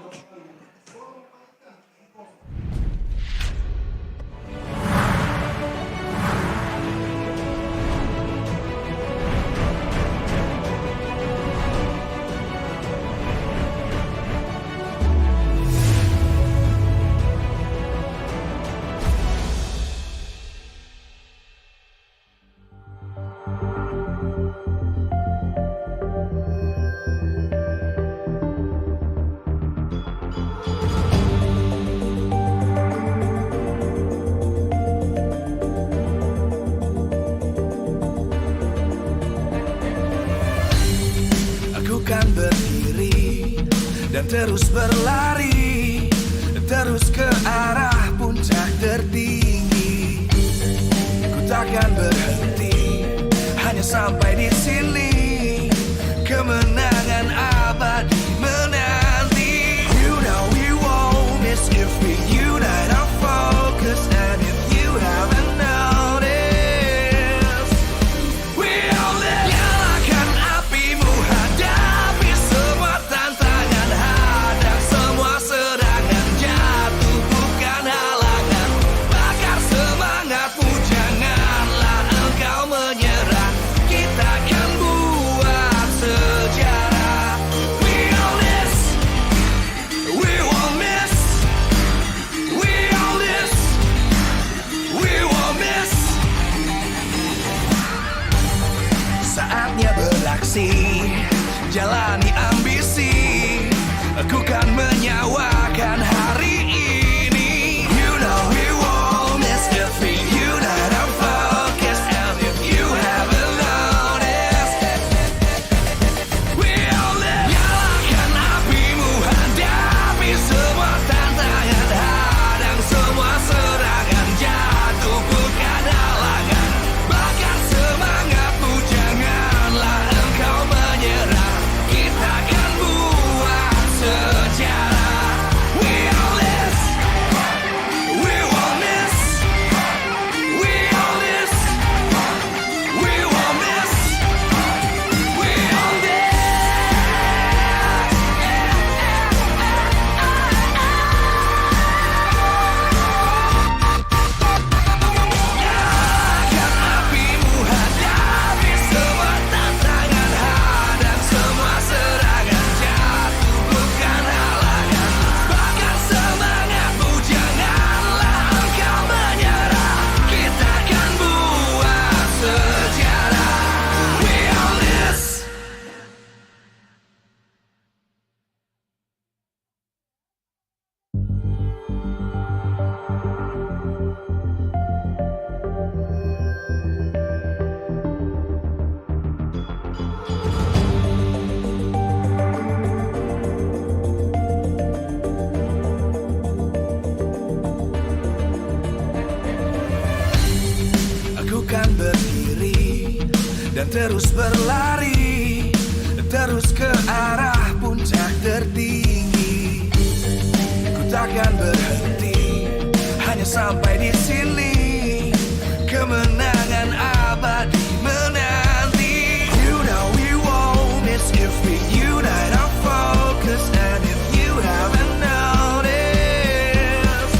Dan terus berlari, terus ke arah puncak tertinggi. Ku takkan berhenti, hanya sampai di sini. Kemenangan abadi menanti. You know we won't miss if we unite our focus. And if you haven't noticed, we all live. Nyalakan apimu, hadapi semua tantangan. Hadang semua serangan, jatuh bukan halangan. Bakar semangatmu, janganlah engkau menyerah. Kita akan buat sejarah. kan berdiri dan terus berlari, terus ke arah puncak tertinggi. Ku takkan berhenti, hanya sampai di sini. Kemenangan abadi menanti. You know we won't miss if we unite our focus. And if you haven't noticed,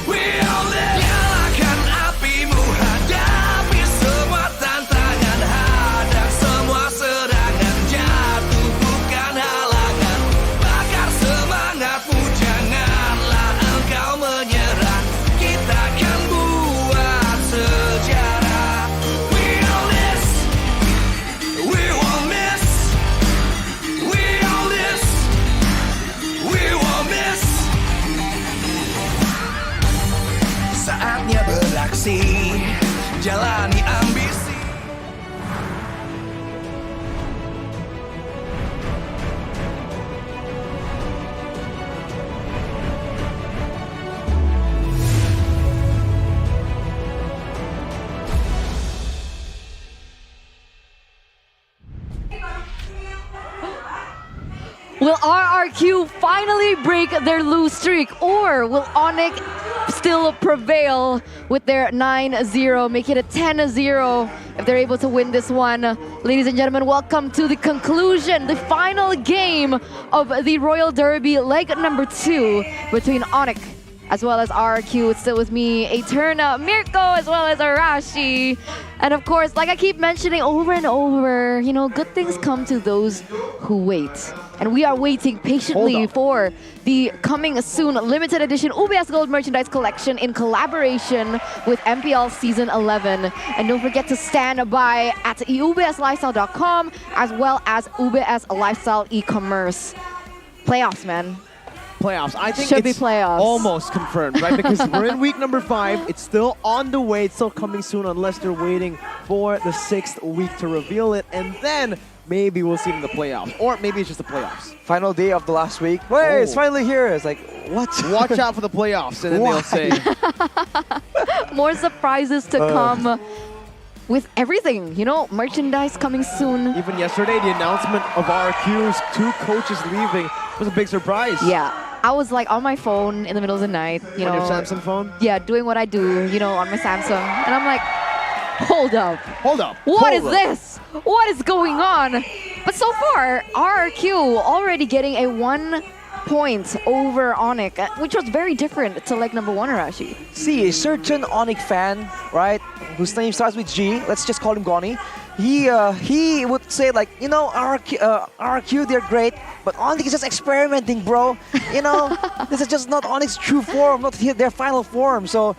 we all live. Nyalakan apimu, hadapi semua tantangan, hadang semua serangan, jatuh bukan halangan. Bakar semangatmu, janganlah engkau menyerah. Kita akan buat sejarah. We all this, we won't miss. We all this, we won't miss. Saatnya beraksi, jalani ambisi. Will RRQ finally break their lose streak, or will ONIC still prevail with their 9-0, make it a 10-0 if they're able to win this one? Ladies and gentlemen, welcome to the conclusion, the final game of the Royal Derby, leg number 2 between ONIC as well as RRQ. It's still with me, Eterna, Mirko, as well as Arashi. And of course, like I keep mentioning over and over, you know, good things come to those who wait. And we are waiting patiently for the coming soon limited edition UBS Gold merchandise collection in collaboration with MPL Season 11. And don't forget to stand by at ubslifestyle.com as well as UBS Lifestyle e-commerce. Playoffs, man. Playoffs. I think Should be it's playoffs. almost confirmed, right? Because we're in week number 5. It's still on the way. It's still coming soon unless they're waiting for the 6th week to reveal it. And then maybe we'll see it in the playoffs. Or maybe it's just the playoffs. Final day of the last week. Wait, it's finally here. It's like, what? Watch out for the playoffs. And then they'll say. More surprises to come with everything. You know, merchandise coming soon. Even yesterday, the announcement of RQ's 2 coaches leaving was a big surprise. Yeah. I was like on my phone in the middle of the night, you know. On your Samsung phone? Yeah, doing what I do, you know, on my Samsung. And I'm like, hold up. Hold up. What is this? What is going on? But so far, RRQ already getting a 1 point over ONIC, which was very different to leg number 1, Arashi. See, a certain ONIC fan, right, whose name starts with G, let's just call him Goni, he would say like, you know, RRQ, they're great, but ONIC is just experimenting, bro. You know, this is just not ONIC's true form, not their final form. So,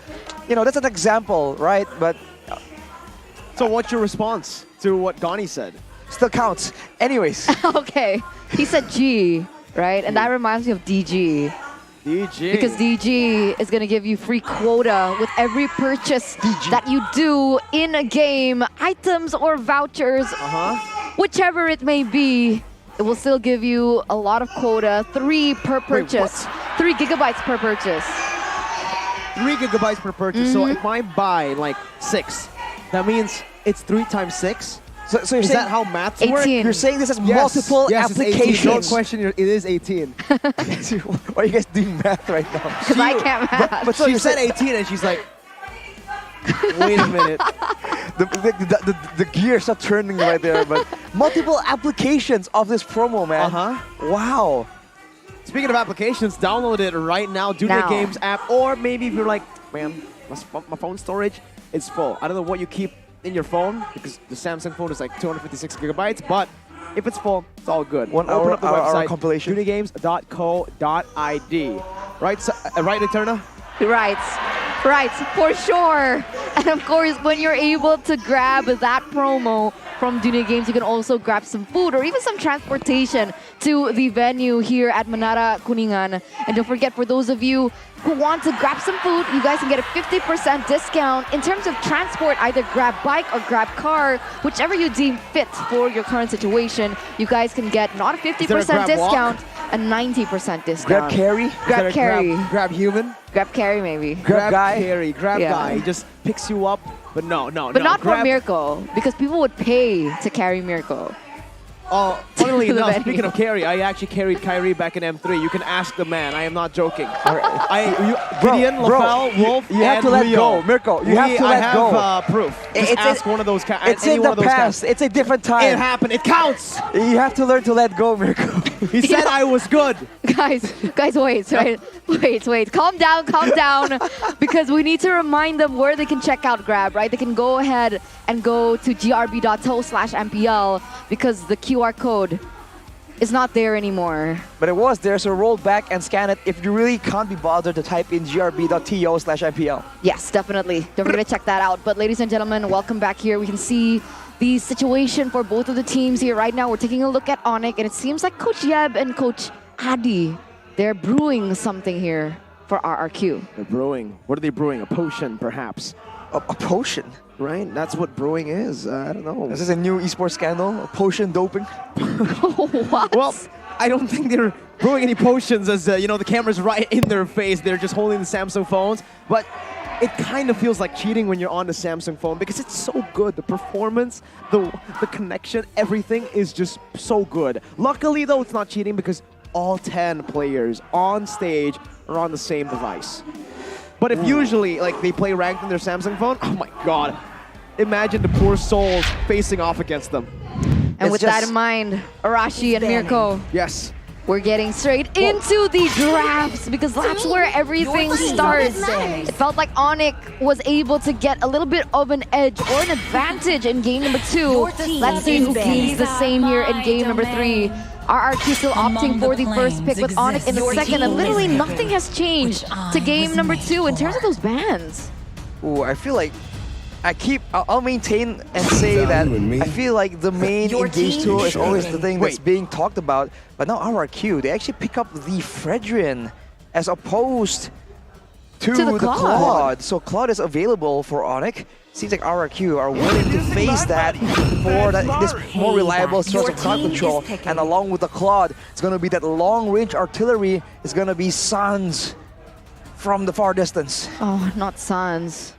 you know, that's an example, right? But so what's your response to what Goni said? Still counts. Anyways. Okay, he said G, right? And that reminds me of DG. DG. Because DG is going to give you free quota with every purchase that you do in a game, items or vouchers, whichever it may be. It will still give you a lot of quota, 3 per purchase, 3 gigabytes per purchase. 3 gigabytes per purchase. So if I buy like 6, that means it's 3 times 6. So you're is saying that how maths 18. work? You're saying this has multiple applications. No question, it is 18. Why are you guys doing math right now? Because I can't math. But so she said 18 and she's like, wait a minute. The gears are turning right there, but multiple applications of this promo, man. Wow. Speaking of applications, download it right now. Do the Games app, or maybe if you're like, man, my phone storage is full. I don't know what you keep in your phone because the Samsung phone is like 256 gigabytes, but if it's full, it's all good. Open up the website, compilation. dutygames.co.id. Right, right, Eterna? Right, for sure. And of course, when you're able to grab that promo from Dunia Games, you can also grab some food or even some transportation to the venue here at Menara Kuningan. And don't forget, for those of you who want to grab some food, you guys can get a 50% discount in terms of transport, either grab bike or grab car, whichever you deem fit for your current situation. You guys can get not a 50% discount, a 90% discount. Grab carry? Grab carry. Grab human? Grab carry maybe. Grab guy. carry, grab Yeah. guy. He just picks you up, but no. But not for grab. Mirko, because people would pay to carry Mirko. Oh, funnily To the enough, venue. speaking of carry, I actually carried Kyrie back in M3. You can ask the man. I am not joking. Bro, Gideon, bro, Lafal, Wolf, you have and to let Leo. go, Mirko. You have to I let have, go. Proof. Just ask one of those guys. It's in the past. It's a different time. It happened. It counts. You have to learn to let go, Mirko. He said I was good. Guys, wait. Calm down, because we need to remind them where they can check out Grab, right? They can go ahead and go to grb.to/MPL because the QR code is not there anymore. But it was there, so roll back and scan it if you really can't be bothered to type in grb.to/MPL. Yes, definitely. Don't forget to check that out. But ladies and gentlemen, welcome back here. We can see the situation for both of the teams here right now. We're taking a look at ONIC, and it seems like Coach Yeb and Coach Adi, they're brewing something here for RRQ. They're brewing. What are they brewing? A potion, perhaps. A potion? Right? That's what brewing is. I don't know. Is this a new esports scandal? A potion doping? What? Well, I don't think they're brewing any potions as, the camera's right in their face. They're just holding the Samsung phones. But it kind of feels like cheating when you're on the Samsung phone because it's so good. The performance, the connection, everything is just so good. Luckily, though, it's not cheating because all 10 players on stage are on the same device. But if usually, they play ranked on their Samsung phone, oh my god. Imagine the poor souls facing off against them. And with that in mind, Arashi and Mirko. Yes. We're getting straight into the drafts because that's where everything starts. It felt like ONIC was able to get a little bit of an edge or an advantage in game number 2. Let's see who keeps the same here in game number 3. RRQ still opting for the first pick with ONIC in the second, and literally nothing has changed to game number 2 in terms of those bans. Ooh, I feel like I'll maintain and say that I feel like the main engage tool is always the thing that's being talked about. But now RRQ, they actually pick up the Fredrin as opposed to the Claude. So Claude is available for ONIC. Seems like RRQ are willing to face that for this more reliable source of crowd control. And along with the Claude, it's going to be that long-range artillery. It's going to be Sans from the far distance. Oh, not Sans.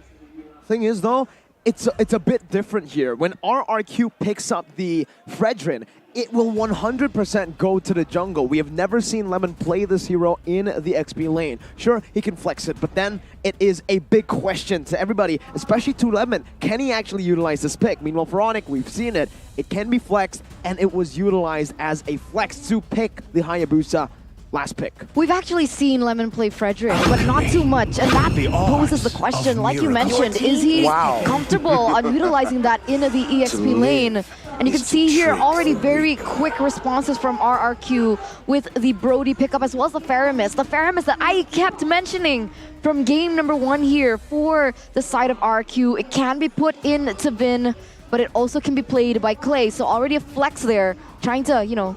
Thing is, though, it's a bit different here. When RRQ picks up the Fredrin, it will 100% go to the jungle. We have never seen Lemon play this hero in the XP lane. Sure, he can flex it, but then it is a big question to everybody, especially to Lemon. Can he actually utilize this pick? Meanwhile, for ONIC, we've seen it. It can be flexed, and it was utilized as a flex to pick the Hayabusa last pick. We've actually seen Lemon play Frederick, but not too much, and that poses the question, like you mentioned, is he comfortable on utilizing that in the EXP lane? And you can see here already very quick responses from RRQ with the Brody pickup as well as the Faramis. The Faramis that I kept mentioning from game number 1 here for the side of RRQ. It can be put into Vin, but it also can be played by Clay. So already a flex there, trying to,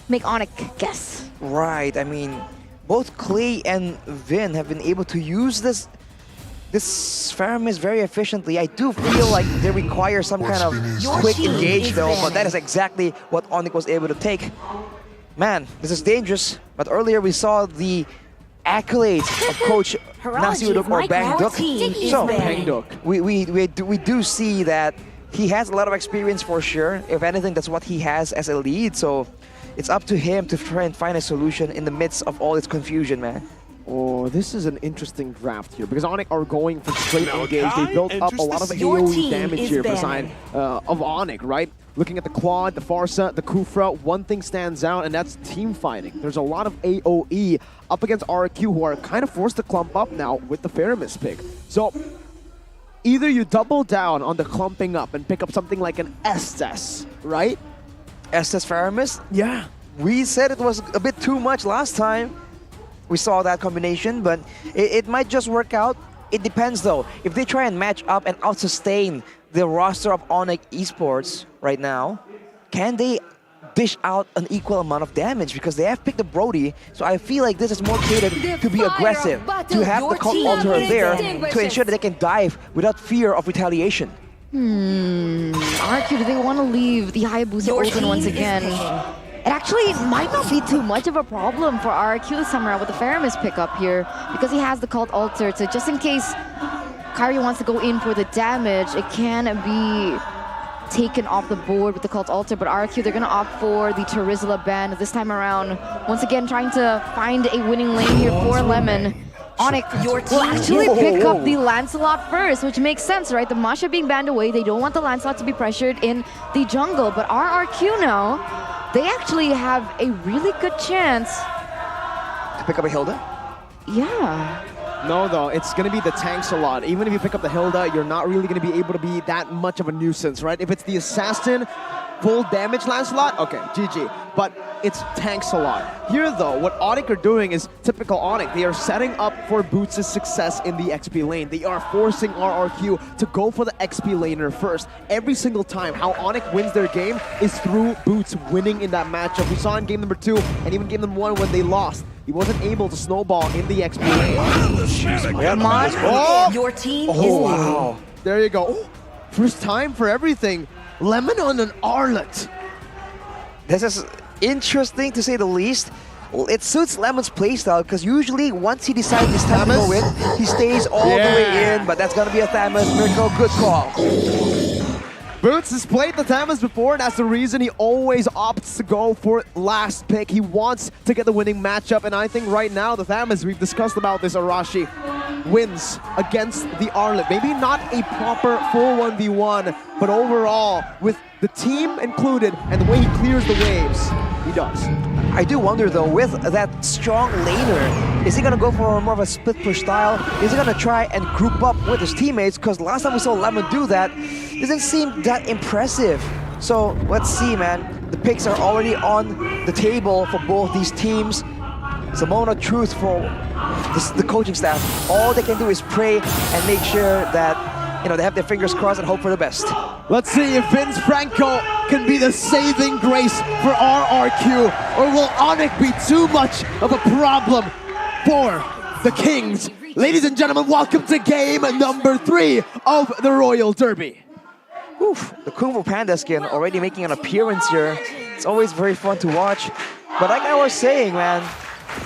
make ONIC guess. Right, I mean, both Clay and Vin have been able to use this Faramis very efficiently. I do feel like they require some kind of quick engage though, but that is exactly what ONIC was able to take. Man, this is dangerous, but earlier we saw the accolades of Coach Nasiuduk or Bangduk. So, we do see that he has a lot of experience for sure. If anything, that's what he has as a lead, so it's up to him to try and find a solution in the midst of all this confusion, man. Oh, this is an interesting draft here because ONIC are going for straight engage. They built up a lot of AoE damage here beside of ONIC, right? Looking at the Quad, the Farsa, the Kufra, one thing stands out, and that's team fighting. There's a lot of AoE up against RRQ who are kind of forced to clump up now with the Faramis pick. So either you double down on the clumping up and pick up something like an Estes, right? Estes Faramis? Yeah. We said it was a bit too much last time. We saw that combination, but it might just work out. It depends though. If they try and match up and out-sustain the roster of ONIC Esports right now, can they dish out an equal amount of damage? Because they have picked the Brody, so I feel like this is more catered to be aggressive, to have the Cult Alterer there to ensure that they can dive without fear of retaliation. RRQ, do they want to leave the Hayabusa open once again? It actually might not be too much of a problem for RRQ this time around with the Faramis pickup here because he has the Cult Altar. So just in case Kairi wants to go in for the damage, it can be taken off the board with the Cult Altar, but RRQ, they're going to opt for the Terizla ban this time around. Once again, trying to find a winning lane here for Lemon. ONIC will actually pick up the Lancelot first, which makes sense, right? The Masha being banned away, they don't want the Lancelot to be pressured in the jungle, but RRQ now, they actually have a really good chance to pick up a Hilda? Yeah. No, though, it's going to be the tanks a lot. Even if you pick up the Hilda, you're not really going to be able to be that much of a nuisance, right? If it's the Assassin, full damage Lancelot, okay, GG. But it's tanks a lot. Here, though, what ONIC are doing is typical ONIC. They are setting up for Boots' success in the XP lane. They are forcing RRQ to go for the XP laner first. Every single time, how ONIC wins their game is through Boots winning in that matchup. We saw in game number 2 and even game number 1 when they lost. He wasn't able to snowball in the XP lane. Come on. Oh! Your team is wow. There you go. Oh, first time for everything. Lemon on an Arlet. This is interesting to say the least. Well, it suits Lemon's playstyle because usually once he decides it's time to go in, he stays all the way in, but that's going to be a Thamus. Miracle, good call. Boots has played the Thamus before, and that's the reason he always opts to go for last pick. He wants to get the winning matchup, and I think right now the Thamus, we've discussed about this, Arashi, wins against the Arlet. Maybe not a proper full 1v1, but overall, with the team included and the way he clears the waves, he does. I do wonder though, with that strong laner, is he gonna go for more of a split push style? Is he gonna try and group up with his teammates? Because last time we saw Lemon do that, doesn't seem that impressive. So let's see, man. The picks are already on the table for both these teams. It's a moment of truth for the coaching staff. All they can do is pray and make sure that they have their fingers crossed and hope for the best. Let's see if Vince Franco can be the saving grace for RRQ, or will ONIC be too much of a problem for the Kings? Ladies and gentlemen, welcome to game number 3 of the Royal Derby. Oof, the Kung Fu Panda skin already making an appearance here. It's always very fun to watch. But like I was saying, man,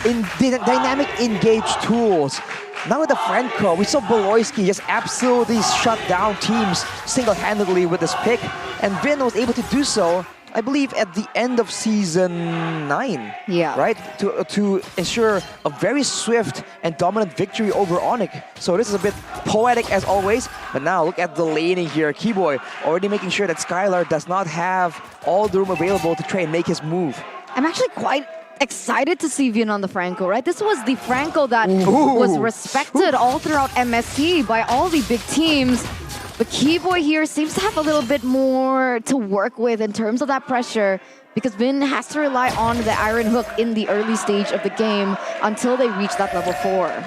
in dynamic engage tools, now with the Franco, we saw Boloyski just absolutely shut down teams single-handedly with this pick, and Vin was able to do so, I believe, at the end of Season 9. Yeah. Right? To ensure a very swift and dominant victory over ONIC. So this is a bit poetic as always, but now look at the laning here. Keyboy already making sure that Skylar does not have all the room available to try and make his move. I'm actually quite excited to see Vian on the Franco, right? This was the Franco that was respected all throughout MSC by all the big teams. But Keyboy here seems to have a little bit more to work with in terms of that pressure, because Vin has to rely on the Iron Hook in the early stage of the game until they reach that level 4.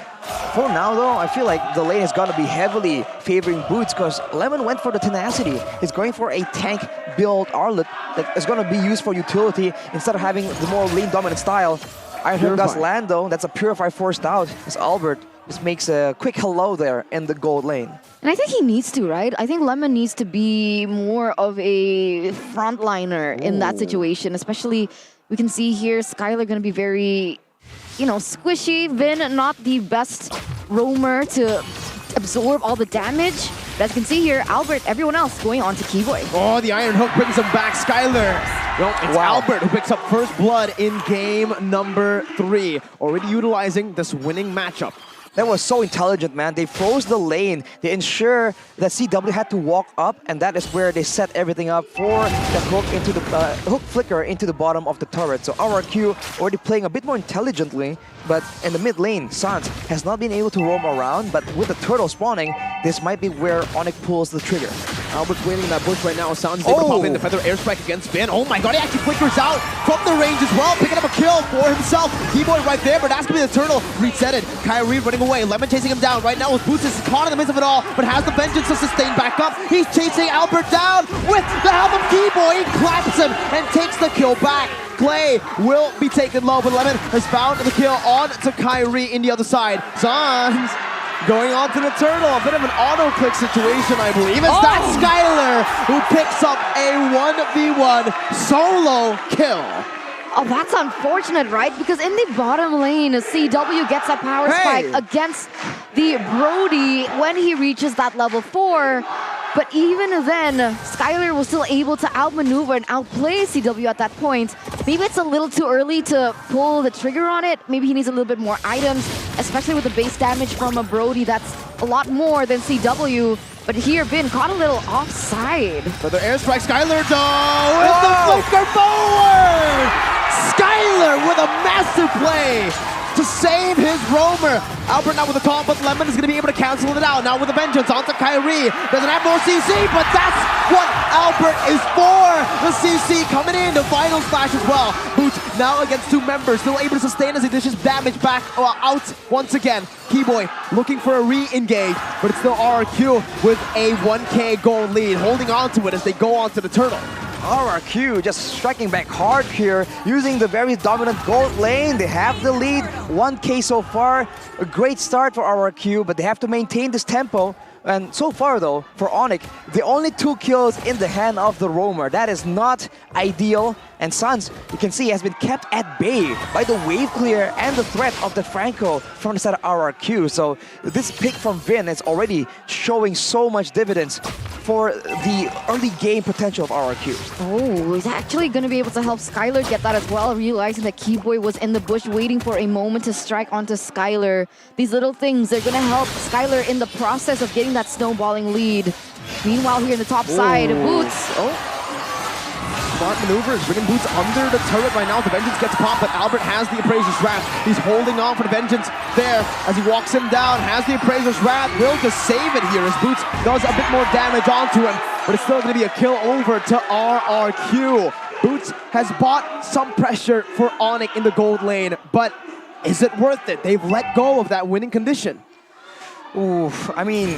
For now though, I feel like the lane is gonna be heavily favoring Boots because Lemon went for the tenacity. He's going for a tank build Arlet that is gonna be used for utility instead of having the more lane dominant style. Iron Hook does land though, that's a Purify forced out as Albert just makes a quick hello there in the gold lane. And I think he needs to, right? I think Lemon needs to be more of a frontliner in that situation, especially we can see here Skylar gonna be very, squishy. Vin, not the best roamer to absorb all the damage. But as you can see here, Albert, everyone else going on to Keyboy. Oh, the Iron Hook brings him back. Skylar. Well, it's Albert who picks up first blood in game number 3, already utilizing this winning matchup. That was so intelligent, man. They froze the lane. They ensure that CW had to walk up, and that is where they set everything up for the hook into the hook flicker into the bottom of the turret. So RRQ already playing a bit more intelligently, but in the mid lane, Sans has not been able to roam around, but with the turtle spawning, this might be where ONIC pulls the trigger. Albert's waiting in that bush right now. Sans able to pop in the feather airstrike against Vin. Oh my god, he actually flickers out from the range as well, picking up a kill for himself. Keyboy right there, but that's gonna be the turtle resetted. Kyrie running away, Lemon chasing him down right now with Boots is caught in the midst of it all, but has the vengeance to sustain back up. He's chasing Albert down with the help of Keyboy. He claps him and takes the kill back. Clay will be taken low, but Lemon has found the kill on to Kyrie in the other side. Sans going on to the turtle, a bit of an auto-click situation, I believe. It's that Skylar who picks up a 1v1 solo kill. Oh, that's unfortunate, right? Because in the bottom lane, CW gets a power spike against the Brody when he reaches that level 4. But even then, Skylar was still able to outmaneuver and outplay CW at that point. Maybe it's a little too early to pull the trigger on it. Maybe he needs a little bit more items, especially with the base damage from a Brody that's a lot more than CW. But here, Bin caught a little offside. Another airstrike, Skylar though, with the flicker forward! Skylar with a massive play to save his roamer. Albert now with the taunt, but Lemon is going to be able to cancel it out. Now with the vengeance onto Kyrie. Doesn't have more CC, but that's what Albert is for. The CC coming in, the final slash as well. Boots now against 2 members, still able to sustain as he dishes damage back out once again. Keyboy looking for a re-engage, but it's still RRQ with a 1K gold lead, holding on to it as they go on to the turtle. RRQ just striking back hard here, using the very dominant gold lane. They have the lead, 1K so far. A great start for RRQ, but they have to maintain this tempo. And so far though, for ONIC, the only 2 kills in the hand of the roamer. That is not ideal. And Suns, you can see, has been kept at bay by the wave clear and the threat of the Franco from the side of RRQ. So this pick from Vin is already showing so much dividends for the early game potential of RRQ. Oh, he's actually going to be able to help Skylar get that as well, realizing that Keyboy was in the bush waiting for a moment to strike onto Skylar. These little things, they're going to help Skylar in the process of getting that snowballing lead. Meanwhile, here in the top side, Boots. Smart maneuvers, bringing Boots under the turret right now. The Vengeance gets popped, but Albert has the Appraiser's Wrath. He's holding on for the Vengeance there as he walks him down, has the Appraiser's Wrath, will just save it here as Boots does a bit more damage onto him, but it's still going to be a kill over to RRQ. Boots has bought some pressure for ONIC in the gold lane, but is it worth it? They've let go of that winning condition. Oof, I mean,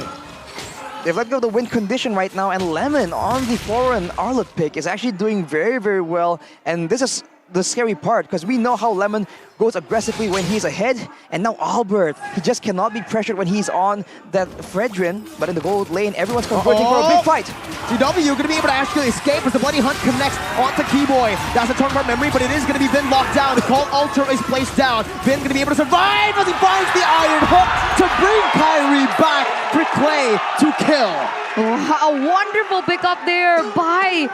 they've let go of the win condition right now, and Lemon on the foreign Arlet pick is actually doing very, very well. And this is the scary part, because we know how Lemon goes aggressively when he's ahead, and now Albert, he just cannot be pressured when he's on that Fredrin, but in the gold lane, everyone's converging for a big fight. CW going to be able to actually escape as the Bloody Hunt connects onto Keyboy. That's a turn memory, but it is going to be Vin locked down. The Call Alter is placed down. Vin going to be able to survive as he finds the Iron Hook to bring Kyrie back for Clay to kill. A wonderful pickup there by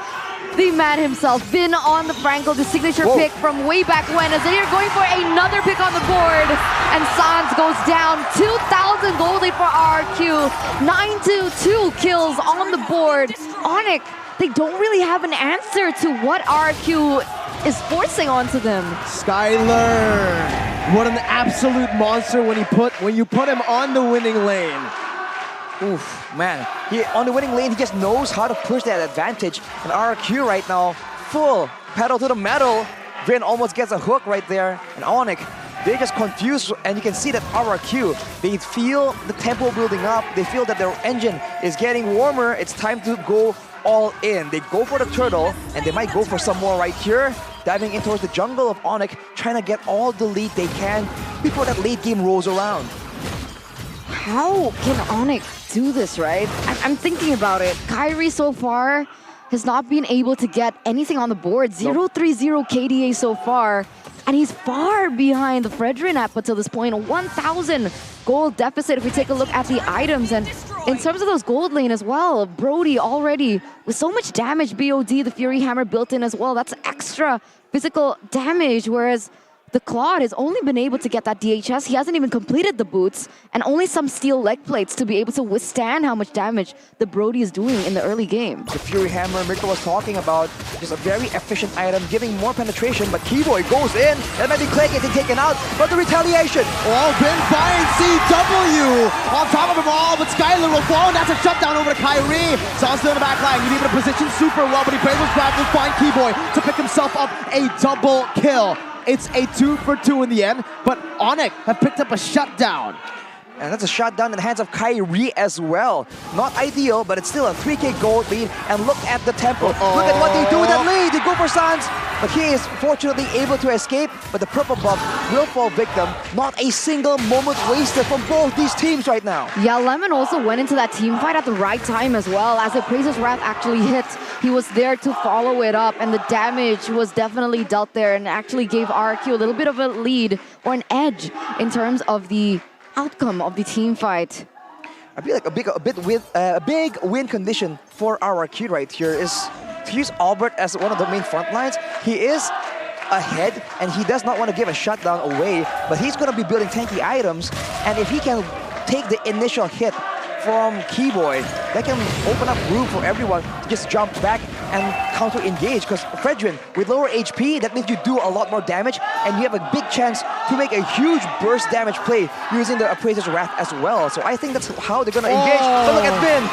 the man himself. Vin on the Franco, the signature pick from way back when, as they are going for another pick on the board. And Sans goes down. 2,000 gold lead for RRQ. 9-2 kills on the board. ONIC, they don't really have an answer to what RRQ is forcing onto them. Skylar, what an absolute monster when you put him on the winning lane. Oof, man. On the winning lane, he just knows how to push that advantage. And RRQ right now, full pedal to the metal. Vin almost gets a hook right there. And ONIC, they're just confused. And you can see that RRQ, they feel the tempo building up. They feel that their engine is getting warmer. It's time to go all in. They go for the turtle, and they might go for some more right here. Diving in towards the jungle of ONIC, trying to get all the lead they can before that late game rolls around. How can ONIC do this, right? I'm thinking about it. Kyrie so far has not been able to get anything on the board. 0-3-0 KDA so far. And he's far behind the Fredrin up until this point. A 1,000 gold deficit if we take a look at the items. And in terms of those gold lane as well, Brody already with so much damage, BOD, the Fury Hammer built in as well. That's extra physical damage, whereas the Claude has only been able to get that DHS. He hasn't even completed the boots, and only some steel leg plates to be able to withstand how much damage the Brody is doing in the early game. The Fury Hammer Mirko was talking about, just a very efficient item, giving more penetration, but Keyboy goes in. That might be Clay getting taken out, but the retaliation. Oh, Vin finds CW on top of them all, but Skylar will fall, and that's a shutdown over to Kyrie. Saw still in the back line. He's able to position super well, but he plays with Brad will find Keyboy to pick himself up a double kill. It's a 2-for-2 in the end, but ONIC have picked up a shutdown. And that's a shutdown in the hands of Kyrie as well. Not ideal, but it's still a 3K gold lead. And look at the tempo. Look at what they do with that lead. They go for Sans, but he is fortunately able to escape. But the purple buff will fall victim. Not a single moment wasted from both these teams right now. Yeah, Lemon also went into that team fight at the right time as well. As the Appraiser's Wrath actually hit, he was there to follow it up, and the damage was definitely dealt there and actually gave RRQ a little bit of a lead or an edge in terms of the outcome of the team fight. I feel like a big win condition for RRQ right here is to use Albert as one of the main front lines. He is ahead and he does not want to give a shutdown away, but he's going to be building tanky items, and if he can take the initial hit from Keyboy, that can open up room for everyone to just jump back and counter-engage, because Fredrin, with lower HP, that means you do a lot more damage, and you have a big chance to make a huge burst damage play using the Appraiser's Wrath as well. So I think that's how they're going to engage. But look at Vin!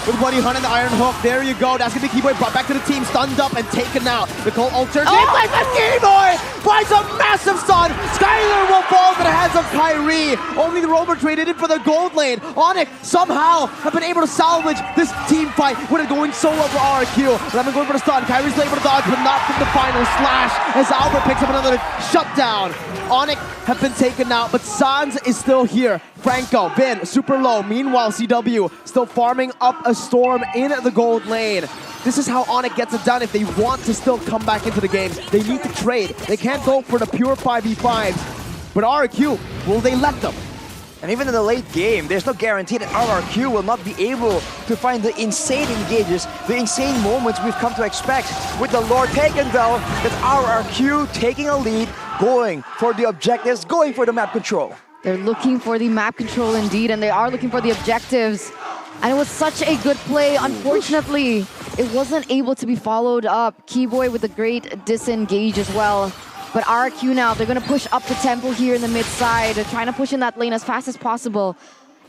With Buddy Hunt and the Iron Hook, there you go. That's going to be Keyboy brought back to the team, stunned up and taken out. Nicole Alter, Keyboy finds a massive stun. Skylar will fall into the hands of Kyrie. Only the Rover traded in for the gold lane. ONIC somehow have been able to salvage this team fight when it's going so well for RRQ. Lemon going for the stun. Kyrie's able to dodge, but not from the final slash as Albert picks up another shutdown. ONIC have been taken out, but Sans is still here. Franco, Vin, super low. Meanwhile, CW still farming up a storm in the gold lane. This is how ONIC gets it done if they want to still come back into the game. They need to trade. They can't go for the pure 5v5s. But RRQ, will they let them? And even in the late game, there's no guarantee that RRQ will not be able to find the insane engages, the insane moments we've come to expect with the Lord taken though, that RRQ taking a lead, going for the objectives, going for the map control. They're looking for the map control indeed, and they are looking for the objectives. And it was such a good play. Unfortunately, it wasn't able to be followed up. Keyboy with a great disengage as well. But RRQ now, they're going to push up the tempo here in the mid side. They're trying to push in that lane as fast as possible.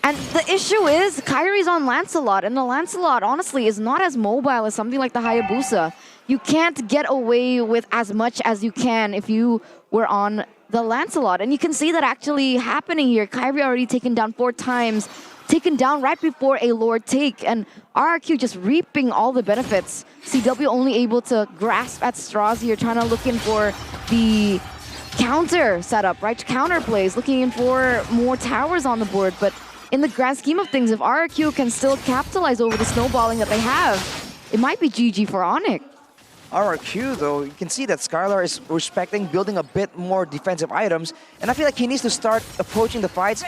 And the issue is, Kyrie's on Lancelot, and the Lancelot, honestly, is not as mobile as something like the Hayabusa. You can't get away with as much as you can if you were on the Lancelot. And you can see that actually happening here. Kyrie already taken down 4 times, taken down right before a Lord take, and RRQ just reaping all the benefits. CW only able to grasp at straws here, trying to look in for the counter setup, right? Counter plays, looking in for more towers on the board, but in the grand scheme of things, if RRQ can still capitalize over the snowballing that they have, it might be GG for ONIC. RRQ though, you can see that Skylar is respecting building a bit more defensive items, and I feel like he needs to start approaching the fights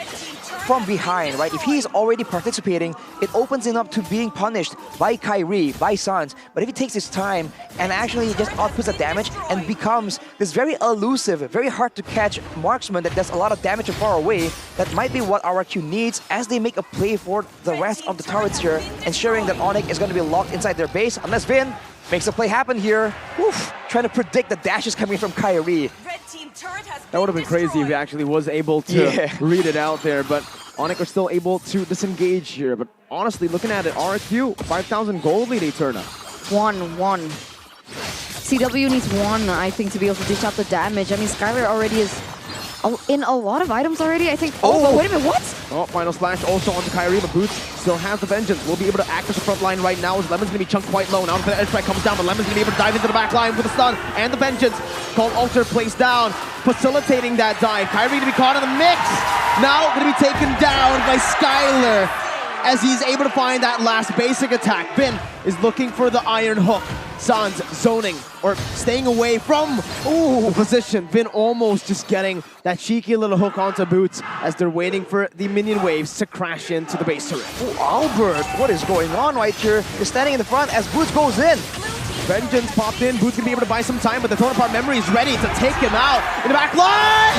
from behind, right? If he's already participating, it opens him up to being punished by Kyrie, by Sans. But if he takes his time and actually just outputs the damage and becomes this very elusive, very hard to catch marksman that does a lot of damage from far away, that might be what RRQ needs as they make a play for the rest of the turrets here, ensuring that ONIC is going to be locked inside their base, unless Vin makes the play happen here. Oof, trying to predict the dashes coming from Kyrie. That would have been crazy if he actually was able to read it out there, but ONIC are still able to disengage here. But honestly, looking at it, RRQ, 5,000 gold lead Eterna. 1-1. CW needs 1, I think, to be able to dish out the damage. I mean, Skylar already is in a lot of items already, I think. Oh, but wait a minute, what? Oh, final slash also onto Kyrie, but Boots still has the Vengeance. Will be able to act as the front line right now as Lemon's going to be chunked quite low. Now the edge strike comes down, but Lemon's going to be able to dive into the back line with the stun and the Vengeance. Called Alter placed down, facilitating that dive. Kyrie to be caught in the mix. Now going to be taken down by Skylar as he's able to find that last basic attack. Vin is looking for the Iron Hook. Sans zoning or staying away from the position. Vin almost just getting that cheeky little hook onto Boots as they're waiting for the minion waves to crash into the base turret. Albert, what is going on right here? He's standing in the front as Boots goes in. Vengeance popped in. Boots gonna be able to buy some time, but the Torn Apart Memory is ready to take him out in the back line.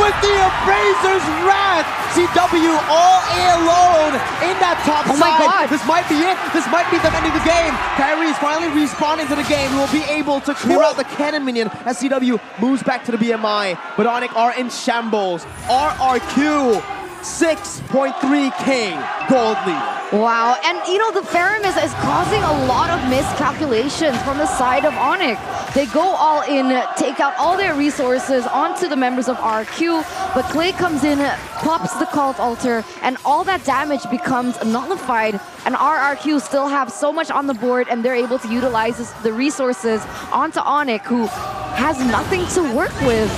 With the Appraiser's Wrath. CW all alone in that top side. My God. This might be it. This might be them ending the game. Kyrie is finally respawning to the game. He will be able to clear out the cannon minion as CW moves back to the BMI. But ONIC are in shambles. RRQ 6.3K gold lead. Wow, and you know, the Faramis is causing a lot of miscalculations from the side of ONIC. They go all in, take out all their resources onto the members of RQ, but Clay comes in, pops the Cult Altar, and all that damage becomes nullified, and RRQ still have so much on the board, and they're able to utilize the resources onto ONIC, who has nothing to work with.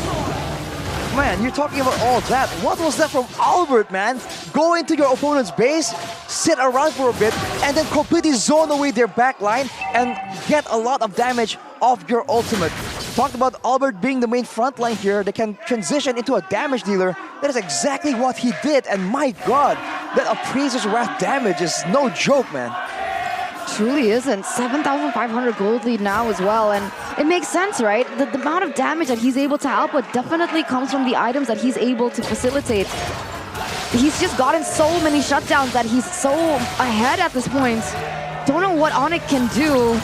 Man, you're talking about all that. What was that from Albert, man? Go into your opponent's base, sit around for a bit, and then completely zone away their backline and get a lot of damage off your ultimate. Talked about Albert being the main frontline here. They can transition into a damage dealer. That is exactly what he did. And my God, that Appraiser's Wrath damage is no joke, man. Truly isn't. 7,500 gold lead now as well, and it makes sense, right? The amount of damage that he's able to output definitely comes from the items that he's able to facilitate. He's just gotten so many shutdowns that he's so ahead at this point. Don't know what ONIC can do,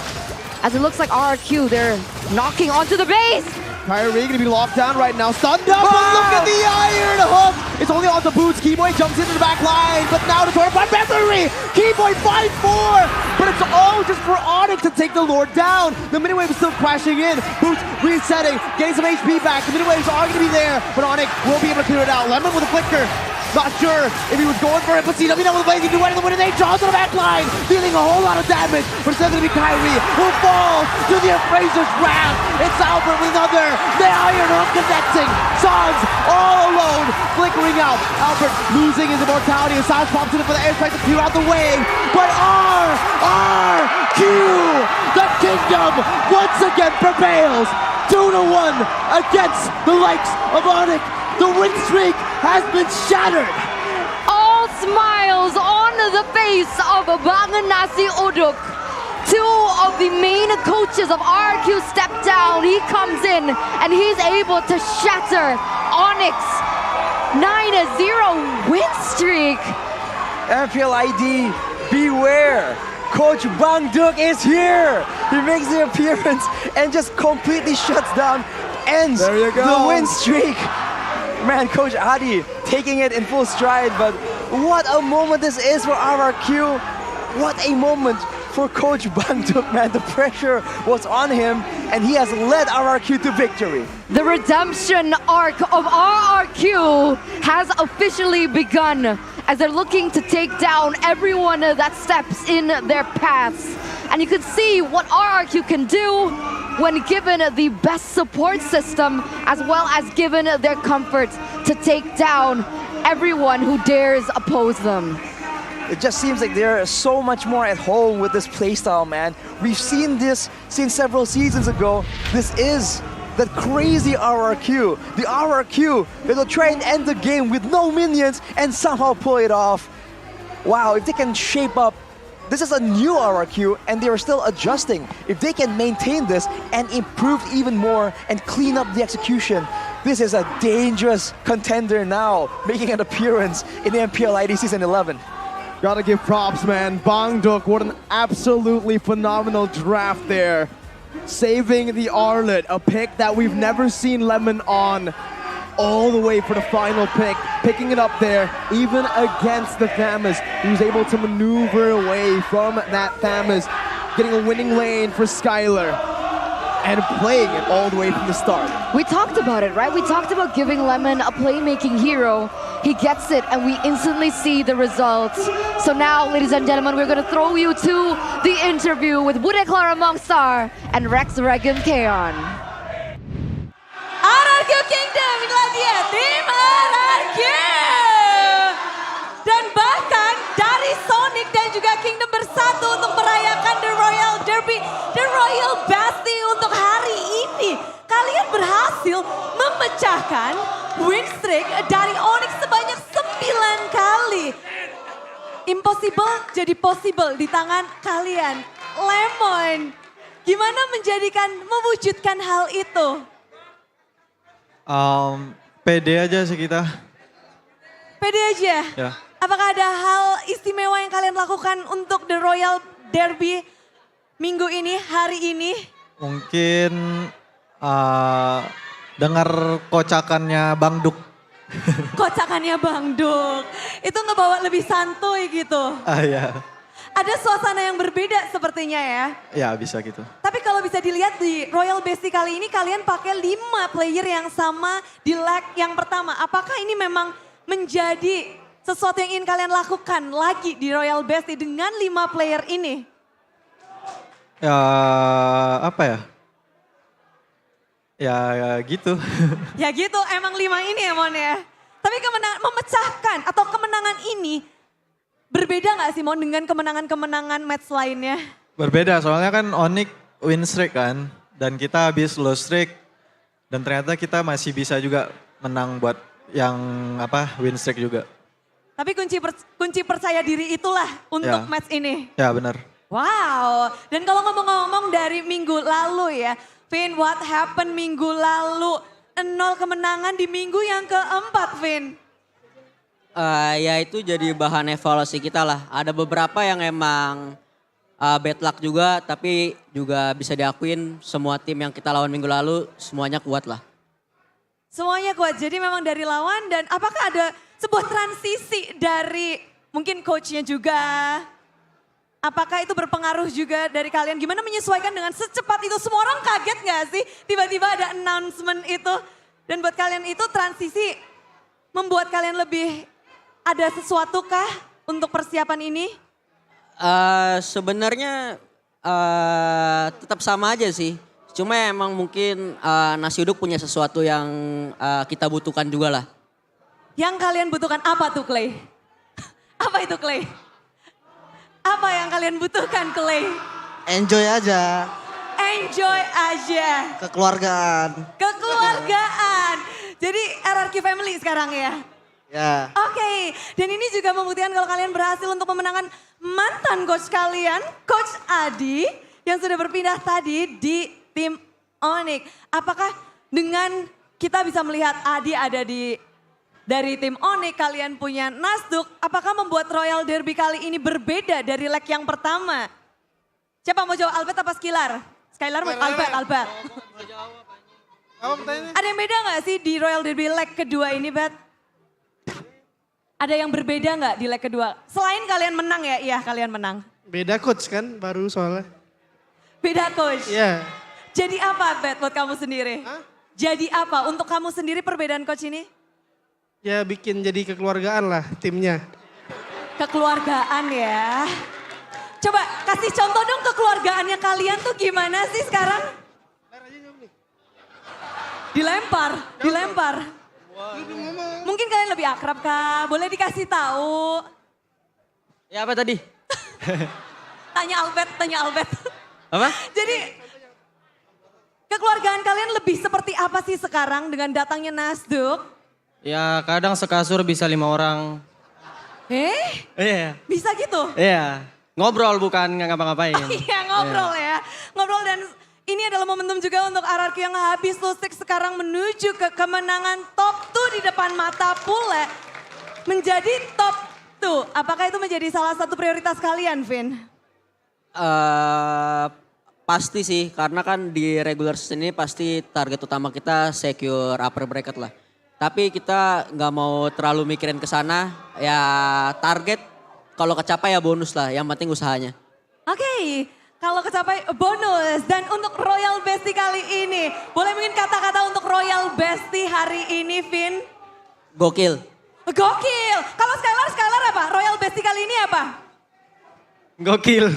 as it looks like RRQ, they're knocking onto the base! Kyrie gonna be locked down right now. Stunned up, but look at the iron hook! It's only on the boots. Keyboy jumps into the back line, but now the torn by memory! Keyboy 5-4! But it's all just for ONIC to take the Lord down. The mini wave is still crashing in. Boots resetting, getting some HP back. The mini waves are gonna be there, but ONIC will be able to clear it out. Lemon with a flicker. Not sure if he was going for it, but CW now with the blazing duet in the winning they draw to the back line, dealing a whole lot of damage, but it's still going to be Kyrie who falls to the Appraiser's Wrath. It's Albert with another, the iron hook connecting. Sans all alone, flickering out. Albert losing his immortality, and Sans pops in for the airstrike to clear out the way, but RRQ, the kingdom once again prevails. 2-1 against the likes of ONIC. The win streak has been shattered. All smiles on the face of Bangan Nasi Uduk. Two of the main coaches of RQ step down. He comes in and he's able to shatter ONIC's 9-0 win streak. MPL ID, beware. Coach Bang Duk is here. He makes the appearance and just completely shuts down, ends the win streak. Man, Coach Adi taking it in full stride, but what a moment this is for RRQ. What a moment for Coach Bang Duk, man. The pressure was on him, and he has led RRQ to victory. The redemption arc of RRQ has officially begun, as they're looking to take down everyone that steps in their paths. And you can see what RRQ can do when given the best support system, as well as given their comfort to take down everyone who dares oppose them. It just seems like they're so much more at home with this playstyle, man. We've seen this since several seasons ago. This is that crazy RRQ. The RRQ that will try and end the game with no minions and somehow pull it off. Wow, if they can shape up. This is a new RRQ and they are still adjusting. If they can maintain this and improve even more and clean up the execution, this is a dangerous contender now, making an appearance in the MPL ID Season 11. Gotta give props, man. Bang Duk, what an absolutely phenomenal draft there. Saving the Arlet, a pick that we've never seen Lemon on, all the way for the final pick, picking it up there, even against the Thamus. He was able to maneuver away from that Thamus, getting a winning lane for Skylar, and playing it all the way from the start. We talked about it, right? We talked about giving Lemon a playmaking hero. He gets it, and we instantly see the results. So now, ladies and gentlemen, we're going to throw you to the interview with Bude Clara Mongstar and Rex Regum Keon. RRQ Kingdom, inilah dia tim RRQ. Dan bahkan dari Sonic dan juga Kingdom bersatu untuk merayakan The Royal Derby, The Royal Basti untuk hari ini. Kalian berhasil memecahkan win streak dari ONIC sebanyak 9 kali. Impossible jadi possible di tangan kalian. Lemon, gimana mewujudkan hal itu? Pede aja sih kita. Pede aja? Ya. Apakah ada hal istimewa yang kalian lakukan untuk The Royal Derby minggu ini, hari ini? Mungkin dengar kocakannya Bang Duk. Kocakannya Bang Duk. Itu ngebawa lebih santuy gitu. Ya. Ada suasana yang berbeda sepertinya ya. Ya bisa gitu. Tapi kalau bisa dilihat di Royal Bestie kali ini kalian pakai 5 player yang sama di leg yang pertama. Apakah ini memang menjadi sesuatu yang ingin kalian lakukan lagi di Royal Bestie dengan 5 player ini? Ya apa ya? Ya gitu. Ya gitu, emang 5 ini ya Mon ya. Tapi kemenangan, memecahkan atau kemenangan ini berbeda gak sih Mon dengan kemenangan-kemenangan match lainnya? Berbeda soalnya kan ONIC win streak kan. Dan kita habis low streak. Dan ternyata kita masih bisa juga menang buat yang win streak juga. Tapi kunci percaya diri itulah untuk Ya. match ini. Ya benar. Wow, dan kalau ngomong-ngomong dari minggu lalu ya, Vin, what happened minggu lalu? 0 kemenangan di minggu yang keempat, Vin. Ya itu jadi bahan evaluasi kita lah. Ada beberapa yang emang bad luck juga, tapi juga bisa diakuin semua tim yang kita lawan minggu lalu semuanya kuat lah. Semuanya kuat, jadi memang dari lawan dan apakah ada sebuah transisi dari mungkin coachnya juga? Apakah itu berpengaruh juga dari kalian? Gimana menyesuaikan dengan secepat itu? Semua orang kaget gak sih? Tiba-tiba ada announcement itu. Dan buat kalian itu transisi membuat kalian lebih ada sesuatu kah untuk persiapan ini? Sebenarnya tetap sama aja sih. Cuma emang mungkin nasi uduk punya sesuatu yang kita butuhkan juga lah. Yang kalian butuhkan apa tuh Clay? Apa itu Clay? Apa yang kalian butuhkan Clay? Enjoy aja. Enjoy aja. Kekeluargaan. Kekeluargaan. Jadi RRQ family sekarang ya? Ya. Oke, dan ini juga membuktikan kalau kalian berhasil untuk memenangkan mantan coach kalian, Coach Adi, yang sudah berpindah tadi di tim ONIC. Apakah dengan kita bisa melihat Adi ada dari tim ONIC, kalian punya Nasduk, apakah membuat Royal Derby kali ini berbeda dari leg yang pertama? Siapa mau jawab, Albert apa Skylar? Skylar, Albert. Ada yang beda gak sih di Royal Derby leg kedua ini, Bet? Ada yang berbeda nggak di leg kedua? Selain kalian menang ya, iya kalian menang. Beda coach kan baru soalnya. Beda coach? Iya. Jadi apa Bet buat kamu sendiri? Jadi apa untuk kamu sendiri perbedaan coach ini? Ya bikin jadi kekeluargaan lah timnya. Kekeluargaan ya. Coba kasih contoh dong kekeluargaannya kalian tuh gimana sih sekarang? Dilempar. Mungkin kalian lebih akrab kah? Boleh dikasih tahu? Ya apa tadi? Tanya Albert. Apa? Jadi kekeluargaan kalian lebih seperti apa sih sekarang dengan datangnya Nasduk? Ya kadang sekasur bisa 5 orang. Iya. Bisa gitu? Iya. Ngobrol bukan ngapa-ngapain. Iya ngobrol ya. Ngobrol dan ini adalah momentum juga untuk RRQ yang habis lusik sekarang menuju ke kemenangan top 2 di depan mata pula. Menjadi top 2. Apakah itu menjadi salah satu prioritas kalian, Vin? Pasti sih, karena kan di regular season ini pasti target utama kita secure upper bracket lah. Tapi kita nggak mau terlalu mikirin ke sana. Ya target kalau kecapai ya bonus lah, yang penting usahanya. Oke. Kalau kecapai bonus dan untuk Royal Bestie kali ini. Boleh mungkin kata-kata untuk Royal Bestie hari ini, Vin? Gokil. Gokil. Kalau Skylar apa? Royal Bestie kali ini apa? Gokil.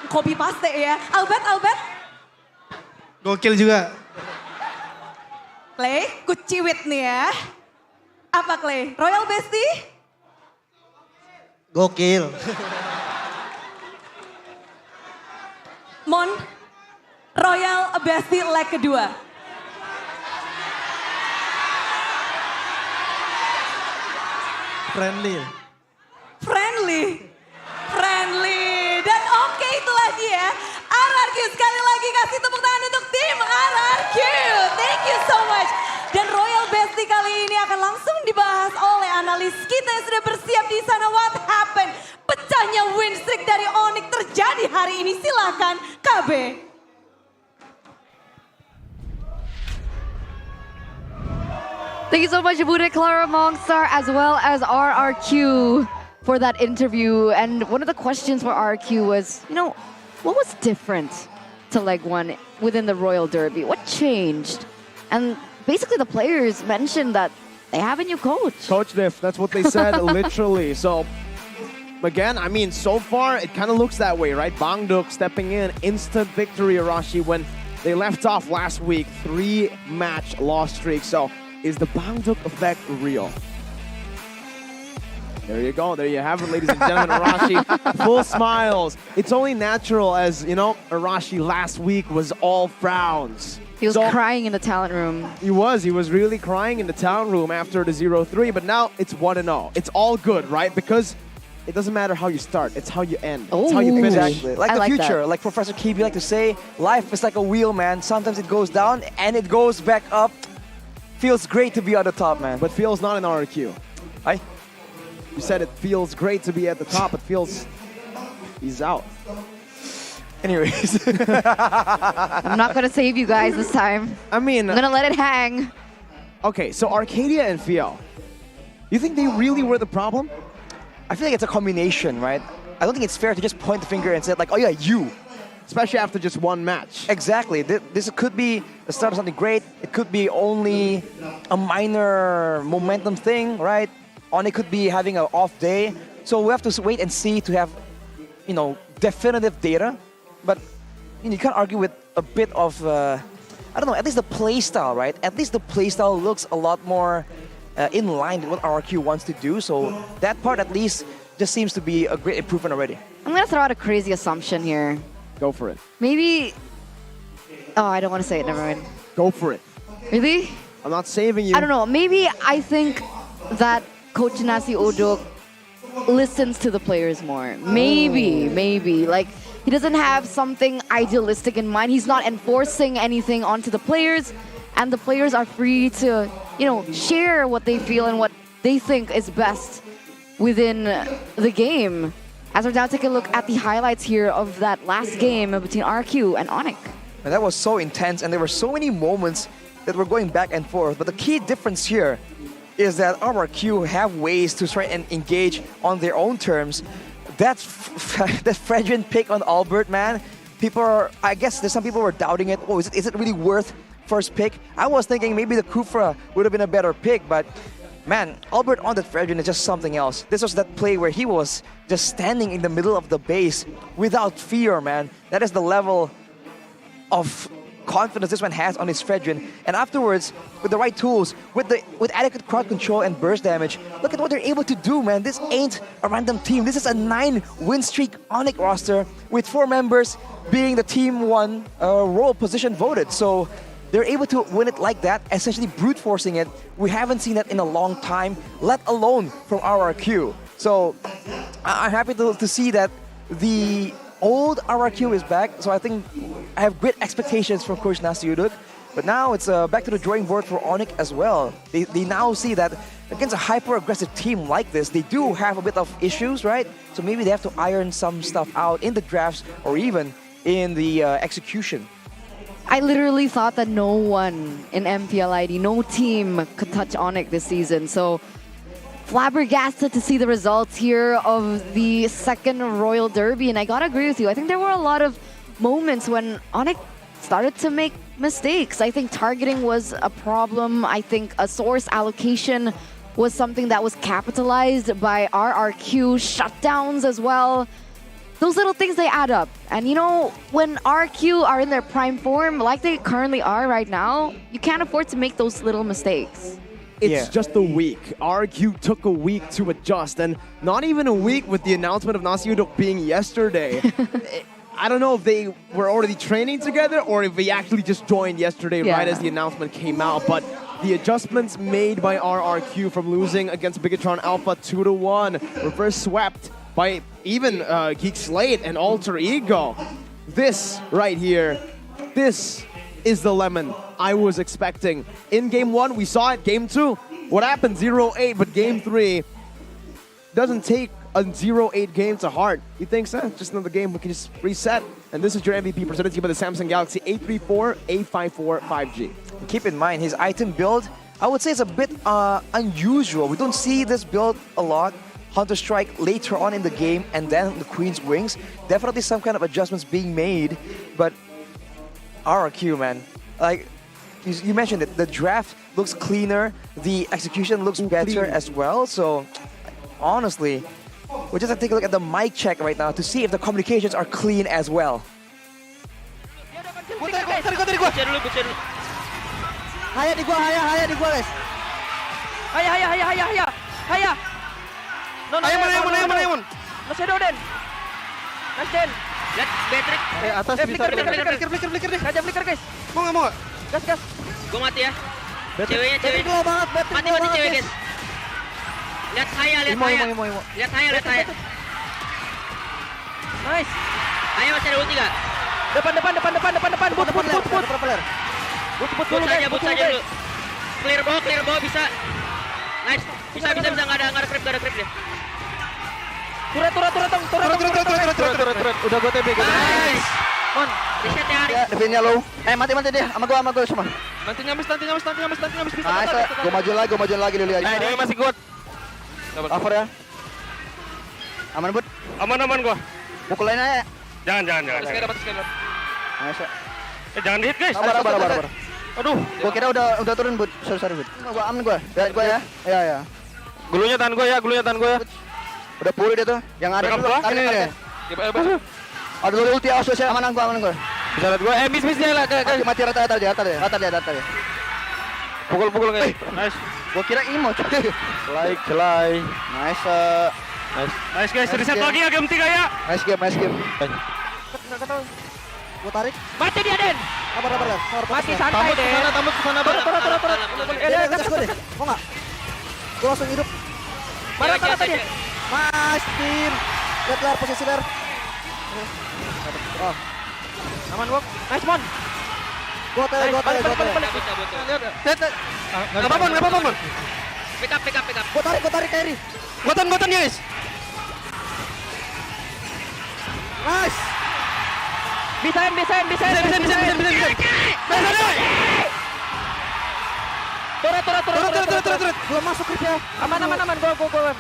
Copy paste ya. Albert? Gokil juga. Clay, kuciwit nih ya. Apa Clay? Royal Bestie? Gokil. Mon, Royal Bestie leg kedua. Friendly. Dan oke, itulah dia. RRQ sekali lagi kasih tepuk tangan untuk tim RRQ. Thank you so much. Dan Royal Bestie kali ini akan langsung dibahas oleh analis kita yang sudah bersiap di sana. What happened? Pecahnya win streak dari ONIC terjadi hari ini. Silakan KB. Thank you so much, Bude, Clara, Mongstar, as well as RRQ for that interview. And one of the questions for RRQ was, what was different to leg one within the Royal Derby? What changed? And basically the players mentioned that they have a new coach. Coach Diff, that's what they said, literally. So, again, I mean, so far, it kind of looks that way, right? Bangduk stepping in, instant victory, Arashi, when they left off last week, 3-match loss streak. So, is the Bangduk effect real? There you go. There you have it, ladies and gentlemen. Arashi, full smiles. It's only natural as, Arashi last week was all frowns. He was crying in the talent room. He was really crying in the talent room after the 0-3, but now it's 1-0. It's all good, right? Because it doesn't matter how you start, it's how you end. It's how you finish. Exactly. Like the future, like Professor KB like to say, life is like a wheel, man. Sometimes it goes down and it goes back up. Feels great to be on the top, man. But feels not in RRQ. Aye? You said it feels great to be at the top. It feels he's out. Anyways. I'm not going to save you guys this time. I'm going to let it hang. Okay, so Arcadia and Fiel. You think they really were the problem? I feel like it's a combination, right? I don't think it's fair to just point the finger and say like, oh yeah, you. Especially after just one match. Exactly. This could be the start of something great. It could be only a minor momentum thing, right? ONIC could be having an off day. So we have to wait and see to have, definitive data. But you can't argue with a bit of, I don't know, at least the play style, right? At least the play style looks a lot more in line with what RRQ wants to do. So that part at least just seems to be a great improvement already. I'm going to throw out a crazy assumption here. Go for it. Maybe... Oh, I don't want to say it. Never mind. Go for it. Really? I'm not saving you. I don't know. Maybe I think that Coach Nasi Uduk listens to the players more. Maybe. Like, he doesn't have something idealistic in mind. He's not enforcing anything onto the players. And the players are free to, share what they feel and what they think is best within the game. As we're now taking a look at the highlights here of that last game between RQ and ONIC. And that was so intense, and there were so many moments that were going back and forth. But the key difference here is that RRQ have ways to try and engage on their own terms. That Fredrin pick on Albert, man. I guess there's some people who are doubting it. Oh, is it really worth first pick? I was thinking maybe the Kufra would have been a better pick, but man, Albert on that Fredrin is just something else. This was that play where he was just standing in the middle of the base without fear, man. That is the level of confidence this one has on his Fredrin. And afterwards, with the right tools, with adequate crowd control and burst damage, look at what they're able to do, man. This ain't a random team. This is a 9-win streak ONIC roster with 4 members being the team 1 role position voted. So they're able to win it like that, essentially brute forcing it. We haven't seen that in a long time, let alone from RRQ. So I'm happy to see that the old RRQ is back. So I think I have great expectations from Coach Nasi Uduk. But now it's back to the drawing board for ONIC as well. They now see that against a hyper-aggressive team like this, they do have a bit of issues, right? So maybe they have to iron some stuff out in the drafts or even in the execution. I literally thought that no one in MPL ID, no team could touch ONIC this season. So flabbergasted to see the results here of the second Royal Derby. And I gotta agree with you. I think there were a lot of moments when ONIC started to make mistakes. I think targeting was a problem. I think a source allocation was something that was capitalized by RRQ, shutdowns as well. Those little things, they add up. And when RQ are in their prime form, like they currently are right now, you can't afford to make those little mistakes. It's just a week. RQ took a week to adjust, and not even a week with the announcement of Nasi Uduk being yesterday. I don't know if they were already training together or if they actually just joined yesterday right as the announcement came out, but the adjustments made by RRQ from losing against Bigetron Alpha 2-1, reverse swept by even GEEK SLATE and Alter Ego. This right here, this is the lemon I was expecting. In Game 1, we saw it. Game 2, what happened? 0-8, but Game 3 doesn't take a 0-8 game to heart. He thinks, just another game, we can just reset. And this is your MVP presented to you by the Samsung Galaxy A34, A54 5G. Keep in mind, his item build I would say it's a bit unusual. We don't see this build a lot. Hunter Strike later on in the game, and then the Queen's Wings. Definitely some kind of adjustments being made, but RRQ, man, like you mentioned it, the draft looks cleaner, the execution looks better as well. So honestly, we're just gonna take a look at the mic check right now to see if the communications are clean as well. Haya di gua guys. Haya. No, Ayo, No shadow Den. Nice Den. Lihat Patrick. Atas bisa. Flicker deh. Aja flicker guys. Mau nggak mau? Gas. Gua mati ya. Ceweknya cewek. Mati cewek guys. Lihat Haya. Lihat Haya. Nice. Haya masih ada ulti enggak? Depan. But saja dulu. Clear bawah bisa. Nice. Bisa enggak ada creep dia. Turret. Udah gua TB. Nice. Mon, reset ya. Ya, defense-nya low. Mati dia. Sama gua semua. Nanti nyamis bisa. Nice. Gua majuin lagi Lili aja. Dia masih kuat. Cover ya. Aman, Bud. Aman gua. Pukulin aja. Jangan. Nice. Jangan di hit guys. Sabar. Aduh, Gua kira udah turun, Bud. Sorry, Bud. Gua aman gua. Lihat gua ya. Iya. Gulunya tahan gua ya. Udah pulih dia tuh. Yang ada dulu. Ini nih. Ada dulu ulti awas ya. Aman gua. Bisa lihat gua. Miss dia lah. Mati rata dia. Pukul guys. Nice. Gua kira imo. Celai. Nice guys. Reset lagi ya game 3 ya. Nice game. Gua tarik. Mati dia Den. Sabar. Mati santai Den. Tambut kesana. Turun. Gas gua deh. Mau enggak? Gua langsung hidup. Barang tadi. Mas, tim. Lihat posisi ler. Oh. Aman gua. Nice Mon. Gua tanya. Lihat. Enggak apa-apa. Pick up. Gua tarik carry. Gotan guys. Nice. Bisain. Turret. Gua masuk creep ya. Aman.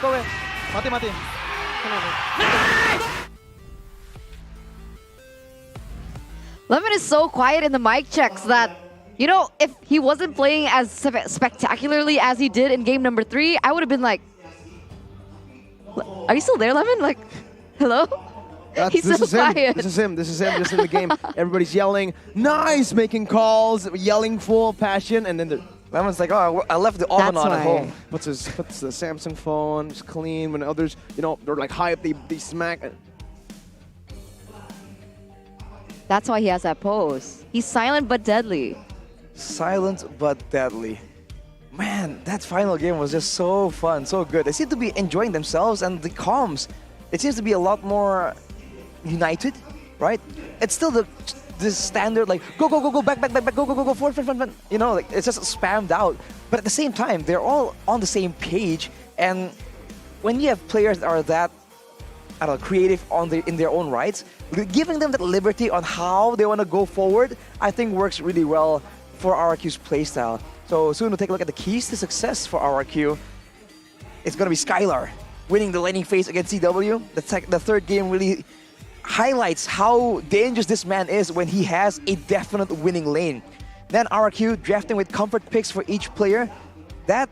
Go. Mati. Lemon is so quiet in the mic checks that, you know, if he wasn't playing as spectacularly as he did in game number 3, I would have been like, are you still there, Lemon? Like, hello? He's so quiet. This is him just in the game. Everybody's yelling, nice, making calls, yelling full passion, and then the Lemon's like, oh, I left the oven on at home. Puts the Samsung phone, just clean. When others, you know, they're like hype, they smack. That's why he has that pose. He's silent but deadly. Silent but deadly. Man, that final game was just so fun, so good. They seem to be enjoying themselves, and the comms, it seems to be a lot more united, right? It's still the standard like go back go forward. You know, like it's just spammed out. But at the same time, they're all on the same page. And when you have players that are that, I don't know, creative in their own rights, giving them that liberty on how they want to go forward, I think works really well for RRQ's playstyle. So soon we'll take a look at the keys to success for RRQ. It's gonna be Skylar winning the laning phase against CW. The third game really highlights how dangerous this man is when he has a definite winning lane. Then RRQ drafting with comfort picks for each player. That,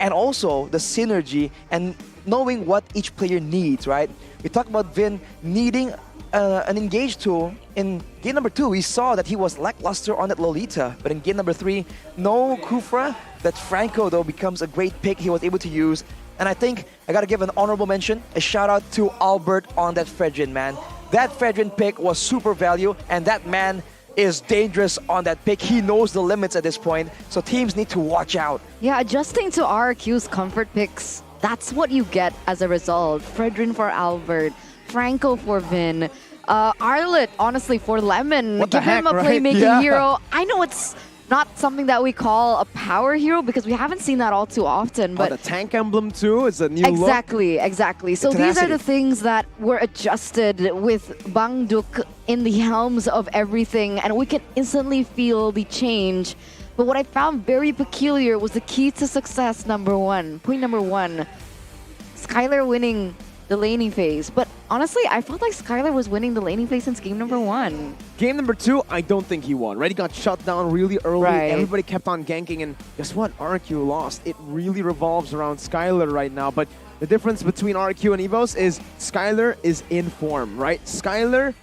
and also the synergy and knowing what each player needs, right? We talked about Vin needing an engage tool. In game number 2, we saw that he was lackluster on that Lolita. But in game number 3, no Kufra. That Franco, though, becomes a great pick he was able to use. And I think I gotta give an honorable mention, a shout out to Albert on that Fredrin, man. That Fredrin pick was super value, and that man is dangerous on that pick. He knows the limits at this point, so teams need to watch out. Yeah, adjusting to RRQ's comfort picks, that's what you get as a result. Fredrin for Albert, Franco for Vin, Arlet, honestly, for Lemon. What the Give him heck, a right? playmaking hero. I know it's not something that we call a power hero because we haven't seen that all too often. But the tank emblem too is a new look. Exactly. So these are the things that were adjusted with Bang Duk in the helms of everything, and we can instantly feel the change But what I found very peculiar was the key to success number one. Point number one, Skylar winning the laning phase. But honestly, I felt like Skylar was winning the laning phase since game number one. Game number 2, I don't think he won, right? He got shut down really early. Right. Everybody kept on ganking, and guess what? RQ lost. It really revolves around Skylar right now, but the difference between RQ and EVOS is Skylar is in form, right? Skylar,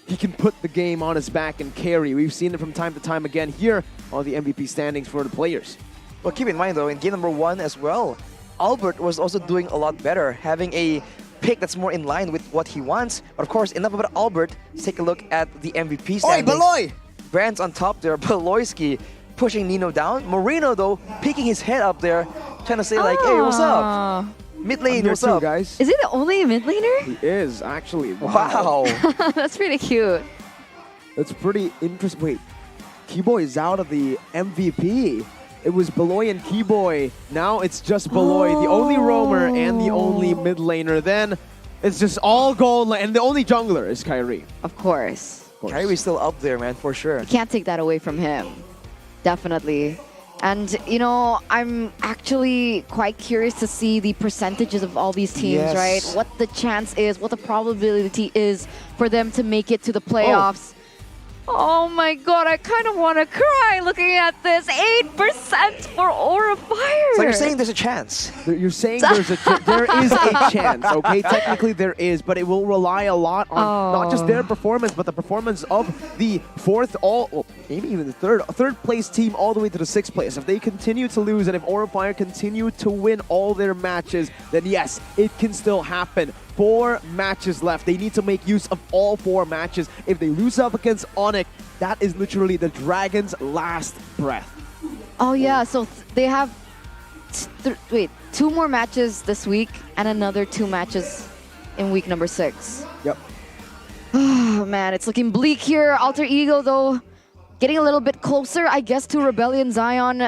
he can put the game on his back and carry. We've seen it from time to time again here on the MVP standings for the players. Well, keep in mind though, in game number 1 as well, Albert was also doing a lot better, having a pick that's more in line with what he wants. But of course, enough about Albert. Let's take a look at the MVP standings. Oi, Beloy! Brand's on top there. Beloyski pushing Nino down. Marino, though, peeking his head up there, trying to say like, hey, what's up? Mid lane, what's up? Guys. Is he the only mid laner? He is, actually. Wow. That's pretty cute. That's pretty interesting. Wait, Keyboy is out of the MVP. It was Beloy and Keyboy. Now it's just Beloy, the only roamer and the only mid laner. Then it's just all gold lane, and the only jungler is Kyrie. Of course. Kyrie's still up there, man, for sure. You can't take that away from him. Definitely. And, you know, I'm actually quite curious to see the percentages of all these teams, Yes. right? What the chance is, what the probability is for them to make it to the playoffs. Oh my god, I kind of want to cry looking at this. 8% for Aura Fire. So you're saying there's a chance? You're saying there is a chance, okay? Technically there is, but it will rely a lot on not just their performance, but the performance of the maybe even the third place team all the way to the 6th place. If they continue to lose and if Aura Fire continue to win all their matches, then yes, it can still happen. 4 matches left. They need to make use of all 4 matches. If they lose up against ONIC, that is literally the Dragon's last breath. Oh yeah, so they have 2 more matches this week and another 2 matches in week number 6. Yep. Oh man, it's looking bleak here. Alter Ego though, getting a little bit closer, I guess, to Rebellion Zion.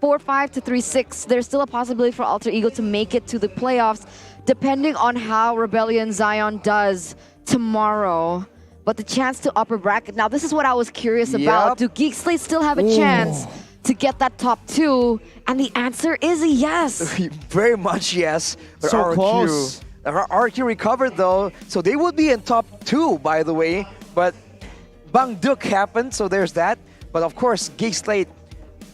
4-5 to 3-6. There's still a possibility for Alter Ego to make it to the playoffs, depending on how Rebellion Zion does tomorrow. But the chance to upper bracket, now this is what I was curious about. Do GEEK SLATE still have a chance to get that top 2? And the answer is a yes. Very much yes. But So close. RQ recovered though, so they would be in top 2, by the way. But Bang Duk happened, so there's that. But of course, GEEK SLATE,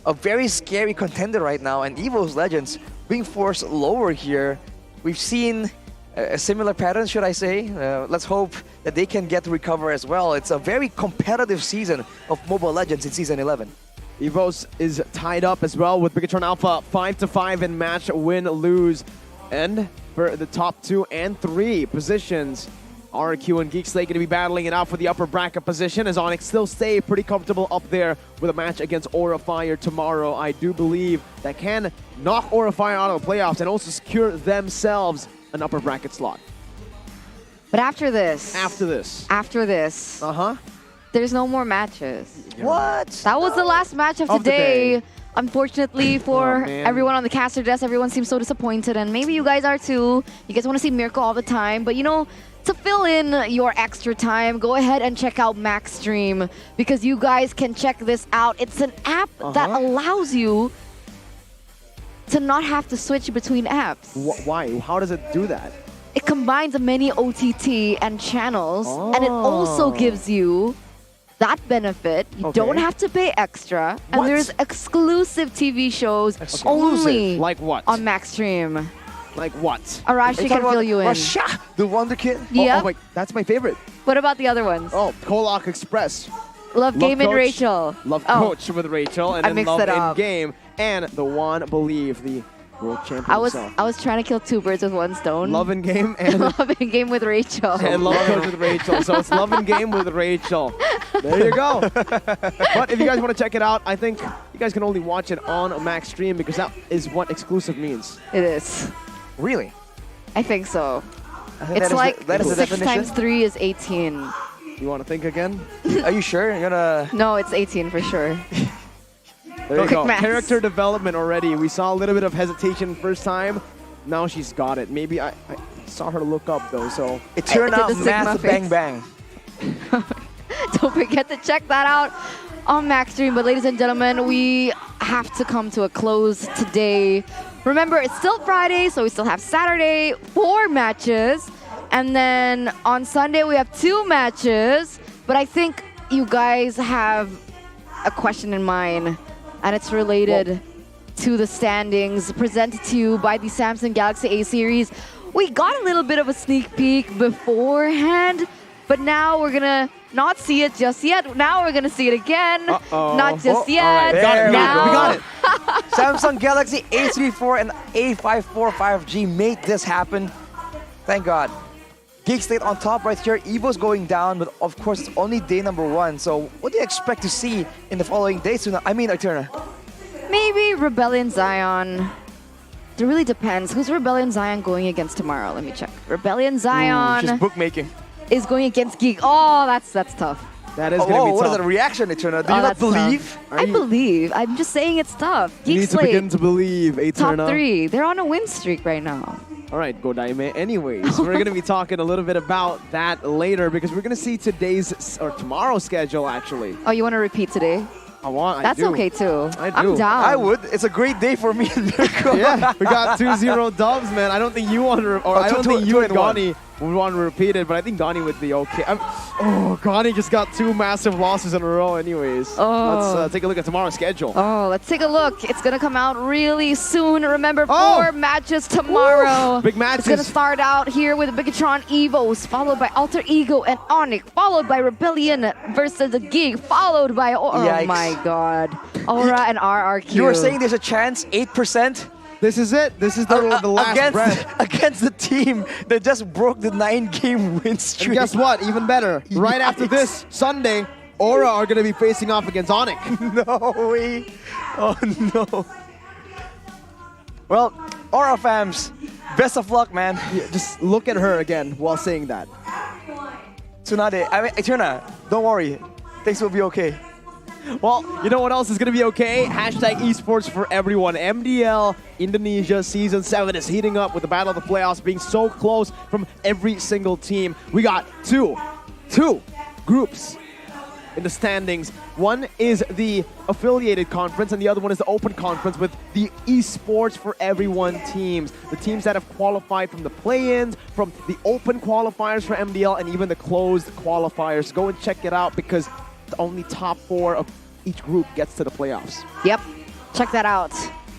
a very scary contender right now, and EVOS Legends being forced lower here. We've seen a similar pattern, should I say. Let's hope that they can get to recover as well. It's a very competitive season of Mobile Legends in Season 11. EVOS is tied up as well with Bigetron Alpha 5-5 in match win-lose. And for the top 2 and 3 positions, RQ and GEEK SLATE going to be battling it out for the upper bracket position as ONIC still stay pretty comfortable up there with a match against Aura Fire tomorrow. I do believe that can knock Aura Fire out of the playoffs and also secure themselves an upper bracket slot. But after this, there's no more matches. What? That was the last match of the day. Unfortunately for everyone on the caster desk, everyone seems so disappointed, and maybe you guys are too. You guys want to see Miracle all the time, but you know, to fill in your extra time, go ahead and check out MaxStream, because you guys can check this out. It's an app that allows you to not have to switch between apps. Why? How does it do that? It combines many OTT and channels, and it also gives you that benefit. You don't have to pay extra, and there's exclusive TV shows only like what? On MaxStream. Like what? Arashi can fill you in. Rasha, the Wonder Kid. Yep. Oh, wait, that's my favorite. What about the other ones? Oh, Kolak Express. Love Game and Coach, Rachel. Love Coach with Rachel, and I then mixed Love it in up. Game, and the one Believe, the world champion himself. I was trying to kill 2 birds with 1 stone. Love in Game and Love in Game with Rachel. and Love Coach with Rachel. So it's Love in Game with Rachel. There you go. But if you guys want to check it out, I think you guys can only watch it on MaxStream because that is what exclusive means. It is. Really? I think so. think It's like that is the 6 definition? times 3 is 18. You want to think again? Are you sure? You're gonna... No, it's 18 for sure. There you Quick go. maths. Character development already. We saw a little bit of hesitation first time. Now she's got it. Maybe I saw her look up though, so... It turned out math bang bang. Don't forget to check that out on MaxStream. But ladies and gentlemen, we have to come to a close today. Remember, it's still Friday, so we still have Saturday, 4 matches. And then on Sunday, we have 2 matches. But I think you guys have a question in mind, and it's related to the standings presented to you by the Samsung Galaxy A series. We got a little bit of a sneak peek beforehand, but now we're gonna not see it just yet. Now we're gonna see it again. Not just yet. All right. There we Now. got it. Samsung Galaxy A34 and A545G made this happen. Thank God. GEEK SLATE on top right here. EVOS going down, but of course it's only day number 1. So what do you expect to see in the following days? I mean, Eterna. Maybe Rebellion Zion. It really depends. Who's Rebellion Zion going against tomorrow? Let me check. Rebellion Zion She's bookmaking. is going against Geek. Oh, that's tough. That is going to be tough. What is the reaction, Eterna? Do you not believe? I believe. I'm just saying it's tough. You GEEK need to begin SLATE, to believe, Eterna. top 3. They're on a win streak right now. All right, Godaime. Anyways, we're going to be talking a little bit about that later because we're going to see tomorrow's schedule, actually. Oh, you want to repeat today? That's do. okay too. I do. I'm down. I would. It's a great day for me and Mirko. Yeah, we got 2-0 dubs, man. I don't think you want to, I don't think you and Gani would want to repeat it, but I think Gani would be okay. Gani just got 2 massive losses in a row anyways. Let's take a look at tomorrow's schedule. Oh, let's take a look. It's going to come out really soon. Remember, 4 matches tomorrow. Big matches. It's going to start out here with Bigetron EVOS, followed by Alter Ego and ONIC, followed by Rebellion versus the GEEK, followed by, oh my God, Aura and RRQ. You were saying there's a chance, 8%? This is it. This is the last breath. Against the team that just broke the 9-game win streak. And guess what? Even better. Right after this, Sunday, Aura are going to be facing off against ONIC. No way. Oh, no. Well, Aura fams, best of luck, man. Yeah, just look at her again while saying that. Tsunade, Eterna, don't worry. Things will be okay. Well, you know what else is going to be okay? Hashtag Esports for everyone. MPL Indonesia Season 7 is heating up with the Battle of the Playoffs being so close from every single team. We got two groups in the standings. One is the affiliated conference and the other one is the open conference with the Esports for everyone teams. The teams that have qualified from the play-ins, from the open qualifiers for MDL, and even the closed qualifiers. Go and check it out because only top 4 of each group gets to the playoffs. Yep, check that out.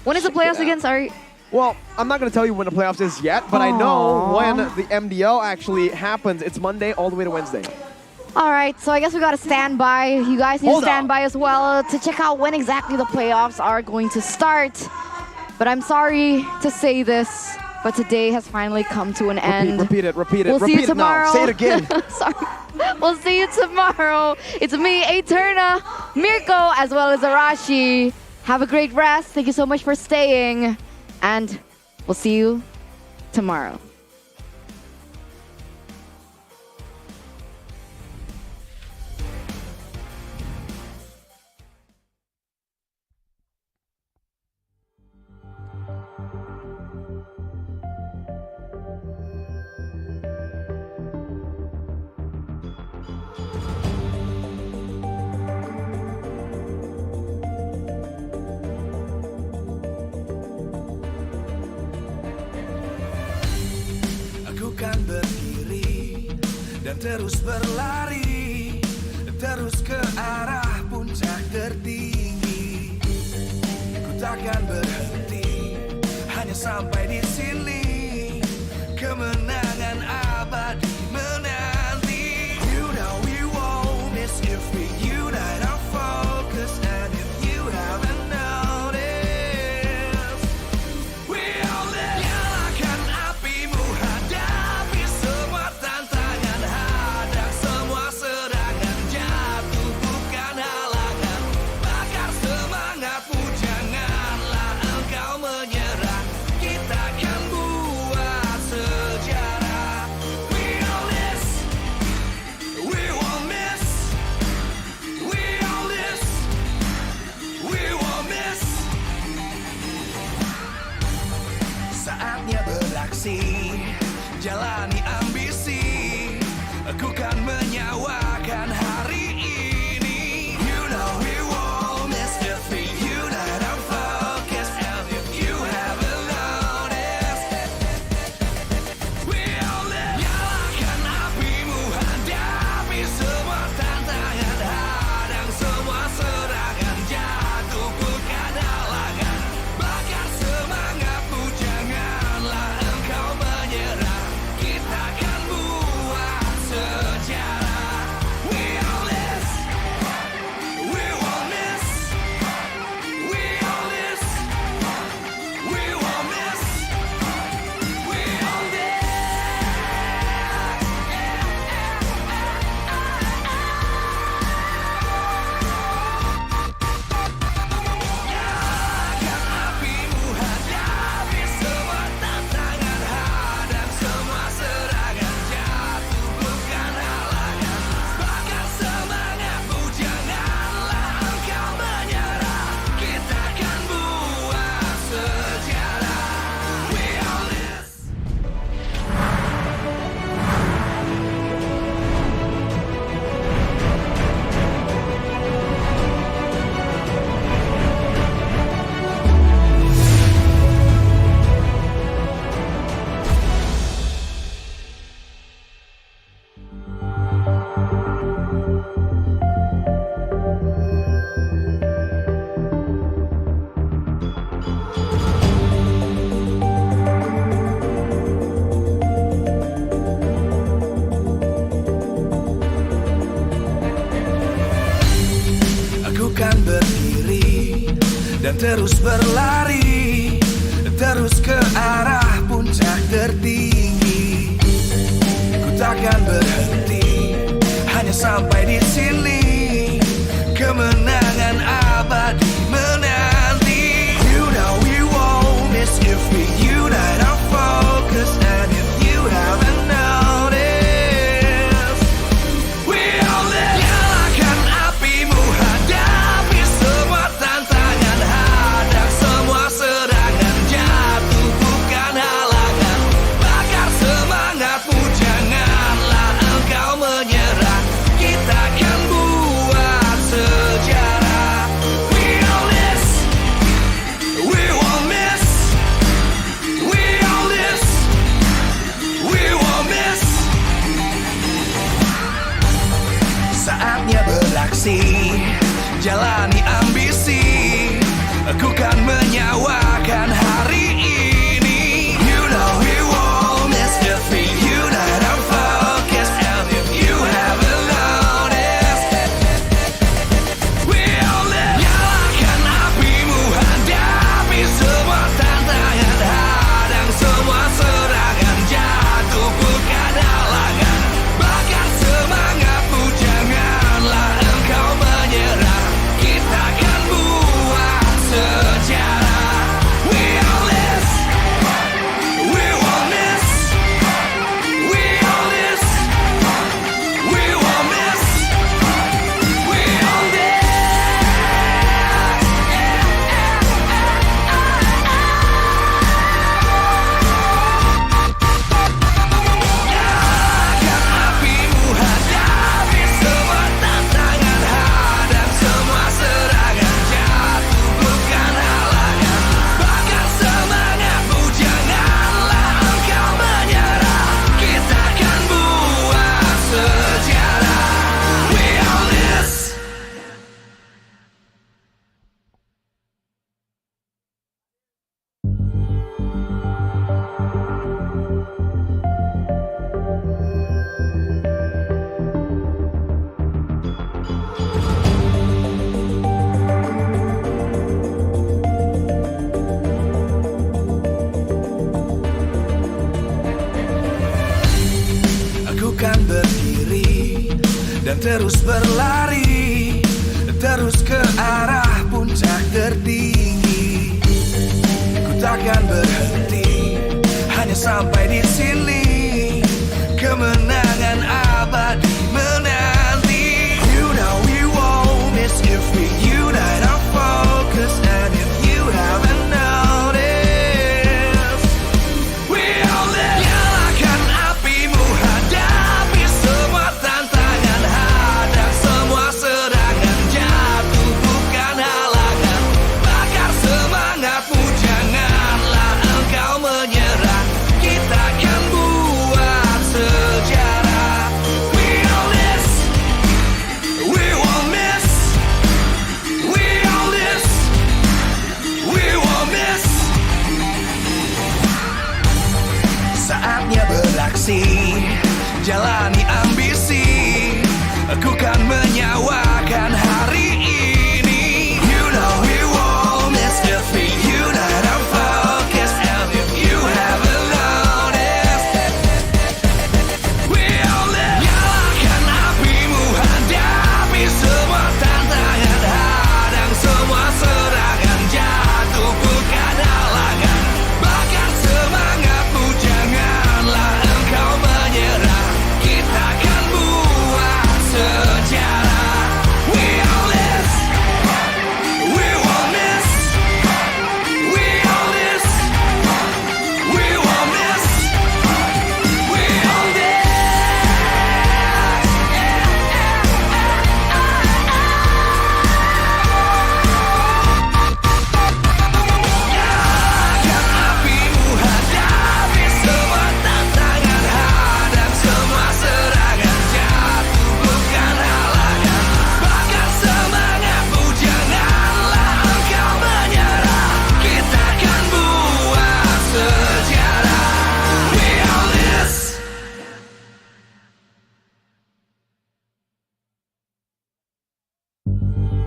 When is the playoffs again, sorry? Well, I'm not going to tell you when the playoffs is yet, but I know when the MDL actually happens. It's Monday all the way to Wednesday. All right, so I guess we got to stand by. You guys need to stand by as well to check out when exactly the playoffs are going to start. But I'm sorry to say this, but today has finally come to an end. Repeat it. We'll see you tomorrow. Say it again. Sorry. We'll see you tomorrow. It's me, Eterna, Mirko, as well as Arashi. Have a great rest. Thank you so much for staying. And we'll see you tomorrow. Kan berdiri dan terus berlari, terus ke arah puncak tertinggi. Ku takkan berhenti, hanya sampai di sini. Kemenangan abadi menanti. You know we won't miss if we unite our focus. And if you haven't noticed, we all live. Nyalakan apimu, hadapi semua tantangan, hadang semua serangan, jatuh bukan halangan. Bakar semangatmu, janganlah engkau menyerah. Kita dan terus berlari, terus ke arah puncak tertinggi. Ku takkan berhenti, hanya sampai di sini. Kemenangan abadi menanti. You know we won't miss if we unite our focus. And if you haven't noticed, we all live. Nyalakan apimu, hadapi semua tantangan, hadang semua serangan, jatuh bukan halangan. Bakar semangatmu, janganlah engkau menyerah. Kita akan buat sejarah. We all this, we won't miss. We all this, we won't miss. Saatnya beraksi, jalani